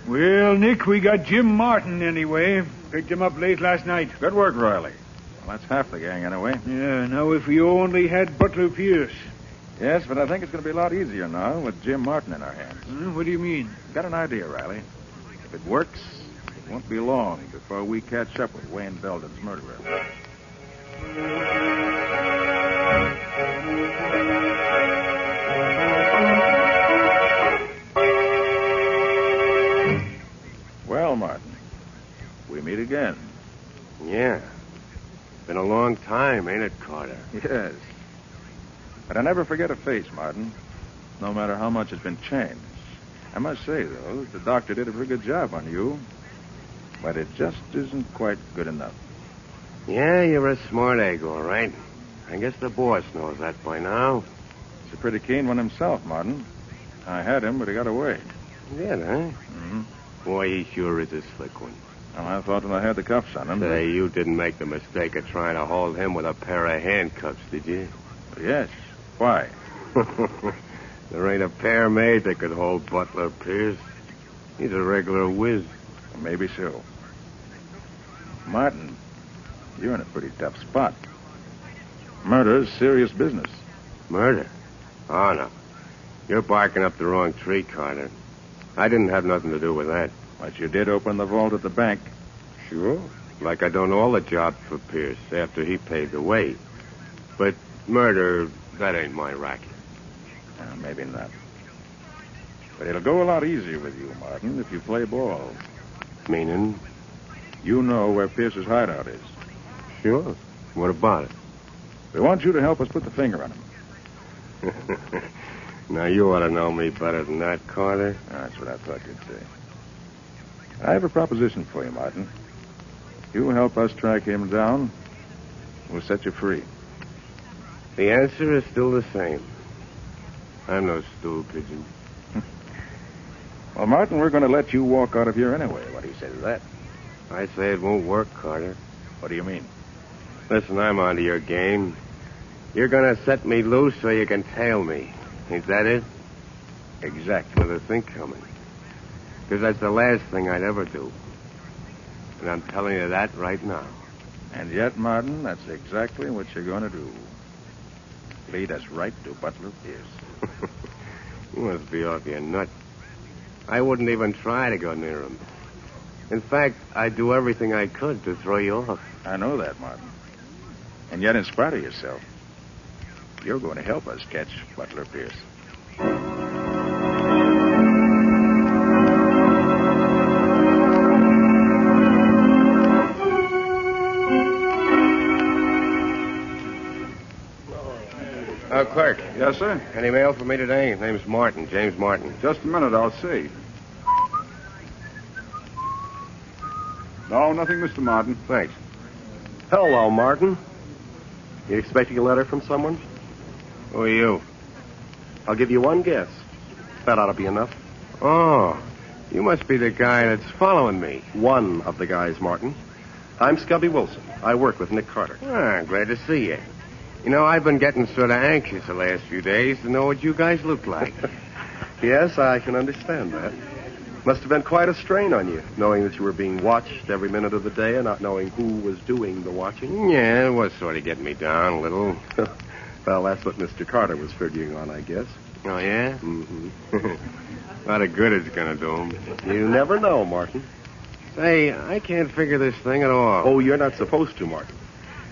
Speaker 21: Well, Nick, we got Jim Martin anyway. Picked him up late last night.
Speaker 4: Good work, Riley. Well, that's half the gang anyway.
Speaker 21: Yeah, now if we only had Butler Pierce.
Speaker 4: Yes, but I think it's going to be a lot easier now with Jim Martin in our hands.
Speaker 21: What do you mean?
Speaker 4: Got an idea, Riley. If it works, it won't be long before we catch up with Wayne Belden's murderer. Well, Martin, we meet again.
Speaker 8: Yeah. Been a long time, ain't it, Carter?
Speaker 4: Yes. But I never forget a face, Martin, no matter how much has been changed. I must say, though, that the doctor did a pretty good job on you, but it just isn't quite good enough.
Speaker 8: Yeah, you're a smart egg, all right. I guess the boss knows that by now.
Speaker 4: He's a pretty keen one himself, Martin. I had him, but he got away.
Speaker 8: Did, huh?
Speaker 4: Mm-hmm.
Speaker 8: Boy, he sure is a slick one.
Speaker 4: Well, I thought when I had the cuffs on him...
Speaker 8: Say, you didn't make the mistake of trying to hold him with a pair of handcuffs, did you?
Speaker 4: Yes. Why?
Speaker 8: There ain't a pair made that could hold Butler Pierce. He's a regular whiz.
Speaker 4: Maybe so. Martin, you're in a pretty tough spot. Murder's serious business.
Speaker 8: Murder? Oh, no. You're barking up the wrong tree, Carter. I didn't have nothing to do with that.
Speaker 4: But you did open the vault at the bank.
Speaker 8: Sure. Like I done all the jobs for Pierce after he paved the way. But murder, that ain't my racket.
Speaker 4: Maybe not. But it'll go a lot easier with you, Martin, if you play ball.
Speaker 8: Meaning?
Speaker 4: You know where Pierce's hideout is.
Speaker 8: Sure. What about it?
Speaker 4: We want you to help us put the finger on him.
Speaker 8: Now, you ought to know me better than that, Carter.
Speaker 4: That's what I thought you'd say. I have a proposition for you, Martin. You help us track him down, we'll set you free.
Speaker 8: The answer is still the same. I'm no stool pigeon.
Speaker 4: Well, Martin, we're going to let you walk out of here anyway. What do you say to that?
Speaker 8: I say it won't work, Carter.
Speaker 4: What do you mean?
Speaker 8: Listen, I'm onto your game. You're going to set me loose so you can tail me. Ain't that it?
Speaker 4: Exactly.
Speaker 8: With a thing coming. Because that's the last thing I'd ever do. And I'm telling you that right now.
Speaker 4: And yet, Martin, that's exactly what you're going to do. Lead us right to Butler Pierce.
Speaker 8: You must be off your nut. I wouldn't even try to go near him. In fact, I'd do everything I could to throw you off.
Speaker 4: I know that, Martin. And yet, in spite of yourself, you're going to help us catch Butler Pierce.
Speaker 8: Clerk.
Speaker 13: Yes, sir?
Speaker 8: Any mail for me today? His name's Martin, James Martin.
Speaker 13: Just a minute, I'll see. No, nothing, Mr. Martin.
Speaker 8: Thanks. Hello, Martin. You expecting a letter from someone? Who are you? I'll give you one guess. That ought to be enough. Oh, you must be the guy that's following me. One of the guys, Martin. I'm Scubby Wilson. I work with Nick Carter. Ah, glad to see you. You know, I've been getting sort of anxious the last few days to know what you guys look like. Yes, I can understand that. Must have been quite a strain on you, knowing that you were being watched every minute of the day and not knowing who was doing the watching. Yeah, it was sort of getting me down a little. Well, that's what Mr. Carter was figuring on, I guess. Oh, yeah? Mm-hmm. A lot of good it's going to do him. You never know, Martin. Say, I can't figure this thing at all. Oh, you're not supposed to, Martin.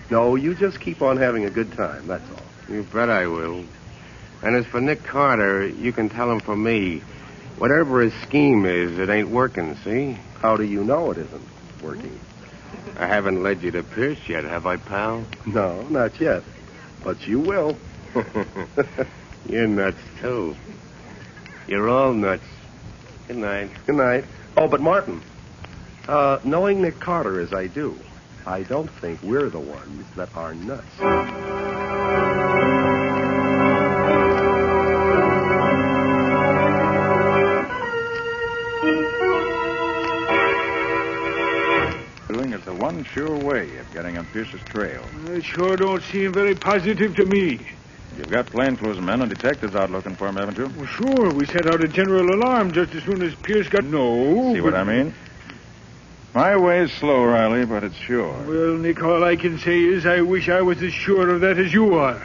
Speaker 8: No, you just keep on having a good time, that's all. You bet I will. And as for Nick Carter, you can tell him from me, whatever his scheme is, it ain't working, see? How do you know it isn't working? I haven't led you to Pierce yet, have I, pal? No, not yet. But you will. You're nuts, too. You're all nuts. Good night. Good night. Oh, but Martin, knowing Nick Carter as I do, I don't think we're the ones that are nuts.
Speaker 4: Doing is the one sure way of getting on Pierce's trail.
Speaker 21: It sure don't seem very positive to me.
Speaker 4: You've got plainclothes men and detectives out looking for him, haven't you?
Speaker 21: Well, sure. We set out a general alarm just as soon as Pierce got... No.
Speaker 4: See what I mean? My way is slow, Riley, but it's sure.
Speaker 21: Well, Nick, all I can say is I wish I was as sure of that as you are.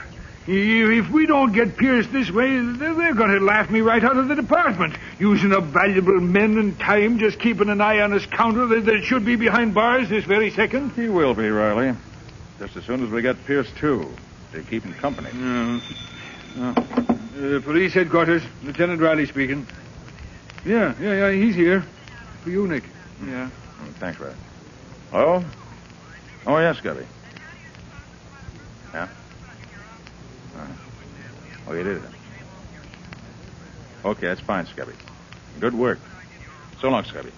Speaker 21: If we don't get Pierce this way, they're going to laugh me right out of the department. Using up valuable men and time, just keeping an eye on his counter that should be behind bars this very second.
Speaker 4: He will be, Riley. Just as soon as we get Pierce, too. To keep him company.
Speaker 21: Police headquarters. Lieutenant Riley speaking. Yeah, he's here. For you, Nick. Yeah.
Speaker 4: Thanks, Riley. Oh? Oh, yes, Scubby. Yeah? Oh, you did it. Okay, that's fine, Scubby. Good work. So long, Scubby.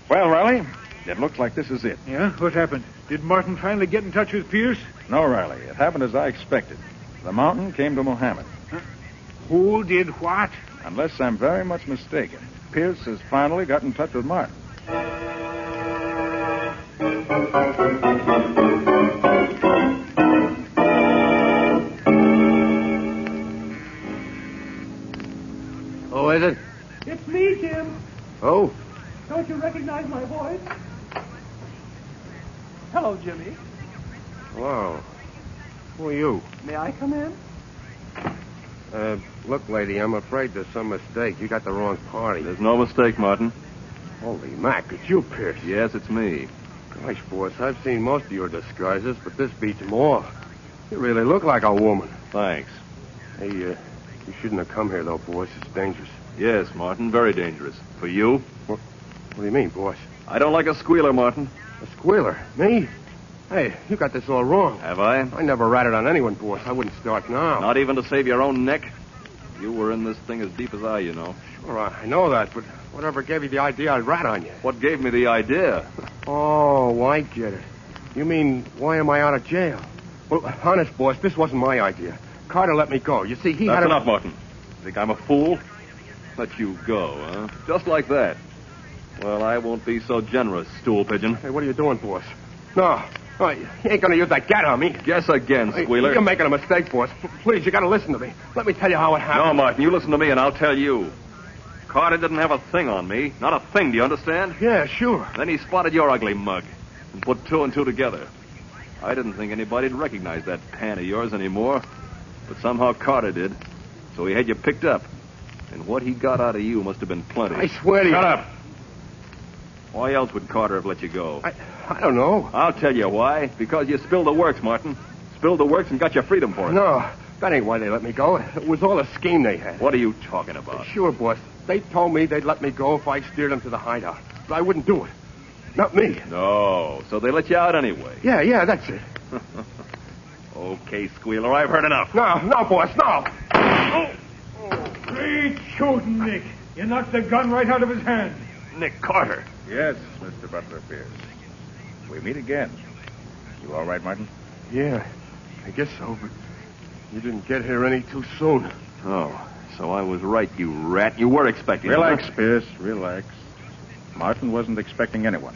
Speaker 4: Well, Riley, it looks like this is it.
Speaker 21: Yeah? What happened? Did Martin finally get in touch with Pierce?
Speaker 4: No, Riley. It happened as I expected. The mountain came to Mohammed.
Speaker 21: Huh? Who did what?
Speaker 4: Unless I'm very much mistaken, Pierce has finally got in touch with Martin.
Speaker 8: Oh, is it?
Speaker 15: It's me, Jim.
Speaker 8: Oh?
Speaker 15: Don't you recognize my voice? Hello, Jimmy.
Speaker 8: Wow. Who are you?
Speaker 15: May I come in?
Speaker 8: Look, lady, I'm afraid there's some mistake. You got the wrong party.
Speaker 22: There's no mistake, Martin.
Speaker 8: Holy Mac, it's you, Pierce.
Speaker 22: Yes, it's me.
Speaker 8: Gosh, boss, I've seen most of your disguises, but this beats them all. You really look like a woman.
Speaker 22: Thanks.
Speaker 8: Hey, you shouldn't have come here, though, boss. It's dangerous.
Speaker 22: Yes, Martin, very dangerous. For you?
Speaker 8: What do you mean, boss?
Speaker 22: I don't like a squealer, Martin.
Speaker 8: A squealer? Me? Hey, you got this all wrong.
Speaker 22: Have I?
Speaker 8: I never ratted on anyone, boss. I wouldn't start now.
Speaker 22: Not even to save your own neck? You were in this thing as deep as I, you know.
Speaker 8: Sure, I know that, but whatever gave you the idea I'd rat on you?
Speaker 22: What gave me the idea?
Speaker 8: Oh, I get it. You mean, why am I out of jail? Well, honest, boss, this wasn't my idea. Carter let me go. You see, he
Speaker 22: That's
Speaker 8: had
Speaker 22: enough, Martin. Think I'm a fool? Let you go, huh? Just like that. Well, I won't be so generous, stool pigeon.
Speaker 8: Hey, what are you doing, boss? No, you ain't gonna use that gat on me.
Speaker 22: Guess again, squealer.
Speaker 8: You're making a mistake, boss. Please, you gotta listen to me. Let me tell you how it happened.
Speaker 22: No, Martin, you listen to me and I'll tell you. Carter didn't have a thing on me. Not a thing, do you understand?
Speaker 8: Yeah, sure.
Speaker 22: Then he spotted your ugly mug and put two and two together. I didn't think anybody'd recognize that pan of yours anymore, but somehow Carter did. So he had you picked up. And what he got out of you must have been plenty.
Speaker 8: I swear to you.
Speaker 22: Shut up. Why else would Carter have let you go?
Speaker 8: I don't know.
Speaker 22: I'll tell you why. Because you spilled the works, Martin. Spilled the works and got your freedom for it.
Speaker 8: No, that ain't why they let me go. It was all a scheme they had.
Speaker 22: What are you talking about?
Speaker 8: Sure, boss. They told me they'd let me go if I steered them to the hideout. But I wouldn't do it. Not me.
Speaker 22: No, so they let you out anyway.
Speaker 8: Yeah, that's it.
Speaker 22: Okay, Squealer, I've heard enough.
Speaker 8: No, boss, no.
Speaker 21: Great shooting, Nick. You knocked the gun right out of his hand.
Speaker 22: Nick Carter.
Speaker 11: Yes, Mr. Butler Pierce. We meet again. You all right, Martin?
Speaker 8: Yeah, I guess so, but you didn't get here any too soon.
Speaker 22: Oh, so I was right, you rat. You were expecting me.
Speaker 11: Relax, Pierce, relax. Martin wasn't expecting anyone.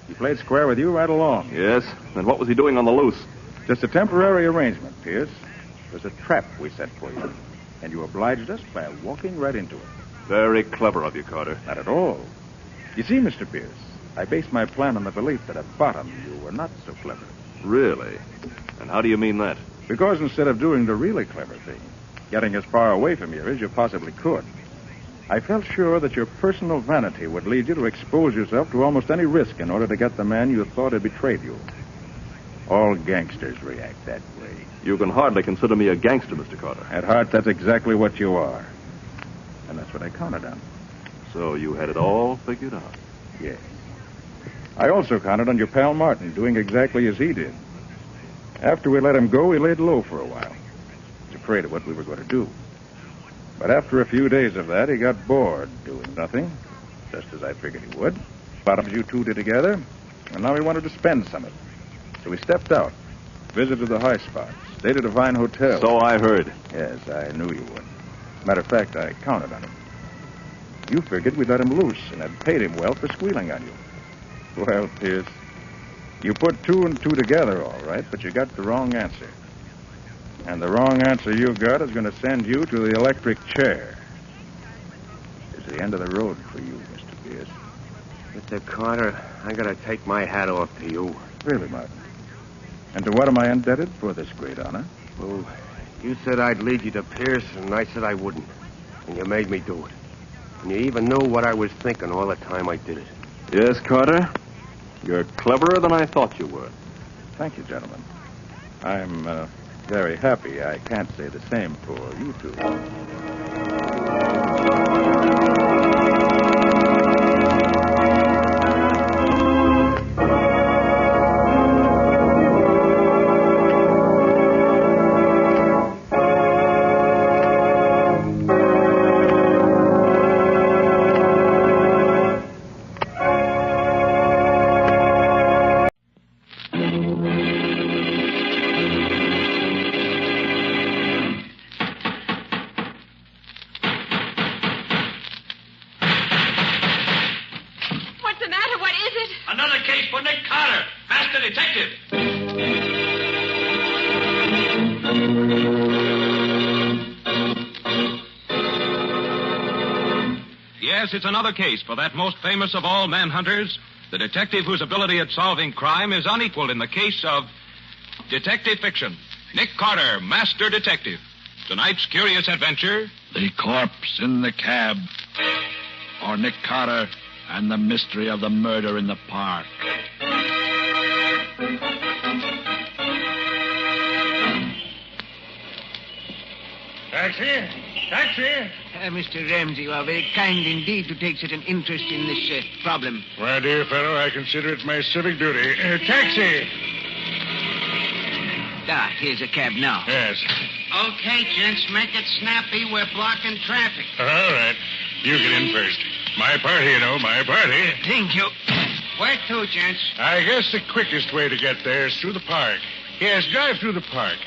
Speaker 11: He played square with you right along.
Speaker 22: Yes? Then what was he doing on the loose?
Speaker 11: Just a temporary arrangement, Pierce. It was a trap we set for you. And you obliged us by walking right into it.
Speaker 22: Very clever of you, Carter.
Speaker 11: Not at all. You see, Mr. Pierce, I based my plan on the belief that at bottom you were not so clever.
Speaker 22: Really? And how do you mean that?
Speaker 11: Because instead of doing the really clever thing, getting as far away from here as you possibly could, I felt sure that your personal vanity would lead you to expose yourself to almost any risk in order to get the man you thought had betrayed you. All gangsters react that way.
Speaker 22: You can hardly consider me a gangster, Mr. Carter.
Speaker 11: At heart, that's exactly what you are. And that's what I counted on.
Speaker 22: So you had it all figured out?
Speaker 11: Yes. I also counted on your pal Martin doing exactly as he did. After we let him go, he laid low for a while. He was afraid of what we were going to do. But after a few days of that, he got bored doing nothing, just as I figured he would. Bottoms you two did together, and now he wanted to spend some of it. So we stepped out, visited the high spots, stayed at a fine hotel.
Speaker 22: So I heard.
Speaker 11: Yes, I knew you would. Matter of fact, I counted on him. You figured we'd let him loose and had paid him well for squealing on you. Well, Pierce, you put two and two together all right, but you got the wrong answer. And the wrong answer you got is going to send you to the electric chair. It's the end of the road for you, Mr. Pierce.
Speaker 8: Mr. Carter, I gotta take my hat off to you.
Speaker 11: Really, Martin? And to what am I indebted for this great honor?
Speaker 8: Well, you said I'd lead you to Pierce, and I said I wouldn't. And you made me do it. And you even knew what I was thinking all the time I did it.
Speaker 22: Yes, Carter. You're cleverer than I thought you were.
Speaker 11: Thank you, gentlemen. I'm very happy I can't say the same for you two.
Speaker 3: Yes, it's another case for that most famous of all manhunters, the detective whose ability at solving crime is unequaled in the case of detective fiction. Nick Carter, Master Detective. Tonight's curious adventure...
Speaker 2: The Corpse in the Cab. Or Nick Carter and the Mystery of the Murder in the Park.
Speaker 21: Taxi! Taxi!
Speaker 18: Mr. Ramsey, you are very kind indeed to take such an interest in this problem.
Speaker 21: My dear fellow, I consider it my civic duty. Taxi!
Speaker 18: Here's a cab now.
Speaker 21: Yes.
Speaker 18: Okay, gents, make it snappy. We're blocking traffic.
Speaker 21: All right. You get in first. My party, you know, my party.
Speaker 18: Thank you. Where to, gents?
Speaker 21: I guess the quickest way to get there is through the park. Yes, drive through the park.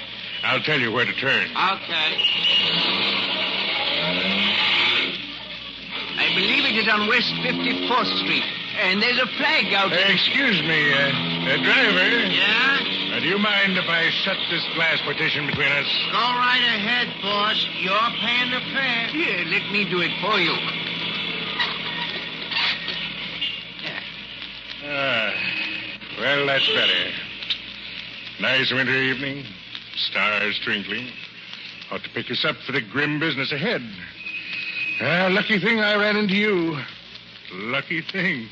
Speaker 21: I'll tell you where to turn.
Speaker 18: Okay. I believe it is on West 54th Street. And there's a flag out there.
Speaker 21: Excuse me, driver.
Speaker 18: Yeah?
Speaker 21: Do you mind if I shut this glass partition between us?
Speaker 18: Go right ahead, boss. You're paying the fare. Here, let me do it for you.
Speaker 21: Well, that's better. Nice winter evening. Stars twinkling. Ought to pick us up for the grim business ahead. Lucky thing I ran into you. lucky thing.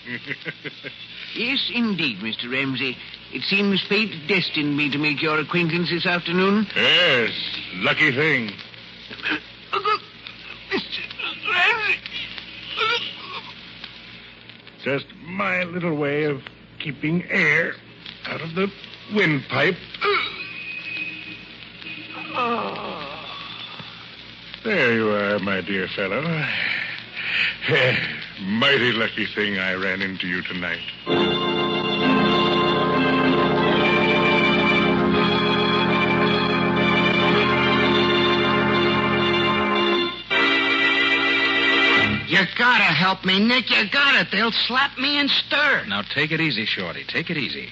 Speaker 18: Yes, indeed, Mr. Ramsey. It seems fate destined me to make your acquaintance this afternoon.
Speaker 21: Yes, lucky thing.
Speaker 18: Mr. Ramsey.
Speaker 21: Just my little way of keeping air out of the windpipe. There you are, my dear fellow. Mighty lucky thing I ran into you tonight.
Speaker 18: You gotta help me, Nick. You gotta. They'll slap me and stir.
Speaker 14: Now, take it easy, Shorty. Take it easy.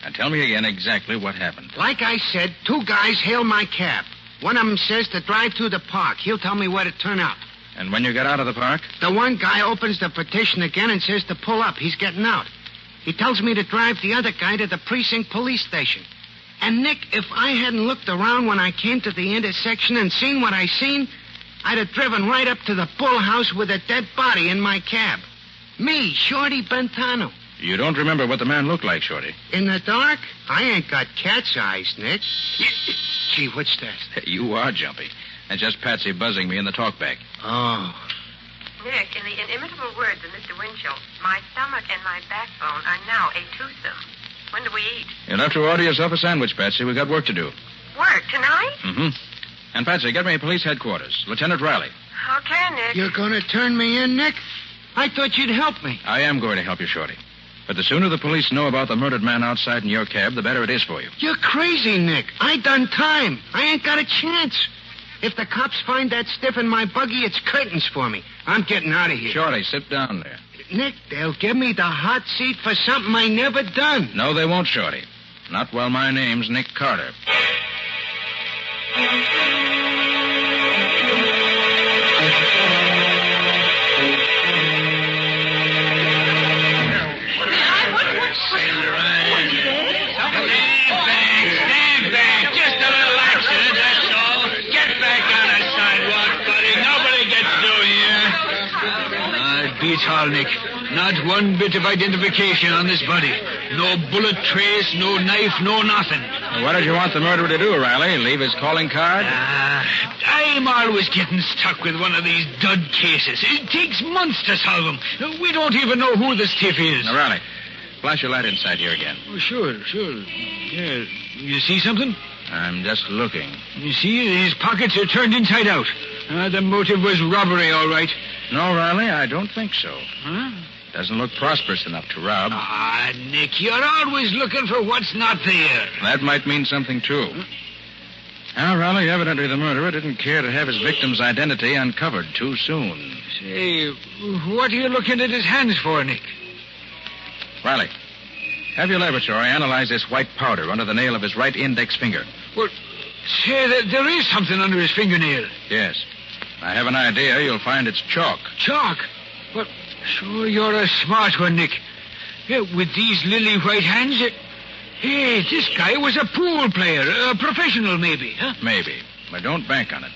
Speaker 14: Now, tell me again exactly what happened.
Speaker 18: Like I said, two guys hailed my cab. One of them says to drive through the park. He'll tell me where to turn up.
Speaker 14: And when you got out of the park?
Speaker 18: The one guy opens the petition again and says to pull up. He's getting out. He tells me to drive the other guy to the precinct police station. And, Nick, if I hadn't looked around when I came to the intersection and seen what I seen, I'd have driven right up to the Bull House with a dead body in my cab. Me, Shorty Bentano.
Speaker 14: You don't remember what the man looked like, Shorty?
Speaker 18: In the dark? I ain't got cat's eyes, Nick. Gee, what's that?
Speaker 14: You are jumpy. And just Patsy buzzing me in the talkback.
Speaker 18: Oh.
Speaker 5: Nick, in the inimitable words of Mr. Winchell, my stomach and my backbone are now a twosome. When do we eat?
Speaker 14: You'll have to order yourself a sandwich, Patsy. We've got work to do.
Speaker 5: Work tonight?
Speaker 14: Mm-hmm. And, Patsy, get me police headquarters. Lieutenant Riley.
Speaker 5: Okay, Nick.
Speaker 18: You're going to turn me in, Nick? I thought you'd help me.
Speaker 14: I am going to help you, Shorty. But the sooner the police know about the murdered man outside in your cab, the better it is for you.
Speaker 18: You're crazy, Nick. I done time. I ain't got a chance. If the cops find that stiff in my buggy, it's curtains for me. I'm getting out of here.
Speaker 14: Shorty, sit down there.
Speaker 18: Nick, they'll give me the hot seat for something I never done.
Speaker 14: No, they won't, Shorty. Not while my name's Nick Carter.
Speaker 18: Stand back. Just a little accident, that's all. Get back on the sidewalk, buddy. Nobody gets through here. It beats all, Nick. Not one bit of identification on this body. No bullet trace, no knife, no nothing.
Speaker 14: What did you want the murderer to do, Riley? Leave his calling card?
Speaker 18: I'm always getting stuck with one of these dud cases. It takes months to solve them. We don't even know who the stiff is.
Speaker 14: Now, Riley, flash your light inside here again.
Speaker 18: Oh, sure. Yeah. You see something?
Speaker 14: I'm just looking.
Speaker 18: You see, his pockets are turned inside out. The motive was robbery, all right.
Speaker 14: No, Riley, I don't think so.
Speaker 18: Huh?
Speaker 14: Doesn't look prosperous enough to rob.
Speaker 18: Nick, you're always looking for what's not there.
Speaker 14: That might mean something, too. Now, Riley, evidently the murderer didn't care to have his victim's identity uncovered too soon.
Speaker 18: Say, what are you looking at his hands for, Nick?
Speaker 14: Riley, have your laboratory analyze this white powder under the nail of his right index finger.
Speaker 18: Well, say, there is something under his fingernail.
Speaker 14: Yes. I have an idea you'll find it's chalk.
Speaker 18: Chalk? Well, sure, you're a smart one, Nick. Yeah, with these lily white hands, hey, this guy was a pool player, a professional maybe, huh?
Speaker 14: Maybe, but don't bank on it.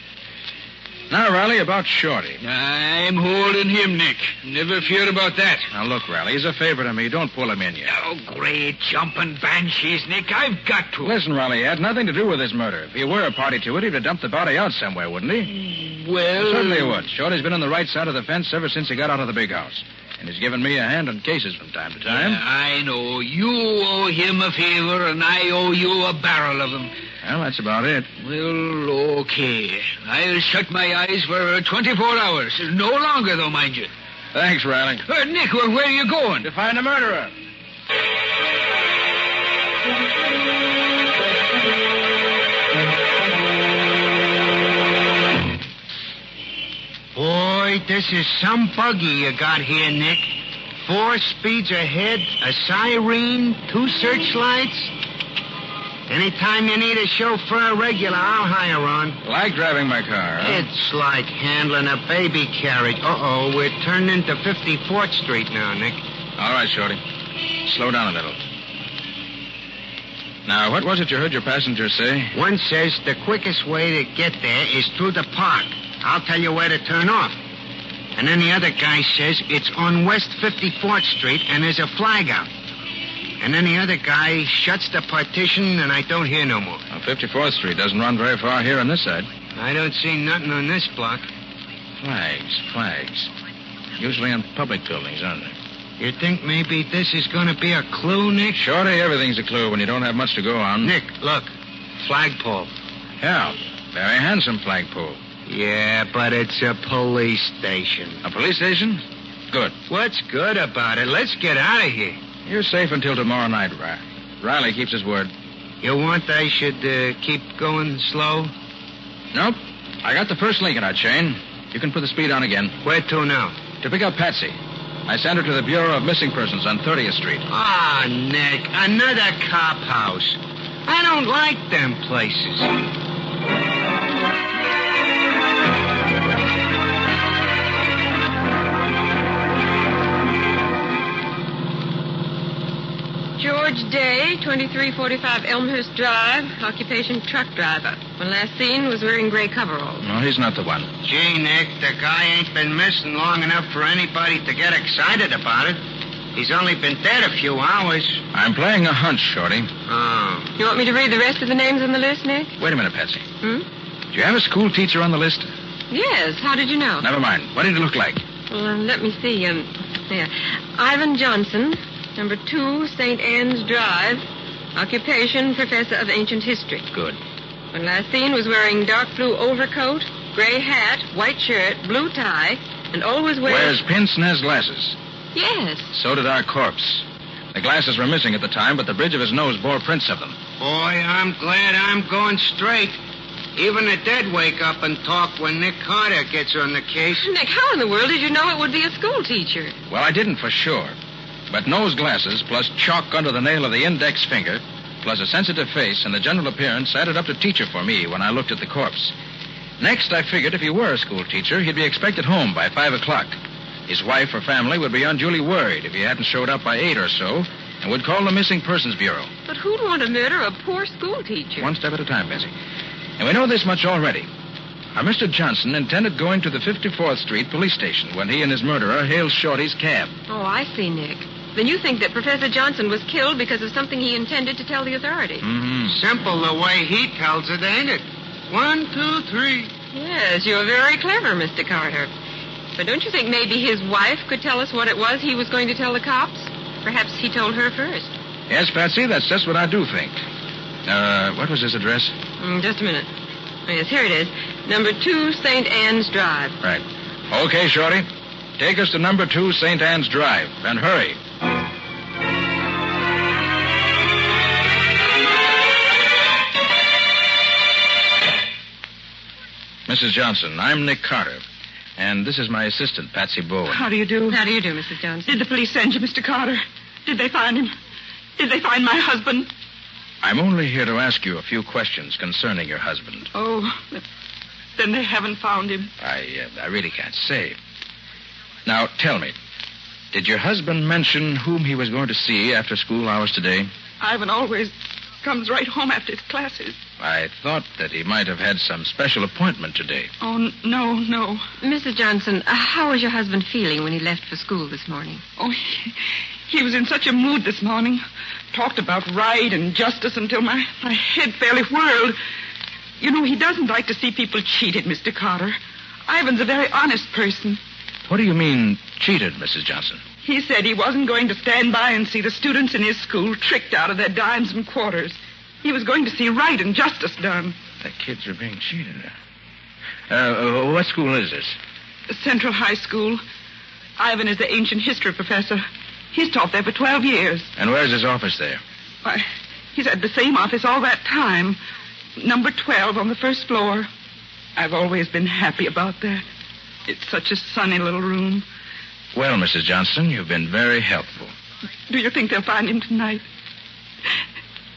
Speaker 14: Now, Riley, about Shorty.
Speaker 18: I'm holding him, Nick. Never fear about that.
Speaker 14: Now, look, Riley, he's a favorite of me. Don't pull him in yet.
Speaker 18: Oh, great jumping banshees, Nick. I've got to.
Speaker 14: Listen, Riley, he had nothing to do with this murder. If he were a party to it, he'd have dumped the body out somewhere, wouldn't he?
Speaker 18: Well...
Speaker 14: Certainly he would. Shorty's been on the right side of the fence ever since he got out of the big house. And he's given me a hand on cases from time to time.
Speaker 18: Yeah, I know. You owe him a favor, and I owe you a barrel of them.
Speaker 14: Well, that's about it.
Speaker 18: Well, okay. I'll shut my eyes for 24 hours. No longer, though, mind you.
Speaker 14: Thanks, Riley.
Speaker 18: Nick, where are you going?
Speaker 14: To find the murderer.
Speaker 18: Boy, this is some buggy you got here, Nick. 4 speeds ahead, a siren, 2 searchlights. Anytime you need a chauffeur regular, I'll hire on.
Speaker 14: Like driving my car, huh?
Speaker 18: It's like handling a baby carriage. Uh-oh, we're turning into 54th Street now, Nick.
Speaker 14: All right, Shorty. Slow down a little. Now, what was it you heard your passenger say?
Speaker 18: One says the quickest way to get there is through the park. I'll tell you where to turn off. And then the other guy says it's on West 54th Street and there's a flag out. And then the other guy shuts the partition and I don't hear no more.
Speaker 14: Well, 54th Street doesn't run very far here on this side.
Speaker 18: I don't see nothing on this block.
Speaker 14: Flags. Usually on public buildings, aren't they?
Speaker 18: You think maybe this is going to be a clue, Nick?
Speaker 14: Shorty, everything's a clue when you don't have much to go on.
Speaker 18: Nick, look. Flagpole.
Speaker 14: Yeah, very handsome flagpole.
Speaker 18: Yeah, but it's a police station.
Speaker 14: A police station? Good.
Speaker 18: What's good about it? Let's get out of here.
Speaker 14: You're safe until tomorrow night, Riley keeps his word.
Speaker 18: You want I should keep going slow?
Speaker 14: Nope. I got the first link in our chain. You can put the speed on again.
Speaker 18: Where to now?
Speaker 14: To pick up Patsy. I sent her to the Bureau of Missing Persons on 30th Street.
Speaker 18: Ah, Nick, another cop house. I don't like them places.
Speaker 5: George Day, 2345 Elmhurst Drive, occupation truck driver. When last seen was wearing gray coveralls.
Speaker 14: No, he's not the one.
Speaker 18: Gee, Nick, the guy ain't been missing long enough for anybody to get excited about it. He's only been dead a few hours.
Speaker 14: I'm playing a hunch, Shorty.
Speaker 5: Oh. You want me to read the rest of the names on the list, Nick?
Speaker 14: Wait a minute, Patsy.
Speaker 5: Hmm?
Speaker 14: Do you have a school teacher on the list?
Speaker 5: Yes. How did you know?
Speaker 14: Never mind. What did he look like?
Speaker 5: Well, let me see. There. Ivan Johnson, number 2, St. Anne's Drive. Occupation, professor of ancient history.
Speaker 14: Good.
Speaker 5: When last seen was wearing dark blue overcoat, gray hat, white shirt, blue tie, and always
Speaker 14: wears pince-nez glasses.
Speaker 5: Yes.
Speaker 14: So did our corpse. The glasses were missing at the time, but the bridge of his nose bore prints of them.
Speaker 18: Boy, I'm glad I'm going straight. Even the dead wake up and talk when Nick Carter gets on the case.
Speaker 5: Nick, how in the world did you know it would be a school teacher?
Speaker 14: Well, I didn't for sure. But nose glasses, plus chalk under the nail of the index finger, plus a sensitive face and the general appearance added up to teacher for me when I looked at the corpse. Next, I figured if he were a school teacher, he'd be expected home by 5 o'clock. His wife or family would be unduly worried if he hadn't showed up by 8 or so and would call the Missing Persons Bureau.
Speaker 5: But who'd want to murder a poor school teacher?
Speaker 14: One step at a time, Bessie. And we know this much already. Our Mr. Johnson intended going to the 54th Street police station when he and his murderer hailed Shorty's cab.
Speaker 5: Oh, I see, Nick. Then you think that Professor Johnson was killed because of something he intended to tell the authorities.
Speaker 14: Mm-hmm.
Speaker 18: Simple the way he tells it, ain't it? 1, 2, 3.
Speaker 5: Yes, you're very clever, Mr. Carter. But don't you think maybe his wife could tell us what it was he was going to tell the cops? Perhaps he told her first.
Speaker 14: Yes, Patsy, that's just what I do think. What was his address?
Speaker 5: Just a minute. Oh, yes, here it is. Number 2, St. Anne's Drive.
Speaker 14: Right. Okay, Shorty. Take us to number 2, St. Anne's Drive. And hurry. Mrs. Johnson, I'm Nick Carter. And this is my assistant, Patsy Bowen.
Speaker 15: How do you do?
Speaker 5: How do you do, Mrs. Johnson?
Speaker 15: Did the police send you, Mr. Carter? Did they find him? Did they find my husband?
Speaker 14: I'm only here to ask you a few questions concerning your husband.
Speaker 15: Oh, then they haven't found him.
Speaker 14: I really can't say. Now, tell me, did your husband mention whom he was going to see after school hours today?
Speaker 15: Ivan always comes right home after his classes.
Speaker 14: I thought that he might have had some special appointment today.
Speaker 15: Oh, no.
Speaker 5: Mrs. Johnson, how was your husband feeling when he left for school this morning?
Speaker 15: Oh, he was in such a mood this morning. Talked about right and justice until my head fairly whirled. You know, he doesn't like to see people cheated, Mr. Carter. Ivan's a very honest person.
Speaker 14: What do you mean, cheated, Mrs. Johnson?
Speaker 15: He said he wasn't going to stand by and see the students in his school tricked out of their dimes and quarters. He was going to see right and justice done.
Speaker 14: The kids are being cheated. What school is this?
Speaker 15: Central High School. Ivan is the ancient history professor. He's taught there for 12 years.
Speaker 14: And where's his office there?
Speaker 15: Why, he's had the same office all that time. Number 12 on the first floor. I've always been happy about that. It's such a sunny little room.
Speaker 14: Well, Mrs. Johnson, you've been very helpful.
Speaker 15: Do you think they'll find him tonight?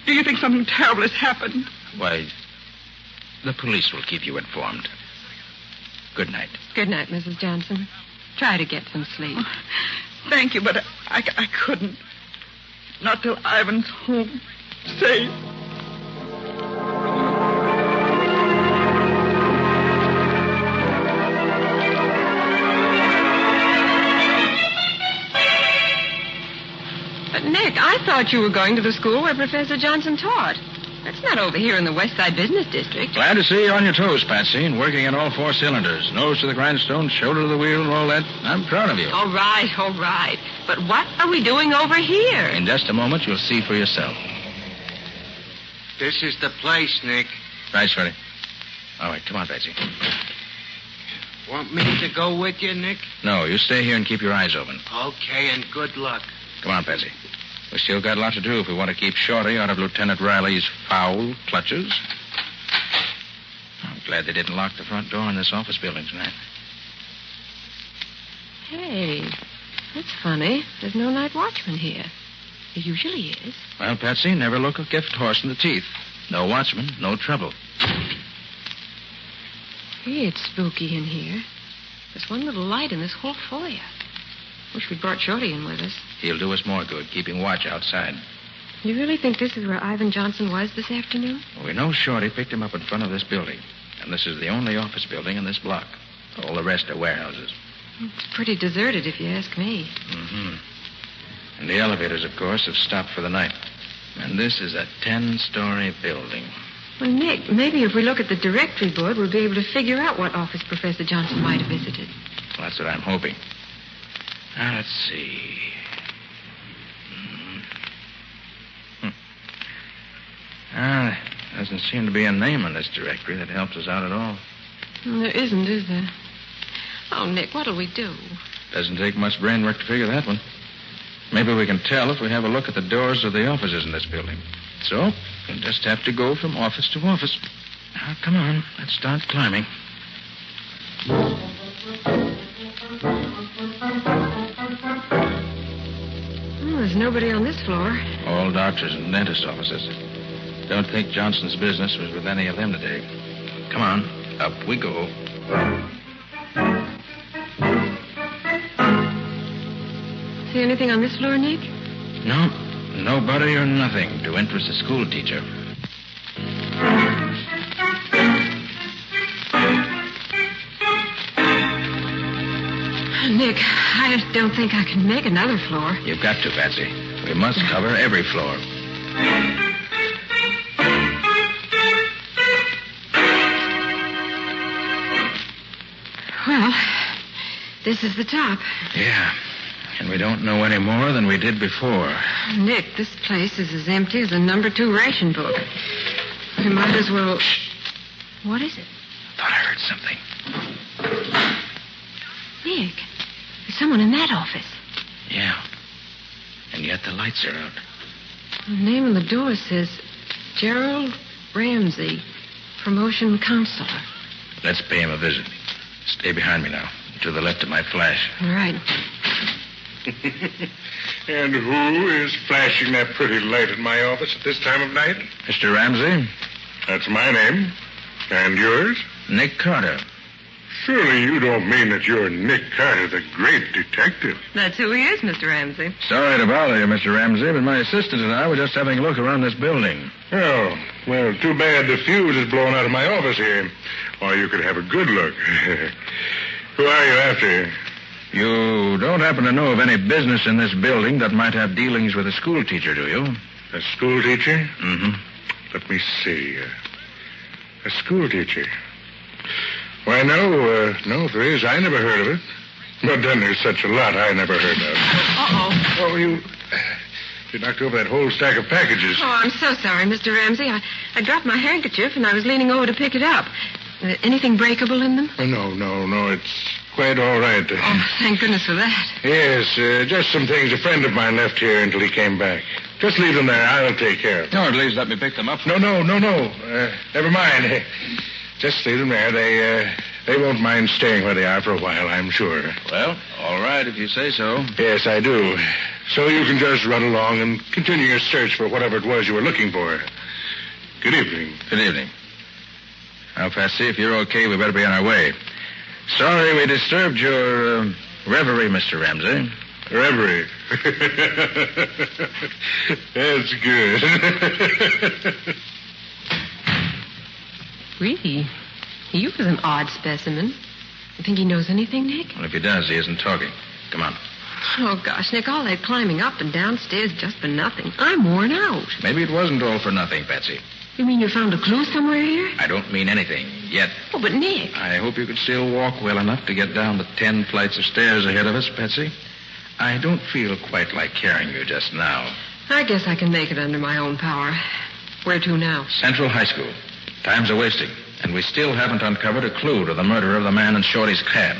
Speaker 15: Do you think something terrible has happened?
Speaker 14: Why, the police will keep you informed. Good night.
Speaker 5: Good night, Mrs. Johnson. Try to get some sleep.
Speaker 15: Oh, thank you, but I couldn't. Not till Ivan's home. Safe.
Speaker 5: thought you were going to the school where Professor Johnson taught. That's not over here in the West Side Business District.
Speaker 14: Glad to see you on your toes, Patsy, and working in all 4 cylinders. Nose to the grindstone, shoulder to the wheel, and all that. I'm proud of you.
Speaker 5: All right. But what are we doing over here?
Speaker 14: In just a moment, you'll see for yourself.
Speaker 18: This is the place, Nick.
Speaker 14: Right, Shorty. All right, come on, Patsy.
Speaker 18: Want me to go with you, Nick?
Speaker 14: No, you stay here and keep your eyes open.
Speaker 18: Okay, and good luck.
Speaker 14: Come on, Patsy. We still got a lot to do if we want to keep Shorty out of Lieutenant Riley's foul clutches. I'm glad they didn't lock the front door in this office building tonight.
Speaker 5: Hey, that's funny. There's no night watchman here. There usually is.
Speaker 14: Well, Patsy, never look a gift horse in the teeth. No watchman, no trouble.
Speaker 5: Hey, it's spooky in here. There's one little light in this whole foyer. Wish we'd brought Shorty in with us.
Speaker 14: He'll do us more good, keeping watch outside.
Speaker 5: You really think this is where Ivan Johnson was this afternoon?
Speaker 14: Well, we know Shorty picked him up in front of this building. And this is the only office building in this block. All the rest are warehouses.
Speaker 5: It's pretty deserted, if you ask me.
Speaker 14: Mm-hmm. And the elevators, of course, have stopped for the night. And this is a 10-story building.
Speaker 5: Well, Nick, maybe if we look at the directory board, we'll be able to figure out what office Professor Johnson might have visited.
Speaker 14: Well, that's what I'm hoping. Now, let's see. Doesn't seem to be a name on this directory that helps us out at all.
Speaker 5: There isn't, is there? Oh, Nick, what'll we do?
Speaker 14: Doesn't take much brain work to figure that one. Maybe we can tell if we have a look at the doors of the offices in this building. So, we'll just have to go from office to office. Now, come on. Let's start climbing.
Speaker 5: Oh, there's nobody on this floor.
Speaker 14: All doctors and dentist offices. Don't think Johnson's business was with any of them today. Come on. Up we go.
Speaker 5: See anything on this floor, Nick?
Speaker 14: No. Nobody or nothing to interest a school teacher.
Speaker 5: Nick, I don't think I can make another floor.
Speaker 14: You've got to, Patsy. We must cover every floor.
Speaker 5: Well, this is the top.
Speaker 14: Yeah. And we don't know any more than we did before.
Speaker 5: Nick, this place is as empty as a number 2 ration book. We might as well... What is it?
Speaker 14: I thought I heard something.
Speaker 5: Nick, there's someone in that office.
Speaker 14: Yeah. And yet the lights are out.
Speaker 5: The name on the door says Gerald Ramsey, promotion counselor.
Speaker 14: Let's pay him a visit. Stay behind me now, to the left of my flash.
Speaker 5: All right.
Speaker 9: And who is flashing that pretty light in my office at this time of night?
Speaker 14: Mr. Ramsey?
Speaker 9: That's my name. And yours?
Speaker 14: Nick Carter.
Speaker 9: Surely you don't mean that you're Nick Carter, the great detective.
Speaker 5: That's who he is, Mr. Ramsey.
Speaker 14: Sorry to bother you, Mr. Ramsey, but my assistant and I were just having a look around this building.
Speaker 9: Oh, well, too bad the fuse is blown out of my office here. Or you could have a good look. Who are you after?
Speaker 14: You don't happen to know of any business in this building that might have dealings with a school teacher, do you?
Speaker 9: A school teacher?
Speaker 14: Mm-hmm.
Speaker 9: Let me see. A school teacher. Why, no, if there is, I never heard of it. But then there's such a lot I never heard of.
Speaker 5: Uh-oh.
Speaker 9: Oh, you knocked over that whole stack of packages.
Speaker 5: Oh, I'm so sorry, Mr. Ramsey. I dropped my handkerchief, and I was leaning over to pick it up. Anything breakable in them?
Speaker 9: Oh, no, it's quite all right.
Speaker 5: Oh, thank goodness for that.
Speaker 9: Yes, just some things a friend of mine left here until he came back. Just leave them there. I'll take care of them.
Speaker 14: No, at least let me pick them up.
Speaker 9: No. Never mind. Just leave them there. They won't mind staying where they are for a while, I'm sure.
Speaker 14: Well, all right, if you say so.
Speaker 9: Yes, I do. So you can just run along and continue your search for whatever it was you were looking for. Good evening.
Speaker 14: Good evening. Now, Patsy, if you're okay, we better be on our way. Sorry we disturbed your reverie, Mr. Ramsey.
Speaker 9: Reverie. That's good.
Speaker 5: Really? He was an odd specimen. You think he knows anything, Nick?
Speaker 14: Well, if he does, he isn't talking. Come on.
Speaker 10: Oh, gosh, Nick, all that climbing up and downstairs just for nothing. I'm worn out.
Speaker 14: Maybe it wasn't all for nothing, Patsy.
Speaker 10: You mean you found a clue somewhere here?
Speaker 14: I don't mean anything, yet.
Speaker 10: Oh, but Nick.
Speaker 14: I hope you could still walk well enough to get down the 10 flights of stairs ahead of us, Patsy. I don't feel quite like carrying you just now.
Speaker 10: I guess I can make it under my own power. Where to now?
Speaker 14: Central High School. Time's a-wasting, and we still haven't uncovered a clue to the murder of the man in Shorty's cab.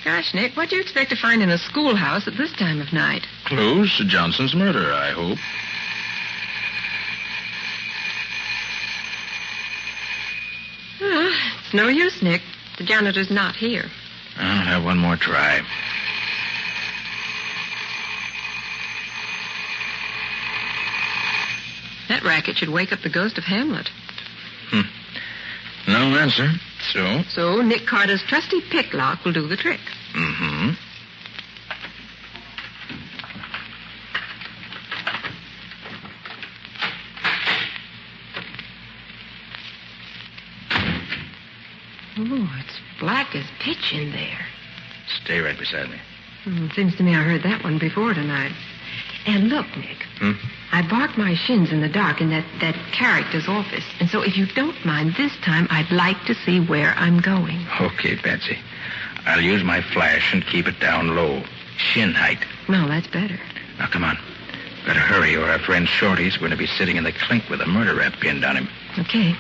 Speaker 10: Gosh, Nick, what do you expect to find in a schoolhouse at this time of night?
Speaker 14: Clues to Johnson's murder, I hope.
Speaker 10: It's no use, Nick. The janitor's not here.
Speaker 14: I'll have one more try.
Speaker 10: That racket should wake up the ghost of Hamlet.
Speaker 14: No answer. So?
Speaker 10: So Nick Carter's trusty pick lock will do the trick.
Speaker 14: Mm-hmm.
Speaker 10: Oh, it's black as pitch in there.
Speaker 14: Stay right beside me.
Speaker 10: Seems to me I heard that one before tonight. And look, Nick. I barked my shins in the dark in that character's office. And so if you don't mind, this time I'd like to see where I'm going.
Speaker 14: Okay, Patsy. I'll use my flash and keep it down low. Shin height.
Speaker 10: No, that's better.
Speaker 14: Now, come on. Gotta hurry, or our friend Shorty's going to be sitting in the clink with a murder rap pinned on him.
Speaker 10: Okay.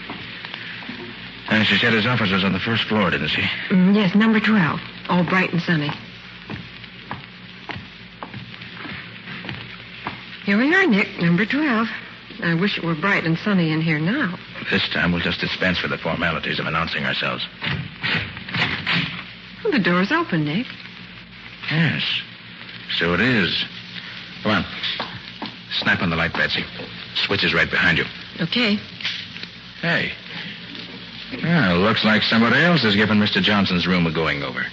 Speaker 14: And she said his office was on the first floor, didn't she?
Speaker 10: Yes, number 12. All bright and sunny. Here we are, Nick, number 12. I wish it were bright and sunny in here now.
Speaker 14: This time we'll just dispense with the formalities of announcing ourselves.
Speaker 10: Well, the door's open, Nick.
Speaker 14: Yes, so it is. Come on. Snap on the light, Patsy. Switch is right behind you.
Speaker 10: Okay.
Speaker 14: Hey. Well, looks like somebody else has given Mr. Johnson's room a going-over.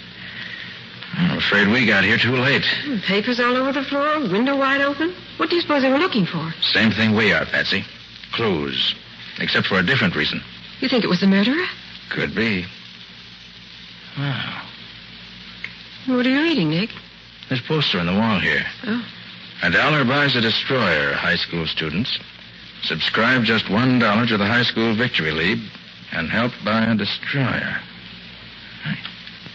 Speaker 14: I'm afraid we got here too late.
Speaker 10: Papers all over the floor, window wide open. What do you suppose they were looking for?
Speaker 14: Same thing we are, Patsy. Clues. Except for a different reason.
Speaker 10: You think it was the murderer?
Speaker 14: Could be. Wow.
Speaker 10: What are you reading, Nick?
Speaker 14: This poster on the wall here.
Speaker 10: Oh.
Speaker 14: $1 buys a destroyer, high school students. Subscribe just $1 to the High School Victory League and help buy a destroyer.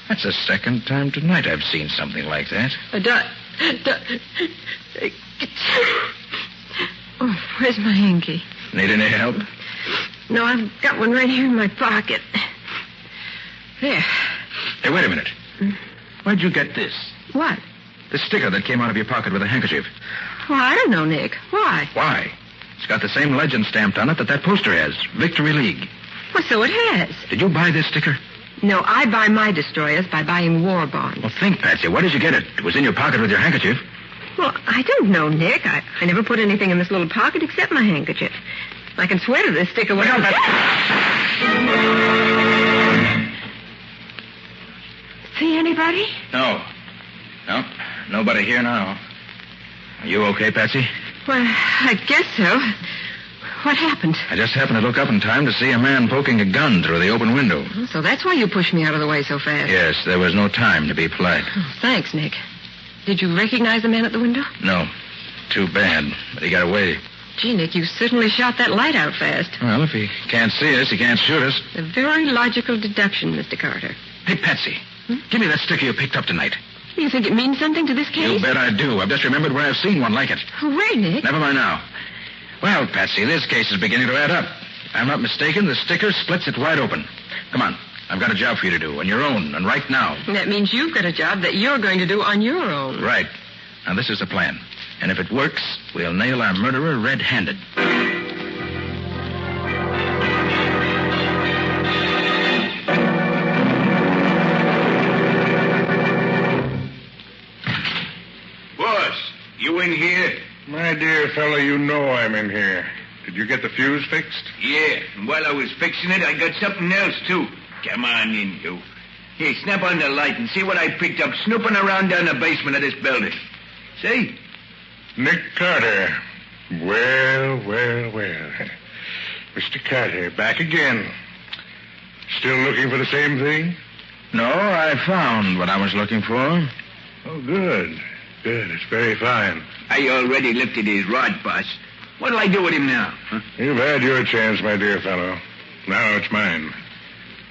Speaker 14: That's the second time tonight I've seen something like that.
Speaker 10: Oh, where's my hanky?
Speaker 14: Need any help?
Speaker 10: No, I've got one right here in my pocket. There.
Speaker 14: Hey, wait a minute. Where'd you get this?
Speaker 10: What?
Speaker 14: The sticker that came out of your pocket with a handkerchief.
Speaker 10: Well, I don't know, Nick. Why?
Speaker 14: Why? It's got the same legend stamped on it that poster has. Victory League.
Speaker 10: Well, so it has.
Speaker 14: Did you buy this sticker?
Speaker 10: No, I buy my destroyers by buying war bonds.
Speaker 14: Well, think, Patsy. Where did you get it? It was in your pocket with your handkerchief.
Speaker 10: Well, I don't know, Nick. I never put anything in this little pocket except my handkerchief. I can swear to this sticker.
Speaker 14: Well,
Speaker 10: See anybody?
Speaker 14: No. No, nobody here now. Are you okay, Patsy?
Speaker 10: Well, I guess so. What happened?
Speaker 14: I just happened to look up in time to see a man poking a gun through the open window.
Speaker 10: So that's why you pushed me out of the way so fast.
Speaker 14: Yes, there was no time to be polite.
Speaker 10: Oh, thanks, Nick. Did you recognize the man at the window?
Speaker 14: No. Too bad, but he got away.
Speaker 10: Gee, Nick, you certainly shot that light out fast.
Speaker 14: Well, if he can't see us, he can't shoot us.
Speaker 10: A very logical deduction, Mr. Carter.
Speaker 14: Hey, Patsy, give me that sticker you picked up tonight.
Speaker 10: You think it means something to this case?
Speaker 14: You bet I do. I've just remembered where I've seen one like it.
Speaker 10: Where, Nick?
Speaker 14: Never mind now. Well, Patsy, this case is beginning to add up. If I'm not mistaken, the sticker splits it wide open. Come on. I've got a job for you to do, on your own, and right now.
Speaker 10: That means you've got a job that you're going to do on your own.
Speaker 14: Right. Now, this is the plan. And if it works, we'll nail our murderer red-handed.
Speaker 16: Boss, you in here?
Speaker 9: My dear fellow, you know I'm in here. Did you get the fuse fixed?
Speaker 16: Yeah, and while I was fixing it, I got something else, too. Come on in, you. Here, snap on the light and see what I picked up snooping around down the basement of this building. See?
Speaker 9: Nick Carter. Well. Mr. Carter, back again. Still looking for the same thing?
Speaker 14: No, I found what I was looking for.
Speaker 9: Oh, good. Good. It's very fine.
Speaker 16: I already lifted his rod, boss. What'll I do with him now? Huh?
Speaker 9: You've had your chance, my dear fellow. Now it's mine.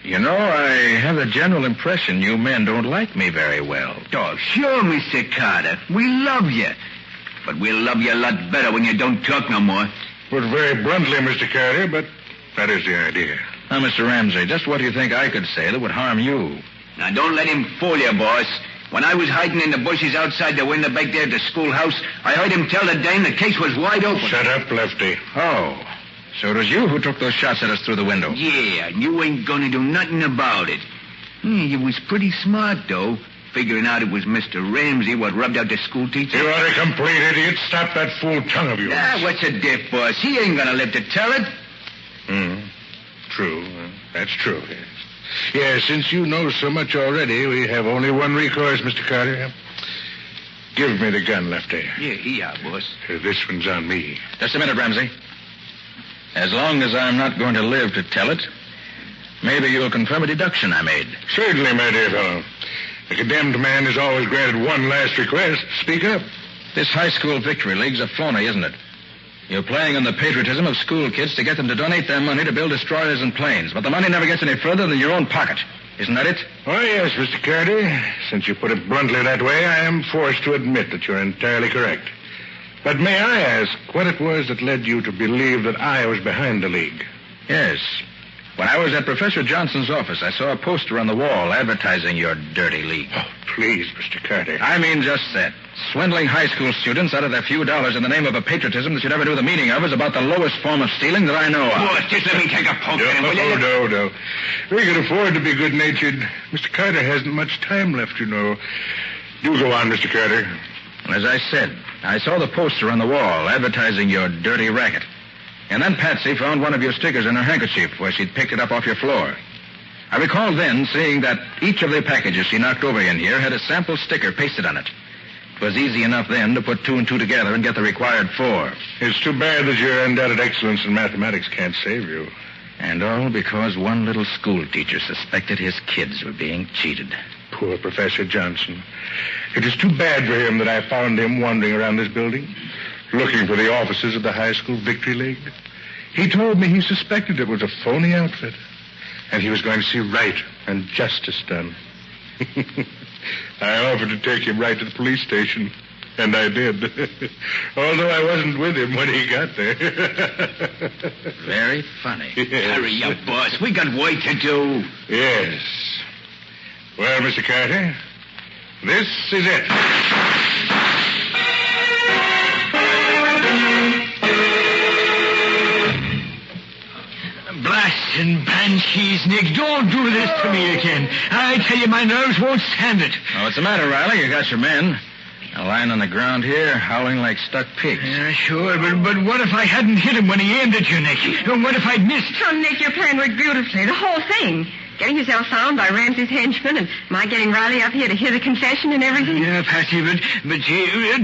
Speaker 14: You know, I have the general impression you men don't like me very well.
Speaker 16: Oh, sure, Mr. Carter. We love you. But we'll love you a lot better when you don't talk no more.
Speaker 9: Put very bluntly, Mr. Carter, but that is the idea.
Speaker 14: Now, Mr. Ramsey, just what do you think I could say that would harm you?
Speaker 16: Now, don't let him fool you, boss. When I was hiding in the bushes outside the window back there at the schoolhouse, I heard him tell the dame the case was wide open.
Speaker 9: Shut up, Lefty.
Speaker 14: Oh, so it was you who took those shots at us through the window?
Speaker 16: Yeah, and you ain't gonna do nothing about it. You was pretty smart, though, figuring out it was Mr. Ramsey what rubbed out the school teacher.
Speaker 9: You are a complete idiot. Stop that fool tongue of yours.
Speaker 16: Ah, what's the diff, boss? He ain't gonna live to tell it.
Speaker 9: True. That's true. Yes, since you know so much already, we have only one recourse, Mr. Carter. Give me the gun, Lefty.
Speaker 16: Yeah, boss.
Speaker 9: This one's on me.
Speaker 14: Just a minute, Ramsey. As long as I'm not going to live to tell it, maybe you'll confirm a deduction I made.
Speaker 9: Certainly, my dear fellow. The condemned man is always granted one last request. Speak up.
Speaker 14: This high school victory league's a phony, isn't it? You're playing on the patriotism of school kids to get them to donate their money to build destroyers and planes. But the money never gets any further than your own pocket. Isn't that it?
Speaker 9: Oh, yes, Mr. Carter. Since you put it bluntly that way, I am forced to admit that you're entirely correct. But may I ask what it was that led you to believe that I was behind the league?
Speaker 14: Yes. When I was at Professor Johnson's office, I saw a poster on the wall advertising your dirty league.
Speaker 9: Oh, please, Mr. Carter.
Speaker 14: I mean just that. Swindling high school students out of their few dollars in the name of a patriotism that you never knew the meaning of is about the lowest form of stealing that I know of.
Speaker 16: Boss, just let me take a poke at him, will you?
Speaker 9: No. We can afford to be good-natured. Mr. Carter hasn't much time left, you know. Do go on, Mr. Carter.
Speaker 14: As I said, I saw the poster on the wall advertising your dirty racket. And then Patsy found one of your stickers in her handkerchief where she'd picked it up off your floor. I recall then seeing that each of the packages she knocked over in here had a sample sticker pasted on it. It was easy enough then to put 2 and 2 together and get the required 4.
Speaker 9: It's too bad that your undoubted excellence in mathematics can't save you.
Speaker 14: And all because one little school teacher suspected his kids were being cheated.
Speaker 9: Poor Professor Johnson. It is too bad for him that I found him wandering around this building, looking for the offices of the high school victory league. He told me he suspected it was a phony outfit, and he was going to see right and justice done. I offered to take him right to the police station, and I did. Although I wasn't with him when he got there.
Speaker 14: Very funny.
Speaker 9: Yes.
Speaker 16: Hurry up, boss. We got work to do.
Speaker 9: Yes. Well, Mr. Carter, this is it.
Speaker 21: Blasting banshees, Nick. Don't do this to me again. I tell you, my nerves won't stand it.
Speaker 14: Oh, what's the matter, Riley? You got your men. They're lying on the ground here, howling like stuck pigs.
Speaker 21: Yeah, sure, but what if I hadn't hit him when he aimed at you, Nick? What if I'd missed?
Speaker 10: Oh, Nick, your plan worked beautifully. The whole thing. Getting yourself found by Ramsey's henchmen and my getting Riley up here to hear the confession and everything.
Speaker 21: Yeah, Patsy, but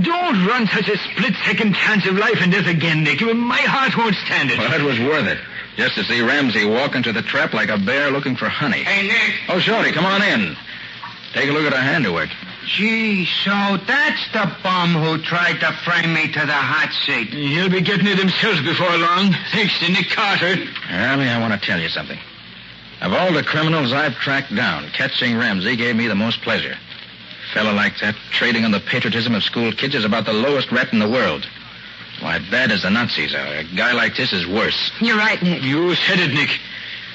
Speaker 21: don't run such a split-second chance of life and death again, Nick. My heart won't stand it.
Speaker 14: Well, it was worth it. Just to see Ramsey walk into the trap like a bear looking for honey.
Speaker 18: Hey, Nick.
Speaker 14: Oh, Shorty, come on in. Take a look at our handiwork.
Speaker 18: Gee, so that's the bum who tried to frame me to the hot seat.
Speaker 21: He'll be getting it himself before long, thanks to Nick Carter.
Speaker 14: Riley, I want to tell you something. Of all the criminals I've tracked down, catching Ramsey gave me the most pleasure. A fellow like that, trading on the patriotism of school kids, is about the lowest rat in the world. Why, bad as the Nazis are, a guy like this is worse.
Speaker 10: You're right, Nick.
Speaker 21: You said it, Nick.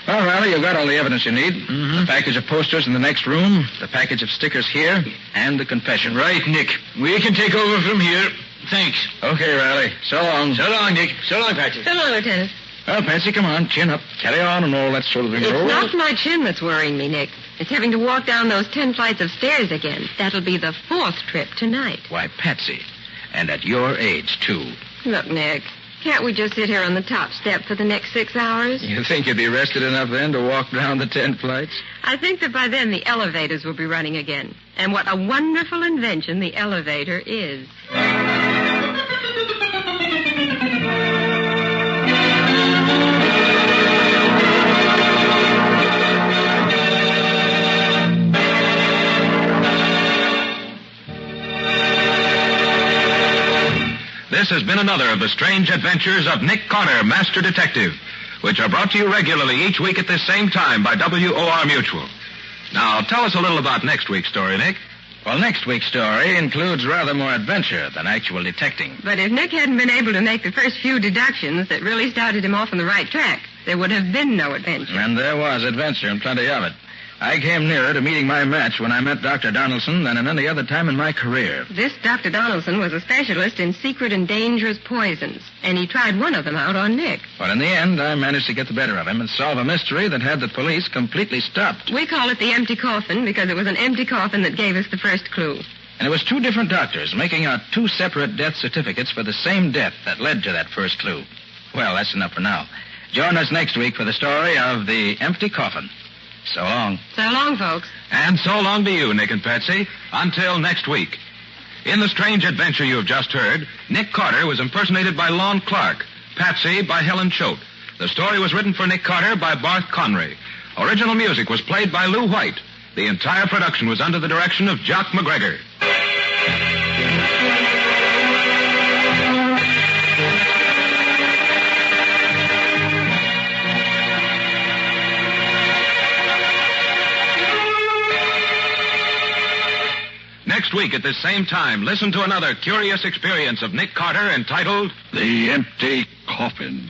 Speaker 14: Well, Riley, you've got all the evidence you need.
Speaker 21: Mm-hmm.
Speaker 14: The package of posters in the next room, the package of stickers here, and the confession.
Speaker 21: Right, Nick. We can take over from here. Thanks.
Speaker 14: Okay, Riley. So long.
Speaker 21: So long, Nick. So long, Patsy.
Speaker 10: So long, Lieutenant.
Speaker 14: Well, Patsy, come on. Chin up. Carry on and all that sort of thing.
Speaker 10: It's not my chin that's worrying me, Nick. It's having to walk down those 10 flights of stairs again. That'll be the 4th trip tonight.
Speaker 14: Why, Patsy. And at your age, too.
Speaker 10: Look, Nick, can't we just sit here on the top step for the next 6 hours?
Speaker 14: You think you'd be rested enough then to walk down the 10 flights?
Speaker 10: I think that by then the elevators will be running again. And what a wonderful invention the elevator is.
Speaker 3: This has been another of the strange adventures of Nick Carter, Master Detective, which are brought to you regularly each week at this same time by WOR Mutual. Now, tell us a little about next week's story, Nick.
Speaker 14: Well, next week's story includes rather more adventure than actual detecting.
Speaker 10: But if Nick hadn't been able to make the first few deductions that really started him off on the right track, there would have been no adventure.
Speaker 14: And there was adventure and plenty of it. I came nearer to meeting my match when I met Dr. Donaldson than at any other time in my career.
Speaker 10: This Dr. Donaldson was a specialist in secret and dangerous poisons, and he tried one of them out on Nick.
Speaker 14: But in the end, I managed to get the better of him and solve a mystery that had the police completely stopped.
Speaker 10: We call it the empty coffin because it was an empty coffin that gave us the first clue.
Speaker 14: And it was two different doctors making out two separate death certificates for the same death that led to that first clue. Well, that's enough for now. Join us next week for the story of the empty coffin. So long.
Speaker 10: So long, folks.
Speaker 3: And so long to you, Nick and Patsy. Until next week. In the strange adventure you have just heard, Nick Carter was impersonated by Lon Clark, Patsy by Helen Choate. The story was written for Nick Carter by Barth Conray. Original music was played by Lou White. The entire production was under the direction of Jock McGregor. Next week at this same time, listen to another curious experience of Nick Carter entitled
Speaker 7: The Empty Coffin,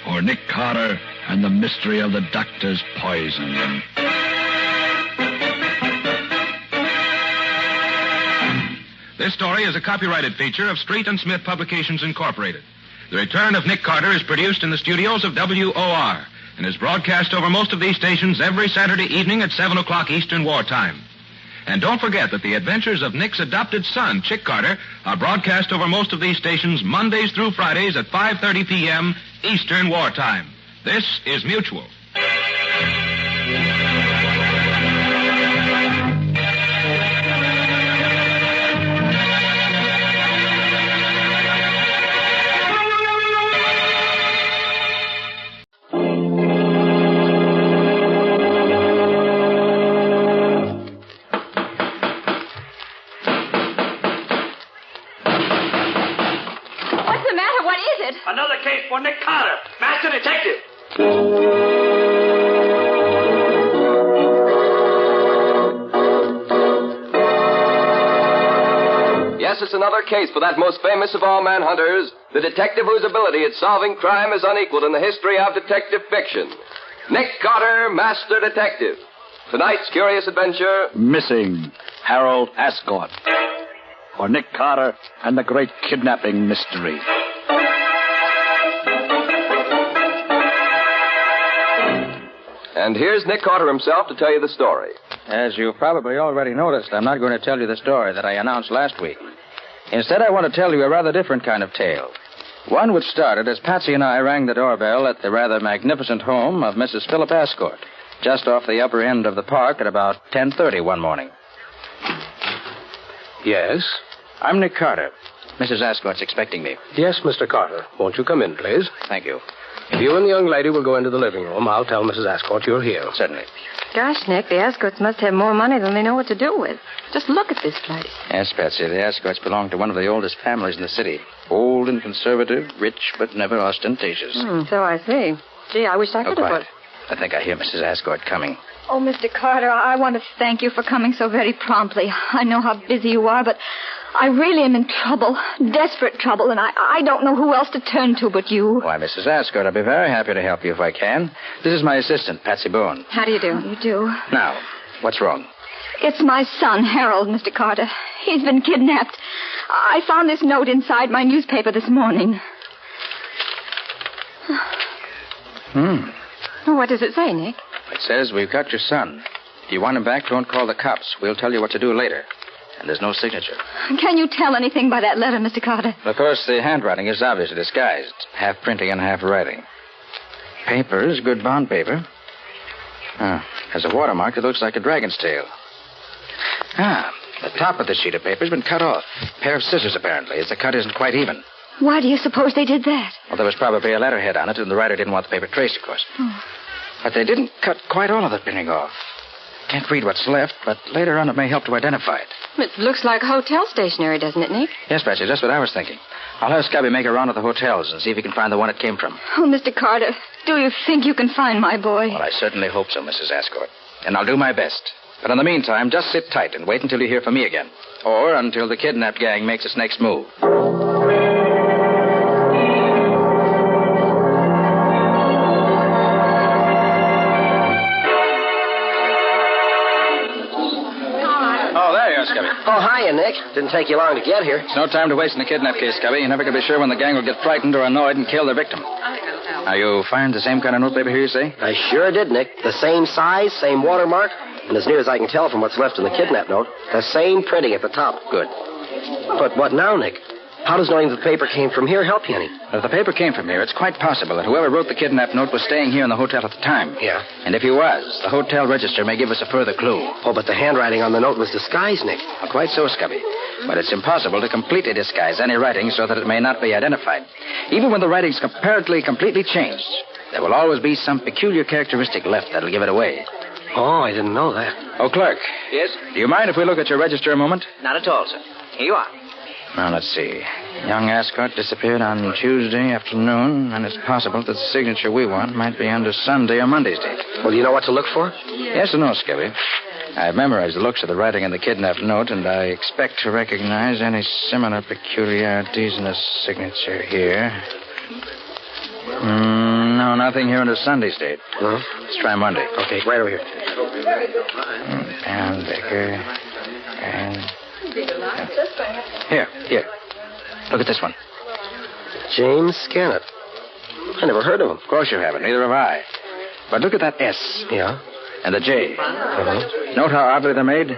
Speaker 7: or Nick Carter and the Mystery of the Doctor's Poison.
Speaker 3: This story is a copyrighted feature of Street and Smith Publications, Incorporated. The Return of Nick Carter is produced in the studios of WOR and is broadcast over most of these stations every Saturday evening at 7 o'clock Eastern Wartime. And don't forget that the adventures of Nick's adopted son, Chick Carter, are broadcast over most of these stations Mondays through Fridays at 5:30 p.m. Eastern Wartime. This is Mutual.
Speaker 1: Another case for Nick Carter, Master Detective.
Speaker 19: Yes, it's another case for that most famous of all manhunters, the detective whose ability at solving crime is unequaled in the history of detective fiction. Nick Carter, Master Detective. Tonight's curious adventure...
Speaker 7: Missing Harold Ascot, or Nick Carter and the Great Kidnapping Mystery.
Speaker 19: And here's Nick Carter himself to tell you the story.
Speaker 14: As you've probably already noticed, I'm not going to tell you the story that I announced last week. Instead, I want to tell you a rather different kind of tale. One which started as Patsy and I rang the doorbell at the rather magnificent home of Mrs. Philip Ascot, just off the upper end of the park at about 10:30 one morning.
Speaker 23: Yes?
Speaker 14: I'm Nick Carter. Mrs. Ascot's expecting me.
Speaker 23: Yes, Mr. Carter. Won't you come in, please?
Speaker 14: Thank you.
Speaker 23: If you and the young lady will go into the living room, I'll tell Mrs. Ascot you're here.
Speaker 14: Certainly.
Speaker 17: Gosh, Nick, the Ascots must have more money than they know what to do with. Just look at this place.
Speaker 14: Yes, Patsy, the Ascots belong to one of the oldest families in the city. Old and conservative, rich but never ostentatious.
Speaker 17: So I see. Gee, I wish I could have
Speaker 14: quiet. I think I hear Mrs. Ascot coming.
Speaker 24: Oh, Mr. Carter, I want to thank you for coming so very promptly. I know how busy you are, but I really am in trouble, desperate trouble, and I don't know who else to turn to but you.
Speaker 14: Why, Mrs. Ascot, I'll be very happy to help you if I can. This is my assistant, Patsy Boone.
Speaker 24: How do you do? You do.
Speaker 14: Now, what's wrong?
Speaker 24: It's my son, Harold, Mr. Carter. He's been kidnapped. I found this note inside my newspaper this morning.
Speaker 17: What does it say, Nick?
Speaker 14: It says, we've got your son. If you want him back, don't call the cops. We'll tell you what to do later. And there's no signature.
Speaker 24: Can you tell anything by that letter, Mr. Carter?
Speaker 14: Of course, the handwriting is obviously disguised. Half printing and half writing. Paper is good bond paper. There's a watermark that looks like a dragon's tail. The top of the sheet of paper has been cut off. A pair of scissors, apparently, as the cut isn't quite even.
Speaker 24: Why do you suppose they did that?
Speaker 14: Well, there was probably a letterhead on it, and the writer didn't want the paper traced, of course. But they didn't cut quite all of the printing off. Can't read what's left, but later on it may help to identify it.
Speaker 17: It looks like hotel stationery, doesn't it, Nick?
Speaker 14: Yes, Patsy, just what I was thinking. I'll have Scubby make a round of the hotels and see if he can find the one it came from.
Speaker 24: Oh, Mr. Carter, do you think you can find my boy?
Speaker 14: Well, I certainly hope so, Mrs. Ascot. And I'll do my best. But in the meantime, just sit tight and wait until you hear from me again. Or until the kidnapped gang makes its next move. Scubby.
Speaker 23: Oh, hiya, Nick. Didn't take you long to get here.
Speaker 14: It's no time to waste in a kidnap case, Scubby. You never can be sure when the gang will get frightened or annoyed and kill their victim. Now, you find the same kind of notepaper here, you say?
Speaker 23: I sure did, Nick. The same size, same watermark, and as near as I can tell from what's left in the kidnap note, the same printing at the top.
Speaker 14: Good.
Speaker 23: But what now, Nick? How does knowing the paper came from here help you any?
Speaker 14: If the paper came from here, it's quite possible that whoever wrote the kidnap note was staying here in the hotel at the time.
Speaker 23: Yeah.
Speaker 14: And if he was, the hotel register may give us a further clue.
Speaker 23: Oh, but the handwriting on the note was disguised, Nick.
Speaker 14: Well, quite so, Scubby. But it's impossible to completely disguise any writing so that it may not be identified. Even when the writing's completely changed, there will always be some peculiar characteristic left that'll give it away.
Speaker 23: Oh, I didn't know that.
Speaker 14: Oh, clerk.
Speaker 6: Yes?
Speaker 14: Do you mind if we look at your register a moment?
Speaker 6: Not at all, sir. Here you are.
Speaker 14: Now, let's see. Young Ascot disappeared on Tuesday afternoon, and it's possible that the signature we want might be under Sunday or Monday's date.
Speaker 23: Well, do you know what to look for?
Speaker 14: Yes or no, Scubby? I've memorized the looks of the writing in the kidnap note, and I expect to recognize any similar peculiarities in the signature here. No, nothing here under Sunday's date.
Speaker 23: No?
Speaker 14: Let's try Monday.
Speaker 23: Okay, right over here.
Speaker 14: And bigger. And... Here. Look at this one.
Speaker 23: James Scannett. I never heard of him.
Speaker 14: Of course you haven't. Neither have I. But look at that S.
Speaker 23: Yeah?
Speaker 14: And the J.
Speaker 23: Uh-huh.
Speaker 14: Note how oddly they're made?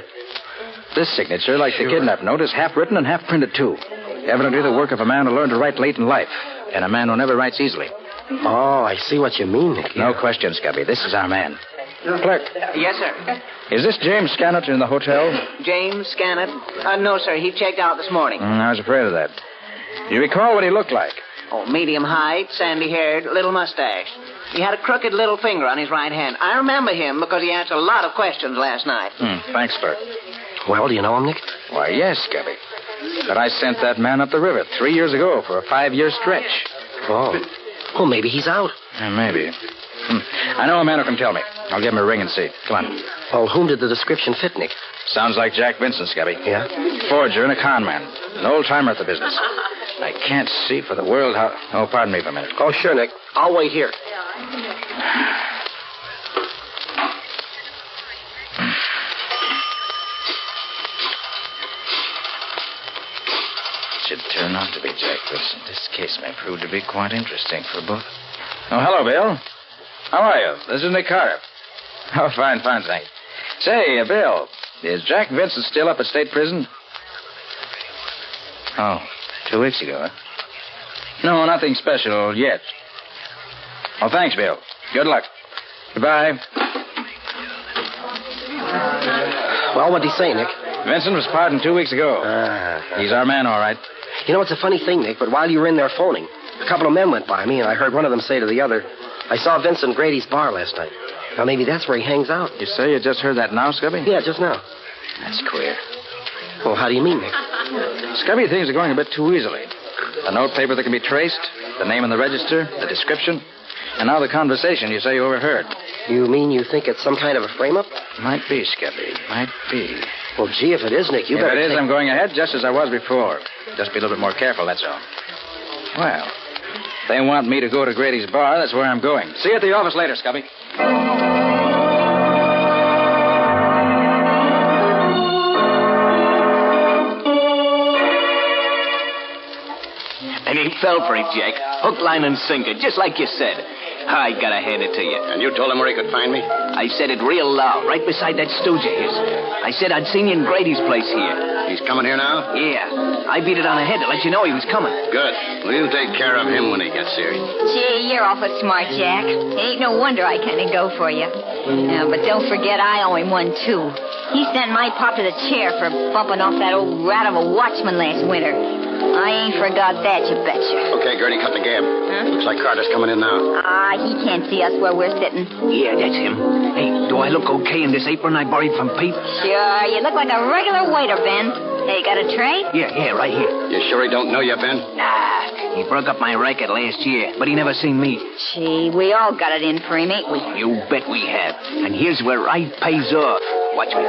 Speaker 14: This signature, like the kidnap note, is half written and half printed, too. Evidently the work of a man who learned to write late in life, and a man who never writes easily.
Speaker 23: Oh, I see what you mean, Nick.
Speaker 14: No question, Scubby. This is our man. Clerk.
Speaker 6: Yes, sir.
Speaker 14: Is this James Scannett in the hotel?
Speaker 6: James Scannett? No, sir. He checked out this morning.
Speaker 14: I was afraid of that. Do you recall what he looked like?
Speaker 6: Oh, medium height, sandy-haired, little mustache. He had a crooked little finger on his right hand. I remember him because he answered a lot of questions last night.
Speaker 14: Thanks, clerk.
Speaker 23: Well, do you know him, Nick?
Speaker 14: Why, yes, Scubby. But I sent that man up the river 3 years ago for a 5-year stretch.
Speaker 23: Oh. Well, maybe he's out.
Speaker 14: Maybe. I know a man who can tell me. I'll give him a ring and see. Come on.
Speaker 23: Well, whom did the description fit, Nick?
Speaker 14: Sounds like Jack Vincent, Scubby.
Speaker 23: Yeah?
Speaker 14: Forger and a con man. An old-timer at the business. I can't see for the world how... Oh, pardon me for a minute.
Speaker 23: Oh, sure, Nick. I'll wait here.
Speaker 14: Should turn out to be Jack Vincent. This case may prove to be quite interesting for both. Oh, hello, Bill. How are you? This is Nick Carter. Oh, fine, thanks. Say, Bill, is Jack Vincent still up at state prison? Oh, 2 weeks ago, huh? No, nothing special yet. Oh, thanks, Bill. Good luck. Goodbye.
Speaker 23: Well, what'd he say, Nick?
Speaker 14: Vincent was pardoned 2 weeks ago. He's our man, all right.
Speaker 23: You know, it's a funny thing, Nick, but while you were in there phoning, a couple of men went by me, and I heard one of them say to the other, I saw Vincent Grady's bar last night. Now, maybe that's where he hangs out.
Speaker 14: You say you just heard that now, Scubby?
Speaker 23: Yeah, just now.
Speaker 14: That's queer.
Speaker 23: Well, how do you mean, Nick?
Speaker 14: Scubby, things are going a bit too easily. The notepaper that can be traced, the name in the register, the description, and now the conversation you say you overheard.
Speaker 23: You mean you think it's some kind of a frame-up?
Speaker 14: Might be, Scubby. Might be.
Speaker 23: Well, gee, if it is, Nick, you better
Speaker 14: If it is, I'm going ahead just as I was before. Just be a little bit more careful, that's all. Well, if they want me to go to Grady's bar, that's where I'm going. See you at the office later, Scubby.
Speaker 12: And he fell for it, Jack. Hook, line, and sinker, just like you said. I gotta hand it to you.
Speaker 23: And you told him where he could find me?
Speaker 12: I said it real loud, right beside that stooge of his. I said I'd seen you in Grady's place here.
Speaker 23: He's coming here now?
Speaker 12: Yeah. I beat it on the head to let you know he was coming.
Speaker 23: Good. We'll take care of him when he gets here.
Speaker 24: Gee, you're awful smart, Jack. Ain't no wonder I kind of go for you. But don't forget I owe him one, too. He sent my pop to the chair for bumping off that old rat of a watchman last winter. I ain't forgot that, you betcha.
Speaker 23: Okay, Gertie, cut the gab.
Speaker 24: Huh?
Speaker 23: Looks like Carter's coming in now.
Speaker 24: He can't see us where we're sitting.
Speaker 12: Yeah, that's him. Hey, do I look okay in this apron I borrowed from Pete?
Speaker 24: Sure, you look like a regular waiter, Ben. Hey, got a tray?
Speaker 12: Yeah, right here.
Speaker 23: You sure he don't know you, Ben?
Speaker 24: Nah,
Speaker 6: He broke up my racket last year, but he never seen me.
Speaker 24: Gee, we all got it in for him, ain't we?
Speaker 6: You bet we have. And here's where right pays off. Watch me.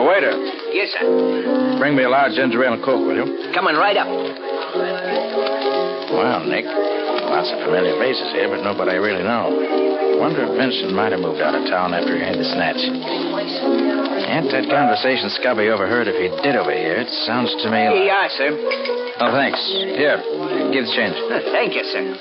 Speaker 14: Waiter.
Speaker 6: Yes, sir.
Speaker 14: Bring me a large ginger ale and Coke, will you?
Speaker 6: Coming right up.
Speaker 14: Well, Nick, lots of familiar faces here, but nobody I really know. Wonder if Vincent might have moved out of town after he had the snatch. Ain't that conversation Scubby overheard if he did overhear? It sounds to me like...
Speaker 6: Here you are, sir.
Speaker 14: Oh, thanks. Here, give the change.
Speaker 6: Thank you, sir.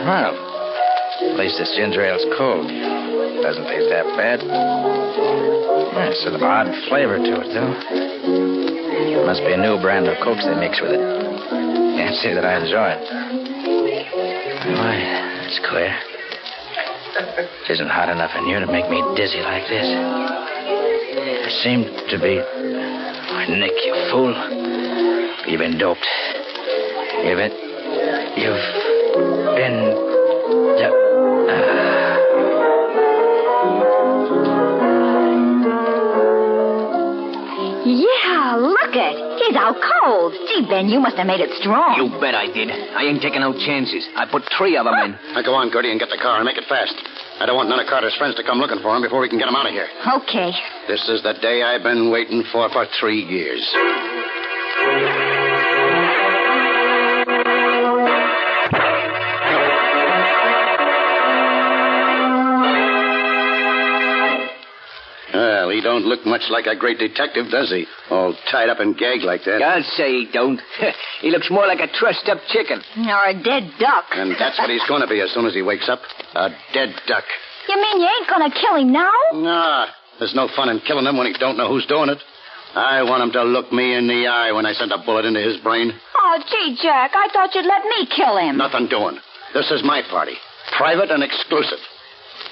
Speaker 14: Well, at least this ginger ale's cold. Doesn't taste that bad. There's an odd flavor to it, though. It must be a new brand of Cokes they mix with it. Can't say that I enjoy it. Why, that's queer. It isn't hot enough in here to make me dizzy like this. I seem to be... Why, Nick, you fool. You've been doped. You've been...
Speaker 24: Yeah, look it. He's out cold. Gee, Ben, you must have made it strong.
Speaker 6: You bet I did. I ain't taking no chances. I put 3 of them in.
Speaker 4: Now go on, Gertie, and get the car and make it fast. I don't want none of Carter's friends to come looking for him before we can get him out of here.
Speaker 24: Okay.
Speaker 4: This is the day I've been waiting for 3 years. Well, he don't look much like a great detective, does he? All tied up and gagged like that.
Speaker 6: I'll say he don't. He looks more like a trussed-up chicken.
Speaker 24: Or a dead duck.
Speaker 4: And that's what he's going to be as soon as he wakes up. A dead duck.
Speaker 24: You mean you ain't gonna kill him now?
Speaker 4: Nah, there's no fun in killing him when he don't know who's doing it. I want him to look me in the eye when I send a bullet into his brain.
Speaker 24: Oh, gee, Jack, I thought you'd let me kill him.
Speaker 4: Nothing doing. This is my party. Private and exclusive.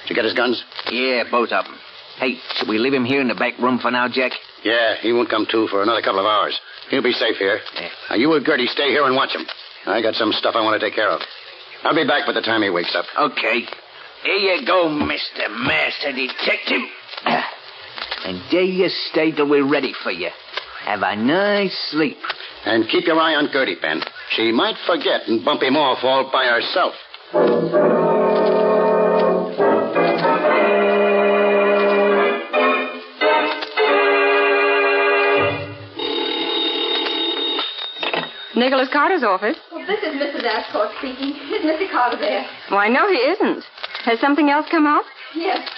Speaker 4: Did you get his guns?
Speaker 6: Yeah, both of them. Hey, should we leave him here in the back room for now, Jack?
Speaker 4: Yeah, he won't come to for another couple of hours. He'll be safe here.
Speaker 6: Yeah.
Speaker 4: Now, you and Gertie stay here and watch him. I got some stuff I want to take care of. I'll be back by the time he wakes up.
Speaker 6: Okay. Here you go, Mr. Master Detective. And there you stay till we're ready for you. Have a nice sleep.
Speaker 4: And keep your eye on Gertie, Ben. She might forget and bump him off all by herself.
Speaker 5: Nicholas Carter's office.
Speaker 8: Well, this is Mrs. Ashford speaking. Is Mr. Carter there?
Speaker 5: Why, no, he isn't. Has something else come out?
Speaker 8: Yes.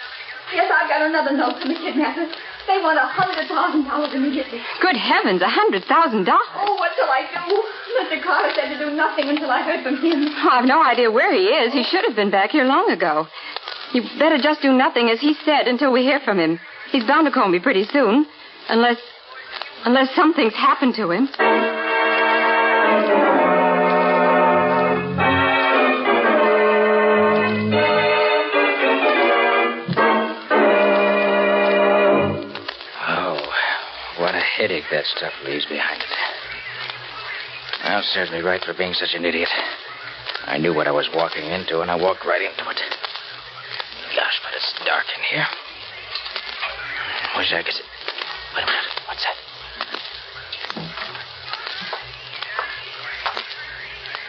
Speaker 8: Yes, I've got another note from the kidnappers. They want $100,000 immediately.
Speaker 5: Good heavens, $100,000.
Speaker 8: Oh, what shall I do? Mr. Carter said to do nothing until I heard from him.
Speaker 5: Oh, I've no idea where he is. He should have been back here long ago. You better just do nothing, as he said, until we hear from him. He's bound to call me pretty soon. Unless something's happened to him.
Speaker 14: Headache that stuff leaves behind it. Well, serves me right for being such an idiot. I knew what I was walking into, and I walked right into it. Gosh, but it's dark in here. Wish I could... Wait a minute. What's that?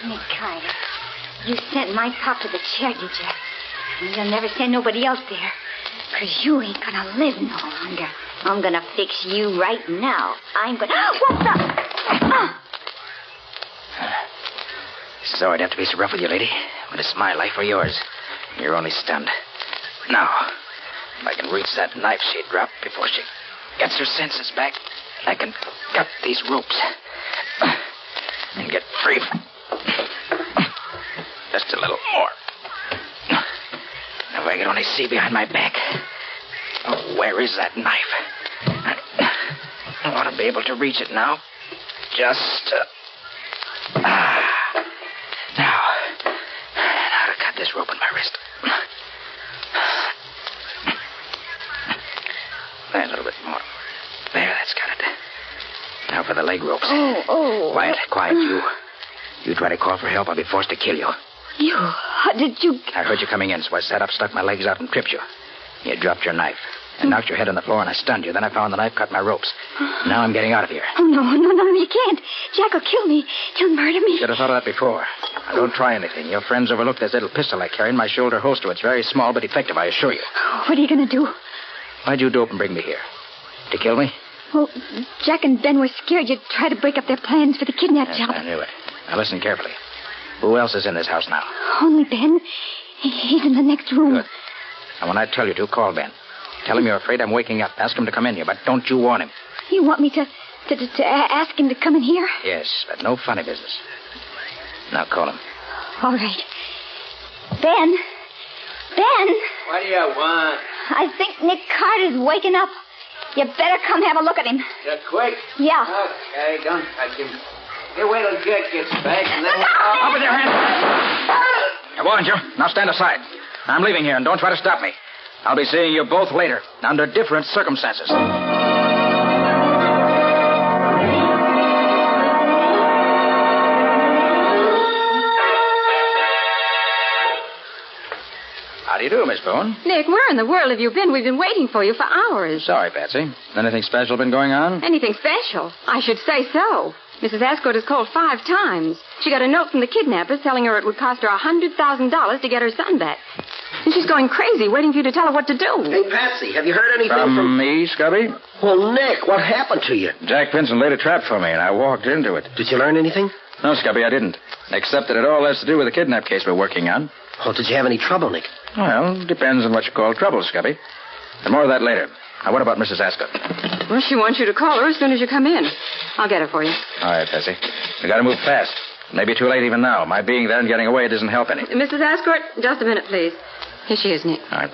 Speaker 24: Nick Carter, you sent my pop to the chair, did you? And you'll never send nobody else there. Because you ain't gonna live no longer. I'm gonna fix you right now. I'm gonna... What the...
Speaker 14: So I'd have to be so rough with you, lady. But it's my life or yours. You're only stunned. Now, if I can reach that knife she dropped before she gets her senses back, I can cut these ropes and get free. Just a little more. If I could only see behind my back. Oh, where is that knife? I want to be able to reach it now. Just... Now to cut this rope in my wrist. There, a little bit more. There, that's got it. Now for the leg ropes.
Speaker 24: Oh.
Speaker 14: Quiet, you. You try to call for help, I'll be forced to kill you.
Speaker 24: You... How did you...
Speaker 14: I heard you coming in, so I sat up, stuck my legs out, and tripped you. You dropped your knife. I knocked your head on the floor and I stunned you. Then I found the knife, cut my ropes. Now I'm getting out of here.
Speaker 24: Oh, no, you can't. Jack will kill me. He'll murder me.
Speaker 14: Should have thought of that before. Now, don't try anything. Your friends overlooked this little pistol I carry in my shoulder holster. It's very small but effective, I assure you.
Speaker 24: What are you going to do?
Speaker 14: Why'd you dope and bring me here? To kill me?
Speaker 24: Well, Jack and Ben were scared you'd try to break up their plans for the kidnap job.
Speaker 14: I knew it. Now listen carefully. Who else is in this house now?
Speaker 24: Only Ben. He's in the next room.
Speaker 14: Good. Now, when I tell you to, call Ben. Tell him you're afraid I'm waking up. Ask him to come in here, but don't you warn him.
Speaker 24: You want me to ask him to come in here?
Speaker 14: Yes, but no funny business. Now call him.
Speaker 24: All right. Ben? Ben?
Speaker 6: What do you want?
Speaker 24: I think Nick Carter's waking up. You better come have a look at him.
Speaker 6: Just quick?
Speaker 24: Yeah.
Speaker 6: Okay, don't touch him. You wait till Jack gets back and then...
Speaker 14: Up with your hands. I warned you. Now stand aside. I'm leaving here, and don't try to stop me. I'll be seeing you both later, under different circumstances. How do you do, Miss Boone?
Speaker 5: Nick, where in the world have you been? We've been waiting for you for hours.
Speaker 14: Sorry, Patsy. Anything special been going on?
Speaker 5: Anything special? I should say so. Mrs. Ascot has called 5 times. She got a note from the kidnappers telling her it would cost her $100,000 to get her son back. And she's going crazy, waiting for you to tell her what to do.
Speaker 23: Hey, Patsy, have you heard anything from...
Speaker 14: me, Scubby?
Speaker 23: Well, Nick, what happened to you?
Speaker 14: Jack Vincent laid a trap for me, and I walked into it.
Speaker 23: Did you learn anything?
Speaker 14: No, Scubby, I didn't. Except that it all has to do with the kidnap case we're working on.
Speaker 23: Well, did you have any trouble, Nick?
Speaker 14: Well, depends on what you call trouble, Scubby. And more of that later. Now, what about Mrs. Ascot?
Speaker 5: Well, she wants you to call her as soon as you come in. I'll get her for you.
Speaker 14: All right, Patsy. We got to move fast. Maybe too late even now. My being there and getting away doesn't help any.
Speaker 5: Mrs. Ascot, just a minute, please. Here she is, Nick.
Speaker 14: All right.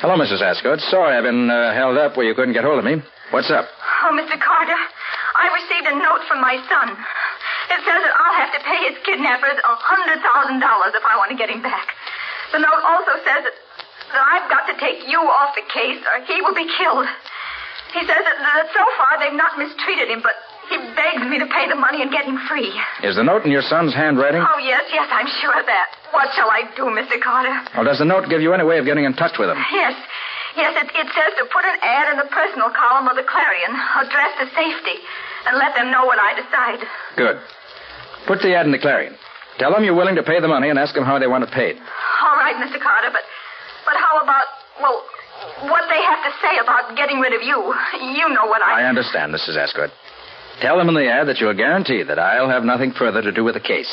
Speaker 14: Hello, Mrs. Ascot. Sorry I've been held up where you couldn't get hold of me. What's up?
Speaker 8: Oh, Mr. Carter, I received a note from my son. It says that I'll have to pay his kidnappers $100,000 if I want to get him back. The note also says that I've got to take you off the case or he will be killed. He says that so far they've not mistreated him, but he begs me to pay the money and get him free.
Speaker 14: Is the note in your son's handwriting?
Speaker 8: Oh, yes, I'm sure of that. What shall I do, Mr. Carter?
Speaker 14: Well, does the note give you any way of getting in touch with him?
Speaker 8: Yes, it says to put an ad in the personal column of the Clarion, addressed to safety, and let them know what I decide.
Speaker 14: Good. Put the ad in the Clarion. Tell them you're willing to pay the money and ask them how they want it paid.
Speaker 8: All right, Mr. Carter, but how about, well, what they have to say about getting rid of you? You know what
Speaker 14: I understand, Mrs. Ascot. Tell them in the ad that you'll guarantee that I'll have nothing further to do with the case.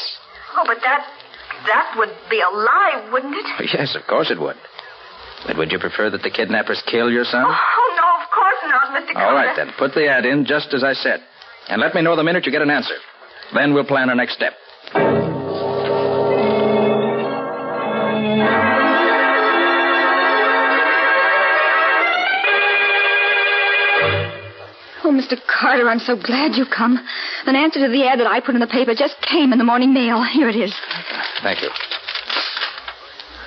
Speaker 8: Oh, but that would be a lie, wouldn't it?
Speaker 14: Yes, of course it would. But would you prefer that the kidnappers kill your son?
Speaker 8: Oh, no, of course not, Mr. Carter.
Speaker 14: All right, then. Put the ad in just as I said. And let me know the minute you get an answer. Then we'll plan our next step.
Speaker 24: Oh, Mr. Carter, I'm so glad you come. An answer to the ad that I put in the paper just came in the morning mail. Here it is.
Speaker 14: Thank you.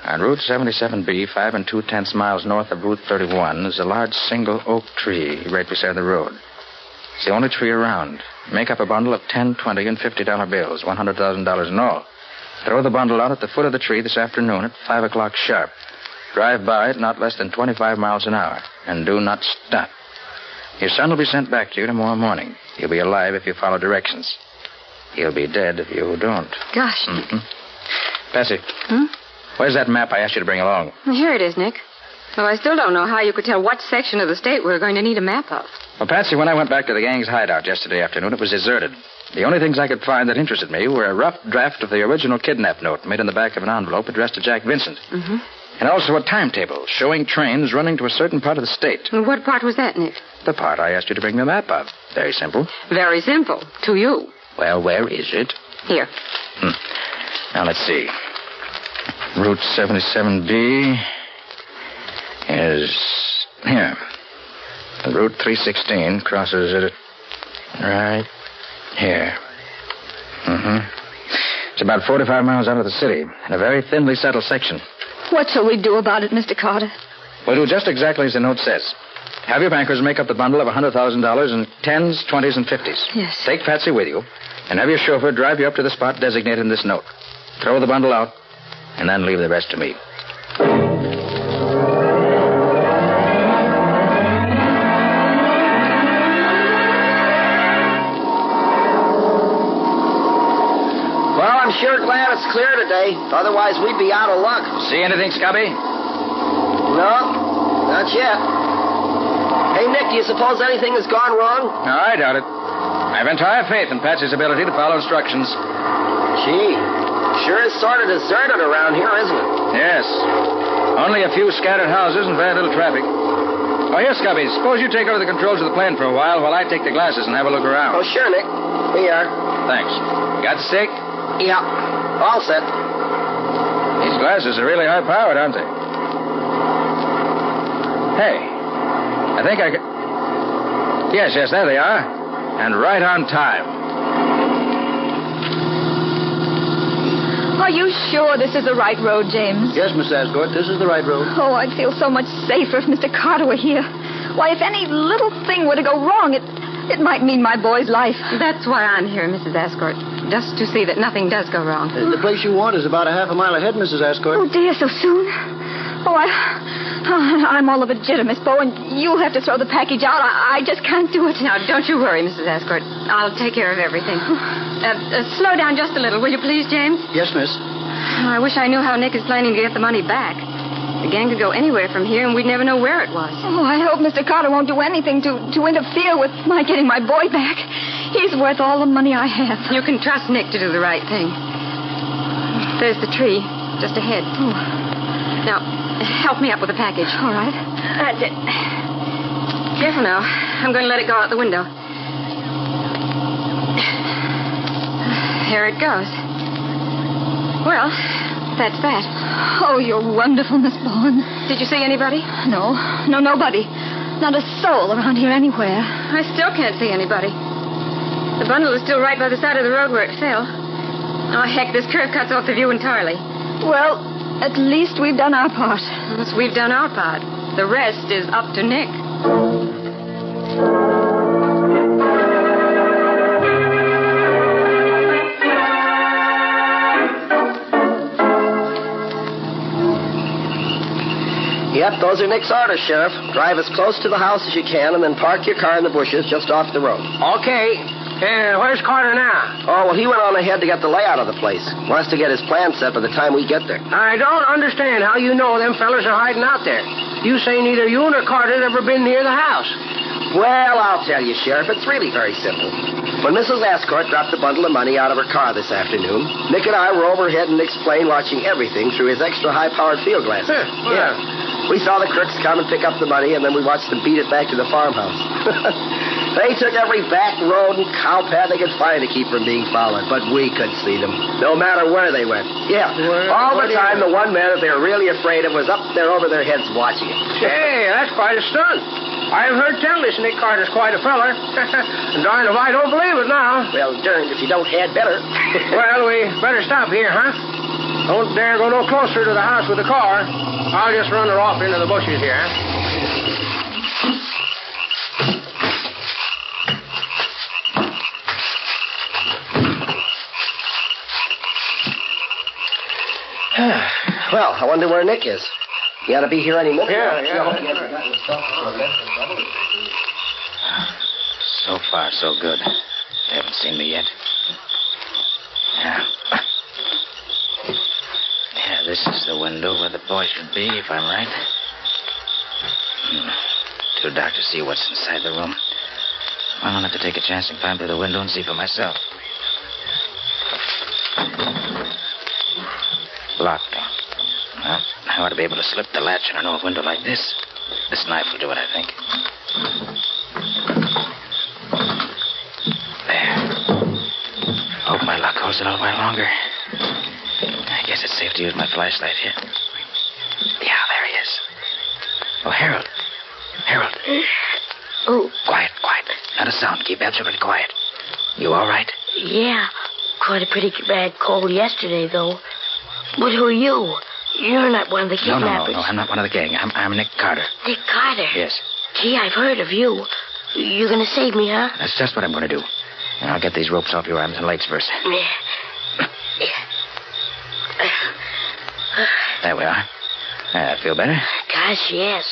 Speaker 14: On Route 77B, 5 2/10 miles north of Route 31, is a large single oak tree right beside the road. It's the only tree around. Make up a bundle of $10, $20, and $50 bills, $100,000 in all. Throw the bundle out at the foot of the tree this afternoon at 5 o'clock sharp. Drive by it not less than 25 miles an hour, and do not stop. Your son will be sent back to you tomorrow morning. He'll be alive if you follow directions. He'll be dead if you don't.
Speaker 5: Gosh.
Speaker 14: Mm-hmm. Patsy. Where's that map I asked you to bring along?
Speaker 5: Well, here it is, Nick. Though I still don't know how you could tell what section of the state we're going to need a map of.
Speaker 14: Well, Patsy, when I went back to the gang's hideout yesterday afternoon, it was deserted. The only things I could find that interested me were a rough draft of the original kidnap note made in the back of an envelope addressed to Jack Vincent.
Speaker 5: Mm-hmm.
Speaker 14: And also a timetable showing trains running to a certain part of the state.
Speaker 5: Well, what part was that, Nick?
Speaker 14: The part I asked you to bring me a map of. Very simple.
Speaker 5: Very simple. To you.
Speaker 14: Well, where is it?
Speaker 5: Here.
Speaker 14: Now, let's see. Route 77B is here. Route 316 crosses it right here. It's about 45 miles out of the city, in a very thinly settled section.
Speaker 24: What shall we do about it, Mr. Carter?
Speaker 14: We'll do just exactly as the note says. Have your bankers make up the bundle of $100,000 in 10s, 20s, and 50s.
Speaker 24: Yes.
Speaker 14: Take Patsy with you, and have your chauffeur drive you up to the spot designated in this note. Throw the bundle out, and then leave the rest to me.
Speaker 23: sure glad it's clear today. Otherwise, we'd be out of luck.
Speaker 14: See anything, Scubby?
Speaker 23: No, not yet. Hey, Nick, do you suppose anything has gone wrong?
Speaker 14: No, I doubt it. I've entire faith in Patsy's ability to follow instructions.
Speaker 23: Gee, sure is sort of deserted around here, isn't it?
Speaker 14: Yes. Only a few scattered houses and very little traffic. Oh, here, Scubby, suppose you take over the controls of the plane for a while I take the glasses and have a look around.
Speaker 23: Oh, sure, Nick. Here you are.
Speaker 14: Thanks. Got the stick?
Speaker 23: Yeah. All set.
Speaker 14: These glasses are really high-powered, aren't they? Hey, I think I can... Yes, there they are. And right on time.
Speaker 24: Are you sure this is the right road, James?
Speaker 4: Yes, Miss Ascot, this is the right road.
Speaker 24: Oh, I'd feel so much safer if Mr. Carter were here. Why, if any little thing were to go wrong, it might mean my boy's life.
Speaker 5: That's why I'm here, Mrs. Ascot. Just to see that nothing does go wrong.
Speaker 4: The place you want is about a half a mile ahead, Mrs. Ascot.
Speaker 24: Oh, dear, so soon? Oh, I'm all of a jitter, Miss Bow, and you'll have to throw the package out. I just can't do it.
Speaker 5: Now, don't you worry, Mrs. Ascot. I'll take care of everything. Slow down just a little, will you please, James?
Speaker 4: Yes, miss.
Speaker 5: I wish I knew how Nick is planning to get the money back. The gang could go anywhere from here, and we'd never know where it was.
Speaker 24: Oh, I hope Mr. Carter won't do anything to interfere with my getting my boy back. He's worth all the money I have.
Speaker 5: You can trust Nick to do the right thing. There's the tree, just ahead.
Speaker 24: Oh.
Speaker 5: Now, help me up with the package.
Speaker 24: All right.
Speaker 5: That's it. Careful now. I'm going to let it go out the window. Here it goes. Well, that's that.
Speaker 24: Oh, you're wonderful, Miss Bowen.
Speaker 5: Did you see anybody?
Speaker 24: No, nobody. Not a soul around here anywhere.
Speaker 5: I still can't see anybody. The bundle is still right by the side of the road where it fell. Oh, heck, this curve cuts off the view entirely.
Speaker 24: Well, at least we've done our part.
Speaker 5: Yes, we've done our part. The rest is up to Nick.
Speaker 23: Yep, those are Nick's orders, Sheriff. Drive as close to the house as you can and then park your car in the bushes just off the road.
Speaker 18: Okay. Where's Carter now?
Speaker 23: Oh, well, he went on ahead to get the layout of the place. Wants to get his plan set by the time we get there.
Speaker 18: I don't understand how you know them fellas are hiding out there. You say neither you nor Carter's ever been near the house.
Speaker 23: Well, I'll tell you, Sheriff. It's really very simple. When Mrs. Ascot dropped a bundle of money out of her car this afternoon, Nick and I were overhead in Nick's plane watching everything through his extra high-powered field glasses. Yeah. We saw the crooks come and pick up the money, and then we watched them beat it back to the farmhouse. They took every back road and cow path they could find to keep from being followed, but we could see them, no matter where they went. Yeah, all the time the one man that they were really afraid of was up there over their heads watching it.
Speaker 18: Hey, that's quite a stunt. I've heard tell this Nick Carter's quite a feller. Darn if I don't believe it now.
Speaker 23: Well, darned if you don't, had better.
Speaker 18: Well, we better stop here, huh? Don't dare go no closer to the house with the car. I'll just run her off into the bushes here.
Speaker 23: Well, I wonder where Nick is. He ought to be here any minute.
Speaker 14: Yeah. So far, so good. They haven't seen me yet. Yeah, this is the window where the boy should be, if I'm right. Too dark to see what's inside the room. I'll have to take a chance and climb through the window and see for myself. Locked. Well, I ought to be able to slip the latch on an old window like this. This knife will do it, I think. There. Hope my luck holds a little while longer. I guess it's safe to use my flashlight here. Yeah, there he is. Oh, Harold. Harold.
Speaker 24: Oh.
Speaker 14: Quiet. Not a sound. Keep absolutely quiet. You all right?
Speaker 24: Yeah. Caught a pretty bad cold yesterday, though. But who are you? You're not one of the kidnappers.
Speaker 14: No, I'm not one of the gang. I'm Nick Carter.
Speaker 24: Nick Carter?
Speaker 14: Yes.
Speaker 24: Gee, I've heard of you. You're going to save me, huh?
Speaker 14: That's just what I'm going to do. And I'll get these ropes off your arms and legs first. There we are. Feel better?
Speaker 24: Gosh, yes.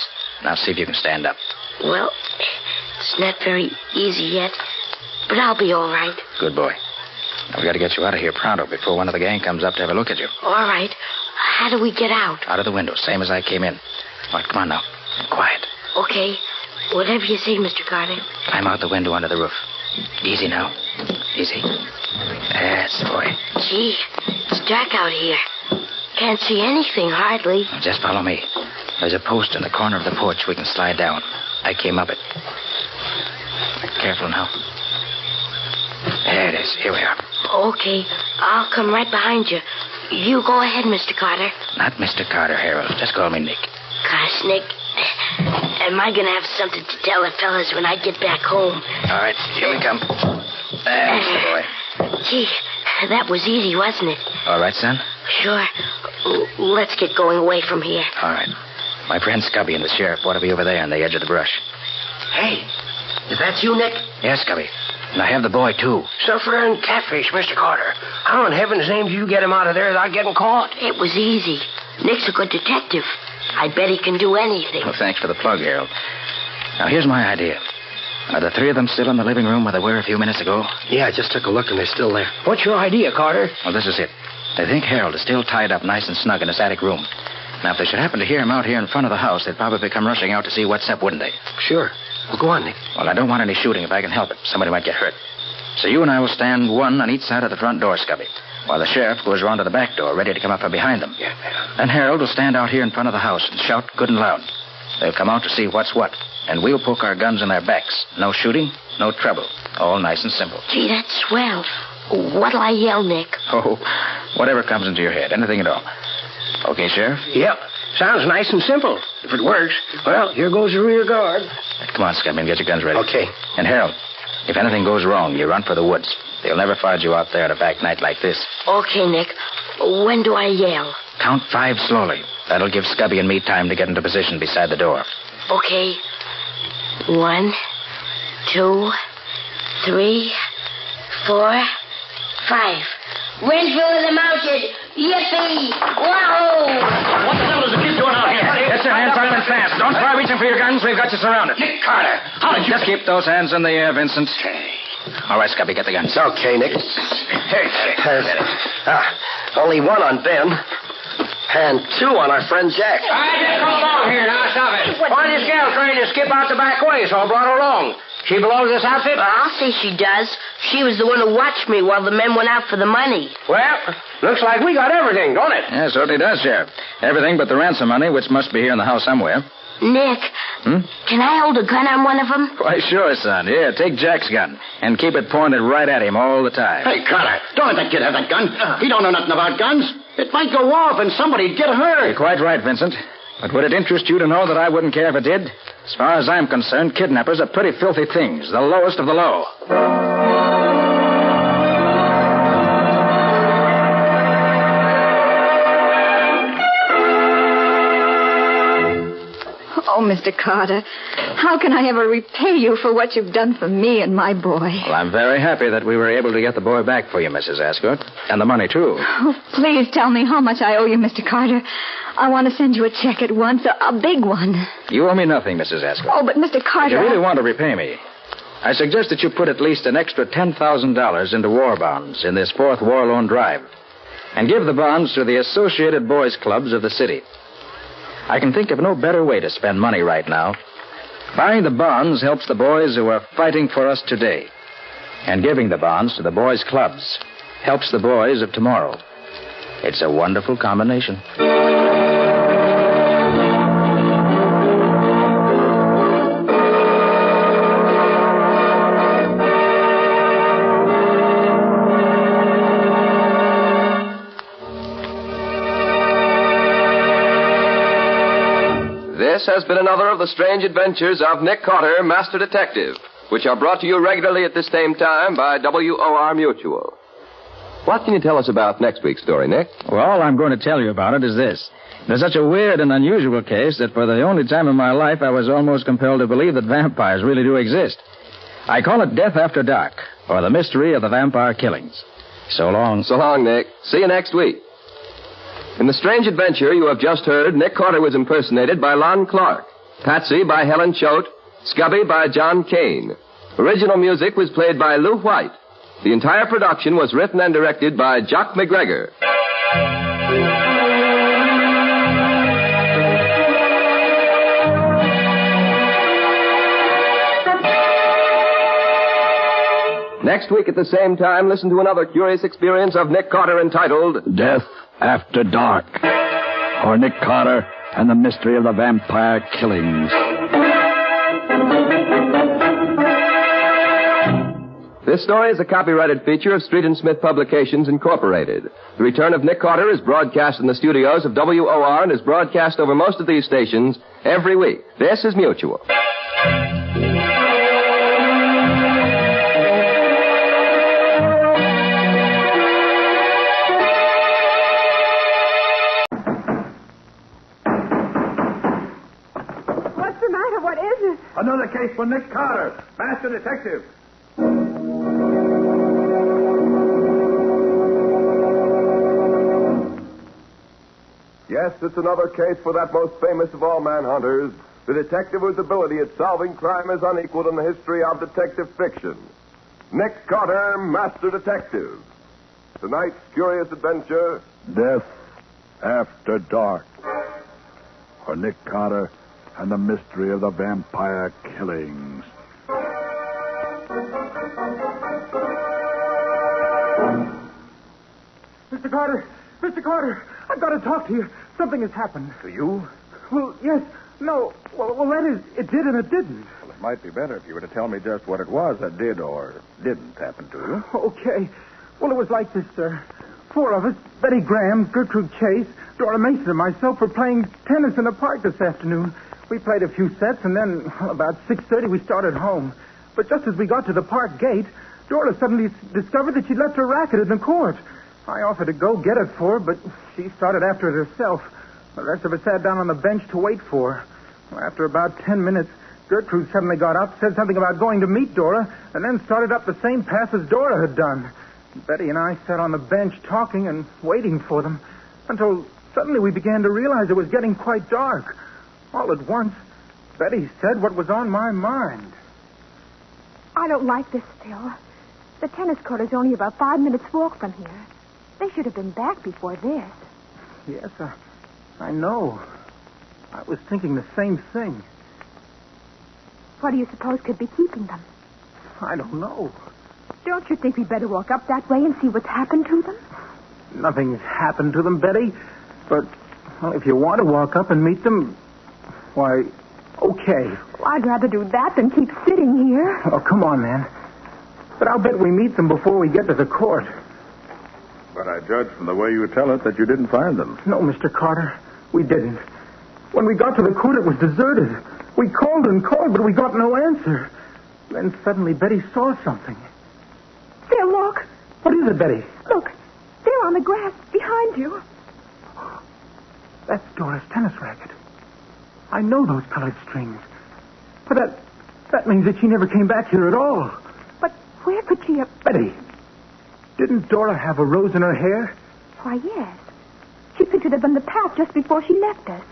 Speaker 14: Now see if you can stand up.
Speaker 24: Well, it's not very easy yet, but I'll be all right.
Speaker 14: Good boy. We've got to get you out of here pronto before one of the gang comes up to have a look at you.
Speaker 11: All right. How do we get out?
Speaker 14: Out of the window, same as I came in. All right, come on now. Quiet.
Speaker 11: Okay. Whatever you say, Mr. Carter.
Speaker 14: Climb out the window under the roof. Easy now. Easy. That's the boy.
Speaker 11: Gee, it's dark out here. Can't see anything, hardly.
Speaker 14: Just follow me. There's a post in the corner of the porch we can slide down. I came up it. Careful now. There it is. Here we are.
Speaker 11: Okay. I'll come right behind you. You go ahead, Mr. Carter.
Speaker 14: Not Mr. Carter, Harold. Just call me Nick.
Speaker 11: Gosh, Nick. Am I going to have something to tell the fellas when I get back home?
Speaker 14: All right. Here we come. There's the boy.
Speaker 11: Gee, that was easy, wasn't it?
Speaker 14: All right, son?
Speaker 11: Sure. Let's get going away from here.
Speaker 14: All right. My friend Scubby and the sheriff ought to be over there on the edge of the brush.
Speaker 23: Hey, is that you, Nick?
Speaker 14: Yes, Scubby. And I have the boy, too.
Speaker 23: Sufferer and catfish, Mr. Carter. How in heaven's name do you get him out of there without getting caught?
Speaker 11: It was easy. Nick's a good detective. I bet he can do anything.
Speaker 14: Well, thanks for the plug, Harold. Now, here's my idea. Are the three of them still in the living room where they were a few minutes ago?
Speaker 23: Yeah, I just took a look and they're still there. What's your idea, Carter?
Speaker 14: Well, this is it. They think Harold is still tied up nice and snug in his attic room. Now, if they should happen to hear him out here in front of the house, they'd probably come rushing out to see what's up, wouldn't they?
Speaker 23: Sure. Well, go on, Nick.
Speaker 14: Well, I don't want any shooting if I can help it. Somebody might get hurt. So you and I will stand one on each side of the front door, Scubby, while the sheriff goes around to the back door, ready to come up from behind them.
Speaker 23: Yeah.
Speaker 14: And Harold will stand out here in front of the house and shout good and loud. They'll come out to see what's what, and we'll poke our guns in their backs. No shooting, no trouble. All nice and simple.
Speaker 11: Gee, that's swell. What'll I yell, Nick?
Speaker 14: Oh, whatever comes into your head. Anything at all. Okay, Sheriff?
Speaker 23: Yep. Sounds nice and simple. If it works, well, here goes the rear guard.
Speaker 14: Come on, Scubby, and get your guns ready.
Speaker 23: Okay.
Speaker 14: And Harold, if anything goes wrong, you run for the woods. They'll never find you out there at a back night like this.
Speaker 11: Okay, Nick. When do I yell?
Speaker 14: Count 5 slowly. That'll give Scubby and me time to get into position beside the door.
Speaker 11: Okay. 1, 2, 3, 4, 5. Renville of the Mounted. Yippee! Wahoo!
Speaker 1: What the hell is the kid doing out here?
Speaker 14: Get your hands up and fast. Don't try reaching for your guns. We've got you surrounded.
Speaker 1: Nick Carter, how did you...
Speaker 14: Just keep those hands in the air, Vincent. All right, Scubby, get the guns.
Speaker 23: Okay, Nick. Only 1 on Ben. And 2 on our friend Jack.
Speaker 1: I just called along here. Now, stop it.
Speaker 23: Why this gal trying to skip out the back way, so I brought her along? She belongs to this outfit?
Speaker 11: I'll say she does. She was the one who watched me while the men went out for the money.
Speaker 23: Well, looks like we got everything, don't it?
Speaker 14: Yeah, certainly does, Sheriff. Everything but the ransom money, which must be here in the house somewhere.
Speaker 11: Nick, can I hold a gun on one of them?
Speaker 14: Why, sure, son. Here, take Jack's gun and keep it pointed right at him all the time.
Speaker 23: Hey, Carter, don't let that kid have that gun. He don't know nothing about guns. It might go off and somebody'd get hurt.
Speaker 14: You're quite right, Vincent. But would it interest you to know that I wouldn't care if it did? As far as I'm concerned, kidnappers are pretty filthy things, the lowest of the low.
Speaker 13: Oh, Mr. Carter, how can I ever repay you for what you've done for me and my boy?
Speaker 14: Well, I'm very happy that we were able to get the boy back for you, Mrs. Ascot. And the money, too.
Speaker 13: Oh, please tell me how much I owe you, Mr. Carter. I want to send you a check at once, a big one.
Speaker 14: You owe me nothing, Mrs. Ascot.
Speaker 13: Oh, but Mr. Carter...
Speaker 14: If you really want to repay me, I suggest that you put at least an extra $10,000 into war bonds in this 4th war loan drive. And give the bonds to the Associated Boys Clubs of the city. I can think of no better way to spend money right now. Buying the bonds helps the boys who are fighting for us today. And giving the bonds to the boys' clubs helps the boys of tomorrow. It's a wonderful combination.
Speaker 19: This has been another of the strange adventures of Nick Carter, Master Detective, which are brought to you regularly at this same time by WOR Mutual. What can you tell us about next week's story, Nick?
Speaker 14: Well, all I'm going to tell you about it is this. There's such a weird and unusual case that for the only time in my life I was almost compelled to believe that vampires really do exist. I call it Death After Dark, or The Mystery of the Vampire Killings. So long.
Speaker 19: So long, Nick. See you next week. In the strange adventure you have just heard, Nick Carter was impersonated by Lon Clark, Patsy by Helen Choate, Scubby by John Kane. Original music was played by Lou White. The entire production was written and directed by Jock McGregor. Next week at the same time, listen to another curious experience of Nick Carter entitled
Speaker 7: Death After Dark, or Nick Carter and the Mystery of the Vampire Killings.
Speaker 19: This story is a copyrighted feature of Street and Smith Publications, Incorporated. The return of Nick Carter is broadcast in the studios of WOR and is broadcast over most of these stations every week. This is Mutual.
Speaker 17: What's the matter? What is it?
Speaker 7: Another case for Nick Carter, master detective.
Speaker 19: Yes, it's another case for that most famous of all manhunters, the detective whose ability at solving crime is unequaled in the history of detective fiction. Nick Carter, Master Detective. Tonight's curious adventure,
Speaker 7: Death After Dark, or Nick Carter and the Mystery of the Vampire Killings.
Speaker 21: Mr. Carter! Mr. Carter! I've got to talk to you. Something has happened.
Speaker 7: To you?
Speaker 21: Well, yes. No. Well, that is, it did and it didn't.
Speaker 7: Well, it might be better if you were to tell me just what it was that did or didn't happen to you.
Speaker 21: Okay. Well, it was like this, sir. 4 of us, Betty Graham, Gertrude Chase, Dora Mason, and myself were playing tennis in the park this afternoon. We played a few sets, and then about 6:30 we started home. But just as we got to the park gate, Dora suddenly discovered that she'd left her racket in the court. I offered to go get it for her, but she started after it herself. The rest of us sat down on the bench to wait for her. Well, after about 10 minutes, Gertrude suddenly got up, said something about going to meet Dora, and then started up the same path as Dora had done. Betty and I sat on the bench talking and waiting for them until suddenly we began to realize it was getting quite dark. All at once, Betty said what was on my mind.
Speaker 17: I don't like this, Phil. The tennis court is only about 5 minutes' walk from here. They should have been back before this.
Speaker 21: Yes, I know. I was thinking the same thing.
Speaker 17: What do you suppose could be keeping them?
Speaker 21: I don't know.
Speaker 17: Don't you think we'd better walk up that way and see what's happened to them?
Speaker 21: Nothing's happened to them, Betty. But, well, if you want to walk up and meet them, why, okay.
Speaker 17: Well, I'd rather do that than keep sitting here.
Speaker 21: Oh, come on, then. But I'll bet we meet them before we get to the court.
Speaker 7: But I judge from the way you tell it that you didn't find them.
Speaker 21: No, Mr. Carter, we didn't. When we got to the court, it was deserted. We called and called, but we got no answer. Then suddenly Betty saw something.
Speaker 17: Phil, look.
Speaker 21: What is it, Betty?
Speaker 17: Look, there on the grass behind you.
Speaker 21: That's Dora's tennis racket. I know those colored strings. But that means that she never came back here at all.
Speaker 17: But where could she have...
Speaker 21: Betty, didn't Dora have a rose in her hair?
Speaker 17: Why, yes. She picked it up on the path just before she left us.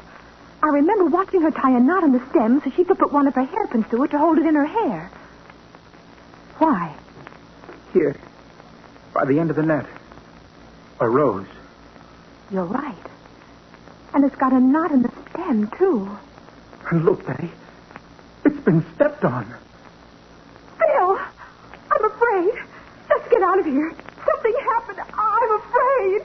Speaker 17: I remember watching her tie a knot on the stem so she could put one of her hairpins through it to hold it in her hair. Why?
Speaker 21: Here, by the end of the net. A rose.
Speaker 17: You're right. And it's got a knot in the stem, too.
Speaker 21: And look, Betty. It's been stepped on.
Speaker 17: Phil! I'm afraid. Let's get out of here. Something happened. I'm afraid.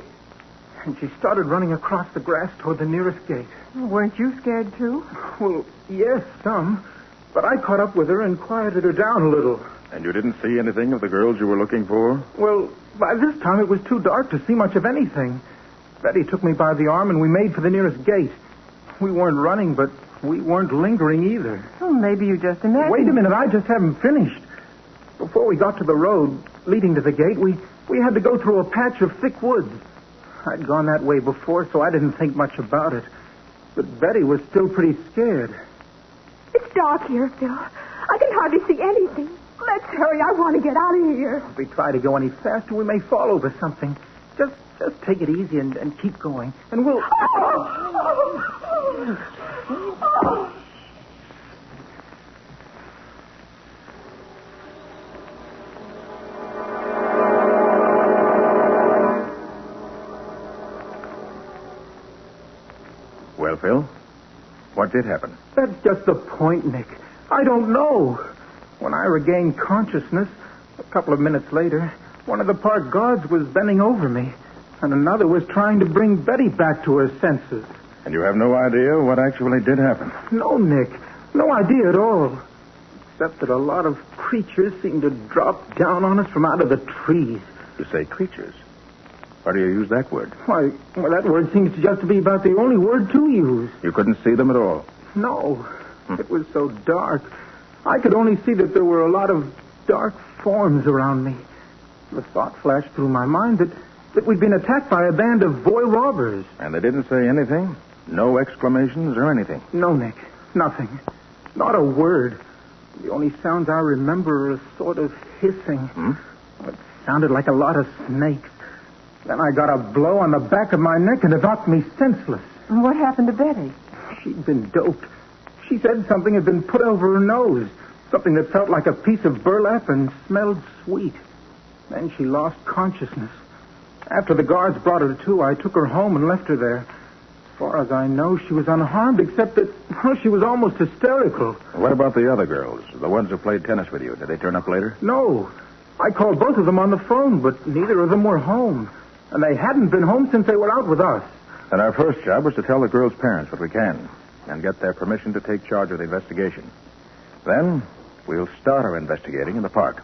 Speaker 21: And she started running across the grass toward the nearest gate.
Speaker 17: Weren't you scared, too?
Speaker 21: Well, yes, some. But I caught up with her and quieted her down a little.
Speaker 7: And you didn't see anything of the girls you were looking for?
Speaker 21: Well, by this time it was too dark to see much of anything. Betty took me by the arm and we made for the nearest gate. We weren't running, but we weren't lingering either.
Speaker 17: Oh, maybe you just imagined...
Speaker 21: Wait a minute, I just haven't finished. Before we got to the road leading to the gate, we had to go through a patch of thick woods. I'd gone that way before, so I didn't think much about it. But Betty was still pretty scared.
Speaker 17: It's dark here, Phil. I can hardly see anything. Let's hurry. I want to get out of here.
Speaker 21: If we try to go any faster, we may fall over something. Just take it easy and keep going. And we'll...
Speaker 2: Well, Phil, what did happen?
Speaker 15: That's just the point, Nick. I don't know. When I regained consciousness, a couple of minutes later, one of the park guards was bending over me, and another was trying to bring Betty back to her senses.
Speaker 2: And you have no idea what actually did happen?
Speaker 15: No, Nick. No idea at all. Except that a lot of creatures seemed to drop down on us from out of the trees.
Speaker 2: You say creatures? Why do you use that word?
Speaker 15: Why, well, that word seems just to be about the only word to use.
Speaker 2: You couldn't see them at all?
Speaker 15: No. It was so dark. I could only see that there were a lot of dark forms around me. The thought flashed through my mind that we'd been attacked by a band of boy robbers.
Speaker 2: And they didn't say anything? No exclamations or anything?
Speaker 15: No, Nick. Nothing. Not a word. The only sounds I remember are a sort of hissing. It sounded like a lot of snakes. Then I got a blow on the back of my neck and it knocked me senseless.
Speaker 17: And what happened to Betty?
Speaker 15: She'd been doped. She said something had been put over her nose. Something that felt like a piece of burlap and smelled sweet. Then she lost consciousness. After the guards brought her to, I took her home and left her there. As far as I know, she was unharmed, except that, well, she was almost hysterical.
Speaker 2: What about the other girls? The ones who played tennis with you? Did they turn up later?
Speaker 15: No. I called both of them on the phone, but neither of them were home. And they hadn't been home since they were out with us.
Speaker 2: And our first job was to tell the girls' parents what we can and get their permission to take charge of the investigation. Then we'll start our investigating in the park.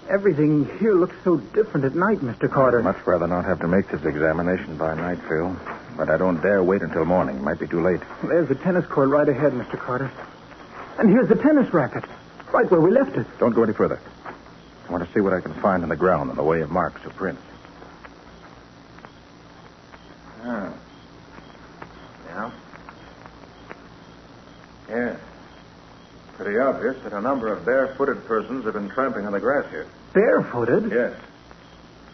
Speaker 15: Everything here looks so different at night, Mr. Carter.
Speaker 2: I'd much rather not have to make this examination by night, Phil. But I don't dare wait until morning. It might be too late.
Speaker 15: There's the tennis court right ahead, Mr. Carter. And here's the tennis racket, right where we left it.
Speaker 2: Don't go any further. I want to see what I can find on the ground in the way of marks or prints. Yeah. Yes. Pretty obvious that a number of barefooted persons have been tramping on the grass here.
Speaker 15: Barefooted?
Speaker 2: Yes.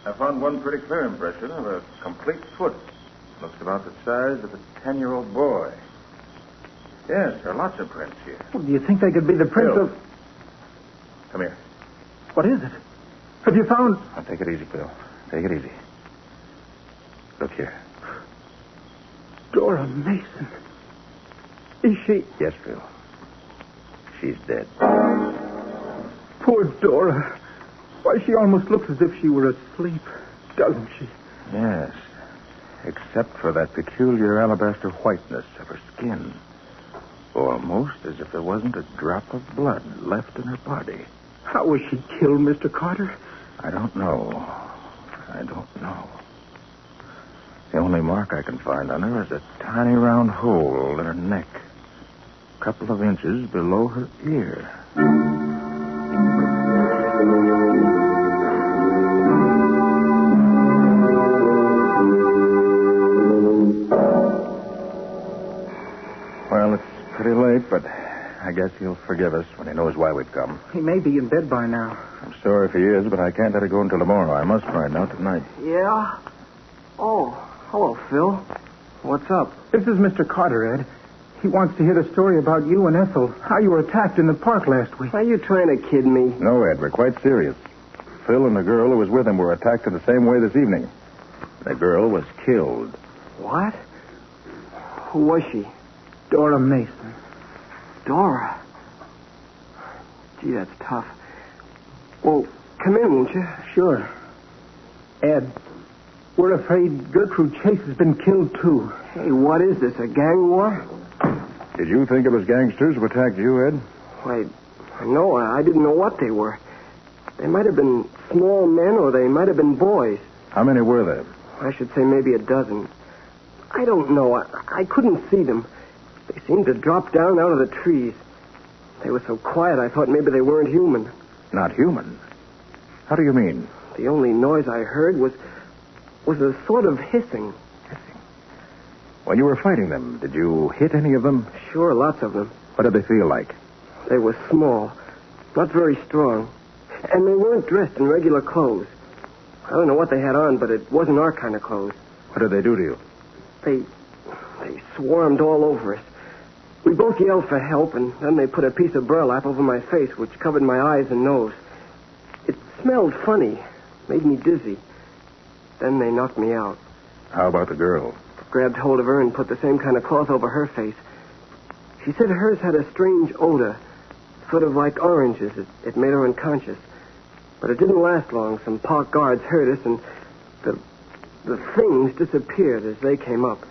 Speaker 2: I found one pretty clear impression of a complete foot. Looks about the size of a 10-year-old boy. Yes, there are lots of prints here.
Speaker 15: Well, do you think they could be the prints
Speaker 2: Phil.
Speaker 15: of...
Speaker 2: Come here.
Speaker 15: What is it? Have you found...
Speaker 2: Now, take it easy, Phil. Take it easy. Look here.
Speaker 15: Dora Mason. Is she...
Speaker 2: Yes, Phil. She's dead.
Speaker 15: Poor Dora. Why, she almost looks as if she were asleep, doesn't she?
Speaker 2: Yes. Except for that peculiar alabaster whiteness of her skin. Almost as if there wasn't a drop of blood left in her body.
Speaker 15: How was she killed, Mr. Carter?
Speaker 2: I don't know. The only mark I can find on her is a tiny round hole in her neck. A couple of inches below her ear. Well, it's pretty late, but I guess he'll forgive us when he knows why we've come.
Speaker 15: He may be in bed by now.
Speaker 2: I'm sorry if he is, but I can't let it go until tomorrow. I must find out tonight.
Speaker 20: Yeah? Oh, hello, Phil. What's up?
Speaker 15: This is Mr. Carter, Ed. He wants to hear the story about you and Ethel, how you were attacked in the park last week.
Speaker 20: Are you trying to kid me?
Speaker 2: No, Ed, we're quite serious. Phil and the girl who was with him were attacked in the same way this evening. The girl was killed.
Speaker 20: What? Who was she?
Speaker 15: Dora Mason.
Speaker 20: Dora? Gee, that's tough. Well, come in, won't you?
Speaker 15: Sure. Ed, we're afraid Gertrude Chase has been killed, too.
Speaker 20: Hey, what is this, a gang war?
Speaker 2: Did you think it was gangsters who attacked you, Ed?
Speaker 20: Why, no, I didn't know what they were. They might have been small men or they might have been boys.
Speaker 2: How many were there?
Speaker 20: I should say maybe a dozen. I don't know. I couldn't see them. They seemed to drop down out of the trees. They were so quiet I thought maybe they weren't human.
Speaker 2: Not human? How do you mean?
Speaker 20: The only noise I heard was a sort of hissing.
Speaker 2: When you were fighting them, did you hit any of them?
Speaker 20: Sure, lots of them.
Speaker 2: What did they feel like?
Speaker 20: They were small, not very strong. And they weren't dressed in regular clothes. I don't know what they had on, but it wasn't our kind of clothes.
Speaker 2: What did they do to you?
Speaker 20: They swarmed all over us. We both yelled for help, and then they put a piece of burlap over my face, which covered my eyes and nose. It smelled funny, made me dizzy. Then they knocked me out.
Speaker 2: How about the girl?
Speaker 20: Grabbed hold of her and put the same kind of cloth over her face. She said hers had a strange odor, sort of like oranges. It made her unconscious. But it didn't last long. Some park guards heard us, and the things disappeared as they came up.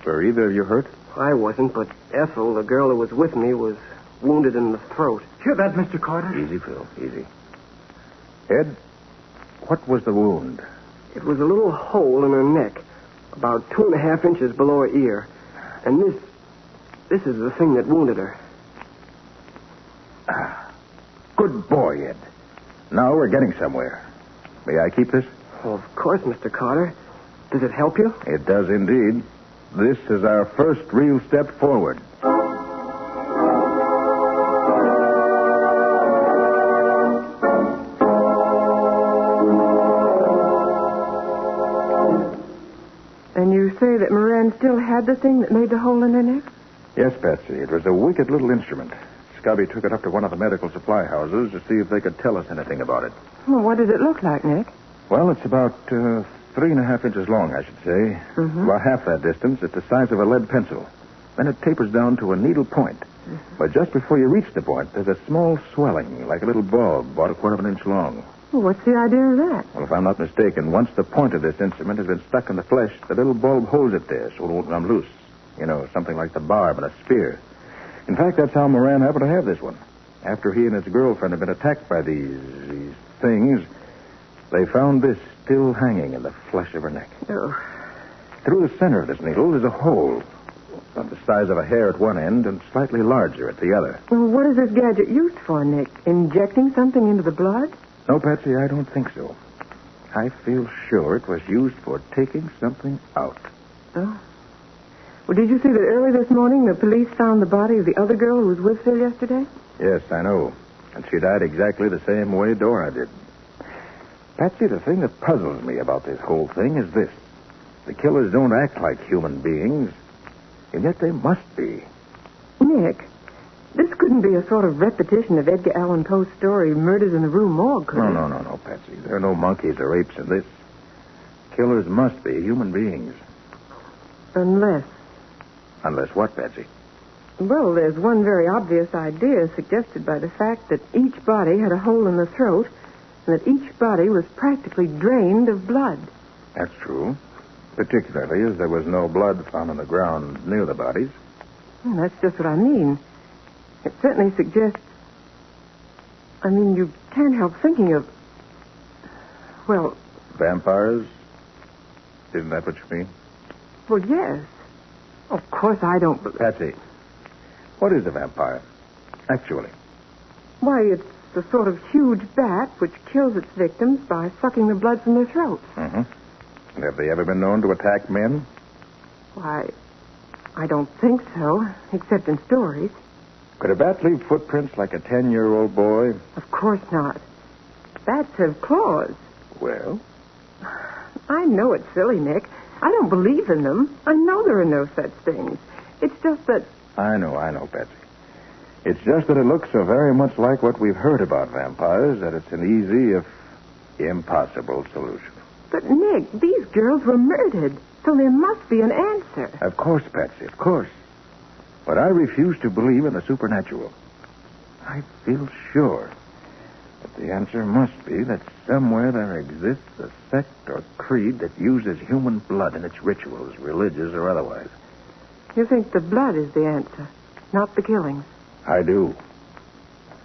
Speaker 2: Were either of you hurt?
Speaker 20: I wasn't, but Ethel, the girl who was with me, was wounded in the throat.
Speaker 15: Hear that, Mr. Carter?
Speaker 2: Easy, Phil, easy. Ed, what was the wound?
Speaker 20: It was a little hole in her neck, about 2.5 inches below her ear. And this is the thing that wounded her.
Speaker 2: Good boy, Ed. Now we're getting somewhere. May I keep this?
Speaker 20: Oh, of course, Mr. Carter. Does it help you?
Speaker 2: It does indeed. This is our first real step forward.
Speaker 17: And you say that Moran still had the thing that made the hole in her neck?
Speaker 2: Yes, Patsy. It was a wicked little instrument. Scubby took it up to one of the medical supply houses to see if they could tell us anything about it.
Speaker 17: Well, what did it look like, Nick?
Speaker 2: Well, it's about 3.5 inches long, I should say.
Speaker 17: Mm-hmm.
Speaker 2: About half that distance. It's the size of a lead pencil. Then it tapers down to a needle point.
Speaker 17: Mm-hmm.
Speaker 2: But just before you reach the point, there's a small swelling, like a little bulb, about 1/4 inch long.
Speaker 17: Well, what's the idea of that?
Speaker 2: Well, if I'm not mistaken, once the point of this instrument has been stuck in the flesh, the little bulb holds it there so it won't come loose. You know, something like the barb in a spear. In fact, that's how Moran happened to have this one. After he and his girlfriend had been attacked by these things, they found this still hanging in the flesh of her neck.
Speaker 17: Oh.
Speaker 2: Through the center of this needle is a hole, about the size of a hair at one end and slightly larger at the other.
Speaker 17: Well, what is this gadget used for, Nick? Injecting something into the blood?
Speaker 2: No, Patsy, I don't think so. I feel sure it was used for taking something out.
Speaker 17: Oh. Well, did you see that early this morning the police found the body of the other girl who was with Phil yesterday?
Speaker 2: Yes, I know. And she died exactly the same way Dora did. Patsy, the thing that puzzles me about this whole thing is this. The killers don't act like human beings, and yet they must be.
Speaker 17: Nick, this couldn't be a sort of repetition of Edgar Allan Poe's story, Murders in the Rue Morgue, could it?
Speaker 2: No, Patsy. There are no monkeys or apes in this. Killers must be human beings.
Speaker 17: Unless...
Speaker 2: Unless what, Patsy?
Speaker 17: Well, there's one very obvious idea suggested by the fact that each body had a hole in the throat and that each body was practically drained of blood.
Speaker 2: That's true. Particularly as there was no blood found on the ground near the bodies.
Speaker 17: Well, that's just what I mean. It certainly suggests... I mean, you can't help thinking of... Well...
Speaker 2: Vampires? Isn't that what you mean?
Speaker 17: Well, yes. Of course I don't...
Speaker 2: Patsy, what is a vampire, actually?
Speaker 17: Why, it's the sort of huge bat which kills its victims by sucking the blood from their throats.
Speaker 2: Mm-hmm. And have they ever been known to attack men?
Speaker 17: Why, I don't think so, except in stories.
Speaker 2: Could a bat leave footprints like a 10-year-old boy?
Speaker 17: Of course not. Bats have claws.
Speaker 2: Well?
Speaker 17: I know it's silly, Nick. I don't believe in them. I know there are no such things. It's just that...
Speaker 2: I know, Patsy. It's just that it looks so very much like what we've heard about vampires that it's an easy, if impossible, solution.
Speaker 17: But, Nick, these girls were murdered, so there must be an answer.
Speaker 2: Of course, Patsy, of course. But I refuse to believe in the supernatural. I feel sure that the answer must be that somewhere there exists a sect or creed that uses human blood in its rituals, religious or otherwise.
Speaker 17: You think the blood is the answer, not the killings?
Speaker 2: I do.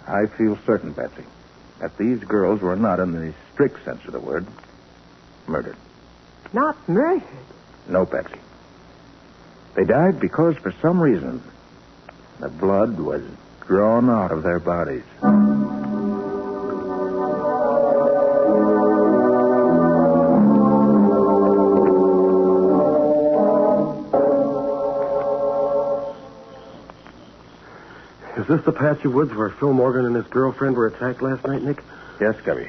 Speaker 2: I feel certain, Patsy, that these girls were not, in the strict sense of the word, murdered.
Speaker 17: Not murdered?
Speaker 2: No, Patsy. They died because, for some reason, the blood was drawn out of their bodies.
Speaker 9: Is this the patch of woods where Phil Morgan and his girlfriend were attacked last night, Nick?
Speaker 2: Yes, Scubby.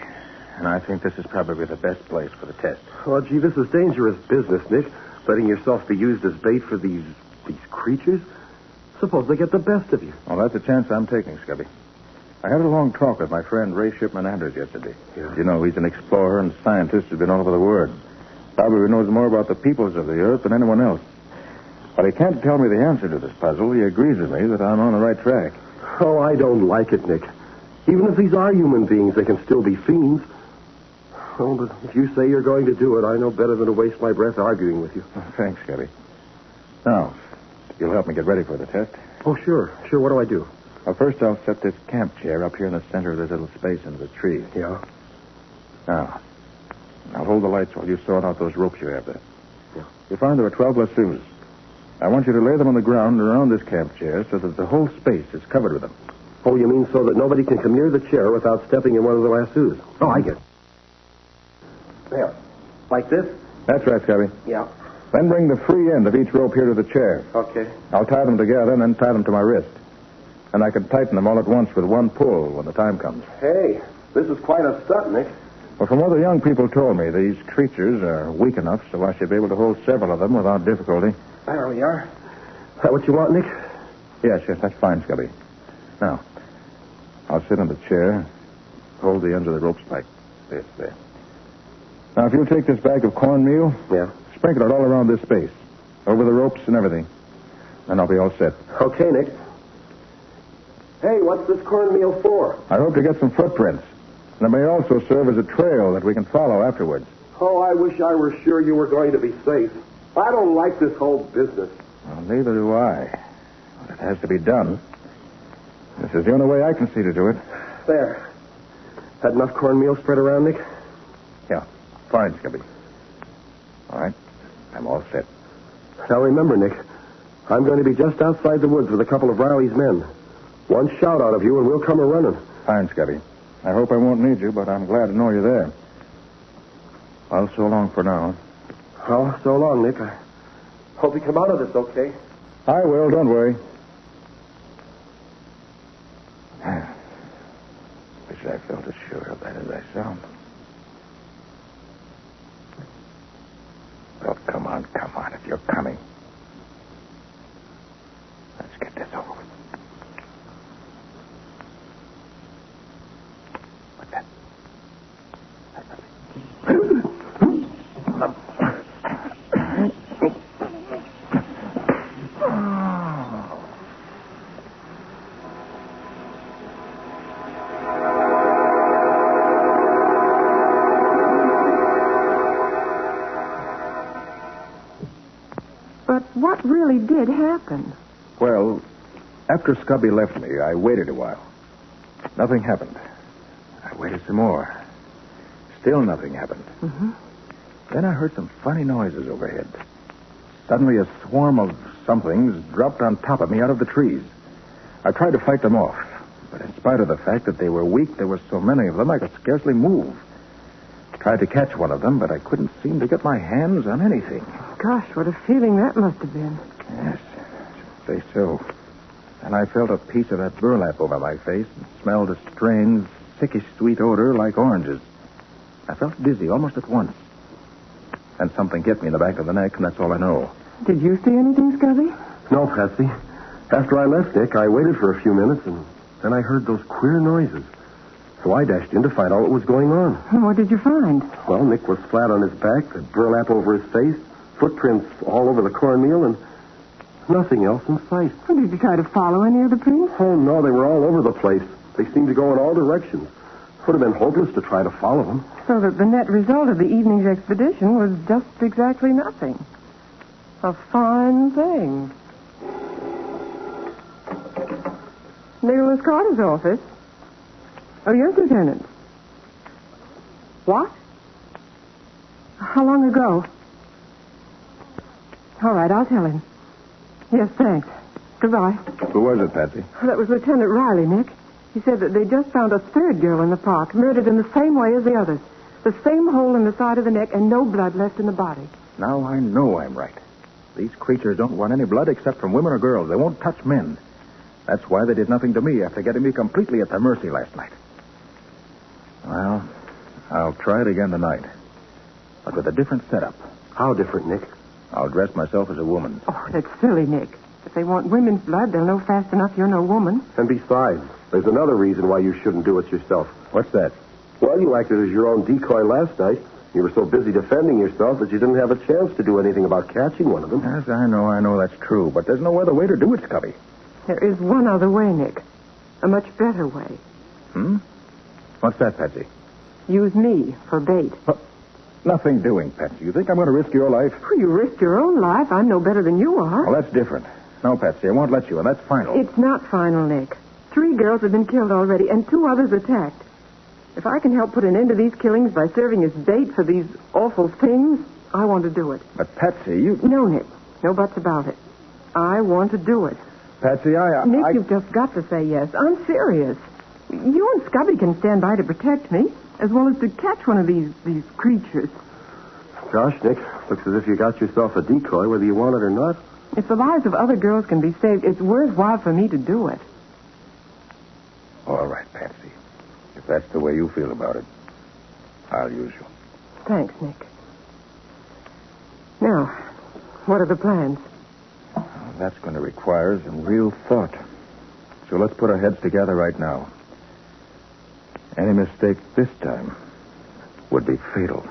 Speaker 2: And I think this is probably the best place for the test.
Speaker 9: Oh, gee, this is dangerous business, Nick. Letting yourself be used as bait for these creatures. Suppose they get the best of you.
Speaker 2: Well, that's a chance I'm taking, Scubby. I had a long talk with my friend Ray Shipman Anders yesterday.
Speaker 9: Yeah.
Speaker 2: You know, he's an explorer and scientist who's been all over the world. Probably knows more about the peoples of the earth than anyone else. But he can't tell me the answer to this puzzle. He agrees with me that I'm on the right track.
Speaker 9: Oh, I don't like it, Nick. Even if these are human beings, they can still be fiends. Oh, but if you say you're going to do it, I know better than to waste my breath arguing with you.
Speaker 2: Oh, thanks, Scubby. Now, you'll help me get ready for the test.
Speaker 9: Oh, sure. Sure, what do I do?
Speaker 2: Well, first I'll set this camp chair up here in the center of this little space in the tree.
Speaker 9: Yeah?
Speaker 2: Now, I'll hold the lights while you sort out those ropes you have there.
Speaker 9: Yeah.
Speaker 2: You find there are 12 lassos. I want you to lay them on the ground around this camp chair so that the whole space is covered with them.
Speaker 9: Oh, you mean so that nobody can come near the chair without stepping in one of the lassos? Oh, I get it. There. Like this?
Speaker 2: That's right, Scubby.
Speaker 9: Yeah.
Speaker 2: Then bring the free end of each rope here to the chair.
Speaker 9: Okay.
Speaker 2: I'll tie them together and then tie them to my wrist. And I can tighten them all at once with one pull when the time comes.
Speaker 9: Hey, this is quite a stunt, Nick.
Speaker 2: Well, from what the young people told me, these creatures are weak enough so I should be able to hold several of them without difficulty.
Speaker 9: There we are. Is that what you want, Nick?
Speaker 2: Yes, that's fine, Scubby. Now, I'll sit on the chair, hold the ends of the ropes like this there. Now, if you'll take this bag of cornmeal, sprinkle it all around this space, over the ropes and everything, then I'll be all set.
Speaker 9: Okay, Nick. Hey, what's this cornmeal for?
Speaker 2: I hope to get some footprints. And it may also serve as a trail that we can follow afterwards.
Speaker 9: Oh, I wish I were sure you were going to be safe. I don't like this whole business.
Speaker 2: Well, neither do I. But it has to be done. This is the only way I can see to do it.
Speaker 9: There. Had enough cornmeal spread around, Nick?
Speaker 2: Yeah. Fine, Scubby. All right. I'm all set.
Speaker 9: Now remember, Nick, I'm going to be just outside the woods with a couple of Riley's men. One shout out of you and we'll come a-running.
Speaker 2: Fine, Scubby. I hope I won't need you, but I'm glad to know you're there. Well, so long for now.
Speaker 9: Oh, so long, Nick. I hope you come out of this okay.
Speaker 2: I will, don't worry. Wish I felt as sure of that as I sound. Well, come on, if you're coming. Let's get this over with. What's that?
Speaker 17: But what really did happen?
Speaker 2: Well, after Scubby left me, I waited a while. Nothing happened. I waited some more. Still nothing happened.
Speaker 17: Mm-hmm.
Speaker 2: Then I heard some funny noises overhead. Suddenly a swarm of somethings dropped on top of me out of the trees. I tried to fight them off, but in spite of the fact that they were weak, there were so many of them I could scarcely move. Tried to catch one of them, but I couldn't seem to get my hands on anything.
Speaker 17: Gosh, what a feeling that must have been.
Speaker 2: Yes, I should say so. And I felt a piece of that burlap over my face and smelled a strange, sickish sweet odor like oranges. I felt dizzy almost at once. Then something hit me in the back of the neck, and that's all I know.
Speaker 17: Did you see anything, Scubby?
Speaker 9: No, Patsy. After I left Nick, I waited for a few minutes, and then I heard those queer noises. So I dashed in to find out what was going on.
Speaker 17: What did you find?
Speaker 9: Well, Nick was flat on his back, the burlap over his face, footprints all over the cornmeal, and nothing else in sight.
Speaker 17: Well, did you try to follow any of the prints?
Speaker 9: Oh, no, they were all over the place. They seemed to go in all directions. Would have been hopeless to try to follow them.
Speaker 17: So that the net result of the evening's expedition was just exactly nothing. A fine thing. Nicholas Carter's office. Oh, yes, Lieutenant. What? How long ago? All right, I'll tell him. Yes, thanks. Goodbye.
Speaker 2: Who was it, Patsy?
Speaker 17: That was Lieutenant Riley, Nick. He said that they just found a third girl in the park, murdered in the same way as the others. The same hole in the side of the neck and no blood left in the body.
Speaker 2: Now I know I'm right. These creatures don't want any blood except from women or girls. They won't touch men. That's why they did nothing to me after getting me completely at their mercy last night. Well, I'll try it again tonight. But with a different setup.
Speaker 9: How different, Nick?
Speaker 2: I'll dress myself as a woman.
Speaker 17: Oh, that's silly, Nick.
Speaker 3: If they want women's blood, they'll know fast enough you're no woman.
Speaker 9: And besides, there's another reason why you shouldn't do it yourself.
Speaker 2: What's that?
Speaker 9: Well, you acted as your own decoy last night. You were so busy defending yourself that you didn't have a chance to do anything about catching one of them.
Speaker 2: Yes, I know that's true, but there's no other way to do it, Scubby.
Speaker 3: There is one other way, Nick. A much better way.
Speaker 2: What's that, Patsy?
Speaker 3: Use me for bait.
Speaker 2: Nothing doing, Patsy. You think I'm going to risk your life?
Speaker 3: Well, you risked your own life. I'm no better than you are.
Speaker 2: Well, that's different. No, Patsy, I won't let you, and that's final.
Speaker 3: It's not final, Nick. 3 girls have been killed already, and 2 others attacked. If I can help put an end to these killings by serving as bait for these awful things, I want to do it.
Speaker 2: But, Patsy, you...
Speaker 3: No, Nick. No buts about it. I want to do it.
Speaker 2: Patsy,
Speaker 3: Nick, you've just got to say yes. I'm serious. You and Scubby can stand by to protect me, as well as to catch one of these creatures.
Speaker 9: Gosh, Nick, looks as if you got yourself a decoy, whether you want it or not.
Speaker 3: If the lives of other girls can be saved, it's worthwhile for me to do it.
Speaker 2: All right, Patsy. If that's the way you feel about it, I'll use you.
Speaker 3: Thanks, Nick. Now, what are the plans?
Speaker 2: That's going to require some real thought. So let's put our heads together right now. Any mistake this time would be fatal.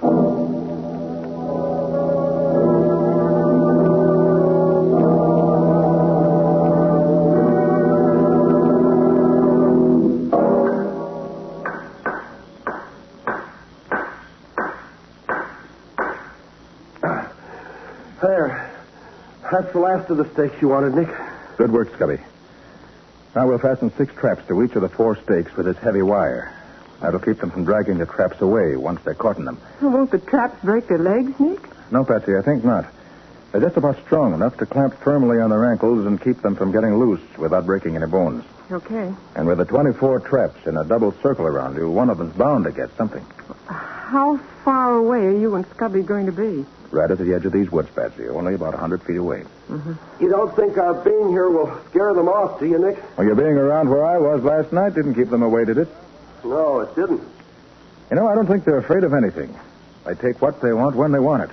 Speaker 9: There. That's the last of the stakes you wanted, Nick.
Speaker 2: Good work, Scubby. Now we'll fasten 6 traps to each of the 4 stakes with this heavy wire. That'll keep them from dragging the traps away once they're caught in them.
Speaker 3: Well, won't the traps break their legs, Nick?
Speaker 2: No, Patsy, I think not. They're just about strong enough to clamp firmly on their ankles and keep them from getting loose without breaking any bones.
Speaker 3: Okay.
Speaker 2: And with the 24 traps in a double circle around you, one of them's bound to get something.
Speaker 3: How far away are you and Scubby going to be?
Speaker 2: Right at the edge of these woods, Patsy, only about 100 feet away.
Speaker 3: Mm-hmm.
Speaker 9: You don't think our being here will scare them off, do you, Nick?
Speaker 2: Well, your being around where I was last night didn't keep them away, did it?
Speaker 9: No, it didn't.
Speaker 2: You know, I don't think they're afraid of anything. They take what they want when they want it.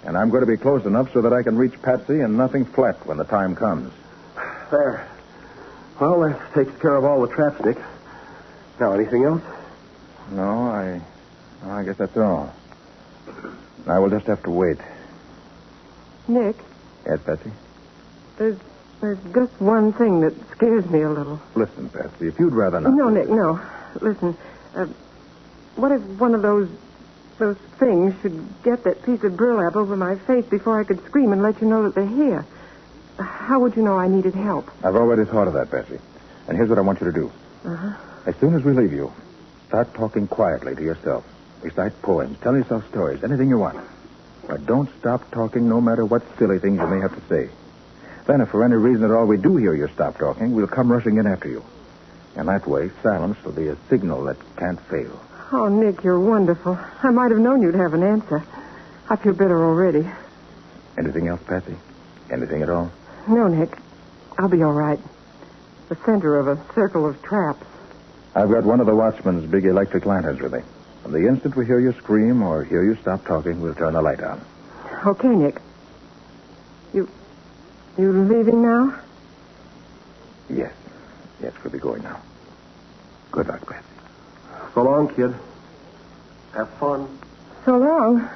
Speaker 2: And I'm going to be close enough so that I can reach Patsy and nothing flat when the time comes.
Speaker 9: There. Well, that takes care of all the traps, Nick. Now, anything else?
Speaker 2: No, I guess that's all. I will just have to wait.
Speaker 3: Nick?
Speaker 2: Yes, Patsy?
Speaker 3: There's just one thing that scares me a little.
Speaker 2: Listen, Patsy, if you'd rather not...
Speaker 3: No, Nick, no. Listen, what if one of those things should get that piece of burlap over my face before I could scream and let you know that they're here? How would you know I needed help?
Speaker 2: I've already thought of that, Patsy. And here's what I want you to do.
Speaker 3: Uh-huh.
Speaker 2: As soon as we leave you, start talking quietly to yourself. Recite poems, tell yourself stories, anything you want. But don't stop talking no matter what silly things you may have to say. Then, if for any reason at all we do hear you stop talking, we'll come rushing in after you. And that way, silence will be a signal that can't fail.
Speaker 3: Oh, Nick, you're wonderful. I might have known you'd have an answer. I feel better already.
Speaker 2: Anything else, Patsy? Anything at all?
Speaker 3: No, Nick. I'll be all right. The center of a circle of traps.
Speaker 2: I've got one of the watchman's big electric lanterns with me. And the instant we hear you scream or hear you stop talking, we'll turn the light on.
Speaker 3: Okay, Nick. You leaving now?
Speaker 2: Yes. Yes, we'll be going now. Good luck, Patsy.
Speaker 9: So long, kid. Have fun.
Speaker 3: So long.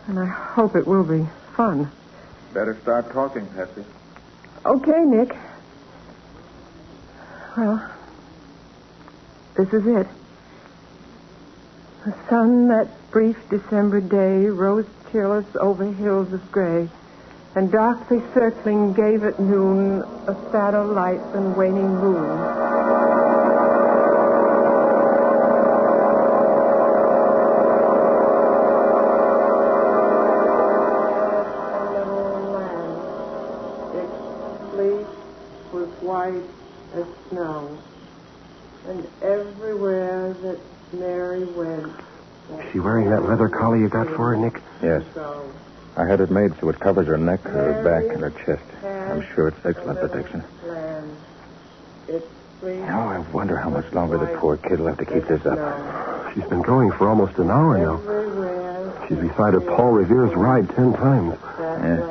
Speaker 3: And I hope it will be fun.
Speaker 2: Better start talking, Patsy.
Speaker 3: Okay, Nick. Well, this is it. The sun that brief December day rose cheerless over hills of gray, and darkly circling gave at noon a sadder light than waning moon. As snow, and everywhere that Mary went.
Speaker 9: Is she wearing that leather collar you got for her, Nick?
Speaker 2: Yes. I had it made so it covers her neck, her back, and her chest. I'm sure it's excellent protection. I wonder how much longer the poor kid will have to keep this up.
Speaker 9: She's been going for almost an hour now. She's beside her Paul Revere's ride 10 times.
Speaker 2: Yes.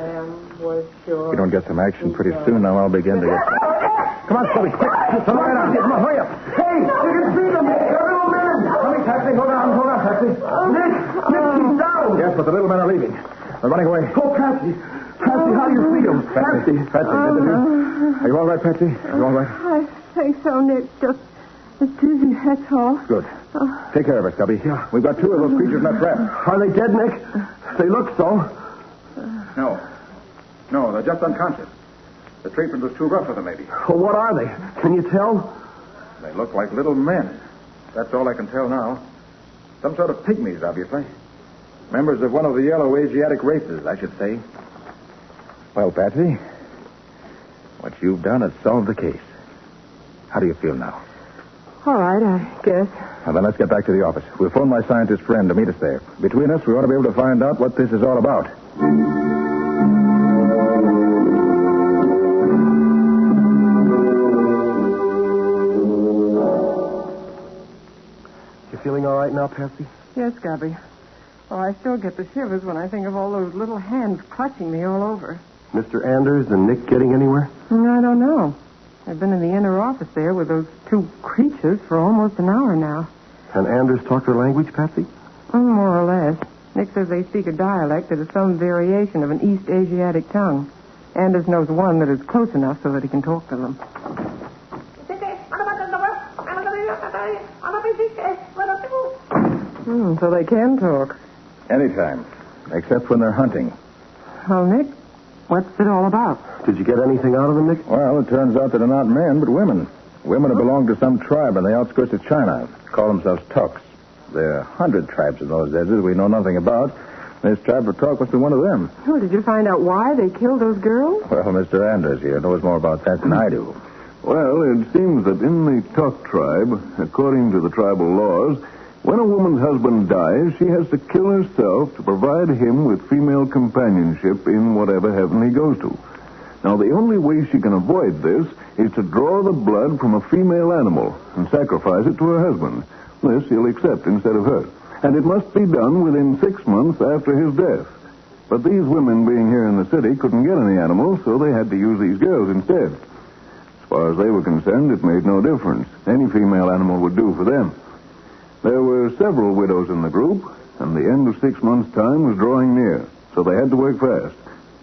Speaker 2: If we don't get some action pretty soon, now I'll begin to get... Come on, Stubby, quick. Come on, come on, hurry up.
Speaker 9: Hey, you can see them. They're little men. Come in, Patsy. Hold on, Patsy. Nick, he's down.
Speaker 2: Yes, but the little men are leaving. They're running away.
Speaker 9: Oh, Patsy. Patsy, how do you see them?
Speaker 2: Patsy, are you all right, Patsy? Are you all right?
Speaker 3: I think so, Nick. Just dizzy, that's all.
Speaker 2: Good. Take care of her, Stubby. Yeah. We've got two of those creatures in that trap.
Speaker 9: Are they dead, Nick? They look so.
Speaker 2: No, they're just unconscious. The treatment was too rough for them, maybe.
Speaker 9: Well, what are they? Can you tell?
Speaker 2: They look like little men. That's all I can tell now. Some sort of pygmies, obviously. Members of one of the yellow Asiatic races, I should say. Well, Patsy, what you've done has solved the case. How do you feel now?
Speaker 3: All right, I guess.
Speaker 2: Now, then let's get back to the office. We'll phone my scientist friend to meet us there. Between us, we ought to be able to find out what this is all about.
Speaker 9: You feeling all right now, Patsy?
Speaker 3: Yes, Gabby. Oh, I still get the shivers when I think of all those little hands clutching me all over.
Speaker 9: Mr. Anders and Nick getting anywhere?
Speaker 3: I don't know. I've been in the inner office there with those two creatures for almost an hour now.
Speaker 9: And Anders talk their language, Patsy?
Speaker 3: More or less. Nick says they speak a dialect that is some variation of an East Asiatic tongue. Anders knows one that is close enough so that he can talk to them. So they can talk.
Speaker 2: Anytime, except when they're hunting.
Speaker 3: Well, Nick, what's it all about?
Speaker 9: Did you get anything out of them, Nick?
Speaker 2: Well, it turns out that they're not men, but women. Women who belong to some tribe on the outskirts of China. Call themselves Tuks. There are 100 tribes in those deserts we know nothing about. This tribe of Tuk must be one of them.
Speaker 3: Oh, did you find out why they killed those girls?
Speaker 2: Well, Mr. Anders here knows more about that than I do.
Speaker 7: Well, it seems that in the Tuk tribe, according to the tribal laws, when a woman's husband dies, she has to kill herself to provide him with female companionship in whatever heaven he goes to. Now, the only way she can avoid this is to draw the blood from a female animal and sacrifice it to her husband. This he'll accept instead of her. And it must be done within 6 months after his death. But these women, being here in the city, couldn't get any animals, so they had to use these girls instead. As far as they were concerned, it made no difference. Any female animal would do for them. There were several widows in the group, and the end of 6 months' time was drawing near, so they had to work fast.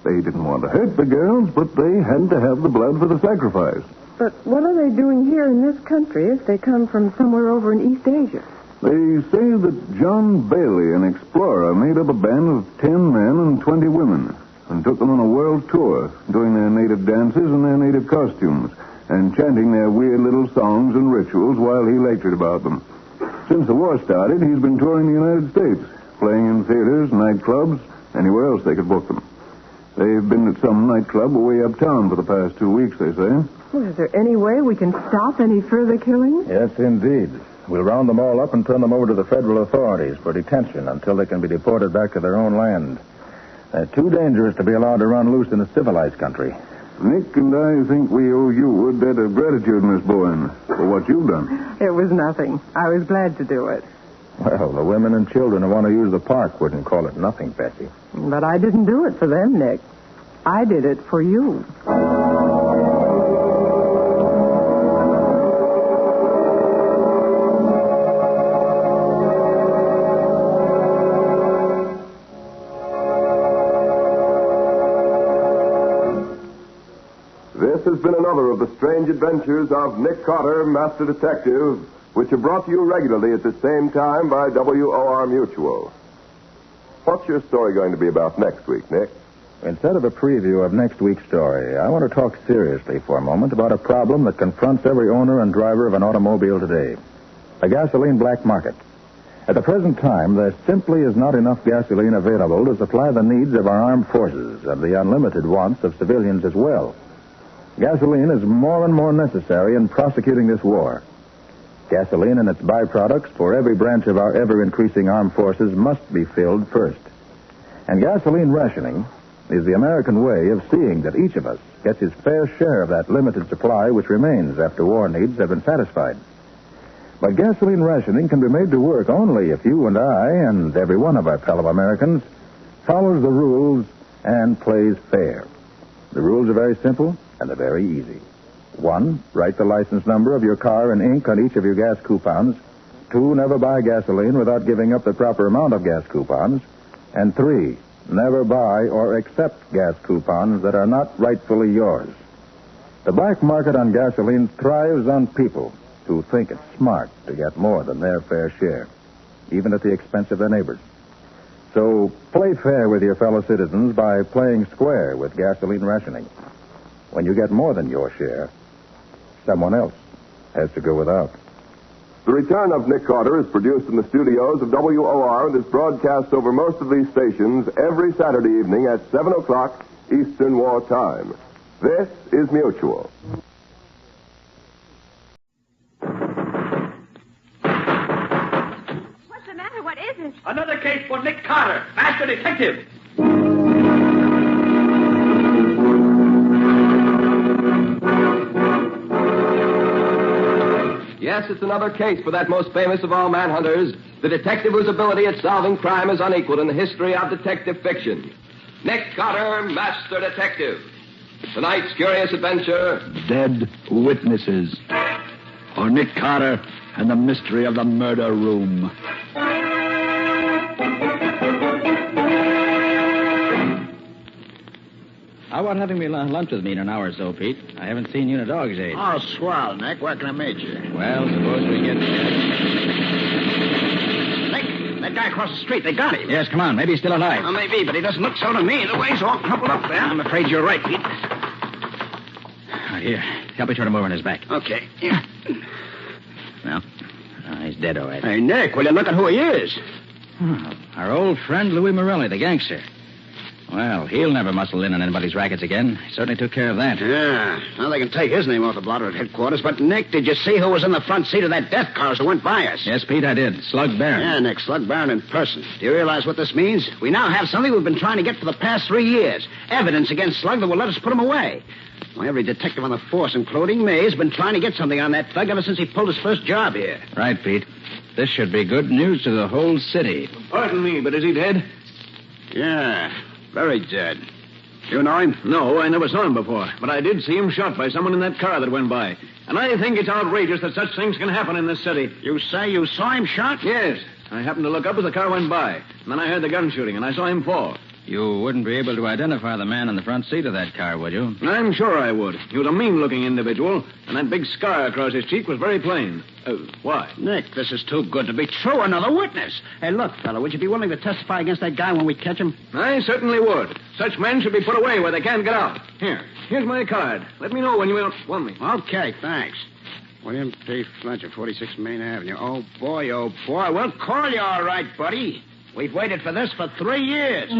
Speaker 7: They didn't want to hurt the girls, but they had to have the blood for the sacrifice.
Speaker 3: But what are they doing here in this country if they come from somewhere over in East Asia?
Speaker 7: They say that John Bailey, an explorer, made up a band of 10 men and 20 women and took them on a world tour, doing their native dances and their native costumes and chanting their weird little songs and rituals while he lectured about them. Since the war started, he's been touring the United States, playing in theaters, nightclubs, anywhere else they could book them. They've been at some nightclub way uptown for the past 2 weeks, they say.
Speaker 3: Well, is there any way we can stop any further killings?
Speaker 2: Yes, indeed. We'll round them all up and turn them over to the federal authorities for detention until they can be deported back to their own land. They're too dangerous to be allowed to run loose in a civilized country.
Speaker 7: Nick and I think we owe you a debt of gratitude, Miss Bowen, for what you've done.
Speaker 3: It was nothing. I was glad to do it.
Speaker 2: Well, the women and children who want to use the park wouldn't call it nothing, Bessie.
Speaker 3: But I didn't do it for them, Nick. I did it for you.
Speaker 19: This has been another of the strange adventures of Nick Carter, Master Detective, which are brought to you regularly at the same time by WOR Mutual. What's your story going to be about next week, Nick?
Speaker 2: Instead of a preview of next week's story, I want to talk seriously for a moment about a problem that confronts every owner and driver of an automobile today. The gasoline black market. At the present time, there simply is not enough gasoline available to supply the needs of our armed forces and the unlimited wants of civilians as well. Gasoline is more and more necessary in prosecuting this war. Gasoline and its byproducts for every branch of our ever-increasing armed forces must be filled first. And gasoline rationing is the American way of seeing that each of us gets his fair share of that limited supply which remains after war needs have been satisfied. But gasoline rationing can be made to work only if you and I and every one of our fellow Americans follows the rules and plays fair. The rules are very simple, and they're very easy. 1, write the license number of your car in ink on each of your gas coupons. 2, never buy gasoline without giving up the proper amount of gas coupons. And 3, never buy or accept gas coupons that are not rightfully yours. The black market on gasoline thrives on people who think it's smart to get more than their fair share, even at the expense of their neighbors. So play fair with your fellow citizens by playing square with gasoline rationing. When you get more than your share, someone else has to go without.
Speaker 19: The Return of Nick Carter is produced in the studios of WOR and is broadcast over most of these stations every Saturday evening at 7 o'clock Eastern War Time. This is Mutual.
Speaker 17: What's the matter? What is it?
Speaker 1: Another case for Nick Carter, master detective.
Speaker 19: Yes, it's another case for that most famous of all manhunters, the detective whose ability at solving crime is unequaled in the history of detective fiction. Nick Carter, master detective. Tonight's curious adventure...
Speaker 10: Dead Witnesses. Or Nick Carter and the Mystery of the Murder Room.
Speaker 12: How about having me lunch with me in an hour or so, Pete? I haven't seen you in a dog's age.
Speaker 16: Oh, swell, Nick. Where can I meet you?
Speaker 12: Well, suppose we get...
Speaker 18: Nick, that guy across the street, they got him.
Speaker 12: Yes, come on. Maybe he's still alive.
Speaker 18: Well, maybe, but he doesn't look so to me. The way he's all crumpled up there.
Speaker 12: I'm afraid you're right, Pete. Here, help me turn him over on his back.
Speaker 18: Okay. Yeah.
Speaker 12: Well, he's dead, all right.
Speaker 18: Hey, Nick, will you look at who he is?
Speaker 12: Our old friend Louis Morelli, the gangster. Well, he'll never muscle in on anybody's rackets again. He certainly took care of that.
Speaker 18: Yeah. Well, they can take his name off the blotter at headquarters. But, Nick, did you see who was in the front seat of that death car that went by us?
Speaker 12: Yes, Pete, I did. Slug Barron.
Speaker 18: Yeah, Nick, Slug Barron in person. Do you realize what this means? We now have something we've been trying to get for the past 3 years. Evidence against Slug that will let us put him away. Well, every detective on the force, including me, has been trying to get something on that thug ever since he pulled his first job here.
Speaker 12: Right, Pete. This should be good news to the whole city.
Speaker 10: Pardon me, but is he dead?
Speaker 18: Yeah, very dead. You know him?
Speaker 10: No, I never saw him before. But I did see him shot by someone in that car that went by. And I think it's outrageous that such things can happen in this city.
Speaker 18: You say you saw him shot?
Speaker 10: Yes. I happened to look up as the car went by. And then I heard the gun shooting, and I saw him fall.
Speaker 12: You wouldn't be able to identify the man in the front seat of that car, would you?
Speaker 10: I'm sure I would. He was a mean-looking individual, and that big scar across his cheek was very plain. Why?
Speaker 18: Nick, this is too good to be true. Another witness. Hey, look, fella, would you be willing to testify against that guy when we catch him?
Speaker 10: I certainly would. Such men should be put away where they can't get out. Here's my card. Let me know when you want me.
Speaker 18: Okay, thanks. William P. Fletcher, 46 Main Avenue. Oh, boy, we'll call you all right, buddy. We've waited for this for 3 years.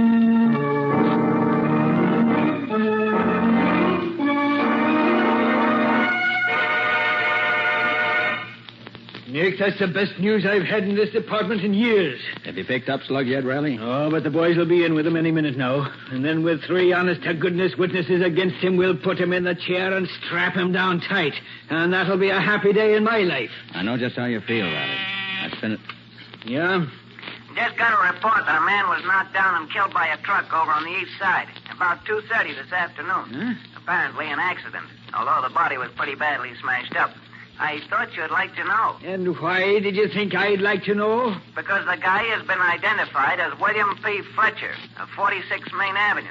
Speaker 21: Nick, that's the best news I've had in this department in years.
Speaker 12: Have you picked up Slug yet, Riley?
Speaker 21: Oh, but the boys will be in with him any minute now. And then with 3 honest-to-goodness witnesses against him, we'll put him in the chair and strap him down tight. And that'll be a happy day in my life.
Speaker 12: I know just how you feel, Riley. That's been...
Speaker 21: Yeah?
Speaker 22: Just got a report that a man was knocked down and killed by a truck over on the east side. About 2:30 this afternoon.
Speaker 21: Huh?
Speaker 22: Apparently an accident, although the body was pretty badly smashed up. I thought you'd like to know.
Speaker 21: And why did you think I'd like to know?
Speaker 22: Because the guy has been identified as William P. Fletcher of 46 Main Avenue.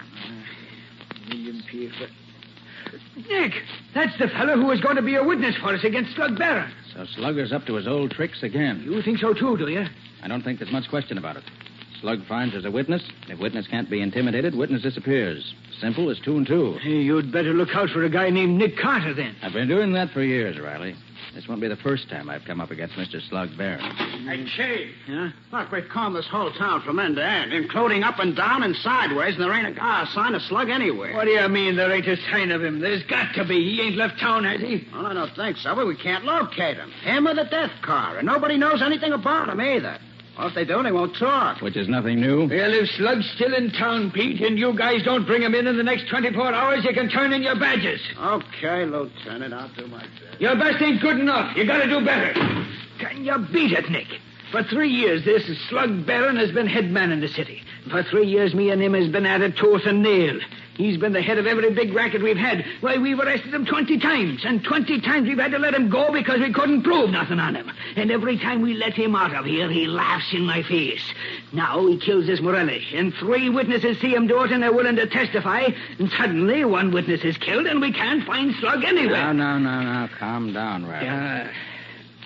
Speaker 21: William P. Fletcher. Nick, that's the fellow who was going to be a witness for us against Slug Barron.
Speaker 12: So Slugger's up to his old tricks again.
Speaker 21: You think so, too, do you?
Speaker 12: I don't think there's much question about it. Slug finds there's a witness. If witness can't be intimidated, witness disappears. Simple as 2 and 2.
Speaker 21: Hey, you'd better look out for a guy named Nick Carter, then.
Speaker 12: I've been doing that for years, Riley. This won't be the first time I've come up against Mr. Slug Barron.
Speaker 18: Hey, Chief. Yeah? Look, we've combed this whole town from end to end, including up and down and sideways, and there ain't a sign of Slug anywhere.
Speaker 21: What do you mean there ain't a sign of him? There's got to be. He ain't left town, has he?
Speaker 18: Well, I don't think so, but we can't locate him. Him or the death car, and nobody knows anything about him either. Well, if they do, they won't talk.
Speaker 12: Which is nothing new.
Speaker 21: Well, if Slug's still in town, Pete, and you guys don't bring him in the next 24 hours, you can turn in your badges.
Speaker 18: Okay, Lieutenant, I'll do my best.
Speaker 21: Your best ain't good enough. You gotta do better. Can you beat it, Nick? For 3 years, this Slug Barron has been head man in the city. For 3 years, me and him has been at it tooth and nail.
Speaker 1: He's been the head of every big racket we've had. Why, we've arrested him 20 times, and 20 times we've had to let him go because we couldn't prove nothing on him. And every time we let him out of here, he laughs in my face. Now he kills this Morelli, and 3 witnesses see him do it, and they're willing to testify, and suddenly 1 witness is killed, and we can't find Slug anywhere.
Speaker 12: No. Calm down, Riley.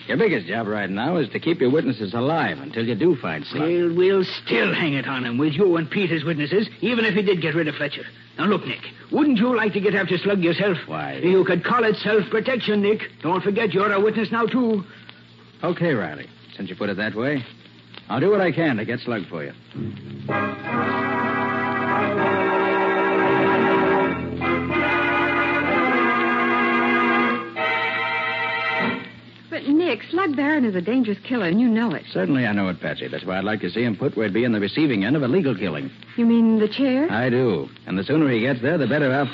Speaker 12: Your biggest job right now is to keep your witnesses alive until you do find Slug.
Speaker 1: We'll still hang it on him with you and Pete as witnesses, even if he did get rid of Fletcher. Now, look, Nick, wouldn't you like to get after Slug yourself?
Speaker 12: Why?
Speaker 1: You could call it self-protection, Nick. Don't forget you're a witness now, too.
Speaker 12: Okay, Riley. Since you put it that way, I'll do what I can to get Slug for you.
Speaker 3: But, Nick, Slug Barron is a dangerous killer, and you know it.
Speaker 12: Certainly I know it, Patsy. That's why I'd like to see him put where he'd be in the receiving end of a legal killing.
Speaker 3: You mean the chair?
Speaker 12: I do. And the sooner he gets there, the better off.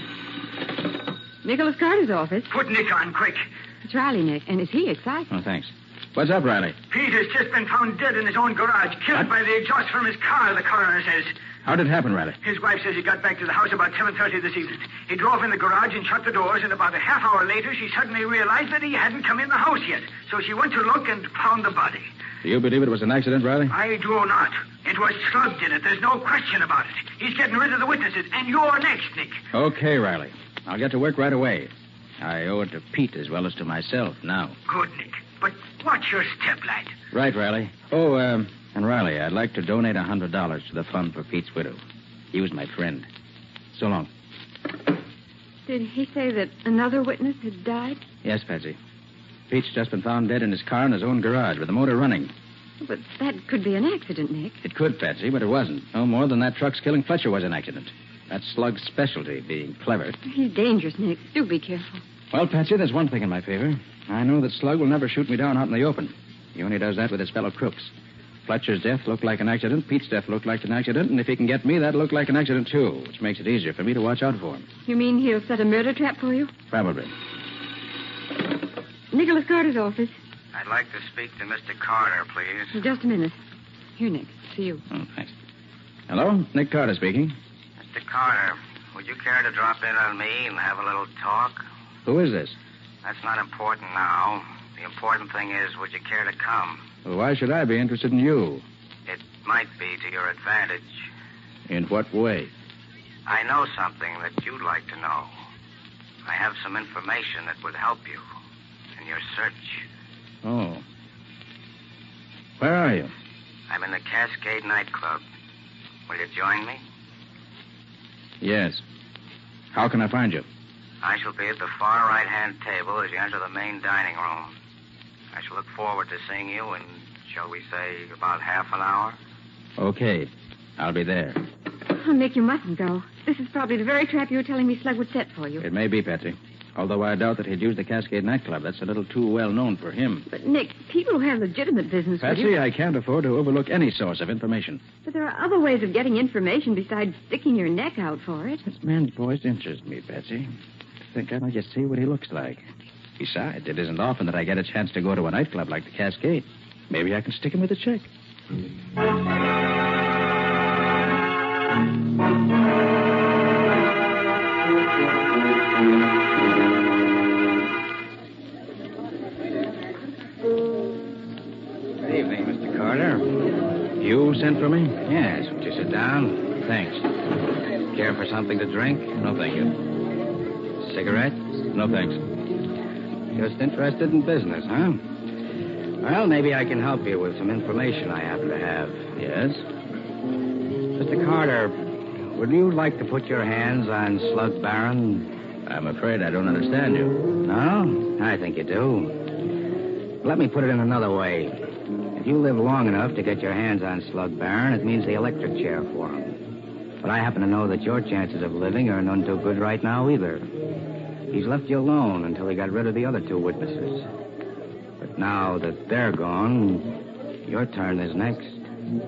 Speaker 3: Nicholas Carter's office.
Speaker 4: Put Nick on, quick.
Speaker 3: It's Riley, Nick, and is he excited?
Speaker 12: Oh, thanks. What's up, Riley?
Speaker 4: Pete has just been found dead in his own garage, killed by the exhaust from his car, the coroner says.
Speaker 12: How did it happen, Riley?
Speaker 4: His wife says he got back to the house about 7:30 this evening. He drove in the garage and shut the doors, and about a half hour later, she suddenly realized that he hadn't come in the house yet. So she went to look and found the body.
Speaker 12: Do you believe it was an accident, Riley?
Speaker 4: I do not. It was Slug did it. There's no question about it. He's getting rid of the witnesses, and you're next, Nick.
Speaker 12: Okay, Riley. I'll get to work right away. I owe it to Pete as well as to myself now.
Speaker 4: Good, Nick. But watch your step, lad.
Speaker 12: Right, Riley. Oh, and Riley, I'd like to donate $100 to the fund for Pete's widow. He was my friend. So long.
Speaker 3: Did he say that another witness had died?
Speaker 12: Yes, Patsy. Pete's just been found dead in his car in his own garage with the motor running.
Speaker 3: But that could be an accident, Nick.
Speaker 12: It could, Patsy, but it wasn't. No more than that truck's killing Fletcher was an accident. That's Slug's specialty, being clever.
Speaker 3: He's dangerous, Nick. Do be careful.
Speaker 12: Well, Patsy, there's one thing in my favor. I know that Slug will never shoot me down out in the open. He only does that with his fellow crooks. Fletcher's death looked like an accident. Pete's death looked like an accident. And if he can get me, that'll look like an accident, too, which makes it easier for me to watch out for him.
Speaker 3: You mean he'll set a murder trap for you?
Speaker 12: Probably.
Speaker 3: Nicholas Carter's office.
Speaker 5: I'd like to speak to Mr. Carter, please.
Speaker 3: Just a minute. Here, Nick. See you.
Speaker 12: Oh, thanks. Hello? Nick Carter speaking.
Speaker 5: Mr. Carter, would you care to drop in on me and have a little talk?
Speaker 12: Who is this?
Speaker 5: That's not important now. The important thing is, would you care to come?
Speaker 12: Well, why should I be interested in you?
Speaker 5: It might be to your advantage.
Speaker 12: In what way?
Speaker 5: I know something that you'd like to know. I have some information that would help you in your search.
Speaker 12: Oh. Where are you?
Speaker 5: I'm in the Cascade nightclub. Will you join me?
Speaker 12: Yes. How can I find you?
Speaker 5: I shall be at the far right-hand table as you enter the main dining room. I shall look forward to seeing you in, shall we say, about half an hour.
Speaker 12: Okay. I'll be there.
Speaker 3: Oh, Nick, you mustn't go. This is probably the very trap you were telling me Slug would set for you.
Speaker 12: It may be, Patsy. Although I doubt that he'd use the Cascade nightclub. That's a little too well known for him.
Speaker 3: But, Nick, people who have legitimate business with
Speaker 12: Patsy,
Speaker 3: you...
Speaker 12: I can't afford to overlook any source of information.
Speaker 3: But there are other ways of getting information besides sticking your neck out for it.
Speaker 12: This man's voice interests me, Patsy. I think I might just see what he looks like. Besides, it isn't often that I get a chance to go to a nightclub like the Cascade. Maybe I can stick him with a check.
Speaker 6: Good evening, Mr. Carter.
Speaker 12: You sent for me?
Speaker 6: Yes. Would you sit down?
Speaker 12: Thanks.
Speaker 6: Care for something to drink?
Speaker 12: No, thank you.
Speaker 6: Cigarette?
Speaker 12: No, thanks.
Speaker 6: Just interested in business, huh? Well, maybe I can help you with some information I happen to have.
Speaker 12: Yes?
Speaker 6: Mr. Carter, would you like to put your hands on Slug Barron?
Speaker 12: I'm afraid I don't understand you.
Speaker 6: No? I think you do. Let me put it in another way. If you live long enough to get your hands on Slug Barron, it means the electric chair for him. But I happen to know that your chances of living are none too good right now either. He's left you alone until he got rid of the other 2 witnesses. But now that they're gone, your turn is next.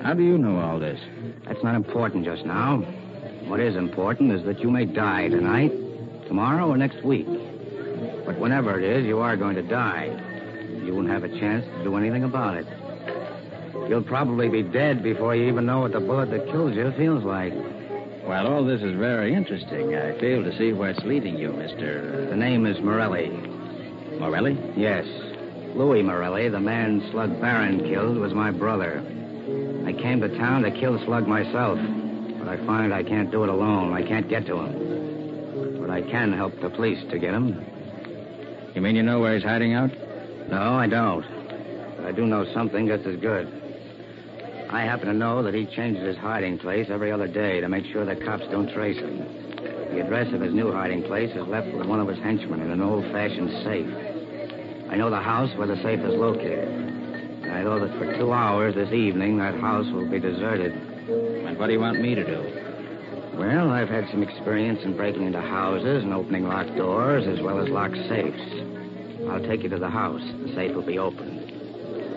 Speaker 12: How do you know all this?
Speaker 6: That's not important just now. What is important is that you may die tonight, tomorrow, or next week. But whenever it is, you are going to die. You won't have a chance to do anything about it. You'll probably be dead before you even know what the bullet that kills you feels like.
Speaker 12: While all this is very interesting, I fail to see where it's leading you, Mr.
Speaker 6: The name is Morelli.
Speaker 12: Morelli?
Speaker 6: Yes. Louis Morelli, the man Slug Barron killed, was my brother. I came to town to kill Slug myself, but I find I can't do it alone. I can't get to him. But I can help the police to get him.
Speaker 12: You mean you know where he's hiding out?
Speaker 6: No, I don't. But I do know something just as good. I happen to know that he changes his hiding place every other day to make sure the cops don't trace him. The address of his new hiding place is left with one of his henchmen in an old-fashioned safe. I know the house where the safe is located. And I know that for 2 hours this evening, that house will be deserted.
Speaker 12: And what do you want me to do?
Speaker 6: Well, I've had some experience in breaking into houses and opening locked doors as well as locked safes. I'll take you to the house. The safe will be open.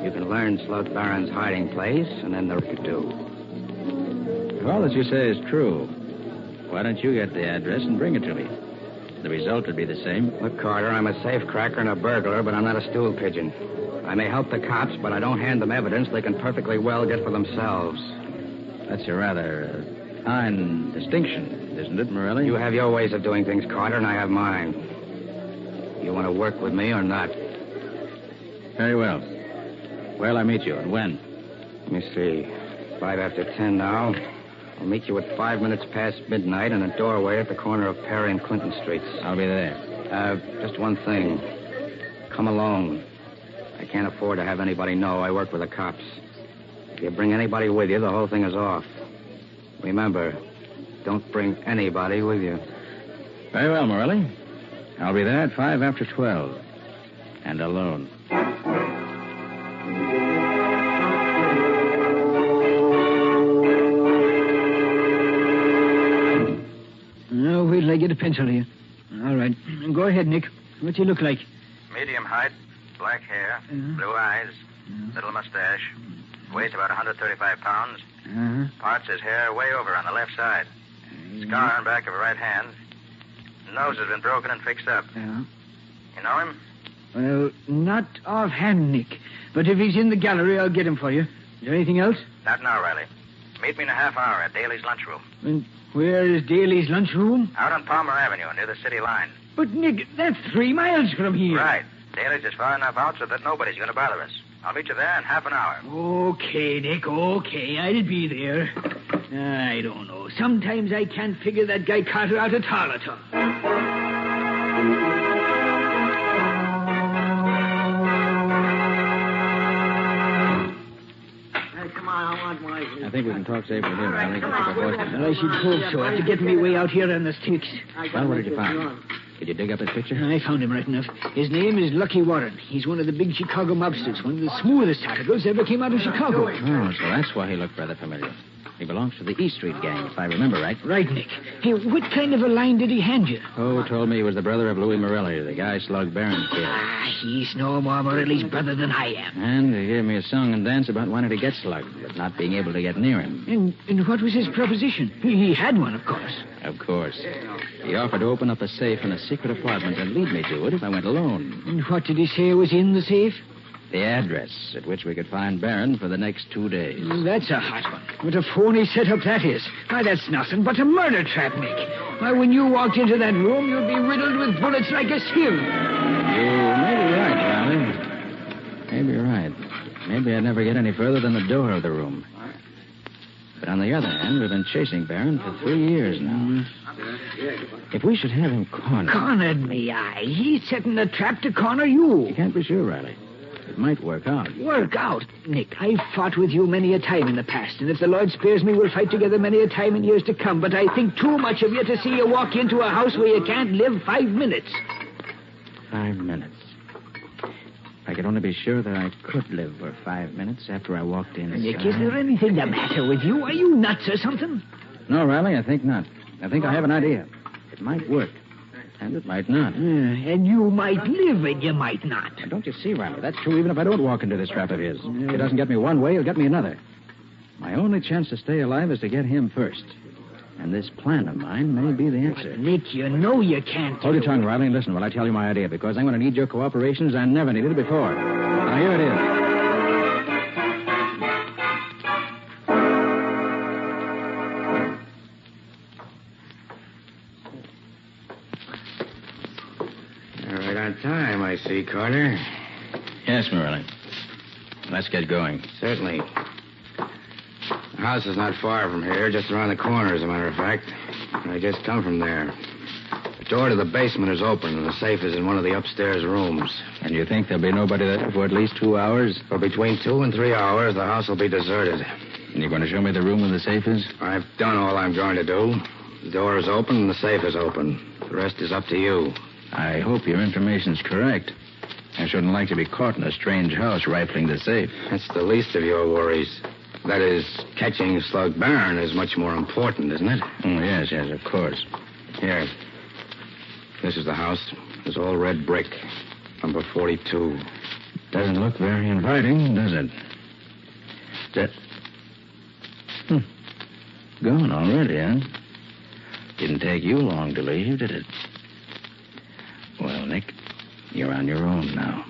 Speaker 6: You can learn Slug Barron's hiding place, and then the rest you do.
Speaker 12: If all that you say is true, why don't you get the address and bring it to me? The result would be the same.
Speaker 6: Look, Carter, I'm a safe cracker and a burglar, but I'm not a stool pigeon. I may help the cops, but I don't hand them evidence they can perfectly well get for themselves.
Speaker 12: That's a rather fine distinction, isn't it, Morelli?
Speaker 6: You have your ways of doing things, Carter, and I have mine. You want to work with me or not?
Speaker 12: Very well. Where'll I meet you and when?
Speaker 6: Let me see. 5 after 10 now. I'll meet you at 5 minutes past midnight in a doorway at the corner of Perry and Clinton Streets.
Speaker 12: I'll be there.
Speaker 6: Just one thing. Come alone. I can't afford to have anybody know I work with the cops. If you bring anybody with you, the whole thing is off. Remember, don't bring anybody with you.
Speaker 12: Very well, Morelli. I'll be there at 5 after 12. And alone.
Speaker 1: Now, wait till I get a pencil here. All right. Go ahead, Nick. What's he look like?
Speaker 5: Medium height, black hair, blue eyes, little mustache. Weighs about 135 pounds. Parts his hair way over on the left side. Scar on back of the right hand. Nose has been broken and fixed up.
Speaker 1: Yeah.
Speaker 5: You know him?
Speaker 1: Well, not offhand, Nick. But if he's in the gallery, I'll get him for you. Is there anything else?
Speaker 5: Not now, Riley. Meet me in a half hour at Daly's lunchroom.
Speaker 1: And where is Daly's lunchroom?
Speaker 5: Out on Palmer Avenue, near the city line.
Speaker 1: But, Nick, that's 3 miles from here.
Speaker 5: Right. Daly's is far enough out so that nobody's going to bother us. I'll meet you there in half an hour.
Speaker 1: Okay, Nick, okay. I'll be there. I don't know. Sometimes I can't figure that guy Carter out at all.
Speaker 12: I think we can talk safely here, Riley.
Speaker 1: Well, I should hope so. After getting me way out here on the sticks.
Speaker 12: Well, what did you find? Did you dig up his picture?
Speaker 1: I found him right enough. His name is Lucky Warren. He's one of the big Chicago mobsters, one of the smoothest articles ever came out of Chicago.
Speaker 12: Oh, so that's why he looked rather familiar. He belongs to the E Street gang, if I remember right.
Speaker 1: Right, Nick. Hey, what kind of a line did he hand you?
Speaker 12: Oh, told me he was the brother of Louis Morelli, the guy Slug Barron killed.
Speaker 1: He's no more Morelli's brother than I am.
Speaker 12: And he gave me a song and dance about wanting to get Slug, but not being able to get near him.
Speaker 1: And what was his proposition? He had one, of course.
Speaker 12: Of course. He offered to open up a safe in a secret apartment and lead me to it if I went alone.
Speaker 1: And what did he say was in the safe?
Speaker 12: The address at which we could find Barron for the next 2 days.
Speaker 1: That's a hot one. What a phony setup that is. Why, that's nothing but a murder trap, Nick. Why, when you walked into that room, you'd be riddled with bullets like a sieve.
Speaker 12: You may be right, Riley. Maybe you're right. Maybe I'd never get any further than the door of the room. But on the other hand, we've been chasing Barron for 3 years now. If we should have him cornered...
Speaker 1: Cornered me, aye. He's setting a trap to corner you.
Speaker 12: You can't be sure, Riley. It might work out.
Speaker 1: Work out? Nick, I've fought with you many a time in the past, and if the Lord spares me, we'll fight together many a time in years to come, but I think too much of you to see you walk into a house where you can't live 5 minutes.
Speaker 12: 5 minutes. I could only be sure that I could live for 5 minutes after I walked in.
Speaker 1: Nick, is there anything the matter with you? Are you nuts or something?
Speaker 12: No, Riley, I think not. I think I have an idea. It might work. And it might not.
Speaker 1: And you might live and you might not.
Speaker 12: Now, don't you see, Riley? That's true even if I don't walk into this trap of his. If it doesn't get me one way, it'll get me another. My only chance to stay alive is to get him first. And this plan of mine may be the answer.
Speaker 1: But Nick, you know you can't...
Speaker 12: Hold your tongue, Riley, and listen while I tell you my idea, because I'm going to need your cooperation as I never needed it before. Now, here it is.
Speaker 6: see, Carter?
Speaker 12: Yes, Morelli. Let's get going.
Speaker 6: Certainly. The house is not far from here, just around the corner, as a matter of fact. I just come from there. The door to the basement is open, and the safe is in one of the upstairs rooms.
Speaker 12: And you think there'll be nobody there for at least 2 hours?
Speaker 6: For between 2 and 3 hours, the house will be deserted.
Speaker 12: And you're going to show me the room where the safe is?
Speaker 6: I've done all I'm going to do. The door is open and the safe is open. The rest is up to you.
Speaker 12: I hope your information's correct. I shouldn't like to be caught in a strange house rifling the safe.
Speaker 6: That's the least of your worries. That is, catching Slug Barron is much more important, isn't it?
Speaker 12: Oh, yes, of course.
Speaker 6: Here. This is the house. It's all red brick. Number 42.
Speaker 12: Doesn't look very inviting, does it? Gone already, huh? Didn't take you long to leave, did it? Well, Nick, you're on your own now.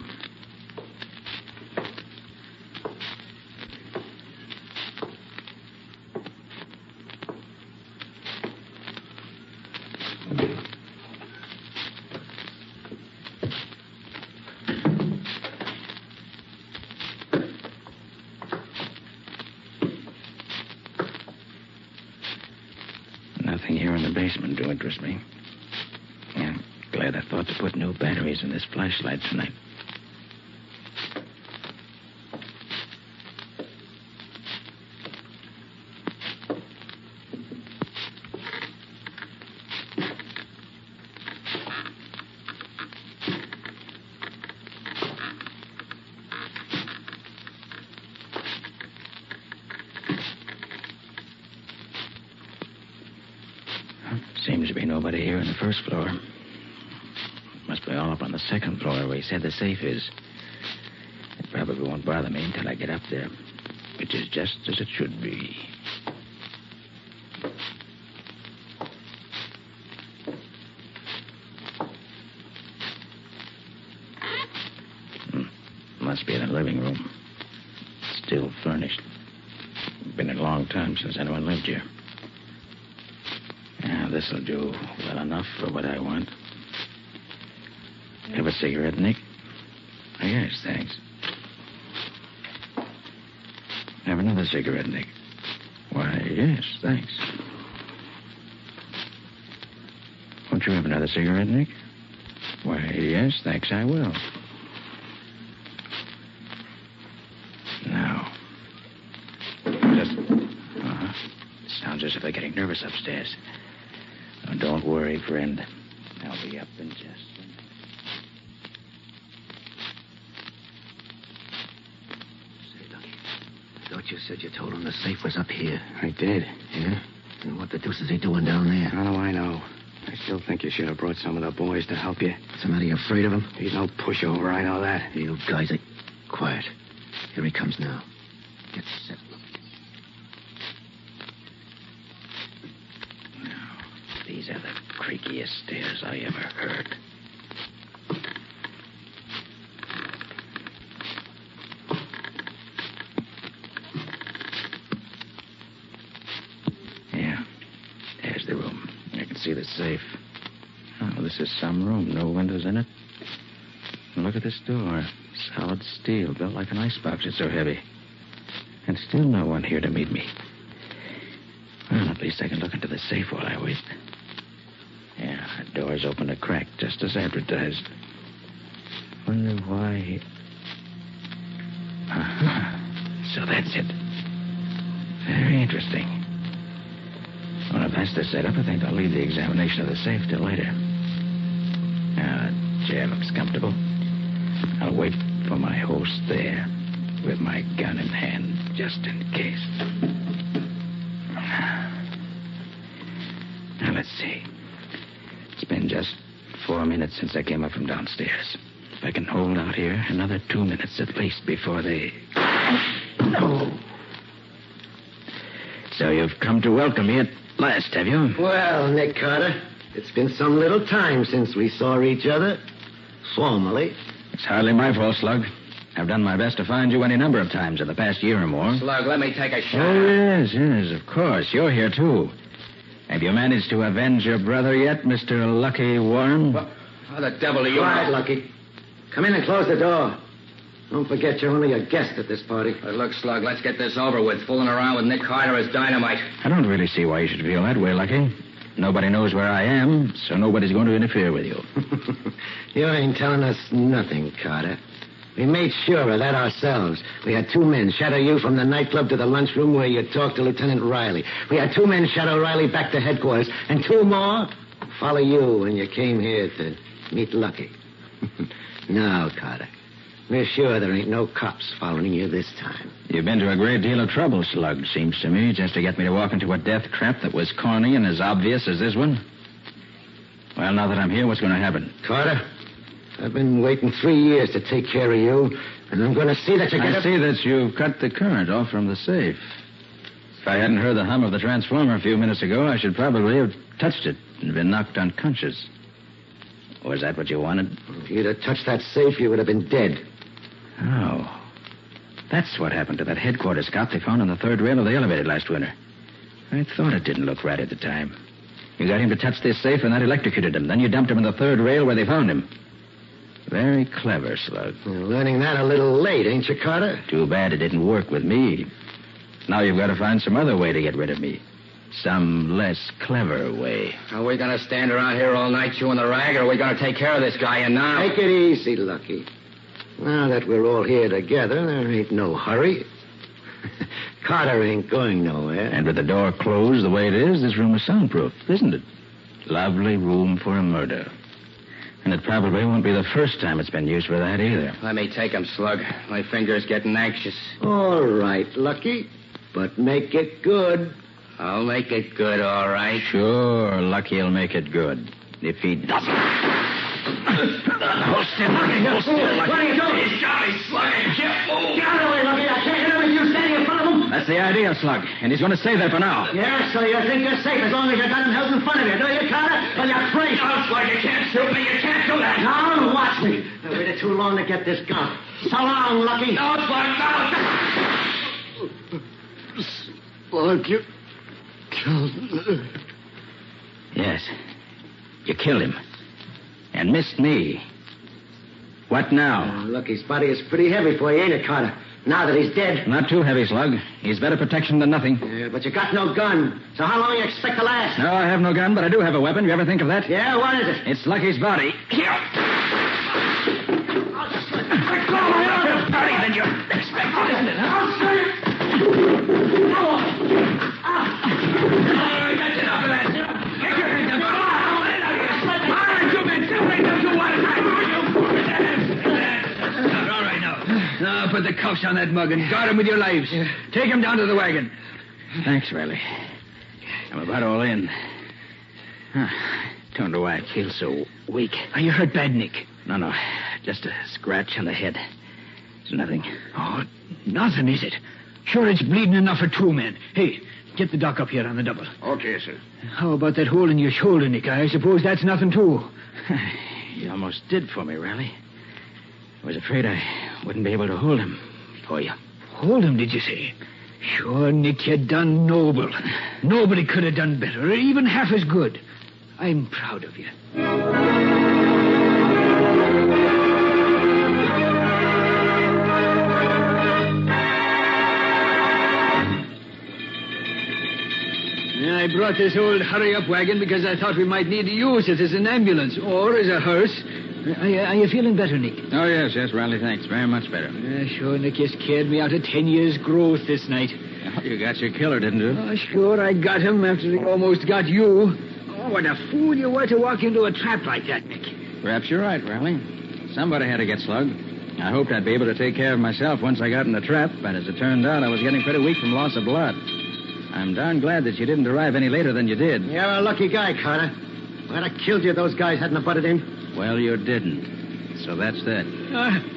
Speaker 12: Nothing here in the basement to interest me. Yeah, glad I thought to put new batteries in this flashlight tonight. Seems to be nobody here on the first floor. Must be all up on the second floor where he said the safe is. It probably won't bother me until I get up there, which is just as it should be. Must be in the living room. Still furnished. Been a long time since anyone lived here. This'll do well enough for what I want. Have a cigarette, Nick? Oh, yes, thanks. Have another cigarette, Nick? Why, yes, thanks. Won't you have another cigarette, Nick? Why, yes, thanks, I will. Now. Sounds as if they're getting nervous upstairs. Oh, don't worry, friend. I'll be up in just a minute.
Speaker 8: Say, Lucky, I thought you said you told him the safe was up here.
Speaker 6: I did.
Speaker 8: Yeah? And what the deuce is he doing down there?
Speaker 6: How do I know? I still think you should have brought some of the boys to help you.
Speaker 8: What's the matter? You afraid of him?
Speaker 6: He's no pushover, I know that.
Speaker 8: You guys, quiet. Here he comes now. Get set, Lucky.
Speaker 6: These are the creakiest stairs I ever heard. Yeah, there's the room. I can see the safe. Oh, this is some room. No windows in it. And look at this door. Solid steel, built like an icebox. It's so heavy. And still no one here to meet me. Well, at least I can look into the safe while I wait. Yeah, the door's open a crack, just as advertised. Wonder why... So that's it. Very interesting. Well, if that's the setup, I think I'll leave the examination of the safe till later. Now, the chair looks comfortable. I'll wait for my host there, with my gun in hand, just in case. Now, let's see. It's been just 4 minutes since I came up from downstairs. If I can hold out here another 2 minutes at least before they... No. So you've come to welcome me at last, have you?
Speaker 8: Well, Nick Carter, it's been some little time since we saw each other. Formally.
Speaker 12: It's hardly my fault, Slug. I've done my best to find you any number of times in the past year or more.
Speaker 6: Slug, let me take a shot.
Speaker 12: Oh, yes, of course. You're here, too. Have you managed to avenge your brother yet, Mr. Lucky Warren?
Speaker 6: What? How the devil are you?
Speaker 8: Quiet, Lucky. Come in and close the door. Don't forget you're only a guest at this party.
Speaker 6: Look, Slug, let's get this over with. Fooling around with Nick Carter is dynamite.
Speaker 12: I don't really see why you should feel that way, Lucky. Nobody knows where I am, so nobody's going to interfere with you.
Speaker 8: You ain't telling us nothing, Carter. We made sure of that ourselves. We had 2 men shadow you from the nightclub to the lunchroom where you talked to Lieutenant Riley. We had 2 men shadow Riley back to headquarters, and 2 more follow you when you came here to meet Lucky. Now, Carter, we're sure there ain't no cops following you this time.
Speaker 12: You've been to a great deal of trouble, Slug, seems to me, just to get me to walk into a death trap that was corny and as obvious as this one. Well, now that I'm here, what's going to happen?
Speaker 8: Carter, I've been waiting 3 years to take care of you, and I'm going to see that you get
Speaker 12: I see that you've cut the current off from the safe. If I hadn't heard the hum of the transformer a few minutes ago, I should probably have touched it and been knocked unconscious. Was that what you wanted?
Speaker 8: If you'd have touched that safe, you would have been dead.
Speaker 12: Oh. That's what happened to that headquarters cop they found on the 3rd rail of the elevator last winter. I thought it didn't look right at the time. You got him to touch this safe, and that electrocuted him. Then you dumped him in the 3rd rail where they found him. Very clever, Slug.
Speaker 8: You're learning that a little late, ain't you, Carter?
Speaker 12: Too bad it didn't work with me. Now you've got to find some other way to get rid of me. Some less clever way.
Speaker 6: Are we going to stand around here all night chewing the rag, or are we going to take care of this guy and now?
Speaker 8: Take it easy, Lucky. Now that we're all here together, there ain't no hurry. Carter ain't going nowhere.
Speaker 12: And with the door closed the way it is, this room is soundproof, isn't it? Lovely room for a murder. And it probably won't be the first time it's been used for that either.
Speaker 6: Let me take him, Slug. My finger's getting anxious.
Speaker 8: All right, Lucky. But make it good.
Speaker 6: I'll make it good, all right.
Speaker 12: Sure, Lucky'll make it good. If he doesn't...
Speaker 6: Hold still, Lucky. Hold still, Lucky. What are you doing? He's got me, Slug. Can't move.
Speaker 8: Get out of the way, Lucky. I can't hit him with you standing in front of him.
Speaker 12: That's the idea, Slug. And he's going to stay there for now.
Speaker 8: Yeah, so you think you're safe as long as you got him held in front of you, do you, Carter? Well, you're free.
Speaker 6: No, Slug, you can't shoot me. You can't do that.
Speaker 8: Now, watch me. I waited too long to get this gun. So long, Lucky.
Speaker 6: No, Slug, no.
Speaker 8: Slug, you killed me.
Speaker 12: Yes. You killed him. And missed me. What now?
Speaker 8: Lucky's body is pretty heavy for you, ain't it, Carter? Now that he's dead.
Speaker 12: Not too heavy, Slug. He's better protection than nothing.
Speaker 8: Yeah, but you got no gun. So how long you expect to last?
Speaker 12: No, I have no gun, but I do have a weapon. You ever think of that?
Speaker 8: Yeah, what is it?
Speaker 12: It's Lucky's body.
Speaker 6: Here. Let go of my body than you expected, isn't it, huh? That's enough of that. Get your hands up. All right, now put the cuffs on that mug and guard him with your lives. Take him down to the wagon.
Speaker 12: Thanks, Riley. I'm about all in. Don't know why I feel so weak.
Speaker 1: Are you hurt bad, Nick?
Speaker 12: No. Just a scratch on the head. It's nothing.
Speaker 1: Oh, nothing, is it? Sure, it's bleeding enough for 2 men. Hey, get the doc up here on the double.
Speaker 10: Okay, sir.
Speaker 1: How about that hole in your shoulder, Nick? I suppose that's nothing, too.
Speaker 12: You almost did for me, Riley. I was afraid I wouldn't be able to hold him for you.
Speaker 1: Hold him, did you say? Sure, Nick, you done noble. Nobody could have done better, or even half as good. I'm proud of you. I brought this old hurry-up wagon because I thought we might need to use it as an ambulance or as a hearse. Are you feeling better, Nick?
Speaker 12: Oh, yes, Riley, thanks. Very much better.
Speaker 1: Sure, Nick, you scared me out of 10 years' growth this night.
Speaker 12: Oh, you got your killer, didn't you?
Speaker 1: Oh, sure, I got him after he almost got you. Oh, what a fool you were to walk into a trap like that, Nick.
Speaker 12: Perhaps you're right, Riley. Somebody had to get slugged. I hoped I'd be able to take care of myself once I got in the trap, but as it turned out, I was getting pretty weak from loss of blood. I'm darn glad that you didn't arrive any later than you did.
Speaker 8: You're a lucky guy, Carter. I'd have killed you if those guys hadn't butted in.
Speaker 12: Well, you didn't. So that's that.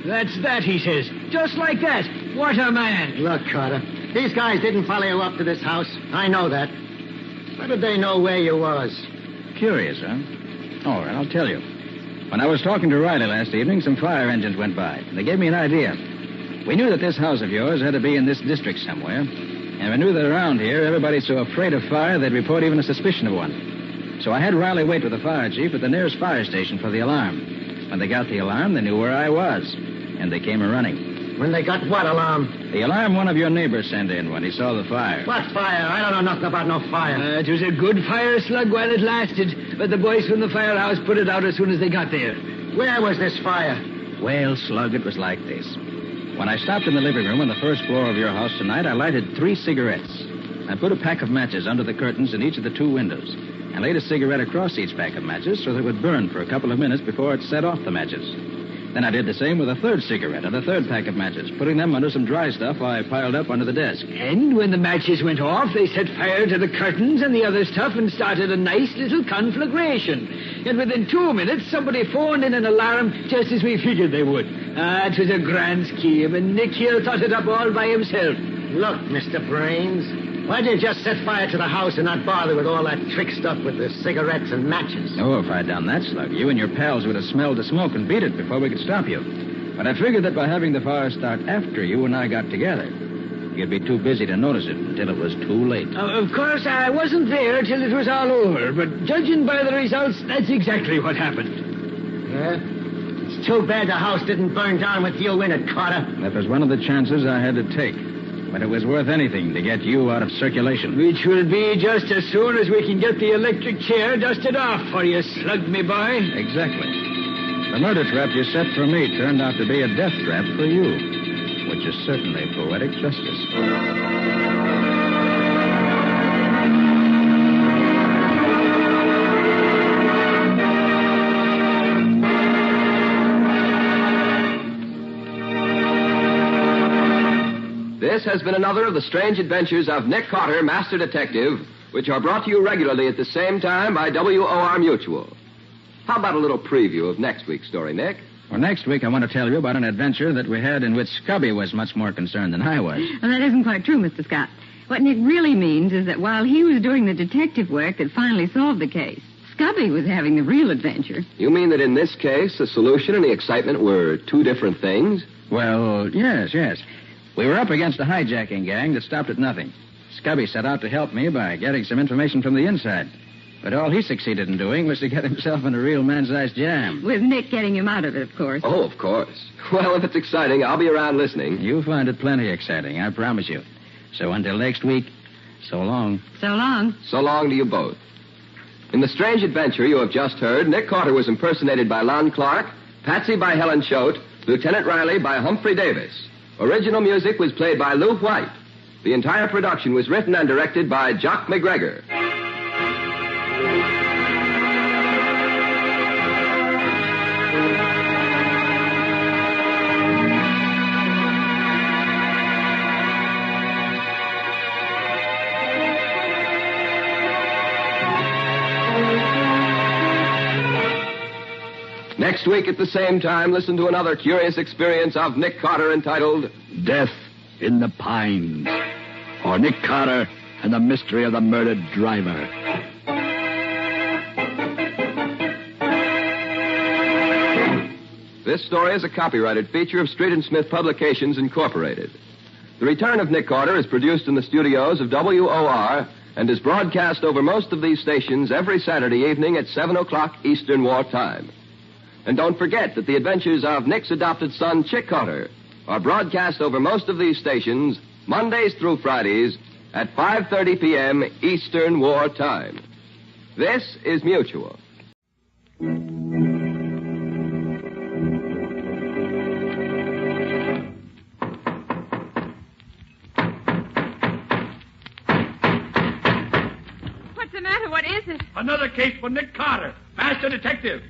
Speaker 1: That's that, he says. Just like that. What a man.
Speaker 8: Look, Carter, these guys didn't follow you up to this house. I know that. How did they know where you was?
Speaker 12: Curious, huh? All right, I'll tell you. When I was talking to Riley last evening, some fire engines went by. They gave me an idea. We knew that this house of yours had to be in this district somewhere. And we knew that around here, everybody's so afraid of fire, they'd report even a suspicion of one. So I had Riley wait with the fire chief at the nearest fire station for the alarm. When they got the alarm, they knew where I was. And they came a-running.
Speaker 8: When they got what alarm?
Speaker 12: The alarm one of your neighbors sent in when he saw the fire.
Speaker 8: What fire? I don't know nothing about no fire.
Speaker 1: It was a good fire, Slug, while it lasted. But the boys from the firehouse put it out as soon as they got there.
Speaker 8: Where was this fire?
Speaker 12: Well, Slug, it was like this. When I stopped in the living room on the first floor of your house tonight, I lighted 3 cigarettes. I put a pack of matches under the curtains in each of the 2 windows and laid a cigarette across each pack of matches so that it would burn for a couple of minutes before it set off the matches. Then I did the same with a 3rd cigarette and a 3rd pack of matches, putting them under some dry stuff I piled up under the desk.
Speaker 1: And when the matches went off, they set fire to the curtains and the other stuff and started a nice little conflagration. And within 2 minutes, somebody phoned in an alarm just as we figured they would. It was a grand scheme, and Nick here thought it up all by himself.
Speaker 8: Look, Mr. Brains, why didn't you just set fire to the house and not bother with all that trick stuff with the cigarettes and matches?
Speaker 12: Oh, if I'd done that, Slug, you and your pals would have smelled the smoke and beat it before we could stop you. But I figured that by having the fire start after you and I got together, you'd be too busy to notice it until it was too late.
Speaker 1: Of course, I wasn't there till it was all over, but judging by the results, that's exactly what happened.
Speaker 8: Yeah? It's too bad the house didn't burn down with you in it, Carter.
Speaker 12: That was one of the chances I had to take. But it was worth anything to get you out of circulation.
Speaker 1: Which will be just as soon as we can get the electric chair dusted off for you, Slug, me boy.
Speaker 12: Exactly. The murder trap you set for me turned out to be a death trap for you, which is certainly poetic justice.
Speaker 19: This has been another of the strange adventures of Nick Carter, Master Detective, which are brought to you regularly at the same time by WOR Mutual. How about a little preview of next week's story, Nick?
Speaker 12: Well, next week I want to tell you about an adventure that we had in which Scubby was much more concerned than I was.
Speaker 11: Well, that isn't quite true, Mr. Scott. What Nick really means is that while he was doing the detective work that finally solved the case, Scubby was having the real adventure.
Speaker 19: You mean that in this case, the solution and the excitement were 2 different things?
Speaker 12: Well, yes. We were up against a hijacking gang that stopped at nothing. Scubby set out to help me by getting some information from the inside. But all he succeeded in doing was to get himself in a real man-sized jam.
Speaker 11: With Nick getting him out of it, of course.
Speaker 19: Oh, of course. Well, if it's exciting, I'll be around listening.
Speaker 12: You'll find it plenty exciting, I promise you. So until next week, so long.
Speaker 11: So long.
Speaker 19: So long to you both. In the strange adventure you have just heard, Nick Carter was impersonated by Lon Clark, Patsy by Helen Choate, Lieutenant Riley by Humphrey Davis. Original music was played by Lou White. The entire production was written and directed by Jock McGregor. Next week at the same time, listen to another curious experience of Nick Carter entitled
Speaker 13: Death in the Pines, or Nick Carter and the Mystery of the Murdered Driver.
Speaker 19: This story is a copyrighted feature of Street and Smith Publications, Incorporated. The Return of Nick Carter is produced in the studios of WOR and is broadcast over most of these stations every Saturday evening at 7 o'clock Eastern War Time. And don't forget that the adventures of Nick's adopted son, Chick Carter, are broadcast over most of these stations Mondays through Fridays at 5:30 p.m. Eastern War Time. This is Mutual.
Speaker 23: What's the matter? What is it?
Speaker 24: Another case for Nick Carter, Master Detective.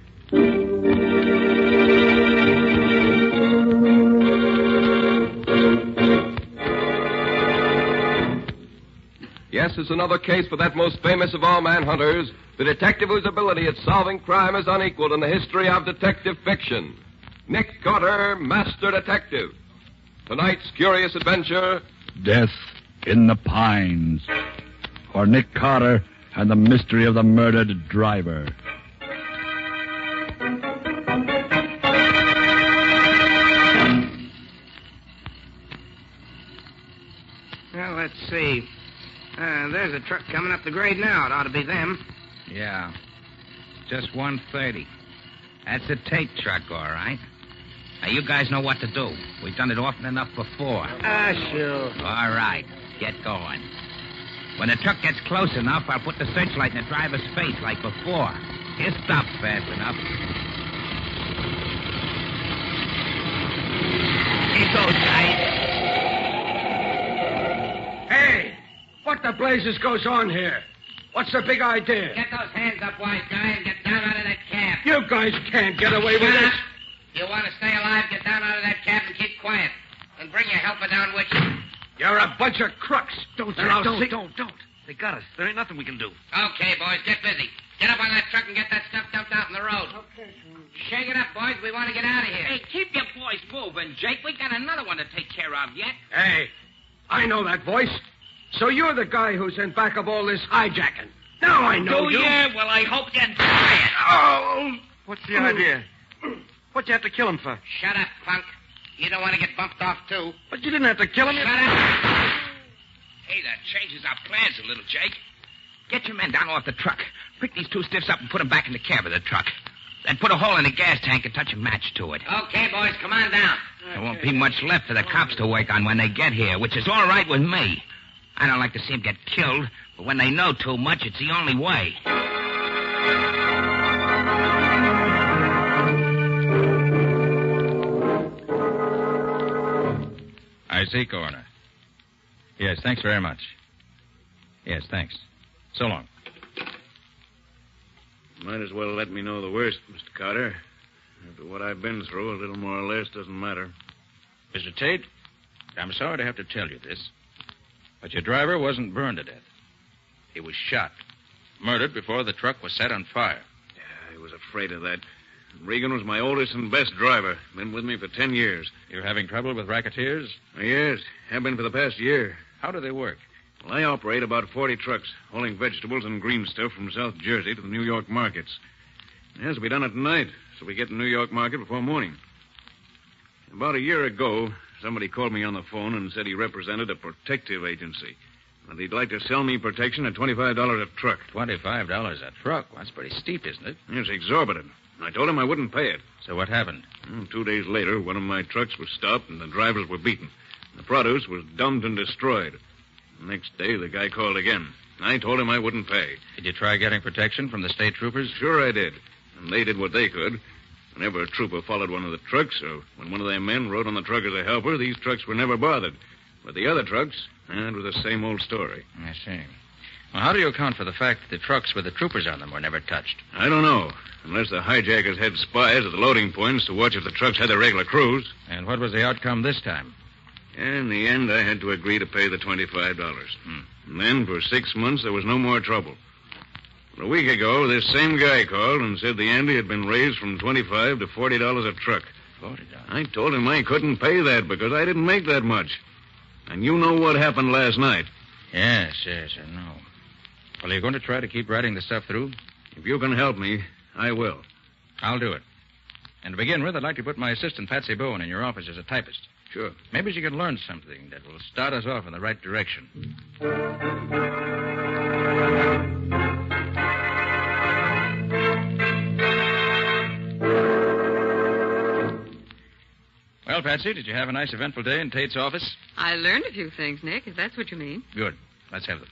Speaker 19: Yes, it's another case for that most famous of all manhunters, the detective whose ability at solving crime is unequaled in the history of detective fiction. Nick Carter, Master Detective. Tonight's curious adventure,
Speaker 13: Death in the Pines, or Nick Carter and the Mystery of the Murdered Driver.
Speaker 18: Well, let's see. There's a truck coming up the grade now. It ought to be them.
Speaker 25: Yeah. Just 1:30.
Speaker 6: That's a Tate truck, all right. Now, you guys know what to do. We've done it often enough before.
Speaker 18: Sure.
Speaker 6: All right. Get going. When the truck gets close enough, I'll put the searchlight in the driver's face like before. He'll stop fast enough. Keep those tight.
Speaker 9: Hey! What the blazes goes on here? What's the big idea?
Speaker 8: Get those hands up, wise guy, and get down out of that cab.
Speaker 9: You guys can't get away with
Speaker 8: Shut
Speaker 9: this.
Speaker 8: up. You want to stay alive, get down out of that cab and keep quiet. And bring your helper down with you.
Speaker 9: You're a bunch of crooks. Don't.
Speaker 10: They got us. There ain't nothing we can do.
Speaker 8: Okay, boys, get busy. Get up on that truck and get that stuff dumped out in the road. Okay. Shake it up, boys. We want to get out of here.
Speaker 14: Hey, keep your boys moving, Jake. We got another one to take care of yet.
Speaker 9: Hey, I know that voice. So you're the guy who's in back of all this hijacking. Now I know
Speaker 14: Do
Speaker 9: you.
Speaker 14: you? Well, I hope you try it.
Speaker 9: Oh!
Speaker 10: What's the idea? What'd you have to kill him for?
Speaker 8: Shut up, punk. You don't want to get bumped off, too.
Speaker 10: But you didn't have to kill him.
Speaker 8: Shut up.
Speaker 14: Hey, that changes our plans a little, Jake. Get your men down off the truck. Pick these two stiffs up and put them back in the cab of the truck. Then put a hole in the gas tank and touch a match to it.
Speaker 8: Okay, boys, come on down.
Speaker 14: There won't be much left for the cops to work on when they get here, which is all right with me. I don't like to see them get killed, but when they know too much, it's the only way.
Speaker 12: I see, Coroner. Yes, thanks very much. Yes, thanks. So long.
Speaker 7: Might as well let me know the worst, Mr. Carter. After what I've been through, a little more or less doesn't matter.
Speaker 12: Mr. Tate, I'm sorry to have to tell you this, but your driver wasn't burned to death. He was shot. Murdered before the truck was set on fire.
Speaker 7: Yeah, I was afraid of that. Regan was my oldest and best driver. Been with me for 10 years.
Speaker 12: You're having trouble with racketeers?
Speaker 7: Yes, have been for the past year.
Speaker 12: How do they work?
Speaker 7: Well, I operate about 40 trucks, hauling vegetables and green stuff from South Jersey to the New York markets. It has to be done at night, so we get to the New York market before morning. About a year ago, somebody called me on the phone and said he represented a protective agency. And he'd like to sell me protection at $25 a truck.
Speaker 12: $25 a truck? That's pretty steep, isn't it?
Speaker 7: It's exorbitant. I told him I wouldn't pay it.
Speaker 12: So what happened?
Speaker 7: 2 days later, one of my trucks was stopped and the drivers were beaten. The produce was dumped and destroyed. The next day, the guy called again. I told him I wouldn't pay.
Speaker 12: Did you try getting protection from the state troopers?
Speaker 7: Sure I did. And they did what they could. Whenever a trooper followed one of the trucks, or when one of their men rode on the truck as a helper, these trucks were never bothered. But the other trucks, it was the same old story.
Speaker 12: I see. Well, how do you account for the fact that the trucks with the troopers on them were never touched?
Speaker 7: I don't know. Unless the hijackers had spies at the loading points to watch if the trucks had their regular crews.
Speaker 12: And what was the outcome this time?
Speaker 7: In the end, I had to agree to pay the $25. And then, for 6 months, there was no more trouble. But a week ago, this same guy called and said the ante had been raised from $25 to $40 a truck.
Speaker 12: $40?
Speaker 7: I told him I couldn't pay that because I didn't make that much. And you know what happened last night.
Speaker 12: Yes, I know. Well, are you going to try to keep writing the stuff through?
Speaker 7: If you can help me, I will.
Speaker 12: I'll do it. And to begin with, I'd like to put my assistant, Patsy Bowen, in your office as a typist.
Speaker 7: Sure.
Speaker 12: Maybe she can learn something that will start us off in the right direction. Well, Patsy, did you have a nice eventful day in Tate's office?
Speaker 11: I learned a few things, Nick, if that's what you mean.
Speaker 12: Good. Let's have them.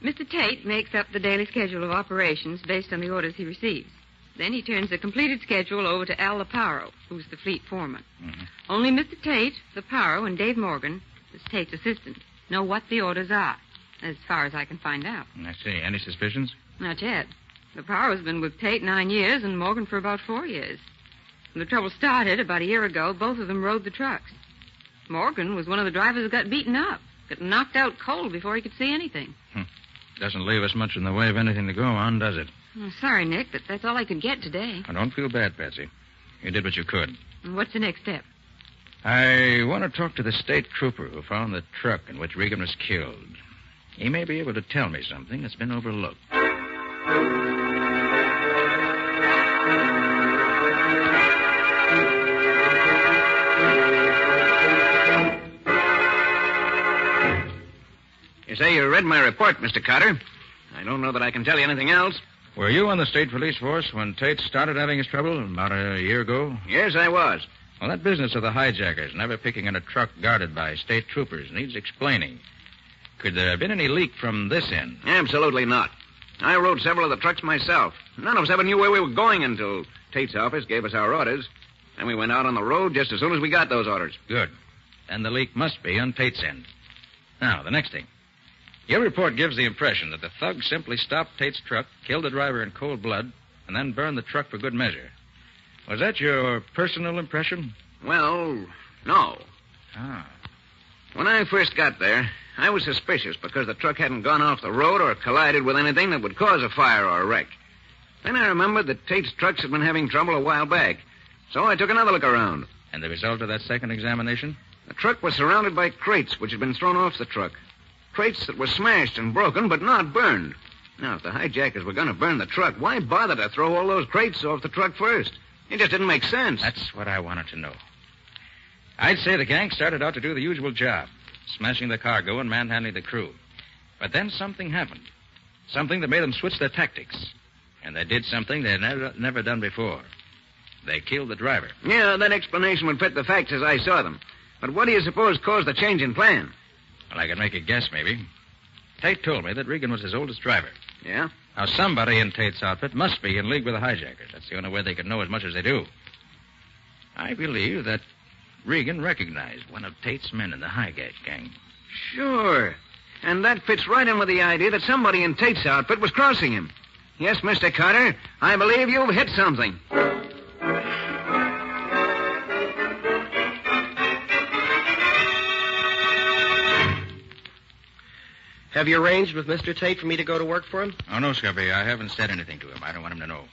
Speaker 11: Mr. Tate makes up the daily schedule of operations based on the orders he receives. Then he turns the completed schedule over to Al Laparo, who's the fleet foreman.
Speaker 12: Mm-hmm.
Speaker 11: Only Mr. Tate, Laparo, and Dave Morgan, who's Tate's assistant, know what the orders are, as far as I can find out.
Speaker 12: I see. Any suspicions?
Speaker 11: Not yet. Laparo's been with Tate 9 years and Morgan for about 4 years. When the trouble started about a year ago, both of them rode the trucks. Morgan was one of the drivers that got beaten up, got knocked out cold before he could see anything.
Speaker 12: Doesn't leave us much in the way of anything to go on, does it?
Speaker 11: Sorry, Nick, but that's all I could get today.
Speaker 12: I don't feel bad, Patsy. You did what you could.
Speaker 11: And what's the next step?
Speaker 12: I want to talk to the state trooper who found the truck in which Regan was killed. He may be able to tell me something that's been overlooked.
Speaker 10: You say you read my report, Mr. Carter. I don't know that I can tell you anything else.
Speaker 12: Were you on the state police force when Tate started having his trouble about a year ago?
Speaker 10: Yes, I was.
Speaker 12: Well, that business of the hijackers never picking in a truck guarded by state troopers needs explaining. Could there have been any leak from this end?
Speaker 10: Absolutely not. I rode several of the trucks myself. None of us ever knew where we were going until Tate's office gave us our orders. And we went out on the road just as soon as we got those orders.
Speaker 12: Good. Then the leak must be on Tate's end. Now, the next thing. Your report gives the impression that the thug simply stopped Tate's truck, killed the driver in cold blood, and then burned the truck for good measure. Was that your personal impression?
Speaker 10: Well, no.
Speaker 12: Ah.
Speaker 10: When I first got there, I was suspicious because the truck hadn't gone off the road or collided with anything that would cause a fire or a wreck. Then I remembered that Tate's trucks had been having trouble a while back. So I took another look around.
Speaker 12: And the result of that second examination?
Speaker 10: The truck was surrounded by crates which had been thrown off the truck. Crates that were smashed and broken, but not burned. Now, if the hijackers were going to burn the truck, why bother to throw all those crates off the truck first? It just didn't make sense.
Speaker 12: That's what I wanted to know. I'd say the gang started out to do the usual job, smashing the cargo and manhandling the crew. But then something happened. Something that made them switch their tactics. And they did something they had never done before. They killed the driver.
Speaker 10: Yeah, that explanation would fit the facts as I saw them. But what do you suppose caused the change in plan?
Speaker 12: Well, I could make a guess, maybe. Tate told me that Regan was his oldest driver.
Speaker 10: Yeah?
Speaker 12: Now, somebody in Tate's outfit must be in league with the hijackers. That's the only way they could know as much as they do. I believe that Regan recognized one of Tate's men in the hijack gang.
Speaker 10: Sure. And that fits right in with the idea that somebody in Tate's outfit was crossing him. Yes, Mr. Carter, I believe you've hit something.
Speaker 2: Have you arranged with Mr. Tate for me to go to work for him?
Speaker 12: Oh, no, Scubby. I haven't said anything to him. I don't want him to know.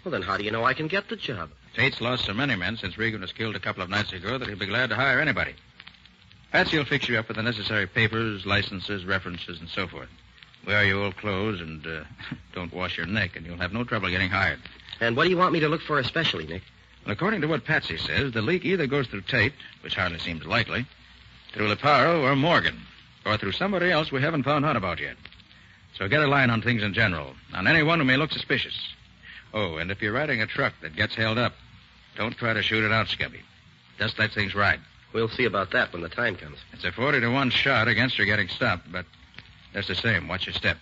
Speaker 2: Well, then how do you know I can get the job?
Speaker 12: Tate's lost so many men since Regan was killed a couple of nights ago that he'll be glad to hire anybody. Patsy will fix you up with the necessary papers, licenses, references, and so forth. Wear your old clothes and don't wash your neck, and you'll have no trouble getting hired.
Speaker 2: And what do you want me to look for especially, Nick?
Speaker 12: Well, according to what Patsy says, the leak either goes through Tate, which hardly seems likely, through Leparo or Morgan, or through somebody else we haven't found out about yet. So get a line on things in general, on anyone who may look suspicious. Oh, and if you're riding a truck that gets held up, don't try to shoot it out, Scubby. Just let things ride.
Speaker 2: We'll see about that when the time comes.
Speaker 12: It's a 40-1 shot against her getting stopped, but just the same, watch your step.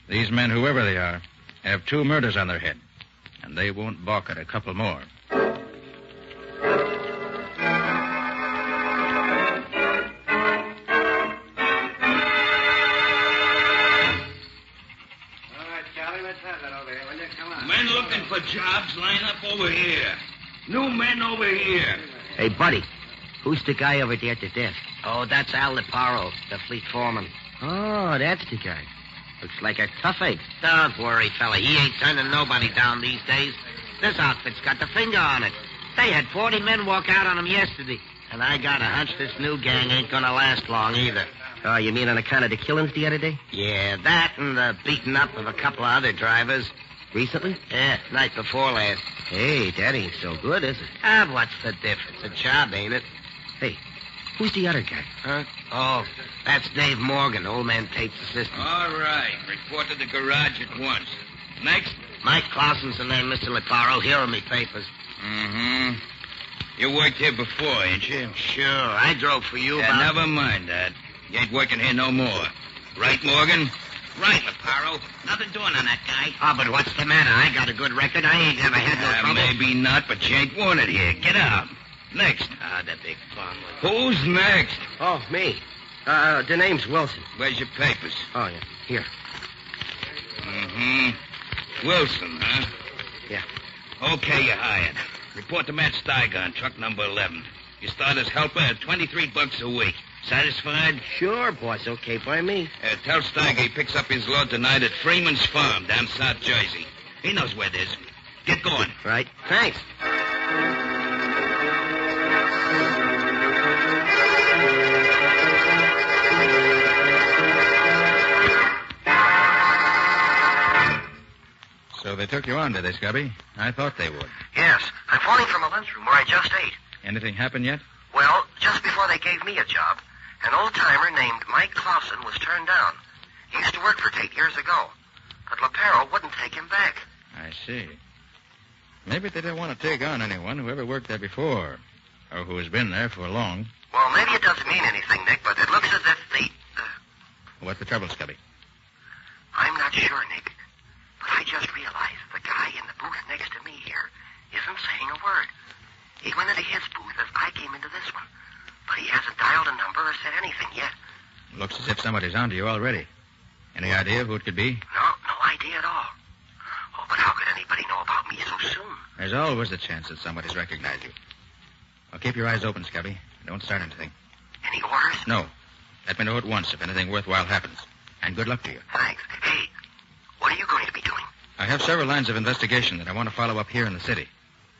Speaker 12: These men, whoever they are, have 2 murders on their head, and they won't balk at a couple more.
Speaker 14: Men looking for jobs, line up over here. New men over here.
Speaker 18: Hey, buddy, who's the guy over there at the desk?
Speaker 22: Oh, that's Al Leparo, the fleet foreman.
Speaker 18: Oh, that's the guy. Looks like a toughache.
Speaker 22: Don't worry, fella. He ain't turning nobody down these days. This outfit's got the finger on it. They had 40 men walk out on him yesterday. And I got a hunch this new gang ain't gonna last long either.
Speaker 18: Oh, you mean on account of the killings the other day?
Speaker 22: Yeah, that and the beating up of a couple of other drivers.
Speaker 18: Recently?
Speaker 22: Yeah, night before last.
Speaker 18: Hey, that ain't so good, is it?
Speaker 22: Ah, what's the difference? A job, ain't it?
Speaker 18: Hey, who's the other guy?
Speaker 22: Huh? Oh, that's Dave Morgan, old man Tate's assistant.
Speaker 14: All right. Report to the garage at once. Next?
Speaker 22: Mike Clausen's the name, Mr. Leparo. Here are me papers.
Speaker 14: Mm-hmm. You worked here before, ain't you?
Speaker 22: Sure. I drove for you
Speaker 14: Yeah,
Speaker 22: about...
Speaker 14: never mind that. You ain't working here no more. Right, Morgan?
Speaker 22: Right, Leparo. Nothing doing on that guy. Oh, but what's the matter? I got a good record. I ain't never had no trouble.
Speaker 14: Maybe not, but you ain't wanted here. Get out. Next.
Speaker 22: Ah, the big bum.
Speaker 14: Who's next?
Speaker 18: Oh, me. The name's Wilson.
Speaker 14: Where's your papers?
Speaker 18: Oh, yeah. Here.
Speaker 14: Mm-hmm. Wilson, huh?
Speaker 18: Yeah.
Speaker 14: Okay, you're hired. Report to Matt Steiger on truck number 11. You start as helper at $23 a week. Satisfied?
Speaker 18: Sure, boss. Okay by me.
Speaker 14: Tell Steiger he picks up his load tonight at Freeman's Farm down South Jersey. He knows where it is. Get going.
Speaker 18: Right. Thanks.
Speaker 12: So they took you on, did they, Scubby? I thought they would.
Speaker 15: Yes. I'm phoning from a lunchroom where I just ate.
Speaker 12: Anything happened yet?
Speaker 15: Well, just before they gave me a job, an old-timer named Mike Clausen was turned down. He used to work for Tate years ago. But Leparo wouldn't take him back.
Speaker 12: I see. Maybe they don't want to take on anyone who ever worked there before, or who has been there for long.
Speaker 15: Well, maybe it doesn't mean anything, Nick, but it looks as if
Speaker 12: What's the trouble, Scubby?
Speaker 15: I'm not sure, Nick. But I just realized the guy in the booth next to me here isn't saying a word. He went into his booth as I came into this one. But he hasn't dialed a number or said anything yet.
Speaker 12: Looks as if somebody's onto you already. Any idea of who it could be?
Speaker 15: No idea at all. Oh, but how could anybody know about me so soon?
Speaker 12: There's always a chance that somebody's recognized you. Well, keep your eyes open, Scubby. Don't start anything.
Speaker 15: Any orders?
Speaker 12: No. Let me know at once if anything worthwhile happens. And good luck to you.
Speaker 15: Thanks. Hey, what are you going to be doing?
Speaker 12: I have several lines of investigation that I want to follow up here in the city.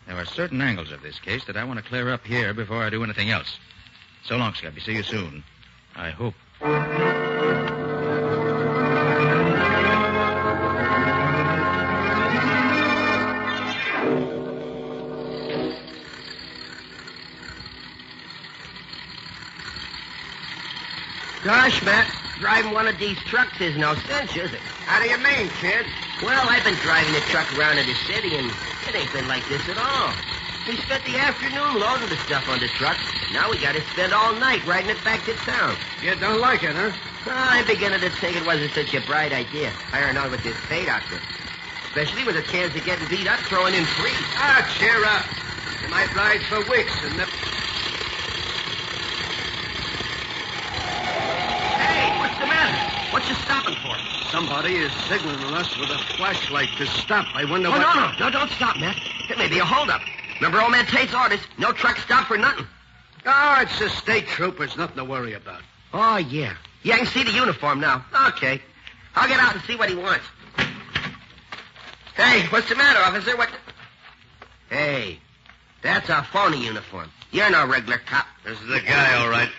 Speaker 12: There are certain angles of this case that I want to clear up here before I do anything else. So long, Scubby. See you soon. I hope.
Speaker 22: Gosh, Matt, driving one of these trucks is no sense, is it?
Speaker 18: How do you mean, kid?
Speaker 22: Well, I've been driving the truck around in the city, and it ain't been like this at all. We spent the afternoon loading the stuff on the truck. Now we got to spend all night riding it back to town.
Speaker 9: You don't like it, huh?
Speaker 22: I'm beginning to think it wasn't such a bright idea, hiring on with this Tate outfit. Especially with a chance of getting beat up throwing in free.
Speaker 9: Ah, cheer up. You might ride for weeks and never...
Speaker 22: What you stopping for?
Speaker 9: Somebody is signaling us with a flashlight to stop. I wonder
Speaker 22: Oh,
Speaker 9: what...
Speaker 22: no, don't stop, Matt. It may be a holdup. Remember old man Tate's orders? No truck stop for nothing.
Speaker 9: Oh, it's the state troopers. Nothing to worry about.
Speaker 22: Oh, yeah. Yeah, I can see the uniform now. Okay. I'll get out and see what he wants. Hey, what's the matter, officer? What... Hey, that's a phony uniform. You're no regular cop.
Speaker 16: This is the guy, all right.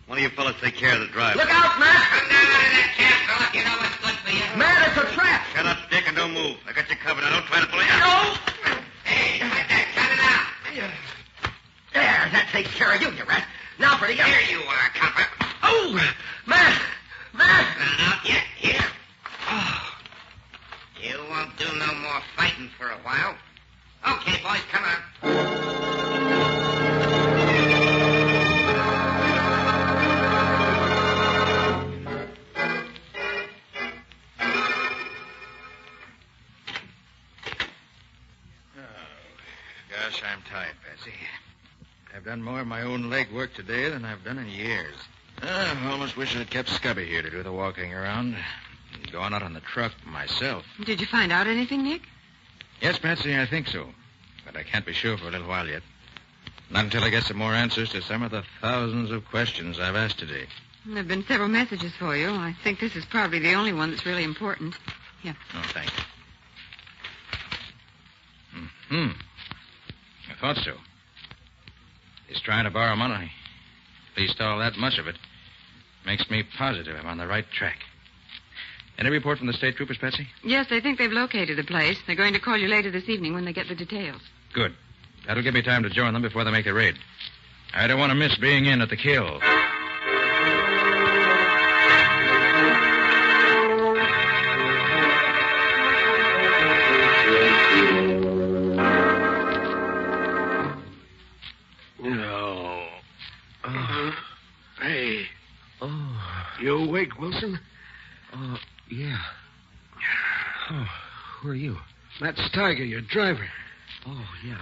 Speaker 16: One of you fellas take care of the driver.
Speaker 22: Look out, Matt! Come down out of that cab, fella. You know what's good for you. Matt, it's a trap.
Speaker 16: Shut up, Dick, and don't move. I got you covered. Now, don't try to pull it out.
Speaker 22: No! Hey, look at that. Cut it out. There, that takes care of you, you rat. Now for the other. Here you are, copper. Oh, Matt! Matt! Not yet. Here. Oh. You won't do no more fighting for a while. Okay, boys, come on.
Speaker 12: Gosh, I'm tired, Patsy. I've done more of my own leg work today than I've done in years. I almost wish I'd kept Scubby here to do the walking around. And gone out on the truck myself.
Speaker 11: Did you find out anything, Nick?
Speaker 12: Yes, Patsy, I think so. But I can't be sure for a little while yet. Not until I get some more answers to some of the thousands of questions I've asked today.
Speaker 11: There have been several messages for you. I think this is probably the only one that's really important. Here.
Speaker 12: Oh, thanks. I thought so. He's trying to borrow money. At least all that much of it. Makes me positive I'm on the right track. Any report from the state troopers, Patsy?
Speaker 11: Yes, they think they've located the place. They're going to call you later this evening when they get the details.
Speaker 12: Good. That'll give me time to join them before they make the raid. I don't want to miss being in at the kill.
Speaker 9: Hey. Oh. You awake, Wilson?
Speaker 18: Yeah. Oh, who are you?
Speaker 9: That's Tiger, your driver.
Speaker 18: Oh, yeah,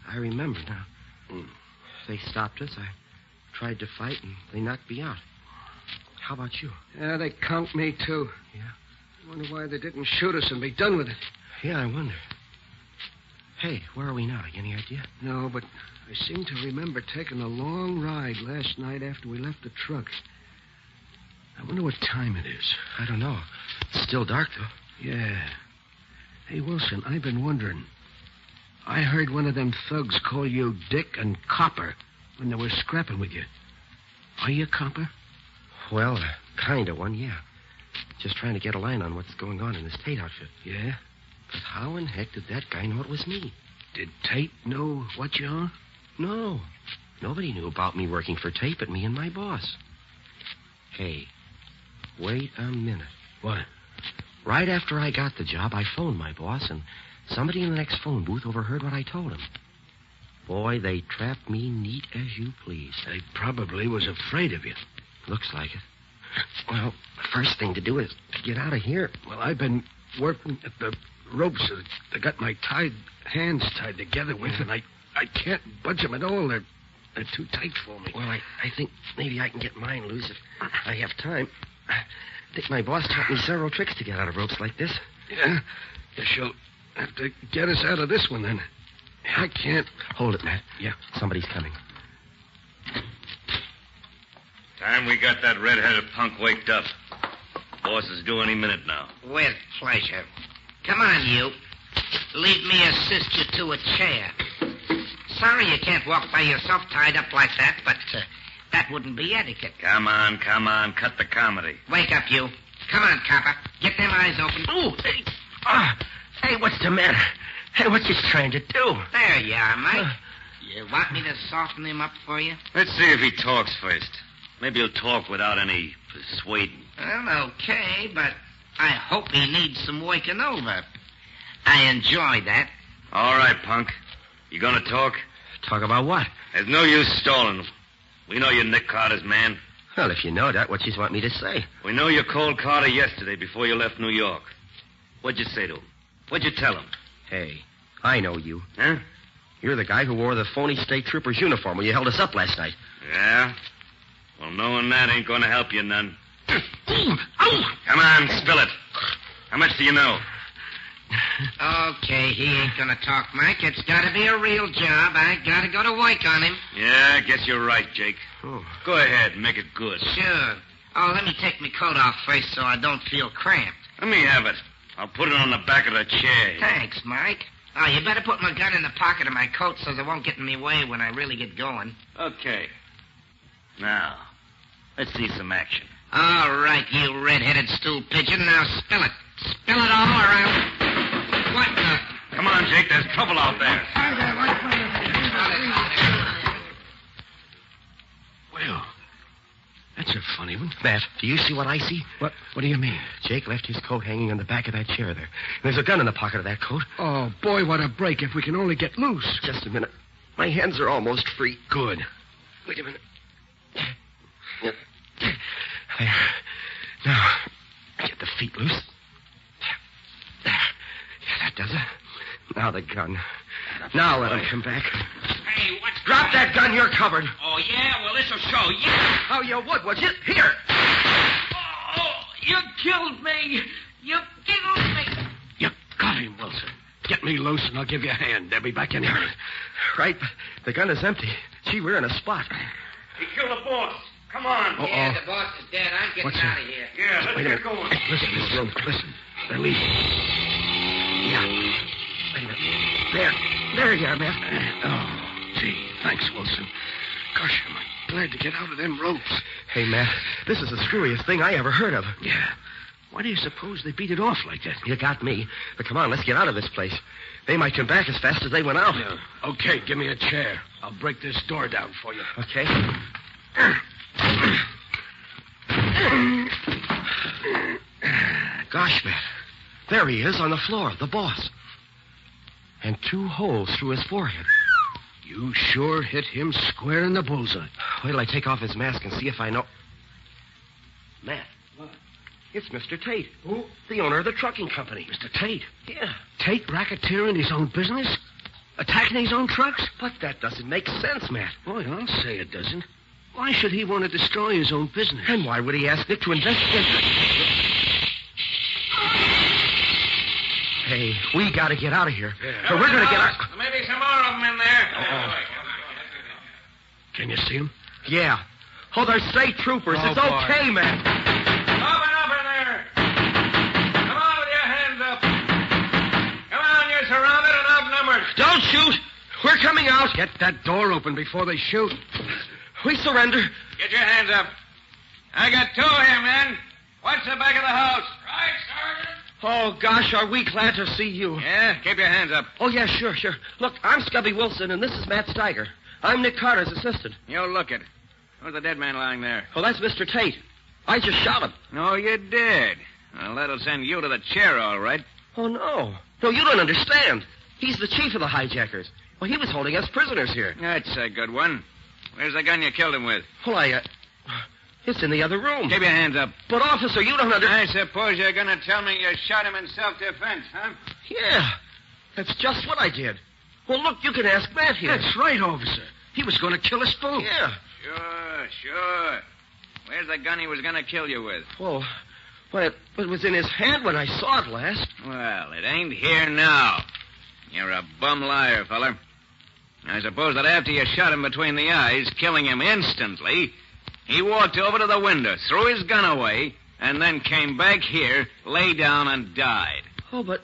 Speaker 18: I remember now. They stopped us. I tried to fight, and they knocked me out. How about you?
Speaker 9: Yeah, they count me, too.
Speaker 18: Yeah?
Speaker 9: I wonder why they didn't shoot us and be done with it.
Speaker 18: Yeah, I wonder. Hey, where are we now? Any idea?
Speaker 9: No, but I seem to remember taking a long ride last night after we left the truck. I wonder what time it is.
Speaker 18: I don't know. It's still dark, though.
Speaker 9: Yeah. Hey, Wilson, I've been wondering. I heard one of them thugs call you Dick and Copper when they were scrapping with you. Are you a copper?
Speaker 18: Well, kind of one, yeah. Just trying to get a line on what's going on in this Tate outfit.
Speaker 9: Yeah?
Speaker 18: But how in heck did that guy know it was me?
Speaker 9: Did Tate know what you are?
Speaker 18: No. Nobody knew about me working for Tate but me and my boss. Hey, wait a minute.
Speaker 9: What?
Speaker 18: Right after I got the job, I phoned my boss and
Speaker 4: Somebody in the next phone booth overheard what I told him. Boy, they trapped me neat as you please.
Speaker 9: They probably was afraid of you.
Speaker 4: Looks like it. Well, the first thing to do is to get out of here.
Speaker 9: Well, I've been working at the ropes that I got my hands tied together with, and I can't budge them at all. They're too tight for me.
Speaker 4: Well, I think maybe I can get mine loose if I have time. I think my boss taught me several tricks to get out of ropes like this.
Speaker 9: Yeah? Guess she'll have to get us out of this one, then. I can't.
Speaker 4: Hold it, Matt.
Speaker 9: Yeah.
Speaker 4: Somebody's coming.
Speaker 16: Time we got that red-headed punk waked up. Boss is due any minute now.
Speaker 18: With pleasure. Come on, you. Leave me assist you to a chair. Sorry you can't walk by yourself tied up like that, but that wouldn't be etiquette.
Speaker 16: Come on. Cut the comedy.
Speaker 18: Wake up, you. Come on, copper. Get them eyes open.
Speaker 4: Ooh, hey. Hey, what's the matter? Hey, what you trying to do?
Speaker 18: There you are, Mike. You want me to soften him up for you?
Speaker 16: Let's see if he talks first. Maybe he'll talk without any persuading.
Speaker 18: Well, okay, but I hope he needs some waking over. I enjoy that.
Speaker 16: All right, punk. You gonna talk?
Speaker 4: Talk about what?
Speaker 16: There's no use stalling. We know you're Nick Carter's man.
Speaker 4: Well, if you know that, what you want me to say?
Speaker 16: We know you called Carter yesterday before you left New York. What'd you say to him? What'd you tell him?
Speaker 4: Hey, I know you.
Speaker 16: Huh?
Speaker 4: You're the guy who wore the phony state trooper's uniform when you held us up last night.
Speaker 16: Yeah? Well, knowing that ain't gonna help you none. Come on, spill it. How much do you know?
Speaker 18: Okay, he ain't gonna talk, Mike. It's gotta be a real job. I gotta go to work on him.
Speaker 16: Yeah, I guess you're right, Jake.
Speaker 4: Oh.
Speaker 16: Go ahead, make it good.
Speaker 18: Sure. Oh, let me take my coat off first so I don't feel cramped.
Speaker 16: Let me have it. I'll put it on the back of the chair.
Speaker 18: Thanks, Mike. Oh, you better put my gun in the pocket of my coat so it won't get in my way when I really get going.
Speaker 16: Okay. Now, let's see some action.
Speaker 18: All right, you red-headed stool pigeon. Now spill it. Spill it all around. What the...
Speaker 16: Come on, Jake. There's trouble out there.
Speaker 9: Well, that's a funny one.
Speaker 4: Matt, do you see what I see?
Speaker 9: What do you mean?
Speaker 4: Jake left his coat hanging on the back of that chair there. There's a gun in the pocket of that coat.
Speaker 9: Oh, boy, what a break if we can only get loose.
Speaker 4: Just a minute. My hands are almost free.
Speaker 9: Good.
Speaker 4: Wait a minute. There. Now, get the feet loose. There. Yeah, that does it. Now the gun. Now let him come back.
Speaker 14: Hey, what's...
Speaker 4: Drop that gun. You're covered.
Speaker 14: Oh, yeah? Well, this'll show. Yeah.
Speaker 4: Oh, you would you? Here.
Speaker 14: Oh, you killed me. You killed me.
Speaker 9: You got him, Wilson. Get me loose and I'll give you a hand. They'll be back in here.
Speaker 4: Right. The gun is empty. Gee, we're in a spot.
Speaker 14: He killed the boss. Come on.
Speaker 4: Uh-oh.
Speaker 18: Yeah, the boss is dead. I'm getting out of here.
Speaker 14: Yeah, let's get going.
Speaker 9: Listen. They're leaving.
Speaker 4: Yeah. Wait a minute. There you are, man.
Speaker 9: Oh, gee. Thanks, Wilson. Gosh, am I glad to get out of them ropes.
Speaker 4: Hey, Matt, this is the screwiest thing I ever heard of.
Speaker 9: Yeah. Why do you suppose they beat it off like that?
Speaker 4: You got me. But come on, let's get out of this place. They might come back as fast as they went out.
Speaker 9: Yeah. Okay, give me a chair. I'll break this door down for you.
Speaker 4: Okay. Gosh, Matt. There he is on the floor, the boss. And 2 holes through his forehead.
Speaker 9: You sure hit him square in the bullseye.
Speaker 4: Wait till I take off his mask and see if I know... Matt.
Speaker 9: What?
Speaker 4: It's Mr. Tate.
Speaker 9: Who?
Speaker 4: The owner of the trucking company.
Speaker 9: Mr. Tate?
Speaker 4: Yeah.
Speaker 9: Tate racketeering his own business? Attacking his own trucks?
Speaker 4: But that doesn't make sense, Matt.
Speaker 9: Boy, I'll say it doesn't. Why should he want to destroy his own business?
Speaker 4: And why would he ask Nick to investigate? Hey, we got to get out of here.
Speaker 14: Yeah.
Speaker 4: Or we're going to get out...
Speaker 14: There may be some more of them in there.
Speaker 9: Uh-oh. Can you see him?
Speaker 4: Yeah. Oh, they're state troopers.
Speaker 9: Oh,
Speaker 4: it's
Speaker 9: boy.
Speaker 4: okay, man.
Speaker 14: Open up in there. Come on with your hands up. Come on, you're surrounded and outnumbered.
Speaker 4: Don't shoot. We're coming out.
Speaker 9: Get that door open before they shoot.
Speaker 4: We surrender.
Speaker 14: Get your hands up. I got 2 here, men. Watch the back of the house. Right, Sergeant.
Speaker 4: Oh, gosh, are we glad to see you.
Speaker 14: Yeah, keep your hands up.
Speaker 4: Oh, yeah, sure. Look, I'm Scubby Wilson, and this is Matt Steiger. I'm Nick Carter's assistant.
Speaker 14: You look it. Who's the dead man lying there?
Speaker 4: Oh, that's Mr. Tate. I just shot him.
Speaker 14: No, you did. Well, that'll send you to the chair, all right.
Speaker 4: Oh, no. No, you don't understand. He's the chief of the hijackers. Well, he was holding us prisoners here.
Speaker 10: That's a good one. Where's the gun you killed him with?
Speaker 4: Well, it's in the other room.
Speaker 10: Keep your hands up.
Speaker 4: But, officer, you don't understand.
Speaker 10: I suppose you're going to tell me you shot him in self-defense, huh?
Speaker 4: Yeah, that's just what I did. Well, look, you can ask Matt here.
Speaker 9: That's right, officer. He was going to kill us both.
Speaker 4: Yeah.
Speaker 10: Sure. Where's the gun he was going to kill you with?
Speaker 4: Well, it was in his hand when I saw it last.
Speaker 10: Well, it ain't here now. You're a bum liar, feller. I suppose that after you shot him between the eyes, killing him instantly, he walked over to the window, threw his gun away, and then came back here, lay down, and died.
Speaker 4: Oh, but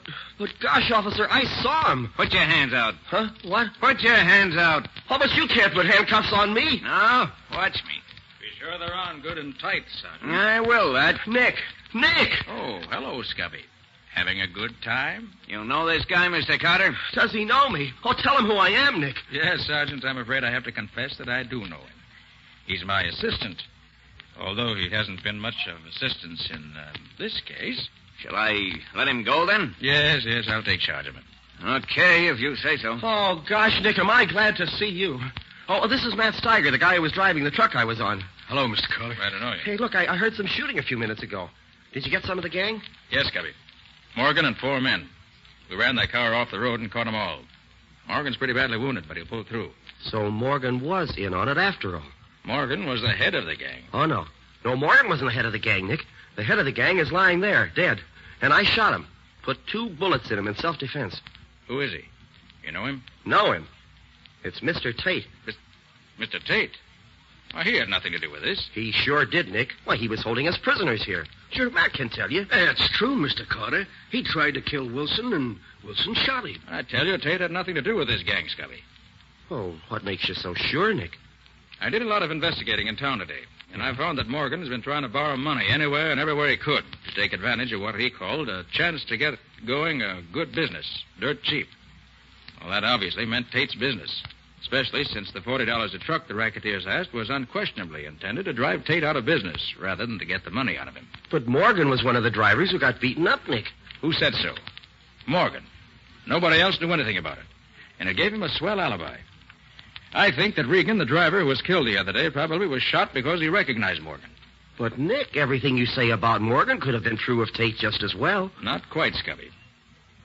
Speaker 4: gosh, officer, I saw him.
Speaker 10: Put your hands out.
Speaker 4: Huh? What?
Speaker 10: Put your hands out.
Speaker 4: Oh, but you can't put handcuffs on me.
Speaker 10: No? Watch me.
Speaker 3: Be sure they're on good and tight, son.
Speaker 10: I will, that.
Speaker 4: Nick!
Speaker 3: Oh, hello, Scubby. Having a good time?
Speaker 10: You know this guy, Mr. Carter?
Speaker 4: Does he know me? Oh, tell him who I am, Nick.
Speaker 3: Yes, Sergeant, I'm afraid I have to confess that I do know him. He's my assistant, although he hasn't been much of assistance in this case.
Speaker 10: Shall I let him go, then?
Speaker 3: Yes, I'll take charge of him.
Speaker 10: Okay, if you say so.
Speaker 4: Oh, gosh, Nick, am I glad to see you. Oh, this is Matt Steiger, the guy who was driving the truck I was on.
Speaker 3: Hello, Mr. Carter. I don't know you.
Speaker 4: Hey, look, I heard some shooting a few minutes ago. Did you get some of the gang?
Speaker 3: Yes, Scubby. Morgan and 4 men. We ran that car off the road and caught them all. Morgan's pretty badly wounded, but he'll pull through.
Speaker 4: So Morgan was in on it after all.
Speaker 3: Morgan was the head of the gang.
Speaker 4: Oh, no. No, Morgan wasn't the head of the gang, Nick. The head of the gang is lying there, dead. And I shot him. Put 2 bullets in him in self-defense.
Speaker 3: Who is he? You know him?
Speaker 4: Know him. It's Mr. Tate.
Speaker 3: Mr. Tate? Why, he had nothing to do with this.
Speaker 4: He sure did, Nick. Why, he was holding us prisoners here. Sure, Matt can tell you.
Speaker 9: That's true, Mr. Carter. He tried to kill Wilson, and Wilson shot him.
Speaker 3: I tell you, Tate had nothing to do with this gang, Scubby.
Speaker 4: Oh, what makes you so sure, Nick?
Speaker 3: I did a lot of investigating in town today, and I found that Morgan has been trying to borrow money anywhere and everywhere he could to take advantage of what he called a chance to get going a good business, dirt cheap. Well, that obviously meant Tate's business, especially since the $40 a truck the racketeers asked was unquestionably intended to drive Tate out of business rather than to get the money out of him.
Speaker 4: But Morgan was one of the drivers who got beaten up, Nick.
Speaker 3: Who said so? Morgan. Nobody else knew anything about it, and it gave him a swell alibi. I think that Regan, the driver who was killed the other day, probably was shot because he recognized Morgan.
Speaker 4: But, Nick, everything you say about Morgan could have been true of Tate just as well.
Speaker 3: Not quite, Scubby.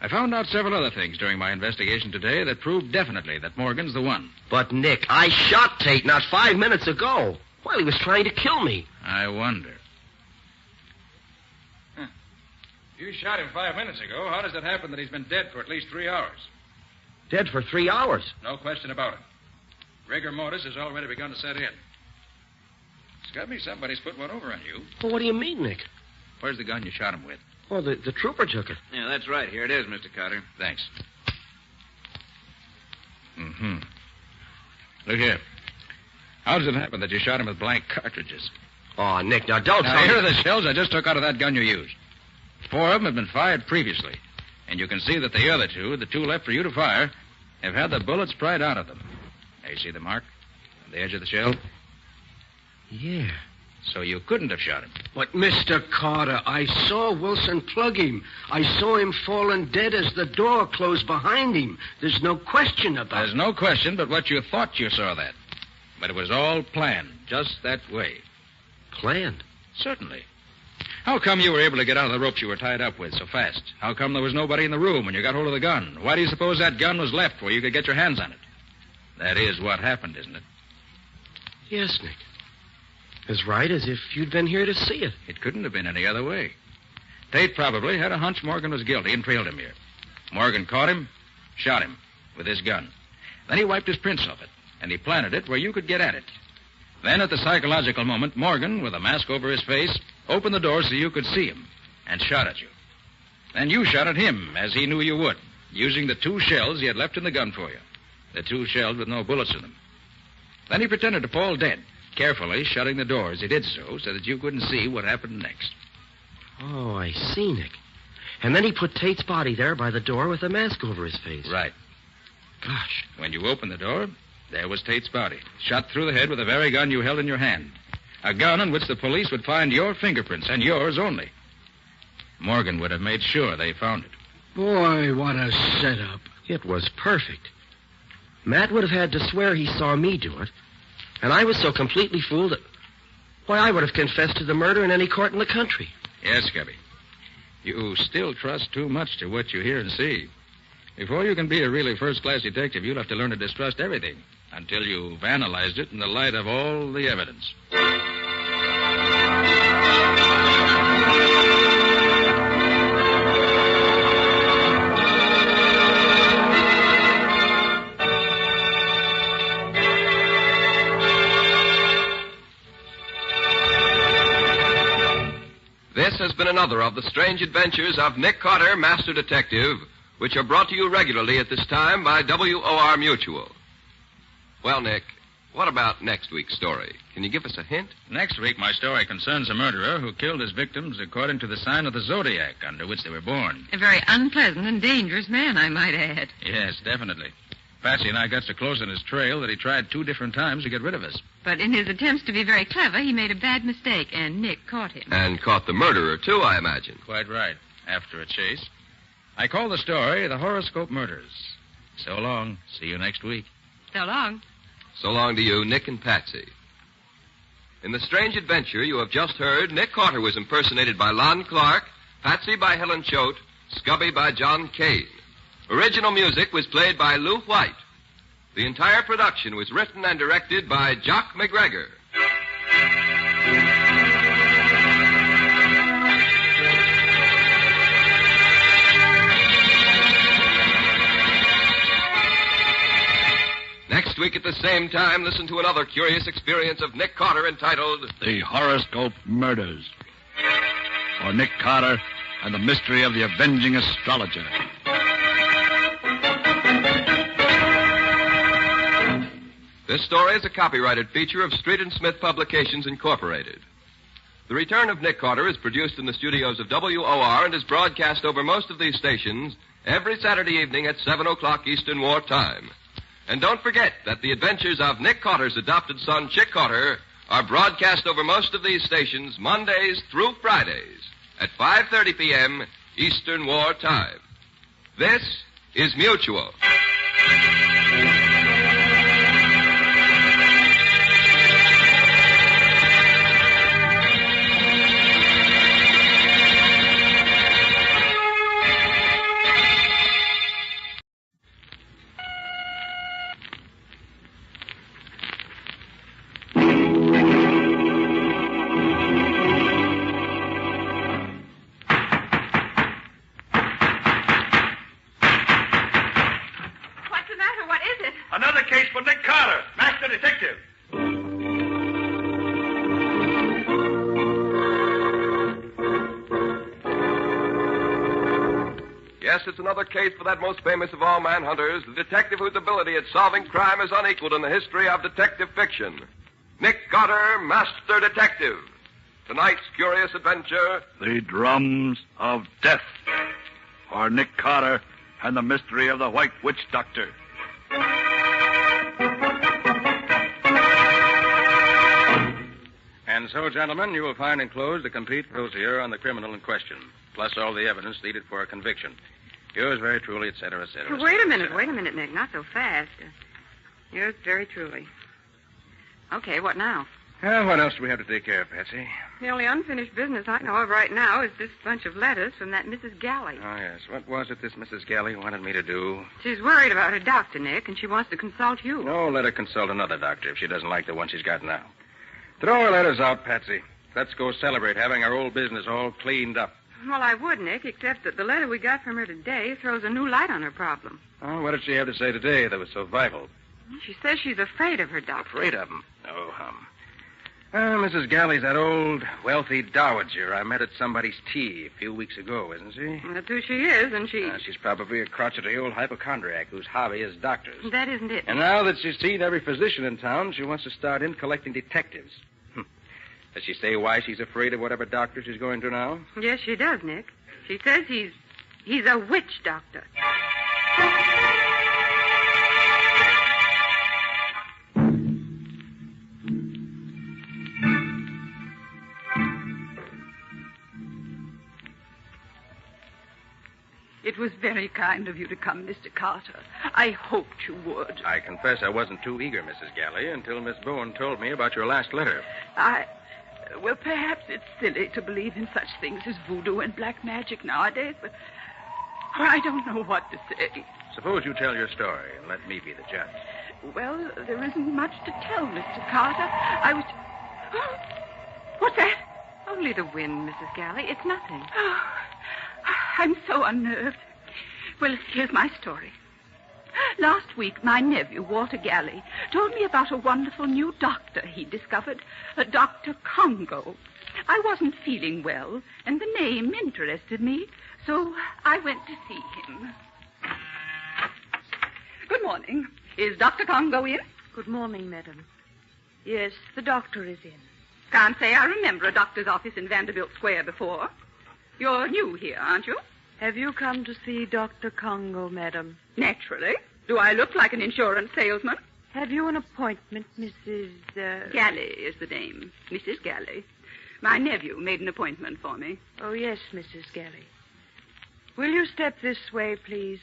Speaker 3: I found out several other things during my investigation today that proved definitely that Morgan's the one.
Speaker 4: But, Nick, I shot Tate not 5 minutes ago while he was trying to kill me.
Speaker 3: I wonder. You shot him 5 minutes ago. How does it happen that he's been dead for at least 3 hours?
Speaker 4: Dead for 3 hours?
Speaker 3: No question about it. Rigor mortis has already begun to set in. Scubby, somebody's put one over on you.
Speaker 4: Well, what do you mean, Nick?
Speaker 3: Where's the gun you shot him with?
Speaker 4: Well, the trooper took it.
Speaker 10: Yeah, that's right. Here it is, Mr. Carter.
Speaker 3: Thanks. Mm-hmm. Look here. How does it happen that you shot him with blank cartridges?
Speaker 4: Oh, Nick, now don't tell me.
Speaker 3: Here are the shells I just took out of that gun you used. 4 of them have been fired previously. And you can see that the other 2, the 2 left for you to fire, have had the bullets pried out of them. Now, you see the mark on the edge of the shell?
Speaker 4: Yeah.
Speaker 3: So you couldn't have shot him.
Speaker 9: But, Mr. Carter, I saw Wilson plug him. I saw him falling dead as the door closed behind him. There's no question about it.
Speaker 3: There's no question but what you thought you saw that. But it was all planned, just that way.
Speaker 4: Planned?
Speaker 3: Certainly. How come you were able to get out of the ropes you were tied up with so fast? How come there was nobody in the room when you got hold of the gun? Why do you suppose that gun was left where you could get your hands on it? That is what happened, isn't it?
Speaker 4: Yes, Nick. As right as if you'd been here to see it.
Speaker 3: It couldn't have been any other way. Tate probably had a hunch Morgan was guilty and trailed him here. Morgan caught him, shot him with his gun. Then he wiped his prints off it, and he planted it where you could get at it. Then, at the psychological moment, Morgan, with a mask over his face, opened the door so you could see him and shot at you. Then you shot at him, as he knew you would, using the 2 shells he had left in the gun for you. The 2 shells with no bullets in them. Then he pretended to fall dead, carefully shutting the door as he did so that you couldn't see what happened next.
Speaker 4: Oh, I see, Nick. And then he put Tate's body there by the door with a mask over his face.
Speaker 3: Right.
Speaker 4: Gosh.
Speaker 3: When you opened the door, there was Tate's body, shot through the head with the very gun you held in your hand. A gun on which the police would find your fingerprints, and yours only. Morgan would have made sure they found it.
Speaker 9: Boy, what a setup.
Speaker 4: It was perfect. Matt would have had to swear he saw me do it. And I was so completely fooled that... Why, I would have confessed to the murder in any court in the country.
Speaker 3: Yes, Scubby. You still trust too much to what you hear and see. Before you can be a really first-class detective, you'll have to learn to distrust everything until you've analyzed it in the light of all the evidence.
Speaker 19: This has been another of the strange adventures of Nick Carter, Master Detective, which are brought to you regularly at this time by WOR Mutual. Well, Nick, what about next week's story? Can you give us a hint?
Speaker 3: Next week, my story concerns a murderer who killed his victims according to the sign of the zodiac under which they were born.
Speaker 11: A very unpleasant and dangerous man, I might add.
Speaker 3: Yes, definitely. Patsy and I got so close on his trail that he tried 2 different times to get rid of us.
Speaker 11: But in his attempts to be very clever, he made a bad mistake, and Nick caught him.
Speaker 19: And caught the murderer, too, I imagine.
Speaker 3: Quite right. After a chase. I call the story The Horoscope Murders. So long. See you next week.
Speaker 11: So long.
Speaker 19: So long to you, Nick and Patsy. In the strange adventure you have just heard, Nick Carter was impersonated by Lon Clark, Patsy by Helen Choate, Scubby by John Kane. Original music was played by Lou White. The entire production was written and directed by Jock McGregor. Next week at the same time, listen to another curious experience of Nick Carter entitled
Speaker 13: The Horoscope Murders. Or Nick Carter and the Mystery of the Avenging Astrologer.
Speaker 19: This story is a copyrighted feature of Street and Smith Publications, Incorporated. The Return of Nick Carter is produced in the studios of WOR and is broadcast over most of these stations every Saturday evening at 7 o'clock Eastern War Time. And don't forget that the adventures of Nick Carter's adopted son, Chick Carter, are broadcast over most of these stations Mondays through Fridays at 5:30 p.m. Eastern War Time. This is Mutual.
Speaker 24: Another case for Nick Carter, Master Detective.
Speaker 19: Yes, it's another case for that most famous of all manhunters, the detective whose ability at solving crime is unequaled in the history of detective fiction. Nick Carter, Master Detective. Tonight's curious adventure...
Speaker 13: The Drums of Death. Or Nick Carter and the Mystery of the White Witch Doctor.
Speaker 3: And so, gentlemen, you will find enclosed a complete dossier on the criminal in question, plus all the evidence needed for a conviction. Yours very truly, et cetera, et cetera.
Speaker 11: Wait a minute, Nick. Not so fast. Yours very truly. Okay, what now?
Speaker 3: Well, what else do we have to take care of, Patsy?
Speaker 11: The only unfinished business I know of right now is this bunch of letters from that Mrs. Galley.
Speaker 3: Oh, yes. What was it this Mrs. Galley wanted me to do?
Speaker 11: She's worried about her doctor, Nick, and she wants to consult you.
Speaker 3: No, let her consult another doctor if she doesn't like the one she's got now. Throw her letters out, Patsy. Let's go celebrate having our old business all cleaned up.
Speaker 11: Well, I would, Nick, except that the letter we got from her today throws a new light on her problem.
Speaker 3: Oh, what did she have to say today that was so vital?
Speaker 11: She says she's afraid of her doctor.
Speaker 3: Afraid of him? Oh, hum. Mrs. Galley's that old, wealthy dowager I met at somebody's tea a few weeks ago, isn't she?
Speaker 11: That's who she is, and
Speaker 3: she's probably a crotchety old hypochondriac whose hobby is doctors.
Speaker 11: That isn't it.
Speaker 3: And now that she's seen every physician in town, she wants to start in collecting detectives. Does she say why she's afraid of whatever doctor she's going to now?
Speaker 11: Yes, she does, Nick. She says he's a witch doctor.
Speaker 5: It was very kind of you to come, Mr. Carter. I hoped you would.
Speaker 3: I confess I wasn't too eager, Mrs. Galley, until Miss Bowen told me about your last letter.
Speaker 5: Well, perhaps it's silly to believe in such things as voodoo and black magic nowadays, but I don't know what to say.
Speaker 3: Suppose you tell your story and let me be the judge.
Speaker 5: Well, there isn't much to tell, Mr. Carter. I was... Oh, what's that?
Speaker 11: Only the wind, Mrs. Galley. It's nothing.
Speaker 5: Oh, I'm so unnerved. Well, here's my story. Last week, my nephew, Walter Galley, told me about a wonderful new doctor he discovered, a Dr. Congo. I wasn't feeling well, and the name interested me, so I went to see him. Good morning. Is Dr. Congo in?
Speaker 17: Good morning, madam. Yes, the doctor is in.
Speaker 5: Can't say I remember a doctor's office in Vanderbilt Square before. You're new here, aren't you?
Speaker 17: Have you come to see Dr. Congo, madam?
Speaker 5: Naturally. Do I look like an insurance salesman?
Speaker 17: Have you an appointment, Mrs.
Speaker 5: Galley is the name. Mrs. Galley. My nephew made an appointment for me.
Speaker 17: Oh, yes, Mrs. Galley. Will you step this way, please?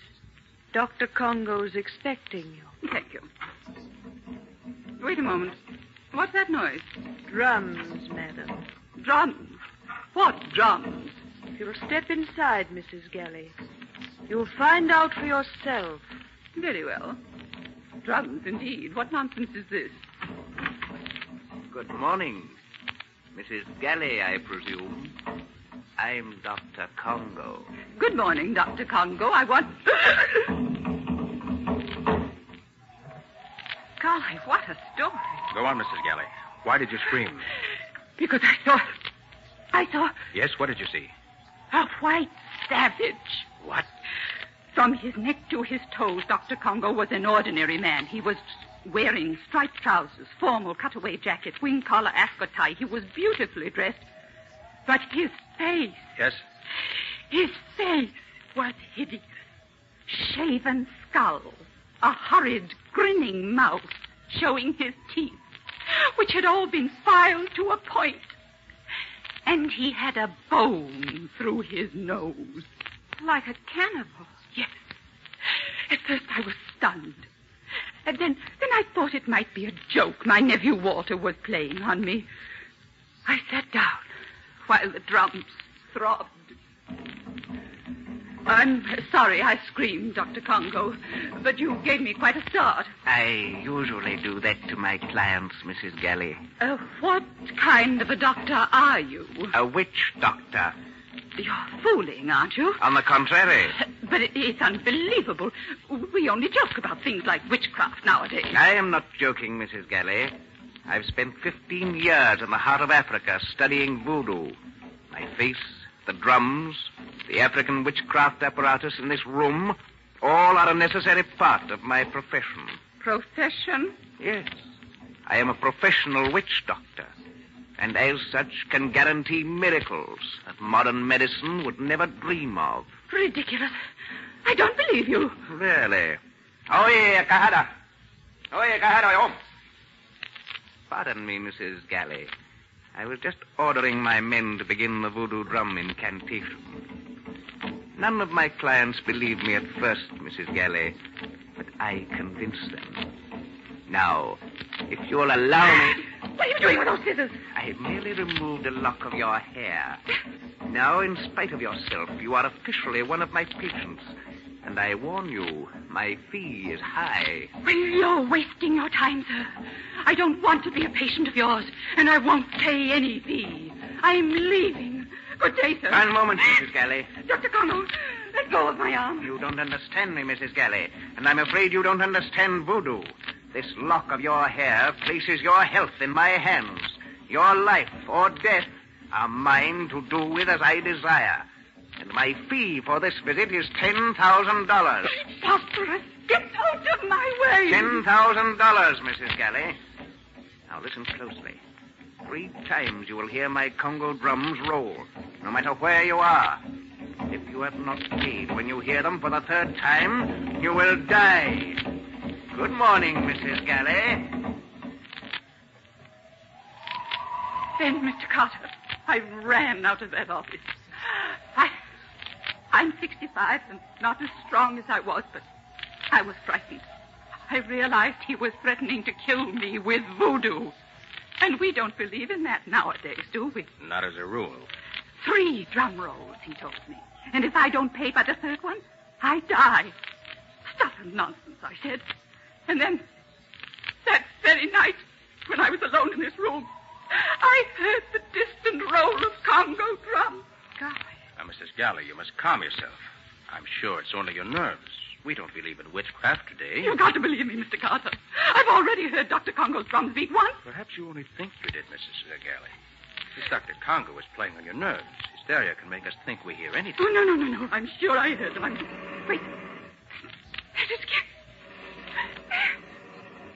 Speaker 17: Dr. Congo's expecting you.
Speaker 5: Thank you. Wait a moment. What's that noise?
Speaker 17: Drums, madam.
Speaker 5: Drums? What drums?
Speaker 17: If you'll step inside, Mrs. Galley, you'll find out for yourself.
Speaker 5: Very well. Drums, indeed. What nonsense is this?
Speaker 10: Good morning. Mrs. Galley, I presume. I'm Dr. Congo.
Speaker 5: Good morning, Dr. Congo. I want... Golly, what a story.
Speaker 3: Go on, Mrs. Galley. Why did you scream?
Speaker 5: Because I saw...
Speaker 3: Yes, what did you see?
Speaker 5: A white savage.
Speaker 3: What?
Speaker 5: From his neck to his toes, Dr. Congo was an ordinary man. He was wearing striped trousers, formal cutaway jacket, wing collar ascot tie. He was beautifully dressed. But his face...
Speaker 3: Yes?
Speaker 5: His face was hideous. Shaven skull, a horrid, grinning mouth, showing his teeth, which had all been filed to a point. And he had a bone through his nose.
Speaker 11: Like a cannibal.
Speaker 5: Yes. At first I was stunned. And then I thought it might be a joke my nephew Walter was playing on me. I sat down while the drums throbbed. I'm sorry I screamed, Dr. Congo, but you gave me quite a start.
Speaker 10: I usually do that to my clients, Mrs. Galley.
Speaker 5: What kind of a doctor are you?
Speaker 10: A witch doctor.
Speaker 5: You're fooling, aren't you?
Speaker 10: On the contrary.
Speaker 5: But it's unbelievable. We only joke about things like witchcraft nowadays.
Speaker 10: I am not joking, Mrs. Galley. I've spent 15 years in the heart of Africa studying voodoo. My face, the drums, the African witchcraft apparatus in this room, all are a necessary part of my profession.
Speaker 5: Profession?
Speaker 10: Yes. I am a professional witch doctor, and as such can guarantee miracles that modern medicine would never dream of.
Speaker 5: Ridiculous. I don't believe you.
Speaker 10: Really? Oye, Kahada. Oye, Kahada, home. Pardon me, Mrs. Galley. I was just ordering my men to begin the voodoo drum incantation. None of my clients believed me at first, Mrs. Galley, but I convinced them. Now, if you'll allow me...
Speaker 5: What are you doing with those scissors?
Speaker 10: I merely removed a lock of your hair. Now, in spite of yourself, you are officially one of my patients. And I warn you, my fee is high.
Speaker 5: Well, you're wasting your time, sir. I don't want to be a patient of yours, and I won't pay any fee. I'm leaving. Good day, sir.
Speaker 10: One moment, Mrs. Galley.
Speaker 5: Dr. Congo, let go of my arm.
Speaker 10: You don't understand me, Mrs. Galley, and I'm afraid you don't understand voodoo. This lock of your hair places your health in my hands. Your life or death are mine to do with as I desire. And my fee for this visit is $10,000.
Speaker 5: Preposterous. Get out of my way.
Speaker 10: $10,000, Mrs. Galley. Now listen closely. 3 times you will hear my Congo drums roll, no matter where you are. If you have not paid when you hear them for the 3rd time, you will die. Good morning, Mrs. Galley.
Speaker 5: Then, Mr. Carter, I ran out of that office. I'm 65 and not as strong as I was, but I was frightened. I realized he was threatening to kill me with voodoo. And we don't believe in that nowadays, do we?
Speaker 3: Not as a rule.
Speaker 5: 3 drum rolls, he told me. And if I don't pay by the 3rd one, I die. Stuff and nonsense, I said. And then, that very night, when I was alone in this room, I heard the distant roll of Congo drums.
Speaker 11: Golly.
Speaker 3: Now, Mrs. Galley, you must calm yourself. I'm sure it's only your nerves. We don't believe in witchcraft today.
Speaker 5: You've got to believe me, Mr. Carter. I've already heard Dr. Congo's drums beat once.
Speaker 3: Perhaps you only think you did, Mrs. Galley. This Dr. Congo is playing on your nerves. Hysteria can make us think we hear anything.
Speaker 5: Oh, no. I'm sure I heard them. Wait. Mrs.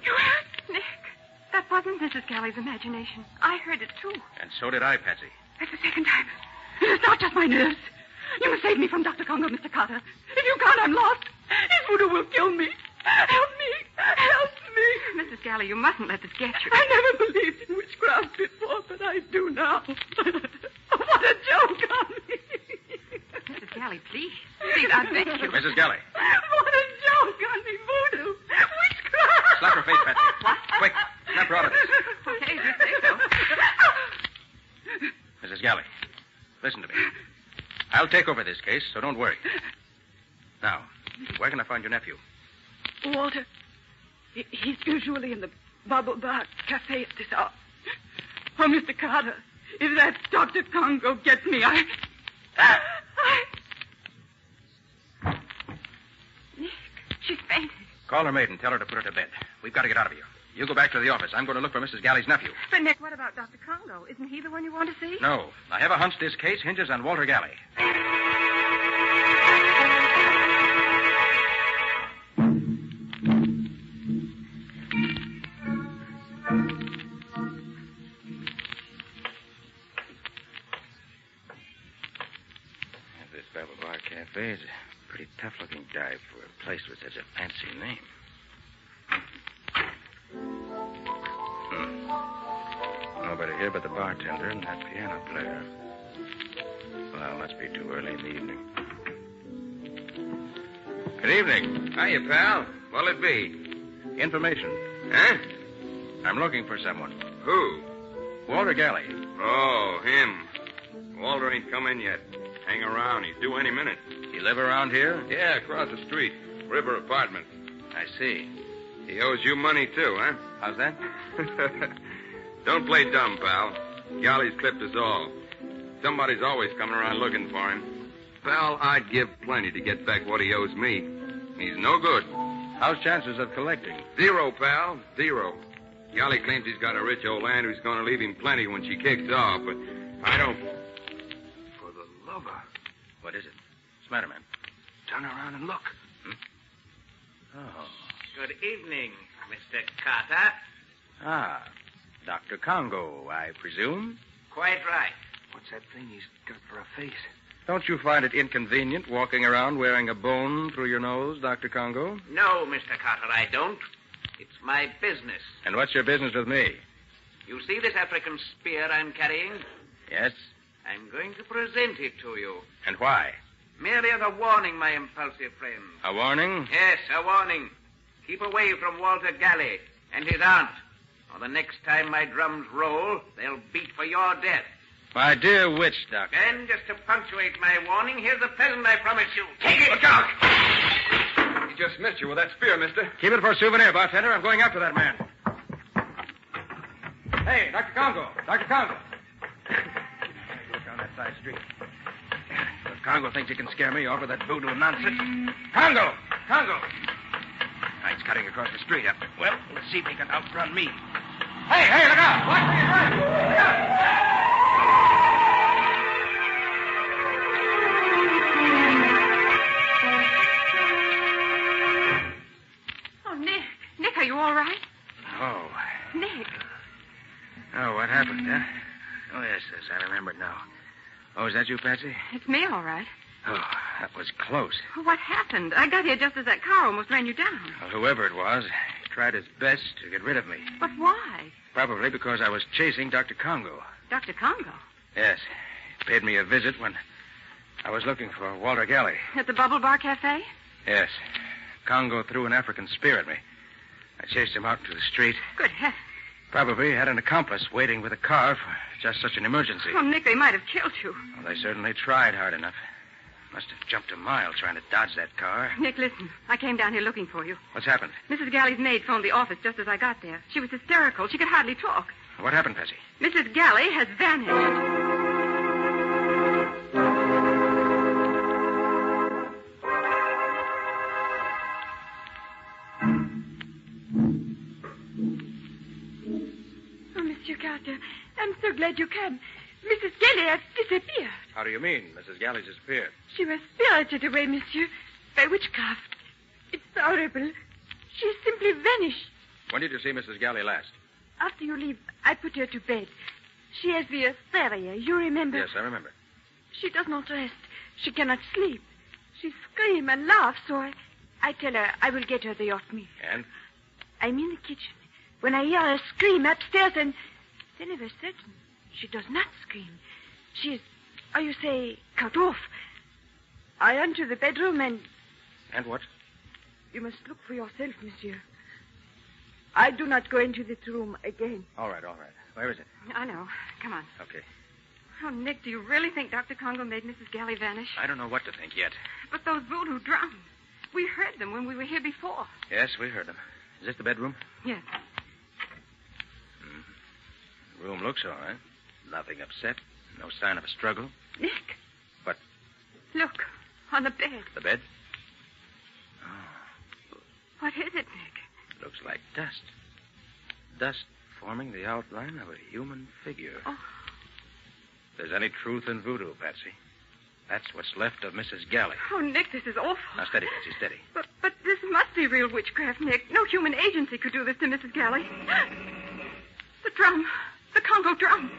Speaker 5: You heard?
Speaker 11: Nick, that wasn't Mrs. Galley's imagination. I heard it, too.
Speaker 3: And so did I, Patsy.
Speaker 5: That's the 2nd time. It's not just my nerves. You must save me from Dr. Congo, Mr. Carter. If you can't, I'm lost. His voodoo will kill me. Help me. Help me.
Speaker 11: Mrs. Galley, you mustn't let this get you.
Speaker 5: I never believed in witchcraft before, but I do now. What a joke on me.
Speaker 11: Mrs. Galley, please. Please, I beg you.
Speaker 3: Mrs. Galley.
Speaker 5: What a joke on me, voodoo. Witchcraft.
Speaker 3: Slap her face, Patsy.
Speaker 11: What?
Speaker 3: Quick, snap her out of this.
Speaker 11: Okay, if you say so.
Speaker 3: Mrs. Galley, listen to me. I'll take over this case, so don't worry. Now, where can I find your nephew?
Speaker 5: Walter. He's usually in the Bubble Bar Cafe at this hour. Oh, Mr. Carter, if that Dr. Congo gets me, I...
Speaker 11: Nick, she's fainted.
Speaker 3: Call her maid and tell her to put her to bed. We've got to get out of here. You go back to the office. I'm going to look for Mrs. Galley's nephew.
Speaker 11: But, Nick, what about Dr. Congo? Isn't he the one you want to see?
Speaker 3: No. I have a hunch this case hinges on Walter Galley. This Bubble Bar Cafe is a pretty tough-looking dive for a place with such a fancy name. Nobody here but the bartender and that piano player. Well, it must be too early in the evening. Good evening.
Speaker 10: Hiya, pal. What'll it be?
Speaker 3: Information.
Speaker 10: Huh?
Speaker 3: I'm looking for someone.
Speaker 10: Who?
Speaker 3: Walter Galley.
Speaker 10: Oh, him. Walter ain't come in yet. Hang around. He's due any minute.
Speaker 3: You live around here?
Speaker 10: Yeah, across the street. River apartment.
Speaker 3: I see.
Speaker 10: He owes you money, too, huh?
Speaker 3: How's that?
Speaker 10: Don't play dumb, pal. Galley's clipped us all. Somebody's always coming around looking for him. Pal, I'd give plenty to get back what he owes me. He's no good.
Speaker 3: How's chances of collecting?
Speaker 10: 0, pal. 0. Galley claims he's got a rich old aunt who's going to leave him plenty when she kicks off, but I don't... For the lover.
Speaker 3: What is it? What's the matter, man?
Speaker 10: Turn around and look.
Speaker 3: Oh.
Speaker 1: Good evening, Mr. Carter.
Speaker 3: Ah, Dr. Congo, I presume?
Speaker 1: Quite right.
Speaker 10: What's that thing he's got for a face?
Speaker 3: Don't you find it inconvenient walking around wearing a bone through your nose, Dr. Congo?
Speaker 1: No, Mr. Carter, I don't. It's my business.
Speaker 3: And what's your business with me?
Speaker 1: You see this African spear I'm carrying?
Speaker 3: Yes?
Speaker 1: I'm going to present it to you.
Speaker 3: And why?
Speaker 1: Merely as a warning, my impulsive friend.
Speaker 3: A warning?
Speaker 1: Yes, a warning. Keep away from Walter Galley and his aunt. Or the next time my drums roll, they'll beat for your death.
Speaker 3: My dear witch doctor.
Speaker 1: And just to punctuate my warning, here's the present I promise you. Take it!
Speaker 10: Look out! He just missed you with that spear, mister.
Speaker 3: Keep it for a souvenir, bartender. I'm going after that man. Hey, Dr. Congo. Dr. Congo. Look down that side street. If Congo thinks he can scare me off with that voodoo nonsense. Congo! Congo! He's cutting across the street up. Well, let's see if he can outrun me. Hey, look out! Watch where you're driving! Look out!
Speaker 11: Oh, Nick, are you all right?
Speaker 3: Oh.
Speaker 11: Nick.
Speaker 3: Oh, what happened, huh? Oh, yes, I remember it now. Oh, is that you, Patsy?
Speaker 11: It's me, all right.
Speaker 3: Oh, that was close.
Speaker 11: What happened? I got here just as that car almost ran you down.
Speaker 3: Well, whoever it was, he tried his best to get rid of me.
Speaker 11: But why?
Speaker 3: Probably because I was chasing Dr. Congo.
Speaker 11: Dr. Congo?
Speaker 3: Yes. He paid me a visit when
Speaker 12: I was looking for Walter Galley.
Speaker 11: At the Bubble Bar Cafe?
Speaker 12: Yes. Congo threw an African spear at me. I chased him out to the street.
Speaker 11: Good heavens.
Speaker 12: Probably had an accomplice waiting with a car for just such an emergency.
Speaker 11: Oh, Nick, they might have killed you.
Speaker 12: Well, they certainly tried hard enough. Must have jumped a mile trying to dodge that car.
Speaker 11: Nick, listen. I came down here looking for you.
Speaker 12: What's happened?
Speaker 11: Mrs. Galley's maid phoned the office just as I got there. She was hysterical. She could hardly talk.
Speaker 12: What happened, Patsy?
Speaker 11: Mrs. Galley has vanished.
Speaker 17: Carter, I'm so glad you came. Mrs. Galley has disappeared.
Speaker 12: How do you mean? Mrs. Galley disappeared.
Speaker 17: She was spirited away, monsieur, by witchcraft. It's horrible. She simply vanished.
Speaker 12: When did you see Mrs. Galley last?
Speaker 17: After you leave, I put her to bed. She has the hysteria, you remember?
Speaker 12: Yes, I remember.
Speaker 17: She does not rest. She cannot sleep. She screams and laughs, so I tell her I will get her the oatmeal.
Speaker 12: And?
Speaker 17: I'm in the kitchen. When I hear her scream upstairs and... Then of a sudden, she does not scream. She is, how you say, cut off. I enter the bedroom and...
Speaker 12: And what?
Speaker 17: You must look for yourself, monsieur. I do not go into this room again.
Speaker 12: All right. Where is it?
Speaker 11: I know. Come on.
Speaker 12: Okay.
Speaker 11: Oh, Nick, do you really think Dr. Congo made Mrs. Galley vanish?
Speaker 12: I don't know what to think yet.
Speaker 11: But those voodoo drums. We heard them when we were here before.
Speaker 12: Yes, we heard them. Is this the bedroom?
Speaker 11: Yes.
Speaker 12: The room looks all right. Nothing upset. No sign of a struggle.
Speaker 11: Nick.
Speaker 12: What?
Speaker 11: Look, on the bed.
Speaker 12: The bed? Oh.
Speaker 11: What is it, Nick?
Speaker 12: Looks like dust. Dust forming the outline of a human figure.
Speaker 11: Oh.
Speaker 12: If there's any truth in voodoo, Patsy, that's what's left of Mrs. Galley.
Speaker 11: Oh, Nick, this is awful.
Speaker 12: Now, steady, Patsy, steady.
Speaker 11: But this must be real witchcraft, Nick. No human agency could do this to Mrs. Galley. The drum. The Congo drum.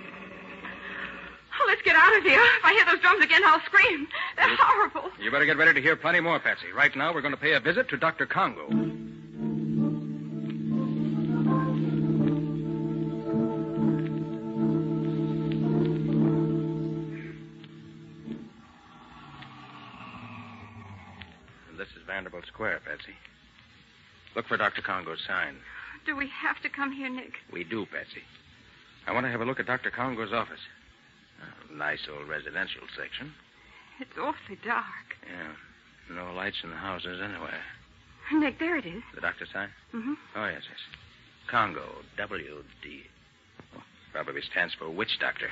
Speaker 11: Oh, let's get out of here. If I hear those drums again, I'll scream. They're horrible.
Speaker 12: You better get ready to hear plenty more, Patsy. Right now, we're going to pay a visit to Dr. Congo. This is Vanderbilt Square, Patsy. Look for Dr. Congo's sign.
Speaker 11: Do we have to come here, Nick?
Speaker 12: We do, Patsy. I want to have a look at Dr. Congo's office. Nice old residential section.
Speaker 11: It's awfully dark.
Speaker 12: Yeah. No lights in the houses anywhere.
Speaker 11: Nick, there it is.
Speaker 12: The doctor's sign?
Speaker 11: Mm-hmm.
Speaker 12: Oh, yes. Congo, W-D. Oh, probably stands for witch doctor.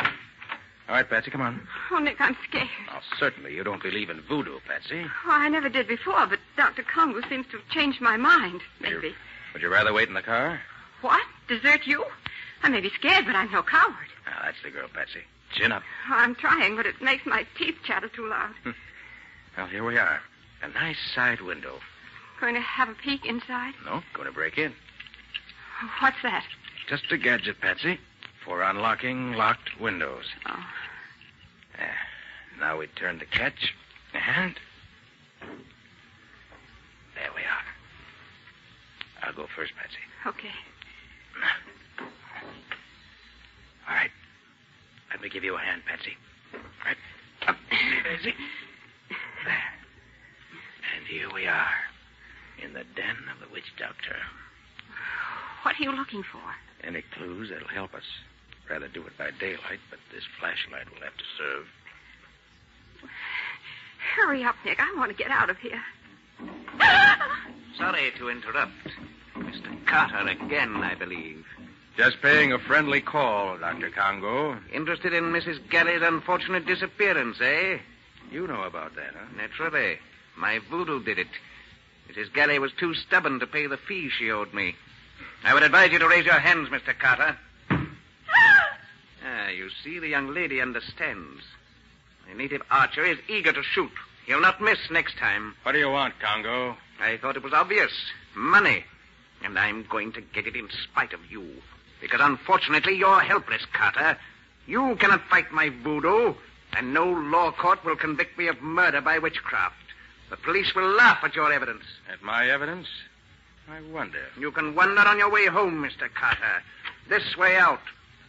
Speaker 12: All right, Patsy, come on.
Speaker 11: Oh, Nick, I'm scared.
Speaker 12: Oh, certainly you don't believe in voodoo, Patsy.
Speaker 11: Oh, I never did before, but Dr. Congo seems to have changed my mind. Maybe.
Speaker 12: Would you rather wait in the car?
Speaker 11: What? Desert you? I may be scared, but I'm no coward.
Speaker 12: Now, that's the girl, Patsy. Chin up.
Speaker 11: Oh, I'm trying, but it makes my teeth chatter too loud.
Speaker 12: Well, here we are. A nice side window.
Speaker 11: Going to have a peek inside?
Speaker 12: No, going to break in.
Speaker 11: What's that?
Speaker 12: Just a gadget, Patsy, for unlocking locked windows.
Speaker 11: Oh.
Speaker 12: Now we turn the catch, and... there we are. I'll go first, Patsy.
Speaker 11: Okay.
Speaker 12: All right. Let me give you a hand, Patsy. All right. Up, Patsy. There. And here we are, in the den of the witch doctor.
Speaker 11: What are you looking for?
Speaker 12: Any clues that'll help us. Rather do it by daylight, but this flashlight will have to serve.
Speaker 11: Hurry up, Nick. I want to get out of here.
Speaker 1: Sorry to interrupt. Mr. Carter again, I believe.
Speaker 12: Just paying a friendly call, Dr. Congo.
Speaker 1: Interested in Mrs. Galley's unfortunate disappearance, eh?
Speaker 12: You know about that, huh?
Speaker 1: Naturally. My voodoo did it. Mrs. Galley was too stubborn to pay the fee she owed me. I would advise you to raise your hands, Mr. Carter. You see, the young lady understands. The native archer is eager to shoot. He'll not miss next time.
Speaker 12: What do you want, Congo?
Speaker 1: I thought it was obvious. Money. And I'm going to get it in spite of you. Because unfortunately, you're helpless, Carter. You cannot fight my voodoo, and no law court will convict me of murder by witchcraft. The police will laugh at your evidence.
Speaker 12: At my evidence? I wonder.
Speaker 1: You can wonder on your way home, Mr. Carter. This way out.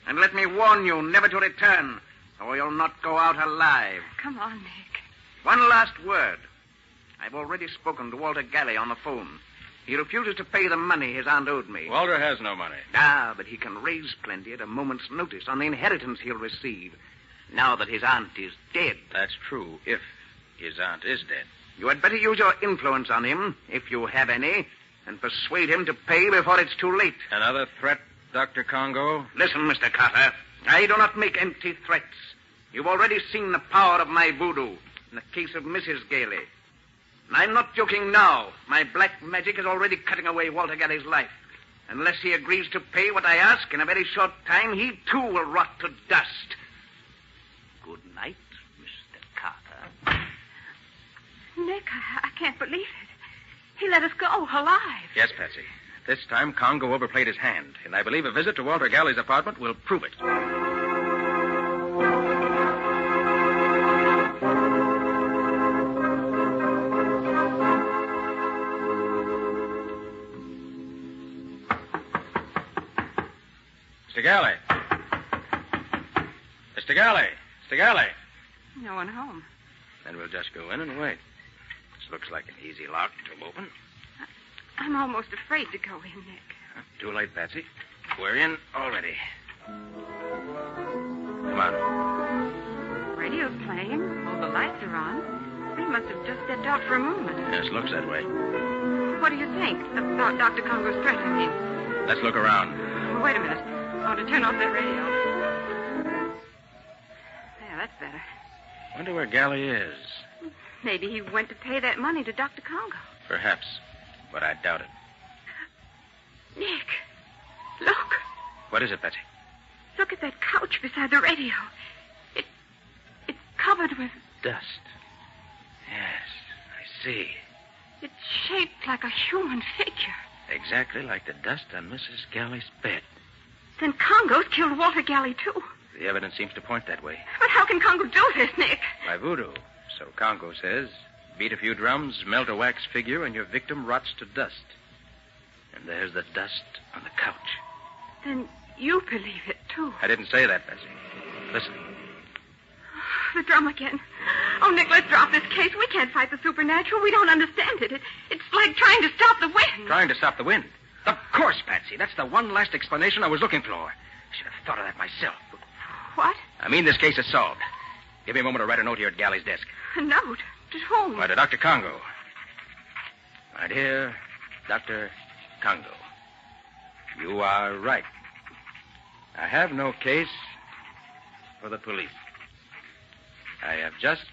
Speaker 1: And let me warn you never to return, or you'll not go out alive.
Speaker 11: Come on, Nick.
Speaker 1: One last word. I've already spoken to Walter Galley on the phone. He refuses to pay the money his aunt owed me.
Speaker 3: Walter has no money.
Speaker 1: But he can raise plenty at a moment's notice on the inheritance he'll receive, now that his aunt is dead.
Speaker 3: That's true, if his aunt is dead.
Speaker 1: You had better use your influence on him, if you have any, and persuade him to pay before it's too late.
Speaker 3: Another threat, Dr. Congo?
Speaker 1: Listen, Mr. Carter. I do not make empty threats. You've already seen the power of my voodoo in the case of Mrs. Gailey. And I'm not joking now. My black magic is already cutting away Walter Galley's life. Unless he agrees to pay what I ask, in a very short time, he too will rot to dust. Good night, Mr. Carter.
Speaker 5: Nick, I can't believe it. He let us go alive.
Speaker 3: Yes, Patsy. This time, Congo overplayed his hand, and I believe a visit to Walter Galley's apartment will prove it. Mr. Galley. Mr. Galley. Mr. Galley.
Speaker 11: No one home.
Speaker 3: Then we'll just go in and wait. This looks like an easy lock to open.
Speaker 11: I'm almost afraid to go in, Nick.
Speaker 3: Too late, Patsy. We're in already. Come on.
Speaker 11: Radio's playing. All the lights are on. We must have just stepped out for a moment.
Speaker 3: Yes, looks that way.
Speaker 11: What do you think about Dr. Congo's threat, I mean?
Speaker 3: Let's look around.
Speaker 11: Wait a minute. I want to turn off that radio. Yeah, that's better.
Speaker 3: Wonder where Galley is.
Speaker 11: Maybe he went to pay that money to Dr. Congo.
Speaker 3: Perhaps, but I doubt it.
Speaker 5: Nick, look.
Speaker 3: What is it, Betsy?
Speaker 5: Look at that couch beside the radio. It's covered with...
Speaker 3: Dust. Yes, I see.
Speaker 5: It's shaped like a human figure.
Speaker 3: Exactly like the dust on Mrs. Galley's bed.
Speaker 5: Then Congo's killed Walter Galley, too.
Speaker 3: The evidence seems to point that way.
Speaker 5: But how can Congo do this, Nick?
Speaker 3: By voodoo. So Congo says. Beat a few drums, melt a wax figure, and your victim rots to dust. And there's the dust on the couch.
Speaker 5: Then you believe it, too.
Speaker 3: I didn't say that, Betsy. Listen.
Speaker 5: The drum again. Oh, Nick, let's drop this case. We can't fight the supernatural. We don't understand it. It's like trying to stop the wind.
Speaker 3: Trying to stop the wind? Of course, Patsy. That's the one last explanation I was looking for. I should have thought of that myself.
Speaker 5: What?
Speaker 3: I mean, this case is solved. Give me a moment to write a note here at Galley's desk.
Speaker 5: A note? To whom?
Speaker 3: Why, to Dr. Congo. My dear Dr. Congo, you are right. I have no case for the police. I have just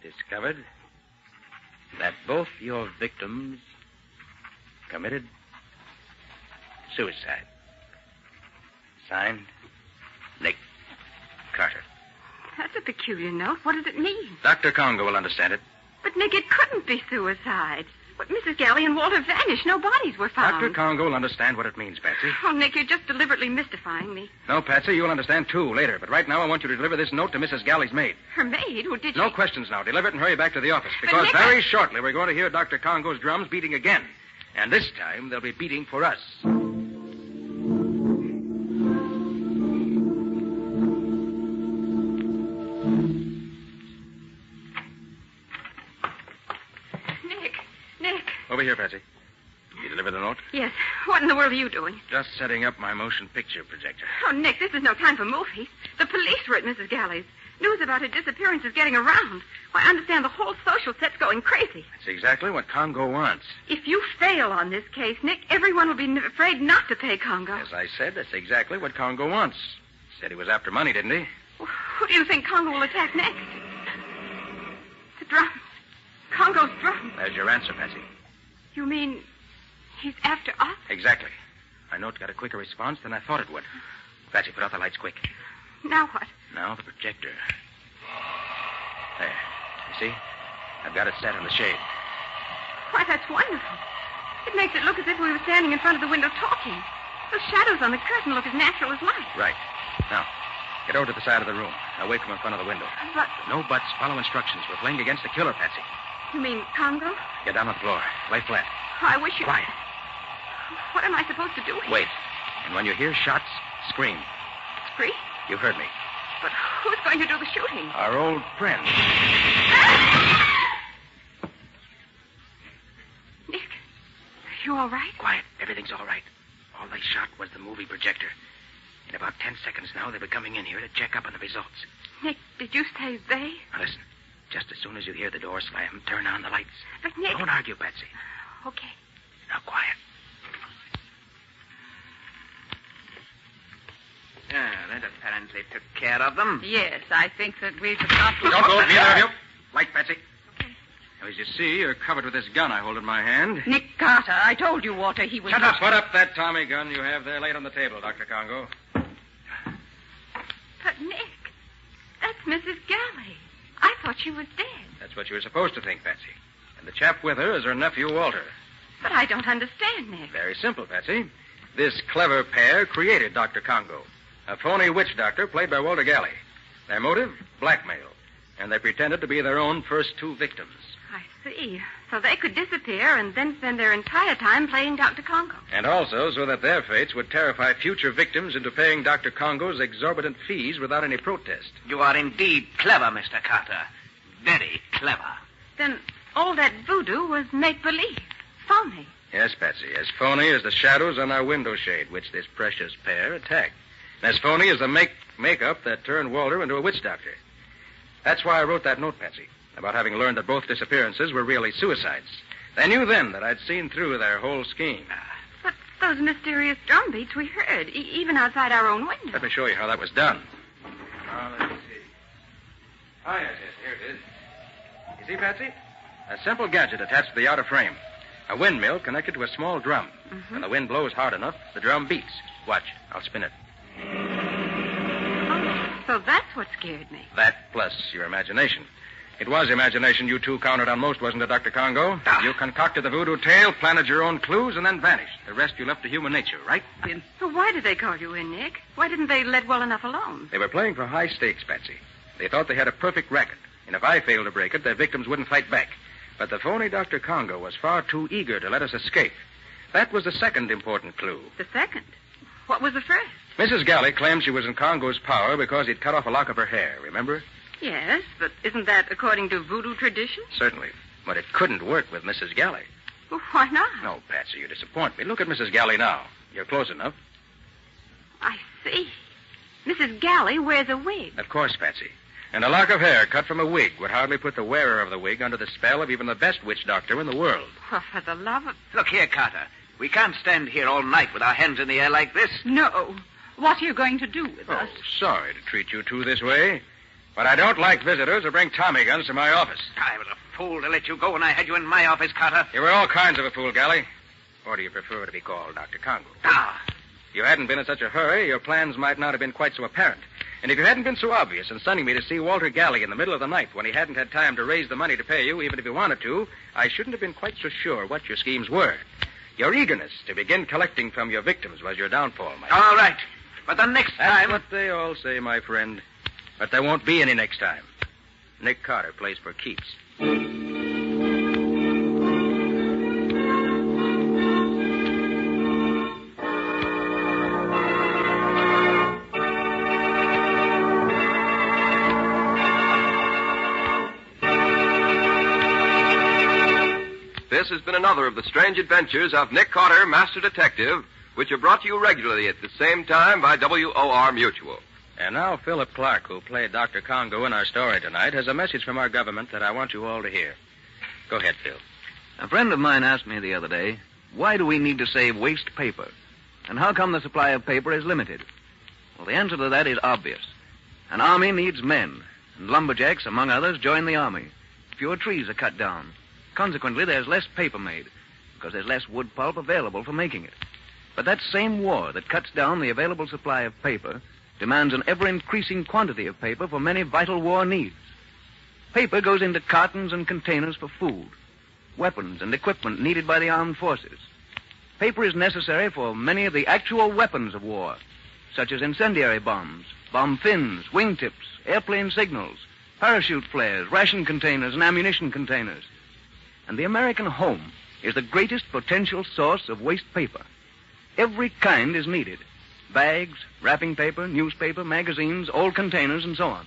Speaker 3: discovered that both your victims committed suicide. Signed, Nick Carter.
Speaker 5: That's a peculiar note. What does it mean?
Speaker 3: Dr. Congo will understand it.
Speaker 5: But, Nick, it couldn't be suicide. But Mrs. Galley and Walter vanished. No bodies were found.
Speaker 3: Dr. Congo will understand what it means, Patsy.
Speaker 5: Oh, Nick, you're just deliberately mystifying me.
Speaker 3: No, Patsy, you'll understand, too, later. But right now, I want you to deliver this note to Mrs. Galley's maid.
Speaker 5: Her maid? Who did she...
Speaker 3: No questions now. Deliver it and hurry back to the office. Because
Speaker 5: Nick,
Speaker 3: very shortly, we're going to hear Dr. Congo's drums beating again. And this time, they'll be beating for us.
Speaker 5: Nick.
Speaker 3: Over here, Patsy. You deliver the note?
Speaker 5: Yes. What in the world are you doing?
Speaker 3: Just setting up my motion picture projector.
Speaker 5: Oh, Nick, this is no time for movies. The police were at Mrs. Galley's. News about her disappearance is getting around. Why, I understand the whole social set's going crazy.
Speaker 3: That's exactly what Congo wants.
Speaker 5: If you fail on this case, Nick, everyone will be afraid not to pay Congo.
Speaker 3: As I said, that's exactly what Congo wants. Said he was after money, didn't he?
Speaker 5: Who do you think Congo will attack next? The drums. Congo's drums.
Speaker 3: There's your answer, Patsy.
Speaker 5: You mean he's after us?
Speaker 3: Exactly. My note got a quicker response than I thought it would. Patsy, put out the lights quick.
Speaker 5: Now what?
Speaker 3: Now the projector. There. You see? I've got it set on the shade.
Speaker 5: Why, that's wonderful. It makes it look as if we were standing in front of the window talking. Those shadows on the curtain look as natural as light.
Speaker 3: Right. Now, get over to the side of the room, away from in front of the window.
Speaker 5: But...
Speaker 3: No buts. Follow instructions. We're playing against the killer, Patsy.
Speaker 5: You mean Congo?
Speaker 3: Get down on the floor. Lay flat.
Speaker 5: Oh, I wish you...
Speaker 3: Quiet.
Speaker 5: What am I supposed to do here?
Speaker 3: Wait. And when you hear shots, scream.
Speaker 5: Scream?
Speaker 3: You heard me.
Speaker 5: But who's going to do the shooting?
Speaker 3: Our old friend.
Speaker 5: Nick, you all right?
Speaker 4: Quiet. Everything's all right. All they shot was the movie projector. In about 10 seconds now, they'll be coming in here to check up on the results.
Speaker 5: Nick, did you say they?
Speaker 4: Now listen. Just as soon as you hear the door slam, turn on the lights.
Speaker 5: But Nick...
Speaker 4: Don't argue, Patsy.
Speaker 5: Okay.
Speaker 4: Now, quiet.
Speaker 1: Yeah, that apparently took care of them.
Speaker 5: Yes, I think that we've accomplished...
Speaker 3: Don't move, neither of you. Light, Patsy. Now, as you see, you're covered with this gun I hold in my hand.
Speaker 5: Nick Carter, I told you, Walter, he was...
Speaker 3: Shut up. Put up that Tommy gun you have there laid on the table, Dr. Congo.
Speaker 5: But, Nick, that's Mrs. Galley. I thought she was dead.
Speaker 3: That's what you were supposed to think, Patsy. And the chap with her is her nephew, Walter.
Speaker 5: But I don't understand, Nick.
Speaker 3: Very simple, Patsy. This clever pair created Dr. Congo, a phony witch doctor played by Walter Galley. Their motive? Blackmail. And they pretended to be their own first two victims.
Speaker 5: I see. So they could disappear and then spend their entire time playing Dr. Congo.
Speaker 3: And also so that their fates would terrify future victims into paying Dr. Congo's exorbitant fees without any protest.
Speaker 1: You are indeed clever, Mr. Carter. Very clever.
Speaker 5: Then all that voodoo was make-believe. Phony.
Speaker 3: Yes, Patsy. As phony as the shadows on our window shade, which this precious pair attacked. And as phony as the makeup that turned Walter into a witch doctor. That's why I wrote that note, Patsy, about having learned that both disappearances were really suicides. They knew then that I'd seen through their whole scheme.
Speaker 5: But those mysterious drum beats we heard, even outside our own window.
Speaker 3: Let me show you how that was done. Let's see. Oh, yes, here it is. You see, Patsy? A simple gadget attached to the outer frame. A windmill connected to a small drum.
Speaker 5: Mm-hmm.
Speaker 3: When the wind blows hard enough, the drum beats. Watch, I'll spin it.
Speaker 5: Oh, so that's what scared me.
Speaker 3: That plus your imagination. It was imagination you two counted on most, wasn't it, Dr. Congo? You concocted the voodoo tale, planted your own clues, and then vanished. The rest you left to human nature, right?
Speaker 5: So why did they call you in, Nick? Why didn't they let well enough alone?
Speaker 3: They were playing for high stakes, Patsy. They thought they had a perfect racket, and if I failed to break it, their victims wouldn't fight back. But the phony Dr. Congo was far too eager to let us escape. That was the second important clue.
Speaker 5: The second? What was the first?
Speaker 3: Mrs. Galley claimed she was in Congo's power because he'd cut off a lock of her hair, remember?
Speaker 5: Yes, but isn't that according to voodoo tradition?
Speaker 3: Certainly. But it couldn't work with Mrs. Galley.
Speaker 5: Well, why not?
Speaker 3: No, Patsy, you disappoint me. Look at Mrs. Galley now. You're close enough.
Speaker 5: I see. Mrs. Galley wears a wig.
Speaker 3: Of course, Patsy. And a lock of hair cut from a wig would hardly put the wearer of the wig under the spell of even the best witch doctor in the world.
Speaker 5: Well, for the love of...
Speaker 1: Look here, Carter. We can't stand here all night with our hands in the air like this.
Speaker 5: No. What are you going to do with us?
Speaker 3: Sorry to treat you two this way. But I don't like visitors who bring Tommy guns to my office.
Speaker 1: I was a fool to let you go when I had you in my office, Carter.
Speaker 3: You were all kinds of a fool, Galley. Or do you prefer to be called Dr. Congo? If you hadn't been in such a hurry, your plans might not have been quite so apparent. And if you hadn't been so obvious in sending me to see Walter Galley in the middle of the night when he hadn't had time to raise the money to pay you, even if he wanted to, I shouldn't have been quite so sure what your schemes were. Your eagerness to begin collecting from your victims was your downfall, my friend.
Speaker 1: All right. But the next time...
Speaker 3: That's what they all say, my friend. But there won't be any next time. Nick Carter plays for keeps.
Speaker 19: This has been another of the strange adventures of Nick Carter, Master Detective, which are brought to you regularly at the same time by WOR Mutual.
Speaker 3: And now Philip Clark, who played Dr. Congo in our story tonight, has a message from our government that I want you all to hear. Go ahead, Phil.
Speaker 10: A friend of mine asked me the other day, why do we need to save waste paper? And how come the supply of paper is limited? Well, the answer to that is obvious. An army needs men, and lumberjacks, among others, join the army. Fewer trees are cut down. Consequently, there's less paper made, because there's less wood pulp available for making it. But that same war that cuts down the available supply of paper demands an ever-increasing quantity of paper for many vital war needs. Paper goes into cartons and containers for food, weapons and equipment needed by the armed forces. Paper is necessary for many of the actual weapons of war, such as incendiary bombs, bomb fins, wingtips, airplane signals, parachute flares, ration containers, and ammunition containers. And the American home is the greatest potential source of waste paper. Every kind is needed.
Speaker 6: bags, wrapping paper, newspaper, magazines, old containers, and so on.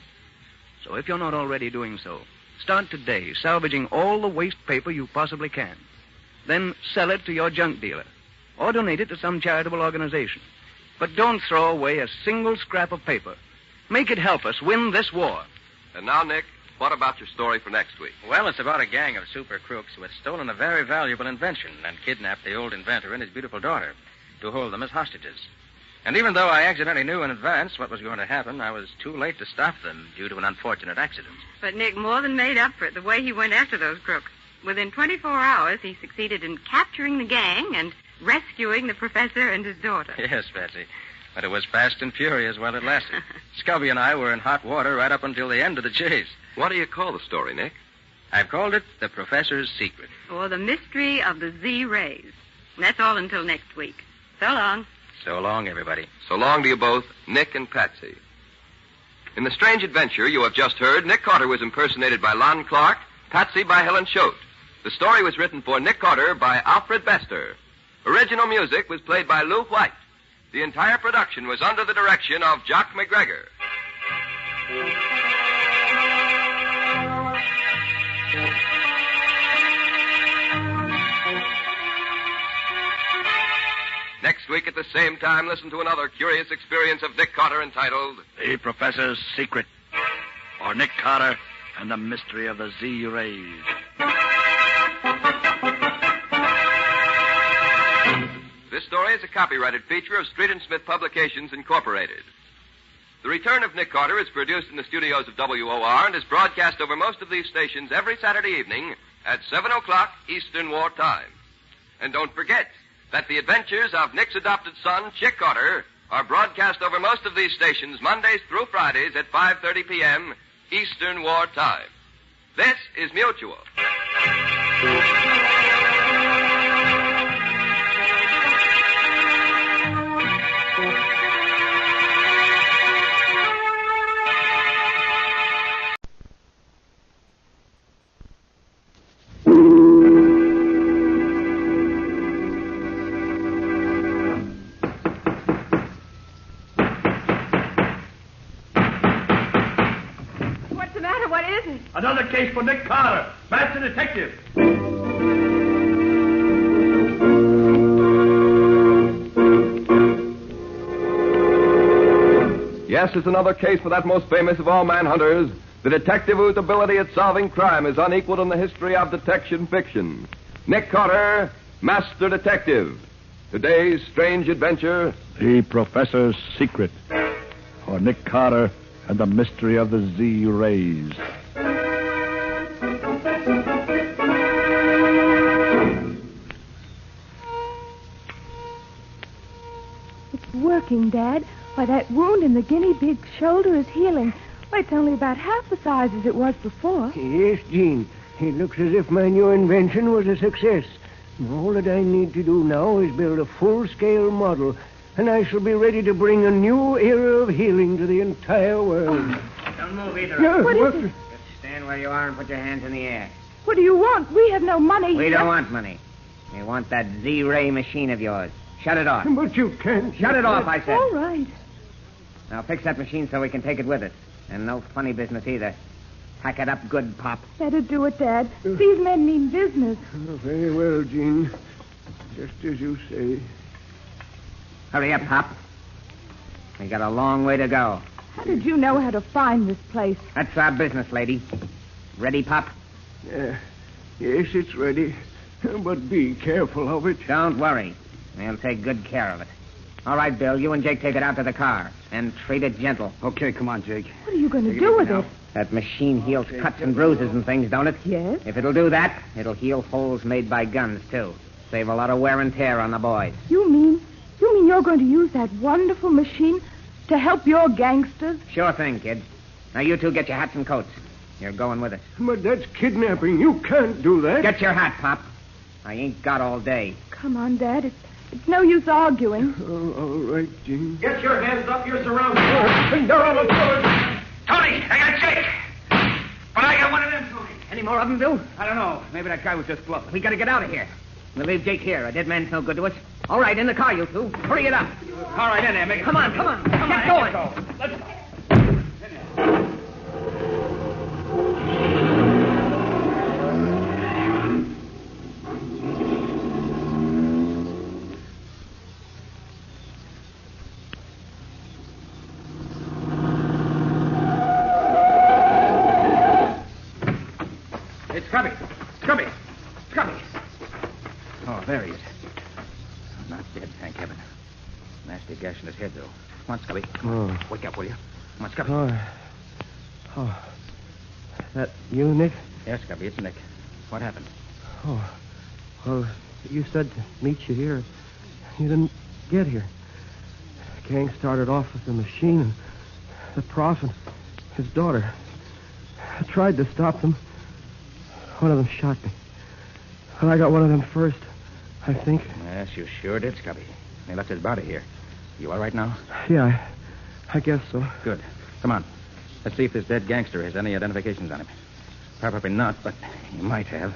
Speaker 6: So if you're not already doing so, start today salvaging all the waste paper you possibly can. Then sell it to your junk dealer or donate it to some charitable organization. But don't throw away a single scrap of paper. Make it help us win this war.
Speaker 19: And now, Nick, what about your story for next week?
Speaker 12: Well, it's about a gang of super crooks who had stolen a very valuable invention and kidnapped the old inventor and his beautiful daughter to hold them as hostages. And even though I accidentally knew in advance what was going to happen, I was too late to stop them due to an unfortunate accident.
Speaker 11: But Nick more than made up for it the way he went after those crooks. Within 24 hours, he succeeded in capturing the gang and rescuing the professor and his daughter.
Speaker 12: Yes, Betsy. But it was fast and furious while it lasted. Scubby and I were in hot water right up until the end of the chase.
Speaker 19: What do you call the story, Nick?
Speaker 12: I've called it The Professor's Secret.
Speaker 11: Or The Mystery of the Z-Rays. And that's all until next week. So long.
Speaker 12: So long, everybody.
Speaker 19: So long to you both, Nick and Patsy. In the strange adventure you have just heard, Nick Carter was impersonated by Lon Clark, Patsy by Helen Choate. The story was written for Nick Carter by Alfred Bester. Original music was played by Lou White. The entire production was under the direction of Jock McGregor. Next week at the same time, listen to another curious experience of Nick Carter entitled
Speaker 13: The Professor's Secret, or Nick Carter and the Mystery of the Z-Rays.
Speaker 19: This story is a copyrighted feature of Street & Smith Publications, Incorporated. The Return of Nick Carter is produced in the studios of WOR and is broadcast over most of these stations every Saturday evening at 7 o'clock Eastern War Time. And don't forget that the adventures of Nick's adopted son, Chick Carter, are broadcast over most of these stations Mondays through Fridays at 5:30 p.m. Eastern War Time. This is Mutual.
Speaker 24: Another case for Nick Carter, master detective.
Speaker 19: Yes, it's another case for that most famous of all manhunters, the detective whose ability at solving crime is unequaled in the history of detection fiction. Nick Carter, master detective. Today's strange adventure,
Speaker 13: The Professor's Secret, or Nick Carter and the Mystery of the Z-Rays.
Speaker 20: Working, Dad. Why, that wound in the guinea pig's shoulder is healing. Why, it's only about half the size as it was before.
Speaker 9: Yes, Jean. It looks as if my new invention was a success. All that I need to do now is build a full-scale model, and I shall be ready to bring a new era of healing to the entire world.
Speaker 18: Don't move either.
Speaker 9: Yeah,
Speaker 20: what is it?
Speaker 18: Just stand where you are and put your hands in the air.
Speaker 20: What do you want? We have no money.
Speaker 18: We don't want money. We want that Z-ray machine of yours. Shut it off.
Speaker 9: But you can't.
Speaker 18: Shut it off, I said.
Speaker 20: All right.
Speaker 18: Now fix that machine so we can take it with us. And no funny business either. Pack it up good, Pop.
Speaker 20: Better do it, Dad. These men mean business.
Speaker 9: Oh, very well, Jean. Just as you say.
Speaker 18: Hurry up, Pop. We got a long way to go.
Speaker 20: How did you know how to find this place?
Speaker 18: That's our business, lady. Ready, Pop?
Speaker 9: Yes, it's ready. But be careful of it.
Speaker 18: Don't worry. We'll take good care of it. All right, Bill, you and Jake take it out to the car. And treat it gentle.
Speaker 12: Okay, come on, Jake.
Speaker 20: What are you going to do with it?
Speaker 18: That machine heals cuts and bruises and things, don't it?
Speaker 20: Yes.
Speaker 18: If it'll do that, it'll heal holes made by guns, too. Save a lot of wear and tear on the boys.
Speaker 20: You mean you're going to use that wonderful machine to help your gangsters?
Speaker 18: Sure thing, kid. Now you two get your hats and coats. You're going with us.
Speaker 9: But that's kidnapping. You can't do that.
Speaker 18: Get your hat, Pop. I ain't got all day.
Speaker 20: Come on, Dad. It's no use arguing.
Speaker 9: Oh, all right, Jean.
Speaker 24: Get your hands up. You're surrounded.
Speaker 14: Tony, I got Jake. But I got one of them, Tony.
Speaker 18: Any more of them, Bill? I don't know. Maybe that guy was just bluffing. We gotta get out of here. We'll leave Jake here. A dead man's no good to us.
Speaker 7: All right, in the car, you two. Hurry it up.
Speaker 24: All right, in there. Make it.
Speaker 7: Come on. Get going.
Speaker 24: Let's go.
Speaker 3: It's Scubby. Oh, there he is. Not dead, thank heaven. Nasty gash in his head, though. Come on, Scubby. Come on. Wake up, will you? Come on, Scubby.
Speaker 4: That you, Nick?
Speaker 3: Yes, Scubby, it's Nick. What happened?
Speaker 4: Oh, well, you said to meet you here. You didn't get here. The gang started off with the machine and the prof and his daughter. I tried to stop them. One of them shot me. Well, I got one of them first, I think.
Speaker 3: Yes, you sure did, Scubby. They left his body here. You all right now?
Speaker 4: Yeah, I guess so.
Speaker 3: Good. Come on. Let's see if this dead gangster has any identifications on him. Probably not, but he might have.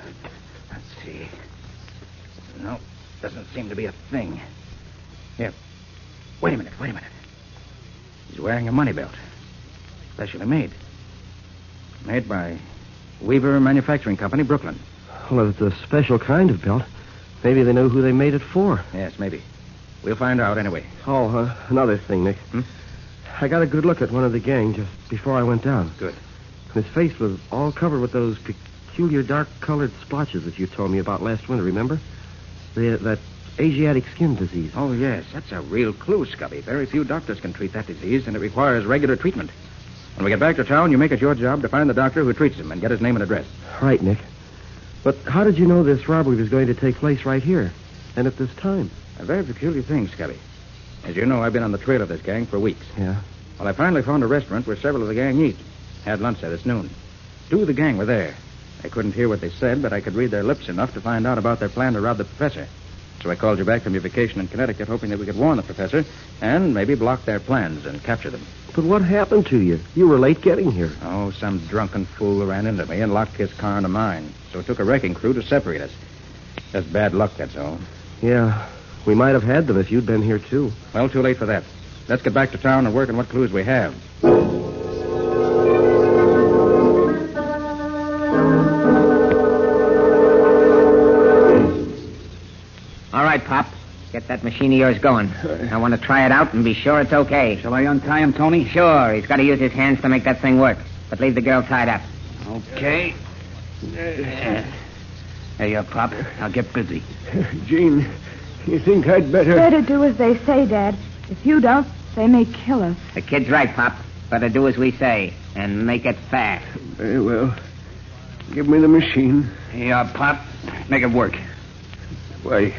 Speaker 3: Let's see. No, doesn't seem to be a thing. Here. Wait a minute. He's wearing a money belt. Specially made. Made by Weaver Manufacturing Company, Brooklyn.
Speaker 4: Well, it's a special kind of belt. Maybe they know who they made it for.
Speaker 3: Yes, maybe. We'll find out anyway.
Speaker 4: Oh, another thing, Nick. I got a good look at one of the gang just before I went down.
Speaker 3: Good.
Speaker 4: His face was all covered with those peculiar dark-colored splotches that you told me about last winter, remember? That Asiatic skin disease.
Speaker 3: Oh, yes. That's a real clue, Scubby. Very few doctors can treat that disease, and it requires regular treatment. When we get back to town, you make it your job to find the doctor who treats him and get his name and address.
Speaker 4: Right, Nick. But how did you know this robbery was going to take place right here and at this time?
Speaker 3: A very peculiar thing, Scubby. As you know, I've been on the trail of this gang for weeks.
Speaker 4: Yeah?
Speaker 3: Well, I finally found a restaurant where several of the gang eat. Had lunch there this noon. 2 of the gang were there. I couldn't hear what they said, but I could read their lips enough to find out about their plan to rob the professor. So I called you back from your vacation in Connecticut, hoping that we could warn the professor and maybe block their plans and capture them.
Speaker 4: But what happened to you? You were late getting here.
Speaker 3: Oh, some drunken fool ran into me and locked his car into mine. So it took a wrecking crew to separate us. Just bad luck, that's all.
Speaker 4: Yeah, we might have had them if you'd been here, too.
Speaker 3: Well, too late for that. Let's get back to town and work on what clues we have.
Speaker 7: All right, Pop. Get that machine of yours going. I want to try it out and be sure it's okay.
Speaker 14: Shall I untie him, Tony?
Speaker 7: Sure. He's got to use his hands to make that thing work. But leave the girl tied up.
Speaker 14: Okay. There you are, Pop. I'll get busy.
Speaker 9: Jean, you think I'd better...
Speaker 20: Better do as they say, Dad. If you don't, they may kill us.
Speaker 7: The kid's right, Pop. Better do as we say and make it fast.
Speaker 9: Very well. Give me the machine.
Speaker 14: Here you are, Pop. Make it work.
Speaker 9: Why,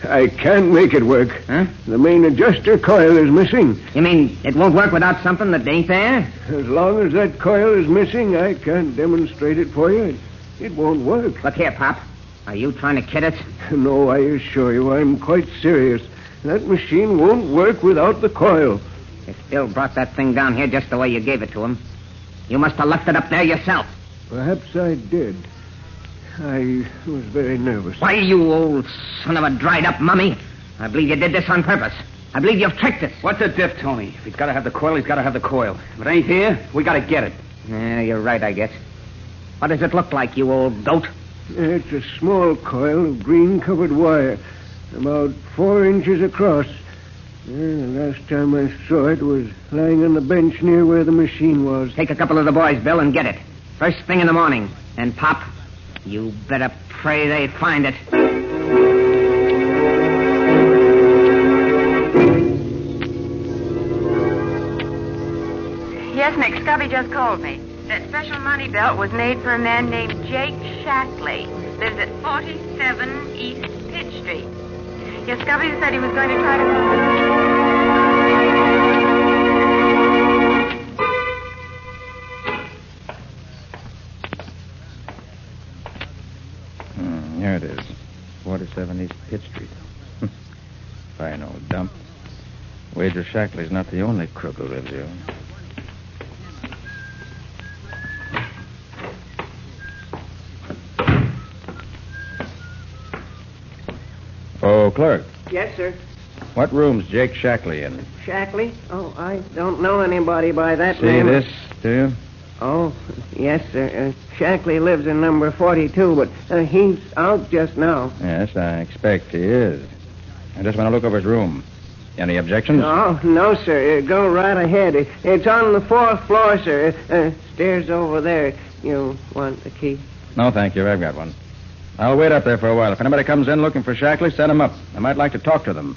Speaker 9: I can't make it work.
Speaker 7: Huh?
Speaker 9: The main adjuster coil is missing.
Speaker 7: You mean it won't work without something that ain't there?
Speaker 9: As long as that coil is missing, I can't demonstrate it for you. It won't work.
Speaker 7: Look here, Pop. Are you trying to kid us?
Speaker 9: No, I assure you, I'm quite serious. That machine won't work without the coil.
Speaker 7: You still brought that thing down here just the way you gave it to him. You must have left it up there yourself.
Speaker 9: Perhaps I did. I was very nervous.
Speaker 7: Why, you old son of a dried-up mummy. I believe you did this on purpose. I believe you've tricked us.
Speaker 14: What's the diff, Tony? If he's got to have the coil, he's got to have the coil. If it ain't here, we got to get it.
Speaker 7: Yeah, you're right, I guess. What does it look like, you old goat?
Speaker 9: It's a small coil of green-covered wire, about 4 inches across. The last time I saw it was lying on the bench near where the machine was.
Speaker 7: Take a couple of the boys, Bill, and get it. First thing in the morning. And, Pop, you better pray they find it.
Speaker 11: Yes, Nick, Scubby just called me. That special money belt was made for a man named Jake Shackley. Lives at 47 East Pitt Street. Yes, Scubby said he was going to try to...
Speaker 3: Here it is. 47 East Pitt Street. Fine old dump. Wager Shackley's not the only crook who lives here. Oh, clerk.
Speaker 9: Yes, sir.
Speaker 3: What room's Jake Shackley in?
Speaker 9: Shackley? Oh, I don't know anybody by that
Speaker 3: See
Speaker 9: name.
Speaker 3: this, do you?
Speaker 9: Oh, yes, sir. Shackley lives in number 42, but he's out just now.
Speaker 3: Yes, I expect he is. I just want to look over his room. Any objections?
Speaker 9: Oh, no, sir. Go right ahead. It's on the 4th floor, sir. Stairs over there. You want the key?
Speaker 3: No, thank you. I've got one. I'll wait up there for a while. If anybody comes in looking for Shackley, send them up. I might like to talk to them.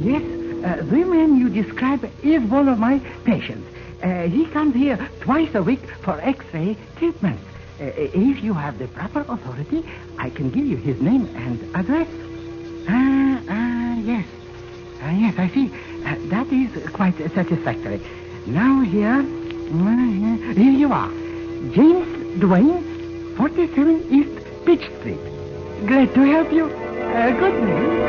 Speaker 2: Yes, the man you describe is one of my patients. He comes here twice a week for X-ray treatment. If you have the proper authority, I can give you his name and address. Yes. Yes, I see. That is quite satisfactory. Now here you are. James Duane, 47 East Peach Street. Glad to help you. Good name.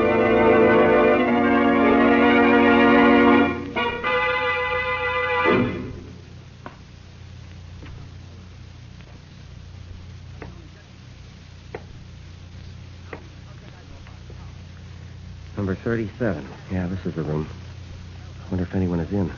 Speaker 4: Number 37. Yeah, this is the room. I wonder if anyone is in.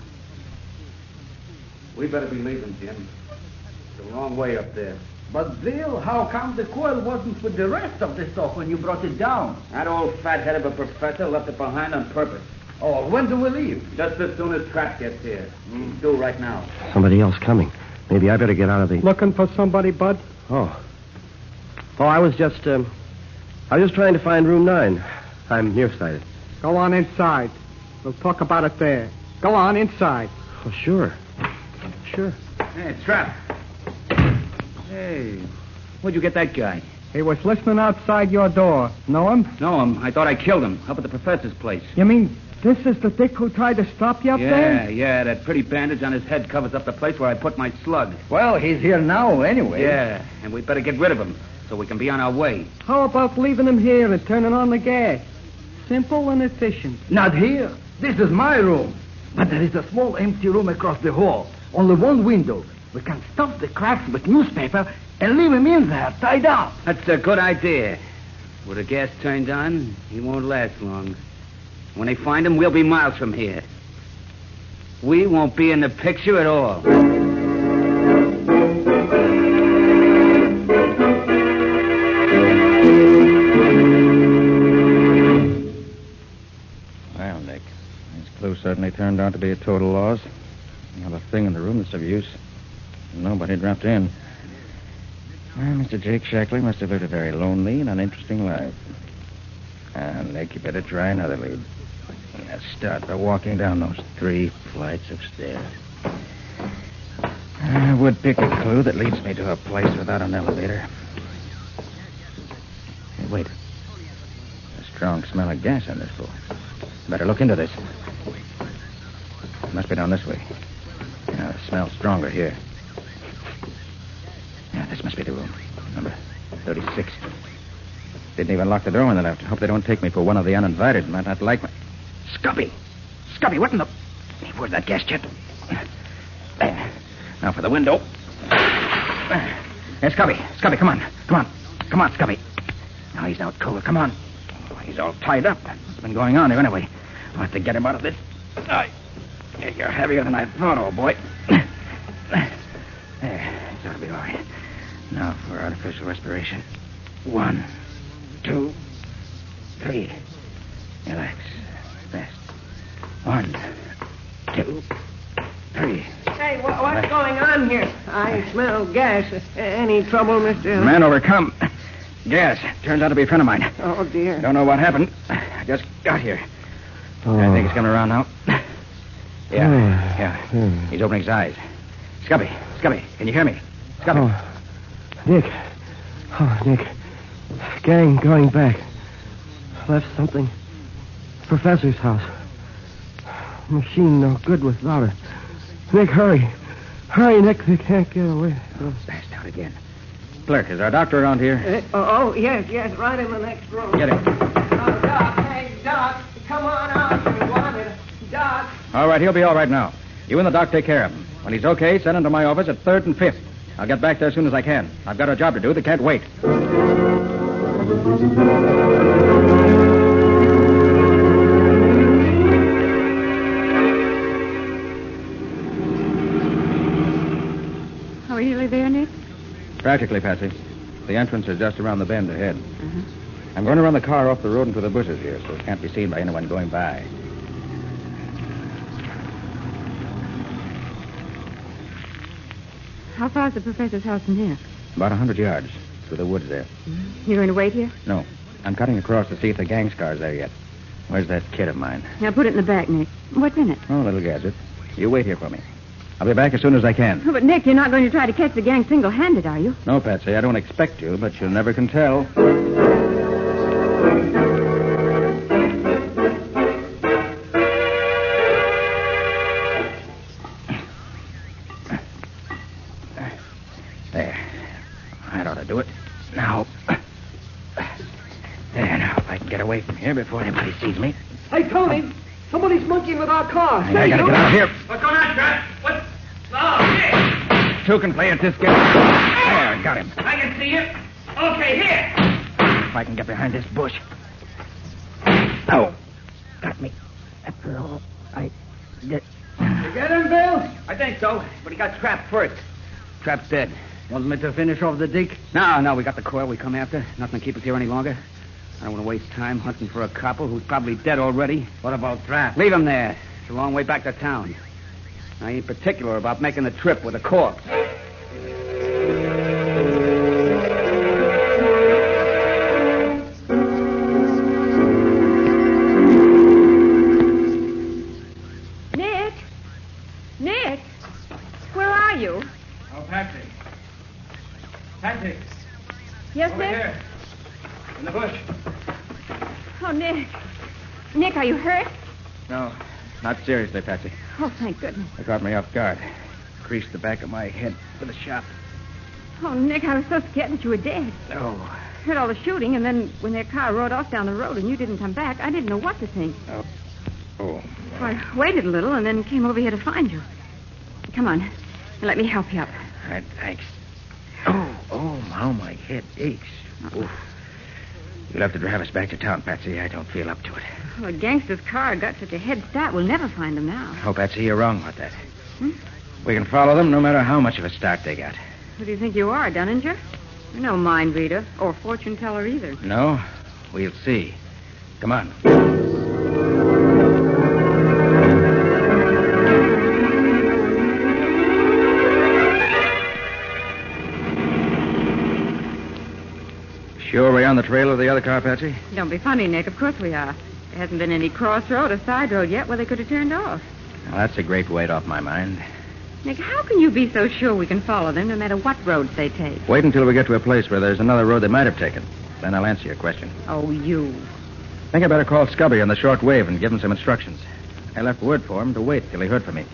Speaker 12: We better be leaving, Jim. It's the wrong way up there.
Speaker 2: But, Bill, how come the coil wasn't with the rest of the stuff when you brought it down?
Speaker 12: That old fathead of a professor left it behind on purpose.
Speaker 2: Oh, when do we leave?
Speaker 12: Just as soon as Trap gets here. He's due right now.
Speaker 4: Somebody else coming. Maybe I better get out of the...
Speaker 8: Looking for somebody, Bud?
Speaker 4: Oh, I was just trying to find room 9. I'm nearsighted.
Speaker 8: Go on inside. We'll talk about it there. Go on inside.
Speaker 4: Oh, sure. Sure.
Speaker 12: Hey, Trap. Hey, where'd you get that guy?
Speaker 8: He was listening outside your door. Know him?
Speaker 12: Know him. I thought I killed him up at the professor's place.
Speaker 8: You mean this is the dick who tried to stop you up there?
Speaker 12: Yeah. That pretty bandage on his head covers up the place where I put my slug.
Speaker 2: Well, he's here now anyway.
Speaker 12: Yeah, and we better get rid of him so we can be on our way.
Speaker 8: How about leaving him here and turning on the gas? Simple and efficient.
Speaker 2: Not here. This is my room. But there is a small empty room across the hall. Only one window. We can stuff the cracks with newspaper and leave him in there, tied up.
Speaker 12: That's a good idea. With the gas turned on, he won't last long. When they find him, we'll be miles from here. We won't be in the picture at all.
Speaker 3: Well, Nick, this clue certainly turned out to be a total loss. Not a thing in the room that's of use. Nobody dropped in. Well, Mr. Jake Shackley must have lived a very lonely and uninteresting life. Nick, you better try another lead. Start by walking down those 3 flights of stairs. I would pick a clue that leads me to a place without an elevator. Hey, wait. A strong smell of gas on this floor. Better look into this. It must be down this way. The smell's stronger here. Yeah, this must be the room. Number 36. Didn't even lock the door when they left. Hope they don't take me for one of the uninvited. Might not like me. Scubby! Scubby, what in the... Hey, where's that gas jet? There. Now for the window. Hey, Scubby. Scubby, come on. Come on, Scubby. Now he's out cold. Come on. Oh, he's all tied up. What's been going on here anyway? I'll have to get him out of this. You're heavier than I thought, old boy. There. This ought to be all right. Now for artificial respiration. 1, 2, 3. Relax. Fast. 1, 2, 3.
Speaker 9: Hey, what's going on here? I smell gas. Any trouble, Mr.
Speaker 3: Man overcome. Gas. Turns out to be a friend of mine.
Speaker 9: Oh, dear.
Speaker 3: Don't know what happened. I just got here. I think he's coming around now. Yeah. He's opening his eyes. Scubby, can you hear me? Scubby.
Speaker 4: Nick. Gang going back. Left something. Professor's house. Machine no good without it. Nick, hurry. Hurry, Nick. They can't get away.
Speaker 3: Passed out again. Clerk, is our doctor around here?
Speaker 9: Yes, right in the next room.
Speaker 3: Get him.
Speaker 9: Oh, Doc, hey, Doc, come on out if you want it. Doc.
Speaker 3: All right, he'll be all right now. You and the doc take care of him.
Speaker 12: When he's okay, send him to my office at 3rd and 5th. I'll get back there as soon as I can. I've got a job to do that can't wait.
Speaker 11: Are we really there, Nick?
Speaker 12: Practically, Patsy. The entrance is just around the bend ahead. I'm going to run the car off the road into the bushes here so it can't be seen by anyone going by.
Speaker 11: How far is the professor's house from here?
Speaker 12: About 100 yards through the woods there.
Speaker 11: You going to wait here?
Speaker 12: No. I'm cutting across to see if the gang scar's there yet. Where's that kit of mine?
Speaker 11: Now put it in the back, Nick. What's in it?
Speaker 12: Oh, a little gadget. You wait here for me. I'll be back as soon as I can.
Speaker 11: Oh, but, Nick, you're not going to try to catch the gang single-handed, are you?
Speaker 12: No, Patsy, I don't expect to, but you never can tell. There. That ought to do it. Now. There, now, if I can get away from here before anybody sees me.
Speaker 8: Hey, Tony, somebody's monkeying with our car.
Speaker 12: I gotta get out of here.
Speaker 24: What's going on, Trap? What? Oh, here.
Speaker 12: Two can play at this game. There, got him.
Speaker 24: I can see you. Okay, here.
Speaker 12: If I can get behind this bush. Oh, got me. That's all I get.
Speaker 8: You get him, Bill?
Speaker 24: I think so, but he got trapped first.
Speaker 6: Trap's dead.
Speaker 8: Want me to finish off the dick?
Speaker 6: No, we got the coil we come after. Nothing to keep us here any longer. I don't want to waste time hunting for a copper who's probably dead already.
Speaker 8: What about Trap?
Speaker 6: Leave him there. It's a long way back to town. I ain't particular about making the trip with a corpse.
Speaker 11: Nick? Nick? Where are you?
Speaker 24: Oh, Patsy. Patsy.
Speaker 11: Yes,
Speaker 24: Over
Speaker 11: Nick?
Speaker 24: here. In the bush.
Speaker 11: Oh, Nick. Nick, are you hurt?
Speaker 12: No, not seriously, Patsy.
Speaker 11: Oh, thank goodness.
Speaker 12: They caught me off guard. Creased the back of my head with a shot.
Speaker 11: Oh, Nick, I was so scared that you were dead.
Speaker 12: Oh.
Speaker 11: Heard all the shooting, and then when their car rode off down the road and you didn't come back, I didn't know what to think.
Speaker 12: Oh.
Speaker 11: So I waited a little and then came over here to find you. Come on. Let me help you up.
Speaker 12: All right, thanks. Oh, how my head aches. Oof. You'll have to drive us back to town, Patsy. I don't feel up to it.
Speaker 11: Well, a gangster's car got such a head start, we'll never find him now.
Speaker 12: Oh, Patsy, you're wrong about that. We can follow them no matter how much of a start they got.
Speaker 11: Who do you think you are, Dunninger? You're no mind reader or fortune teller either.
Speaker 12: No? We'll see. Come on. Sure we're on the trail of the other car, Patsy?
Speaker 11: Don't be funny, Nick. Of course we are. There hasn't been any crossroad or side road yet where they could have turned off.
Speaker 12: Well, that's a great weight off my mind.
Speaker 11: Nick, how can you be so sure we can follow them no matter what roads they take?
Speaker 12: Wait until we get to a place where there's another road they might have taken. Then I'll answer your question.
Speaker 11: Oh, you.
Speaker 12: I think I better call Scubby on the short wave and give him some instructions. I left word for him to wait till he heard from me.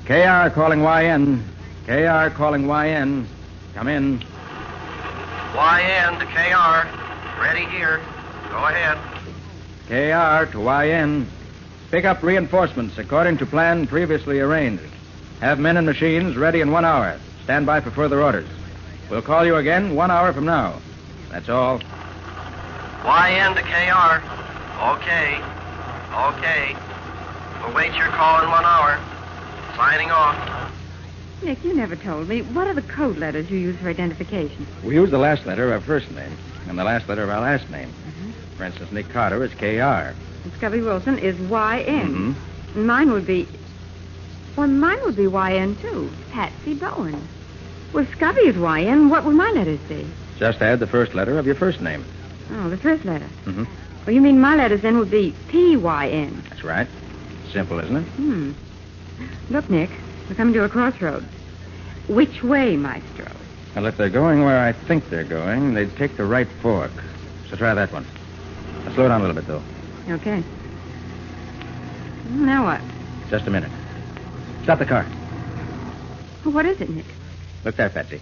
Speaker 12: KR calling YN. KR calling YN. Come in.
Speaker 15: YN to KR. Ready here. Go ahead.
Speaker 12: KR to YN. Pick up reinforcements according to plan previously arranged. Have men and machines ready in 1 hour. Stand by for further orders. We'll call you again 1 hour from now. That's all.
Speaker 15: YN to KR. Okay. Await your call in 1 hour. Signing off.
Speaker 11: Nick, you never told me. What are the code letters you use for identification?
Speaker 12: We use the last letter of our first name and the last letter of our last name. For instance, Nick Carter is KR.
Speaker 11: And Scubby Wilson is YN.
Speaker 12: Mm-hmm.
Speaker 11: And mine would be... Well, mine would be YN, too. Patsy Bowen. Well, Scubby is YN. What would my letters be?
Speaker 12: Just add the first letter of your first name.
Speaker 11: Oh, the first letter.
Speaker 12: Mm-hmm.
Speaker 11: Well, you mean my letters then would be PYN.
Speaker 12: That's right. Simple, isn't it?
Speaker 11: Look, Nick, we're coming to a crossroad. Which way, Maestro?
Speaker 12: Well, if they're going where I think they're going, they'd take the right fork. So try that one. Now, slow down a little bit, though.
Speaker 11: Okay. Now what?
Speaker 12: Just a minute. Stop the car.
Speaker 11: Well, what is it, Nick?
Speaker 12: Look there, Patsy.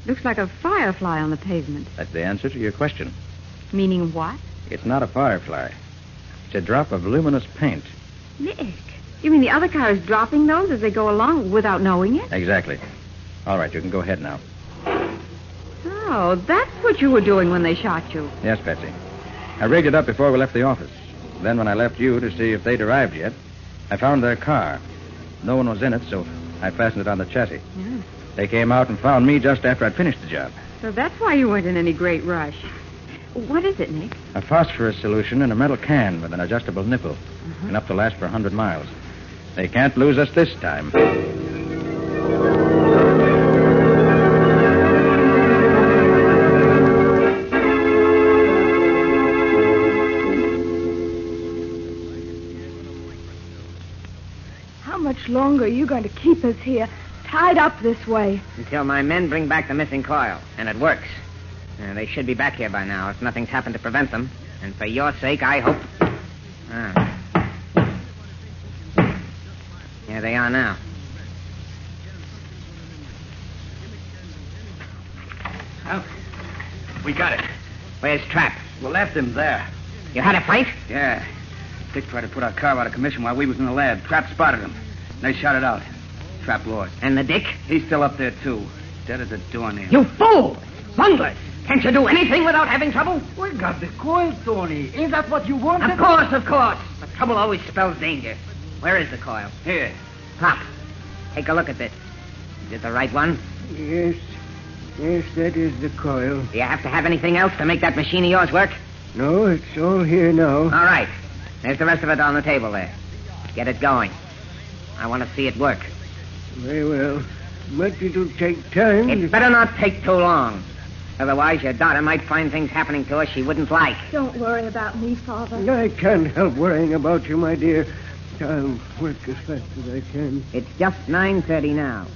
Speaker 11: Looks like a firefly on the pavement.
Speaker 12: That's the answer to your question.
Speaker 11: Meaning what?
Speaker 12: It's not a firefly. It's a drop of luminous paint.
Speaker 11: Nick, You mean the other car is dropping those as they go along without knowing it?
Speaker 12: Exactly. All right, you can go ahead now.
Speaker 11: Oh, that's what you were doing when they shot you.
Speaker 12: Yes, Betsy. I rigged it up before we left the office. Then when I left you to see if they'd arrived yet, I found their car. No one was in it, so I fastened it on the chassis.
Speaker 11: Yeah.
Speaker 12: They came out and found me just after I'd finished the job.
Speaker 11: So that's why you weren't in any great rush. What is it, Nick?
Speaker 12: A phosphorus solution in a metal can with an adjustable nipple. Enough to last for 100 miles. They can't lose us this time.
Speaker 20: How much longer are you going to keep us here, tied up this way?
Speaker 7: Until my men bring back the missing coil, and it works. They should be back here by now if nothing's happened to prevent them. And for your sake, I hope... Here they are now.
Speaker 12: Oh, we got it.
Speaker 7: Where's Trap?
Speaker 12: We left him there.
Speaker 7: You had a fight?
Speaker 12: Yeah. Dick tried to put our car out of commission while we was in the lab. Trap spotted him. They shot it out. Trap lost.
Speaker 7: And the Dick?
Speaker 12: He's still up there, too. Dead as a doornail.
Speaker 7: You fool! Bunglers! Can't you do anything without having trouble?
Speaker 2: We got the coil, Tony. Is that what you wanted?
Speaker 7: Of course, of course. But trouble always spells danger. Where is the coil?
Speaker 12: Here.
Speaker 7: Pop, take a look at this. Is it the right one?
Speaker 9: Yes. Yes, that is the coil.
Speaker 7: Do you have to have anything else to make that machine of yours work?
Speaker 9: No, it's all here now.
Speaker 7: All right. There's the rest of it on the table there. Get it going. I want to see it work.
Speaker 9: Very well. But it'll take time.
Speaker 7: It better not take too long. Otherwise, your daughter might find things happening to us she wouldn't like.
Speaker 20: Don't worry about me, Father.
Speaker 9: I can't help worrying about you, my dear. I'll work as fast as I can.
Speaker 7: It's just 9:30 now.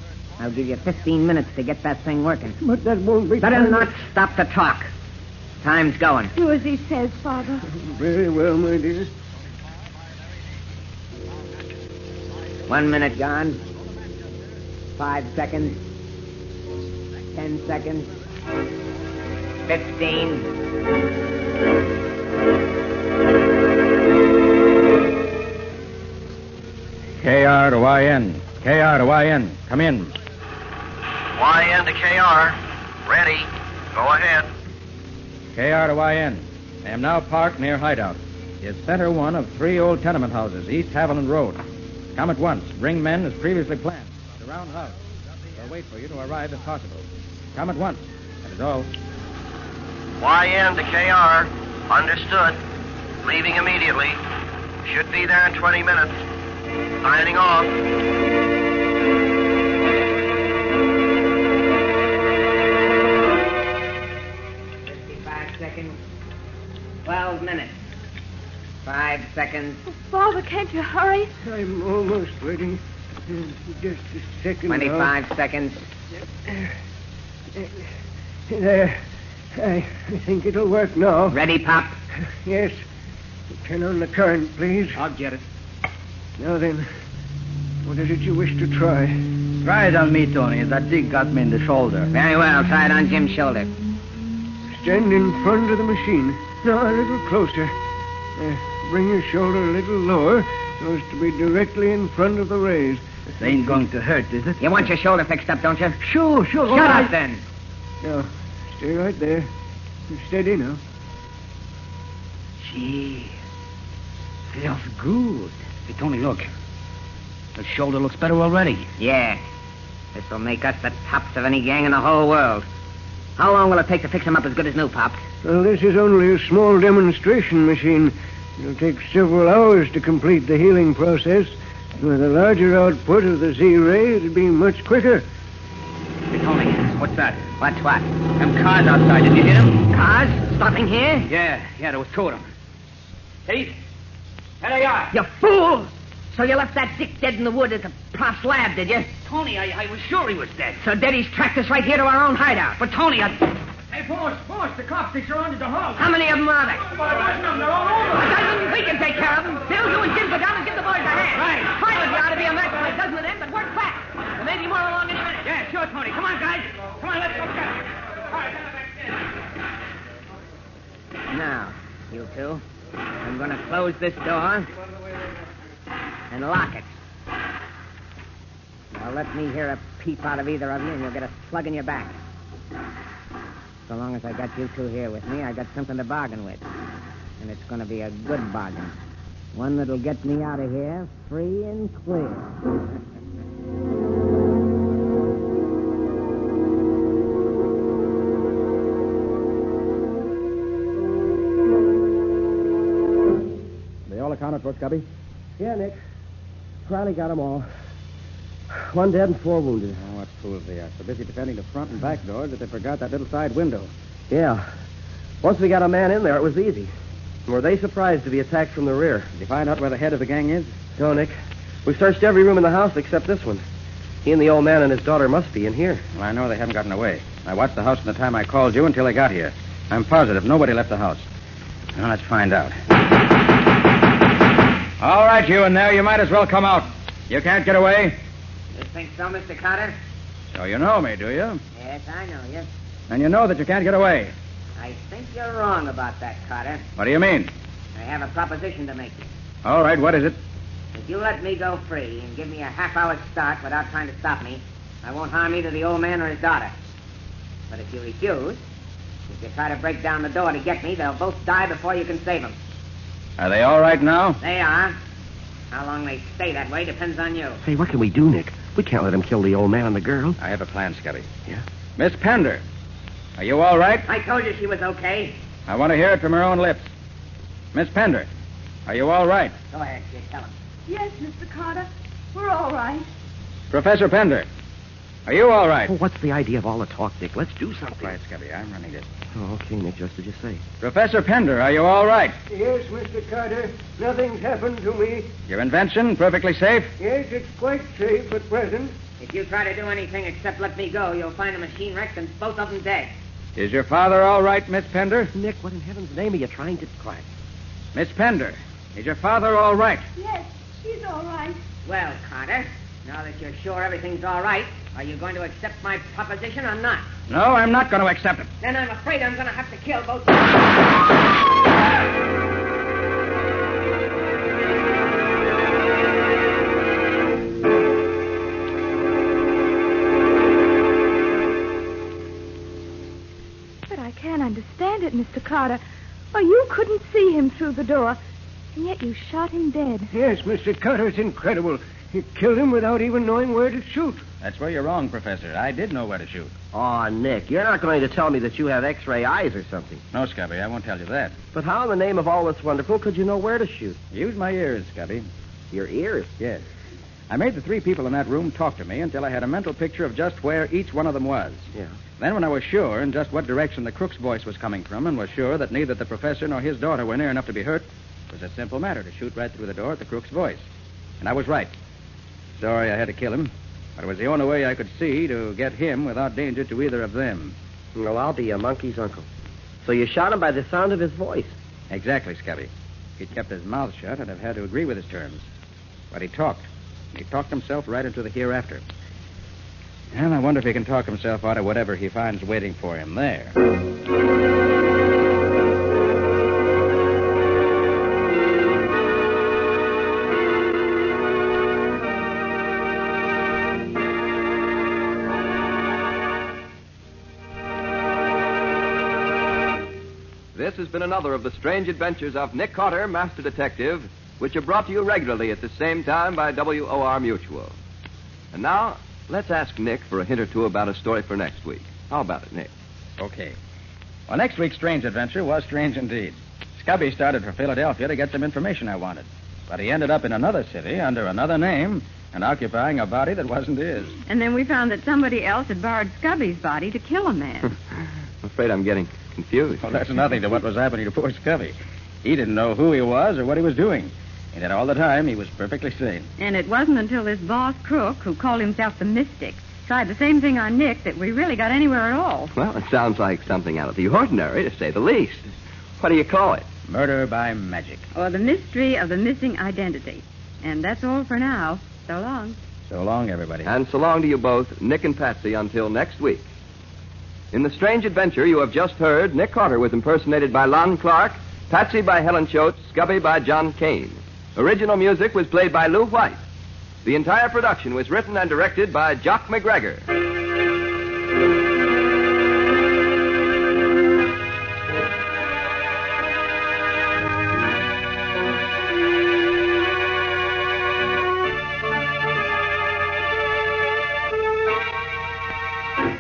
Speaker 7: I'll give you 15 minutes to get that thing working.
Speaker 9: But that won't be...
Speaker 7: Better not stop to talk. Time's going.
Speaker 20: Do as he says, Father.
Speaker 9: Very well, my dear.
Speaker 7: 1 minute gone. 5 seconds. 10 seconds. 15.
Speaker 12: KR to YN. KR to YN. Come in.
Speaker 15: YN to KR. Ready. Go ahead.
Speaker 12: KR to YN. I am now parked near Hideout. It's center one of 3 old tenement houses, East Haviland Road. Come at once. Bring men as previously planned. The round house. I'll wait for you to arrive if possible. Come at once. That is all.
Speaker 15: YN to KR. Understood. Leaving immediately. Should be there in 20 minutes. Signing off.
Speaker 7: 55 seconds. 12 minutes. 5 seconds.
Speaker 20: Father, can't you hurry?
Speaker 9: I'm almost ready. Just a second
Speaker 7: 25 seconds.
Speaker 9: There. I think it'll work now.
Speaker 7: Ready, Pop?
Speaker 9: Yes. Turn on the current, please.
Speaker 12: I'll get it.
Speaker 9: Now then, what is it you wish to try?
Speaker 12: Try it on me, Tony. That dig got me in the shoulder.
Speaker 7: Very well. Try it on Jim's shoulder.
Speaker 9: Stand in front of the machine. Now, a little closer. Bring your shoulder a little lower so as to be directly in front of the rays.
Speaker 12: This ain't going to hurt, is it?
Speaker 7: You want your shoulder fixed up, don't you?
Speaker 9: Sure.
Speaker 7: Shut up, then.
Speaker 9: Now, stay right there. Steady now.
Speaker 12: Gee, feels good. Hey, Tony, look. The shoulder looks better already.
Speaker 7: Yeah. This will make us the tops of any gang in the whole world. How long will it take to fix him up as good as new, Pop?
Speaker 9: Well, this is only a small demonstration machine. It'll take several hours to complete the healing process. With a larger output of the Z-ray, it'll be much quicker.
Speaker 12: Hey, Tony, what's that?
Speaker 7: What's what?
Speaker 12: Them cars outside. Did you hear them?
Speaker 7: Cars? Stopping here?
Speaker 12: Yeah, there was 2 of them. Pete, there they are.
Speaker 7: You fool! So you left that Dick dead in the wood at the Pross lab, did you?
Speaker 12: Tony, I was sure he was dead.
Speaker 7: So Daddy's tracked us right here to our own hideout.
Speaker 12: But Tony,
Speaker 2: Hey, boss, the cops, they surrounded the house.
Speaker 7: How many of them are there?
Speaker 2: About a dozen of them, they're all over.
Speaker 7: A dozen? We can take care of them. Bill, you and Jim go down and give the boys a hand.
Speaker 12: Right.
Speaker 7: 5 of you ought to be a match for a dozen of them, but work fast. There may be more along in a minute.
Speaker 12: Yeah, sure, Tony. Come on, guys. Come on, let's go get him. All right,
Speaker 7: now, you two, I'm going to close this door. And lock it. Now let me hear a peep out of either of you, and you'll get a slug in your back. So long as I got you two here with me, I got something to bargain with. And it's going to be a good bargain. One that'll get me out of here free and clear.
Speaker 12: They all accounted for, Scubby?
Speaker 4: Yeah, Nick. Riley got them all. 1 dead and 4 wounded.
Speaker 12: Oh, what fools they are. So busy defending the front and back doors that they forgot that little side window.
Speaker 4: Yeah. Once we got a man in there, it was easy. Were they surprised to be attacked from the rear?
Speaker 12: Did you find out where the head of the gang is?
Speaker 4: No, Nick. We searched every room in the house except this one. He and the old man and his daughter must be in here.
Speaker 12: Well, I know they haven't gotten away. I watched the house from the time I called you until they got here. I'm positive nobody left the house. Now, let's find out. All right, you in there. You might as well come out. You can't get away.
Speaker 7: You think so, Mr. Carter?
Speaker 12: So you know me, do you?
Speaker 7: Yes, I know you.
Speaker 12: And you know that you can't get away.
Speaker 7: I think you're wrong about that, Carter.
Speaker 12: What do you mean?
Speaker 7: I have a proposition to make you.
Speaker 12: All right, what is it?
Speaker 7: If you let me go free and give me a half-hour start without trying to stop me, I won't harm either the old man or his daughter. But if you refuse, if you try to break down the door to get me, they'll both die before you can save them.
Speaker 12: Are they all right now?
Speaker 7: They are. How long they stay that way depends on you.
Speaker 4: Hey, what can we do, Nick? We can't let him kill the old man and the girl.
Speaker 12: I have a plan, Scubby.
Speaker 4: Yeah?
Speaker 12: Miss Pender, are you all right?
Speaker 7: I told you she was okay.
Speaker 12: I want to hear it from her own lips. Miss Pender, are you all right?
Speaker 7: Go ahead, kid. Tell him.
Speaker 20: Yes, Mr. Carter. We're all right.
Speaker 12: Professor Pender, are you all right?
Speaker 4: Oh, what's the idea of all the talk, Nick? Let's do something.
Speaker 12: Quiet, Scubby. I'm running it.
Speaker 4: Oh, okay, Nick, just as you say.
Speaker 12: Professor Pender, are you all right?
Speaker 9: Yes, Mr. Carter. Nothing's happened to me.
Speaker 12: Your invention, perfectly safe?
Speaker 9: Yes, it's quite safe at present.
Speaker 7: If you try to do anything except let me go, you'll find the machine wrecked and both of them dead.
Speaker 12: Is your father all right, Miss Pender?
Speaker 4: Nick, what in heaven's name are you trying to... Quiet.
Speaker 12: Miss Pender, is your father all right?
Speaker 20: Yes, he's all right.
Speaker 7: Well, Carter, now that you're sure everything's all right, are you going to accept my proposition or not?
Speaker 12: No, I'm not going to accept it.
Speaker 7: Then I'm afraid I'm going to have to kill both of you.
Speaker 20: But I can't understand it, Mr. Carter. Why, you couldn't see him through the door, and yet you shot him dead.
Speaker 9: Yes, Mr. Carter, it's incredible. You killed him without even knowing where to shoot.
Speaker 12: That's where you're wrong, Professor. I did know where to shoot.
Speaker 4: Oh, Nick, you're not going to tell me that you have X-ray eyes or something.
Speaker 12: No, Scubby, I won't tell you that.
Speaker 4: But how in the name of all that's wonderful could you know where to shoot?
Speaker 12: Use my ears, Scubby.
Speaker 4: Your ears?
Speaker 12: Yes. I made the 3 people in that room talk to me until I had a mental picture of just where each one of them was.
Speaker 4: Yeah.
Speaker 12: Then when I was sure in just what direction the crook's voice was coming from and was sure that neither the professor nor his daughter were near enough to be hurt, it was a simple matter to shoot right through the door at the crook's voice. And I was right. Sorry I had to kill him, but it was the only way I could see to get him without danger to either of them.
Speaker 4: Well, I'll be a monkey's uncle. So you shot him by the sound of his voice?
Speaker 12: Exactly, Scubby. If he'd kept his mouth shut, I'd have had to agree with his terms. But he talked. He talked himself right into the hereafter. And I wonder if he can talk himself out of whatever he finds waiting for him there.
Speaker 19: This has been another of the strange adventures of Nick Carter, Master Detective, which are brought to you regularly at the same time by WOR Mutual. And now, let's ask Nick for a hint or two about a story for next week. How about it, Nick?
Speaker 12: Okay. Well, next week's strange adventure was strange indeed. Scubby started for Philadelphia to get some information I wanted. But he ended up in another city under another name and occupying a body that wasn't his.
Speaker 11: And then we found that somebody else had borrowed Scubby's body to kill a man.
Speaker 19: I'm afraid I'm getting confused.
Speaker 12: Well, that's nothing to what was happening to poor Scubby. He didn't know who he was or what he was doing. And yet all the time, he was perfectly sane.
Speaker 11: And it wasn't until this boss crook, who called himself the Mystic, tried the same thing on Nick that we really got anywhere at all.
Speaker 19: Well, it sounds like something out of the ordinary, to say the least. What do you call it?
Speaker 12: Murder by magic.
Speaker 11: Or the mystery of the missing identity. And that's all for now. So long.
Speaker 12: So long, everybody.
Speaker 19: And so long to you both, Nick and Patsy, until next week. In the strange adventure you have just heard, Nick Carter was impersonated by Lon Clark, Patsy by Helen Choate, Scubby by John Kane. Original music was played by Lou White. The entire production was written and directed by Jock McGregor.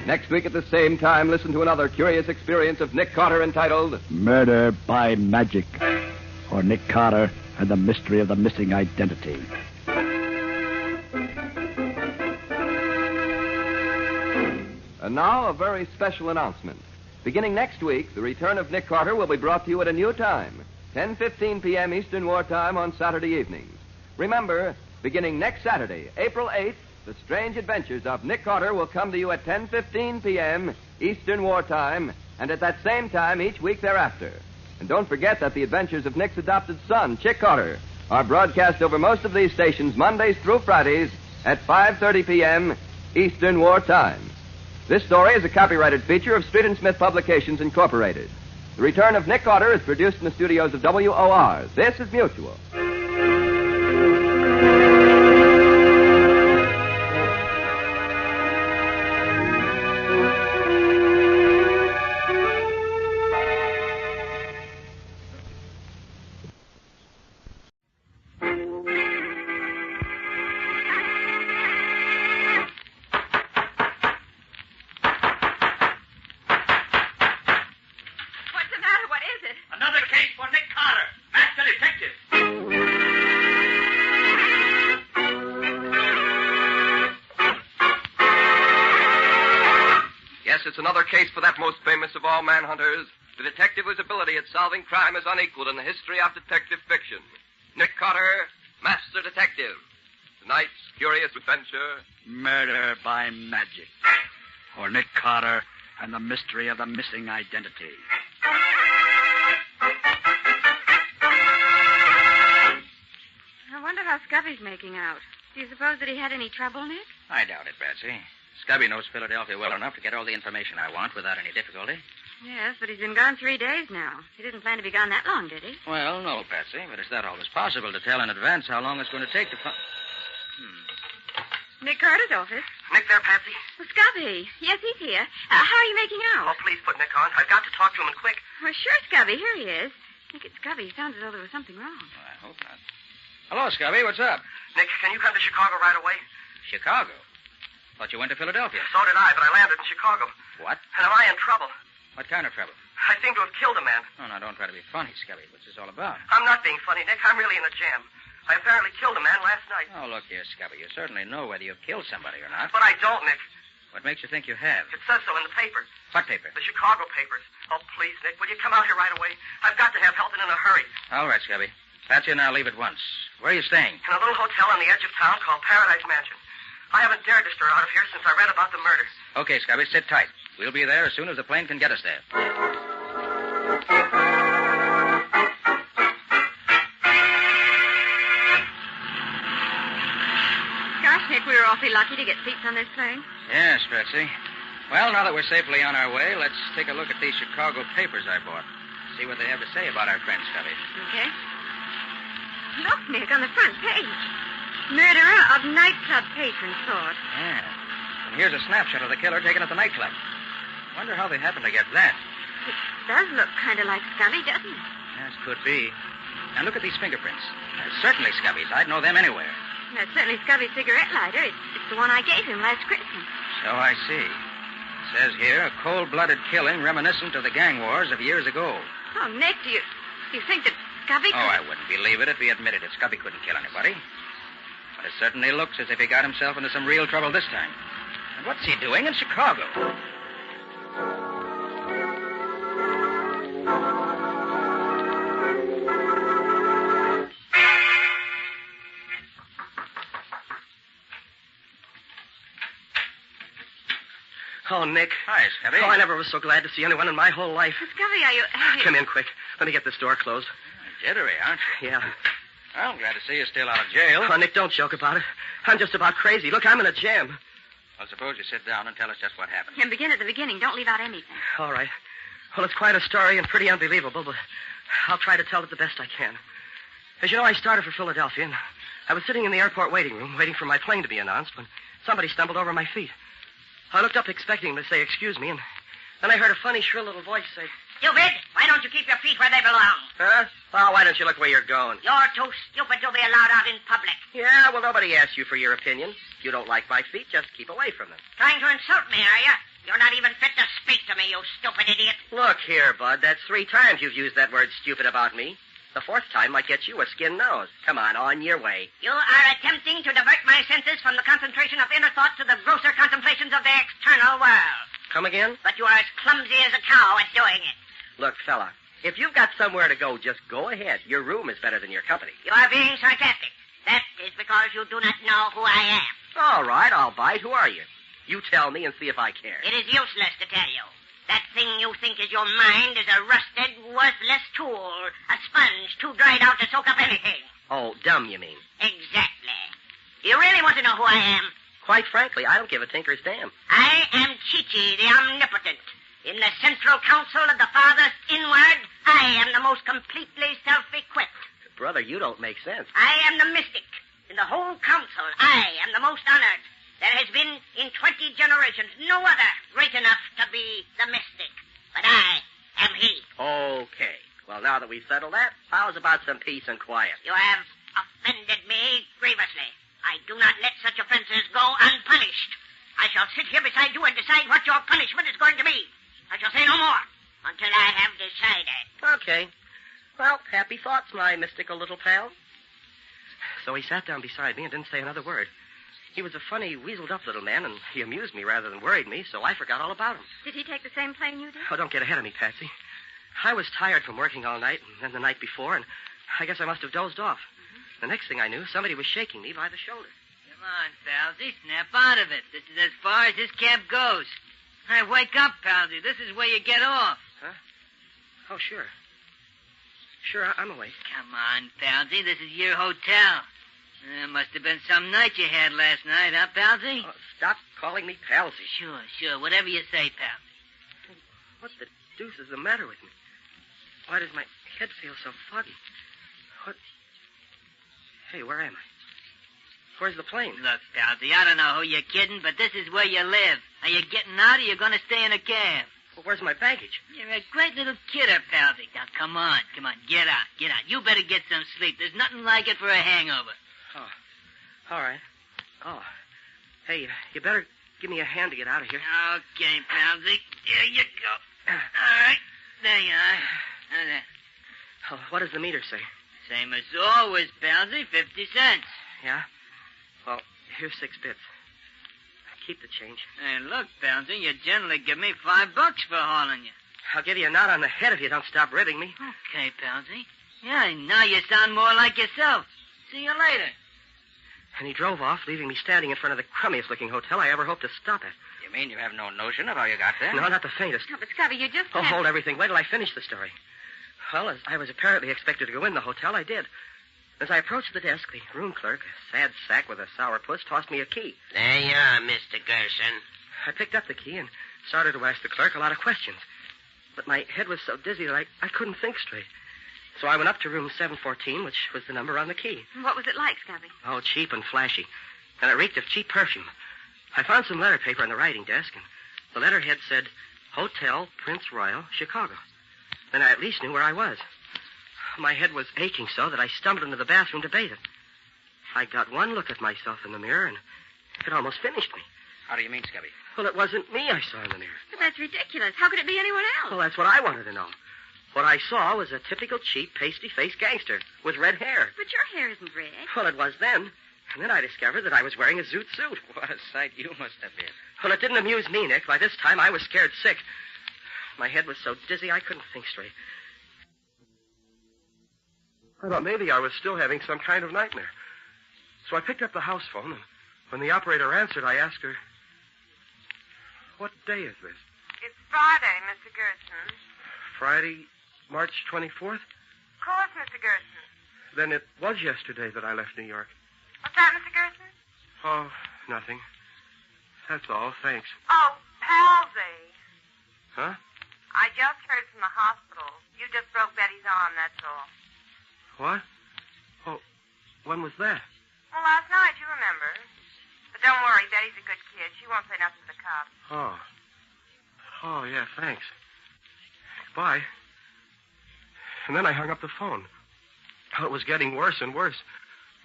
Speaker 19: Next week at the same time, listen to another curious experience of Nick Carter entitled
Speaker 13: Murder by Magic, or Nick Carter and the Mystery of the Missing Identity.
Speaker 19: And now, a very special announcement. Beginning next week, the return of Nick Carter will be brought to you at a new time, 10:15 p.m. Eastern Wartime on Saturday evenings. Remember, beginning next Saturday, April 8th, the strange adventures of Nick Carter will come to you at 10:15 p.m. Eastern Wartime, and at that same time each week thereafter. And don't forget that the adventures of Nick's adopted son, Chick Carter, are broadcast over most of these stations Mondays through Fridays at 5:30 p.m. Eastern Wartime. This story is a copyrighted feature of Street and Smith Publications, Incorporated. The return of Nick Carter is produced in the studios of WOR. This is Mutual. It's another case for that most famous of all manhunters, the detective whose ability at solving crime is unequaled in the history of detective fiction. Nick Carter, Master Detective. Tonight's curious adventure,
Speaker 13: Murder by Magic, or Nick Carter and the Mystery of the Missing Identity.
Speaker 11: I wonder how Scubby's making out. Do you suppose that he had any trouble, Nick?
Speaker 12: I doubt it, Patsy. Scubby knows Philadelphia well enough to get all the information I want without any difficulty.
Speaker 11: Yes, but he's been gone 3 days now. He didn't plan to be gone that long, did he?
Speaker 12: Well, no, Patsy, but it's not always possible to tell in advance how long it's going to take to find...
Speaker 11: Nick Carter's office.
Speaker 15: Nick there, Patsy?
Speaker 11: Well, Scubby. Yes, he's here. How are you making out?
Speaker 15: Oh, please put Nick on. I've got to talk to him and quick.
Speaker 11: Well, sure, Scubby. Here he is. Nick, it's Scubby. It sounds as though there was something wrong.
Speaker 12: Well, I hope not. Hello, Scubby. What's up?
Speaker 15: Nick, can you come to Chicago right away?
Speaker 12: Chicago? Thought you went to Philadelphia.
Speaker 15: So did I, but I landed in Chicago.
Speaker 12: What?
Speaker 15: And am I in trouble?
Speaker 12: What kind of trouble?
Speaker 15: I seem to have killed a man.
Speaker 12: Oh, now, don't try to be funny, Scubby. What's this all about?
Speaker 15: I'm not being funny, Nick. I'm really in a jam. I apparently killed a man last night.
Speaker 12: Oh, look here, Scubby. You certainly know whether you've killed somebody or not.
Speaker 15: But I don't, Nick.
Speaker 12: What makes you think you have?
Speaker 15: It says so in the paper.
Speaker 12: What paper?
Speaker 15: The Chicago papers. Oh, please, Nick, will you come out here right away? I've got to have help and in a hurry.
Speaker 12: All right, Scubby. Patsy and I'll leave at once. Where are you staying?
Speaker 15: In a little hotel on the edge of town called Paradise Mansion. I haven't dared to stir out of here since I read about the murder.
Speaker 12: Okay, Scubby, sit tight. We'll be there as soon as the plane can get us there.
Speaker 11: Gosh, Nick, we were awfully lucky to get seats on this plane.
Speaker 12: Yes, Patsy. Well, now that we're safely on our way, let's take a look at these Chicago papers I bought. See what they have to say about our friend Scubby.
Speaker 11: Okay. Look, Nick, on the front page. Murderer of nightclub patron sought.
Speaker 12: Yeah. And here's a snapshot of the killer taken at the nightclub. Wonder how they happened to get that.
Speaker 11: It does look kind of like Scubby, doesn't it?
Speaker 12: Yes, could be. Now look at these fingerprints. Certainly Scubby's. I'd know them anywhere.
Speaker 11: That's certainly Scubby's cigarette lighter. It's the one I gave him last Christmas.
Speaker 12: So I see. It says here, a cold-blooded killing reminiscent of the gang wars of years ago.
Speaker 11: Oh, Nick, do you think that Scubby
Speaker 12: Oh, I wouldn't believe it if he admitted it. Scubby couldn't kill anybody. But it certainly looks as if he got himself into some real trouble this time. And what's he doing in Chicago?
Speaker 15: Oh, Nick.
Speaker 12: Hi, Scubby.
Speaker 15: Oh, I never was so glad to see anyone in my whole life.
Speaker 11: Scubby, are you...
Speaker 15: Come in quick. Let me get this door closed.
Speaker 12: Jittery, aren't you?
Speaker 15: Yeah.
Speaker 12: Well, I'm glad to see you're still out of jail.
Speaker 15: Oh, Nick, don't joke about it. I'm just about crazy. Look, I'm in a jam.
Speaker 12: Well, suppose you sit down and tell us just what happened.
Speaker 11: And begin at the beginning. Don't leave out anything.
Speaker 15: All right. Well, it's quite a story and pretty unbelievable, but I'll try to tell it the best I can.
Speaker 4: As you know, I started for Philadelphia, and I was sitting in the airport waiting room, waiting for my plane to be announced, when somebody stumbled over my feet. I looked up expecting him to say, excuse me, and then I heard a funny, shrill little voice say,
Speaker 16: Stupid! Why don't you keep your feet where they belong?
Speaker 4: huh? Oh, why don't you look where you're going?
Speaker 16: You're too stupid to be allowed out in public.
Speaker 4: Yeah, well, nobody asked you for your opinion. If you don't like my feet, just keep away from them.
Speaker 16: Trying to insult me, are you? You're not even fit to speak to me, you stupid idiot.
Speaker 4: Look here, Bud. That's 3 times you've used that word stupid about me. The 4th time might get you a skin nose. Come on your way.
Speaker 16: You are attempting to divert my senses from the concentration of inner thought to the grosser contemplations of the external world.
Speaker 4: Come again?
Speaker 16: But you are as clumsy as a cow at doing it.
Speaker 4: Look, fella, if you've got somewhere to go, just go ahead. Your room is better than your company.
Speaker 16: You are being sarcastic. That is because you do not know who I am.
Speaker 4: All right, I'll bite. Who are you? You tell me and see if I care.
Speaker 16: It is useless to tell you. That thing you think is your mind is a rusted, worthless tool. A sponge too dried out to soak up anything.
Speaker 4: Oh, dumb, you mean?
Speaker 16: Exactly. Do you really want to know who I am?
Speaker 4: Quite frankly, I don't give a tinker's damn.
Speaker 16: I am Chi-Chi, the omnipotent. In the central council of the farthest inward, I am the most completely self-equipped.
Speaker 4: Brother, you don't make sense.
Speaker 16: I am the mystic. In the whole council, I am the most honored. There has been, in 20 generations, no other great enough to be the mystic. But I am he.
Speaker 4: Okay. Well, now that we've settled that, how's about some peace and quiet?
Speaker 16: You have offended me grievously. I do not let such offenses go unpunished. I shall sit here beside you and decide what your punishment is going to be. I shall say no more until I have decided.
Speaker 4: Okay. Well, happy thoughts, my mystical little pal. So he sat down beside me and didn't say another word. He was a funny, weaseled-up little man, and he amused me rather than worried me, so I forgot all about him.
Speaker 20: Did he take the same plane you did?
Speaker 4: Oh, don't get ahead of me, Patsy. I was tired from working all night and then the night before, and I guess I must have dozed off. The next thing I knew, somebody was shaking me by the shoulder.
Speaker 21: Come on, Palsy. Snap out of it. This is as far as this cab goes. Hey, wake up, Palsy. This is where you get off.
Speaker 4: Huh? Oh, sure. Sure, I'm awake.
Speaker 21: Come on, Palsy. This is your hotel. Must have been some night you had last night, huh, Palsy?
Speaker 4: Oh, stop calling me Palsy.
Speaker 21: Sure. Whatever you say, Palsy.
Speaker 4: What the deuce is the matter with me? Why does my head feel so foggy? What? Hey, where am I? Where's the plane?
Speaker 21: Look, Palsy, I don't know who you're kidding, but this is where you live. Are you getting out or you going to stay in a cab?
Speaker 4: Well, where's my baggage?
Speaker 21: You're a great little kidder, Palsy. Now, come on. Get out. You better get some sleep. There's nothing like it for a hangover.
Speaker 4: Oh, all right. Oh, hey, you better give me a hand to get out of here.
Speaker 21: Okay, Palsy. Here you go. All right. There you are. Now there.
Speaker 4: Oh, what does the meter say?
Speaker 21: Same as always, Palsy. 50 cents.
Speaker 4: Yeah? Well, here's 6 bits. Keep the change.
Speaker 21: Hey, look, Palsy, you generally give me $5 for hauling you.
Speaker 4: I'll give you a knot on the head if you don't stop ribbing me.
Speaker 21: Okay, Palsy. Yeah, now you sound more like yourself. See you later.
Speaker 4: And he drove off, leaving me standing in front of the crummiest-looking hotel I ever hoped to stop at.
Speaker 10: You mean you have no notion of how you got there?
Speaker 4: No, not the faintest.
Speaker 20: No, but Scubby, you just
Speaker 4: Oh,
Speaker 20: can't...
Speaker 4: hold everything. Wait till I finish the story. Well, as I was apparently expected to go in the hotel, I did. As I approached the desk, the room clerk, a sad sack with a sourpuss, tossed me a key.
Speaker 16: There you are, Mr. Gerson.
Speaker 4: I picked up the key and started to ask the clerk a lot of questions. But my head was so dizzy that I couldn't think straight. So I went up to room 714, which was the number on the key.
Speaker 20: What was it like, Scubby?
Speaker 4: Oh, cheap and flashy. And it reeked of cheap perfume. I found some letter paper on the writing desk, and the letterhead said, Hotel Prince Royal, Chicago. Then I at least knew where I was. My head was aching so that I stumbled into the bathroom to bathe it. I got one look at myself in the mirror, and it almost finished me.
Speaker 10: How do you mean, Scubby?
Speaker 4: Well, it wasn't me I saw in the mirror.
Speaker 20: But that's ridiculous. How could it be anyone else?
Speaker 4: Well, that's what I wanted to know. What I saw was a typical cheap, pasty-faced gangster with red hair.
Speaker 20: But your hair isn't red.
Speaker 4: Well, it was then. And then I discovered that I was wearing a zoot suit.
Speaker 10: What a sight you must have been.
Speaker 4: Well, it didn't amuse me, Nick. By this time, I was scared sick. My head was so dizzy I couldn't think straight. I thought maybe I was still having some kind of nightmare. So I picked up the house phone, and when the operator answered, I asked her, what day is this?
Speaker 22: It's Friday, Mr. Gerson.
Speaker 4: Friday, March 24th?
Speaker 22: Of course, Mr. Gerson.
Speaker 4: Then it was yesterday that I left New York.
Speaker 22: What's that, Mr. Gerson?
Speaker 4: Oh, nothing. That's all, thanks.
Speaker 22: Oh, palsy.
Speaker 4: Huh?
Speaker 22: I just heard from the hospital. You just broke Betty's arm, that's all.
Speaker 4: What? When was that?
Speaker 22: Well, last night, you remember. But don't worry, Betty's a good kid. She won't say nothing to the cops.
Speaker 4: Oh. Oh, yeah, thanks. Bye. And then I hung up the phone. Oh, it was getting worse and worse.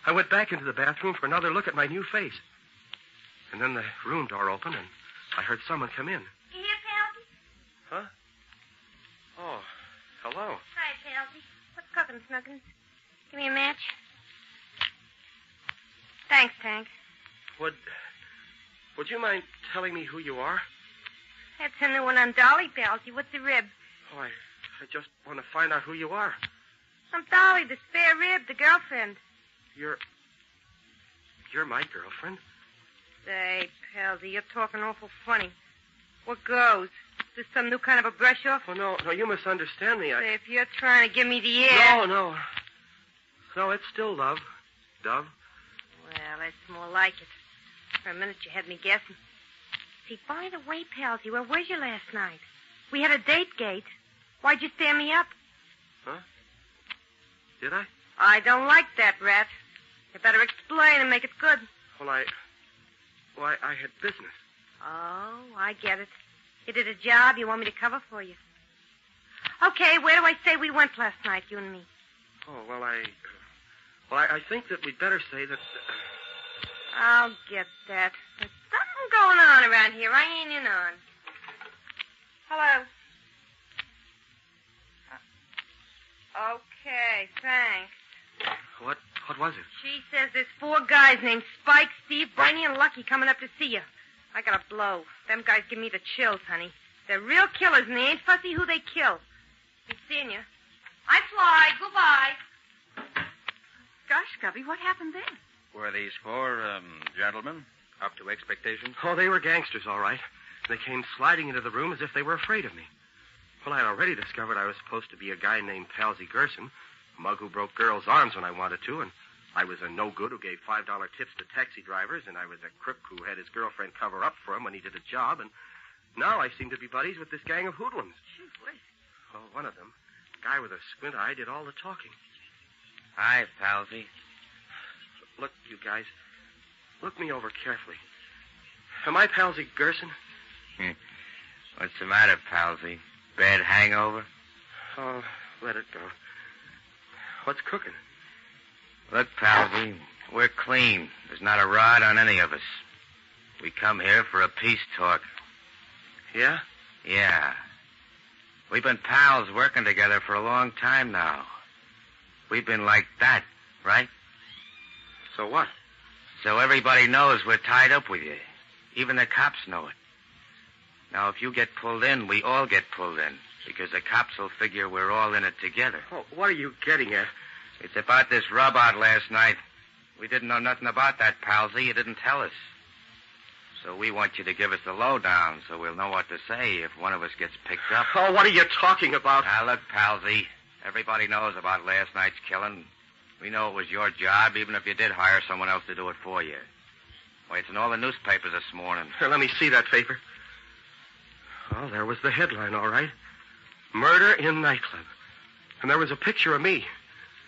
Speaker 4: I went back into the bathroom for another look at my new face. And then the room door opened, and I heard someone come in.
Speaker 22: You hear, Palsy?
Speaker 4: Huh? Oh, hello.
Speaker 22: Hi, Palsy. What's cooking, Snuggins? Give me a match. Thanks, Tank.
Speaker 4: Would you mind telling me who you are?
Speaker 22: That's a new one on Dolly, Palsy. What's the rib?
Speaker 4: Oh, I just want to find out who you are.
Speaker 22: I'm Dolly, the spare rib, the girlfriend.
Speaker 4: You're my girlfriend?
Speaker 22: Say, Palsy, you're talking awful funny. What goes? Is this some new kind of a brush-off?
Speaker 4: Oh, no, you misunderstand me.
Speaker 22: Say, if you're trying to give me the air...
Speaker 4: No. No, it's still love, Dove.
Speaker 22: Well, that's more like it. For a minute, you had me guessing. See, by the way, Palsy, where was you last night? We had a date, Gate. Why'd you stand me up?
Speaker 4: Huh? Did I?
Speaker 22: I don't like that, Rat. You better explain and make it good.
Speaker 4: Well, I had business.
Speaker 22: Oh, I get it. You did a job you want me to cover for you. Okay, where do I say we went last night, you and me?
Speaker 4: Oh, well, I think that we'd better say that...
Speaker 22: I'll get that. There's something going on around here I ain't in on. Hello. Okay, thanks.
Speaker 4: What was it?
Speaker 22: She says there's 4 guys named Spike, Steve, Brainy, and Lucky coming up to see you. I got a blow. Them guys give me the chills, honey. They're real killers, and they ain't fussy who they kill. Be seeing you. I fly. Goodbye.
Speaker 11: Gosh, Scubby, what happened then?
Speaker 3: Were these 4 gentlemen up to expectations?
Speaker 4: Oh, they were gangsters, all right. They came sliding into the room as if they were afraid of me. Well, I'd already discovered I was supposed to be a guy named Palsy Gerson, a mug who broke girls' arms when I wanted to, and I was a no-good who gave $5 tips to taxi drivers, and I was a crook who had his girlfriend cover up for him when he did a job, and now I seem to be buddies with this gang of hoodlums.
Speaker 11: Gee whiz.
Speaker 4: Well, one of them, a guy with a squint eye, did all the talking.
Speaker 14: Hi, Palsy.
Speaker 4: Look, you guys, look me over carefully. Am I Palsy Gerson?
Speaker 14: What's the matter, Palsy? Bad hangover?
Speaker 4: Oh, let it go. What's cooking?
Speaker 14: Look, Palsy, we're clean. There's not a rod on any of us. We come here for a peace talk.
Speaker 4: Yeah?
Speaker 14: Yeah. We've been pals working together for a long time now. We've been like that, right?
Speaker 4: So what?
Speaker 14: So everybody knows we're tied up with you. Even the cops know it. Now, if you get pulled in, we all get pulled in, because the cops will figure we're all in it together.
Speaker 4: Oh, what are you getting at?
Speaker 14: It's about this rub out last night. We didn't know nothing about that, Palsy. You didn't tell us. So we want you to give us the lowdown so we'll know what to say if one of us gets picked up.
Speaker 4: Oh, what are you talking about?
Speaker 14: Now, look, Palsy, everybody knows about last night's killing. We know it was your job, even if you did hire someone else to do it for you. Why, it's in all the newspapers this morning.
Speaker 4: Here, let me see that paper. Well, there was the headline, all right. Murder in nightclub. And there was a picture of me.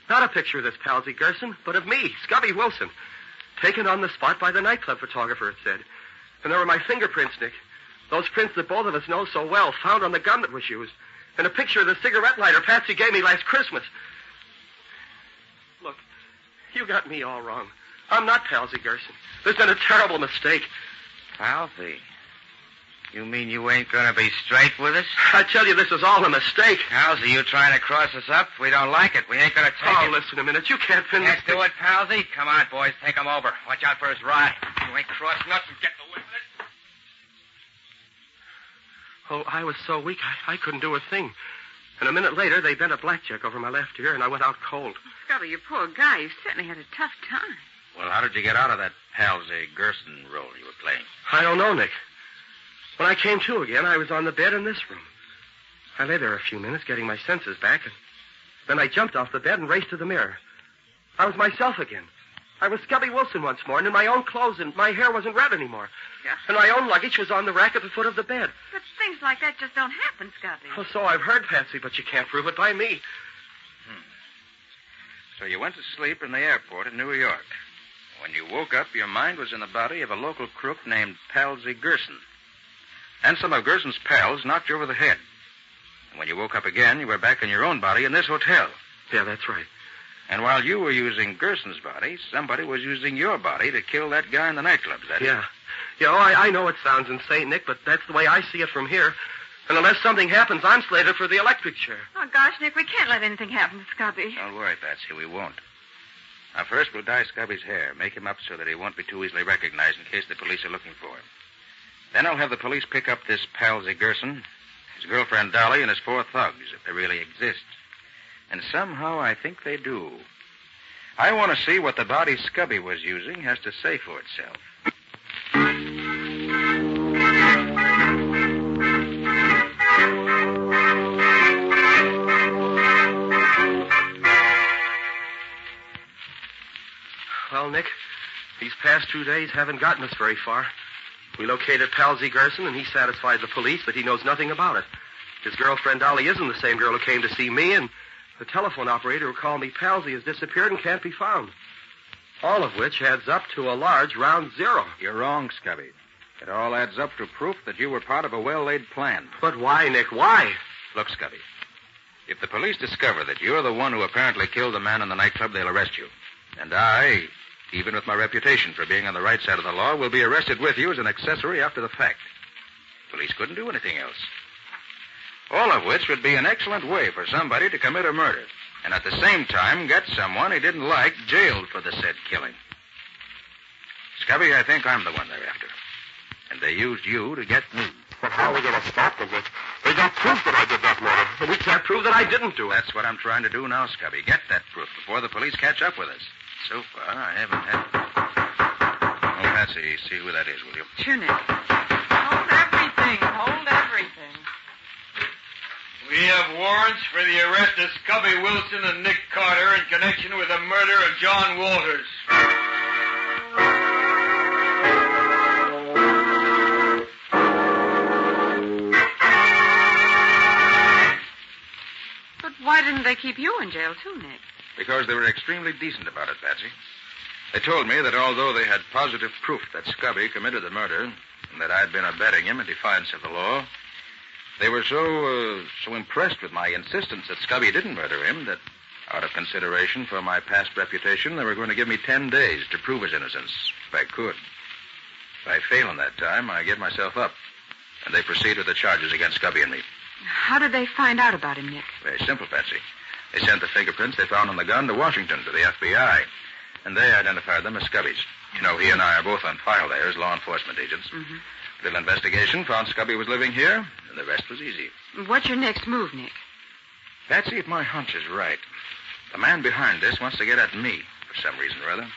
Speaker 4: Not a picture of this Palsy Gerson, but of me, Scubby Wilson. Taken on the spot by the nightclub photographer, it said. And there were my fingerprints, Nick. Those prints that both of us know so well, found on the gun that was used. And a picture of the cigarette lighter Patsy gave me last Christmas. Look, you got me all wrong. I'm not Palsy Gerson. There's been a terrible mistake.
Speaker 14: Palsy? You mean you ain't going to be straight with us?
Speaker 4: I tell you, this is all a mistake.
Speaker 14: Palsy, you trying to cross us up? We don't like it. We ain't going to take it.
Speaker 4: Oh, listen a minute. You can't pin this.
Speaker 14: Can't do it, Palsy? Come on, boys. Take him over. Watch out for his ride. You ain't crossing us and getting away with it.
Speaker 4: Oh, I was so weak, I couldn't do a thing. And a minute later, they bent a blackjack over my left ear, and I went out cold.
Speaker 11: Scubby, you poor guy. You certainly had a tough time.
Speaker 3: Well, how did you get out of that Palsy Gerson role you were playing?
Speaker 4: I don't know, Nick. When I came to again, I was on the bed in this room. I lay there a few minutes, getting my senses back, and then I jumped off the bed and raced to the mirror. I was myself again. I was Scubby Wilson once more, and in my own clothes, and my hair wasn't red anymore.
Speaker 11: Yeah.
Speaker 4: And my own luggage was on the rack at the foot of the bed.
Speaker 11: But things like that just don't happen, Scubby.
Speaker 4: Oh, so I've heard, Patsy, but you can't prove it by me.
Speaker 3: So you went to sleep in the airport in New York. When you woke up, your mind was in the body of a local crook named Palsy Gerson. And some of Gerson's pals knocked you over the head. And when you woke up again, you were back in your own body in this hotel.
Speaker 4: Yeah, that's right.
Speaker 3: And while you were using Gerson's body, somebody was using your body to kill that guy in the nightclub, is that it?
Speaker 4: Yeah. Yeah, I know it sounds insane, Nick, but that's the way I see it from here. And unless something happens, I'm slated for the electric chair.
Speaker 11: Oh, gosh, Nick, we can't let anything happen to Scubby.
Speaker 3: Don't worry, Patsy, we won't. Now, first, we'll dye Scubby's hair, make him up so that he won't be too easily recognized in case the police are looking for him. Then I'll have the police pick up this Palsy Gerson, his girlfriend Dolly, and his 4 thugs, if they really exist. And somehow I think they do. I want to see what the body Scubby was using has to say for itself.
Speaker 4: Well, Nick, these past 2 days haven't gotten us very far. We located Palsy Gerson, and he satisfied the police that he knows nothing about it. His girlfriend Dolly isn't the same girl who came to see me, and the telephone operator who called me Palsy has disappeared and can't be found. All of which adds up to a large round zero.
Speaker 3: You're wrong, Scubby. It all adds up to proof that you were part of a well-laid plan.
Speaker 4: But why, Nick? Why?
Speaker 3: Look, Scubby, if the police discover that you're the one who apparently killed the man in the nightclub, they'll arrest you. And I, even with my reputation for being on the right side of the law, will be arrested with you as an accessory after the fact. Police couldn't do anything else. All of which would be an excellent way for somebody to commit a murder, and at the same time get someone he didn't like jailed for the said killing. Scubby, I think I'm the one they're after. And they used you to get me.
Speaker 4: But how are we going to stop them, Nick? They got proof that I did that murder, and we can't prove that I didn't do it.
Speaker 3: That's what I'm trying to do now, Scubby. Get that proof before the police catch up with us. So far, I haven't had... Oh, Patsy, see who that is, will you?
Speaker 11: Sure, Nick. Hold everything. Hold everything.
Speaker 1: We have warrants for the arrest of Scubby Wilson and Nick Carter in connection with the murder of John Walters.
Speaker 11: But why didn't they keep you in jail, too, Nick?
Speaker 3: Because they were extremely decent about it, Patsy. They told me that although they had positive proof that Scubby committed the murder and that I'd been abetting him in defiance of the law, they were so impressed with my insistence that Scubby didn't murder him that, out of consideration for my past reputation, they were going to give me 10 days to prove his innocence, if I could. If I fail in that time, I give myself up, and they proceed with the charges against Scubby and me.
Speaker 11: How did they find out about him, Nick?
Speaker 3: Very simple, Patsy. They sent the fingerprints they found on the gun to Washington, to the FBI, and they identified them as Scubby's. You know, he and I are both on file there as law enforcement agents.
Speaker 11: Mm-hmm.
Speaker 3: Little investigation found Scubby was living here, and the rest was easy.
Speaker 11: What's your next move, Nick?
Speaker 3: Patsy, if my hunch is right, the man behind this wants to get at me for some reason or other.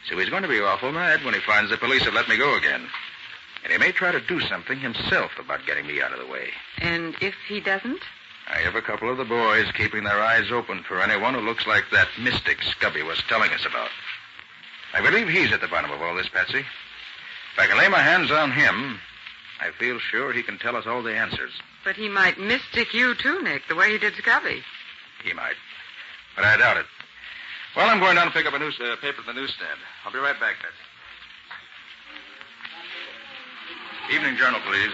Speaker 3: So he's going to be awful mad when he finds the police have let me go again. And he may try to do something himself about getting me out of the way.
Speaker 11: And if he doesn't?
Speaker 3: I have a couple of the boys keeping their eyes open for anyone who looks like that mystic Scubby was telling us about. I believe he's at the bottom of all this, Patsy. If I can lay my hands on him, I feel sure he can tell us all the answers.
Speaker 11: But he might mystic you, too, Nick, the way he did Scubby.
Speaker 3: He might. But I doubt it. Well, I'm going down to pick up a paper at the newsstand. I'll be right back, Patsy. Evening Journal, please.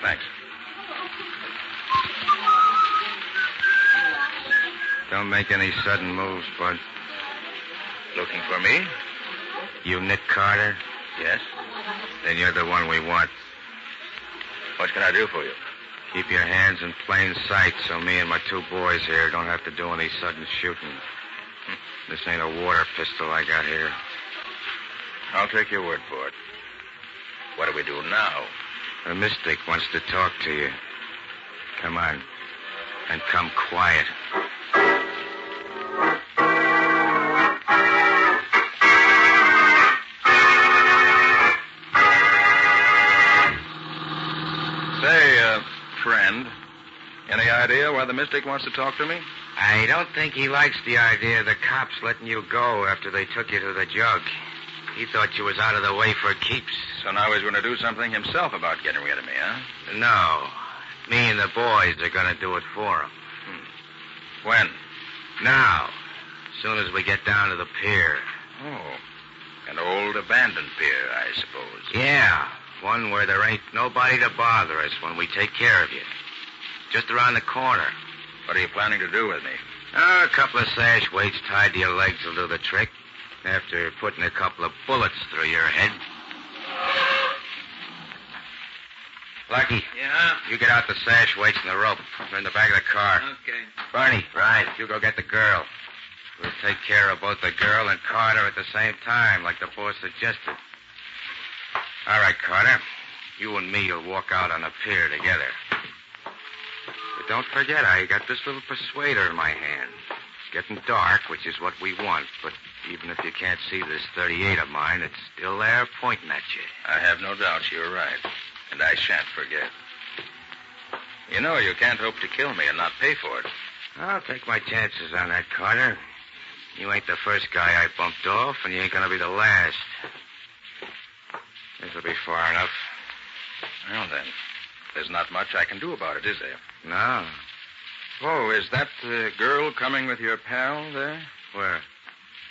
Speaker 3: Thanks.
Speaker 14: Don't make any sudden moves, Bud.
Speaker 3: Looking for me?
Speaker 14: You Nick Carter?
Speaker 3: Yes.
Speaker 14: Then you're the one we want.
Speaker 3: What can I do for you?
Speaker 14: Keep your hands in plain sight so me and my 2 boys here don't have to do any sudden shooting. This ain't a water pistol I got here.
Speaker 3: I'll take your word for it. What do we do now?
Speaker 14: The mystic wants to talk to you. Come on. And come quiet.
Speaker 3: Say, friend, any idea why the mystic wants to talk to me?
Speaker 14: I don't think he likes the idea of the cops letting you go after they took you to the jug. He thought you was out of the way for keeps.
Speaker 3: So now he's going to do something himself about getting rid of me, huh?
Speaker 14: No. Me and the boys are going to do it for him.
Speaker 3: When?
Speaker 14: Now, as soon as we get down to the pier.
Speaker 3: Oh, an old abandoned pier, I suppose.
Speaker 14: Yeah, one where there ain't nobody to bother us when we take care of you. Just around the corner.
Speaker 3: What are you planning to do with me?
Speaker 14: A couple of sash weights tied to your legs will do the trick. After putting a couple of bullets through your head. Lucky.
Speaker 21: Yeah?
Speaker 14: You get out the sash weights and the rope. They're in the back of the car.
Speaker 21: Okay.
Speaker 14: Barney. Right. You go get the girl. We'll take care of both the girl and Carter at the same time, like the boss suggested. All right, Carter. You and me will walk out on the pier together. But don't forget, I got this little persuader in my hand. It's getting dark, which is what we want, but even if you can't see this 38 of mine, it's still there pointing at you.
Speaker 3: I have no doubt you're right, and I shan't forget. You know you can't hope to kill me and not pay for it.
Speaker 14: I'll take my chances on that, Carter. You ain't the first guy I bumped off, and you ain't gonna be the last. This'll be far enough.
Speaker 3: Well, then, there's not much I can do about it, is there?
Speaker 14: No.
Speaker 3: Oh, is that the girl coming with your pal there?
Speaker 14: Where?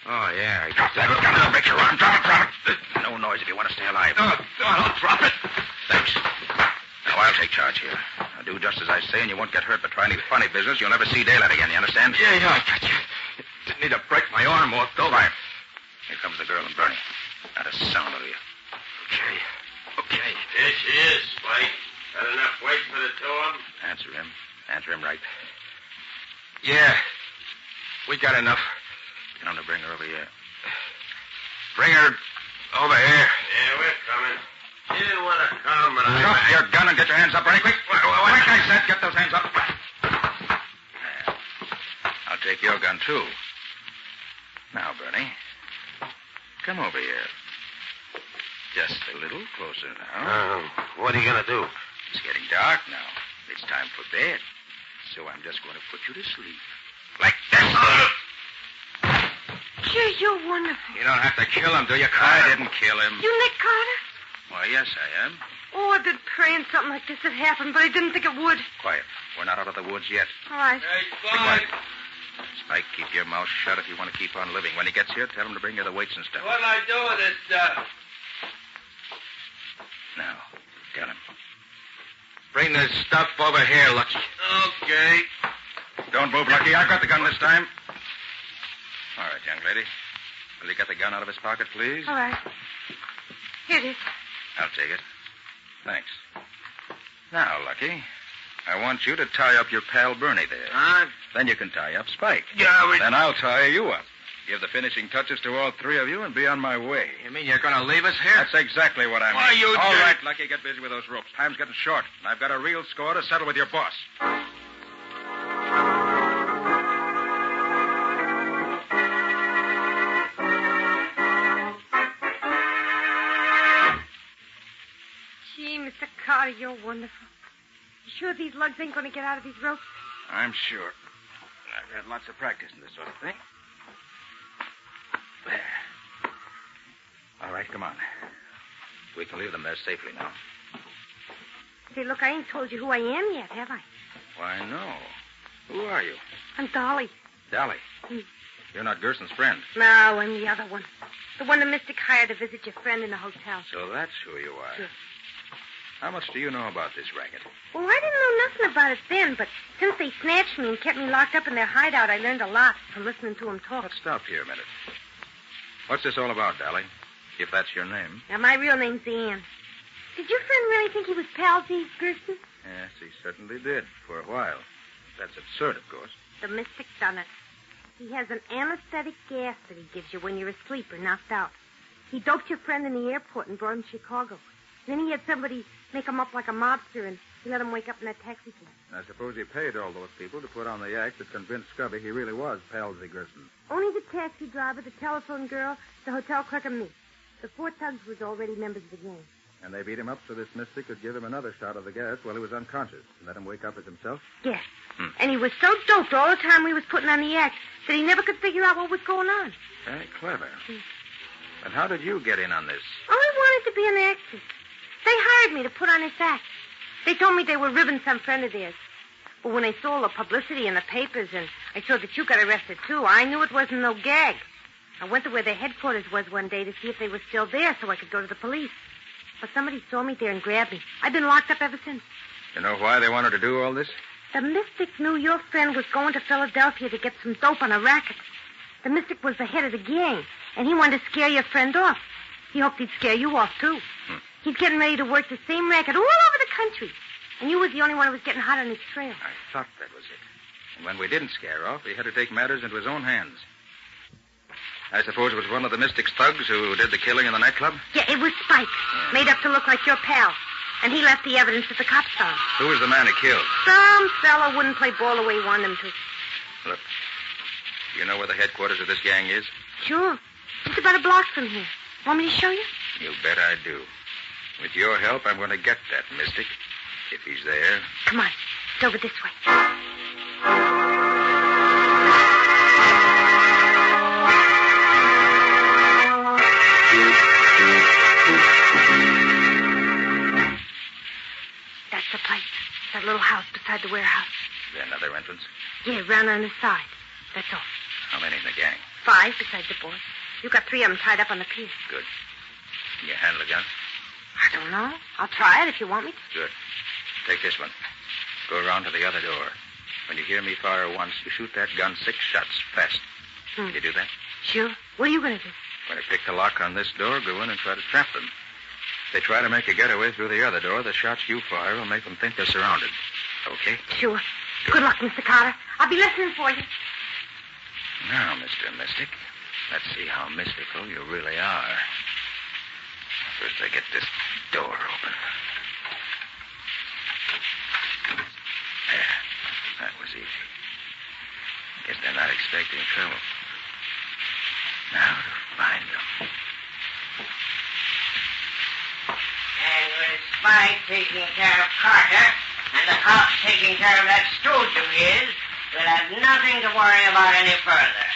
Speaker 14: Oh, yeah. I guess
Speaker 3: Drop that gun. I'll break your arm. Drop it. No noise if you want to stay alive.
Speaker 14: I'll drop it.
Speaker 3: Thanks. Now, I'll take charge here. I'll do just as I say, and you won't get hurt, but try any funny business. You'll never see daylight again, you understand?
Speaker 14: Yeah, I got you. Didn't need to break my arm off, though.
Speaker 3: Right. Here comes the girl and Bernie. Not a sound of you.
Speaker 14: Okay. There she is, Spike. Got enough weight for the two of them?
Speaker 3: Answer him. Answer him right.
Speaker 14: Yeah. We got enough.
Speaker 3: Tell him to bring her over here.
Speaker 14: Bring her over here. Yeah, we're coming. You didn't want to come, but I...
Speaker 3: Drop your gun and get your hands up, Bernie, quick. Quick, I said, get those hands up. There. I'll take your gun, too. Now, Bernie, come over here. Just a little closer now.
Speaker 14: What are you going to do?
Speaker 3: It's getting dark now. It's time for bed. So I'm just going to put you to sleep. Like this.
Speaker 22: Gee, you're wonderful.
Speaker 3: You don't have to kill him, do you, Carter? I didn't kill him.
Speaker 22: You Nick Carter?
Speaker 3: Why, yes, I am.
Speaker 22: Oh, I've been praying something like this would happen, but I didn't think it would.
Speaker 3: Quiet. We're not out of the woods yet.
Speaker 22: All right.
Speaker 14: Hey,
Speaker 3: Spike. Spike, keep your mouth shut if you want to keep on living. When he gets here, tell him to bring you the weights and stuff.
Speaker 14: What'll I do with this stuff?
Speaker 3: Now, tell him.
Speaker 14: Bring this stuff over here, Lucky. Okay.
Speaker 3: Don't move, Lucky. I've got the gun this time. All right, young lady. Will you get the gun out of his pocket, please?
Speaker 22: All right. Here it is.
Speaker 3: I'll take it. Thanks. Now, Lucky, I want you to tie up your pal Bernie there.
Speaker 14: Huh?
Speaker 3: Then you can tie up Spike.
Speaker 14: Yeah,
Speaker 3: Then I'll tie you up. Give the finishing touches to all three of you and be on my way.
Speaker 14: You mean you're going to leave us here?
Speaker 3: That's exactly what I mean.
Speaker 14: Why, you
Speaker 3: All
Speaker 14: jerk.
Speaker 3: right, Lucky, get busy with those ropes. Time's getting short, and I've got a real score to settle with your boss.
Speaker 22: Gee, Mr. Carter, you're wonderful. You sure these lugs ain't going to get out of these ropes?
Speaker 3: I'm sure. I've had lots of practice in this sort of thing. There. All right, come on. We can leave them there safely now.
Speaker 22: Say, look, I ain't told you who I am yet, have I?
Speaker 3: Why, no. Who are you?
Speaker 22: I'm Dolly.
Speaker 3: Dolly. You're not Gerson's friend.
Speaker 22: No, I'm the other one. The one the mystic hired to visit your friend in the hotel.
Speaker 3: So that's who you are.
Speaker 22: Yes.
Speaker 3: How much do you know about this racket?
Speaker 22: Well, I didn't know nothing about it then, but since they snatched me and kept me locked up in their hideout, I learned a lot from listening to them talk.
Speaker 3: Let's stop here a minute. What's this all about, Dolly? If that's your name.
Speaker 22: Now, my real name's Ann. Did your friend really think he was palsy, Gerson?
Speaker 3: Yes, he certainly did, for a while. That's absurd, of course.
Speaker 22: The mystic done it. He has an anesthetic gas that he gives you when you're asleep or knocked out. He doped your friend in the airport and brought him to Chicago. Then he had somebody make him up like a mobster, and he let him wake up in that taxi cab.
Speaker 3: I suppose he paid all those people to put on the act that convinced Scubby he really was Palsy Gerson.
Speaker 22: Only the taxi driver, the telephone girl, the hotel clerk, and me. The four thugs was already members of the gang.
Speaker 3: And they beat him up so this mystic could give him another shot of the gas while he was unconscious and let him wake up as himself?
Speaker 22: Yes. And he was so doped all the time we was putting on the act that he never could figure out what was going on.
Speaker 3: Very clever. And how did you get in on this?
Speaker 22: Oh, I wanted to be an actress. They hired me to put on this act. They told me they were ribbing some friend of theirs. But when I saw all the publicity in the papers and I saw that you got arrested, too, I knew it wasn't no gag. I went to where their headquarters was one day to see if they were still there so I could go to the police. But somebody saw me there and grabbed me. I've been locked up ever since.
Speaker 3: You know why they wanted to do all this?
Speaker 22: The mystic knew your friend was going to Philadelphia to get some dope on a racket. The mystic was the head of the gang, and he wanted to scare your friend off. He hoped he'd scare you off, too. He's getting ready to work the same racket all over the country. And you was the only one who was getting hot on his trail.
Speaker 3: I thought that was it. And when we didn't scare off, he had to take matters into his own hands. I suppose it was one of the Mystic's thugs who did the killing in the nightclub?
Speaker 22: Yeah, it was Spike, made up to look like your pal. And he left the evidence at the cop stand.
Speaker 3: Who was the man he killed?
Speaker 22: Some fella wouldn't play ball the way he wanted him to.
Speaker 3: Look, you know where the headquarters of this gang is?
Speaker 22: Sure. It's about a block from here. Want me to show you?
Speaker 3: You bet I do. With your help, I'm going to get that Mystic. If he's there.
Speaker 22: Come on. It's over this way. That's the place. That little house beside the warehouse.
Speaker 3: Is there another entrance?
Speaker 22: Yeah, round on the side. That's all.
Speaker 3: How many in the gang?
Speaker 22: 5 besides the boy. You got 3 of them tied up on the pier.
Speaker 3: Good. Can you handle a gun?
Speaker 22: I don't know. I'll try it if you want me to.
Speaker 3: Good. Take this one. Go around to the other door. When you hear me fire once, you shoot that gun 6 shots fast. Can you do that?
Speaker 22: Sure. What are you going to do?
Speaker 3: When I pick the lock on this door, go in and try to trap them. If they try to make a getaway through the other door, the shots you fire will make them think they're surrounded. Okay?
Speaker 22: Sure. Good luck, Mr. Carter. I'll be listening for you.
Speaker 3: Now, Mr. Mystic, let's see how mystical you really are. First, I get this door open. There. That was easy. Guess they're not expecting trouble. Now to find them.
Speaker 16: And with Spike taking care of Carter, and the cops taking care of that stooge of his, we'll have nothing to worry about any further.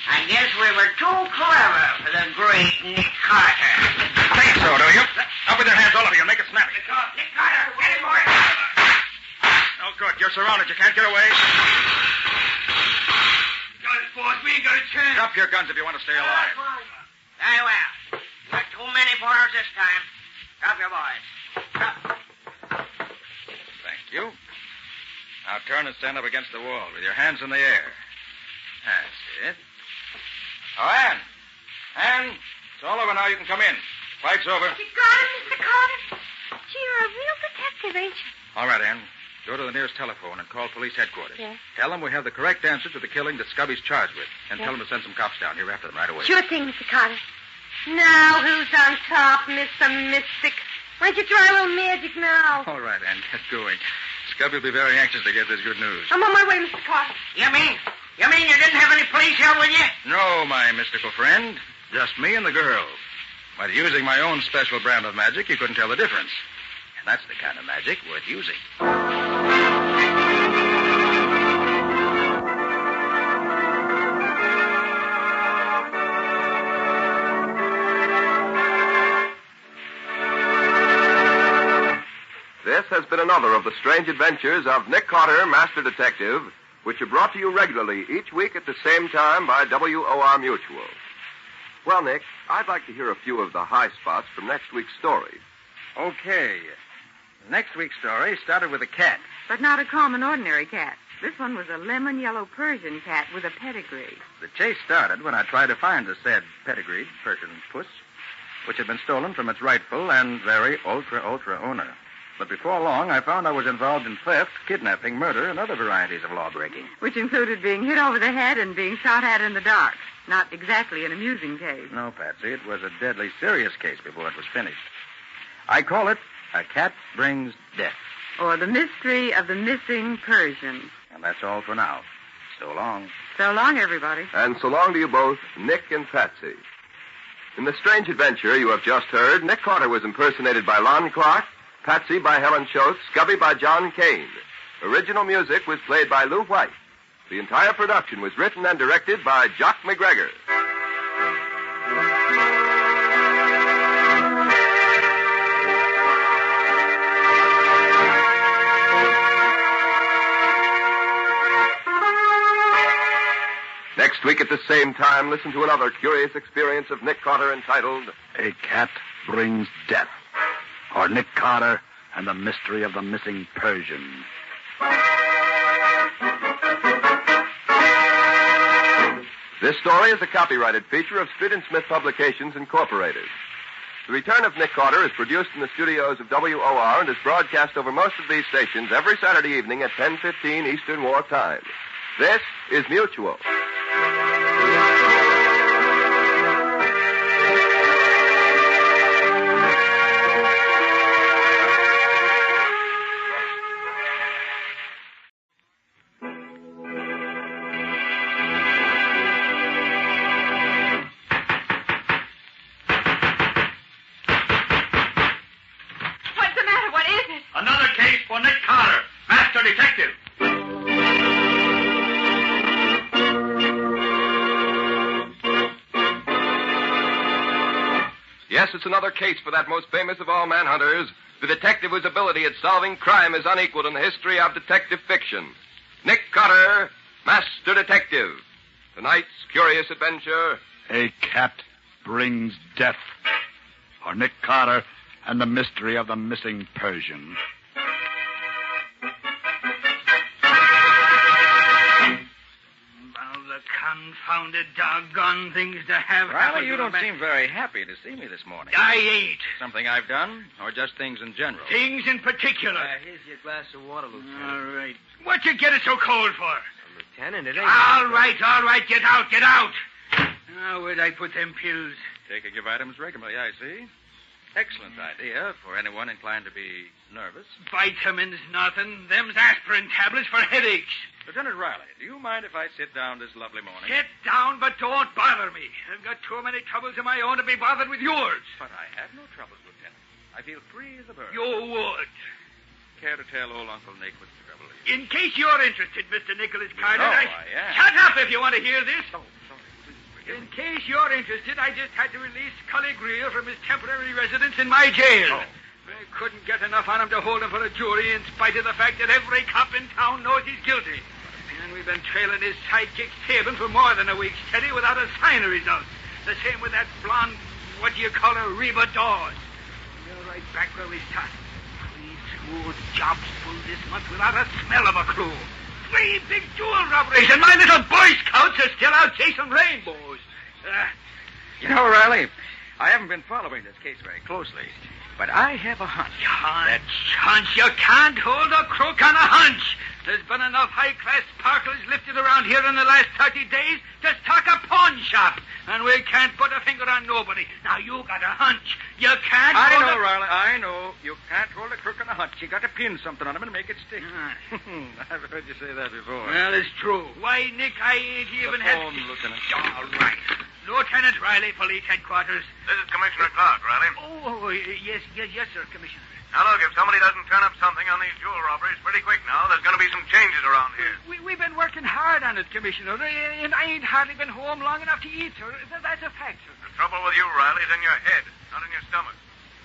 Speaker 16: I guess we were too clever for the great Nick Carter.
Speaker 3: Think so, do you? Up with your hands, all of you. Make it snappy.
Speaker 16: Nick Carter, get him, boy.
Speaker 3: No good. You're surrounded. You can't get away.
Speaker 16: Guns, boys. We ain't got a chance.
Speaker 3: Drop your guns if you want to stay alive.
Speaker 16: Very well. We're too many for us this time. Drop your boys. Drop.
Speaker 3: Thank you. Now turn and stand up against the wall with your hands in the air. That's it. Oh, Ann. Ann, it's all over now. You can come in. Fight's over.
Speaker 22: You got it, Mr. Carter? Gee, you're a real detective, ain't you?
Speaker 3: All right, Ann. Go to the nearest telephone and call police headquarters.
Speaker 22: Yeah.
Speaker 3: Tell them we have the correct answer to the killing that Scubby's charged with. And
Speaker 22: Yeah.
Speaker 3: tell them to send some cops down here after them right away.
Speaker 22: Sure thing, Mr. Carter. Now, who's on top, Mr. Mystic? Why don't you try a little magic now?
Speaker 3: All right, Ann, get going. Scubby will be very anxious to get this good news.
Speaker 22: I'm on my way, Mr. Carter.
Speaker 16: You mean you didn't have any police here with you?
Speaker 3: No, my mystical friend. Just me and the girl. But using my own special brand of magic, you couldn't tell the difference. And that's the kind of magic worth using.
Speaker 19: This has been another of the strange adventures of Nick Carter, Master Detective, which are brought to you regularly each week at the same time by WOR Mutual. Well, Nick, I'd like to hear a few of the high spots from next week's story.
Speaker 3: Okay. Next week's story started with a cat.
Speaker 11: But not a common, ordinary cat. This one was a lemon yellow Persian cat with a pedigree.
Speaker 3: The chase started when I tried to find the said pedigreed Persian puss, which had been stolen from its rightful and very ultra owner. But before long, I found I was involved in theft, kidnapping, murder, and other varieties of lawbreaking.
Speaker 11: Which included being hit over the head and being shot at in the dark. Not exactly an amusing case.
Speaker 3: No, Patsy, it was a deadly serious case before it was finished. I call it A Cat Brings Death.
Speaker 11: Or The Mystery of the Missing Persian.
Speaker 3: And that's all for now. So long.
Speaker 11: So long, everybody.
Speaker 19: And so long to you both, Nick and Patsy. In the strange adventure you have just heard, Nick Carter was impersonated by Lon Clark, Patsy by Helen Choate, Scubby by John Kane. Original music was played by Lou White. The entire production was written and directed by Jock McGregor. Next week at the same time, listen to another curious experience of Nick Carter entitled
Speaker 13: A Cat Brings Death, or Nick Carter and the Mystery of the Missing Persian.
Speaker 19: This story is a copyrighted feature of Street and Smith Publications, Incorporated. The Return of Nick Carter is produced in the studios of WOR and is broadcast over most of these stations every Saturday evening at 10:15 Eastern War Time. This is Mutual. Yes, it's another case for that most famous of all manhunters, the detective whose ability at solving crime is unequaled in the history of detective fiction. Nick Carter, Master Detective. Tonight's curious adventure...
Speaker 13: A Cat Brings Death, or Nick Carter and the Mystery of the Missing Persian.
Speaker 5: Confounded doggone things to have
Speaker 3: Riley,
Speaker 5: happen
Speaker 3: you
Speaker 5: to a
Speaker 3: don't
Speaker 5: man.
Speaker 3: seem very happy to see me this morning.
Speaker 5: I ain't.
Speaker 3: Something I've done, or just things in general?
Speaker 5: Things in particular.
Speaker 4: Here's your glass of water, Lieutenant.
Speaker 5: All right. What you get it so cold for?
Speaker 4: Lieutenant, it ain't...
Speaker 5: All right. Get out. Now, where'd I put them pills?
Speaker 3: Taking your vitamins regularly, I see. Excellent idea for anyone inclined to be nervous.
Speaker 5: Vitamins, nothing. Them's aspirin tablets for headaches.
Speaker 3: Lieutenant Riley, do you mind if I sit down this lovely morning?
Speaker 5: Sit down, but don't bother me. I've got too many troubles of my own to be bothered with yours.
Speaker 3: But I have no troubles, Lieutenant. I feel free as a bird.
Speaker 5: You would.
Speaker 3: Care to tell old Uncle Nick what the trouble is?
Speaker 5: In case you're interested, Mr. Nicholas Carter,
Speaker 3: I am.
Speaker 5: Shut up if you want to hear this. In case you're interested, I just had to release Cully Greer from his temporary residence in my jail. I couldn't get enough on him to hold him for a jury in spite of the fact that every cop in town knows he's guilty. And we've been trailing his sidekick Sabin for more than a week steady without a sign of result. The same with that blonde, Reba Dawes. We're right back where we started. 3 smooth jobs full this month without a smell of a clue. 3 big jewel robberies, and my little Boy Scouts are still out chasing rainbows.
Speaker 3: You know, Riley, I haven't been following this case very closely, but I have a hunch.
Speaker 5: Hunch? You can't hold a crook on a hunch. There's been enough high-class sparklers lifted around here in the last 30 days to stock a pawn shop, and we can't put a finger on nobody. Now, you got a hunch. You can't
Speaker 3: I
Speaker 5: hold
Speaker 3: know,
Speaker 5: a...
Speaker 3: Riley, I know. You can't hold a crook on a hunch. You got to pin something on him and make it stick. I've heard you say that before.
Speaker 5: Well, it's true. Why, Nick, I ain't even had...
Speaker 3: Lieutenant.
Speaker 5: All right. Lieutenant Riley, Police Headquarters.
Speaker 17: This is Commissioner Clark, Riley.
Speaker 5: Yes, sir, Commissioner.
Speaker 17: Now, look, if somebody doesn't turn up something on these jewel robberies pretty quick now, there's going to be some changes around here.
Speaker 5: We've been working hard on it, Commissioner, and I ain't hardly been home long enough to eat, sir. That's a fact, sir.
Speaker 17: The trouble with you, Riley, is in your head, not in your stomach.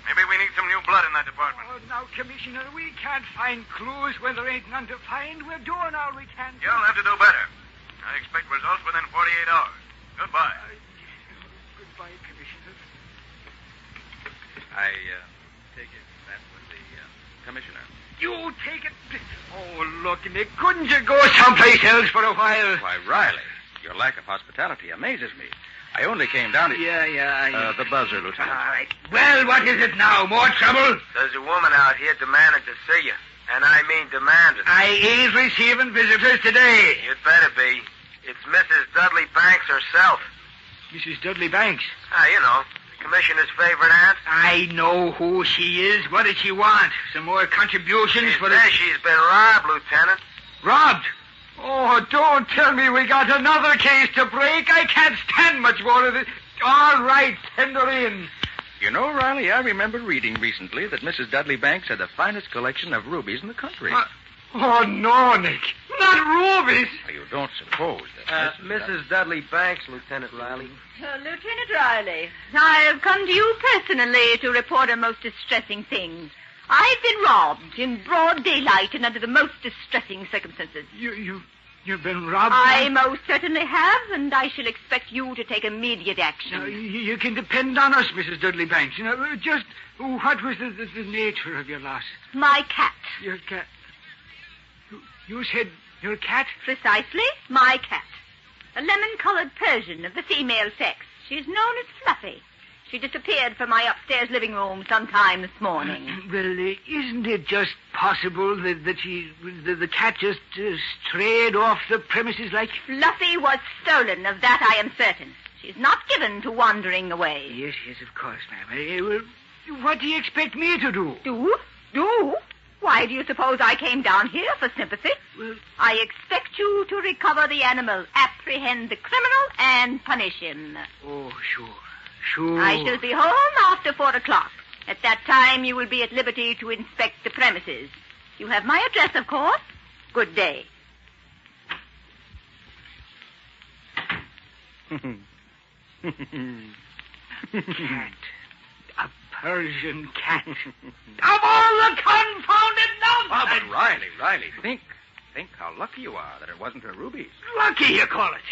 Speaker 17: Maybe we need some new blood in that department.
Speaker 5: Oh, now, Commissioner, we can't find clues when there ain't none to find. We're doing all we can.
Speaker 17: You'll have to do better. I expect results within 48 hours. Goodbye.
Speaker 5: Goodbye, Commissioner.
Speaker 3: I take it that was the commissioner.
Speaker 5: You take it... Oh, look, Nick, couldn't you go someplace else for a while?
Speaker 3: Why, Riley, your lack of hospitality amazes me. I only came down to... the buzzer, Lieutenant.
Speaker 5: All right. Well, what is it now? More trouble?
Speaker 15: There's a woman out here demanding to see you. And I mean demanding.
Speaker 5: I ain't receiving visitors today.
Speaker 15: You'd better be. It's Mrs. Dudley Banks herself.
Speaker 5: Mrs. Dudley Banks?
Speaker 15: You know, the commissioner's favorite aunt.
Speaker 5: I know who she is. What does she want? Some more contributions for the...
Speaker 15: She's been robbed, Lieutenant.
Speaker 5: Robbed? Oh, don't tell me we got another case to break. I can't stand much more of this. All right, send her in.
Speaker 3: You know, Riley, I remember reading recently that Mrs. Dudley Banks had the finest collection of rubies in the country.
Speaker 5: Oh, no, Nick. Not rubies.
Speaker 3: You don't suppose that...
Speaker 4: Mrs. Dudley Banks, Lieutenant Riley.
Speaker 18: Lieutenant Riley, I have come to you personally to report a most distressing thing. I've been robbed in broad daylight and under the most distressing circumstances.
Speaker 5: You've been robbed?
Speaker 18: I most certainly have, and I shall expect you to take immediate action.
Speaker 5: You can depend on us, Mrs. Dudley Banks. Just what was the nature of your loss?
Speaker 18: My cat.
Speaker 5: Your cat? You said your cat?
Speaker 18: Precisely, my cat. A lemon-colored Persian of the female sex. She's known as Fluffy. She disappeared from my upstairs living room sometime this morning.
Speaker 5: Well, isn't it just possible that the cat just strayed off the premises like...
Speaker 18: Fluffy was stolen, of that I am certain. She's not given to wandering away.
Speaker 5: Yes, of course, ma'am. What do you expect me to do?
Speaker 18: Do? Why do you suppose I came down here for sympathy?
Speaker 5: Well,
Speaker 18: I expect you to recover the animal, apprehend the criminal, and punish him.
Speaker 5: Oh, sure.
Speaker 18: I shall be home after 4 o'clock. At that time, you will be at liberty to inspect the premises. You have my address, of course. Good day.
Speaker 5: Cat. A Persian cat. Of all the confounded nonsense!
Speaker 3: Oh, but Riley, think how lucky you are that it wasn't her rubies.
Speaker 5: Lucky, you call it.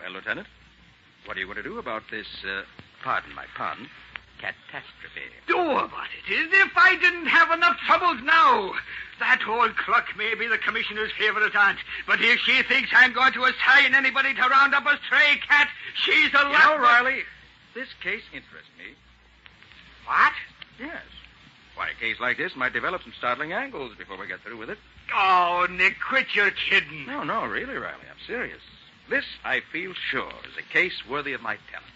Speaker 3: Well, Lieutenant, what are you going to do about this, pardon my pun, catastrophe?
Speaker 5: Do about it? As if I didn't have enough troubles now. That old cluck may be the commissioner's favorite aunt, but if she thinks I'm going to assign anybody to round up a stray cat, she's a lot...
Speaker 3: Riley, this case interests me.
Speaker 5: What?
Speaker 3: Yes. Why, a case like this might develop some startling angles before we get through with it.
Speaker 5: Oh, Nick, quit your kidding.
Speaker 3: No, really, Riley, I'm serious. This, I feel sure, is a case worthy of my talents.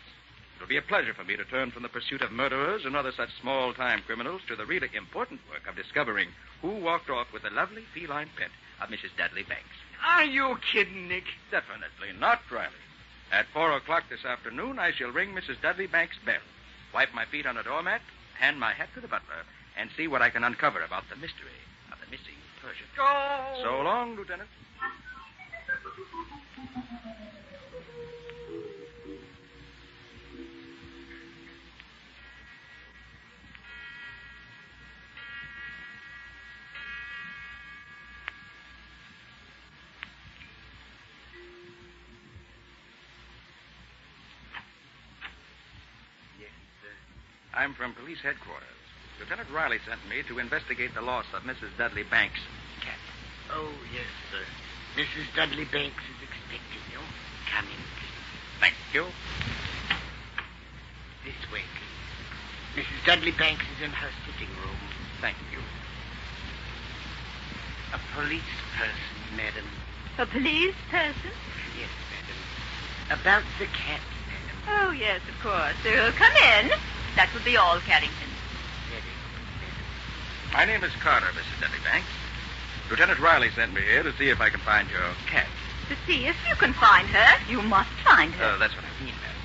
Speaker 3: It'll be a pleasure for me to turn from the pursuit of murderers and other such small-time criminals to the really important work of discovering who walked off with the lovely feline pet of Mrs. Dudley Banks.
Speaker 5: Are you kidding, Nick?
Speaker 3: Definitely not, Riley. At 4 o'clock this afternoon, I shall ring Mrs. Dudley Banks' bell, wipe my feet on a doormat, hand my hat to the butler, and see what I can uncover about the mystery of the missing Persian.
Speaker 5: Oh!
Speaker 3: So long, Lieutenant. I'm from police headquarters. Lieutenant Riley sent me to investigate the loss of Mrs. Dudley Banks' cat.
Speaker 6: Oh, yes, sir. Mrs. Dudley Banks is expecting you. Come in, please.
Speaker 3: Thank you.
Speaker 6: This way, please. Mrs. Dudley Banks is in her sitting room.
Speaker 3: Thank you.
Speaker 6: A police person, madam.
Speaker 18: A police person?
Speaker 6: Yes, madam. About the cat, madam.
Speaker 18: Oh, yes, of course. Come in. That will be all, Carrington.
Speaker 3: My name is Carter, Mrs. Dudley Banks. Lieutenant Riley sent me here to see if I can find your cat.
Speaker 18: To see if you can find her, you must find her.
Speaker 3: That's what I mean, madam.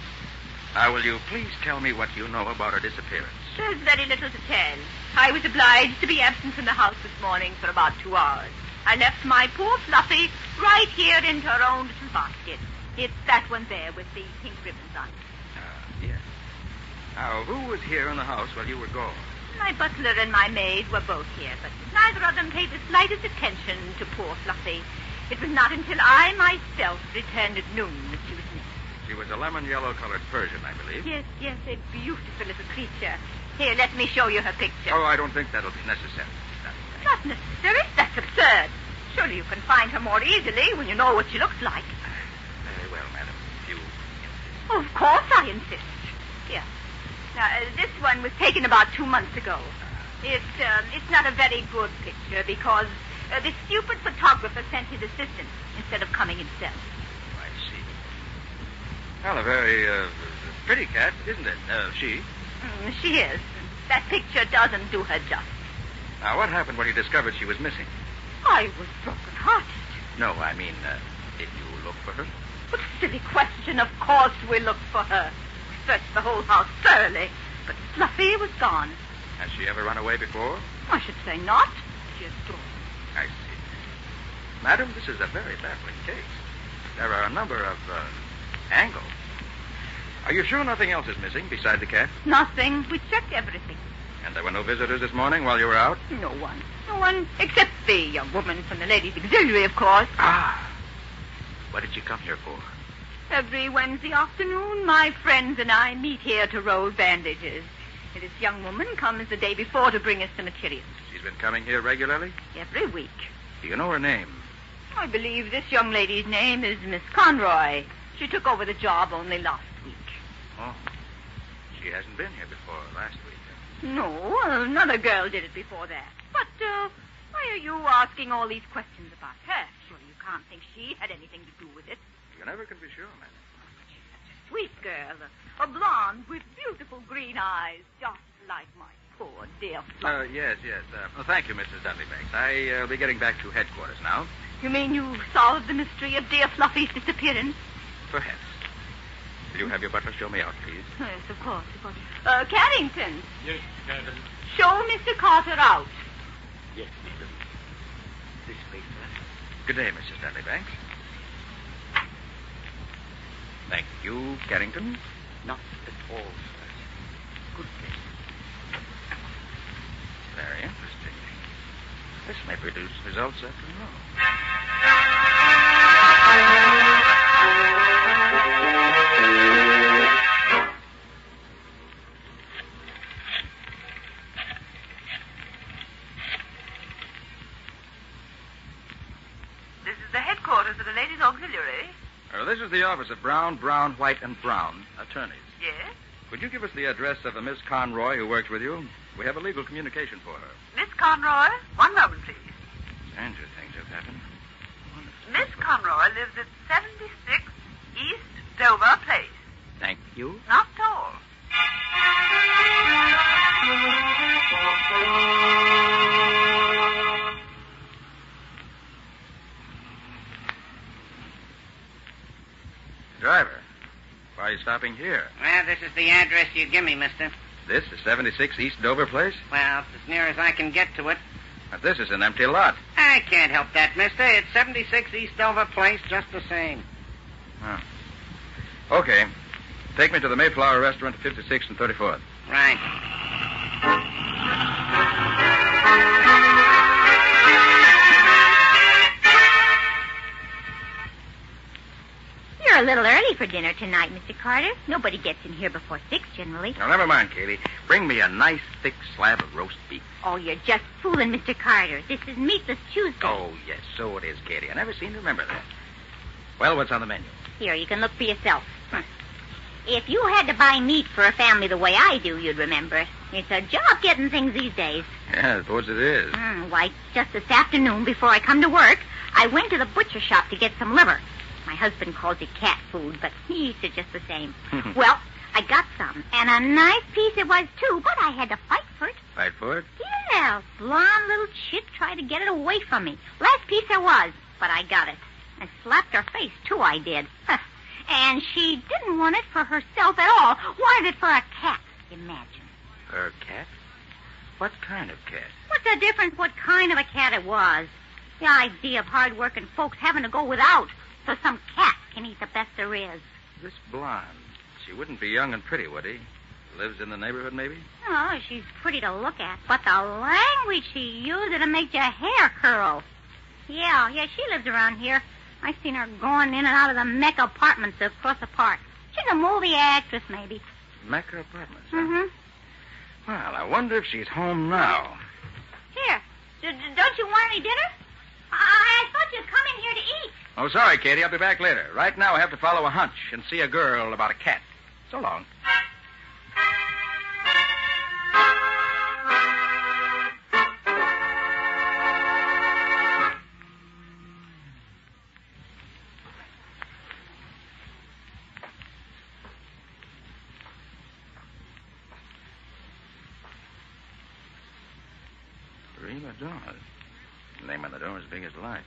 Speaker 3: Now, will you please tell me what you know about her disappearance?
Speaker 18: There's very little to tell. I was obliged to be absent from the house this morning for about 2 hours. I left my poor Fluffy right here in her own little basket. It's that one there with the pink ribbons on it.
Speaker 3: Yes. Now, who was here in the house while you were gone?
Speaker 18: My butler and my maid were both here, but neither of them paid the slightest attention to poor Fluffy. It was not until I myself returned at noon that she was missing.
Speaker 3: She was a lemon-yellow-colored Persian, I believe.
Speaker 18: Yes, a beautiful little creature. Here, let me show you her picture.
Speaker 3: Oh, I don't think that'll be necessary.
Speaker 18: Not necessary? That's absurd. Surely you can find her more easily when you know what she looks like.
Speaker 3: Very well, madam. You insist.
Speaker 18: Of course I insist. Here. Now, this one was taken about 2 months ago. It's not a very good picture because the stupid photographer sent his assistant instead of coming himself.
Speaker 3: I see. Well, a very pretty cat, isn't it? She?
Speaker 18: She is. That picture doesn't do her justice.
Speaker 3: Now, what happened when you discovered she was missing?
Speaker 18: I was broken-hearted.
Speaker 3: No, I mean, did you look for her?
Speaker 18: What a silly question. Of course we looked for her. We searched the whole house thoroughly, but Fluffy was gone.
Speaker 3: Has she ever run away before?
Speaker 18: I should say not. She is stolen.
Speaker 3: I see. Madam, this is a very baffling case. There are a number of angles. Are you sure nothing else is missing beside the cat?
Speaker 18: Nothing. We checked everything.
Speaker 3: And there were no visitors this morning while you were out?
Speaker 18: No one. No one except the young woman from the ladies' auxiliary, of course.
Speaker 3: Ah. What did you come here for?
Speaker 18: Every Wednesday afternoon, my friends and I meet here to roll bandages. This young woman comes the day before to bring us the materials.
Speaker 3: She's been coming here regularly?
Speaker 18: Every week.
Speaker 3: Do you know her name?
Speaker 18: I believe this young lady's name is Miss Conroy. She took over the job only last week.
Speaker 3: Oh. She hasn't been here before last week.
Speaker 18: No, another girl did it before that. But why are you asking all these questions about her? Surely you can't think she had anything to do with it.
Speaker 3: You never can be sure, man.
Speaker 18: Sweet girl, a blonde with beautiful green eyes, just like my poor dear Fluffy.
Speaker 3: Yes. Thank you, Mrs. Dudley Banks. I'll be getting back to headquarters now.
Speaker 18: You mean you solved the mystery of dear Fluffy's disappearance?
Speaker 3: Perhaps. Will you have your butler show me out, please?
Speaker 18: Yes, of course. Carrington.
Speaker 2: Yes, madam.
Speaker 18: Show Mr. Carter out.
Speaker 2: Yes, madam. This way, sir.
Speaker 3: Good day, Mrs. Dudley Banks. Thank you, Carrington.
Speaker 2: Not at all, sir. Good day.
Speaker 3: Very interesting. This may produce results after all.
Speaker 8: This is the headquarters of the Ladies' Auxiliary.
Speaker 3: This is the office of Brown, White, and Brown, attorneys.
Speaker 8: Yes?
Speaker 3: Could you give us the address of a Miss Conroy who works with you? We have a legal communication for her.
Speaker 8: Miss Conroy? One moment, please.
Speaker 3: Stranger things have happened.
Speaker 8: Miss Conroy lives at 76 East Dover Place.
Speaker 3: Thank you.
Speaker 8: Not tall.
Speaker 3: Driver, why are you stopping here?
Speaker 21: Well, this is the address you give me, mister.
Speaker 3: This is 76 East Dover Place?
Speaker 21: Well, it's as near as I can get to it.
Speaker 3: But this is an empty lot.
Speaker 21: I can't help that, mister. It's 76 East Dover Place just the same.
Speaker 3: Oh. Okay. Take me to the Mayflower Restaurant at 56th and 34th.
Speaker 21: Right.
Speaker 16: You're a little early for dinner tonight, Mr. Carter. Nobody gets in here before 6 generally.
Speaker 3: Now, never mind, Katie. Bring me a nice, thick slab of roast beef.
Speaker 16: Oh, you're just fooling, Mr. Carter. This is Meatless Tuesday.
Speaker 3: Oh, yes, so it is, Katie. I never seem to remember that. Well, what's on the menu?
Speaker 16: Here, you can look for yourself. If you had to buy meat for a family the way I do, you'd remember. It's a job getting things these days.
Speaker 3: Yeah, I suppose it is.
Speaker 16: Why, just this afternoon, before I come to work, I went to the butcher shop to get some liver. My husband calls it cat food, but he eats it just the same. Well, I got some, and a nice piece it was, too, but I had to fight for it.
Speaker 3: Fight for it?
Speaker 16: Yeah, blonde little chick tried to get it away from me. Last piece there was, but I got it. I slapped her face, too, I did. And she didn't want it for herself at all. Wanted it for a cat, imagine.
Speaker 3: For a cat? What kind of cat?
Speaker 16: What's the difference what kind of a cat it was? The idea of hard-working folks having to go without so some cat can eat the best there is.
Speaker 3: This blonde, she wouldn't be young and pretty, would he? Lives in the neighborhood, maybe?
Speaker 16: Oh, she's pretty to look at, but the language she used, it'll make your hair curl. Yeah, she lives around here. I've seen her going in and out of the Mecca apartments across the park. She's a movie actress, maybe.
Speaker 3: Mecca apartments, huh?
Speaker 16: Mm-hmm.
Speaker 3: Well, I wonder if she's home now.
Speaker 16: Here, don't you want any dinner? I thought you'd come in here to eat.
Speaker 3: Oh, sorry, Katie. I'll be back later. Right now, I have to follow a hunch and see a girl about a cat. So long. Prima Donna. Name on the door as big as life.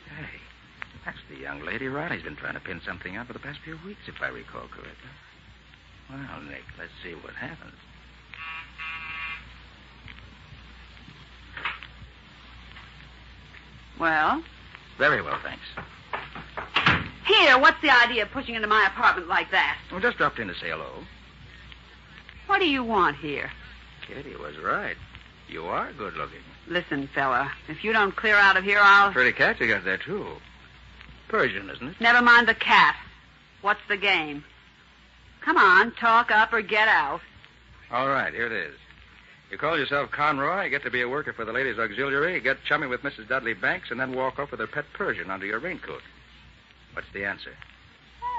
Speaker 3: Hey, that's the young lady Riley's been trying to pin something on for the past few weeks, if I recall correctly. Well, Nick, let's see what happens.
Speaker 8: Well?
Speaker 3: Very well, thanks.
Speaker 8: Here, what's the idea of pushing into my apartment like that?
Speaker 3: We just dropped in to say hello.
Speaker 8: What do you want here?
Speaker 3: Kitty was right. You are good looking.
Speaker 8: Listen, fella, if you don't clear out of here, I'll...
Speaker 3: Pretty cat you got there, too.
Speaker 12: Persian, isn't it?
Speaker 8: Never mind the cat. What's the game? Come on, talk up or get out.
Speaker 3: All right, here it is. You call yourself Conroy, get to be a worker for the ladies' auxiliary, get chummy with Mrs. Dudley Banks, and then walk off with her pet Persian under your raincoat. What's the answer?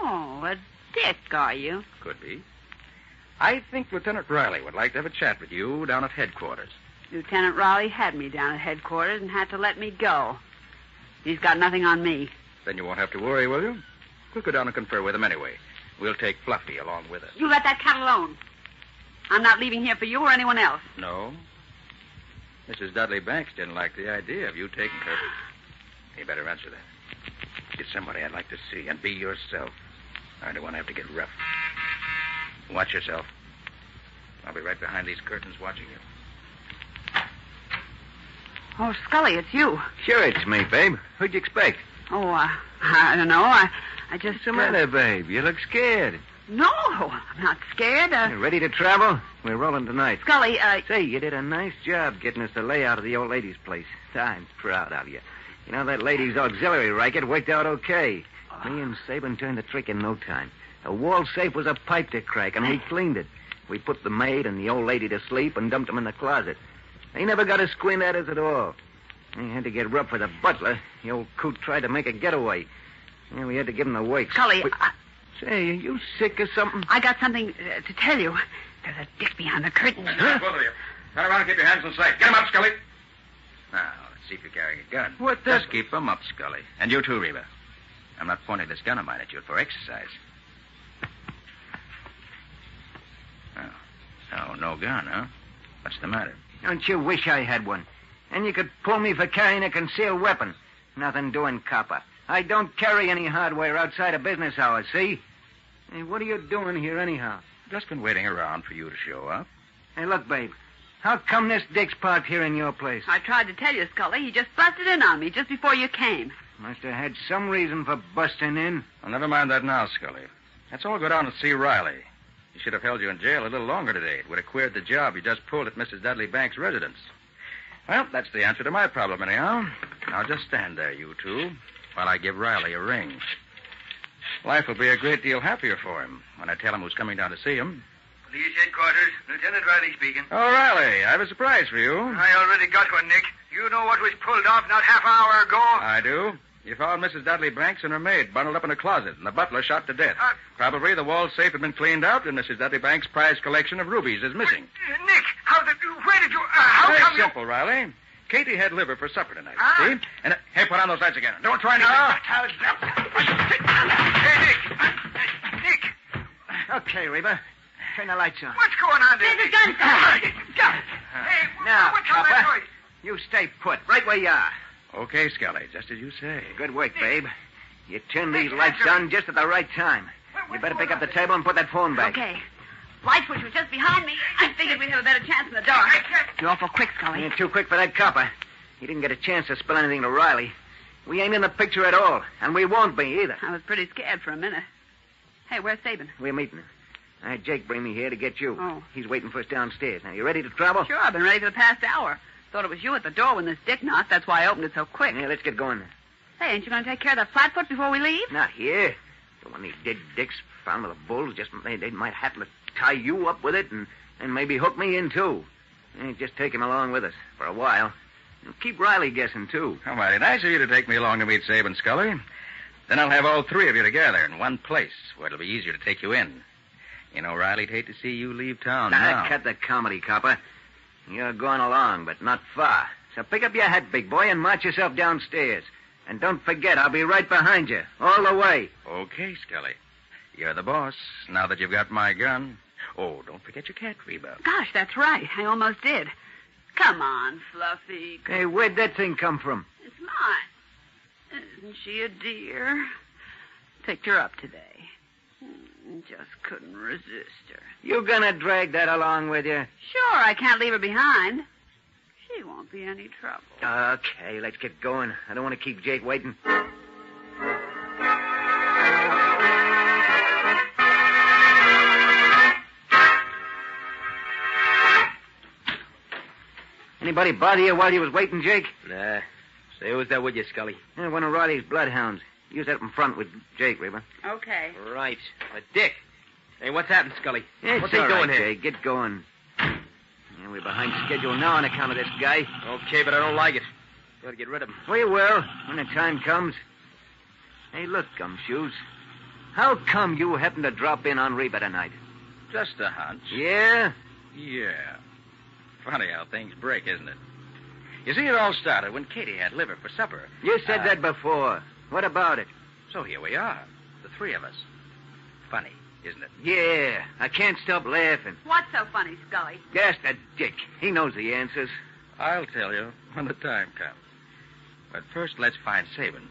Speaker 8: Oh, a dick, are you?
Speaker 3: Could be. I think Lieutenant Riley would like to have a chat with you down at headquarters.
Speaker 8: Lieutenant Riley had me down at headquarters and had to let me go. He's got nothing on me.
Speaker 3: Then you won't have to worry, will you? We'll go down and confer with him anyway. We'll take Fluffy along with us.
Speaker 8: You let that cat alone. I'm not leaving here for you or anyone else.
Speaker 3: No? Mrs. Dudley Banks didn't like the idea of you taking her. You better answer that. Get somebody I'd like to see and be yourself. I don't want to have to get rough. Watch yourself. I'll be right behind these curtains watching you.
Speaker 8: Oh, Scully, it's you.
Speaker 10: Sure, it's me, babe. Who'd you expect?
Speaker 8: Oh, I don't know. I just...
Speaker 10: What's the matter, babe? You look scared.
Speaker 8: No, I'm not scared.
Speaker 10: You ready to travel? We're rolling tonight.
Speaker 8: Scully,
Speaker 10: Say, you did a nice job getting us the layout of the old lady's place. I'm proud of you. You know, that ladies' auxiliary racket worked out okay. Me and Sabin turned the trick in no time. The wall safe was a pipe to crack, and we cleaned it. We put the maid and the old lady to sleep and dumped them in the closet. They never got a squint at us at all. We had to get rough with the butler. The old coot tried to make a getaway. Yeah, we had to give him the works.
Speaker 8: Scully,
Speaker 10: Say, are you sick or something?
Speaker 8: I got something to tell you. There's a dick behind the curtain.
Speaker 3: Both of you. Turn around and keep your hands in sight. Get him up, Scully. Now, let's see if you're carrying a gun.
Speaker 10: What the...
Speaker 3: Just keep them up, Scully. And you too, Reba. I'm not pointing this gun of mine at you for exercise. Oh, no gun, huh? What's the matter?
Speaker 10: Don't you wish I had one? And you could pull me for carrying a concealed weapon. Nothing doing, copper. I don't carry any hardware outside of business hours, see? Hey, what are you doing here anyhow?
Speaker 3: Just been waiting around for you to show up.
Speaker 10: Hey, look, babe. How come this dick's parked here in your place?
Speaker 8: I tried to tell you, Scully. He just busted in on me just before you came.
Speaker 10: Must have had some reason for busting in.
Speaker 3: Well, never mind that now, Scully. Let's all go down and see Riley. He should have held you in jail a little longer today. It would have queered the job you just pulled at Mrs. Dudley Banks' residence. Well, that's the answer to my problem, anyhow. Now just stand there, you two, while I give Riley a ring. Life will be a great deal happier for him when I tell him who's coming down to see him.
Speaker 5: Police headquarters, Lieutenant Riley speaking.
Speaker 3: Oh, Riley, I have a surprise for you.
Speaker 5: I already got one, Nick. You know what was pulled off not half an hour ago?
Speaker 3: I do. You found Mrs. Dudley Banks and her maid bundled up in a closet, and the butler shot to death. Probably the wall safe had been cleaned out, and Mrs. Dudley Banks' prized collection of rubies is missing.
Speaker 5: Nick, where did you... how
Speaker 3: Very
Speaker 5: come
Speaker 3: simple, Riley. Katie had liver for supper tonight, see? And, hey, put on those lights again. Don't try anything.
Speaker 5: Hey, Nick.
Speaker 10: Okay, Reba. Turn the lights on.
Speaker 5: What's going on there?
Speaker 8: There's a gun, Scully.
Speaker 5: Hey,
Speaker 10: Now,
Speaker 5: what's all that
Speaker 10: copper,
Speaker 5: noise?
Speaker 10: you stay put, right where you are.
Speaker 3: Okay, Scully, just as you say.
Speaker 10: Good work, babe. You turned these lights on just at the right time. You better pick up the table and put that phone back.
Speaker 8: Okay. Light switch was just behind me. I figured we'd have a better chance in the dark. You're awful quick, Scully.
Speaker 10: You're too quick for that copper. He didn't get a chance to spill anything to Riley. We ain't in the picture at all, and we won't be either.
Speaker 8: I was pretty scared for a minute. Hey, where's Sabin?
Speaker 10: We're meeting him. I had Jake bring me here to get you.
Speaker 8: Oh.
Speaker 10: He's waiting for us downstairs. Now, you ready to travel?
Speaker 8: Sure, I've been ready for the past hour. Thought it was you at the door when this dick knocked. That's why I opened it so quick.
Speaker 10: Yeah, let's get going.
Speaker 8: Hey, ain't you going to take care of that flatfoot before we leave?
Speaker 10: Not here. Don't want any dead dicks found with the bulls. Just they might happen to tie you up with it and maybe hook me in, too. Just take him along with us for a while. And keep Riley guessing, too.
Speaker 3: How mighty nice of you to take me along to meet Sabin, Scully. Then I'll have all three of you together in one place where it'll be easier to take you in. You know, Riley'd hate to see you leave town now.
Speaker 10: Cut the comedy, copper. You're going along, but not far. So pick up your hat, big boy, and march yourself downstairs. And don't forget, I'll be right behind you, all the way.
Speaker 3: Okay, Scully. You're the boss, now that you've got my gun. Oh, don't forget your cat, Reba.
Speaker 8: Gosh, that's right. I almost did. Come on, Fluffy.
Speaker 10: Hey, where'd that thing come from?
Speaker 8: It's mine. Isn't she a dear? Picked her up today. Just couldn't resist her.
Speaker 10: You gonna drag that along with you?
Speaker 8: Sure, I can't leave her behind. She won't be any trouble.
Speaker 10: Okay, let's get going. I don't want to keep Jake waiting. Anybody bother you while you was waiting, Jake?
Speaker 4: Nah. Say, who's that with you, Scully?
Speaker 10: One of Riley's bloodhounds. Use that in front with Jake, Reba.
Speaker 8: Okay.
Speaker 7: Right. Dick. Hey, what's happened, Scully?
Speaker 10: It's
Speaker 7: What's he
Speaker 10: all
Speaker 7: doing
Speaker 10: right,
Speaker 7: here?
Speaker 10: Jake. Get going. Yeah, we're behind schedule now on account of this guy.
Speaker 7: Okay, but I don't like it. Gotta get rid of him.
Speaker 10: We will, when the time comes. Hey, look, Gumshoes. How come you happened to drop in on Reba tonight?
Speaker 3: Just a hunch.
Speaker 10: Yeah?
Speaker 3: Yeah. Funny how things break, isn't it? You see, it all started when Katie had liver for supper.
Speaker 10: You said that before. What about it?
Speaker 3: So here we are, the three of us. Funny, isn't it?
Speaker 10: Yeah, I can't stop laughing.
Speaker 8: What's so funny, Scully?
Speaker 10: Ask that Dick. He knows the answers.
Speaker 3: I'll tell you when the time comes. But first, let's find Sabin.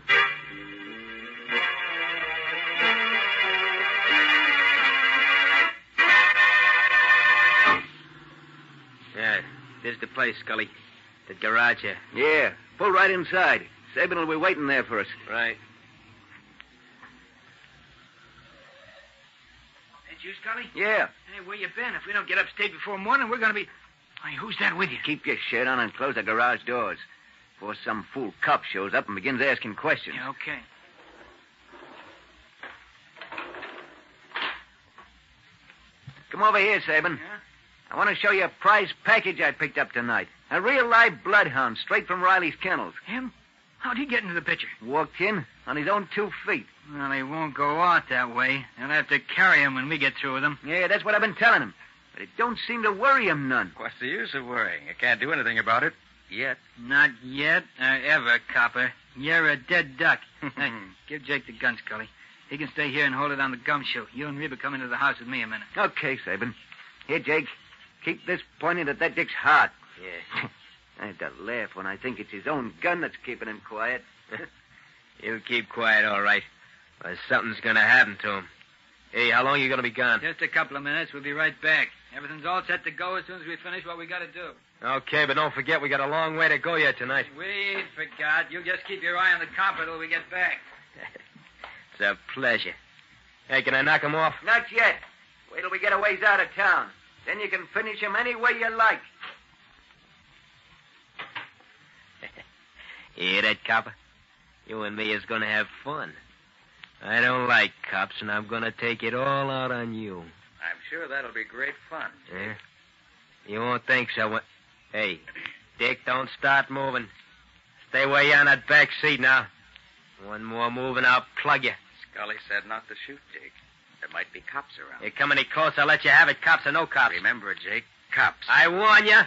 Speaker 7: Yeah, this is the place, Scully. The garage here.
Speaker 10: Yeah, pull right inside. Sabin will be waiting there for us.
Speaker 7: Right.
Speaker 5: That you, Scully?
Speaker 10: Yeah.
Speaker 5: Hey, where you been? If we don't get upstate before morning, we're going to be... Hey, who's that with you?
Speaker 10: Keep your shirt on and close the garage doors before some fool cop shows up and begins asking questions.
Speaker 5: Yeah, okay.
Speaker 10: Come over here, Sabin.
Speaker 5: Yeah?
Speaker 10: I want to show you a prize package I picked up tonight. A real live bloodhound straight from Riley's kennels.
Speaker 5: Him? How'd he get into the picture?
Speaker 10: Walked in on his own 2 feet.
Speaker 5: Well, he won't go out that way. They'll have to carry him when we get through with him.
Speaker 10: Yeah, that's what I've been telling him. But it don't seem to worry him none.
Speaker 3: What's the use of worrying? You can't do anything about it. Yet.
Speaker 5: Not yet or ever, copper. You're a dead duck. Hey, give Jake the gun, Scully. He can stay here and hold it on the gumshoe. You and Reba come into the house with me a minute.
Speaker 10: Okay, Sabin. Here, Jake. Keep this pointed at that Dick's heart.
Speaker 7: Yeah.
Speaker 10: I had to laugh when I think it's his own gun that's keeping him quiet.
Speaker 7: He'll keep quiet, all right. Or something's going to happen to him. Hey, how long are you going to be gone?
Speaker 5: Just a couple of minutes. We'll be right back. Everything's all set to go as soon as we finish what we got to do.
Speaker 7: Okay, but don't forget we got a long way to go yet tonight.
Speaker 5: We forgot. You just keep your eye on the copper till we get back.
Speaker 7: It's a pleasure. Hey, can I knock him off?
Speaker 10: Not yet. Wait till we get a ways out of town. Then you can finish him any way you like.
Speaker 7: You hear that, copper? You and me is going to have fun. I don't like cops, and I'm going to take it all out on you.
Speaker 3: I'm sure that'll be great fun.
Speaker 7: Yeah? You won't think so. Hey, Dick, don't start moving. Stay where you're on that back seat now. One more move and I'll plug you.
Speaker 3: Scully said not to shoot, Jake. There might be cops around.
Speaker 7: You come any close, I'll let you have it, cops or no cops.
Speaker 3: Remember, Jake, cops.
Speaker 7: I warn you.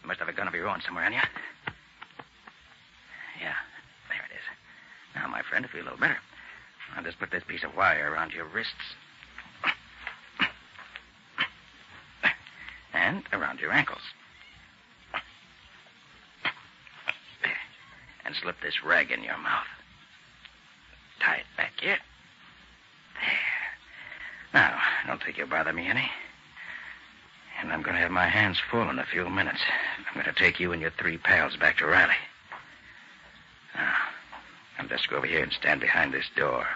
Speaker 3: You must have a gun of your own somewhere on you. Yeah, there it is. Now, my friend, if you feel a little better, I'll just put this piece of wire around your wrists. And around your ankles. There. And slip this rag in your mouth. Tie it back here. There. Now, don't think you'll bother me any. And I'm going to have my hands full in a few minutes. I'm going to take you and your 3 pals back to Riley. Now, I'll just go over here and stand behind this door.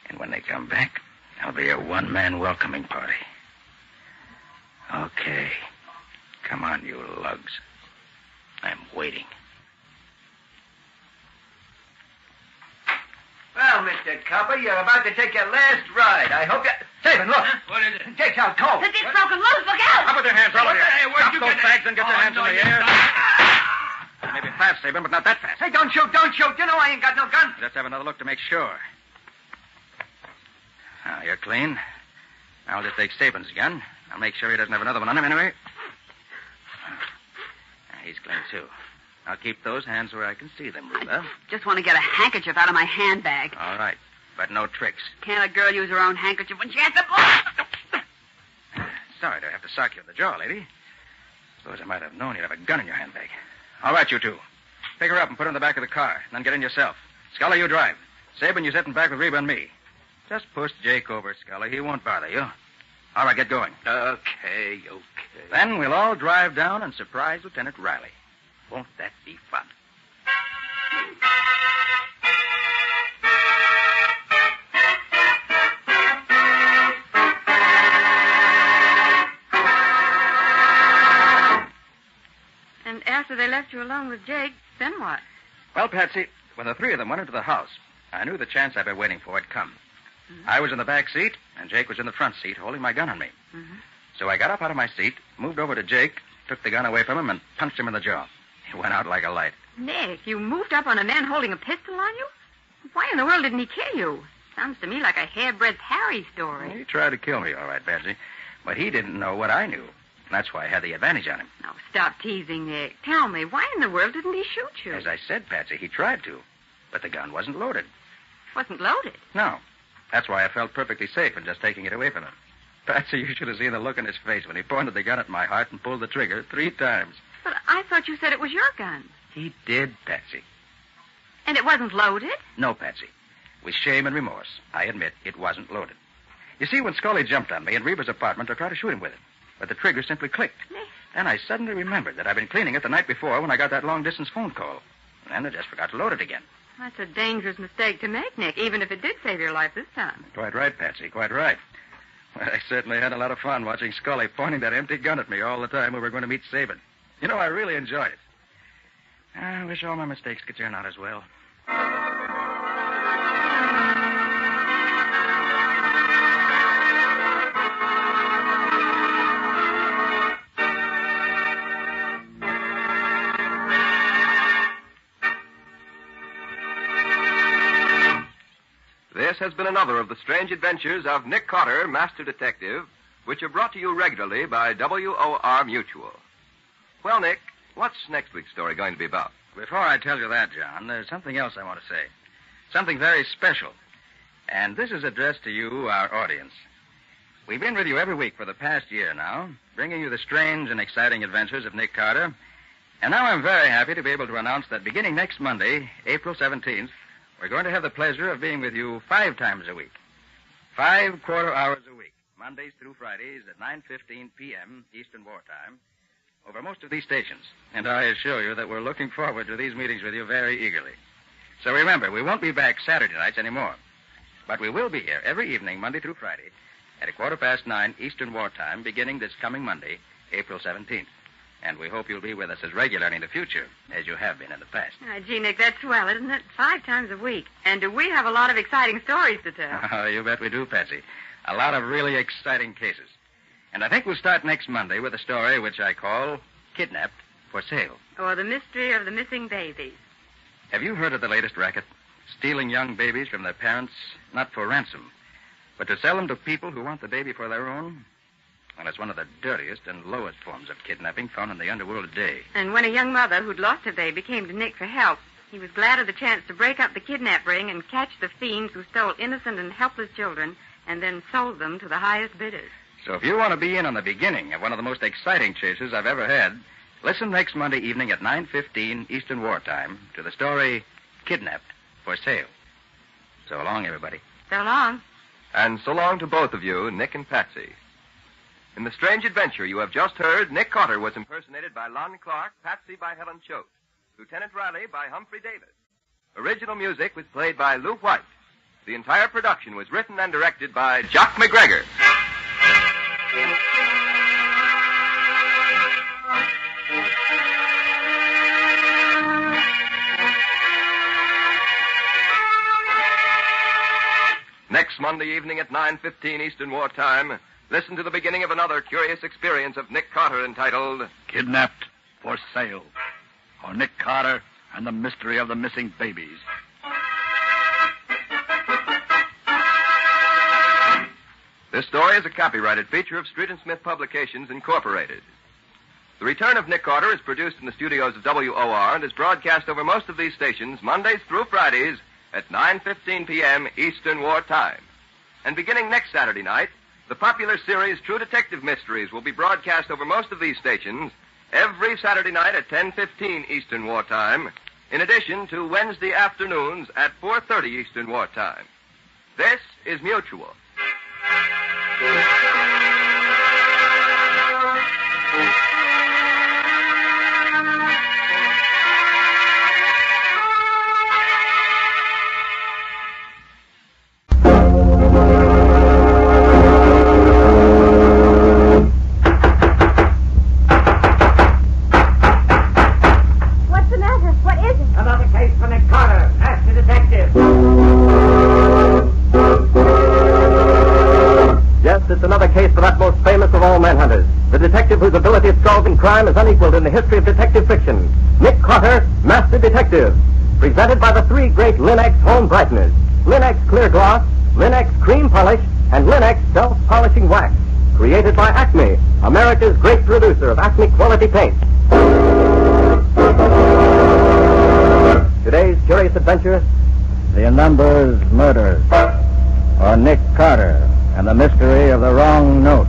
Speaker 3: And when they come back, I'll be a one-man welcoming party. Okay. Come on, you lugs. I'm waiting.
Speaker 10: Well, Mr. Copper, you're about to take your last ride. I hope you... Sabin, look.
Speaker 5: Huh? What is it?
Speaker 10: Jake's out cold.
Speaker 8: The Dick's broken loose. Look out!
Speaker 3: Up with your hands, all of you.
Speaker 5: Hey, where'd
Speaker 3: Drop
Speaker 5: you
Speaker 3: those
Speaker 5: get
Speaker 3: bags and get your hands in the air. Maybe fast, Sabin, but not that fast.
Speaker 10: Hey, don't shoot, don't shoot. You know I ain't got no gun.
Speaker 3: Just have another look to make sure. Now, you're clean. I'll just take Sabin's gun. I'll make sure he doesn't have another one on him anyway. He's clean, too. I'll keep those hands where I can see them, Reba.
Speaker 8: Just want to get a handkerchief out of my handbag.
Speaker 3: All right, but no tricks.
Speaker 8: Can't a girl use her own handkerchief when she has to...
Speaker 3: Sorry to have to sock you in the jaw, lady. Suppose I might have known you'd have a gun in your handbag. All right, you two. Pick her up and put her in the back of the car, and then get in yourself. Scully, you drive. Sabin, you sit in back with Reba and me. Just push Jake over, Scully. He won't bother you. All right, get going.
Speaker 10: Okay.
Speaker 3: Then we'll all drive down and surprise Lieutenant Riley. Won't that be fun?
Speaker 11: And after they left you alone with Jake, then what?
Speaker 3: Well, Patsy, when the three of them went into the house, I knew the chance I'd been waiting for had come.
Speaker 11: Mm-hmm.
Speaker 3: I was in the back seat, and Jake was in the front seat, holding my gun on me.
Speaker 11: Mm-hmm.
Speaker 3: So I got up out of my seat, moved over to Jake, took the gun away from him, and punched him in the jaw. He went out like a light.
Speaker 11: Nick, you moved up on a man holding a pistol on you? Why in the world didn't he kill you? Sounds to me like a hairbreadth Harry story.
Speaker 3: He tried to kill me, all right, Patsy. But he didn't know what I knew. That's why I had the advantage on him.
Speaker 11: Now, stop teasing, Nick. Tell me, why in the world didn't he shoot you?
Speaker 3: As I said, Patsy, he tried to. But the gun wasn't loaded.
Speaker 11: Wasn't loaded?
Speaker 3: No. That's why I felt perfectly safe in just taking it away from him. Patsy, you should have seen the look in his face when he pointed the gun at my heart and pulled the trigger 3 times.
Speaker 11: But I thought you said it was your gun.
Speaker 3: He did, Patsy.
Speaker 11: And it wasn't loaded?
Speaker 3: No, Patsy. With shame and remorse, I admit it wasn't loaded. You see, when Scully jumped on me in Reba's apartment, I tried to shoot him with it. But the trigger simply clicked. Then I suddenly remembered that I'd been cleaning it the night before when I got that long-distance phone call. And I just forgot to load it again.
Speaker 11: That's a dangerous mistake to make, Nick, even if it did save your life this time.
Speaker 3: Quite right, Patsy, quite right. Well, I certainly had a lot of fun watching Scully pointing that empty gun at me all the time we were going to meet Sabin. You know, I really enjoyed it. I wish all my mistakes could turn out as well.
Speaker 19: This has been another of the strange adventures of Nick Carter, Master Detective, which are brought to you regularly by WOR Mutual. Well, Nick, what's next week's story going to be about?
Speaker 3: Before I tell you that, John, there's something else I want to say. Something very special. And this is addressed to you, our audience. We've been with you every week for the past year now, bringing you the strange and exciting adventures of Nick Carter. And now I'm very happy to be able to announce that beginning next Monday, April 17th, we're going to have the pleasure of being with you 5 times a week. 5 quarter hours a week, Mondays through Fridays at 9:15 p.m. Eastern Wartime, over most of these stations. And I assure you that we're looking forward to these meetings with you very eagerly. So remember, we won't be back Saturday nights anymore. But we will be here every evening, Monday through Friday, at 9:15 Eastern Wartime, beginning this coming Monday, April 17th. And we hope you'll be with us as regularly in the future as you have been in the past.
Speaker 11: Gee, Nick, that's swell, isn't it? 5 times a week. And do we have a lot of exciting stories to tell?
Speaker 3: Oh, you bet we do, Patsy. A lot of really exciting cases. And I think we'll start next Monday with a story which I call Kidnapped for Sale.
Speaker 11: Or the mystery of the missing babies.
Speaker 3: Have you heard of the latest racket? Stealing young babies from their parents, not for ransom, but to sell them to people who want the baby for their own? Well, it's one of the dirtiest and lowest forms of kidnapping found in the underworld today.
Speaker 11: And when a young mother who'd lost her baby came to Nick for help, he was glad of the chance to break up the kidnap ring and catch the fiends who stole innocent and helpless children and then sold them to the highest bidders.
Speaker 3: So if you want to be in on the beginning of one of the most exciting chases I've ever had, listen next Monday evening at 9:15 Eastern Wartime to the story Kidnapped for Sale. So long, everybody.
Speaker 11: So long.
Speaker 19: And so long to both of you, Nick and Patsy. In the strange adventure you have just heard, Nick Carter was impersonated by Lon Clark, Patsy by Helen Choate, Lieutenant Riley by Humphrey Davis. Original music was played by Lou White. The entire production was written and directed by Jock McGregor. Next Monday evening at 9:15 Eastern Wartime, listen to the beginning of another curious experience of Nick Carter entitled
Speaker 13: Kidnapped for Sale, or Nick Carter and the Mystery of the Missing Babies.
Speaker 19: This story is a copyrighted feature of Street and Smith Publications, Incorporated. The Return of Nick Carter is produced in the studios of WOR and is broadcast over most of these stations Mondays through Fridays at 9:15 p.m. Eastern Wartime. And beginning next Saturday night, the popular series True Detective Mysteries will be broadcast over most of these stations every Saturday night at 10:15 Eastern Wartime, in addition to Wednesday afternoons at 4:30 Eastern Wartime. This is Mutual.
Speaker 9: all manhunters, the detective whose ability at solving crime is unequaled in the history of detective fiction, Nick Carter, Master Detective. Presented by the three great Linux home brighteners, Linux Clear Gloss, Linux Cream Polish, and Linux Self-Polishing Wax. Created by Acme, America's great producer of Acme quality paint. Today's curious adventure,
Speaker 20: The Numbers Murders, or Nick Carter and the Mystery of the Wrong Note.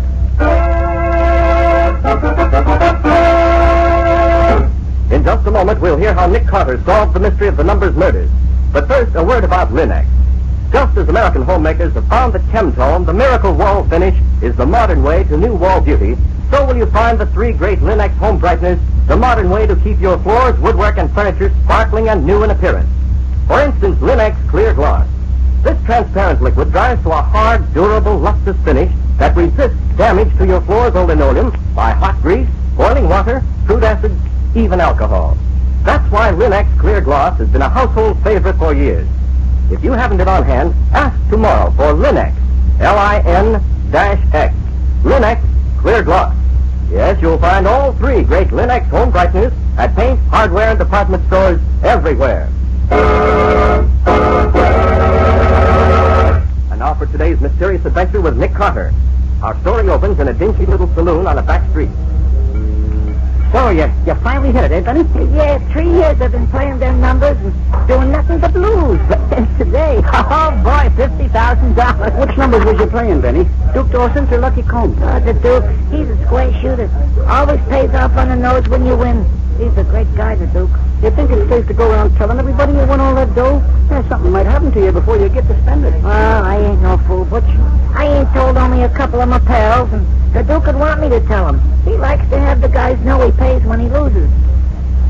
Speaker 9: In just a moment, we'll hear how Nick Carter solved the mystery of the Numbers Murders. But first, a word about Linux. Just as American homemakers have found that Chemtone, the miracle wall finish, is the modern way to new wall beauty, so will you find the three great Linux home brighteners the modern way to keep your floors, woodwork, and furniture sparkling and new in appearance. For instance, Linux Clear Gloss. This transparent liquid dries to a hard, durable, lustrous finish that resists damage to your floors or linoleum by hot grease, boiling water, fruit acids, even alcohol. That's why Linux Clear Gloss has been a household favorite for years. If you haven't it on hand, ask tomorrow for Linux, L-I-N-X, Linux Clear Gloss. Yes, you'll find all three great Linux home brighteners at paint, hardware, and department stores everywhere. And now for today's mysterious adventure with Nick Carter. Our story opens in a dingy little saloon on a back street.
Speaker 23: So, you finally hit it, eh, Benny?
Speaker 24: Yeah, 3 years I've been playing them numbers and doing nothing but lose. But then today, oh boy, $50,000.
Speaker 23: Which numbers was you playing, Benny? Duke Dawson's or Lucky Combs?
Speaker 24: Oh, the Duke, he's a square shooter. Always pays off on the nose when you win. He's a great guy, the Duke.
Speaker 23: You think it's safe to go around telling everybody you won all that dough? Yeah, something might happen to you before you get to spend it.
Speaker 24: Well, I ain't no fool, Butch. I ain't told only a couple of my pals, and the Duke would want me to tell him. He likes to have the guys know he pays when he loses.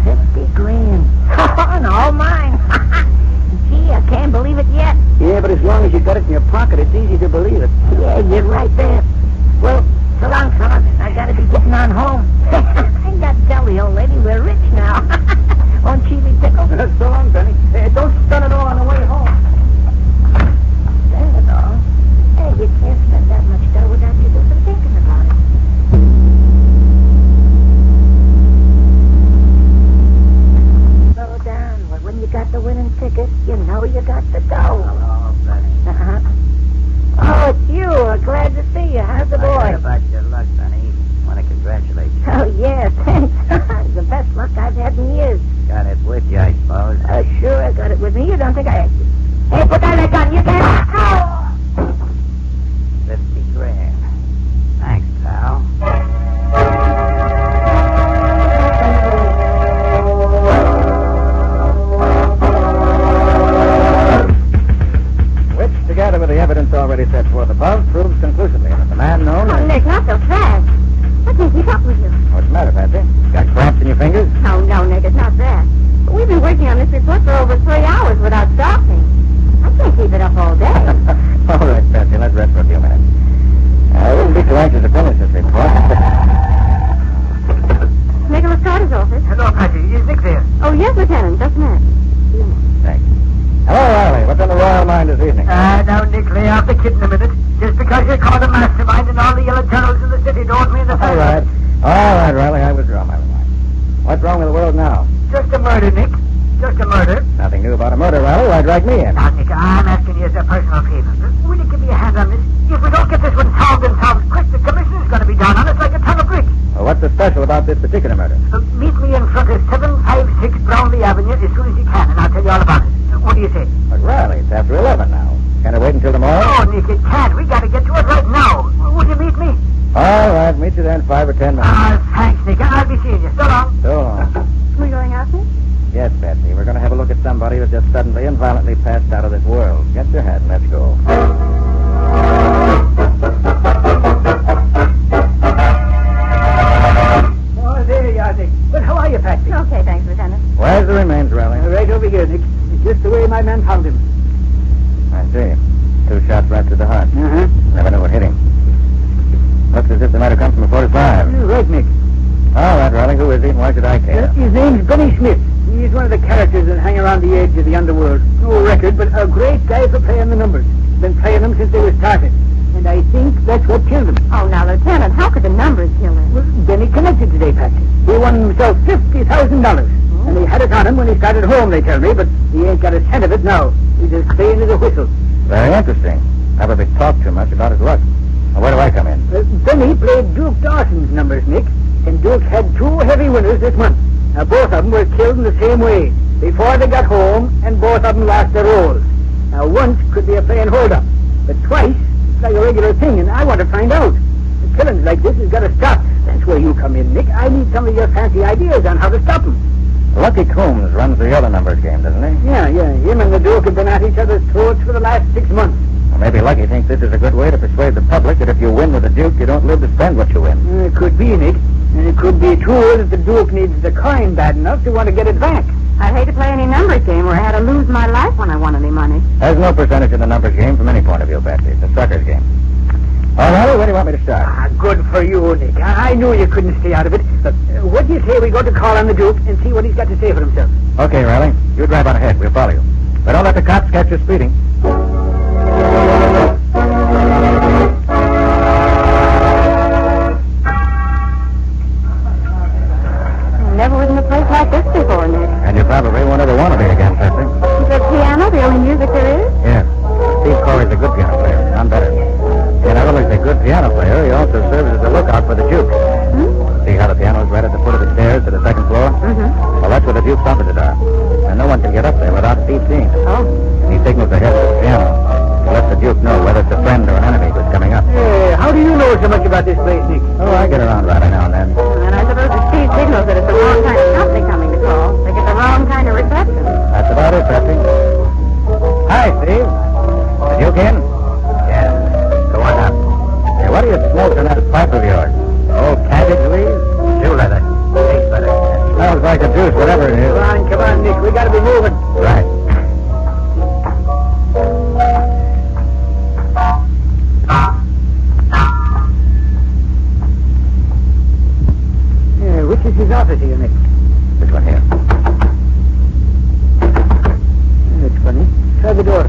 Speaker 24: 50 grand. And all mine. Gee, I can't believe it yet.
Speaker 23: Yeah, but as long as you got it in your pocket, it's easy to believe it.
Speaker 24: Yeah, you're right there. Well, so long, fellas. I gotta be getting on home. I got to tell the old lady we're rich now. Won't she be tickled?
Speaker 23: So long, Benny. Don't spend it all on the way home.
Speaker 24: Spend it all? Hey, you can't spend that much dough without you do some thinking about it. Slow down. Well, when you got the winning ticket, you know you got the dough.
Speaker 23: Hello, Benny.
Speaker 24: Uh-huh. Oh, it's you. Glad to see you. How's the boy?
Speaker 23: I heard about your luck, Benny. Want to congratulate you.
Speaker 24: Oh, yeah, thanks. The best luck I've had in years.
Speaker 23: Got it with you, I suppose.
Speaker 24: Sure, I got it with me. You don't think I... Hey, put down that gun. You can't... Oh!
Speaker 23: 50 grand. Thanks, pal. Which, together with the evidence already set forth above, proves conclusively that the man known
Speaker 24: Oh,
Speaker 23: as...
Speaker 24: Nick, not so fast. What can keep up with you?
Speaker 23: What's the matter, Patsy? Got cramps in your fingers?
Speaker 24: No, Nick, it's not that. We've been working on this report for over 3 hours without stopping. I can't keep it up all day.
Speaker 23: All right, Patsy, let's rest for a few minutes. I wouldn't be too anxious to finish this report.
Speaker 24: Nicholas Carter's office.
Speaker 23: Hello, Patsy. Is Nick there?
Speaker 24: Oh, yes, Lieutenant. Just a minute.
Speaker 23: Thanks. Hello, Riley. What's on the royal mind this evening?
Speaker 25: Now, Nick, lay off the kitten a minute. Just because you're called a mastermind and all the yellow journals in the city don't mean the
Speaker 23: All right, Riley, I withdraw my remarks. What's wrong with the world now?
Speaker 25: Just a murder, Nick. Just a murder.
Speaker 23: Nothing new about a murder, Riley. Why drag me in?
Speaker 25: Now, Nick, I'm asking you as a personal favor. Will you give me a hand on this? If we don't get this one solved quick, the commissioner's going to be down on us like a ton of bricks.
Speaker 23: Well, what's so special about this particular murder?
Speaker 25: Meet me in front of 756 Brownlee Avenue as soon as you can, and I'll tell you all about it. What do you say?
Speaker 23: But, Riley, it's after 11 now. Can I wait until tomorrow?
Speaker 25: Oh, Nick, it can't. We got to get to it right now. Would you meet me?
Speaker 23: All right, meet you there in 5 or 10 minutes.
Speaker 25: Thanks, Nick. I'll be seeing you. So long.
Speaker 23: So long.
Speaker 24: We're going out there?
Speaker 23: Yes, Patsy. We're going to have a look at somebody who's just suddenly and violently passed out of this world. Get your hat and let's go.
Speaker 25: Oh, there you are, Nick. But how are you, Patsy?
Speaker 24: Okay, thanks, Lieutenant.
Speaker 23: Where's the remains, Riley?
Speaker 25: Right over here, Nick. It's just the way my man found him.
Speaker 23: I see. 2 shots right through the heart.
Speaker 25: Uh-huh.
Speaker 23: Never knew what hit him. Looks as if they might have come from a 45.
Speaker 25: Right, Nick.
Speaker 23: All right, Riley, who is he and why should I care?
Speaker 25: His name's Benny Smith. He's one of the characters that hang around the edge of the underworld. No record, but a great guy for playing the numbers. Been playing them since they were started. And I think that's what killed him.
Speaker 24: Oh, now, Lieutenant, how could the
Speaker 1: numbers killer?
Speaker 25: Well, then he connected today, Patsy. He won himself $50,000. And he had it on him when he started home, they tell me, but he ain't got a cent of it now. He's as clean as a whistle.
Speaker 23: Very interesting. Never talked too much about his luck. Now, where do I come in?
Speaker 25: Then he played Duke Dawson's numbers, Nick. And Duke had 2 heavy winners this month. Now, both of them were killed in the same way. Before they got home, and both of them lost their rolls. Now, once could be a plain hold-up. But twice, it's like a regular thing, and I want to find out. The killings like this has got to stop. That's where you come in, Nick. I need some of your fancy ideas on how to stop them.
Speaker 23: Lucky Coombs runs the other numbers game, doesn't he?
Speaker 25: Yeah. Him and the Duke have been at each other's throats for the last 6 months.
Speaker 23: Well, maybe Lucky thinks this is a good way to persuade the public that if you win with the Duke, you don't live to spend what you win.
Speaker 25: It could be, Nick. And it could be, too, that the Duke needs the coin bad enough to want to get it back.
Speaker 1: I'd hate to play any numbers game where I had to lose my life when I won any money.
Speaker 23: There's no percentage in the numbers game from any point of view, Patsy. It's a sucker's game. All right, where do you want me to start?
Speaker 25: Good for you, Nick. I knew you couldn't stay out of it. But what do you say we go to call on the Duke and see what he's got to say for himself?
Speaker 23: Okay, Riley. You drive on ahead. We'll follow you. But don't let the cops catch you speeding.
Speaker 1: Never was in a place like this before, Nick.
Speaker 23: And you probably won't ever want to be again, Patsy.
Speaker 1: Is the piano the only music there is?
Speaker 23: Yes. Steve Corey's a good piano player. None better. He not only is a good piano player, he also serves as a lookout for the Duke. See how the piano is right at the foot of the stairs to the second floor?
Speaker 1: Mm-hmm.
Speaker 23: Well, that's where the Duke's offices are. And no one can get up there without Steve seeing it.
Speaker 1: Oh.
Speaker 23: And he signals ahead to the piano to let the Duke know whether it's a friend or an enemy who's coming up.
Speaker 25: How do you know so much about this place, Nick?
Speaker 23: Oh, I get around right now and then.
Speaker 1: And I suppose if Steve signals that it's the wrong kind of company coming to call, they get the wrong kind of reception.
Speaker 23: That's about it, Patsy. Hi, Steve. The Duke in? Yes. Go on up. Hey, what do you smoke in that pipe of yours? Oh, cabbage leaves? Shoe leather. Tastes better. Smells like the juice, whatever it is.
Speaker 25: Come on, Nick. We gotta be moving.
Speaker 23: Right.
Speaker 25: Which is his office here, Nick?
Speaker 23: This one here.
Speaker 25: That's funny. Try the door.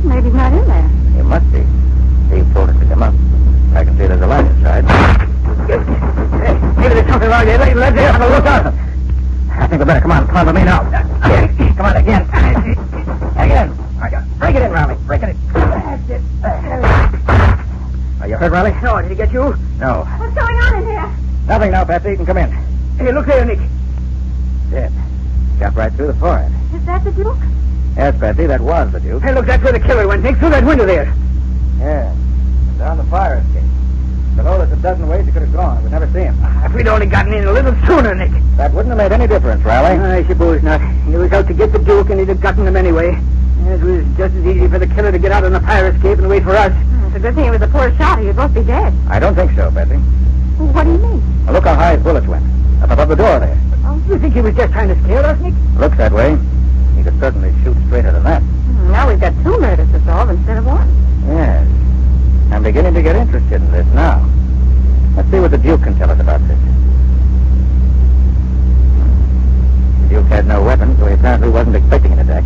Speaker 1: Maybe he's not in there.
Speaker 23: He must be. Steve told us to come up. I can see there's a light inside.
Speaker 25: Maybe there's something wrong there. Let's have a look out.
Speaker 23: I think we better come on. Follow me now. Come on, again. Again. Break it in, Riley. Break it in.
Speaker 25: That's it.
Speaker 23: Are you hurt, Riley?
Speaker 25: No, did he get you?
Speaker 23: No.
Speaker 1: What's going on in here?
Speaker 23: Nothing now, Patsy. You can come in.
Speaker 25: Hey, look there, Nick.
Speaker 23: Dead. Shot right through the forehead.
Speaker 1: Is that the Duke?
Speaker 23: Yes, Patsy, that was the Duke.
Speaker 25: Hey, look, that's where the killer went, Nick. Through that window there.
Speaker 23: Yeah. Down the fire escape. Below there's a dozen ways he could have gone. We'd never see him.
Speaker 25: If we'd only gotten in a little sooner, Nick.
Speaker 23: That wouldn't have made any difference, Riley.
Speaker 25: I suppose not. He was out to get the Duke, and he'd have gotten him anyway. It was just as easy for the killer to get out on the fire escape and wait for us.
Speaker 1: It's a good thing it was a poor shot, or you'd both be dead.
Speaker 23: I don't think so, Patsy.
Speaker 1: What do you mean?
Speaker 23: Now look how high his bullets went. Up above the door there.
Speaker 25: Oh, you think he was just trying to scare us, Nick?
Speaker 23: Looks that way. He could certainly shoot straighter than that.
Speaker 1: Now we've got 2 murders to solve instead of 1.
Speaker 23: Yes. I'm beginning to get interested in this now. Let's see what the Duke can tell us about this. The Duke had no weapon, so he apparently wasn't expecting an attack.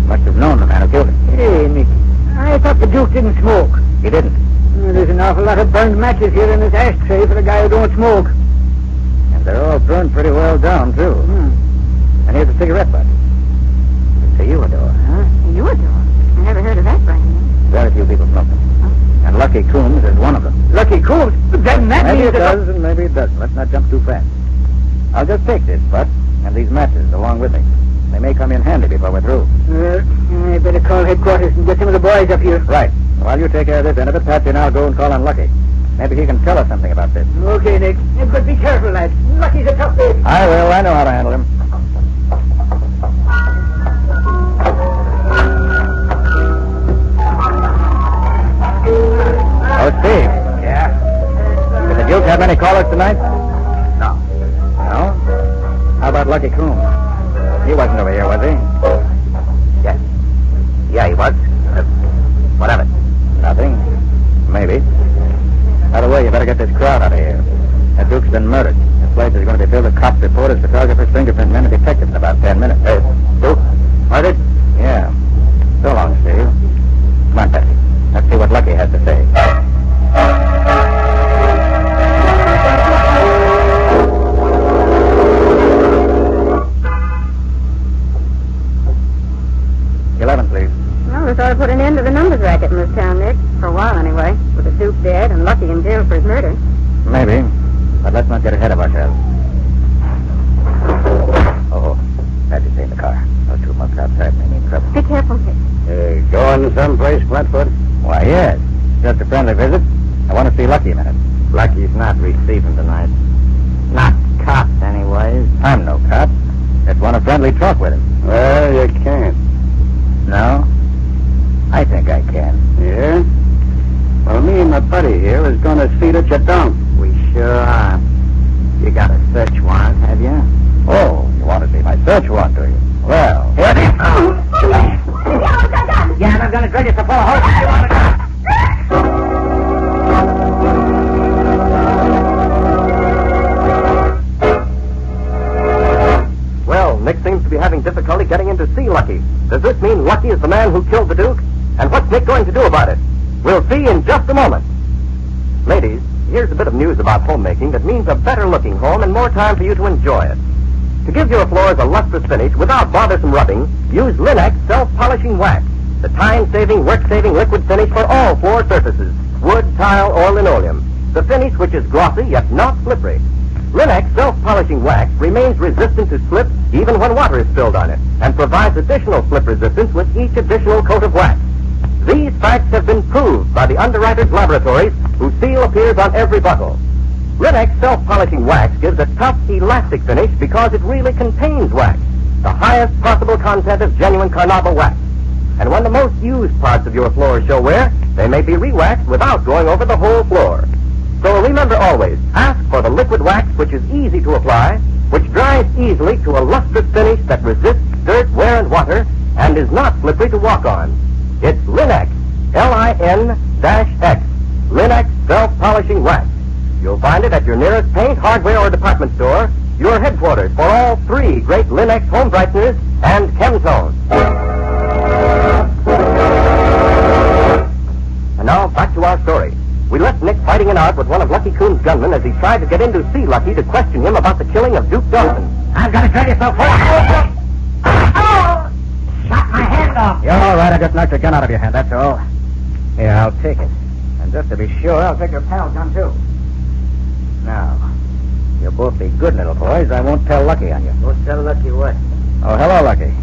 Speaker 23: Must have known the man who killed him.
Speaker 25: Hey, Nick. I thought the Duke didn't smoke.
Speaker 23: He didn't.
Speaker 25: There's an awful lot of burned matches here in this ashtray for a guy who don't smoke.
Speaker 23: And they're all burned pretty well down, too. And here's a cigarette butt. It's a humidor.
Speaker 1: Huh? Humidor? I never heard of that brand.
Speaker 23: Very few people smoke them. And Lucky Coombs is one of them.
Speaker 25: Lucky Coombs? Then that
Speaker 23: maybe
Speaker 25: means
Speaker 23: it does, and maybe it doesn't. Let's not jump too fast. I'll just take this butt and these matches along with me. They may come in handy before we're through.
Speaker 25: I better call headquarters and get some of the boys up here.
Speaker 23: Right. While you take care of this end of it, Patsy and I'll go and call on Lucky. Maybe he can tell us something about this.
Speaker 25: Okay, Nick. But be careful, lad. Lucky's a tough baby.
Speaker 23: I will. I know how to handle him. Oh, Steve.
Speaker 25: Yeah?
Speaker 23: Did the Duke have many callers tonight?
Speaker 25: No.
Speaker 23: No? How about Lucky Coombs? He wasn't over here, was he? Yes. Yeah, he was. What of it? Nothing. Maybe. By the way, you better get this crowd out of here. That Duke's been murdered. This place is going to be filled with cops, reporters, photographers, fingerprint men, and detectives in about 10 minutes. Duke? Murdered? Yeah. So long, Steve. Come on, Patsy. Let's see what Lucky has to say.
Speaker 1: racket in this town, Nick. For a while, anyway. With the Duke dead and Lucky in jail for his murder.
Speaker 23: Maybe. But let's not get ahead of ourselves. Oh, Patsy's in the car. Those 2 months outside may mean trouble.
Speaker 1: Be careful, Nick.
Speaker 23: Going someplace, Flatfoot? Why, yes. Just a friendly visit. I want to see Lucky a minute. Lucky's not receiving tonight. Not cops, anyways. I'm no cop. Just want a friendly talk with him. Well, you can't. No? I think I can. Yeah? Well, me and my buddy here is going to see that you don't. We sure are. You got a search warrant, have you? Oh, you want to see my search warrant, do you? Well, here it is.
Speaker 24: Yeah, and I'm going to drag you to full of horses. You want to
Speaker 9: Well, Nick seems to be having difficulty getting in to see Lucky. Does this mean Lucky is the man who killed the Duke? And what's Nick going to do about it? We'll see in just a moment. Ladies, here's a bit of news about homemaking that means a better-looking home and more time for you to enjoy it. To give your floors a lustrous finish without bothersome rubbing, use Linex self-polishing wax, the time-saving, work-saving liquid finish for all floor surfaces, wood, tile, or linoleum. The finish which is glossy yet not slippery. Linex self-polishing wax remains resistant to slip even when water is spilled on it, and provides additional slip resistance with each additional coat of wax. These facts have been proved by the underwriters' laboratories, whose seal appears on every bottle. Linex self-polishing wax gives a tough, elastic finish because it really contains wax, the highest possible content of genuine carnauba wax. And when the most used parts of your floor show wear, they may be re-waxed without going over the whole floor. So remember always, ask for the liquid wax which is easy to apply, which dries easily to a lustrous finish that resists dirt, wear, and water, and is not slippery to walk on. It's Linex, L-I-N-X, Linex self-polishing wax. You'll find it at your nearest paint, hardware, or department store, your headquarters for all 3 great Linex home brighteners and Chemtones. And now, back to our story. We left Nick fighting it out with one of Lucky Coon's gunmen as he tried to get in to see Lucky to question him about the killing of Duke Dawson.
Speaker 24: I've got to drag you so far. Oh! Shot my hand off.
Speaker 23: You're all right. I just knocked your gun out of your hand, that's all. Here, I'll take it. And just to be sure, I'll take your pal's gun, too. Now, you'll both be good little boys. I won't tell Lucky on you.
Speaker 24: Won't tell Lucky what?
Speaker 23: Oh, hello, Lucky.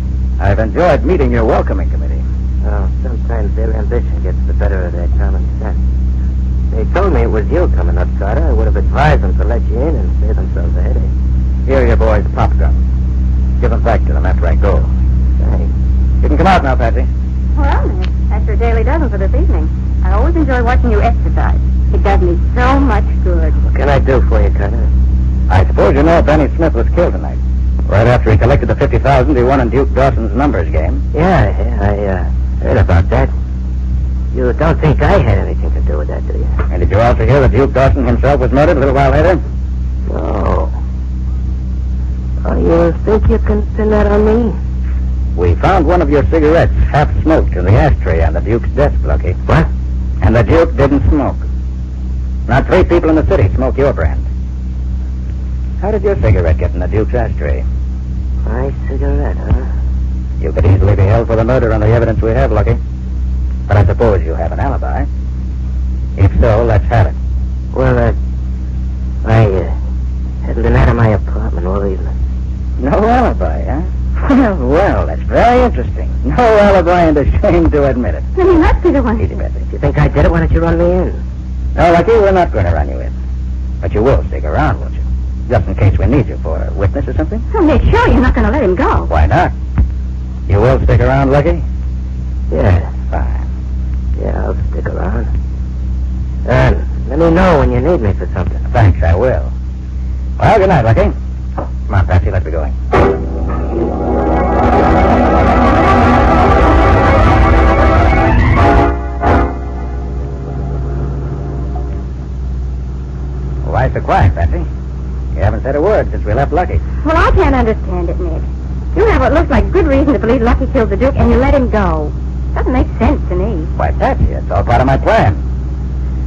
Speaker 23: I've enjoyed meeting your welcoming committee.
Speaker 24: Oh, sometimes their ambition gets the better of their common sense. They told me it was you coming up, Carter. I would have advised them to let you in and save themselves a headache.
Speaker 23: Here are your boys' pop guns. Give them back to them after I go.
Speaker 24: Thanks.
Speaker 23: You can come out now, Patsy.
Speaker 1: Well, Nick, that's your daily dozen for this evening. I always enjoy watching you exercise. It does me so much good.
Speaker 24: What can I do for you, Carter?
Speaker 23: I suppose you know Benny Smith was killed tonight. Right after he collected the $50,000 he won in Duke Dawson's numbers game.
Speaker 24: Yeah, I heard about that. You don't think I had anything to do with that, do you?
Speaker 23: And did you also hear that Duke Dawson himself was murdered a little while later?
Speaker 24: No. Oh, you think you can pin that on me?
Speaker 23: We found one of your cigarettes half smoked in the ashtray on the Duke's desk, Lucky.
Speaker 24: What?
Speaker 23: And the Duke didn't smoke. Not 3 people in the city smoke your brand. How did your cigarette get in the Duke's ashtray?
Speaker 24: My cigarette, huh?
Speaker 23: You could easily be held for the murder on the evidence we have, Lucky. But I suppose you have an alibi. If so, let's have it.
Speaker 24: Well, I hadn't been out of my apartment all evening.
Speaker 23: No alibi, huh? Well, that's very interesting. No alibi and ashamed to admit it.
Speaker 1: Then he must be the one.
Speaker 23: Easy, Betsy.
Speaker 24: If you think I did it, why don't you run me in?
Speaker 23: No, Lucky, we're not going to run you in. But you will stick around, won't you? Just in case we need you for a witness or something?
Speaker 1: Oh, Nick, sure you're not going to let him go.
Speaker 23: Why not? You will stick around, Lucky?
Speaker 24: Yeah.
Speaker 23: Fine.
Speaker 24: Yeah, I'll stick around. And let me know when you need me for something.
Speaker 23: Thanks, I will. Well, good night, Lucky. Come on, Patsy, let's be going. Why so quiet, Patsy? You haven't said a word since we left Lucky.
Speaker 1: Well, I can't understand it, Nick. You have what looks like good reason to believe Lucky killed the Duke, and you let him go. Doesn't make sense to me.
Speaker 23: Why, Patsy, it's all part of my plan.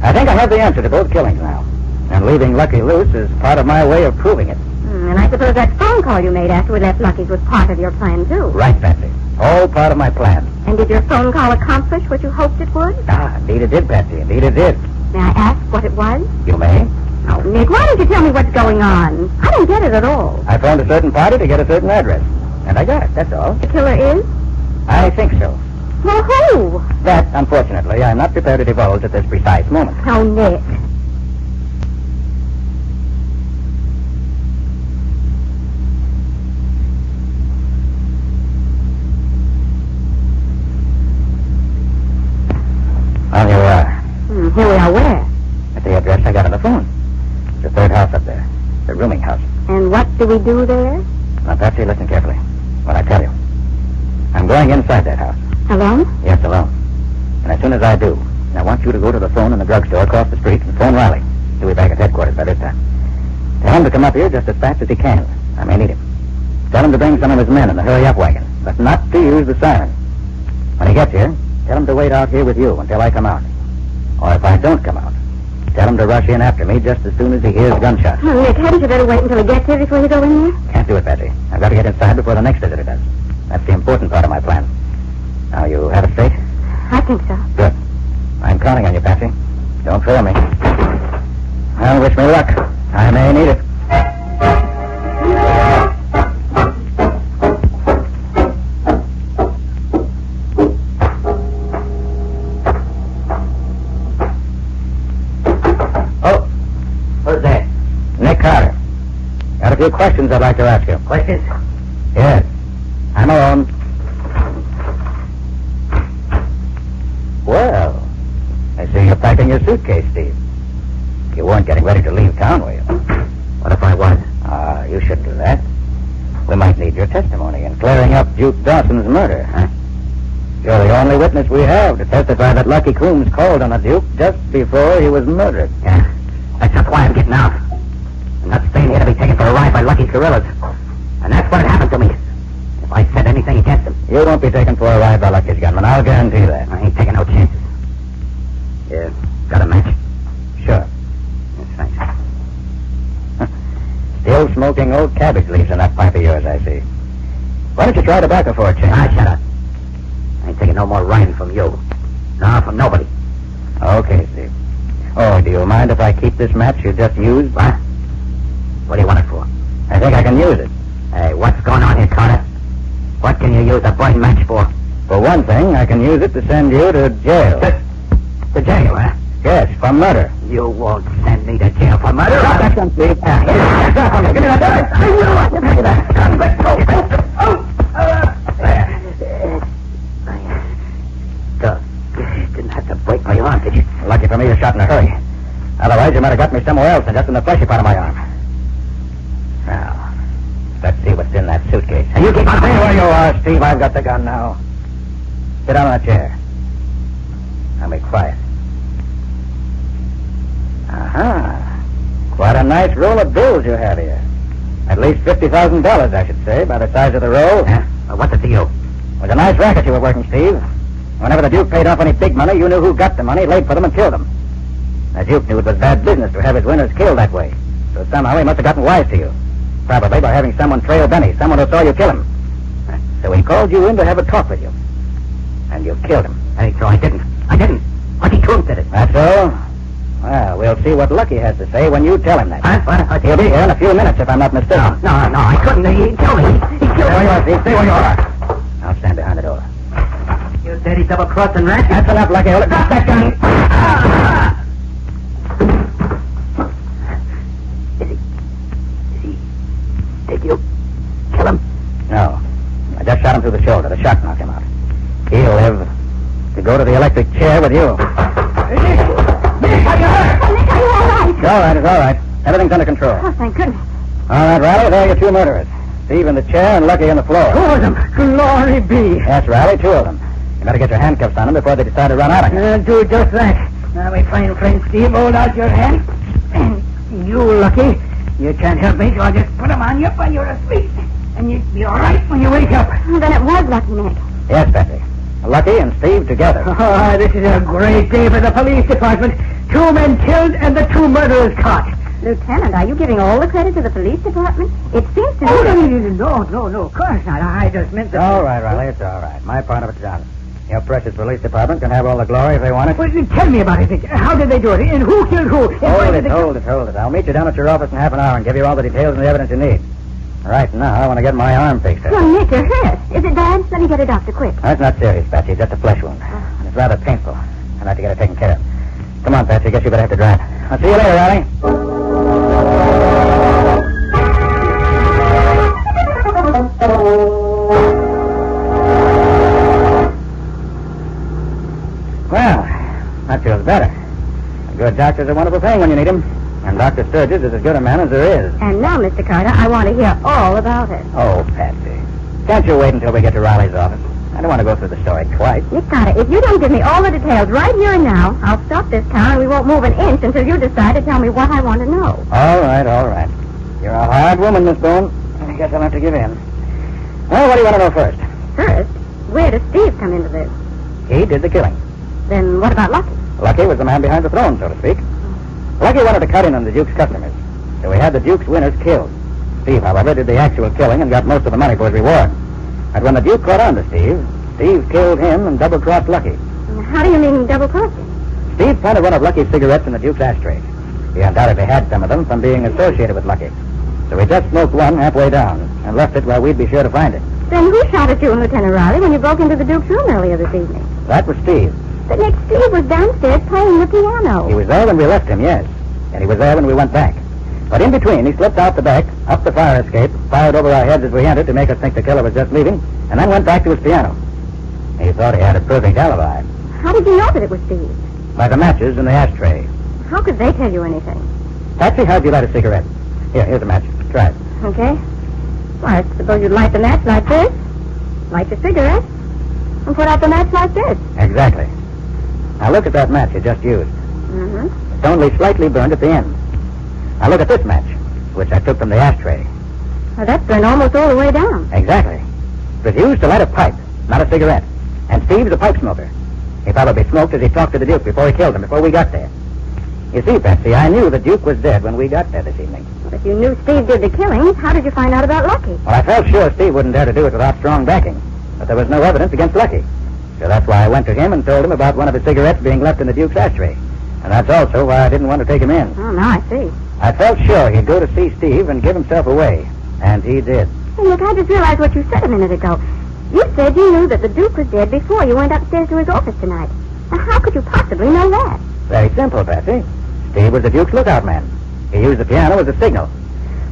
Speaker 23: I think I have the answer to both killings now. And leaving Lucky loose is part of my way of proving it.
Speaker 1: And I suppose that phone call you made after we left Lucky's was part of your plan, too.
Speaker 23: Right, Patsy. All part of my plan.
Speaker 1: And did your phone call accomplish what you hoped it would?
Speaker 23: Indeed it did, Patsy. Indeed it did.
Speaker 1: May I ask what it was?
Speaker 23: You may.
Speaker 1: Oh, Nick, why don't you tell me what's going on? I don't get it at all.
Speaker 23: I phoned a certain party to get a certain address. And I got it, that's all.
Speaker 1: The killer is?
Speaker 23: I think so.
Speaker 1: Well, who?
Speaker 23: That, unfortunately, I'm not prepared to divulge at this precise moment.
Speaker 1: Oh, Nick.
Speaker 23: Well, here we are.
Speaker 1: Here we are where?
Speaker 23: At the address I got on the phone. It's the third house up there. The rooming house.
Speaker 1: And what do we do there?
Speaker 23: Now, Patsy, listen carefully. What I tell you. I'm going inside that house.
Speaker 1: Alone?
Speaker 23: Yes, alone. And as soon as I do, I want you to go to the phone in the drugstore across the street and phone Riley. He'll be back at headquarters by this time. Tell him to come up here just as fast as he can. I may need him. Tell him to bring some of his men in the hurry-up wagon, but not to use the siren. When he gets here, tell him to wait out here with you until I come out. Or if I don't come out, tell him to rush in after me just as soon as he hears gunshots.
Speaker 1: Oh, Nick, hadn't you better wait until he gets here before you go in there?
Speaker 23: Can't do it, Patsy. I've got to get inside before the next visitor does. That's the important part of my plan. Now, you have it straight?
Speaker 1: I think so.
Speaker 23: Good. I'm counting on you, Patsy. Don't fail me. Well, wish me luck. I may need it. Oh, who's there? Nick Carter. Got a few questions I'd like to ask you. Questions? Yes. I'm alone. Well, I see you're packing your suitcase, Steve. You weren't getting ready to leave town, were you? What if I was? You shouldn't do that. We might need your testimony in clearing up Duke Dawson's murder, huh? You're the only witness we have to testify that Lucky Coombs called on the Duke just before he was murdered. Yeah, that's just why I'm getting out. I'm not staying here to be taken for a ride by Lucky's guerrillas. And that's what happened to me. If I said anything against him... You won't be taken for a ride by Lucky's gunman, I'll guarantee that. I ain't taking no chances. Yeah, got a match? Sure. Yes, thanks. Still smoking old cabbage leaves in that pipe of yours, I see. Why don't you try tobacco for a change? Shut up. I ain't taking no more riding from you. No, from nobody. Okay, Steve. Oh, do you mind if I keep this match you just used? What? What do you want it for? I think I can use it. Hey, what's going on here, Carter? What can you use a burning match for? For one thing, I can use it to send you to jail. To jail, huh? Yes, for murder. You won't send me to jail for murder. Drop that gun, Steve. Give me that gun. I will. Give me that gun. Let go. You didn't have to break my arm, did you? Lucky for me, you shot in a hurry. Otherwise, you might have got me somewhere else than just in the fleshy part of my arm. Now, let's see what's in that suitcase. And you keep on staying where you are, Steve. I've got the gun now. Sit down on a chair. Now be quiet. Aha. Quite a nice roll of bills you have here. At least $50,000, I should say, by the size of the roll. Yeah? Well, what's the deal? It was a nice racket you were working, Steve. Whenever the Duke paid off any big money, you knew who got the money, laid for them, and killed them. The Duke knew it was bad business to have his winners killed that way. So somehow he must have gotten wise to you. Probably by having someone trail Benny, someone who saw you kill him. So he called you in to have a talk with you. And you killed him. Hey, so I didn't. Lucky Coombs did it. That's so? Well, we'll see what Lucky has to say when you tell him that. What? He'll be here in a few minutes, if I'm not mistaken. No, I couldn't. He killed me. He killed me. Stay where you are, Steve. Stay where you are. I'll stand behind the door. You dirty double-crossing rat. That's enough, Lucky. Hold it. Drop that gun. Did you kill him? No. I just shot him through the shoulder. The shot knocked him out. He'll live to go to the electric chair with you. Nick, are you hurt?
Speaker 1: Oh, Nick, are you all right?
Speaker 23: It's all right. It's all right. Everything's under control.
Speaker 1: Oh, thank goodness.
Speaker 23: All right, Riley, there are your two murderers. Steve in the chair and Lucky on the floor.
Speaker 25: Two of them. Glory be.
Speaker 23: Yes, Riley, two of them. You better get your handcuffs on them before they decide to run out of here.
Speaker 25: Do just that. Now, my fine friend Steve, hold out your hand. And you, Lucky, you can't help me, so I'll just put them on you while you're asleep. And you'll be all right when you wake up.
Speaker 1: Then it was Lucky, Nick.
Speaker 23: Yes, Betsy. Lucky and Steve together.
Speaker 25: Oh, this is a great day for the police department. 2 men killed and the 2 murderers caught.
Speaker 1: Lieutenant, are you giving all the credit to the police department? It seems to me...
Speaker 25: No, of course not. I just meant that...
Speaker 23: All right, Riley, it's all right. My part of it's done. Your precious police department can have all the glory if they want it.
Speaker 25: Well, tell me about it, Nick. How did they do it? And who killed who? And why did they...
Speaker 23: Hold it. I'll meet you down at your office in half an hour and give you all the details and the evidence you need. Right now, I want to get my arm fixed up.
Speaker 1: Well, Nick, you're hurt. Is it bad? Let me get a doctor quick.
Speaker 23: That's not serious, Patsy. Just a flesh wound. And it's rather painful. I'd like to get it taken care of. Come on, Patsy. Guess you better have to drive. I'll see you later, Riley. Well, that feels better. A good doctor's a wonderful thing when you need him. And Dr. Sturgis is as good a man as there is.
Speaker 1: And now, Mr. Carter, I want to hear all about it.
Speaker 23: Oh, Patsy. Can't you wait until we get to Riley's office? I don't want to go through the story twice.
Speaker 1: Nick Carter, if you don't give me all the details right here and now, I'll stop this car and we won't move an inch until you decide to tell me what I want to know.
Speaker 23: All right. You're a hard woman, Miss Boone. I guess I'll have to give in. Well, what do you want to know first?
Speaker 1: First, where does Steve come into this?
Speaker 23: He did the killing.
Speaker 1: Then what about Lucky?
Speaker 23: Lucky was the man behind the throne, so to speak. Lucky wanted to cut in on the Duke's customers, so he had the Duke's winners killed. Steve, however, did the actual killing and got most of the money for his reward. But when the Duke caught on to Steve killed him and double-crossed Lucky.
Speaker 1: How do you mean double-crossing?
Speaker 23: Steve planted one of Lucky's cigarettes in the Duke's ashtray. He undoubtedly had some of them from being associated with Lucky. So he just smoked one halfway down and left it where we'd be sure to find it.
Speaker 1: Then who shot at you and Lieutenant Riley when you broke into the Duke's room earlier this evening?
Speaker 23: That was Steve.
Speaker 1: But Nick, Steve was downstairs playing the piano.
Speaker 23: He was there when we left him, yes. And he was there when we went back. But in between, he slipped out the back, up the fire escape, fired over our heads as we entered to make us think the killer was just leaving, and then went back to his piano. He thought he had a perfect alibi.
Speaker 1: How did you know that it was Steve?
Speaker 23: By the matches in the ashtray.
Speaker 1: How could they tell you anything?
Speaker 23: Patsy, how'd you light a cigarette? Here's a match. Try it.
Speaker 1: Okay. Why, I suppose you'd light the match like this, light your cigarette, and put out the match like this.
Speaker 23: Exactly. Now look at that match you just used.
Speaker 1: Mm-hmm.
Speaker 23: It's only slightly burned at the end. Now look at this match, which I took from the ashtray.
Speaker 1: Well, that's burned almost all the way down.
Speaker 23: Exactly. It was used to light a pipe, not a cigarette. And Steve's a pipe smoker. He probably smoked as he talked to the Duke before he killed him, before we got there. You see, Patsy, I knew the Duke was dead when we got there this evening.
Speaker 1: Well, if you knew Steve did the killing, how did you find out about Lucky?
Speaker 23: Well, I felt sure Steve wouldn't dare to do it without strong backing. But there was no evidence against Lucky. So that's why I went to him and told him about one of his cigarettes being left in the Duke's ashtray. And that's also why I didn't want to take him in.
Speaker 1: Oh, now I see.
Speaker 23: I felt sure he'd go to see Steve and give himself away. And he did.
Speaker 1: Hey, look, I just realized what you said a minute ago. You said you knew that the Duke was dead before you went upstairs to his office tonight. Now, how could you possibly know that?
Speaker 23: Very simple, Patsy. Steve was the Duke's lookout man. He used the piano as a signal.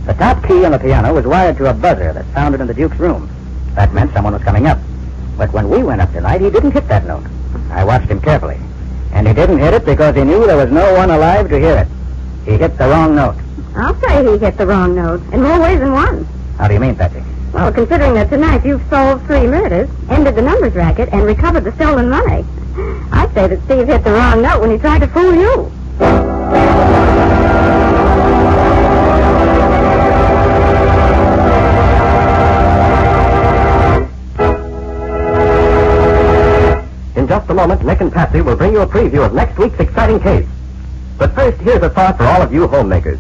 Speaker 23: The top key on the piano was wired to a buzzer that sounded in the Duke's room. That meant someone was coming up. But when we went up tonight, he didn't hit that note. I watched him carefully. And he didn't hit it because he knew there was no one alive to hear it. He hit the wrong note.
Speaker 1: I'll say he hit the wrong note, in more ways than one.
Speaker 23: How do you mean, Patsy?
Speaker 1: Well, considering that tonight you've solved 3 murders, ended the numbers racket, and recovered the stolen money, I'd say that Steve hit the wrong note when he tried to fool you.
Speaker 9: In just a moment, Nick and Patsy will bring you a preview of next week's exciting case. But first, here's a thought for all of you homemakers.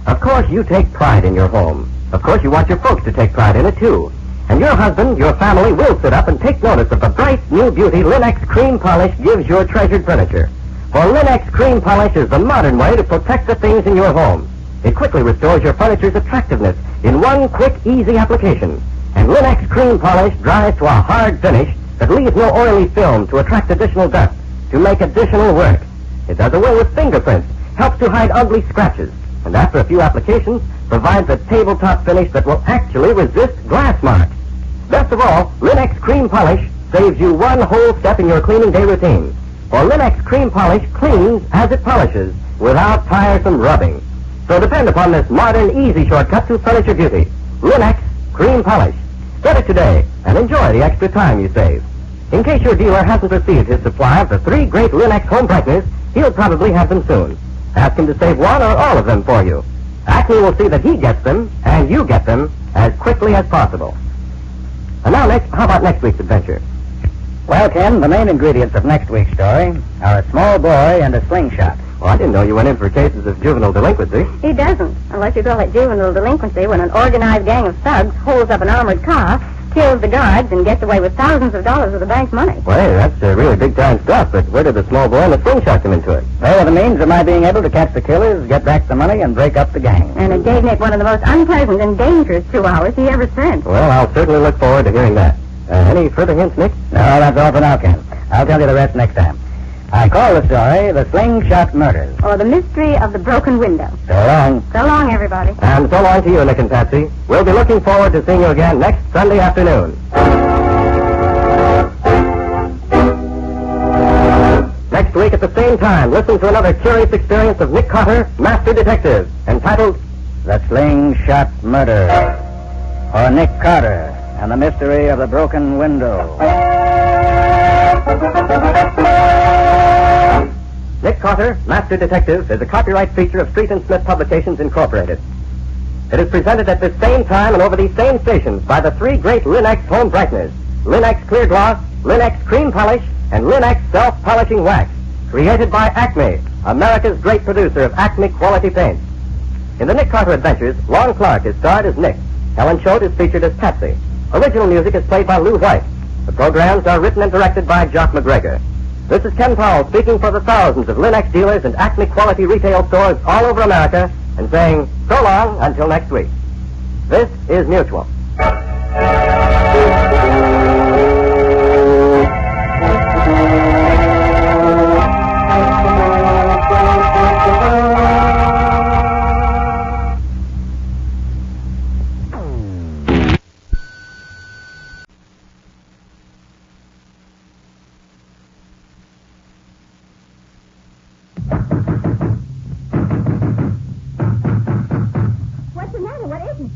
Speaker 9: Of course, you take pride in your home. Of course, you want your folks to take pride in it, too. And your husband, your family will sit up and take notice of the bright new beauty Linux Cream Polish gives your treasured furniture. For Linux Cream Polish is the modern way to protect the things in your home. It quickly restores your furniture's attractiveness in one quick, easy application. And Linux Cream Polish dries to a hard finish that leaves no oily film to attract additional dust, to make additional work. It does away with fingerprints, helps to hide ugly scratches, and after a few applications, provides a tabletop finish that will actually resist glass marks. Best of all, Linux Cream Polish saves you one whole step in your cleaning day routine. For Linux Cream Polish cleans as it polishes, without tiresome rubbing. So depend upon this modern, easy shortcut to furniture beauty. Linux Cream Polish. Get it today and enjoy the extra time you save. In case your dealer hasn't received his supply of the 3 great Linux home brighteners, he'll probably have them soon. Ask him to save one or all of them for you. Acme will see that he gets them, and you get them, as quickly as possible. And now, Nick, how about next week's adventure?
Speaker 23: Well, Ken, the main ingredients of next week's story are a small boy and a slingshot.
Speaker 9: Well, I didn't know you went in for cases of juvenile delinquency.
Speaker 1: He doesn't, unless you call it juvenile delinquency when an organized gang of thugs holds up an armored car, kills the guards and gets away with thousands of dollars of the bank's money.
Speaker 9: Well, hey, that's really big-time stuff, but where did the small boy and the slingshot come into it?
Speaker 20: Well, with the means of my being able to catch the killers, get back the money, and break up the gang.
Speaker 1: And it gave Nick one of the most unpleasant and dangerous 2 hours he ever spent.
Speaker 9: Well, I'll certainly look forward to hearing that. Any further hints, Nick?
Speaker 20: No, that's all for now, Ken. I'll tell you the rest next time. I call the story The Slingshot Murders.
Speaker 1: Or The Mystery of the Broken Window.
Speaker 20: So long.
Speaker 1: So long, everybody.
Speaker 9: And so long to you, Nick and Patsy. We'll be looking forward to seeing you again next Sunday afternoon. Next week at the same time, listen to another curious experience of Nick Carter, Master Detective, entitled
Speaker 20: The Slingshot Murder. Or Nick Carter and the Mystery of the Broken Window.
Speaker 9: Nick Carter, Master Detective, is a copyright feature of Street and Smith Publications, Incorporated. It is presented at this same time and over these same stations by the three great Linex home brighteners, Linex Clear Gloss, Linex Cream Polish, and Linex Self-Polishing Wax, created by Acme, America's great producer of Acme quality paints. In the Nick Carter Adventures, Lon Clark is starred as Nick. Helen Choate is featured as Patsy. Original music is played by Lou White. The programs are written and directed by Jock McGregor. This is Ken Powell speaking for the thousands of Linex dealers and Acme quality retail stores all over America and saying so long until next week. This is Mutual.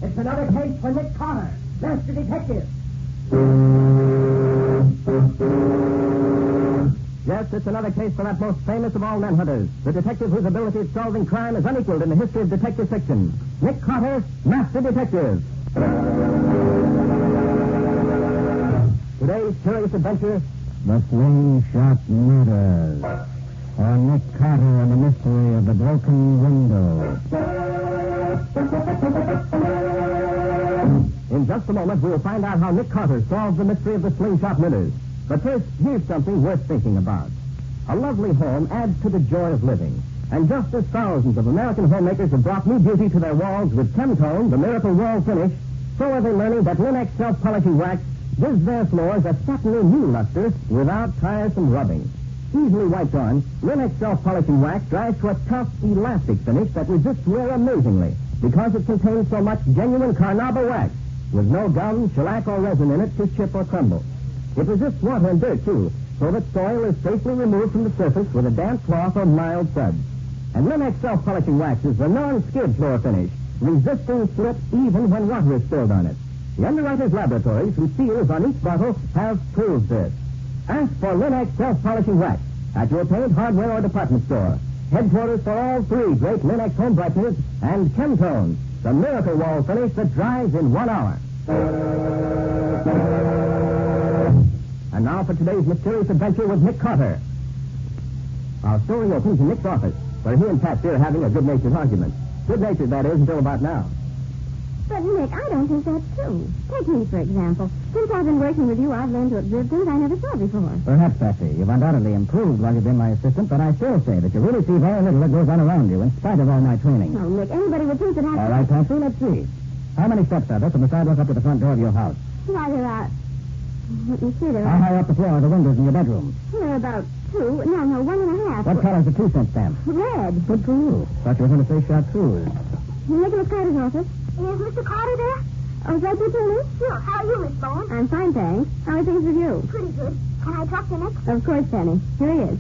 Speaker 24: It's another case for Nick Carter, Master Detective.
Speaker 9: Yes, it's another case for that most famous of all manhunters, the detective whose ability at solving crime is unequaled in the history of detective fiction. Nick Carter, Master Detective. Today's curious adventure,
Speaker 20: The Slingshot Murders. Or Nick Carter and the Mystery of the Broken Window.
Speaker 9: In just a moment, we will find out how Nick Carter solved the mystery of the slingshot murders. But first, here's something worth thinking about. A lovely home adds to the joy of living. And just as thousands of American homemakers have brought new beauty to their walls with Chemtone, the miracle wall finish, so are they learning that Linex self-polishing wax gives their floors a certainly new luster without tiresome rubbing. Easily wiped on, Linex self-polishing wax dries to a tough, elastic finish that resists wear amazingly because it contains so much genuine carnauba wax with no gum, shellac, or resin in it to chip or crumble. It resists water and dirt, too, so that soil is safely removed from the surface with a damp cloth or mild suds. And Linex self-polishing wax is the non-skid floor finish, resisting slip even when water is spilled on it. The underwriters' laboratories, whose seals on each bottle, have proved this. Ask for Linex self-polishing wax at your paint, hardware, or department store. Headquarters for all three great Linex home brighteners and Chemtone, the miracle wall finish that dries in 1 hour. And now for today's mysterious adventure with Nick Carter. Our story opens in Nick's office, where he and Patsy are having a good-natured argument. Good-natured, that is, until about now.
Speaker 1: But, Nick, I don't think that's true. Take me, for example. Since I've been working with you, I've learned to observe things I never saw before.
Speaker 20: Perhaps, Patsy. You've undoubtedly improved while you've been my assistant, but I still say that you really see very little that goes on around you, in spite of all my training.
Speaker 1: Oh, Nick, anybody would think that I...
Speaker 20: All right, Patsy, let's see. How many steps are there from the sidewalk up to the front door of your house?
Speaker 1: Why, there are... Let me see, there
Speaker 20: How
Speaker 1: are...
Speaker 20: high up the floor are the windows in your bedroom?
Speaker 1: There are about 2. No, 1.5.
Speaker 20: What color's the 2-cent stamp?
Speaker 1: Red.
Speaker 20: Good for you. Thought you were going to say chartreuse.
Speaker 1: Nicholas Carter's office.
Speaker 6: Is Mr. Carter there?
Speaker 1: Oh, is that you, Penny?
Speaker 6: Sure. How are you, Miss Bowen?
Speaker 1: I'm fine, thanks. How are things with you?
Speaker 6: Pretty good. Can I talk to Nick?
Speaker 1: Of course, Penny. Here he is.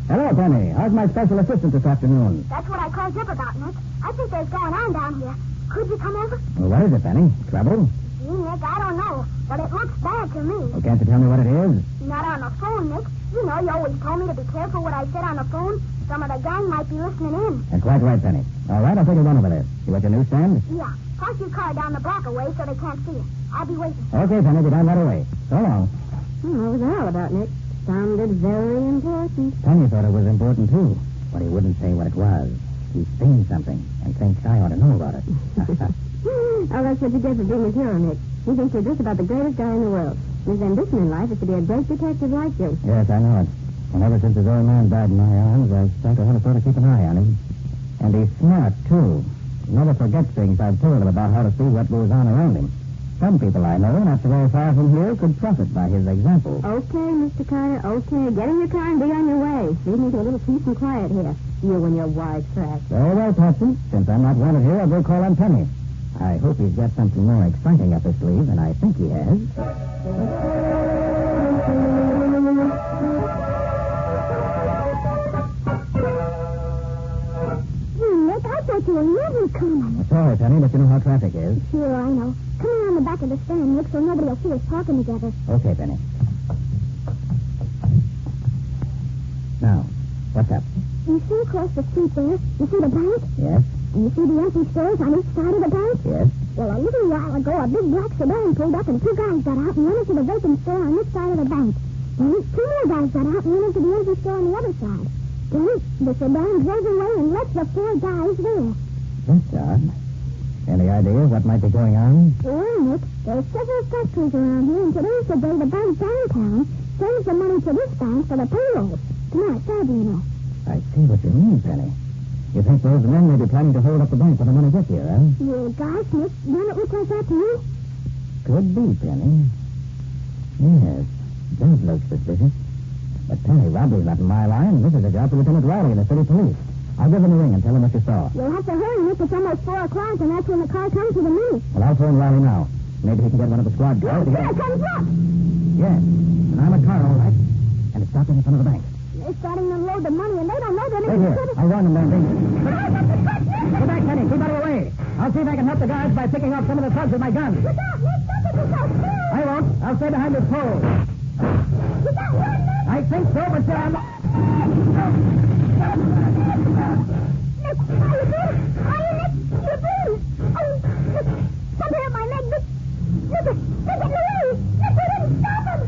Speaker 20: Hello, Penny. How's my special assistant this afternoon?
Speaker 6: That's what I called you up about, Nick. I think there's going on down here. Could you come over?
Speaker 20: Well, what is it, Penny? Trouble?
Speaker 6: Gee, Nick, I don't know. But it looks bad to me.
Speaker 20: Well, can't you tell me what it is?
Speaker 6: Not on the phone, Nick. You know, you always told me to be careful what I said on the phone. Some of the gang might be listening in.
Speaker 20: That's quite right, Penny. All right, I'll take you one over there. You at your newsstand?
Speaker 6: Yeah. Park your car down the block away so they can't see it. I'll be waiting.
Speaker 20: Okay, Penny, be down right away. So long.
Speaker 1: What was that all about, Nick? Sounded very important.
Speaker 20: Penny thought it was important, too. But he wouldn't say what it was. He's seen something and thinks I ought to know about it.
Speaker 1: Oh, that's what you get for being a hero, Nick. He thinks you're just about the greatest guy in the world. His ambition in life is to be a great detective like you.
Speaker 23: Yes, I know it. And ever since his old man died in my arms, I've started to want to sort of keep an eye on him. And he's smart, too. He never forgets things I've told him about how to see what goes on around him. Some people I know, not so very far from here, could profit by his example.
Speaker 1: Okay, Mr. Carter, okay. Get in your car and be on your way. Leave me to a little peace and quiet here. You and your wisecrack.
Speaker 23: Very well, Patsy. Since I'm not wanted here, I'll go call on Penny. I hope he's got something more exciting up his sleeve than I think he has.
Speaker 6: Nick, I thought you were never coming.
Speaker 23: Sorry, Penny, but you know how traffic is.
Speaker 6: Sure, I know. Come around the back of the stand, Nick, so nobody will see us talking together.
Speaker 23: Okay, Penny. Now, what's up?
Speaker 6: You see across the street there? You see the bank?
Speaker 23: Yes?
Speaker 6: And you see the empty stores on each side of the bank?
Speaker 23: Yes?
Speaker 6: Well, a little while ago, a big black sedan pulled up, and two guys got out and went into the vacant store on this side of the bank. Then two more guys got out and went into the empty store on the other side. Then the sedan drove away and left the four guys there.
Speaker 23: That's odd. Any idea what might be going on?
Speaker 6: Well, Nick, there are several factories around here, and today's the day the bank downtown sends the money to this bank for the payroll. Tonight, Saturday, you know.
Speaker 23: I see what you mean, Penny. You think those men may be planning to hold up the bank when the money gets here, huh?
Speaker 6: Yeah, gosh, Nick, don't it look like that to you?
Speaker 23: Could be, Penny. Yes, does look suspicious. But Penny, robbery's not in my line. This is a job for Lieutenant Riley in the city police. I'll give him a ring and tell him what you saw.
Speaker 6: You'll have to hurry, Nick. It's almost 4 o'clock, and that's when the car comes to the minute.
Speaker 23: Well, I'll phone Riley now. Maybe he can get one of the squad cars.
Speaker 6: Here it comes up.
Speaker 23: Yes, and I'm a car, all right. And it's stopping in front of the bank.
Speaker 6: They're starting to unload the money, and they don't know they're
Speaker 23: Wait
Speaker 6: making
Speaker 23: here. I'll warn them, Dandy. Go back, Penny. Keep out of the way. I'll see if I can help the guards by picking off some of the thugs with my gun.
Speaker 6: Look out, Nick. Don't get yourself killed.
Speaker 23: I won't. I'll stay behind this pole.
Speaker 6: You got one, Nick?
Speaker 23: I think so, but I'm...
Speaker 6: Nick, are you good? Are you, Nick? You're good. Oh, Nick, something up my leg, Nick. Nick, they're getting away. Nick, we didn't stop them.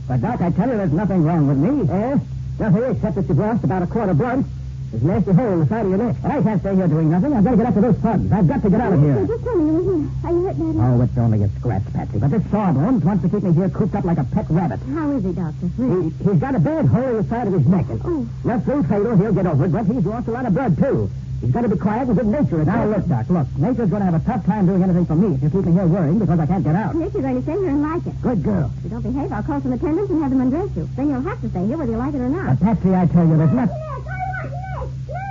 Speaker 23: But, Doc, I tell you there's nothing wrong with me. Eh? Nothing except that you've lost about a quart of blood. There's a nasty hole in the side of your neck. And I can't stay here doing nothing. I've got to get up to those thugs. I've got to get out of here.
Speaker 6: Just tell me you were here. Are you hurt, Daddy?
Speaker 23: Oh, it's only a scratch, Patsy. But this Sawbones wants to keep me here cooped up like a pet rabbit.
Speaker 1: How is he, Doctor?
Speaker 23: He's got a bad hole in the side of his neck. And nothing fatal. He'll get over it, but he's lost a lot of blood, too. He's got to be quiet and good natured. Now, look, Doc, look. Nature's going to have a tough time doing anything for me if you keep me here worrying because I can't get out.
Speaker 1: Nick, you're going to stay here and like it.
Speaker 23: Good girl.
Speaker 1: If you don't behave, I'll call some attendants and have them undress you. Then you'll have to stay here whether you like it or not.
Speaker 23: But, Patsy, I tell you, there's not...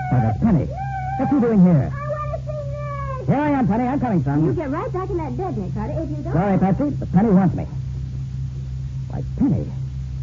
Speaker 23: Oh, that's Penny. What you doing here?
Speaker 6: I want to see Nick.
Speaker 23: Here I am, Penny. I'm coming, son.
Speaker 1: You get right back in that bed, Nick Carter. If you don't...
Speaker 23: Sorry, Patsy, but Penny wants me. Why, Penny,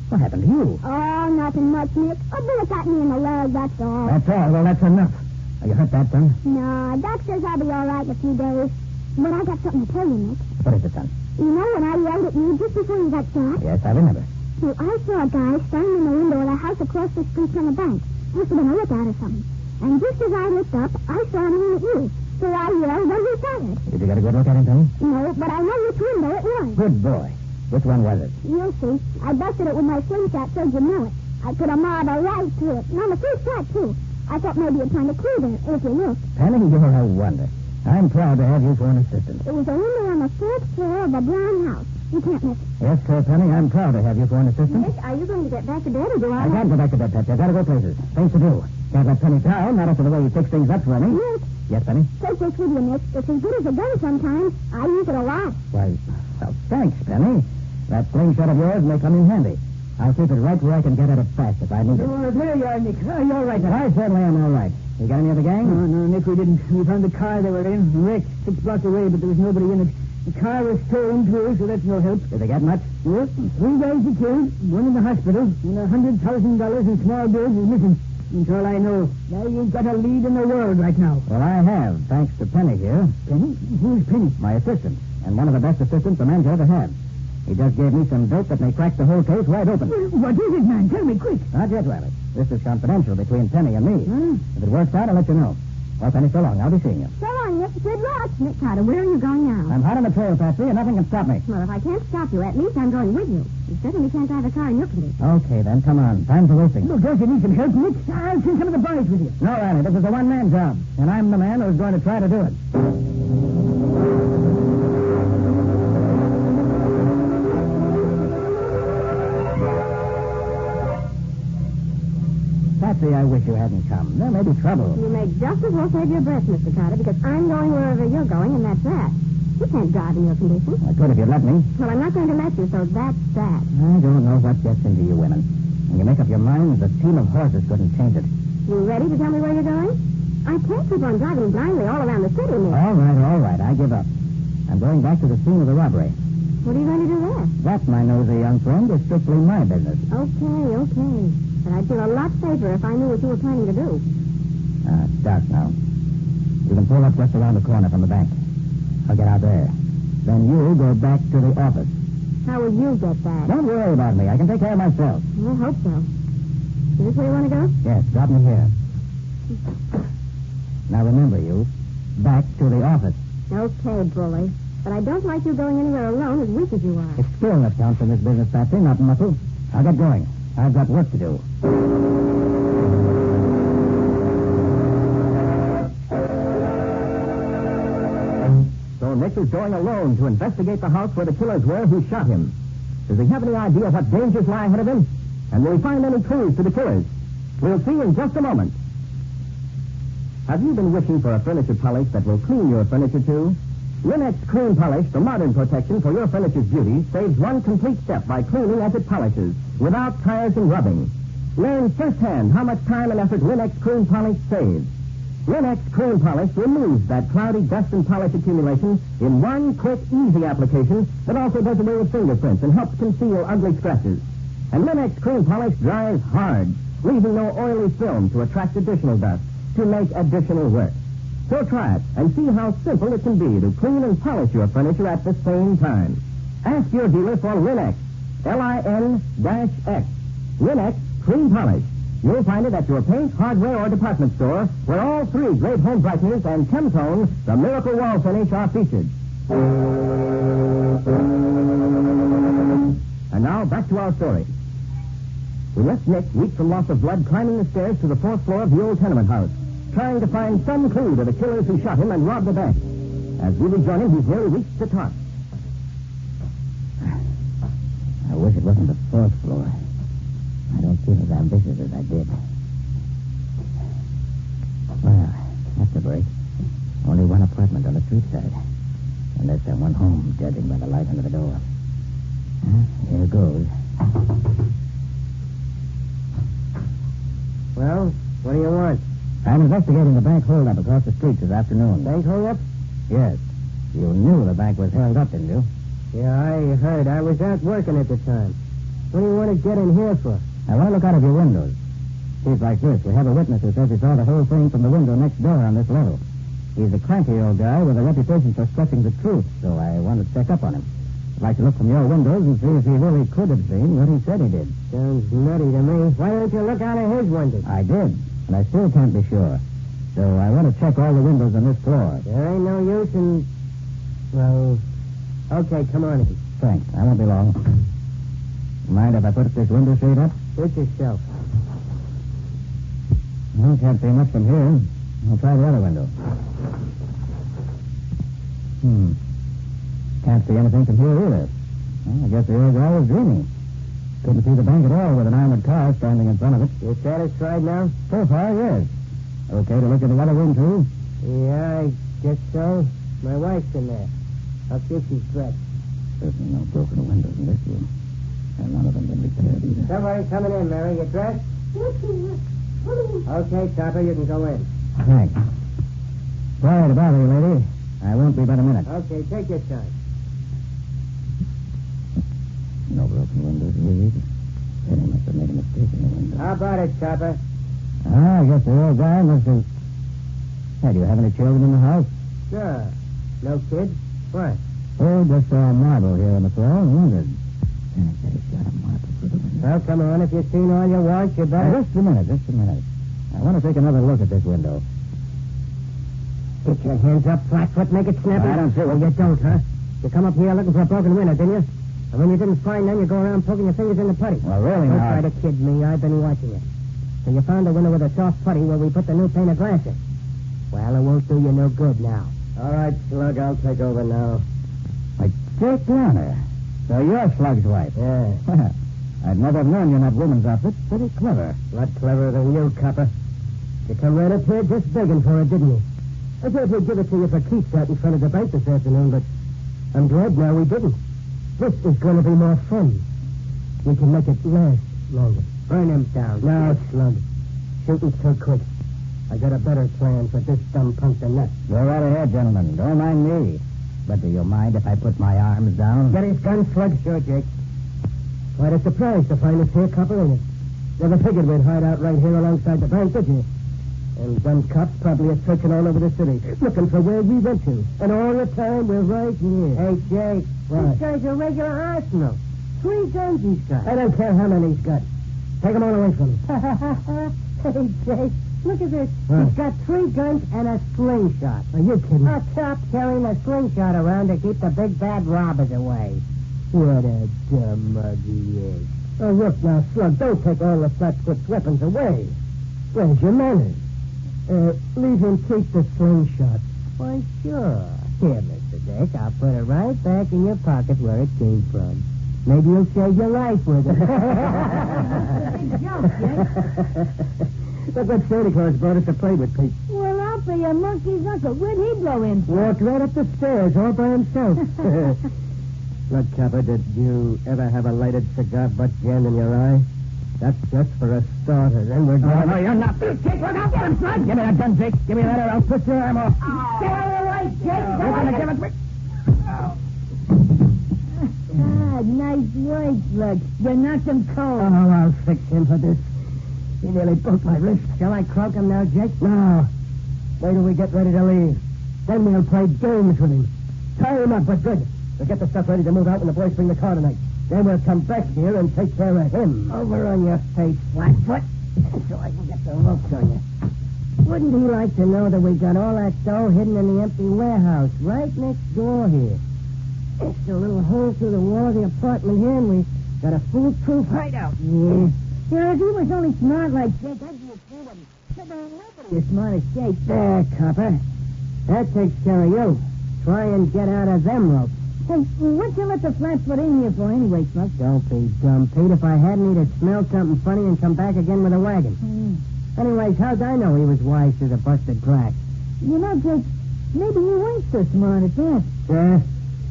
Speaker 23: what happened to you?
Speaker 6: Oh, nothing much, Nick. A bullet got me in the leg, that's all.
Speaker 23: That's all. Well, that's enough. Are you hurt bad, son?
Speaker 6: No, Doc says I'll be all right in a few days. But I got something to tell you, Nick.
Speaker 23: What is it, son?
Speaker 6: You know when I yelled at you just before you got shot?
Speaker 23: Yes, I remember.
Speaker 6: Well, I saw a guy standing in the window of a house across the street from the bank. Must have been a lookout or something. And just as I looked up, I saw him aim at you. So I yelled when he fired.
Speaker 23: Did you get a good look at him, Penny?
Speaker 6: No, but I know which window it was.
Speaker 23: Good boy. Which one was it?
Speaker 6: You'll see. I busted it with my slingshot so you know it. I put a marble right through it. And on the first shot, too. I thought maybe you'd find a clue there, if you looked.
Speaker 23: Penny, you're a wonder. I'm proud to have you for an assistant.
Speaker 6: It was a window on the fourth floor of a brown house. You can't miss it.
Speaker 23: Yes, sir, Penny, I'm proud to have you for an assistant.
Speaker 1: Nick, are you going to get back to bed or do I...
Speaker 23: I can't go back to bed, Patsy. I've got to go places. Things to do. Can't let Penny down, not after the way you fix things up for me.
Speaker 6: Nick.
Speaker 23: Yes, Penny?
Speaker 6: Take this with you, Nick. It's as good as a gun sometimes. I use it a lot.
Speaker 23: Why, well, thanks, Penny. That slingshot of yours may come in handy. I'll keep it right where I can get at it fast if I need it.
Speaker 25: Oh, there you are, Nick. Oh, you're all right.
Speaker 23: I certainly am all right. You got any of the gang?
Speaker 25: No, Nick, we didn't. We found the car they were in, wrecked 6 blocks away, but there was nobody in it. The car was stolen, too, so that's no help.
Speaker 23: Did they get much?
Speaker 25: Well, 3 guys were killed, 1 in the hospital, and $100,000 in small bills is missing. That's all I know. Now you've got a lead in the world right now.
Speaker 23: Well, I have, thanks to Penny here.
Speaker 25: Penny? Who's Penny?
Speaker 23: My assistant, and one of the best assistants the man's ever had. He just gave me some dope that may crack the whole case wide open.
Speaker 25: What is it, man? Tell me quick.
Speaker 23: Not yet, Riley. This is confidential between Penny and me.
Speaker 25: Huh?
Speaker 23: If it works out, I'll let you know. Well, Penny, so long. I'll be seeing you.
Speaker 6: So long, Nick.
Speaker 1: Good luck. Nick Carter, where are you going now?
Speaker 23: I'm hot on the trail, Patsy, and nothing can stop me.
Speaker 1: Well, if I can't stop you, at least I'm going with you. You certainly can't drive a car in your condition.
Speaker 23: Okay, then, come on. Time for roasting.
Speaker 25: Look, don't you need some help, Nick? I'll send some of the boys with you.
Speaker 23: No, Annie, this is a one-man job, and I'm the man who's going to try to do it. Patsy, I wish you hadn't come. There may be trouble.
Speaker 1: You may just as well save your breath, Mr. Carter, because I'm going wherever you're going, and that's that. You can't drive in your condition.
Speaker 23: I could if you'd let me.
Speaker 1: Well, I'm not going to let you, so that's that.
Speaker 23: I don't know what gets into you women. When you make up your minds, a team of horses couldn't change it.
Speaker 1: You ready to tell me where you're going? I can't keep on driving blindly all around the city, Nick.
Speaker 23: All right. I give up. I'm going back to the scene of the robbery.
Speaker 1: What are you going to do there?
Speaker 23: That, my nosy young friend, is strictly my business.
Speaker 1: Okay. But I'd feel a lot safer if I knew what you were planning to do.
Speaker 23: It's dark now. You can pull up just around the corner from the bank. I'll get out there. Then you go back to the office.
Speaker 1: How will you get back?
Speaker 23: Don't worry about me. I can take care of myself.
Speaker 1: I hope so. Is this where you want to go?
Speaker 23: Yes, drop me here. Now remember, you. Back to the office.
Speaker 1: Okay, bully. But I don't like you going anywhere alone, as weak as you are.
Speaker 23: It's skill that counts in this business, Patsy, not muscle. I'll get going. I've got work to do. So Nick is going alone to investigate the house where the killers were who shot him. Does he have any idea what dangers lie ahead of him? And will he find any clues to the killers? We'll see in just a moment. Have you been wishing for a furniture polish that will clean your furniture too? Linex Clean Polish, the modern protection for your furniture's beauty, saves one complete step by cleaning as it polishes, without tiresome rubbing. Learn firsthand how much time and effort Linex Clean Polish saves. Linex Clean Polish removes that cloudy dust and polish accumulation in one quick, easy application that also does away with fingerprints and helps conceal ugly scratches. And Linex Clean Polish dries hard, leaving no oily film to attract additional dust, to make additional work. So try it and see how simple it can be to clean and polish your furniture at the same time. Ask your dealer for Linex, Lin-X. Linex Clean Polish. You'll find it at your paint, hardware, or department store, where all three great home brighteners and Chemtone, the miracle wall finish, are featured. And now, back to our story. We left Nick, weak from loss of blood, climbing the stairs to the fourth floor of the old tenement house, trying to find some clue to the killers who shot him and robbed the bank. As we rejoin him, he's nearly reached the top. I wish it wasn't the fourth floor. I don't feel as ambitious as I did. Well, that's a break. Only one apartment on the street side. And there's that one home, judging by the light under the door. Here goes.
Speaker 25: Well, what do you want?
Speaker 23: I'm investigating the bank holdup across the street this afternoon.
Speaker 25: Bank holdup?
Speaker 23: Yes. You knew the bank was held up, didn't you?
Speaker 25: Yeah, I heard. I was out working at the time. What do you want to get in here for?
Speaker 23: I want to look out of your windows. See, it's like this. We have a witness who says he saw the whole thing from the window next door on this level. He's a cranky old guy with a reputation for stretching the truth, so I wanted to check up on him. I'd like to look from your windows and see if he really could have seen what he said he did.
Speaker 25: Sounds nutty to me. Why don't you look out of his window?
Speaker 23: I did, and I still can't be sure. So I want to check all the windows on this floor.
Speaker 25: There ain't no use in... Well, okay, come on in.
Speaker 23: Thanks. I won't be long. Mind if I put this window shade up?
Speaker 25: Suit yourself.
Speaker 23: Well, can't see much from here. I'll try the other window. Can't see anything from here either. Well, I guess the old guy was dreaming. Couldn't see the bank at all with an armored car standing in front of it.
Speaker 25: You satisfied now?
Speaker 23: So far, yes. Okay to look at the other room, too?
Speaker 25: Yeah, I guess so. My wife's in there. I'll see if she's dressed.
Speaker 23: Certainly no broken windows in this room. And none of them been repaired either.
Speaker 25: Somebody coming in, Mary. You dressed? Okay, Chopper, you can go in.
Speaker 23: Thanks. Sorry to bother you, lady. I won't be but a minute.
Speaker 25: Okay, take your time.
Speaker 23: No broken windows here either. Penny must have made a mistake in the window.
Speaker 25: How about it, Chopper?
Speaker 23: I guess the old guy must have... Hey, do you have any children in the house?
Speaker 25: Sure. No kids? What?
Speaker 23: Oh, just saw a marble here on the floor and wondered. And I said he's got a marble for the window.
Speaker 25: Well, come on. If you've seen all you want, you better...
Speaker 23: Just a minute. I want to take another look at this window.
Speaker 14: Get your hands up, Flatfoot. Make it snappy.
Speaker 23: I don't see
Speaker 14: Well, you don't, huh? You come up here looking for a broken window, didn't you? And when you didn't find them, you go around poking your fingers in the putty.
Speaker 23: Well, really,
Speaker 14: Don't
Speaker 23: now...
Speaker 14: try to kid me. I've been watching you. So you found the window with a soft putty where we put the new pane of glass in. Well, it won't do you no good now.
Speaker 4: All right, Slug, I'll take over now.
Speaker 23: Like Jake Garner. So you're Slug's wife.
Speaker 14: Yeah.
Speaker 23: I'd never have known you in that woman's outfit. Pretty clever.
Speaker 14: A lot cleverer than you, copper. You come right up here just begging for it, didn't you? I thought we'd give it to you for keeps out in front of the bank this afternoon, but I'm glad now we didn't. This is going to be more fun. We can make it last longer. Burn him down. Now, Slug. Shooting's too quick. I got a better plan for this dumb punk than that.
Speaker 23: Go right ahead, gentlemen. Don't mind me. But do you mind if I put my arms down?
Speaker 14: Get his gun, Slug. Sure, Jake. Quite a surprise to find us here, copper, ain't it? Never figured we'd hide out right here alongside the bank, did you? And dumb cops probably are searching all over the city, looking for where we went to. And all the time, we're right here. Hey, Jake. What? This guy's a regular arsenal. 3 guns he's got. I don't care how many he's got. Take them all away from me. Hey, Jake, look at this.
Speaker 4: What?
Speaker 14: He's got 3 guns and a slingshot. Are you kidding? A cop carrying a slingshot around to keep the big bad robbers away. What a dumb mug he is. Oh, look now, Slug, don't take all the Flatfoot's weapons away. Where's your manners? Leave him keep the slingshot. Why, sure. Here, Mr. Dick, I'll put it right back in your pocket where it came from. Maybe you'll save your life with it. Big joke, Dick. Look what Santa Claus brought us to play with, Pete.
Speaker 6: Well, I'll be a monkey's uncle. Where'd he blow in from?
Speaker 14: Walked right up the stairs all by himself. Look, Copper, did you ever have a lighted cigar butt jammed in your eye? That's just for a starter. Then we're going...
Speaker 23: No, you're not. Jake, look out. Get him, Slug. Give me that gun, Jake. Give me that or I'll twist your arm off.
Speaker 6: Oh. Get out of the way, Jake.
Speaker 23: You're going to give it...
Speaker 6: Ah, nice work, Slug. You knocked him cold.
Speaker 14: Oh, I'll fix him for this. He nearly broke my wrist. Shall I croak him now, Jake? No. Wait till we get ready to leave. Then we'll play games with him. Tie him up, but good. We'll get the stuff ready to move out when the boys bring the car tonight. Then we'll come back here and take care of him. Over on your face, Flatfoot, so I can get the ropes on you. Wouldn't he like to know that we got all that dough hidden in the empty warehouse right next door here? It's a little hole through the wall of the apartment here, and we got a foolproof hideout. Yeah.
Speaker 6: Yeah, if he was only smart like Jake, I'd be okay with him. But nobody as smart as Jake.
Speaker 14: There, Copper. That takes care of you. Try and get out of them ropes.
Speaker 6: Hey, what'd you let the Flatfoot in here for anyway, Slug?
Speaker 14: Don't be dumb, Pete. If I hadn't, he'd have smelled something funny and come back again with a wagon. Anyways, how'd I know he was wise to the busted crack?
Speaker 6: You know, Jake, maybe you ain't so smart at that.
Speaker 14: Yeah?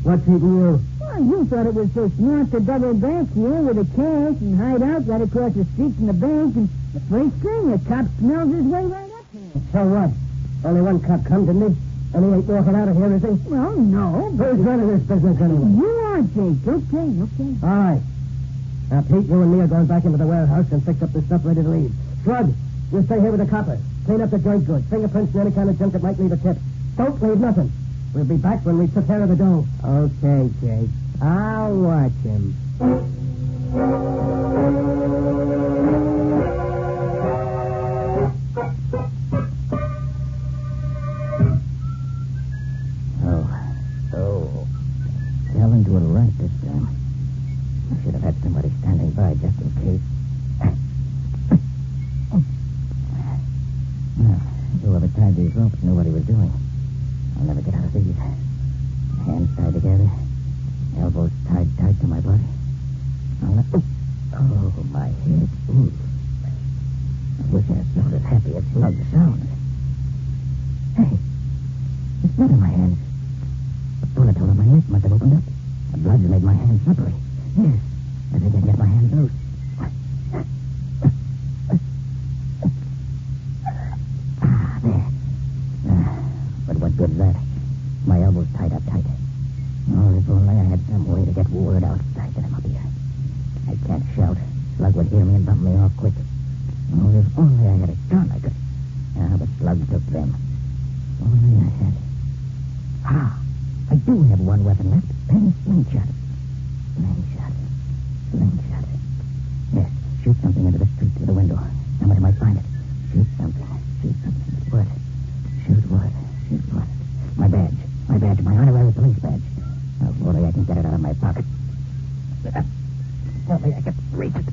Speaker 14: What's eating you?
Speaker 6: Well, you thought it was so smart to double back here with the cash and hide out right across the street from the bank, and the first thing, the cop smells his way right up here.
Speaker 14: So what? Only one cop come to me, and he ain't walking out of here, is he?
Speaker 6: Well, no.
Speaker 14: Who's running this business anyway?
Speaker 6: You are, Jake. Okay.
Speaker 14: All right. Now, Pete, you and me are going back into the warehouse and fix up the stuff ready to leave. Slug, you stay here with the copper. Clean up the joint good. Fingerprints and any kind of junk that might leave a tip. Don't leave nothing. We'll be back when we took care of the dough. Okay, Jake. I'll watch him.
Speaker 23: Oh. Fell into it right this time. I should have had somebody standing by just in case. Well, whoever tied these ropes knew what he was doing. I'll never get out of these. Hands tied together, elbows tied tight to my body. Oh, my head. Ooh. I wish I smelled as happy as Slug sounds. Hey, it's blood in my hands. The bullet hole in my neck must have opened up. The blood's made my hands slippery. Yes, I think I can get my hands loose. There. But what good's that? My elbows tied up tight. Oh, if only I had some way to get word outside that I'm up here. I can't shout. Slug would hear me and bump me off quick. Oh, if only I had a gun, I could. Ah, but Slug took them. Only I had. I do have one weapon left. Penny slingshot. Slingshot. Yes, shoot something into the street through the window. Somebody might find it. Shoot something. What? Shoot what?
Speaker 24: can get it out of my pocket. Only I could reach it.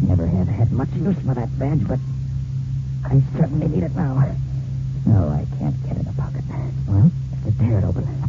Speaker 24: Never have had much use for that badge, but I certainly need it now. No, I can't get in the pocket. Well, I have to tear it open.